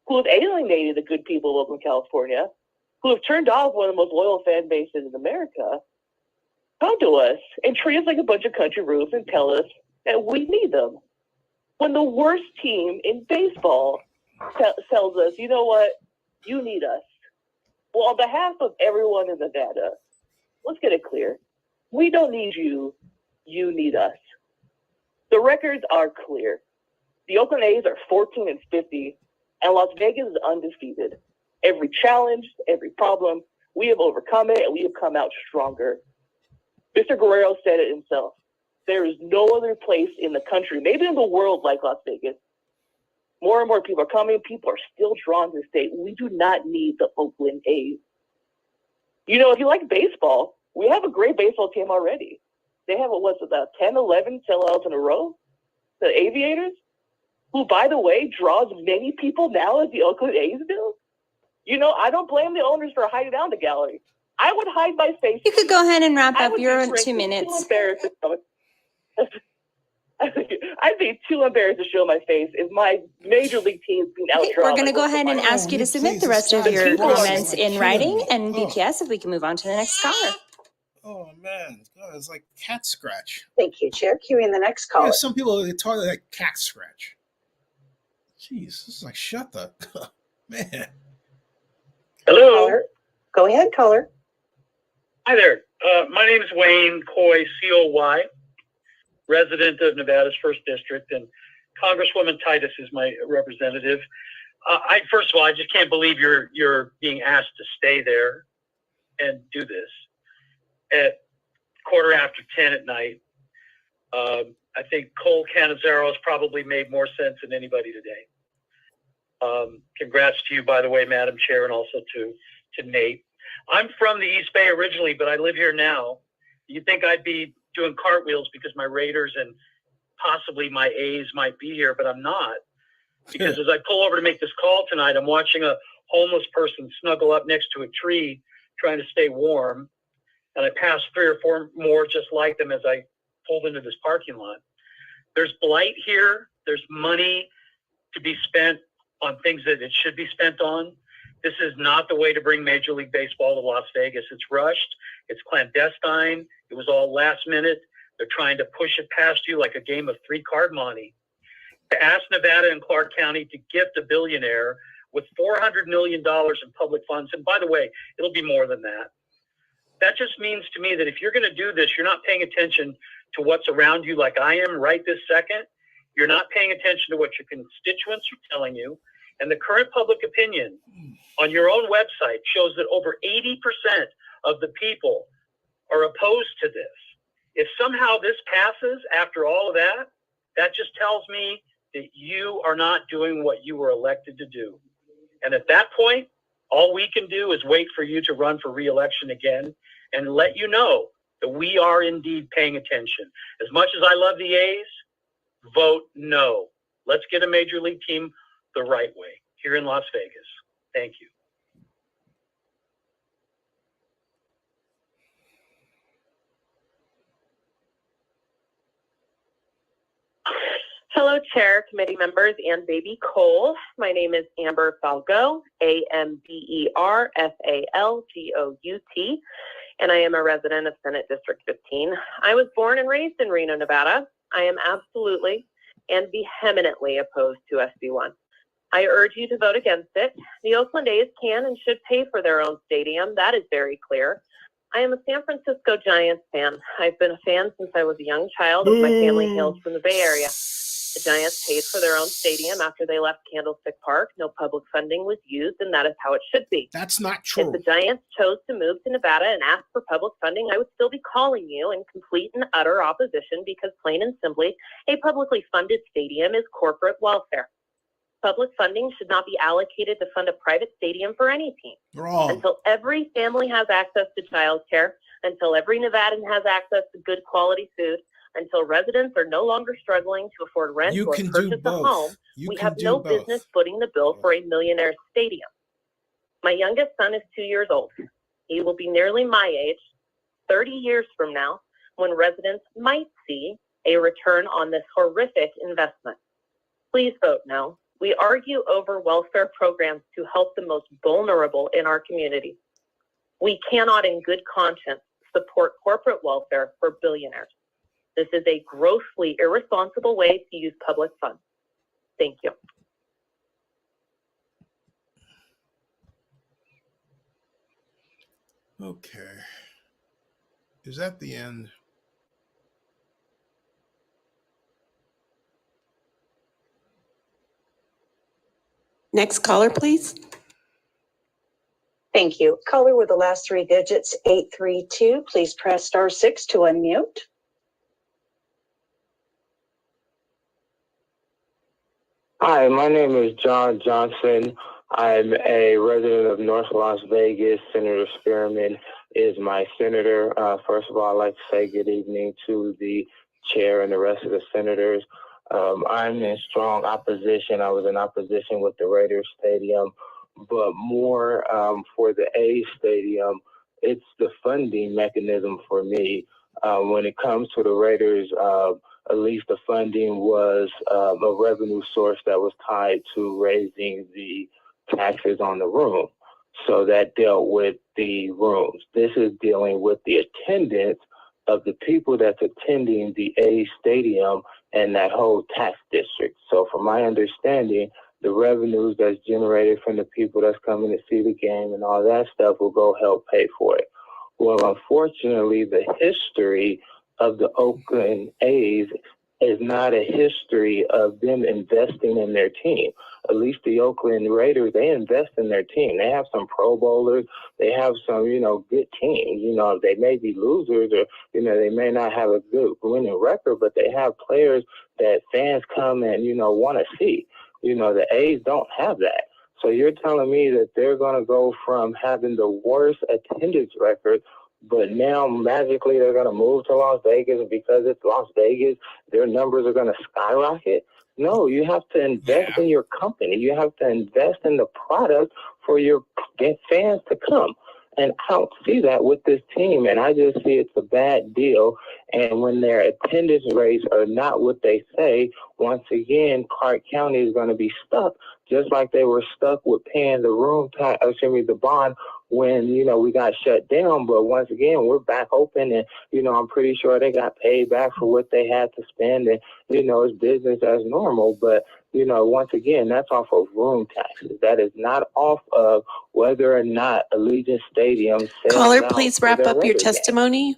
who have alienated the good people of Oakland, California, who have turned off one of the most loyal fan bases in America, come to us and treat us like a bunch of country roofs and tell us that we need them. When the worst team in baseball tells us, you know what, you need us. Well, on behalf of everyone in Nevada, let's get it clear. We don't need you. You need us. The records are clear. The Oakland A's are 14-50, and Las Vegas is undefeated. Every challenge, every problem, we have overcome it, and we have come out stronger. Mr. Guerrero said it himself. There is no other place in the country, maybe in the world, like Las Vegas. More and more people are coming. People are still drawn to the state. We do not need the Oakland A's. If you like baseball, we have a great baseball team already. They have, about 10, 11 sellouts in a row? The Aviators, who, by the way, draws many people now as the Oakland A's do. I don't blame the owners for hiding down the gallery. I would hide my face. You could go ahead and wrap up your 2 minutes. I'd be too embarrassed to show my face if my major league team's being outdrawn. We're going to go ahead and ask you to submit the rest of your comments in writing and BPS if we can move on to the next caller. Oh, man. God, it's like cat scratch. Thank you, Chair. Cueing the next caller. Yeah, some people, they talk like cat scratch. Jeez, this is like, shut the... Man. Hello. Caller. Go ahead, caller. Hi there. My name is Wayne Coy, C-O-Y, resident of Nevada's 1st District, and Congresswoman Titus is my representative. First of all, I just can't believe you're being asked to stay there and do this at 10:15 at night. I think Cole Canizaro has probably made more sense than anybody today. Congrats to you, by the way, Madam Chair, and also to Nate. I'm from the East Bay originally, but I live here now. You'd think I'd be doing cartwheels because my Raiders and possibly my A's might be here, but I'm not. Because as I pull over to make this call tonight, I'm watching a homeless person snuggle up next to a tree trying to stay warm. And I passed 3 or 4 more just like them as I pulled into this parking lot. There's blight here. There's money to be spent on things that it should be spent on. This is not the way to bring Major League Baseball to Las Vegas. It's rushed. It's clandestine. It was all last minute. They're trying to push it past you like a game of 3-card monte. To ask Nevada and Clark County to gift a billionaire with $400 million in public funds, and by the way, it'll be more than that. That just means to me that if you're going to do this, you're not paying attention to what's around you like I am right this second. You're not paying attention to what your constituents are telling you. And the current public opinion on your own website shows that over 80% of the people are opposed to this. If somehow this passes after all of that, that just tells me that you are not doing what you were elected to do. And at that point, all we can do is wait for you to run for re-election again and let you know that we are indeed paying attention. As much as I love the A's, vote no. Let's get a major league team the right way here in Las Vegas. Thank you. Hello, Chair, committee members, and baby Cole. My name is Amber Falgout, AmberFalgout, and I am a resident of Senate District 15. I was born and raised in Reno, Nevada. I am absolutely and vehemently opposed to SB1. I urge you to vote against it. The Oakland A's can and should pay for their own stadium. That is very clear. I am a San Francisco Giants fan. I've been a fan since I was a young child, as my family hails from the Bay Area. The Giants paid for their own stadium after they left Candlestick Park. No public funding was used, and that is how it should be. That's not true. If the Giants chose to move to Nevada and ask for public funding, I would still be calling you in complete and utter opposition because, plain and simply, a publicly funded stadium is corporate welfare. Public funding should not be allocated to fund a private stadium for any team. Wrong. Until every family has access to childcare, until every Nevadan has access to good quality food, until residents are no longer struggling to afford rent or purchase a home, we have no business footing the bill for a millionaire's stadium. My youngest son is 2 years old. He will be nearly my age 30 years from now when residents might see a return on this horrific investment. Please vote no. We argue over welfare programs to help the most vulnerable in our community. We cannot in good conscience support corporate welfare for billionaires. This is a grossly irresponsible way to use public funds. Thank you. Okay. Is that the end? Next caller, please. Thank you. Caller with the last three digits, 832. Please press *6 to unmute. Hi, my name is John Johnson. I'm a resident of North Las Vegas. Senator Spearman is my senator. First of all, I'd like to say good evening to the chair and the rest of the senators. I'm in strong opposition. I was in opposition with the Raiders Stadium, but more for the A's Stadium, it's the funding mechanism for me. When it comes to the Raiders, at least the funding was a revenue source that was tied to raising the taxes on the room. So that dealt with the rooms. This is dealing with the attendance of the people that's attending the A Stadium and that whole tax district. So from my understanding, the revenues that's generated from the people that's coming to see the game and all that stuff will go help pay for it. Well, unfortunately, the history of the Oakland A's is not a history of them investing in their team. At least the Oakland Raiders, they invest in their team. They have some Pro Bowlers. They have some, good teams. They may be losers or, they may not have a good winning record, but they have players that fans come and, want to see. The A's don't have that. So you're telling me that they're going to go from having the worst attendance record, but now magically they're going to move to Las Vegas, and because it's Las Vegas, their numbers are going to skyrocket? No, you have to invest in your company. You have to invest in the product for your fans to come. And I don't see that with this team, and I just see it's a bad deal. And when their attendance rates are not what they say, once again, Clark County is going to be stuck, just like they were stuck with paying the bond when, we got shut down. But once again, we're back open, and, I'm pretty sure they got paid back for what they had to spend, and, it's business as normal. But, once again, that's off of room taxes. That is not off of whether or not Allegiant Stadium sells Caller, out please for wrap their up your Raider game. testimony.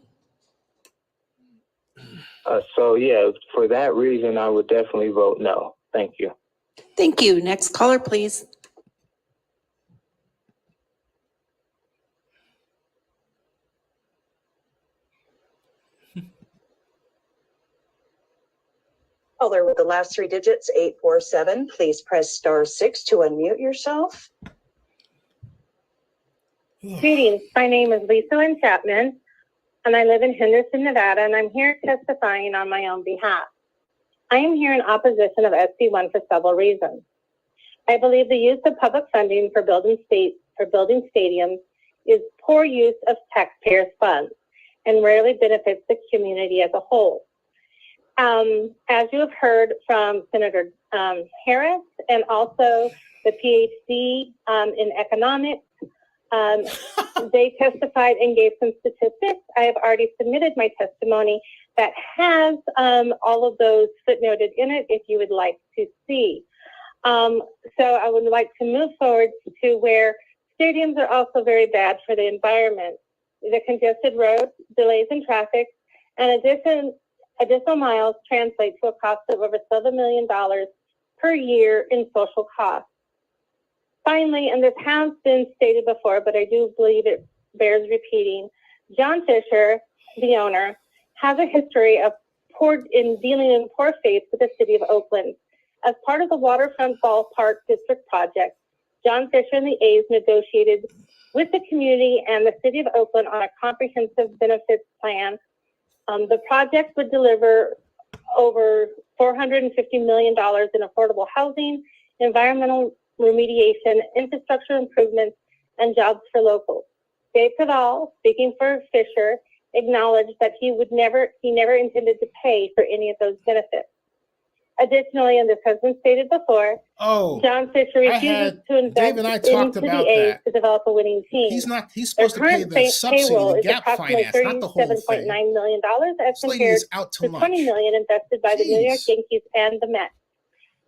For that reason, I would definitely vote no. Thank you. Thank you. Next caller, please. Caller with the last three digits, 847. Please press *6 to unmute yourself. Greetings. My name is Lisa Lynn Chapman, and I live in Henderson, Nevada, and I'm here testifying on my own behalf. I am here in opposition of SB1 for several reasons. I believe the use of public funding for building stadiums is poor use of taxpayers' funds and rarely benefits the community as a whole. As you have heard from Senator Harris and also the PhD in economics, they testified and gave some statistics. I have already submitted my testimony that has all of those footnoted in it if you would like to see. So I would like to move forward to where stadiums are also very bad for the environment. The congested roads, delays in traffic, and additional miles translate to a cost of over $7 million per year in social costs. Finally, and this has been stated before, but I do believe it bears repeating, John Fisher, the owner, has a history of dealing in poor faith with the city of Oakland. As part of the Waterfront Ballpark District project, John Fisher and the A's negotiated with the community and the city of Oakland on a comprehensive benefits plan. The project would deliver over $450 million in affordable housing, environmental remediation, infrastructure improvements, and jobs for locals. Dave Cavall, speaking for Fisher, acknowledged that he never intended to pay for any of those benefits. Additionally, and this has been stated before, John Fisher refuses to invest into the A's to develop a winning team. He's supposed to pay the subsidy, the gap finance, not the whole thing. $37.9 million as compared to $20 million invested by the New York Yankees and the Mets.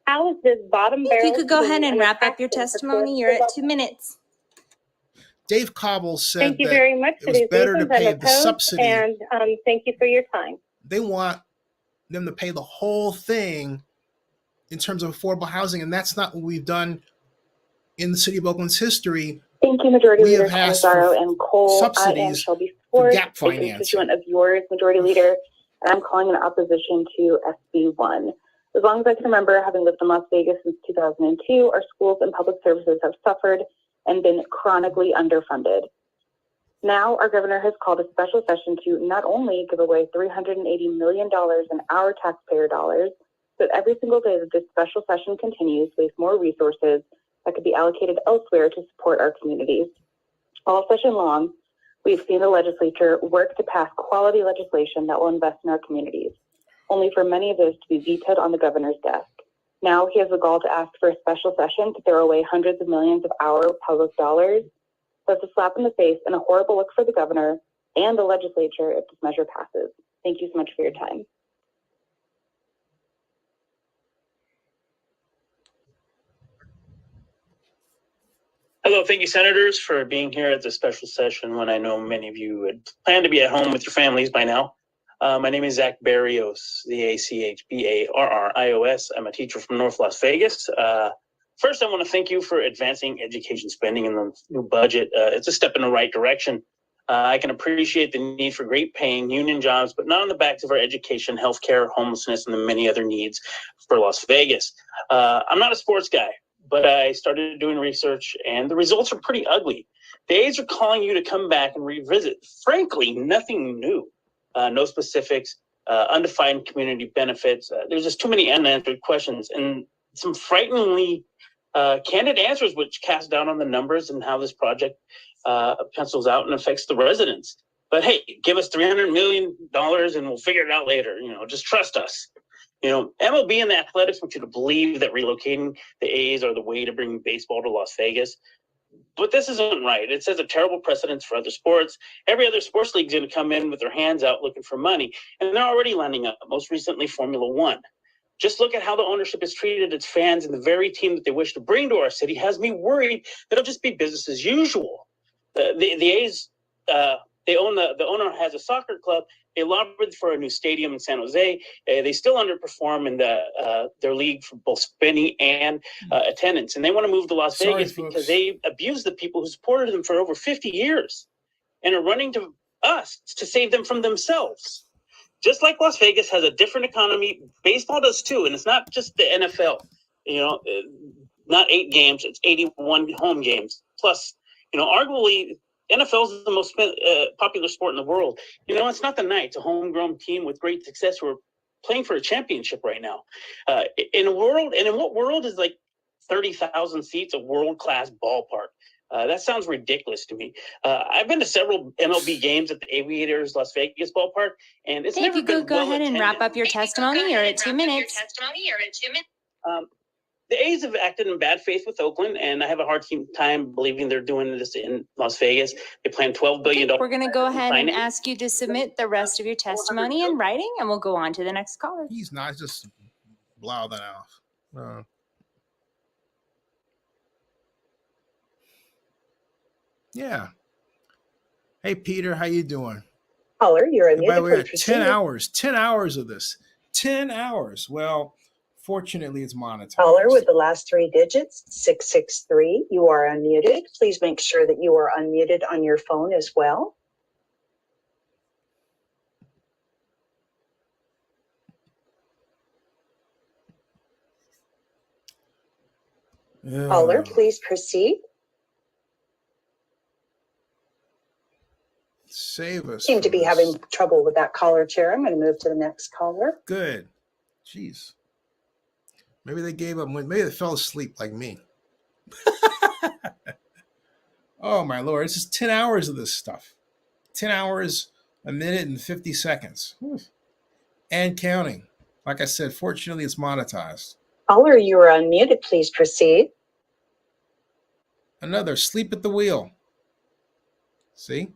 How is this bottom barrel? If you could go ahead and wrap up your testimony, you're at 2 minutes. Dave Cobble said thank you very much it was better to pay the subsidy. And thank you for your time. They want them to pay the whole thing in terms of affordable housing, and that's not what we've done in the city of Oakland's history. Thank you, Majority We Leader have asked Canizaro and Cole. I am subsidies Shelby for Ford, gap a financing. constituent of yours, Majority Leader, and I'm calling in opposition to SB 1. As long as I can remember, having lived in Las Vegas since 2002, our schools and public services have suffered and been chronically underfunded. Now, our governor has called a special session to not only give away $380 million in our taxpayer dollars, but every single day that this special session continues, waste more resources that could be allocated elsewhere to support our communities. All session long, we've seen the legislature work to pass quality legislation that will invest in our communities, only for many of those to be vetoed on the governor's desk. Now he has the gall to ask for a special session to throw away hundreds of millions of our public dollars. That's a slap in the face and a horrible look for the governor and the legislature if this measure passes. Thank you so much for your time. Hello, thank you, Senators, for being here at this special session when I know many of you had planned to be at home with your families by now. My name is Zach Barrios, the ACHBARRIOS. I'm a teacher from North Las Vegas. First, I want to thank you for advancing education spending in the new budget. It's a step in the right direction. I can appreciate the need for great paying union jobs, but not on the backs of our education, healthcare, homelessness, and the many other needs for Las Vegas. I'm not a sports guy, but I started doing research and the results are pretty ugly. The A's are calling you to come back and revisit. Frankly, nothing new. No specifics, undefined community benefits. There's just too many unanswered questions and some frighteningly candid answers which cast down on the numbers and how this project pencils out and affects the residents. But hey, give us $300 million and we'll figure it out later. Just trust us. MLB and the Athletics want you to believe that relocating the A's are the way to bring baseball to Las Vegas. But this isn't right. It sets a terrible precedence for other sports. Every other sports league is going to come in with their hands out looking for money, and they're already lining up, most recently Formula One. Just look at how the ownership has treated its fans, and the very team that they wish to bring to our city has me worried that it'll just be business as usual. The A's, the owner has a soccer club. They lobbied for a new stadium in San Jose. They still underperform in their league for both spending and attendance. And they want to move to Las Vegas because they abuse the people who supported them for over 50 years and are running to us to save them from themselves. Just like Las Vegas has a different economy, baseball does too. And it's not just the NFL, not 8 games, it's 81 home games. Plus, arguably, NFL is the most popular sport in the world. It's not the Knights, a homegrown team with great success who are playing for a championship right now. In what world is like 30,000 seats, a world-class ballpark? That sounds ridiculous to me. I've been to several MLB games at the Aviators Las Vegas ballpark, and it's Hey, if never you been could go ahead and wrap up your testimony, you're at 2 minutes. The A's have acted in bad faith with Oakland, and I have a hard time believing they're doing this in Las Vegas. They plan $12 billion. We're going to go ahead and ask you to submit the rest of your testimony in writing, and we'll go on to the next caller. He's not just blow that off. Yeah. Hey, Peter, how you doing? Caller, you're By the way, unmuted. 10 hours of this. 10 hours. Well, fortunately, it's monetized. Caller with the last three digits, 663. You are unmuted. Please make sure that you are unmuted on your phone as well. Caller, please proceed. Save us. Seem to be having trouble with that caller chair. I'm going to move to the next caller. Good. Jeez. Maybe they gave up. Maybe they fell asleep like me. Oh, my Lord. It's just 10 hours of this stuff. 10 hours, a minute, and 50 seconds. And counting. Like I said, fortunately, it's monetized. Caller, you are unmuted. Please proceed. Another sleep at the wheel. See?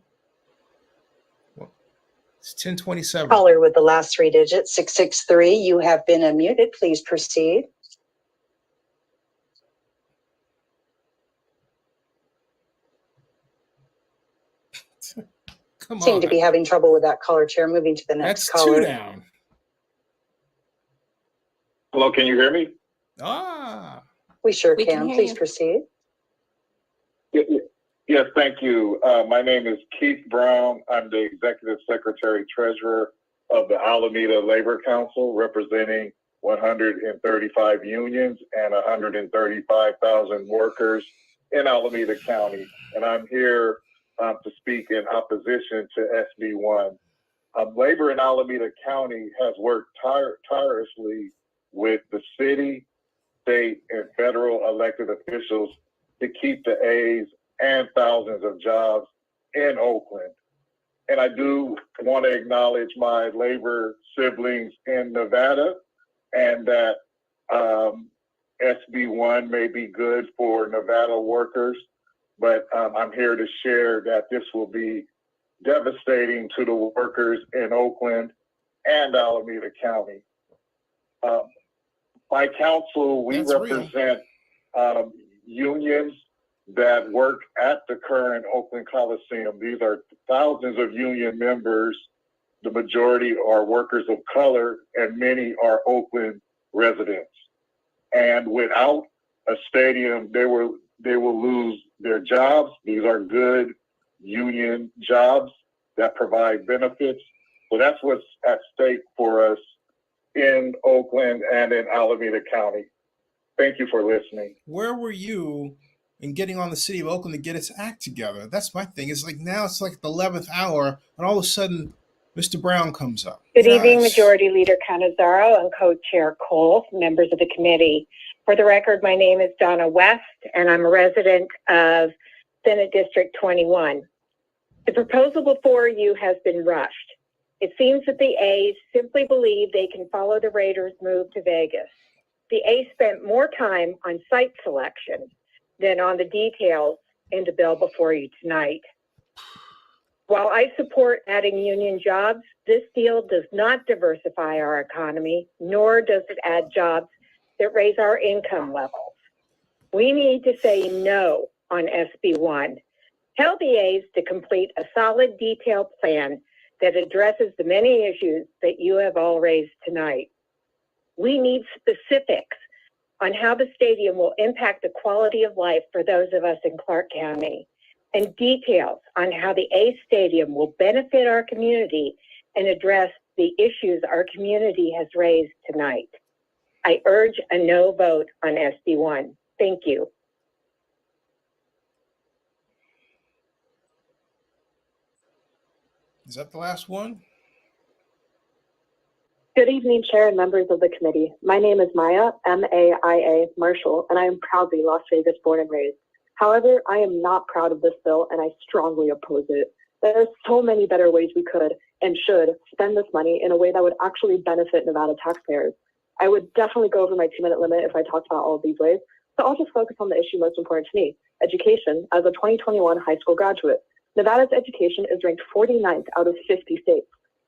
It's 10:27. Caller with the last three digits, 663. You have been unmuted. Please proceed. Come Seem on. to be having trouble with that caller chair. Moving to the next That's caller. two down. Hello, can you hear me? Ah. We sure We can can. hear Please you. proceed. Yes, thank you. My name is Keith Brown. I'm the Executive Secretary Treasurer of the Alameda Labor Council, representing 135 unions and 135,000 workers in Alameda County. And I'm here to speak in opposition to SB 1. Labor in Alameda County has worked tirelessly with the city, state, and federal elected officials to keep the A's and thousands of jobs in Oakland. And I do want to acknowledge my labor siblings in Nevada, and that SB 1 may be good for Nevada workers, but I'm here to share that this will be devastating to the workers in Oakland and Alameda County. My council, we represent unions that work at the current Oakland Coliseum. These are thousands of union members. The majority are workers of color, and many are Oakland residents. And without a stadium, they will lose their jobs. These are good union jobs that provide benefits. So that's what's at stake for us in Oakland and in Alameda County. Thank you for listening. Where were you in getting on the city of Oakland to get its act together? That's my thing. It's like now it's like the 11th hour, and all of a sudden, Mr. Brown comes up. Good evening, Majority Leader Canizaro and Co-Chair Cole, members of the committee. For the record, my name is Donna West, and I'm a resident of Senate District 21. The proposal before you has been rushed. It seems that the A's simply believe they can follow the Raiders' move to Vegas. The A's spent more time on site selection than on the details in the bill before you tonight. While I support adding union jobs, this deal does not diversify our economy, nor does it add jobs that raise our income levels. We need to say no on SB 1. Tell the A's to complete a solid, detailed plan that addresses the many issues that you have all raised tonight. We need specifics on how the stadium will impact the quality of life for those of us in Clark County, and details on how the A Stadium will benefit our community and address the issues our community has raised tonight. I urge a no vote on SB 1. Thank you. Is that the last one? Good evening, Chair and members of the committee. My name is Maya, M-A-I-A, Marshall, and I am proudly Las Vegas born and raised. However, I am not proud of this bill and I strongly oppose it. There are so many better ways we could and should spend this money in a way that would actually benefit Nevada taxpayers. I would definitely go over my 2-minute limit if I talked about all of these ways, so I'll just focus on the issue most important to me, education. As a 2021 high school graduate, Nevada's education is ranked 49th out of 50 states.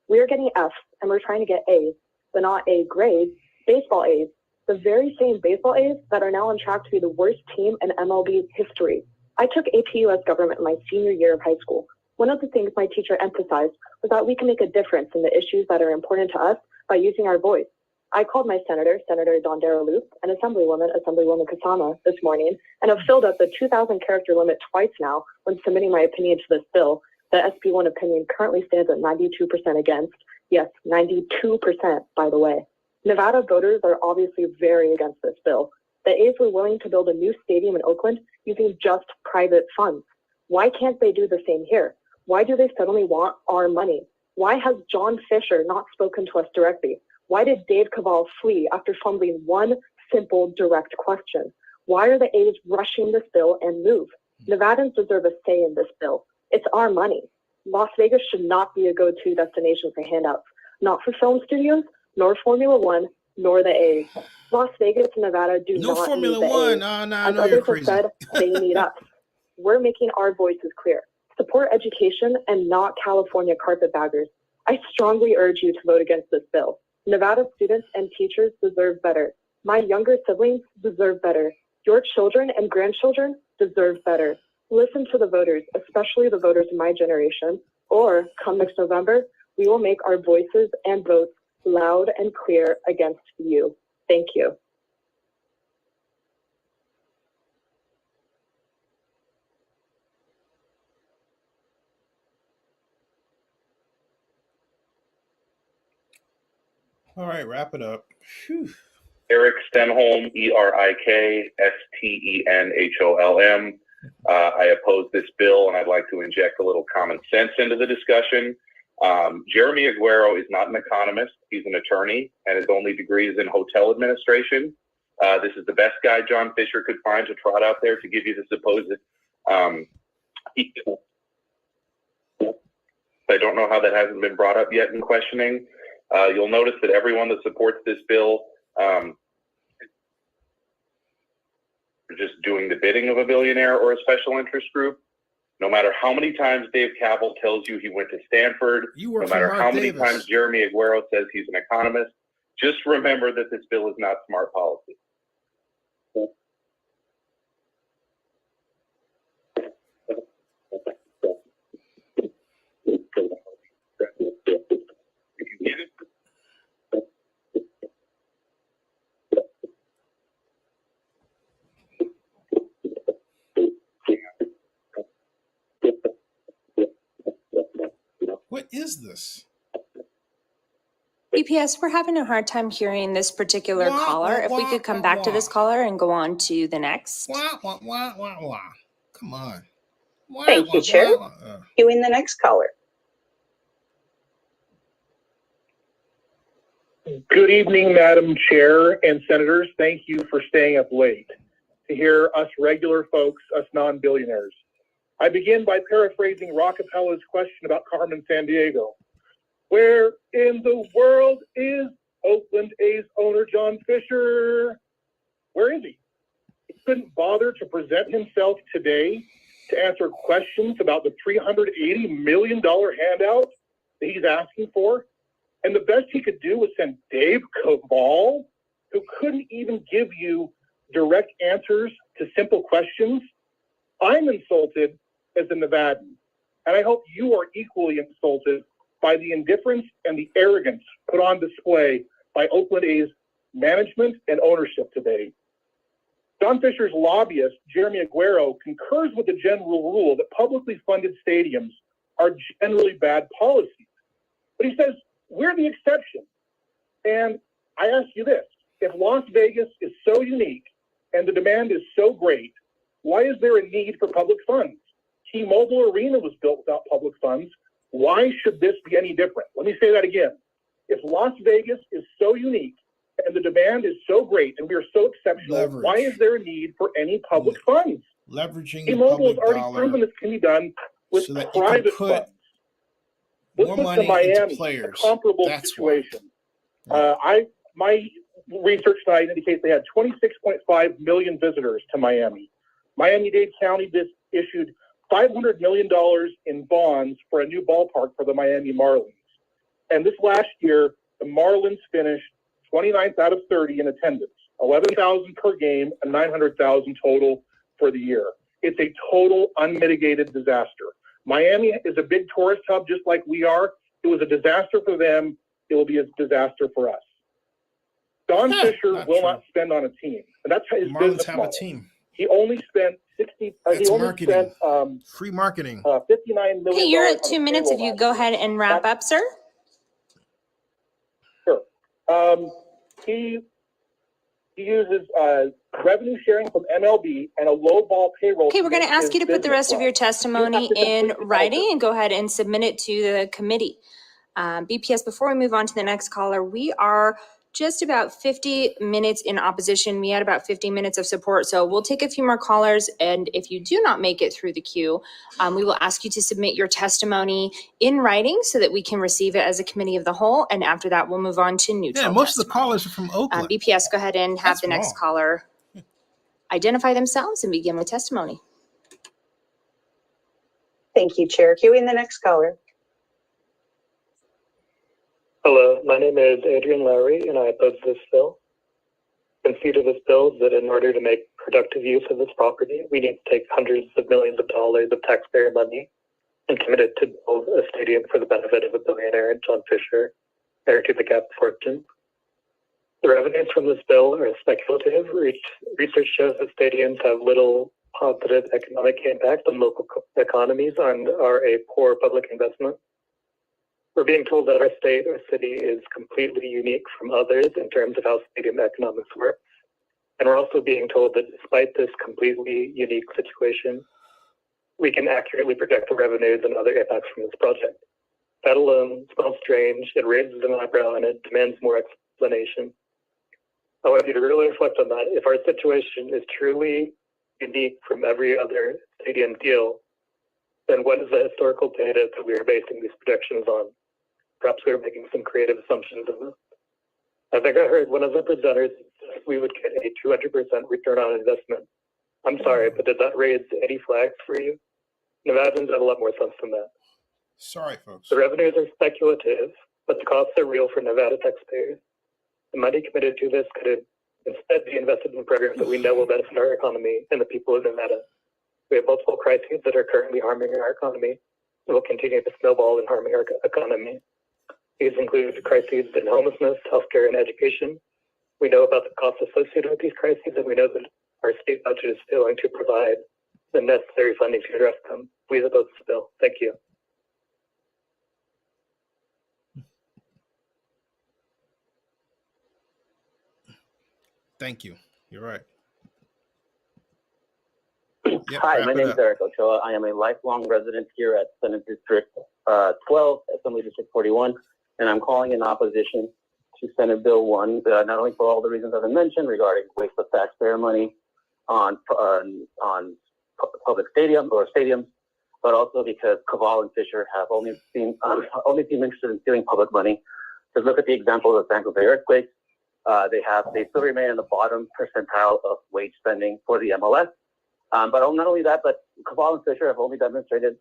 We are getting Fs and we're trying to get A's, but not A grades, baseball A's, the very same baseball A's that are now on track to be the worst team in MLB history. I took AP US government in my senior year of high school. One of the things my teacher emphasized was that we can make a difference in the issues that are important to us by using our voice. I called my senator, Senator Dondera Loop, and Assemblywoman Kasama this morning, and have filled up the 2,000 character limit twice now when submitting my opinion to this bill. The SB1 opinion currently stands at 92% against. Yes, 92%, by the way. Nevada voters are obviously very against this bill. The A's were willing to build a new stadium in Oakland using just private funds. Why can't they do the same here? Why do they suddenly want our money? Why has John Fisher not spoken to us directly? Why did Dave Cavall flee after fumbling one simple, direct question? Why are the A's rushing this bill and move? Nevadans deserve a say in this bill. It's our money. Las Vegas should not be a go-to destination for handouts, not for film studios, nor Formula One, nor the A's. Las Vegas and Nevada do not Formula need the One. A's. No, As you're others crazy. have said, they need us. We're making our voices clear. Support education and not California carpetbaggers. I strongly urge you to vote against this bill. Nevada students and teachers deserve better. My younger siblings deserve better. Your children and grandchildren deserve better. Listen to the voters, especially the voters of my generation, or come next November, we will make our voices and votes loud and clear against you. Thank you. All right, wrap it up. Whew. Eric Stenholm, ERIK STENHOLM. I oppose this bill, and I'd like to inject a little common sense into the discussion. Jeremy Aguero is not an economist. He's an attorney, and his only degree is in hotel administration. This is the best guy John Fisher could find to trot out there to give you the supposed equal. I don't know how that hasn't been brought up yet in questioning. You'll notice that everyone that supports this bill just doing the bidding of a billionaire or a special interest group. No matter how many times Dave Cavell tells you he went to Stanford, no matter how many times Jeremy Aguero says he's an economist, just remember that this bill is not smart policy. What is this? EPS, we're having a hard time hearing this particular caller. If we could come back to this caller and go on to the next. Come on. Thank you, Chair. Queuing the next caller. Good evening, Madam Chair and Senators. Thank you for staying up late to hear us regular folks, us non-billionaires. I begin by paraphrasing Rockefeller's question about Carmen Sandiego. Where in the world is Oakland A's owner John Fisher? Where is he? He couldn't bother to present himself today to answer questions about the $380 million handout that he's asking for. And the best he could do was send Dave Cavall, who couldn't even give you direct answers to simple questions. I'm insulted as a Nevadan, and I hope you are equally insulted by the indifference and the arrogance put on display by Oakland A's management and ownership today. John Fisher's lobbyist, Jeremy Aguero, concurs with the general rule that publicly funded stadiums are generally bad policies. But he says, we're the exception. And I ask you this, if Las Vegas is so unique and the demand is so great, why is there a need for public funds? T-Mobile Arena was built without public funds. Why should this be any different? Let me say that again. If Las Vegas is so unique and the demand is so great and we are so exceptional, why is there a need for any public funds? leveraging the T-Mobile has public already dollar proven this can be done with so that you can private put funds. Let's more look to money into Miami, players. a comparable That's situation. My research tonight indicates they had 26.5 million visitors to Miami. Miami-Dade County issued $500 million in bonds for a new ballpark for the Miami Marlins. And this last year, the Marlins finished 29th out of 30 in attendance, 11,000 per game and 900,000 total for the year. It's a total unmitigated disaster. Miami is a big tourist hub just like we are. It was a disaster for them. It will be a disaster for us. Don Fisher will not spend on a team. And that's his Marlins business have model. a team. He only spent Free marketing. $59 million. Okay, you're at 2 minutes. If you go ahead and wrap up, sir. Sure. He uses revenue sharing from MLB and a low ball payroll. Okay, we're going to ask you to put the rest of your testimony in writing and go ahead and submit it to the committee. BPS, before we move on to the next caller, we are just about 50 minutes in opposition. We had about 50 minutes of support. So we'll take a few more callers. And if you do not make it through the queue, we will ask you to submit your testimony in writing so that we can receive it as a committee of the whole. And after that, we'll move on to neutral. Yeah, most of the callers are from Oakland. BPS, go ahead and have the next caller identify themselves and begin with testimony. Thank you, Chair. Queuing the next caller. Hello, my name is Adrian Lowry, and I oppose this bill. The conceit of this bill is that in order to make productive use of this property, we need to take hundreds of millions of dollars of taxpayer money and commit it to build a stadium for the benefit of a billionaire, John Fisher, heir to the Gap fortune. The revenues from this bill are speculative. Research shows that stadiums have little positive economic impact on local economies and are a poor public investment. We're being told that our state or city is completely unique from others in terms of how stadium economics work. And we're also being told that despite this completely unique situation, we can accurately project the revenues and other impacts from this project. That alone smells strange, it raises an eyebrow, and it demands more explanation. I want you to really reflect on that. If our situation is truly unique from every other stadium deal, then what is the historical data that we are basing these projections on? Perhaps we were making some creative assumptions of this. I think I heard one of the presenters we would get a 200% return on investment. I'm sorry, but did that raise any flags for you? Nevadans have a lot more sense than that. Sorry, folks. The revenues are speculative, but the costs are real for Nevada taxpayers. The money committed to this could instead be invested in programs that we know will benefit our economy and the people of Nevada. We have multiple crises that are currently harming our economy and will continue to snowball in harming our economy. These include crises in homelessness, healthcare, and education. We know about the costs associated with these crises, and we know that our state budget is failing to provide the necessary funding to address them. Please oppose this bill. Thank you. Thank you. You're right. Yep, Hi, my name is Eric Ochoa. I am a lifelong resident here at Senate District 12, Assembly District 41, and I'm calling in opposition to Senate Bill 1, not only for all the reasons I've mentioned regarding waste of taxpayer money on public stadiums, but also because Caval and Fisher have only seemed interested in stealing public money. Just look at the example of the San Jose earthquake. They still remain in the bottom percentile of wage spending for the MLS. But not only that, but Caval and Fisher have only demonstrated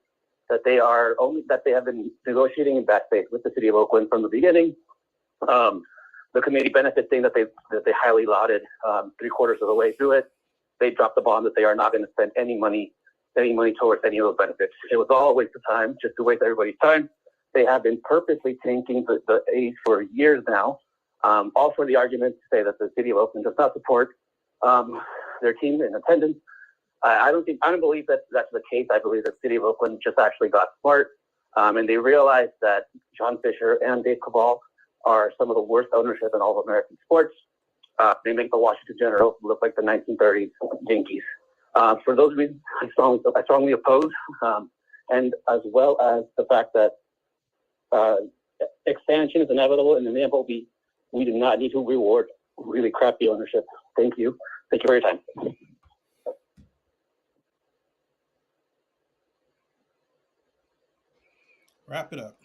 that they have been negotiating in bad faith with the city of Oakland from the beginning. The committee benefit thing that they highly lauded 3/4 of the way through it, they dropped the bomb that they are not going to spend any money towards any of those benefits. It was all a waste of time, just to waste everybody's time. They have been purposely tanking the aid for years now, all for the argument to say that the city of Oakland does not support their team in attendance. I don't believe that that's the case. I believe the city of Oakland just actually got smart, and they realized that John Fisher and Dave Caval are some of the worst ownership in all of American sports. They make the Washington Generals look like the 1930s Yankees. For those reasons, I strongly oppose, and as well as the fact that expansion is inevitable in the MLB. We do not need to reward really crappy ownership. Thank you. Thank you for your time. Wrap it up.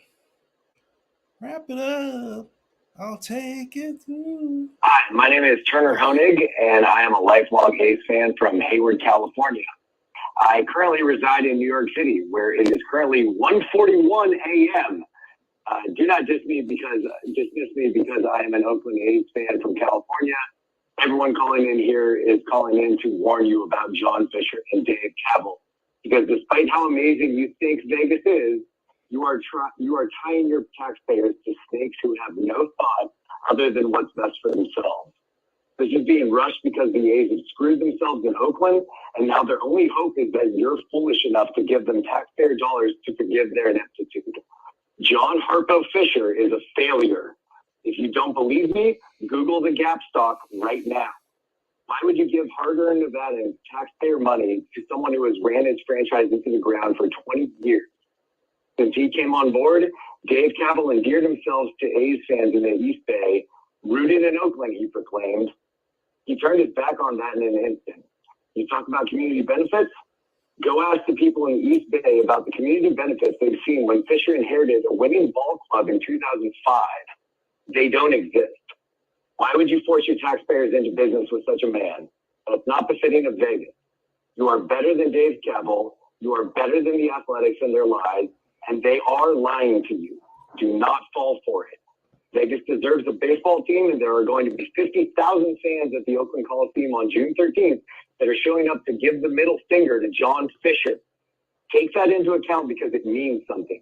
Wrap it up. I'll take it through. Hi, my name is Turner Honig, and I am a lifelong A's fan from Hayward, California. I currently reside in New York City, where it is currently 1:41 a.m. Do not dismiss me because I am an Oakland A's fan from California. Everyone calling in here is calling in to warn you about John Fisher and Dave Kaval, because despite how amazing you think Vegas is, you are tying your taxpayers to snakes who have no thought other than what's best for themselves. This is being rushed because the A's have screwed themselves in Oakland, and now their only hope is that you're foolish enough to give them taxpayer dollars to forgive their ineptitude. John Harpo Fisher is a failure. If you don't believe me, Google the Gap stock right now. Why would you give hard-earned Nevada taxpayer money to someone who has ran his franchise into the ground for 20 years? Since he came on board, Dave Kaval endeared himself to A's fans in the East Bay, rooted in Oakland, he proclaimed. He turned his back on that in an instant. You talk about community benefits? Go ask the people in the East Bay about the community benefits they've seen when Fisher inherited a winning ball club in 2005. They don't exist. Why would you force your taxpayers into business with such a man? That's not befitting of Vegas. You are better than Dave Kaval. You are better than the Athletics and their lies, and they are lying to you. Do not fall for it. Vegas deserves a baseball team, and there are going to be 50,000 fans at the Oakland Coliseum on June 13th that are showing up to give the middle finger to John Fisher. Take that into account because it means something.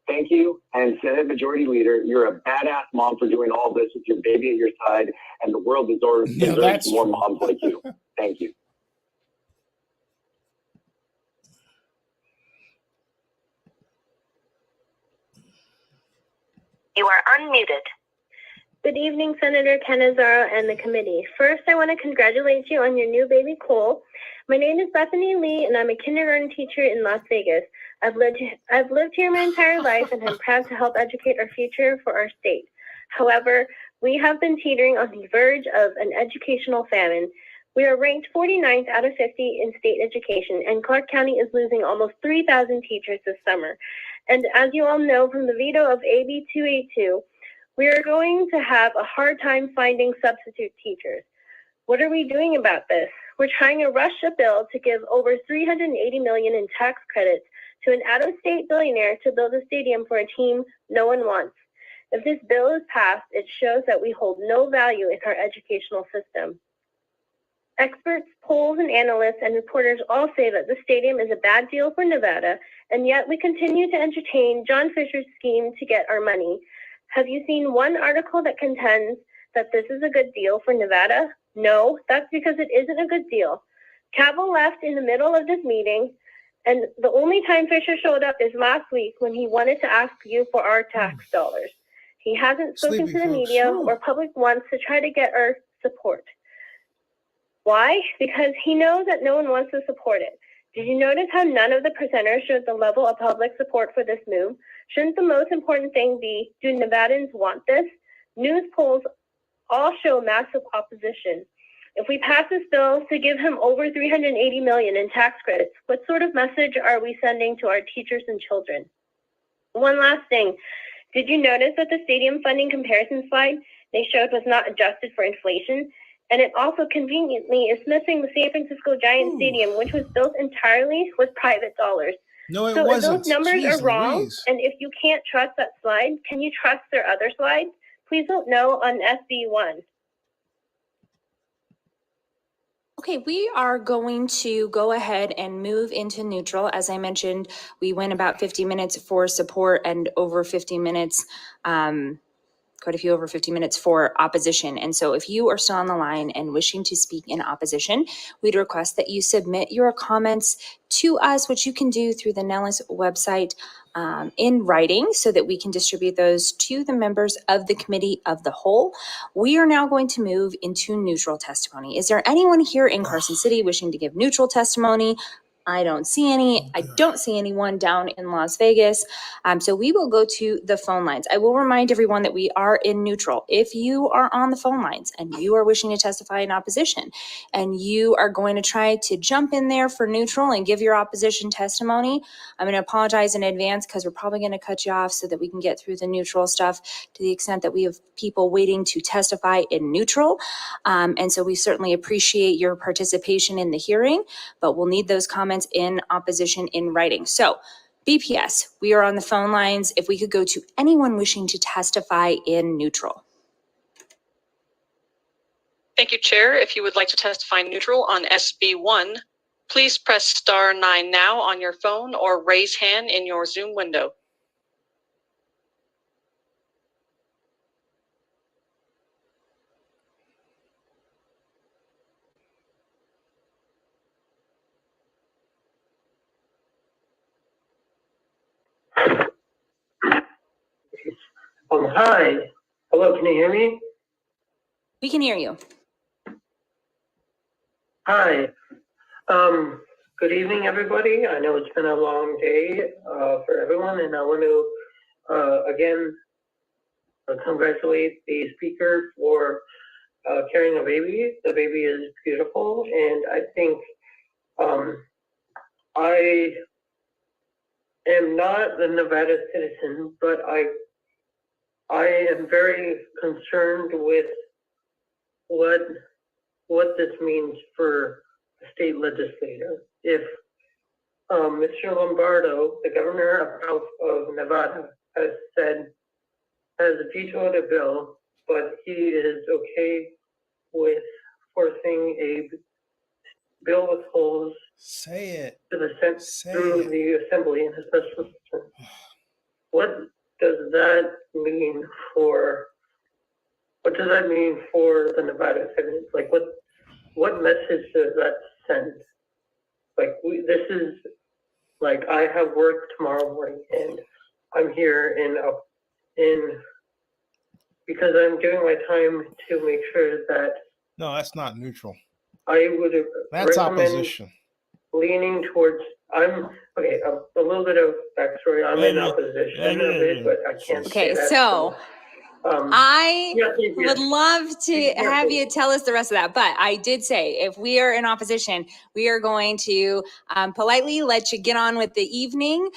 Thank you, and Senate Majority Leader, you're a badass mom for doing all this with your baby at your side, and the world deserves more moms like you. Thank you. You are unmuted. Good evening, Senator Canizaro and the committee. First, I want to congratulate you on your new baby, Cole. My name is Bethany Lee, and I'm a kindergarten teacher in Las Vegas. I've lived here my entire life, and I'm proud to help educate our future for our state. However, we have been teetering on the verge of an educational famine. We are ranked 49th out of 50 in state education, and Clark County is losing almost 3,000 teachers this summer. And as you all know from the veto of AB 282, we are going to have a hard time finding substitute teachers. What are we doing about this? We're trying to rush a bill to give over $380 million in tax credits to an out-of-state billionaire to build a stadium for a team no one wants. If this bill is passed, it shows that we hold no value in our educational system. Experts, polls, and analysts and reporters all say that the stadium is a bad deal for Nevada, and yet we continue to entertain John Fisher's scheme to get our money. Have you seen one article that contends that this is a good deal for Nevada? No, that's because it isn't a good deal. Kaval left in the middle of this meeting, and the only time Fisher showed up is last week when he wanted to ask you for our tax dollars. He hasn't spoken to the media or public once to try to get our support. Why? Because he knows that no one wants to support it. Did you notice how none of the presenters showed the level of public support for this move? Shouldn't the most important thing be, do Nevadans want this? News polls all show massive opposition. If we pass this bill to give him over $380 million in tax credits, what sort of message are we sending to our teachers and children? One last thing. Did you notice that the stadium funding comparison slide they showed was not adjusted for inflation? And it also conveniently is missing the San Francisco Giants Stadium, which was built entirely with private dollars. No, it so wasn't. If those numbers Jeez are wrong, Louise. and if you can't trust that slide, can you trust their other slides? Please vote no on SB1. Okay, we are going to go ahead and move into neutral. As I mentioned, we went about 50 minutes for support and over 50 minutes, quite a few over 50 minutes for opposition. And so if you are still on the line and wishing to speak in opposition, we'd request that you submit your comments to us, which you can do through the Nellis website in writing so that we can distribute those to the members of the committee of the whole. We are now going to move into neutral testimony. Is there anyone here in Carson City wishing to give neutral testimony? I don't see any. I don't see anyone down in Las Vegas. So we will go to the phone lines. I will remind everyone that we are in neutral. If you are on the phone lines and you are wishing to testify in opposition and you are going to try to jump in there for neutral and give your opposition testimony, I'm going to apologize in advance because we're probably going to cut you off so that we can get through the neutral stuff to the extent that we have people waiting to testify in neutral. And so we certainly appreciate your participation in the hearing, but we'll need those comments in opposition in writing. So BPS, we are on the phone lines. If we could go to anyone wishing to testify in neutral. Thank you, Chair. If you would like to testify neutral on SB1, please press *9 now on your phone or raise hand in your Zoom window. Hi. Hello, can you hear me? We can hear you. Hi. Good evening, everybody. I know it's been a long day for everyone, and I want to again congratulate the speaker for carrying a baby. The baby is beautiful, and I think I am not a Nevada citizen, but I am very concerned with what this means for the state legislature. If Mr. Lombardo, the governor of Nevada, has vetoed a bill, but he is okay with forcing a bill with holes to through the assembly in his special session. What does that mean for the Nevada citizens? Like, what message does that send? Like, this is like, I have work tomorrow morning, and I'm here because I'm giving my time to make sure that. No, that's not neutral. I would That's recommend opposition. Leaning towards. A little bit of backstory. I'm in opposition of it, but I can't. Okay, say that, so I would love to have you tell us the rest of that, but I did say if we are in opposition, we are going to politely let you get on with the evening.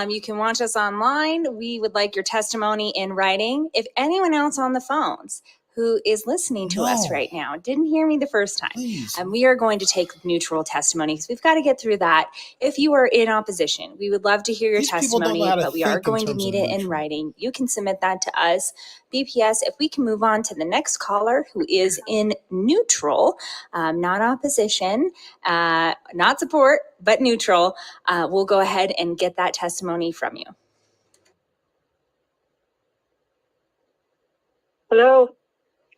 You can watch us online. We would like your testimony in writing. If anyone else on the phones who is listening to us right now didn't hear me the first time, and we are going to take neutral testimony because we've got to get through that. If you are in opposition, we would love to hear your testimony, but we are going to need it in writing. You can submit that to us. BPS, if we can move on to the next caller who is in neutral, not opposition, not support, but neutral, we'll go ahead and get that testimony from you. Hello.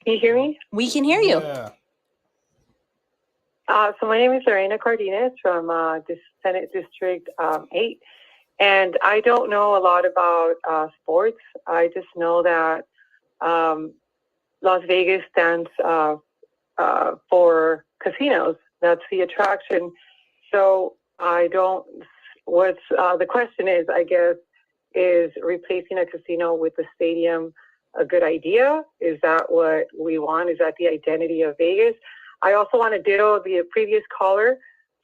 Can you hear me? We can hear you. Yeah. So my name is Lorena Cardenas from Senate District 8, and I don't know a lot about sports. I just know that Las Vegas stands for casinos. That's the attraction. So the question is, I guess, is replacing a casino with a stadium a good idea? Is that what we want? Is that the identity of Vegas? I also want to ditto the previous caller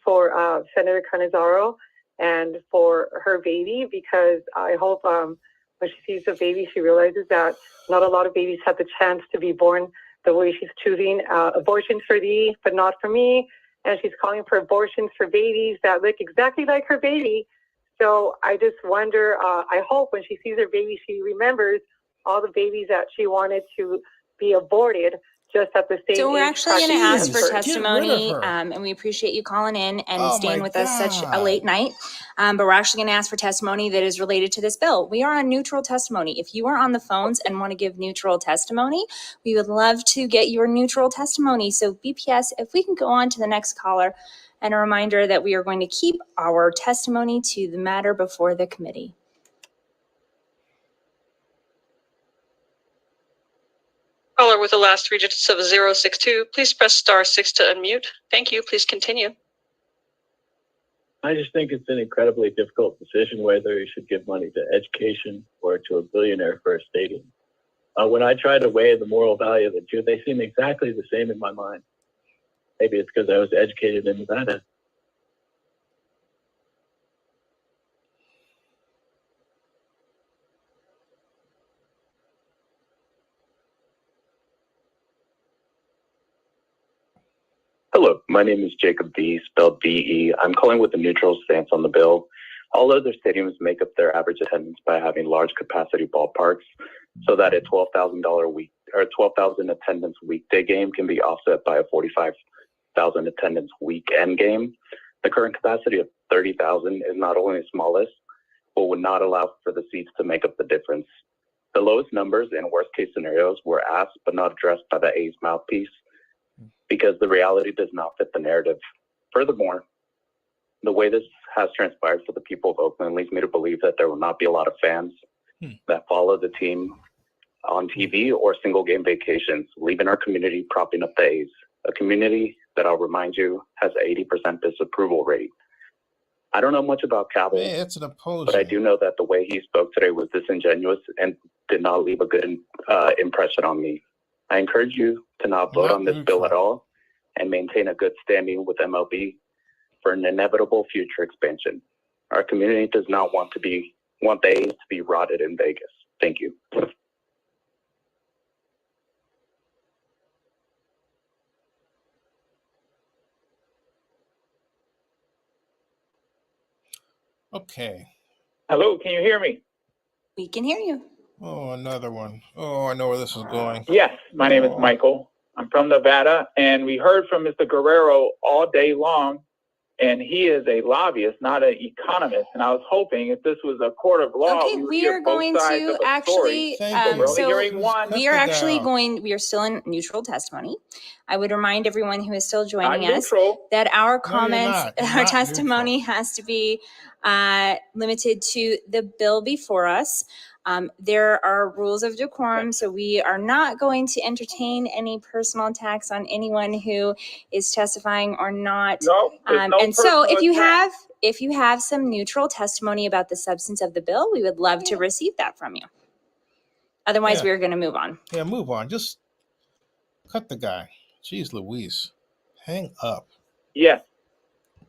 for Senator Canizaro and for her baby, because I hope when she sees the baby, she realizes that not a lot of babies have the chance to be born the way she's choosing. Abortions for thee, but not for me. And she's calling for abortions for babies that look exactly like her baby. So I just wonder, I hope when she sees her baby, she remembers all the babies that she wanted to be aborted just at the same. So we're actually going to ask for Get testimony, rid of her. and we appreciate you calling in and Oh staying my with us such a God. late night. But we're actually going to ask for testimony that is related to this bill. We are on neutral testimony. If you are on the phones and want to give neutral testimony, we would love to get your neutral testimony. So BPS, if we can go on to the next caller, and a reminder that we are going to keep our testimony to the matter before the committee. Caller with the last three digits of 062, please press *6 to unmute. Thank you. Please continue. I just think it's an incredibly difficult decision whether you should give money to education or to a billionaire for a stadium. When I try to weigh the moral value of the two, they seem exactly the same in my mind. Maybe it's because I was educated in Nevada. Hello, my name is Jacob V, spelled V-E. I'm calling with a neutral stance on the bill. All other stadiums make up their average attendance by having large capacity ballparks, so that a $12,000 week or 12,000 attendance weekday game can be offset by a 45,000 attendance weekend game. The current capacity of 30,000 is not only the smallest, but would not allow for the seats to make up the difference. The lowest numbers in worst case scenarios were asked but not addressed by the A's mouthpiece, because the reality does not fit the narrative. Furthermore, the way this has transpired for the people of Oakland leads me to believe that there will not be a lot of fans that follow the team on TV or single game vacations, leaving our community propping up the A's, a community that I'll remind you has an 80% disapproval rate. I don't know much about Cabell, it's an opposer. but I do know that the way he spoke today was disingenuous and did not leave a good impression on me. I encourage you to not vote on this bill at all and maintain a good standing with MLB for an inevitable future expansion. Our community does not want the A's to be rotted in Vegas. Thank you. Okay. Hello, can you hear me? We can hear you. Oh, another one. Oh, I know where this is going. Yes, my name is Michael. I'm from Nevada, and we heard from Mr. Guerrero all day long, and he is a lobbyist, not an economist. And I was hoping if this was a court of law, Okay, we are going to actually, we are actually going, we are still in neutral testimony. I would remind everyone who is still joining us that our comments, our testimony has to be limited to the bill before us. There are rules of decorum, so we are not going to entertain any personal attacks on anyone who is testifying or not. And so if you have some neutral testimony about the substance of the bill, we would love to receive that from you. Otherwise, we're going to move on. Yeah, move on. Just cut the guy. Jeez Louise. Hang up. Yes.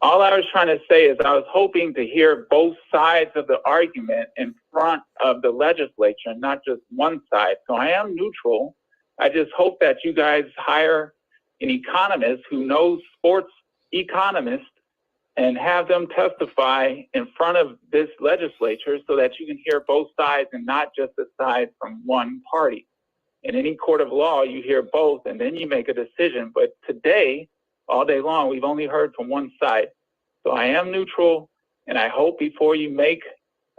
All I was trying to say is I was hoping to hear both sides of the argument in front of the legislature, not just one side. So I am neutral. I just hope that you guys hire an economist who knows sports economists and have them testify in front of this legislature so that you can hear both sides and not just a side from one party. In any court of law, you hear both and then you make a decision. But today, all day long, we've only heard from one side. So I am neutral, and I hope before you make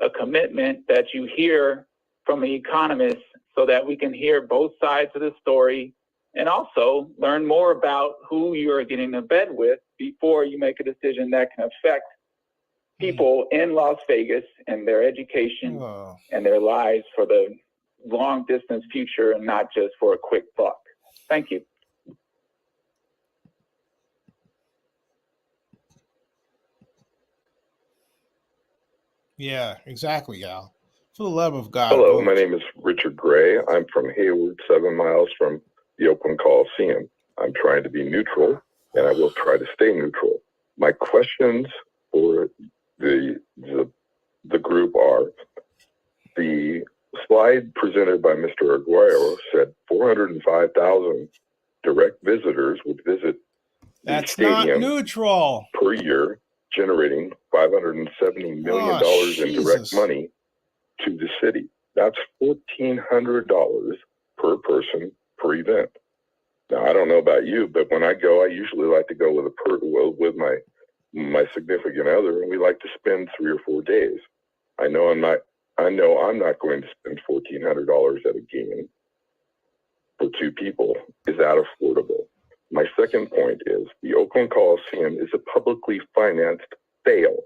a commitment that you hear from an economist so that we can hear both sides of the story and also learn more about who you're getting in bed with before you make a decision that can affect people in Las Vegas and their education and their lives for the long distance future and not just for a quick buck. Thank you. Yeah, exactly, Al. For the love of God. Hello, my name is Richard Gray. I'm from Hayward, 7 miles from the Oakland Coliseum. I'm trying to be neutral, and I will try to stay neutral. My questions for the group are: the slide presented by Mr. Aguayo said 405,000 direct visitors would visit the stadium not neutral per year, generating $570 million in direct money to the city. That's $1,400 per person per event. Now, I don't know about you, but when I go, I usually like to go with my significant other, and we like to spend 3 or 4 days. I know I'm not going to spend $1,400 at a game for 2 people. Is that affordable? My second point is the Oakland Coliseum is a publicly financed fail.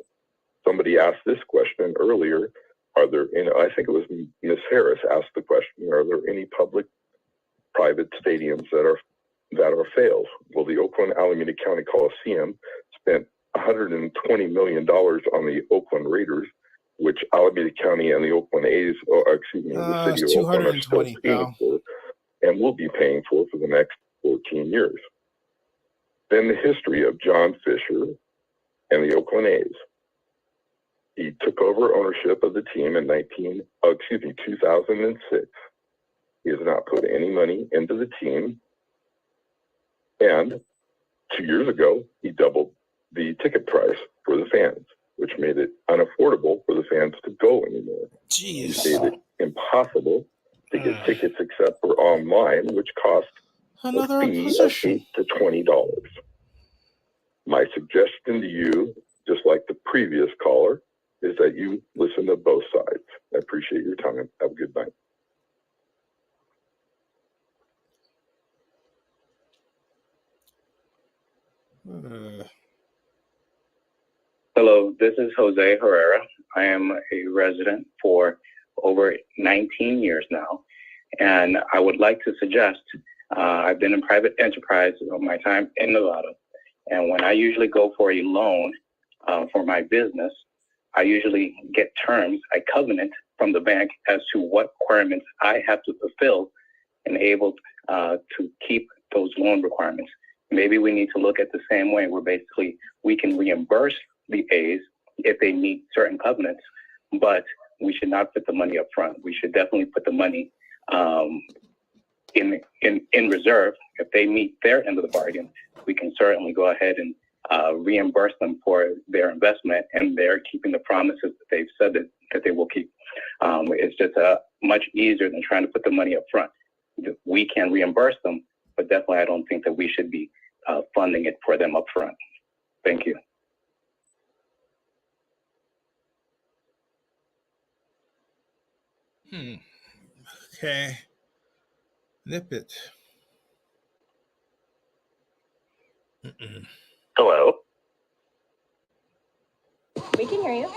Somebody asked this question earlier. I think it was Ms. Harris asked the question, are there any public-private stadiums that are fails? Well, the Oakland Alameda County Coliseum spent $120 million on the Oakland Raiders, which Alameda County and the Oakland A's, the city of Oakland are still paying for and will be paying for the next 14 years. Then the history of John Fisher and the Oakland A's. He took over ownership of the team in 2006. He has not put any money into the team. And 2 years ago, he doubled the ticket price for the fans, which made it unaffordable for the fans to go anymore. Jeez. He made it impossible to get tickets except for online, which cost another a fee of $8 to $20. My suggestion to you, just like the previous caller, is that you listen to both sides. I appreciate your time. Have a good night. Hello, this is Jose Herrera. I am a resident for over 19 years now, and I would like to suggest I've been in private enterprise of my time in Nevada, and when I usually go for a loan for my business, I usually get terms, I covenant from the bank as to what requirements I have to fulfill and able to keep those loan requirements. Maybe we need to look at the same way where basically we can reimburse the A's if they meet certain covenants, but we should not put the money up front. We should definitely put the money in reserve. If they meet their end of the bargain, we can certainly go ahead and reimburse them for their investment, and they're keeping the promises that they've said that they will keep. It's just much easier than trying to put the money up front. We can reimburse them, but definitely I don't think that we should be funding it for them up front. Thank you. Okay. Nip it. Hello. We can hear you.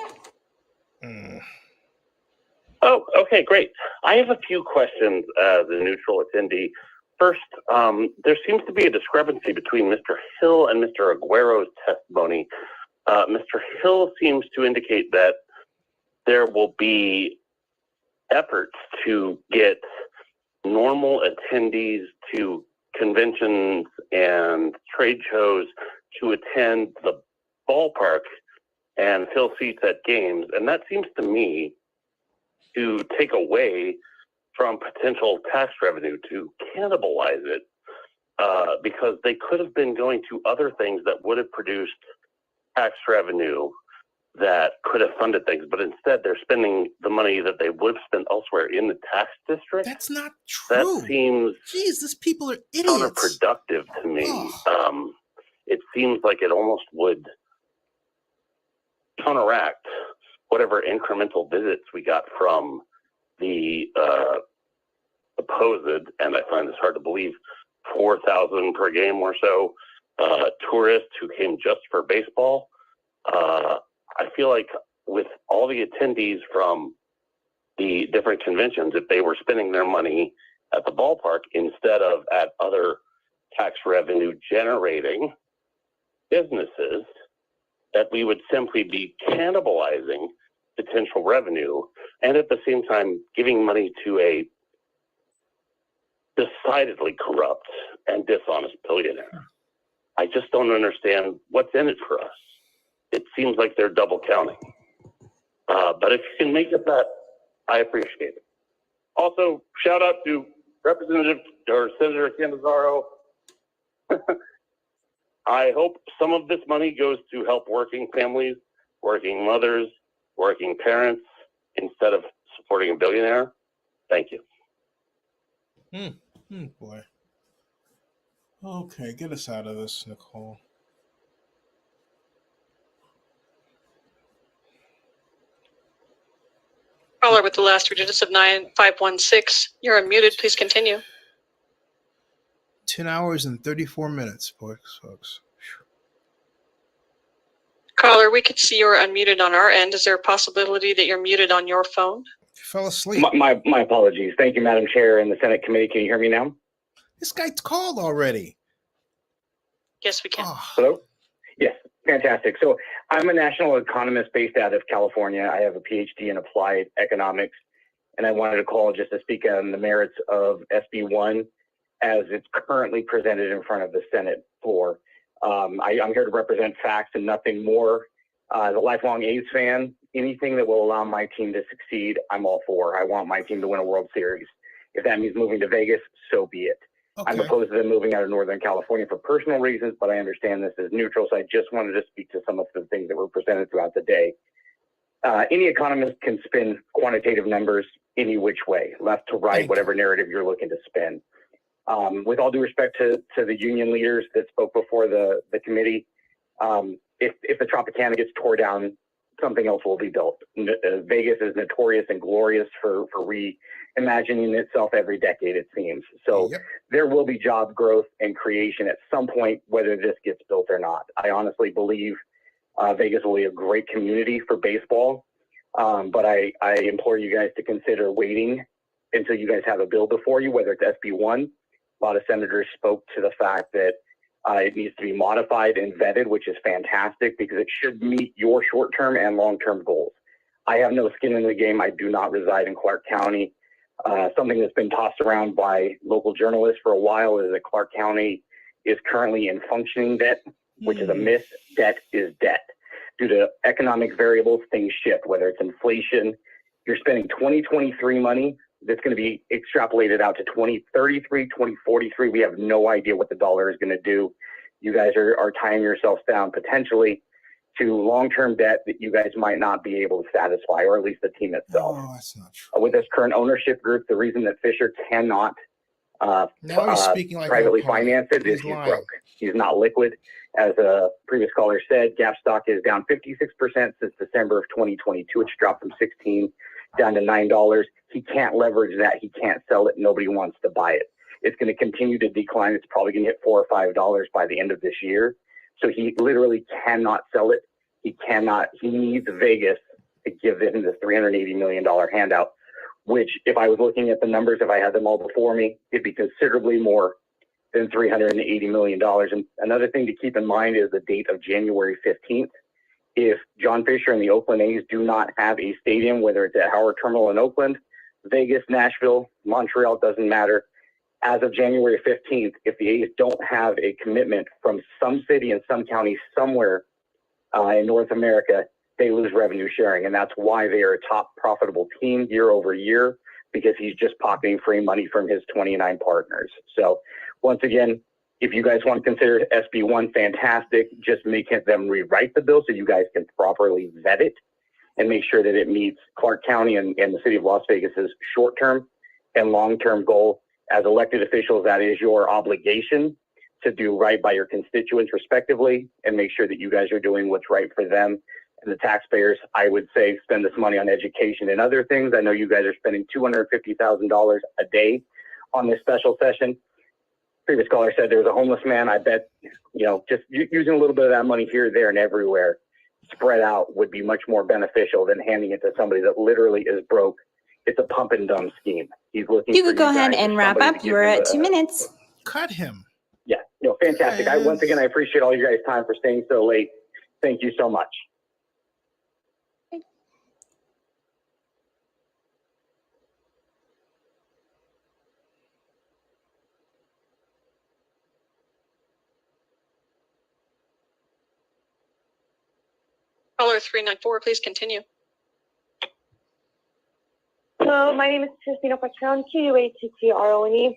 Oh, okay, great. I have a few questions as a neutral attendee. First, there seems to be a discrepancy between Mr. Hill and Mr. Aguero's testimony. Mr. Hill seems to indicate that there will be efforts to get normal attendees to conventions and trade shows to attend the ballpark and fill seats at games. And that seems to me to take away from potential tax revenue, to cannibalize it, because they could have been going to other things that would have produced tax revenue that could have funded things, but instead they're spending the money that they would have spent elsewhere in the tax district. That's not true. That seems these people are idiots. Counterproductive to me. It seems like it almost would counteract whatever incremental visits we got from the supposed, and I find this hard to believe, 4,000 per game or so tourists who came just for baseball. I feel like with all the attendees from the different conventions, if they were spending their money at the ballpark instead of at other tax revenue generating businesses, that we would simply be cannibalizing potential revenue and at the same time giving money to a decidedly corrupt and dishonest billionaire. I just don't understand what's in it for us. It seems like they're double counting. But if you can make it that, I appreciate it. Also, shout out to Representative or Senator Canizaro. I hope some of this money goes to help working families, working mothers, working parents, instead of supporting a billionaire. Thank you. Boy. Okay, get us out of this, Nicole. Caller with the last three digits of 9516. You're unmuted. Please continue. 10 hours and 34 minutes, folks. Caller, we could see you're unmuted on our end. Is there a possibility that you're muted on your phone? You fell asleep. My apologies. Thank you, Madam Chair and the Senate Committee. Can you hear me now? This guy called already. Yes, we can. Hello? Yes. Fantastic. So I'm a national economist based out of California. I have a PhD in applied economics, and I wanted to call just to speak on the merits of SB1 as it's currently presented in front of the Senate floor. I'm here to represent facts and nothing more. As a lifelong A's fan, anything that will allow my team to succeed, I'm all for. I want my team to win a World Series. If that means moving to Vegas, so be it. Okay. I'm opposed to them moving out of Northern California for personal reasons, but I understand this is neutral, so I just wanted to speak to some of the things that were presented throughout the day. Any economist can spin quantitative numbers any which way, left to right, whatever narrative you're looking to spin. With all due respect to the union leaders that spoke before the committee, if the Tropicana gets tore down, something else will be built. Vegas is notorious and glorious for reimagining itself every decade, it seems. So there will be job growth and creation at some point, whether this gets built or not. I honestly believe Vegas will be a great community for baseball, but I implore you guys to consider waiting until you guys have a bill before you, whether it's SB1. A lot of senators spoke to the fact that it needs to be modified and vetted, which is fantastic because it should meet your short-term and long-term goals. I have no skin in the game. I do not reside in Clark County. Something that's been tossed around by local journalists for a while is that Clark County is currently in functioning debt, which is a myth. Debt is debt. Due to economic variables, things shift, whether it's inflation. You're spending 2023 money that's going to be extrapolated out to 2033, 2043. We have no idea what the dollar is going to do. You guys are tying yourselves down potentially to long-term debt that you guys might not be able to satisfy, or at least the team itself. Oh, that's not true. With this current ownership group, the reason that Fisher cannot privately finance it is he's broke. He's not liquid. As a previous caller said, Gap stock is down 56% since December of 2022. It's dropped from 16 down to $9. He can't leverage that. He can't sell it. Nobody wants to buy it. It's going to continue to decline. It's probably going to hit $4 or $5 by the end of this year. So he literally cannot sell it. He needs Vegas to give him this $380 million handout, which if I was looking at the numbers, if I had them all before me, it'd be considerably more than $380 million. And another thing to keep in mind is the date of January 15th. If John Fisher and the Oakland A's do not have a stadium, whether it's at Howard Terminal in Oakland, Vegas, Nashville, Montreal, doesn't matter. As of January 15th, if the A's don't have a commitment from some city and some county somewhere in North America, they lose revenue sharing. And that's why they are a top profitable team year over year, because he's just pocketing free money from his 29 partners. So once again, if you guys want to consider SB1, fantastic. Just make them rewrite the bill so you guys can properly vet it and make sure that it meets Clark County and the city of Las Vegas's short-term and long-term goal. As elected officials, that is your obligation to do right by your constituents respectively and make sure that you guys are doing what's right for them and the taxpayers. I would say spend this money on education and other things. I know you guys are spending $250,000 a day on this special session. Previous caller said there was a homeless man. I bet, just using a little bit of that money here, there, and everywhere spread out would be much more beneficial than handing it to somebody that literally is broke. It's a pump and dump scheme. He's looking. You could go ahead and wrap up. You were at 2 minutes. Cut him. Yeah, fantastic. Once again, I appreciate all you guys' time for staying so late. Thank you so much. Caller 394, please continue. Hello, my name is Christina Patron, QUATTRONE.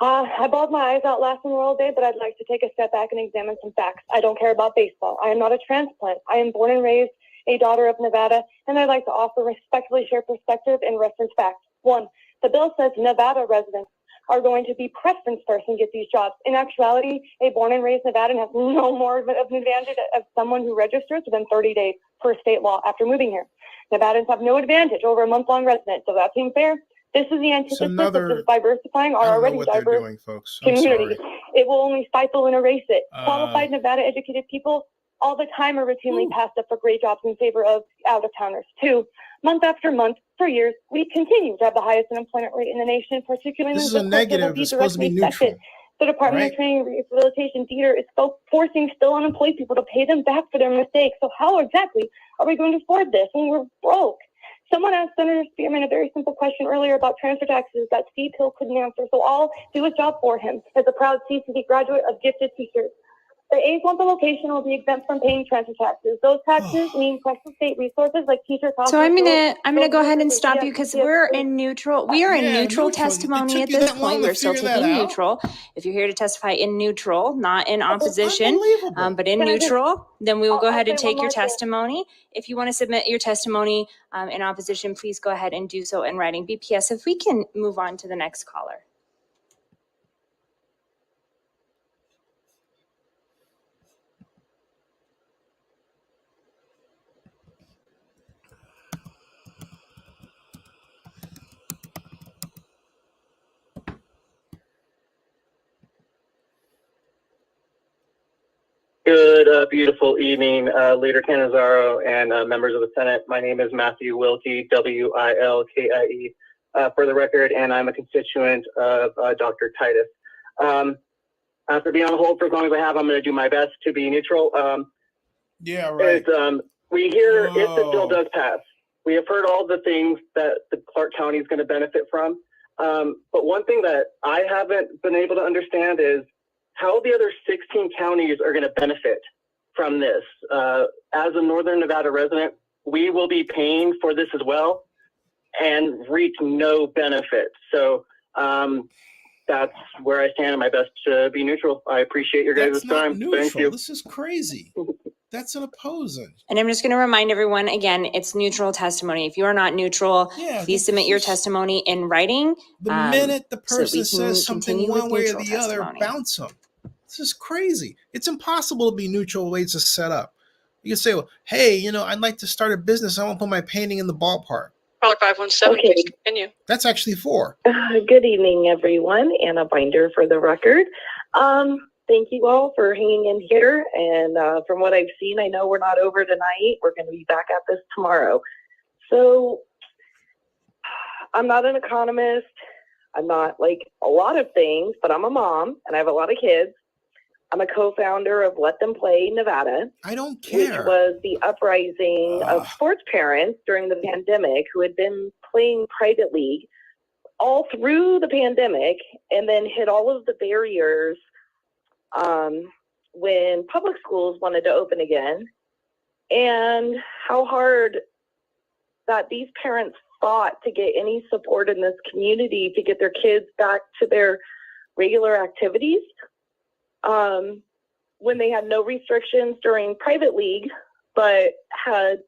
I bawled my eyes out last Memorial Day, but I'd like to take a step back and examine some facts. I don't care about baseball. I am not a transplant. I am born and raised a daughter of Nevada, and I'd like to also respectfully share perspective and reference facts. 1, the bill says Nevada residents are going to be preference first and get these jobs. In actuality, a born and raised Nevadan has no more of an advantage of someone who registers within 30 days per state law after moving here. Nevadans have no advantage over a month-long resident. So that seems fair. This is the antithesis of just diversifying our already diverse community. It will only stifle and erase it. Qualified Nevada educated people all the time are routinely passed up for great jobs in favor of out-of-towners. 2, month after month, for years, we continue to have the highest unemployment rate in the nation, particularly this is a negative. It's supposed to be neutral. The Department of Training and Rehabilitation Theater is forcing still unemployed people to pay them back for their mistakes. So how exactly are we going to afford this when we're broke? Someone asked Senator Spearman a very simple question earlier about transfer taxes that Steve Hill couldn't answer. So I'll do his job for him as a proud CCD graduate of gifted teachers. The A1 location will be exempt from paying transfer taxes. Those taxes mean special state resources like teachers. So I'm gonna go ahead and stop you because we're in neutral. We are in neutral testimony at this point. We're still taking neutral. If you're here to testify in neutral, not in opposition, but in neutral, then we will go ahead and take your testimony. If you want to submit your testimony in opposition, please go ahead and do so in writing. BPS, if we can move on to the next caller. Good, beautiful evening, Leader Canizaro and members of the Senate. My name is Matthew Wilkie, Wilkie, for the record, and I'm a constituent of Dr. Titus. After being on hold for as long as I have, I'm going to do my best to be neutral. Yeah, right. We hear if the bill does pass, we have heard all the things that the Clark County is going to benefit from. But one thing that I haven't been able to understand is how the other 16 counties are going to benefit from this. As a Northern Nevada resident, we will be paying for this as well and reap no benefit. So that's where I stand in my best to be neutral. I appreciate your guys' time. Thank you. This is crazy. That's an opposing. And I'm just going to remind everyone, again, it's neutral testimony. If you are not neutral, please submit your testimony in writing. The minute the person says something one way or the other, bounce them. This is crazy. It's impossible to be neutral the way it's just set up. You can say, well, hey, I'd like to start a business. I want to put my painting in the ballpark. Caller 517, please continue. That's actually 4. Good evening, everyone. Anna Binder for the record. Thank you all for hanging in here. And from what I've seen, I know we're not over tonight. We're going to be back at this tomorrow. So I'm not an economist. I'm not like a lot of things, but I'm a mom and I have a lot of kids. I'm a co-founder of Let Them Play Nevada. I don't care. Which was the uprising of sports parents during the pandemic who had been playing private league all through the pandemic and then hit all of the barriers when public schools wanted to open again, and how hard that these parents fought to get any support in this community to get their kids back to their regular activities. When they had no restrictions during private league, but had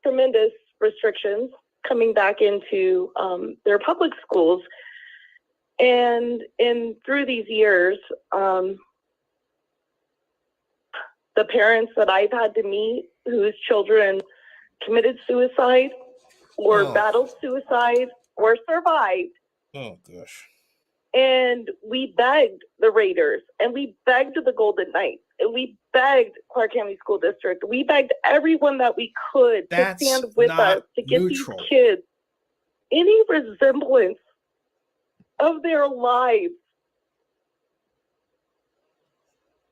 tremendous restrictions coming back into their public schools. And through these years, the parents that I've had to meet whose children committed suicide or battled suicide or survived. Oh, gosh. And we begged the Raiders, and we begged the Golden Knights, and we begged Clark County School District. We begged everyone that we could to stand with us to get these kids any resemblance of their lives.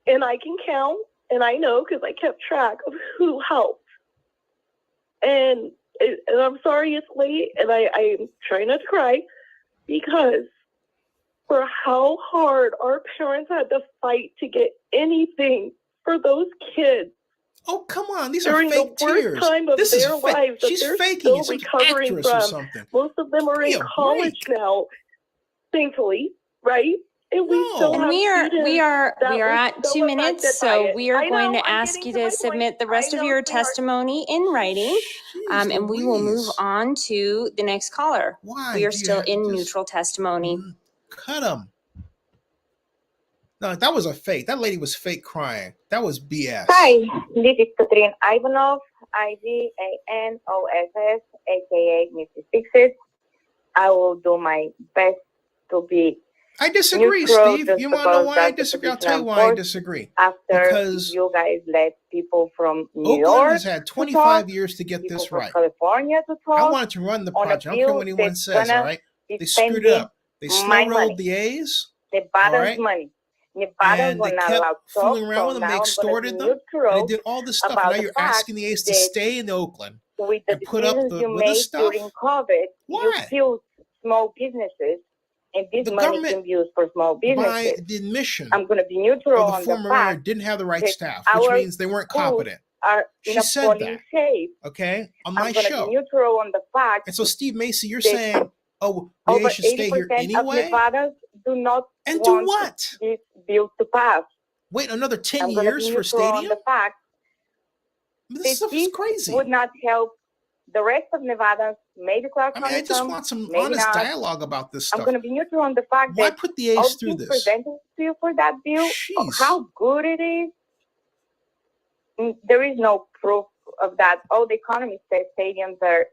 And I can count, and I know because I kept track of who helped. And I'm sorry it's late, and I'm trying not to cry, because for how hard our parents had to fight to get anything for those kids. Oh, come on. These are fake tears. During the worst time of their lives that they're still recovering from. Most of them are in college now, thankfully, right? And we still have we are at 2 minutes, so we are going to ask you to submit the rest of your testimony in writing, and we will move on to the next caller. Why? We are still in neutral testimony. Cut them. No, that was a fake. That lady was fake crying. That was BS. Hi, this is Katrin Ivanov, IVANOSS, aka Mrs. Fixes. I will do my best to be. I disagree, neutral, Steve. You want to know why I disagree? I'll tell you why I disagree. Because you guys let people from New York. Oakland has had 25 years to get this right. California to talk. I wanted to run the project. I don't care what anyone says, all right? They screwed it up. They slow-rolled the A's. Nevada's money. Nevada will not allow talk. Fooling around with them, they extorted them, and they did all this stuff. And now you're asking the A's to stay in Oakland and put up with this stuff. During COVID, you killed small businesses, and this money can be used for small businesses. By the admission, I'm going to be neutral on the former mayor didn't have the right staff, which means they weren't competent. She said that. Okay, on my show. I'm going to be neutral on the fact. And so, Steve Macy, you're saying, oh, they should stay here anyway? Of Nevadas do not and want do what? This bill to pass. Wait another 10 years for a stadium? On the fact this stuff is crazy. Would not help the rest of Nevada's maybe Clark County. I just want some honest dialogue about this stuff. I'm going to be neutral on the fact Why that put the A's through this? Presented to you for that bill, how good it is. There is no proof of that. All the economists say stadiums are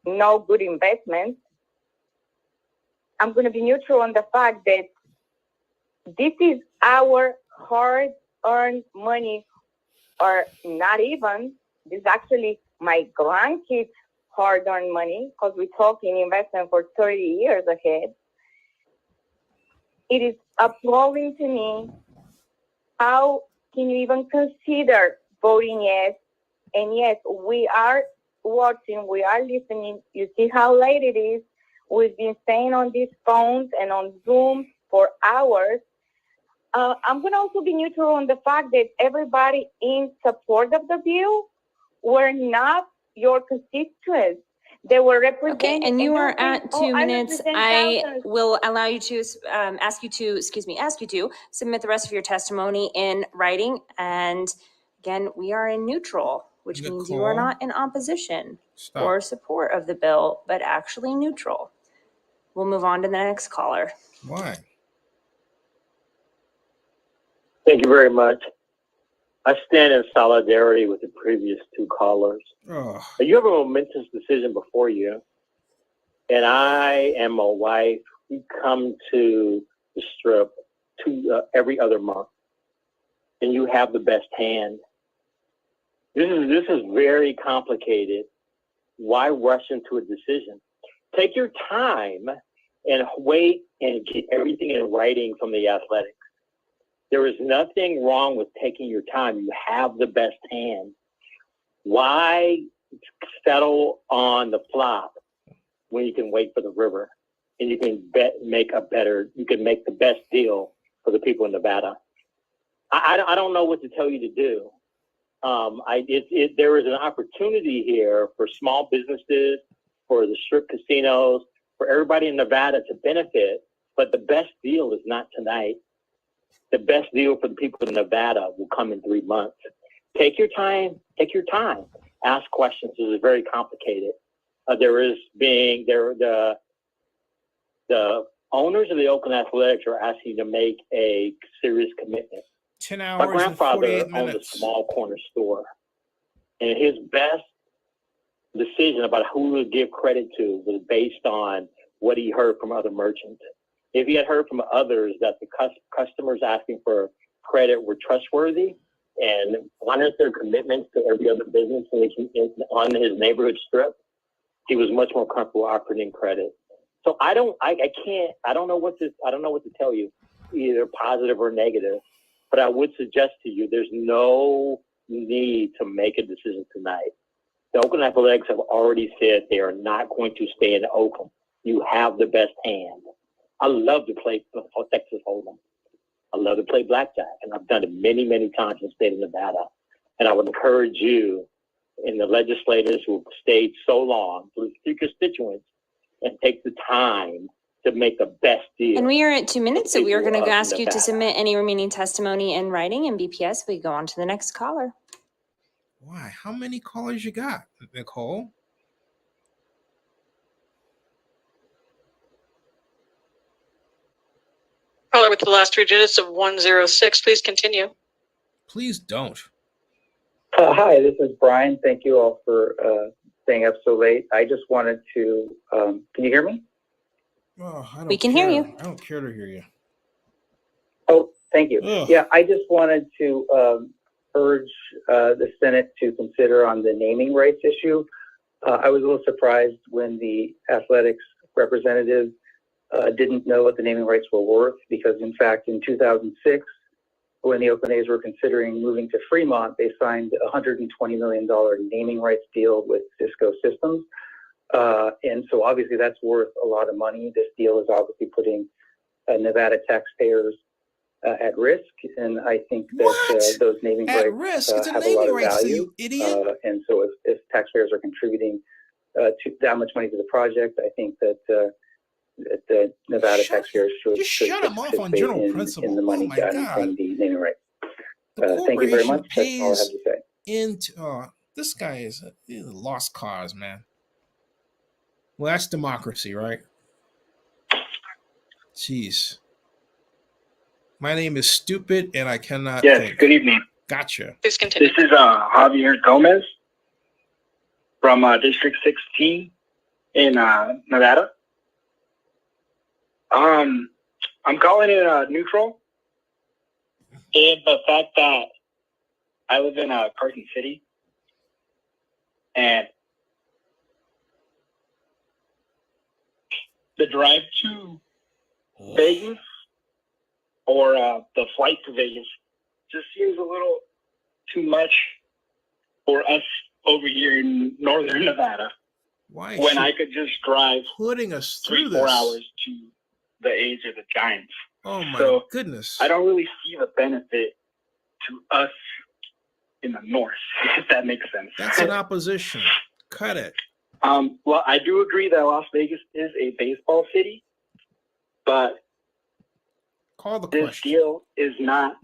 no good investments. I'm going to be neutral on the fact that this is our hard-earned money, or not even. This is actually my grandkids' hard-earned money, because we're talking investment for 30 years ahead. It is appalling to me. How can you even consider voting yes? And yes, we are watching, we are listening. You see how late it is. We've been staying on these phones and on Zoom for hours. I'm going to also be neutral on the fact that everybody in support of the bill were not your constituents. They were represented. Okay, and you are at 2 minutes. I will allow you to ask you to submit the rest of your testimony in writing. And again, we are in neutral, which means you are not in opposition or support of the bill, but actually neutral. We'll move on to the next caller. Why? Thank you very much. I stand in solidarity with the previous two callers. Oh. You have a momentous decision before you, and I and my wife, we come to the Strip every other month, and you have the best hand. This is very complicated. Why rush into a decision? Take your time and wait and get everything in writing from the Athletics. There is nothing wrong with taking your time. You have the best hand. Why settle on the flop when you can wait for the river and you can make the best deal for the people in Nevada? I don't know what to tell you to do. There is an opportunity here for small businesses, for the Strip casinos, for everybody in Nevada to benefit, but the best deal is not tonight. The best deal for the people in Nevada will come in 3 months. Take your time. Take your time. Ask questions. This is very complicated. The owners of the Oakland Athletics are asking to make a serious commitment. 10 hours My grandfather and 48 owned minutes. a small corner store, and his best decision about who he would give credit to was based on what he heard from other merchants. If he had heard from others that the customers asking for credit were trustworthy and honored their commitments to every other business on his neighborhood strip, he was much more comfortable offering him credit. So I don't know what to tell you, either positive or negative. But I would suggest to you, there's no need to make a decision tonight. The Oakland Athletics have already said they are not going to stay in Oakland. You have the best hand. I love to play Texas Hold'em. I love to play blackjack, and I've done it many, many times in the state of Nevada. And I would encourage you and the legislators who have stayed so long, to your constituents, and take the time to make the best deal. And we are at 2 minutes, so we are going to ask you to submit any remaining testimony in writing in BPS. We go on to the next caller. Why? How many callers you got, Nicole? Caller with the last 3 digits of 106. Please continue. Please don't. Hi, this is Brian. Thank you all for staying up so late. I just wanted to, can you hear me? Oh, we can hear you. I don't care to hear you. Oh, thank you. Ugh. Yeah, I just wanted to urge the Senate to consider on the naming rights issue. I was a little surprised when the athletics representative didn't know what the naming rights were worth because, in fact, in 2006, when the Oakland A's were considering moving to Fremont, they signed a $120 million naming rights deal with Cisco Systems. And so obviously that's worth a lot of money. This deal is obviously putting Nevada taxpayers at risk. And I think that those naming rights have a lot of value. You idiot. And so if taxpayers are contributing to that much money to the project, I think that the Nevada taxpayers should shut them off on general principle. In the money gotten from the naming rights. The thank you very much. That's all I have pays to say. into this guy is a lost cause, man. Well, that's democracy, right? Jeez. My name is stupid, and I cannot. Yes. think. Good evening. Gotcha. Please continue. This is Javier Gomez from District 16 in Nevada. I'm calling it neutral. And the fact that I live in Carson City, and the drive to Vegas or the flight to Vegas just seems a little too much for us over here in northern Nevada. Why? When I could just drive putting us through 3-4 this hours to the A's or the Giants. Oh my So goodness! I don't really see the benefit to us in the north, if that makes sense. That's an opposition. Cut it. Well, I do agree that Las Vegas is a baseball city, but Call the this question. deal is not.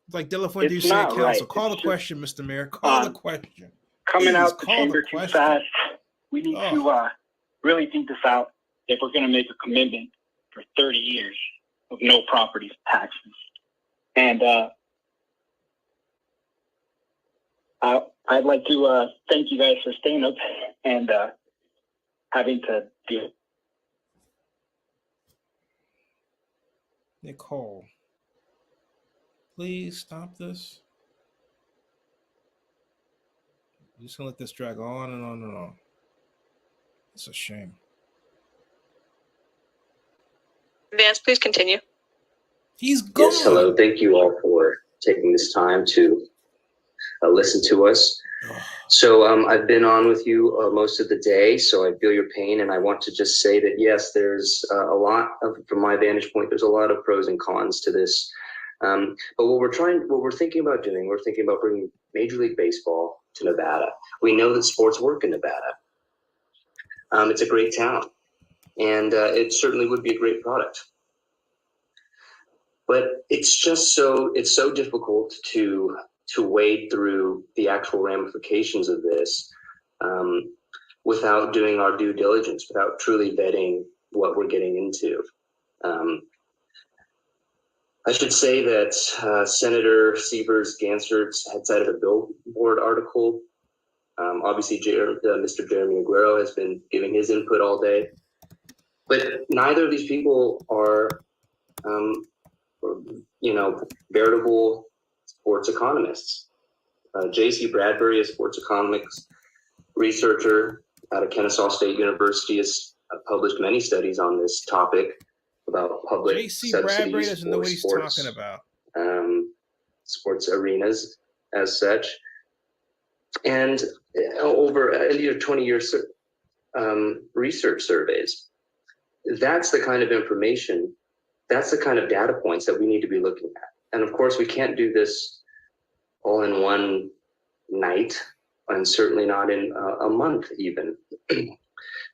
It's like De La Fuente It's City not Council. right. Call It's the question, Mr. Mayor. Call the question. Coming Please, out the call chamber the too question. fast. We need to really think this out if we're going to make a commitment for 30 years of no property taxes. And I'd like to thank you guys for staying up and having to deal. Nicole, please stop this. You're just gonna let this drag on and on and on. It's a shame. Vance, please continue. He's gone. Yes, hello. Thank you all for taking this time to listen to us. So I've been on with you most of the day, so I feel your pain, and I want to just say that yes, there's a lot of, from my vantage point, there's a lot of pros and cons to this. But what we're thinking about doing, we're thinking about bringing Major League Baseball to Nevada. We know that sports work in Nevada. It's a great town, and it certainly would be a great product. But it's just so difficult to wade through the actual ramifications of this without doing our due diligence, without truly vetting what we're getting into. I should say that Senator Sievers-Gansert had cited a Billboard article. Obviously, Mr. Jeremy Aguero has been giving his input all day. But neither of these people are, veritable sports economists. J.C. Bradbury, a sports economics researcher out of Kennesaw State University, has published many studies on this topic about public J.C. subsidies Bradbury doesn't know for what he's sports, talking about. sports arenas as such. And over these are 20-year research surveys. That's the kind of information, that's the kind of data points that we need to be looking at. And of course, we can't do this all in one night, and certainly not in a month even.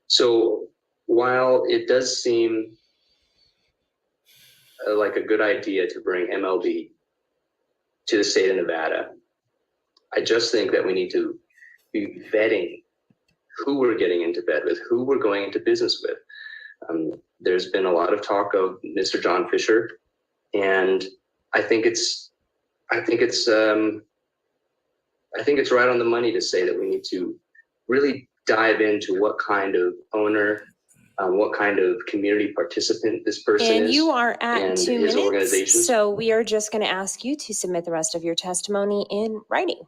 So while it does seem like a good idea to bring MLB to the state of Nevada, I just think that we need to be vetting who we're getting into bed with, who we're going into business with. There's been a lot of talk of Mr. John Fisher, and I think it's right on the money to say that we need to really dive into what kind of owner, what kind of community participant this person is. And you are at 2 minutes, organization. so we are just going to ask you to submit the rest of your testimony in writing.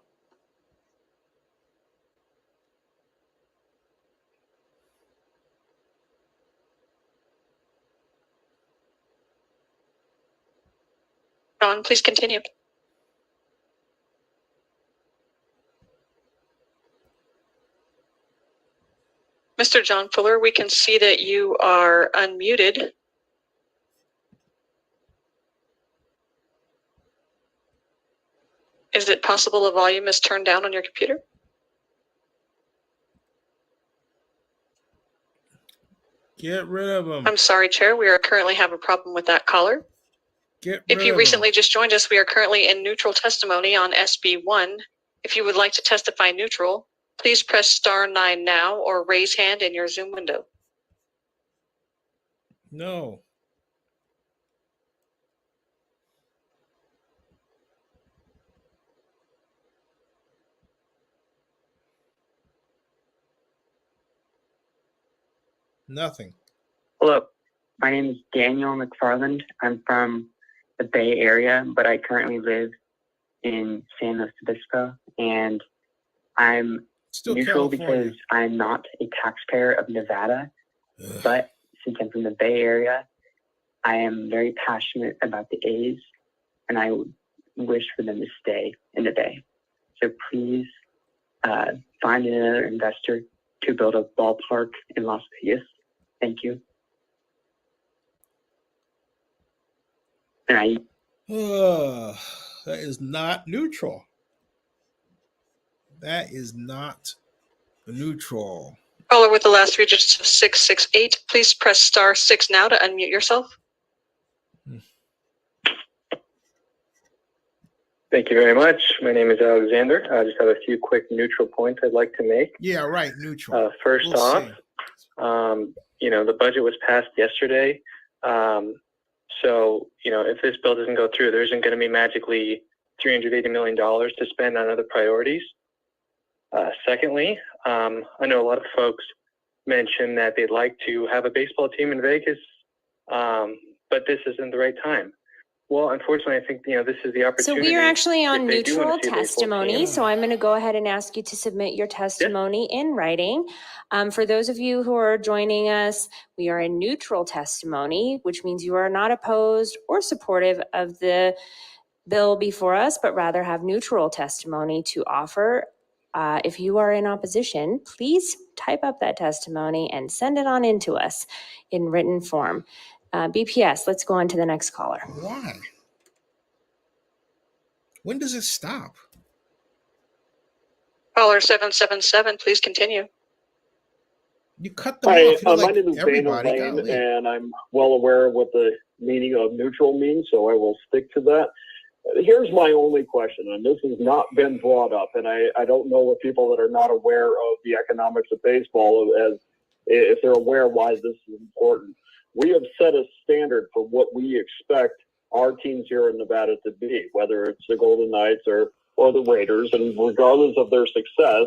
John, please continue. Mr. John Fuller, we can see that you are unmuted. Is it possible the volume is turned down on your computer? Get rid of him. I'm sorry, Chair. We are currently having a problem with that caller. If you recently just joined us, we are currently in neutral testimony on SB1. If you would like to testify neutral, please press *9 now or raise hand in your Zoom window. No. Nothing. Hello, my name is Daniel McFarland. I'm from the Bay Area, but I currently live in San Luis Obispo, and I'm neutral because I'm not a taxpayer of Nevada. But since I'm from the Bay Area, I am very passionate about the A's, and I wish for them to stay in the Bay. So please find another investor to build a ballpark in Las Vegas. Thank you. And that is not neutral. That is not neutral. Caller with the last 3 digits of 668, please press *6 now to unmute yourself. Thank you very much. My name is Alexander. I just have a few quick neutral points I'd like to make. Yeah, right, neutral. First off, the budget was passed yesterday. So, if this bill doesn't go through, there isn't going to be magically $380 million to spend on other priorities. Secondly, I know a lot of folks mentioned that they'd like to have a baseball team in Vegas, but this isn't the right time. Well, unfortunately, I think, this is the opportunity. So we are actually on neutral testimony. So I'm going to go ahead and ask you to submit your testimony in writing. For those of you who are joining us, we are in neutral testimony, which means you are not opposed or supportive of the bill before us, but rather have neutral testimony to offer. If you are in opposition, please type up that testimony and send it on into us in written form. BPS, let's go on to the next caller. Why? When does it stop? Caller 777, please continue. You cut them off. My name is Daniel Lane, and I'm well aware of what the meaning of neutral means, so I will stick to that. Here's my only question, and this has not been brought up, and I don't know if people that are not aware of the economics of baseball, as if they're aware why this is important. We have set a standard for what we expect our teams here in Nevada to be, whether it's the Golden Knights or the Raiders, and regardless of their success,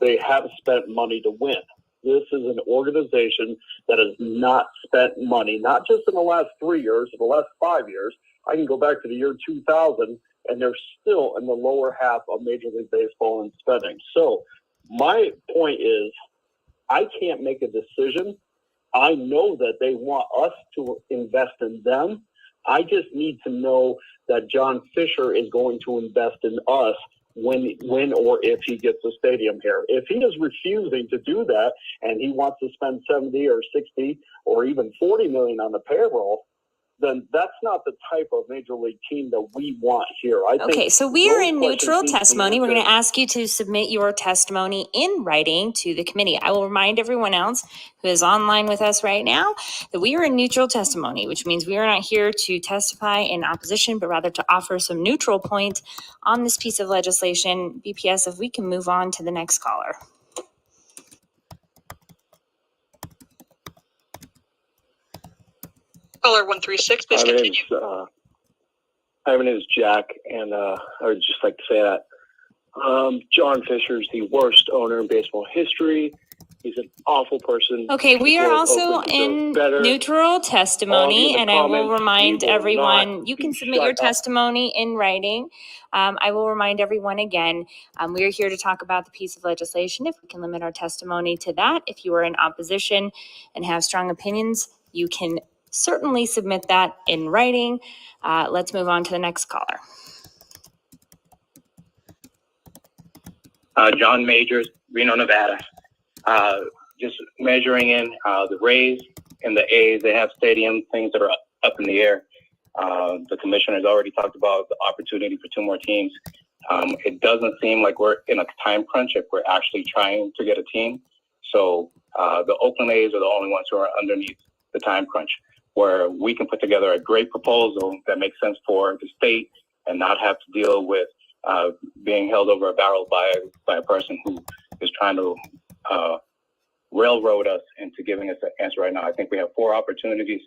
they have spent money to win. This is an organization that has not spent money, not just in the last 3 years, in the last 5 years. I can go back to the year 2000, and they're still in the lower half of Major League Baseball in spending. So my point is, I can't make a decision. I know that they want us to invest in them. I just need to know that John Fisher is going to invest in us when or if he gets a stadium here. If he is refusing to do that and he wants to spend 70 or 60 or even 40 million on the payroll, then that's not the type of major league team that we want here. Okay, so we are in neutral testimony. We're going to ask you to submit your testimony in writing to the committee. I will remind everyone else who is online with us right now that we are in neutral testimony, which means we are not here to testify in opposition, but rather to offer some neutral point on this piece of legislation. BPS, if we can move on to the next caller. Caller 136, please continue. My name is Jack, and I would just like to say that John Fisher is the worst owner in baseball history. He's an awful person. Okay, we are also in neutral testimony, and I will remind everyone, you can submit your testimony in writing. I will remind everyone again, we are here to talk about the piece of legislation. If we can limit our testimony to that, if you are in opposition and have strong opinions, you can certainly submit that in writing. Let's move on to the next caller. John Majors, Reno, Nevada. Just measuring in the Rays and the A's, they have stadium things that are up in the air. The commissioner's already talked about the opportunity for 2 more teams. It doesn't seem like we're in a time crunch if we're actually trying to get a team. So the Oakland A's are the only ones who are underneath the time crunch, where we can put together a great proposal that makes sense for the state and not have to deal with being held over a barrel by a person who is trying to railroad us into giving us an answer right now. I think we have 4 opportunities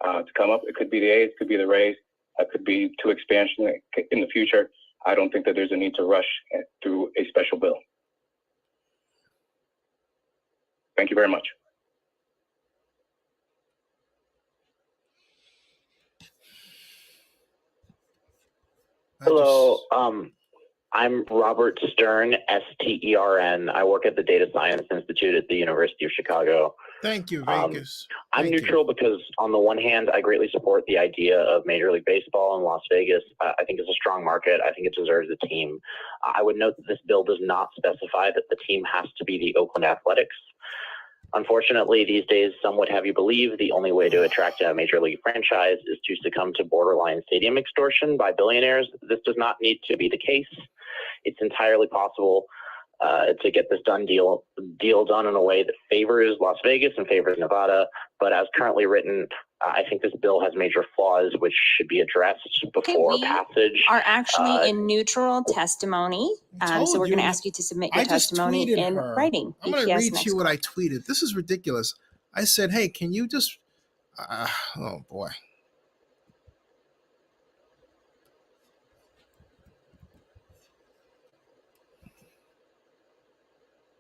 to come up. It could be the A's, could be the Rays, it could be 2 expansion in the future. I don't think that there's a need to rush through a special bill. Thank you very much. Hello, I'm Robert Stern, S-T-E-R-N. I work at the Data Science Institute at the University of Chicago. Thank you, Vegas. I'm neutral because, on the one hand, I greatly support the idea of Major League Baseball in Las Vegas. I think it's a strong market. I think it deserves a team. I would note that this bill does not specify that the team has to be the Oakland Athletics. Unfortunately, these days, some would have you believe the only way to attract a major league franchise is to succumb to borderline stadium extortion by billionaires. This does not need to be the case. It's entirely possible to get this deal done in a way that favors Las Vegas and favors Nevada. But as currently written, I think this bill has major flaws which should be addressed before passage. Are actually in neutral testimony. So we're going to ask you to submit your testimony in writing. I'm going to read to you what I tweeted. This is ridiculous. I said, hey, can you just, oh boy.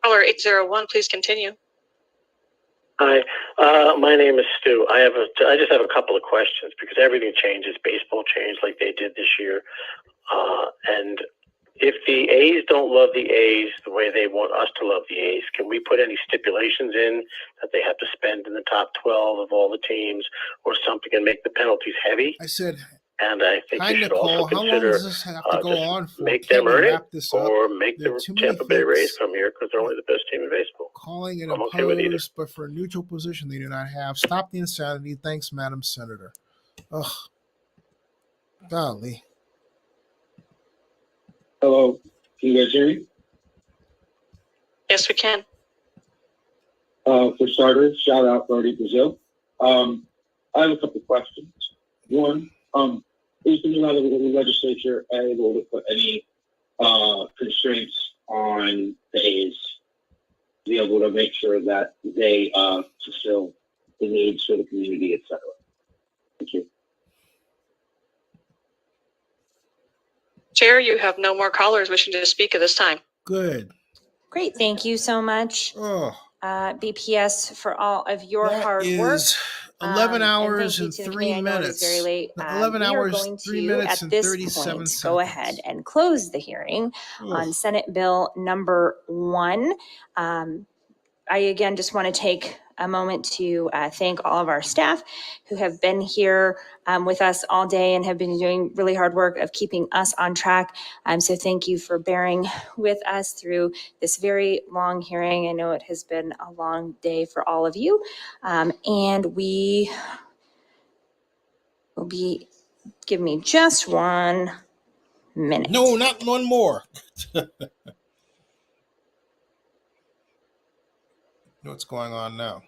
Caller 801, please continue. Hi, my name is Stu. I just have a couple of questions because everything changes. Baseball changed like they did this year. And if the A's don't love the A's the way they want us to love the A's, can we put any stipulations in that they have to spend in the top 12 of all the teams or something and make the penalties heavy? I said, and I think you should Nicole, also consider how long does this have to go on for? Make them earn it or make the Tampa Bay Rays come here because they're only the best team in baseball. Calling it I'm okay with either. opposed, but for a neutral position they do not have. Stop the insanity. Thanks, Madam Senator. Ugh. Golly. Hello, can you guys hear me? Yes, we can. For starters, shout out Brody Brazil. I have a couple questions. One, is the Nevada Legislature able to put any constraints on the A's to be able to make sure that they fulfill the needs for the community, et cetera? Thank you. Chair, you have no more callers wishing to speak at this time. Good. Great. Thank you so much, BPS, for all of your hard work. 11 hours and 3 minutes. Very late. 11 hours, 3 minutes, and 37 seconds. Go ahead and close the hearing on Senate Bill number 1. I again just want to take a moment to thank all of our staff who have been here with us all day and have been doing really hard work of keeping us on track. So thank you for bearing with us through this very long hearing. I know it has been a long day for all of you. And we will be, give me just 1 minute. No, not one more. What's going on now?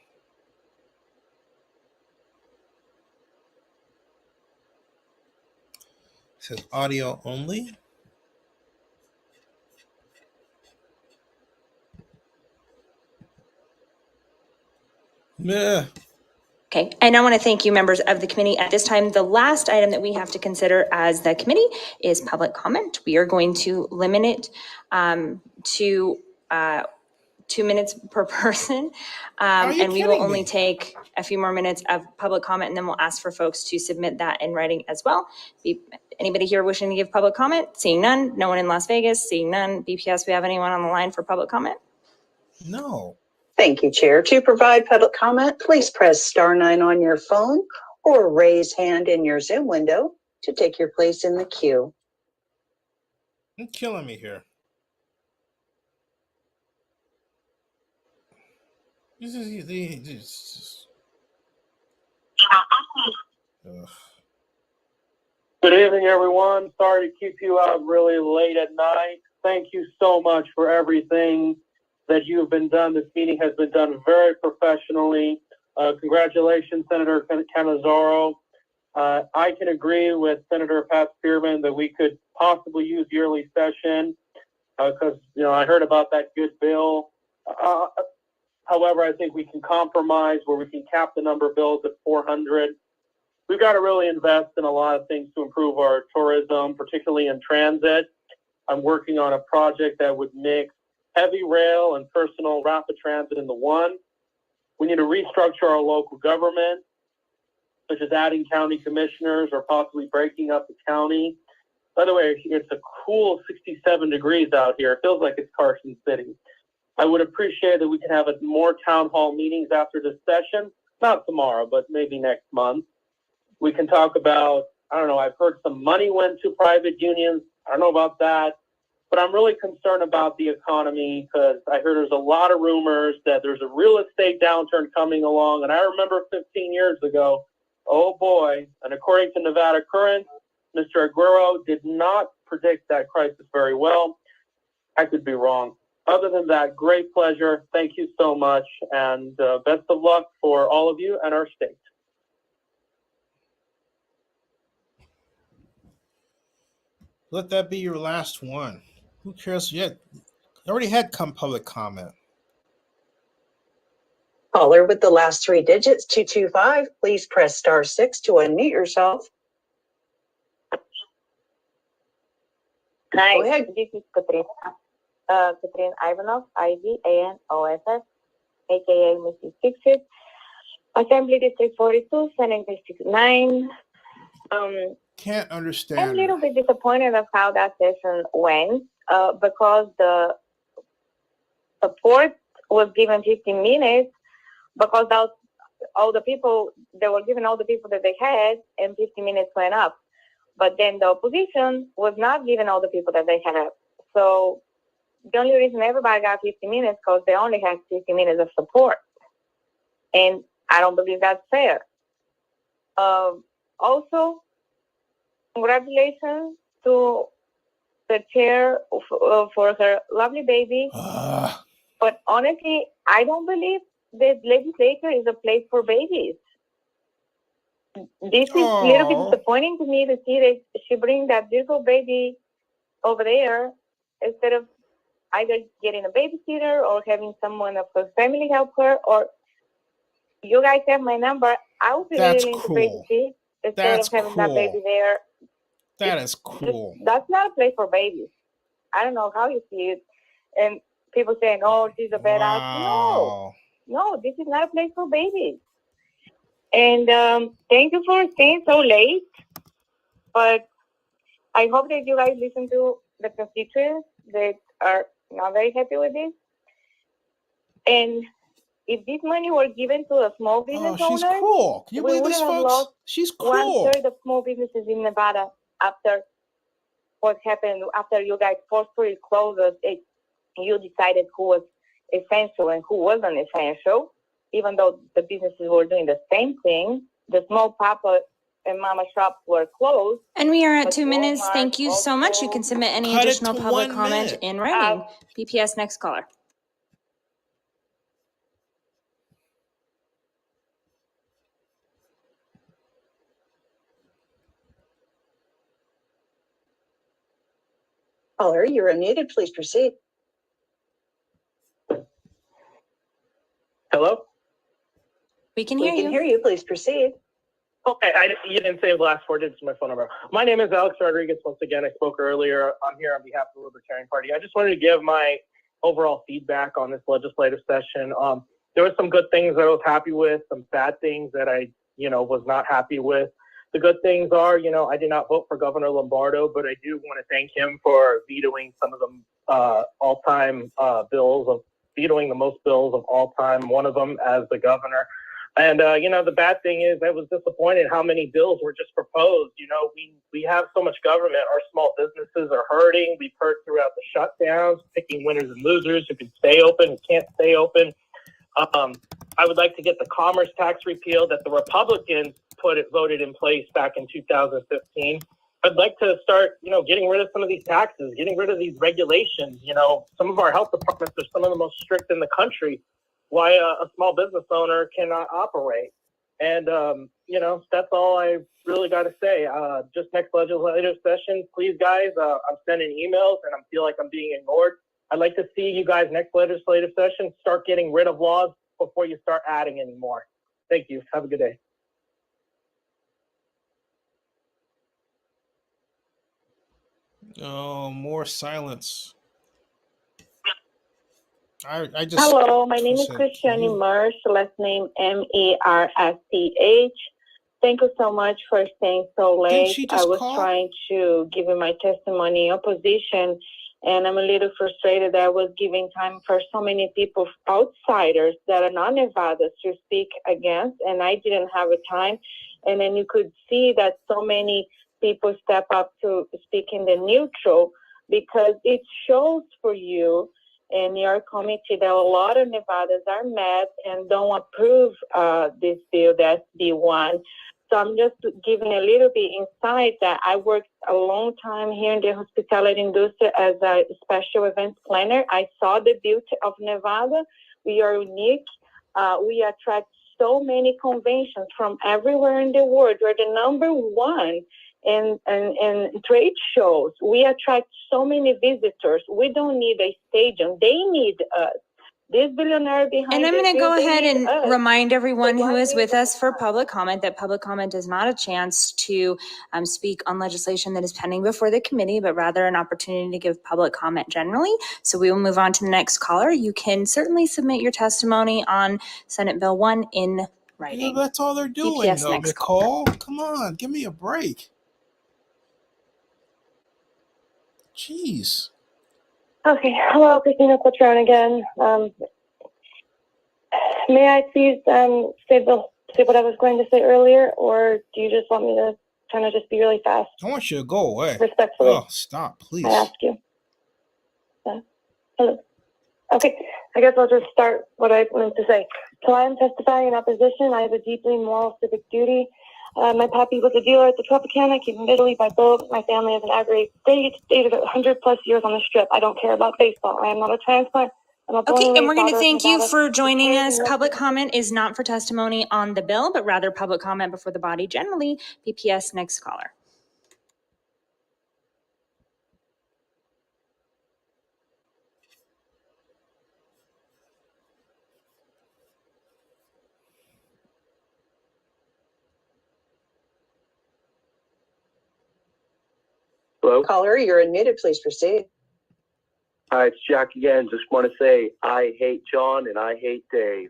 It says audio only. Yeah. Okay, and I want to thank you, members of the committee. At this time, the last item that we have to consider as the committee is public comment. We are going to limit it to 2 minutes per person, and we will only take a few more minutes of public comment, and then we'll ask for folks to submit that in writing as well. Anybody here wishing to give public comment? Seeing none. No one in Las Vegas? Seeing none. BPS, we have anyone on the line for public comment? No. Thank you, Chair. To provide public comment, please press *9 on your phone or raise hand in your Zoom window to take your place in the queue. You're killing me here. This is Good evening, everyone. Sorry to keep you out really late at night. Thank you so much for everything that you have been done. This meeting has been done very professionally. Congratulations, Senator Canizaro. I can agree with Senator Pat Spearman that we could possibly use yearly session because, I heard about that good bill. However, I think we can compromise where we can cap the number of bills at 400. We've got to really invest in a lot of things to improve our tourism, particularly in transit. I'm working on a project that would mix heavy rail and personal rapid transit into one. We need to restructure our local government, such as adding county commissioners or possibly breaking up the county. By the way, it's a cool 67 degrees out here. It feels like it's Carson City. I would appreciate that we can have more town hall meetings after this session, not tomorrow, but maybe next month. We can talk about, I've heard some money went to private unions. I don't know about that, but I'm really concerned about the economy because I heard there's a lot of rumors that there's a real estate downturn coming along. And I remember 15 years ago, oh boy, and according to Nevada Current, Mr. Aguero did not predict that crisis very well. I could be wrong. Other than that, great pleasure. Thank you so much. And best of luck for all of you and our state. Let that be your last one. Who cares yet? I already had public comment. Caller with the last three digits, 225, please press *6 to unmute yourself. Hi, Go ahead. this is Katrina. Katrina Ivanov, IVANOSS, aka Mrs. Fixit. Assembly District 42, Senate District 9. Can't understand. I'm a little bit disappointed of how that session went because the support was given 15 minutes because all the people, they were given all the people that they had and 15 minutes went up. But then the opposition was not given all the people that they had. So the only reason everybody got 15 minutes because they only had 15 minutes of support. And I don't believe that's fair. Also, congratulations to the chair for her lovely baby. But honestly, I don't believe the legislature is a place for babies. This is a little bit disappointing to me to see that she bring that beautiful baby over there instead of either getting a babysitter or having someone of her family help her. Or you guys have my number. I would be willing to babysit instead of having that baby there. That is cool. That's not a place for babies. I don't know how you see it. And people saying, oh, she's a badass. No, this is not a place for babies. And thank you for staying so late. But I hope that you guys listen to the constituents that are not very happy with this. And if this money were given to a small business she's owner, cruel. Can you believe this, have folks? lost She's cruel. 1/3 of small businesses in Nevada after what happened, after you guys forcefully closed it. You decided who was essential and who wasn't essential, even though the businesses were doing the same thing. The small papa and mama shops were closed. And we are at 2 minutes. Thank you so much. You can submit any additional public comment in writing. BPS, next caller. Caller, you're unmuted. Please proceed. Hello? We can hear you. We can hear you. Please proceed. Okay, you didn't say the last 4 digits of my phone number. My name is Alex Rodriguez. Once again, I spoke earlier. I'm here on behalf of the Libertarian Party. I just wanted to give my overall feedback on this legislative session. There were some good things that I was happy with, some bad things that I, was not happy with. The good things are, I did not vote for Governor Lombardo, but I do want to thank him for vetoing some of the all-time bills, vetoing the most bills of all time, one of them as the governor. And, the bad thing is I was disappointed how many bills were just proposed. We have so much government. Our small businesses are hurting. We've heard throughout the shutdowns, picking winners and losers who can stay open and can't stay open. I would like to get the commerce tax repeal that the Republicans voted in place back in 2015. I'd like to start, getting rid of some of these taxes, getting rid of these regulations. Some of our health departments are some of the most strict in the country. Why a small business owner cannot operate. And, that's all I really got to say. Just next legislative session, please, guys, I'm sending emails and I feel like I'm being ignored. I'd like to see you guys next legislative session start getting rid of laws before you start adding any more. Thank you. Have a good day. Oh, more silence. I just. Hello, my name is Christiane Marsh, last name Marsch. Thank you so much for staying so late. I was trying to give you my testimony in opposition, and I'm a little frustrated that I was giving time for so many people, outsiders that are not Nevadas, to speak against, and I didn't have a time. And then you could see that so many people step up to speak in the neutral, because it shows for you and your committee that a lot of Nevadas are mad and don't approve this bill, that's B1. So I'm just giving a little bit insight that I worked a long time here in the hospitality industry as a special events planner. I saw the beauty of Nevada. We are unique. We attract so many conventions from everywhere in the world. We're the number one in trade shows. We attract so many visitors. We don't need a stadium. They need us. This billionaire behind. And I'm going to go ahead and remind everyone who is with us for public comment that public comment is not a chance to speak on legislation that is pending before the committee, but rather an opportunity to give public comment generally. So we will move on to the next caller. You can certainly submit your testimony on Senate Bill 1 in writing. Yeah, that's all they're doing, PPS though, next Nicole. Come on, give me a break. Jeez. Okay, hello, Christina Quattrone again. May I please say what I was going to say earlier, or do you just want me to kind of just be really fast? I want you to go away. Respectfully. Oh, stop, please. I ask you. Hello. Okay, I guess I'll just start what I wanted to say. So I am testifying in opposition. I have a deeply moral civic duty. My pappy was a dealer at the Tropicana, keep in Italy by boat. My family is an agri-state, dated 100 plus years on the strip. I don't care about baseball. I am not a transplant. Okay, and we're going to thank you for joining us. Public comment is not for testimony on the bill, but rather public comment before the body generally. PPS next caller. Hello? Caller, you're unmuted. Please proceed. Hi, it's Jack again. Just want to say I hate John and I hate Dave.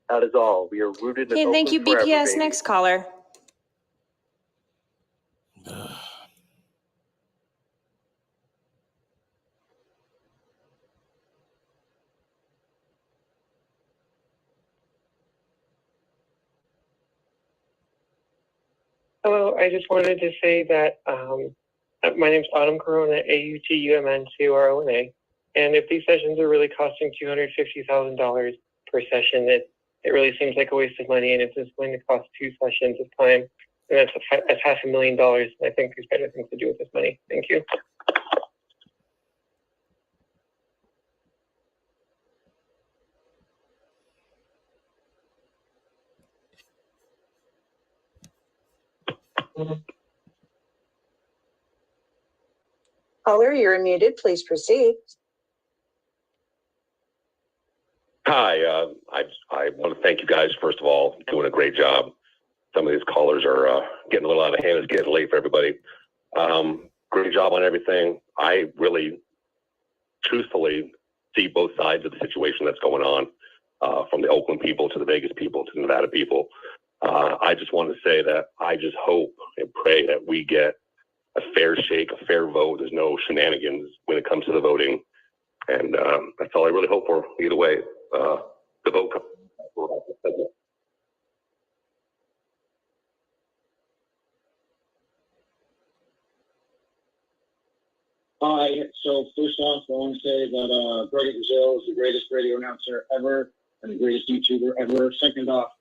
That is all. We are rooted in Okay, thank you, Oakland forever, BPS. baby. Next caller. Hello, I just wanted to say that my name's Autumn Corona, AUTUMNCORONA, and if these sessions are really costing $250,000 per session, it really seems like a waste of money, and if it's going to cost 2 sessions of time, and that's $500,000, I think there's better things to do with this money. Thank you. Caller, you're unmuted. Please proceed. Hi, I want to thank you guys, first of all, doing a great job. Some of these callers are getting a little out of hand. It's getting late for everybody. Great job on everything. I really, truthfully, see both sides of the situation that's going on, from the Oakland people to the Vegas people to the Nevada people. I just want to say that I just hope and pray that we get a fair shake, a fair vote. There's no shenanigans when it comes to the voting. And that's all I really hope for. Either way, the vote comes. Hi. So first off, I want to say that Brody Brazil is the greatest radio announcer ever and the greatest YouTuber ever. Second off,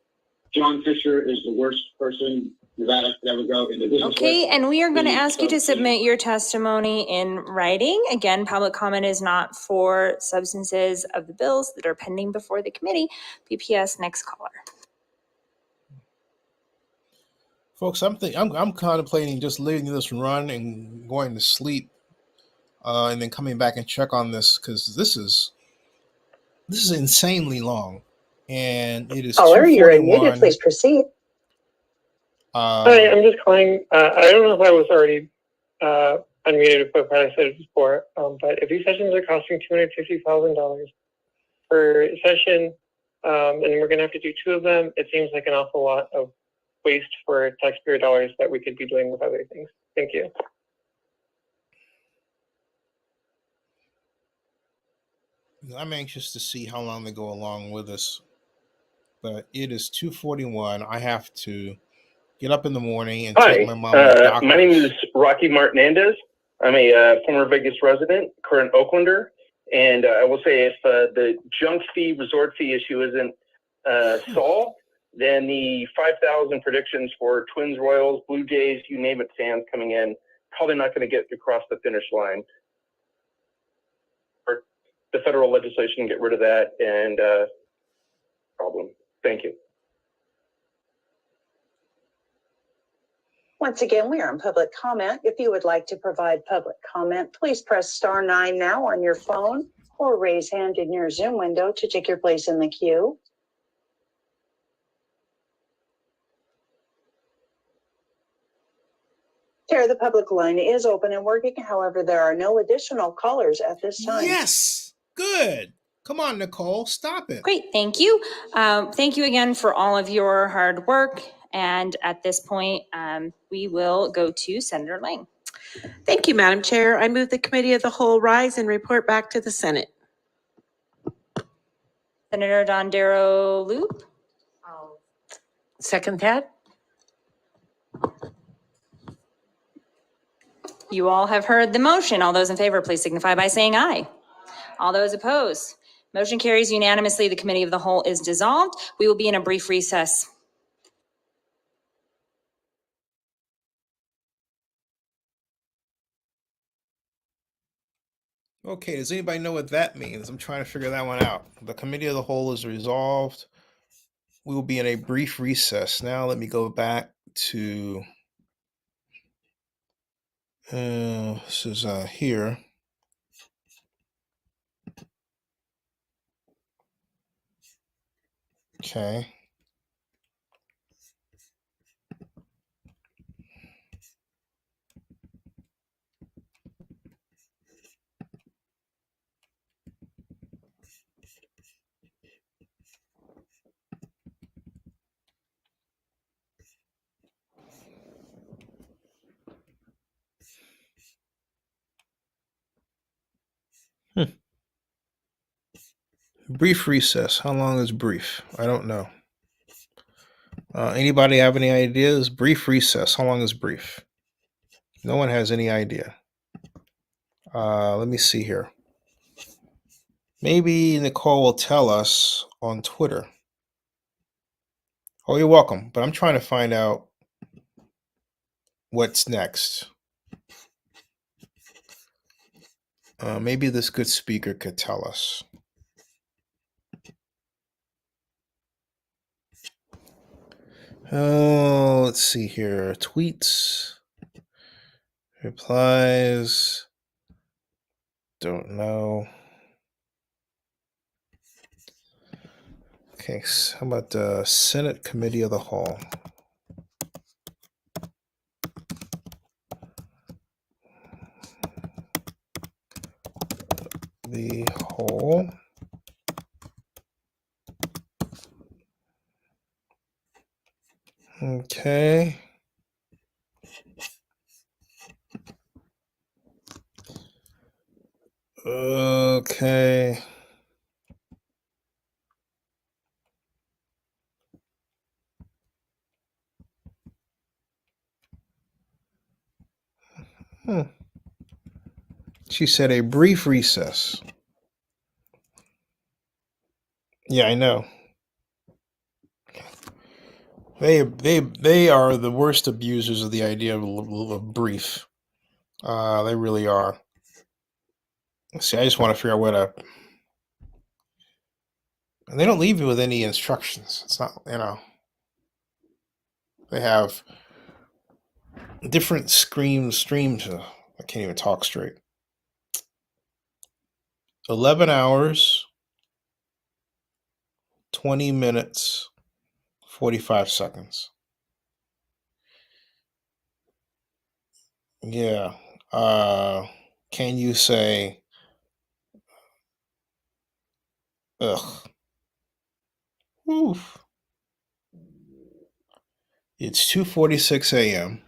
John Fisher is the worst person Nevada could ever go into business Okay, with. and we are going to ask you to submit your testimony in writing. Again, public comment is not for substances of the bills that are pending before the committee. BPS, next caller. Folks, I'm contemplating just letting this run and going to sleep, and then coming back and check on this because this is insanely long, and it is Caller, you're unmuted. 2:41. Please proceed. Hi, I'm just calling. I don't know if I was already unmuted before I said it before, but if these sessions are costing $250,000 per session, and we're going to have to do 2 of them, it seems like an awful lot of waste for taxpayer dollars that we could be doing with other things. Thank you. I'm anxious to see how long they go along with us, but it is 2:41. I have to get up in the morning and take my mom to the doctor. My name is Rocky Martinez. I'm a former Vegas resident, current Oaklander, and I will say if the junk fee, resort fee issue isn't solved, then the 5,000 predictions for Twins, Royals, Blue Jays, you name it, fans coming in, probably not going to get across the finish line. Or the federal legislation get rid of that and problem. Thank you. Once again, we are on public comment. If you would like to provide public comment, please press *9 now on your phone or raise hand in your Zoom window to take your place in the queue. Chair, the public line is open and working. However, there are no additional callers at this time. Yes, good. Come on, Nicole, stop it. Great, thank you. Thank you again for all of your hard work. And at this point, we will go to Senator Lang. Thank you, Madam Chair. I move the Committee of the Whole rise and report back to the Senate. Senator Dondero Loop. I'll second that. You all have heard the motion. All those in favor, please signify by saying aye. All those opposed. Motion carries unanimously. The Committee of the Whole is dissolved. We will be in a brief recess. Okay, does anybody know what that means? I'm trying to figure that one out. The Committee of the Whole is resolved. We will be in a brief recess. Now let me go back to this is here. Okay. Brief recess. How long is brief? I don't know. Anybody have any ideas? Brief recess. How long is brief? No one has any idea. Let me see here. Maybe Nicole will tell us on Twitter. Oh, you're welcome. But I'm trying to find out what's next. Maybe this good speaker could tell us. Oh, let's see here. Tweets, replies. Don't know. Okay, so how about the Senate Committee of the Whole? The Whole. Okay. Okay. She said a brief recess. Yeah, I know. They are the worst abusers of the idea of a brief. They really are. See, I just want to figure out where to. And they don't leave you with any instructions. It's not, They have different streams. I can't even talk straight. 11 hours, 20 minutes, 45 seconds. Yeah. Can you say, ugh. Oof. It's 2:46 a.m.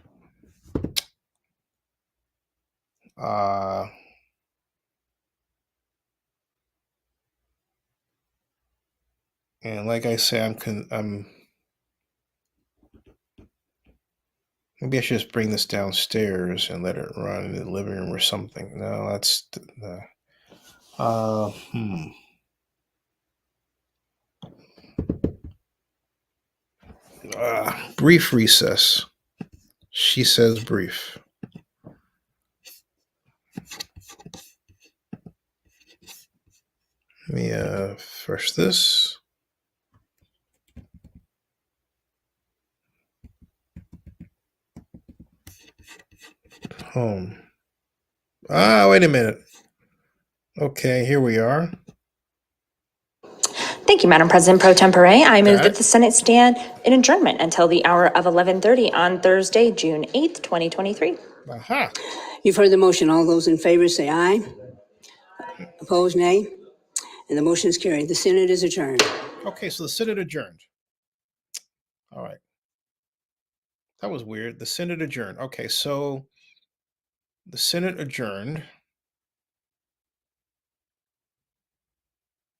And like I say, I'm maybe I should just bring this downstairs and let it run in the living room or something. No, that's brief recess. She says brief. Let me first this. Home. Wait a minute. Okay, here we are. Thank you, Madam President Pro Tempore. I move that the Senate stand in adjournment until the hour of 11:30 on Thursday, June 8th, 2023. Aha. You've heard the motion. All those in favor say aye. Opposed, nay. And the motion is carried. The Senate is adjourned. Okay, so the Senate adjourned. All right. That was weird. The Senate adjourned. Okay, so the Senate adjourned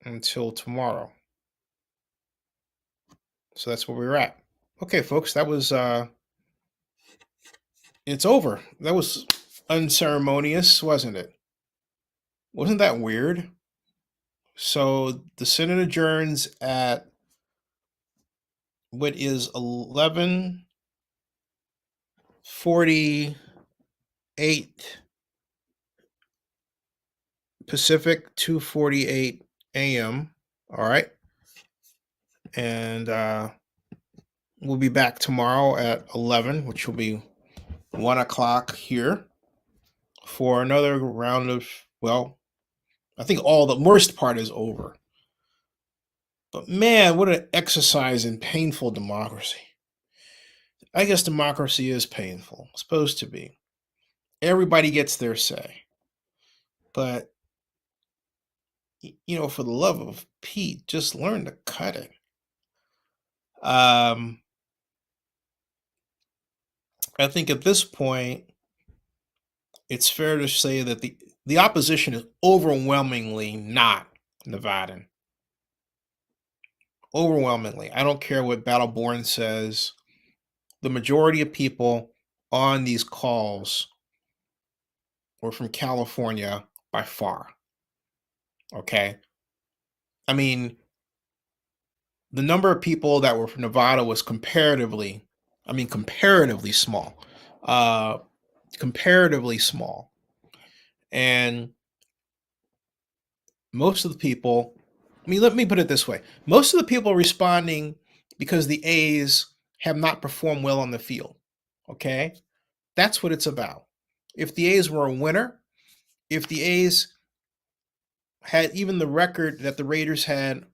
until tomorrow. So that's where we were at. Okay, folks, that was it's over. That was unceremonious, wasn't it? Wasn't that weird? So the Senate adjourns at what is 11:48 Pacific, 2:48 a.m. All right. And we'll be back tomorrow at 11, which will be 1 o'clock here for another round of, well, I think all the worst part is over. But man, what an exercise in painful democracy. I guess democracy is painful. It's supposed to be. Everybody gets their say. But, for the love of Pete, just learn to cut it. I think at this point, it's fair to say that the opposition is overwhelmingly not Nevadan. Overwhelmingly. I don't care what Battleborn says. The majority of people on these calls were from California by far. Okay? I mean, the number of people that were from Nevada was comparatively small. Comparatively small. And most of the people, let me put it this way. Most of the people responding because the A's have not performed well on the field. Okay? That's what it's about. If the A's were a winner, if the A's had even the record that the Raiders had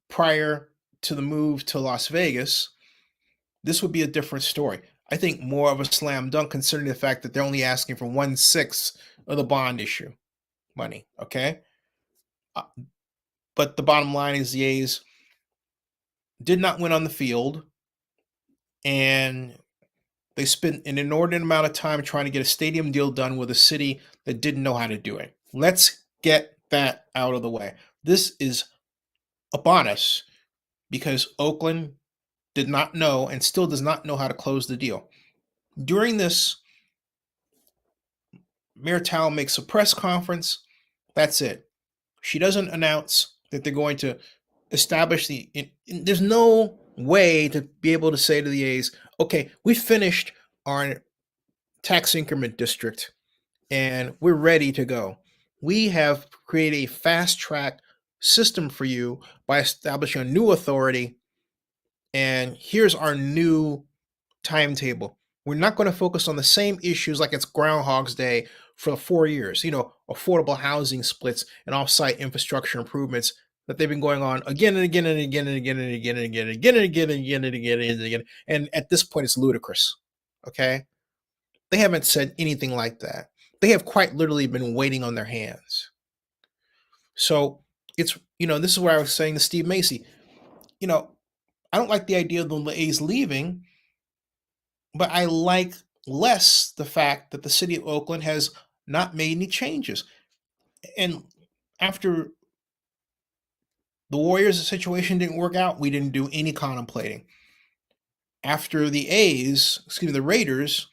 prior to the move to Las Vegas, this would be a different story. I think more of a slam dunk considering the fact that they're only asking for 1/6 of the bond issue money, okay? But the bottom line is the A's did not win on the field, and they spent an inordinate amount of time trying to get a stadium deal done with a city that didn't know how to do it. Let's get that out of the way. This is upon us because Oakland did not know and still does not know how to close the deal. During this Mayor Tao makes a press conference. That's it. She doesn't announce that they're going to establish there's no way to be able to say to the A's, okay, we finished our tax increment district and we're ready to go. We have created a fast track system for you by establishing a new authority. And here's our new timetable. We're not going to focus on the same issues like it's Groundhog's Day for 4 years, affordable housing splits and off-site infrastructure improvements that they've been going on again and again and again and again and again and again and again and again and again and again and again. And at this point, it's ludicrous. Okay? They haven't said anything like that. They have quite literally been waiting on their hands. So it's, this is where I was saying to Steve Macy, I don't like the idea of the A's leaving, but I like less the fact that the city of Oakland has not made any changes. And after the Warriors situation didn't work out, we didn't do any contemplating. After the Raiders,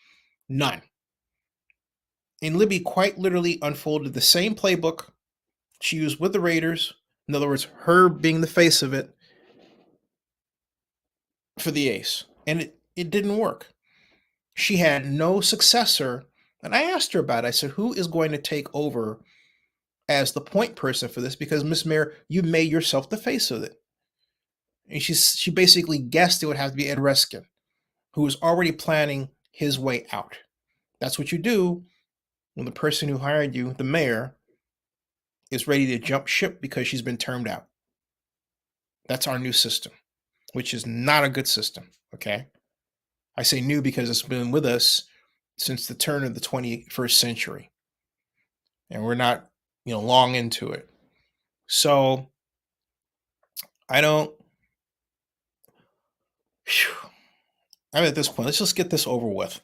none. And Libby quite literally unfolded the same playbook she used with the Raiders. In other words, her being the face of it for the A's. And it didn't work. She had no successor. And I asked her about it. I said, who is going to take over as the point person for this? Because Miss Mayor, you made yourself the face of it. And she basically guessed it would have to be Ed Reskin, who was already planning his way out. That's what you do when the person who hired you, the mayor, is ready to jump ship because she's been termed out. That's our new system, which is not a good system, okay? I say new because it's been with us since the turn of the 21st century. And we're not, long into it. So I'm at this point, let's just get this over with.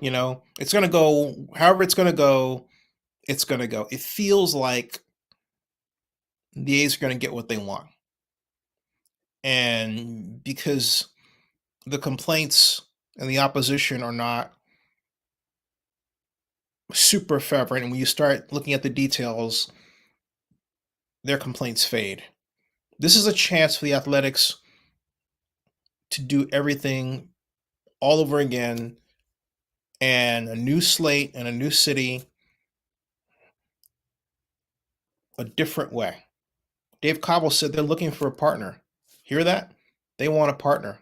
It's going to go, however it's going to go, it's going to go. It feels like the A's are going to get what they want. And because the complaints and the opposition are not super fervent, and when you start looking at the details, their complaints fade. This is a chance for the Athletics to do everything all over again, and a new slate and a new city, a different way. Dave Cobble said they're looking for a partner. Hear that? They want a partner.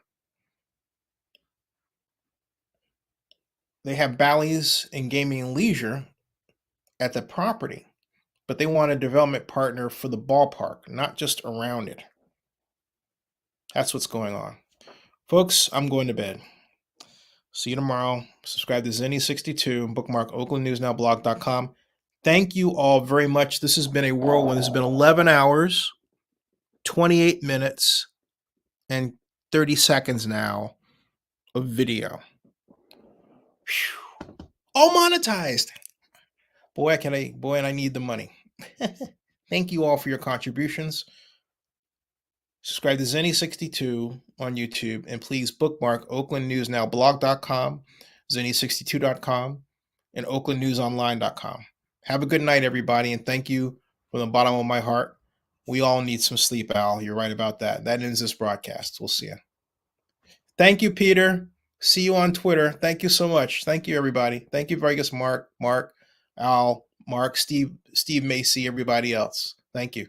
They have Bally's and Gaming and Leisure at the property, but they want a development partner for the ballpark, not just around it. That's what's going on. Folks, I'm going to bed. See you tomorrow. Subscribe to Zenny62, bookmark oaklandnewsnowblog.com. Thank you all very much. This has been a whirlwind. This has been 11 hours, 28 minutes, and 30 seconds now of video. Whew. All monetized. Boy, and I need the money. Thank you all for your contributions. Subscribe to Zenny62 on YouTube, and please bookmark oaklandnewsnowblog.com, zenny62.com, and oaklandnewsonline.com. Have a good night, everybody, and thank you from the bottom of my heart. We all need some sleep, Al. You're right about that. That ends this broadcast. We'll see you. Thank you, Peter. See you on Twitter. Thank you so much. Thank you, everybody. Thank you, Vegas, Mark, Al, Mark, Steve Macy, everybody else. Thank you.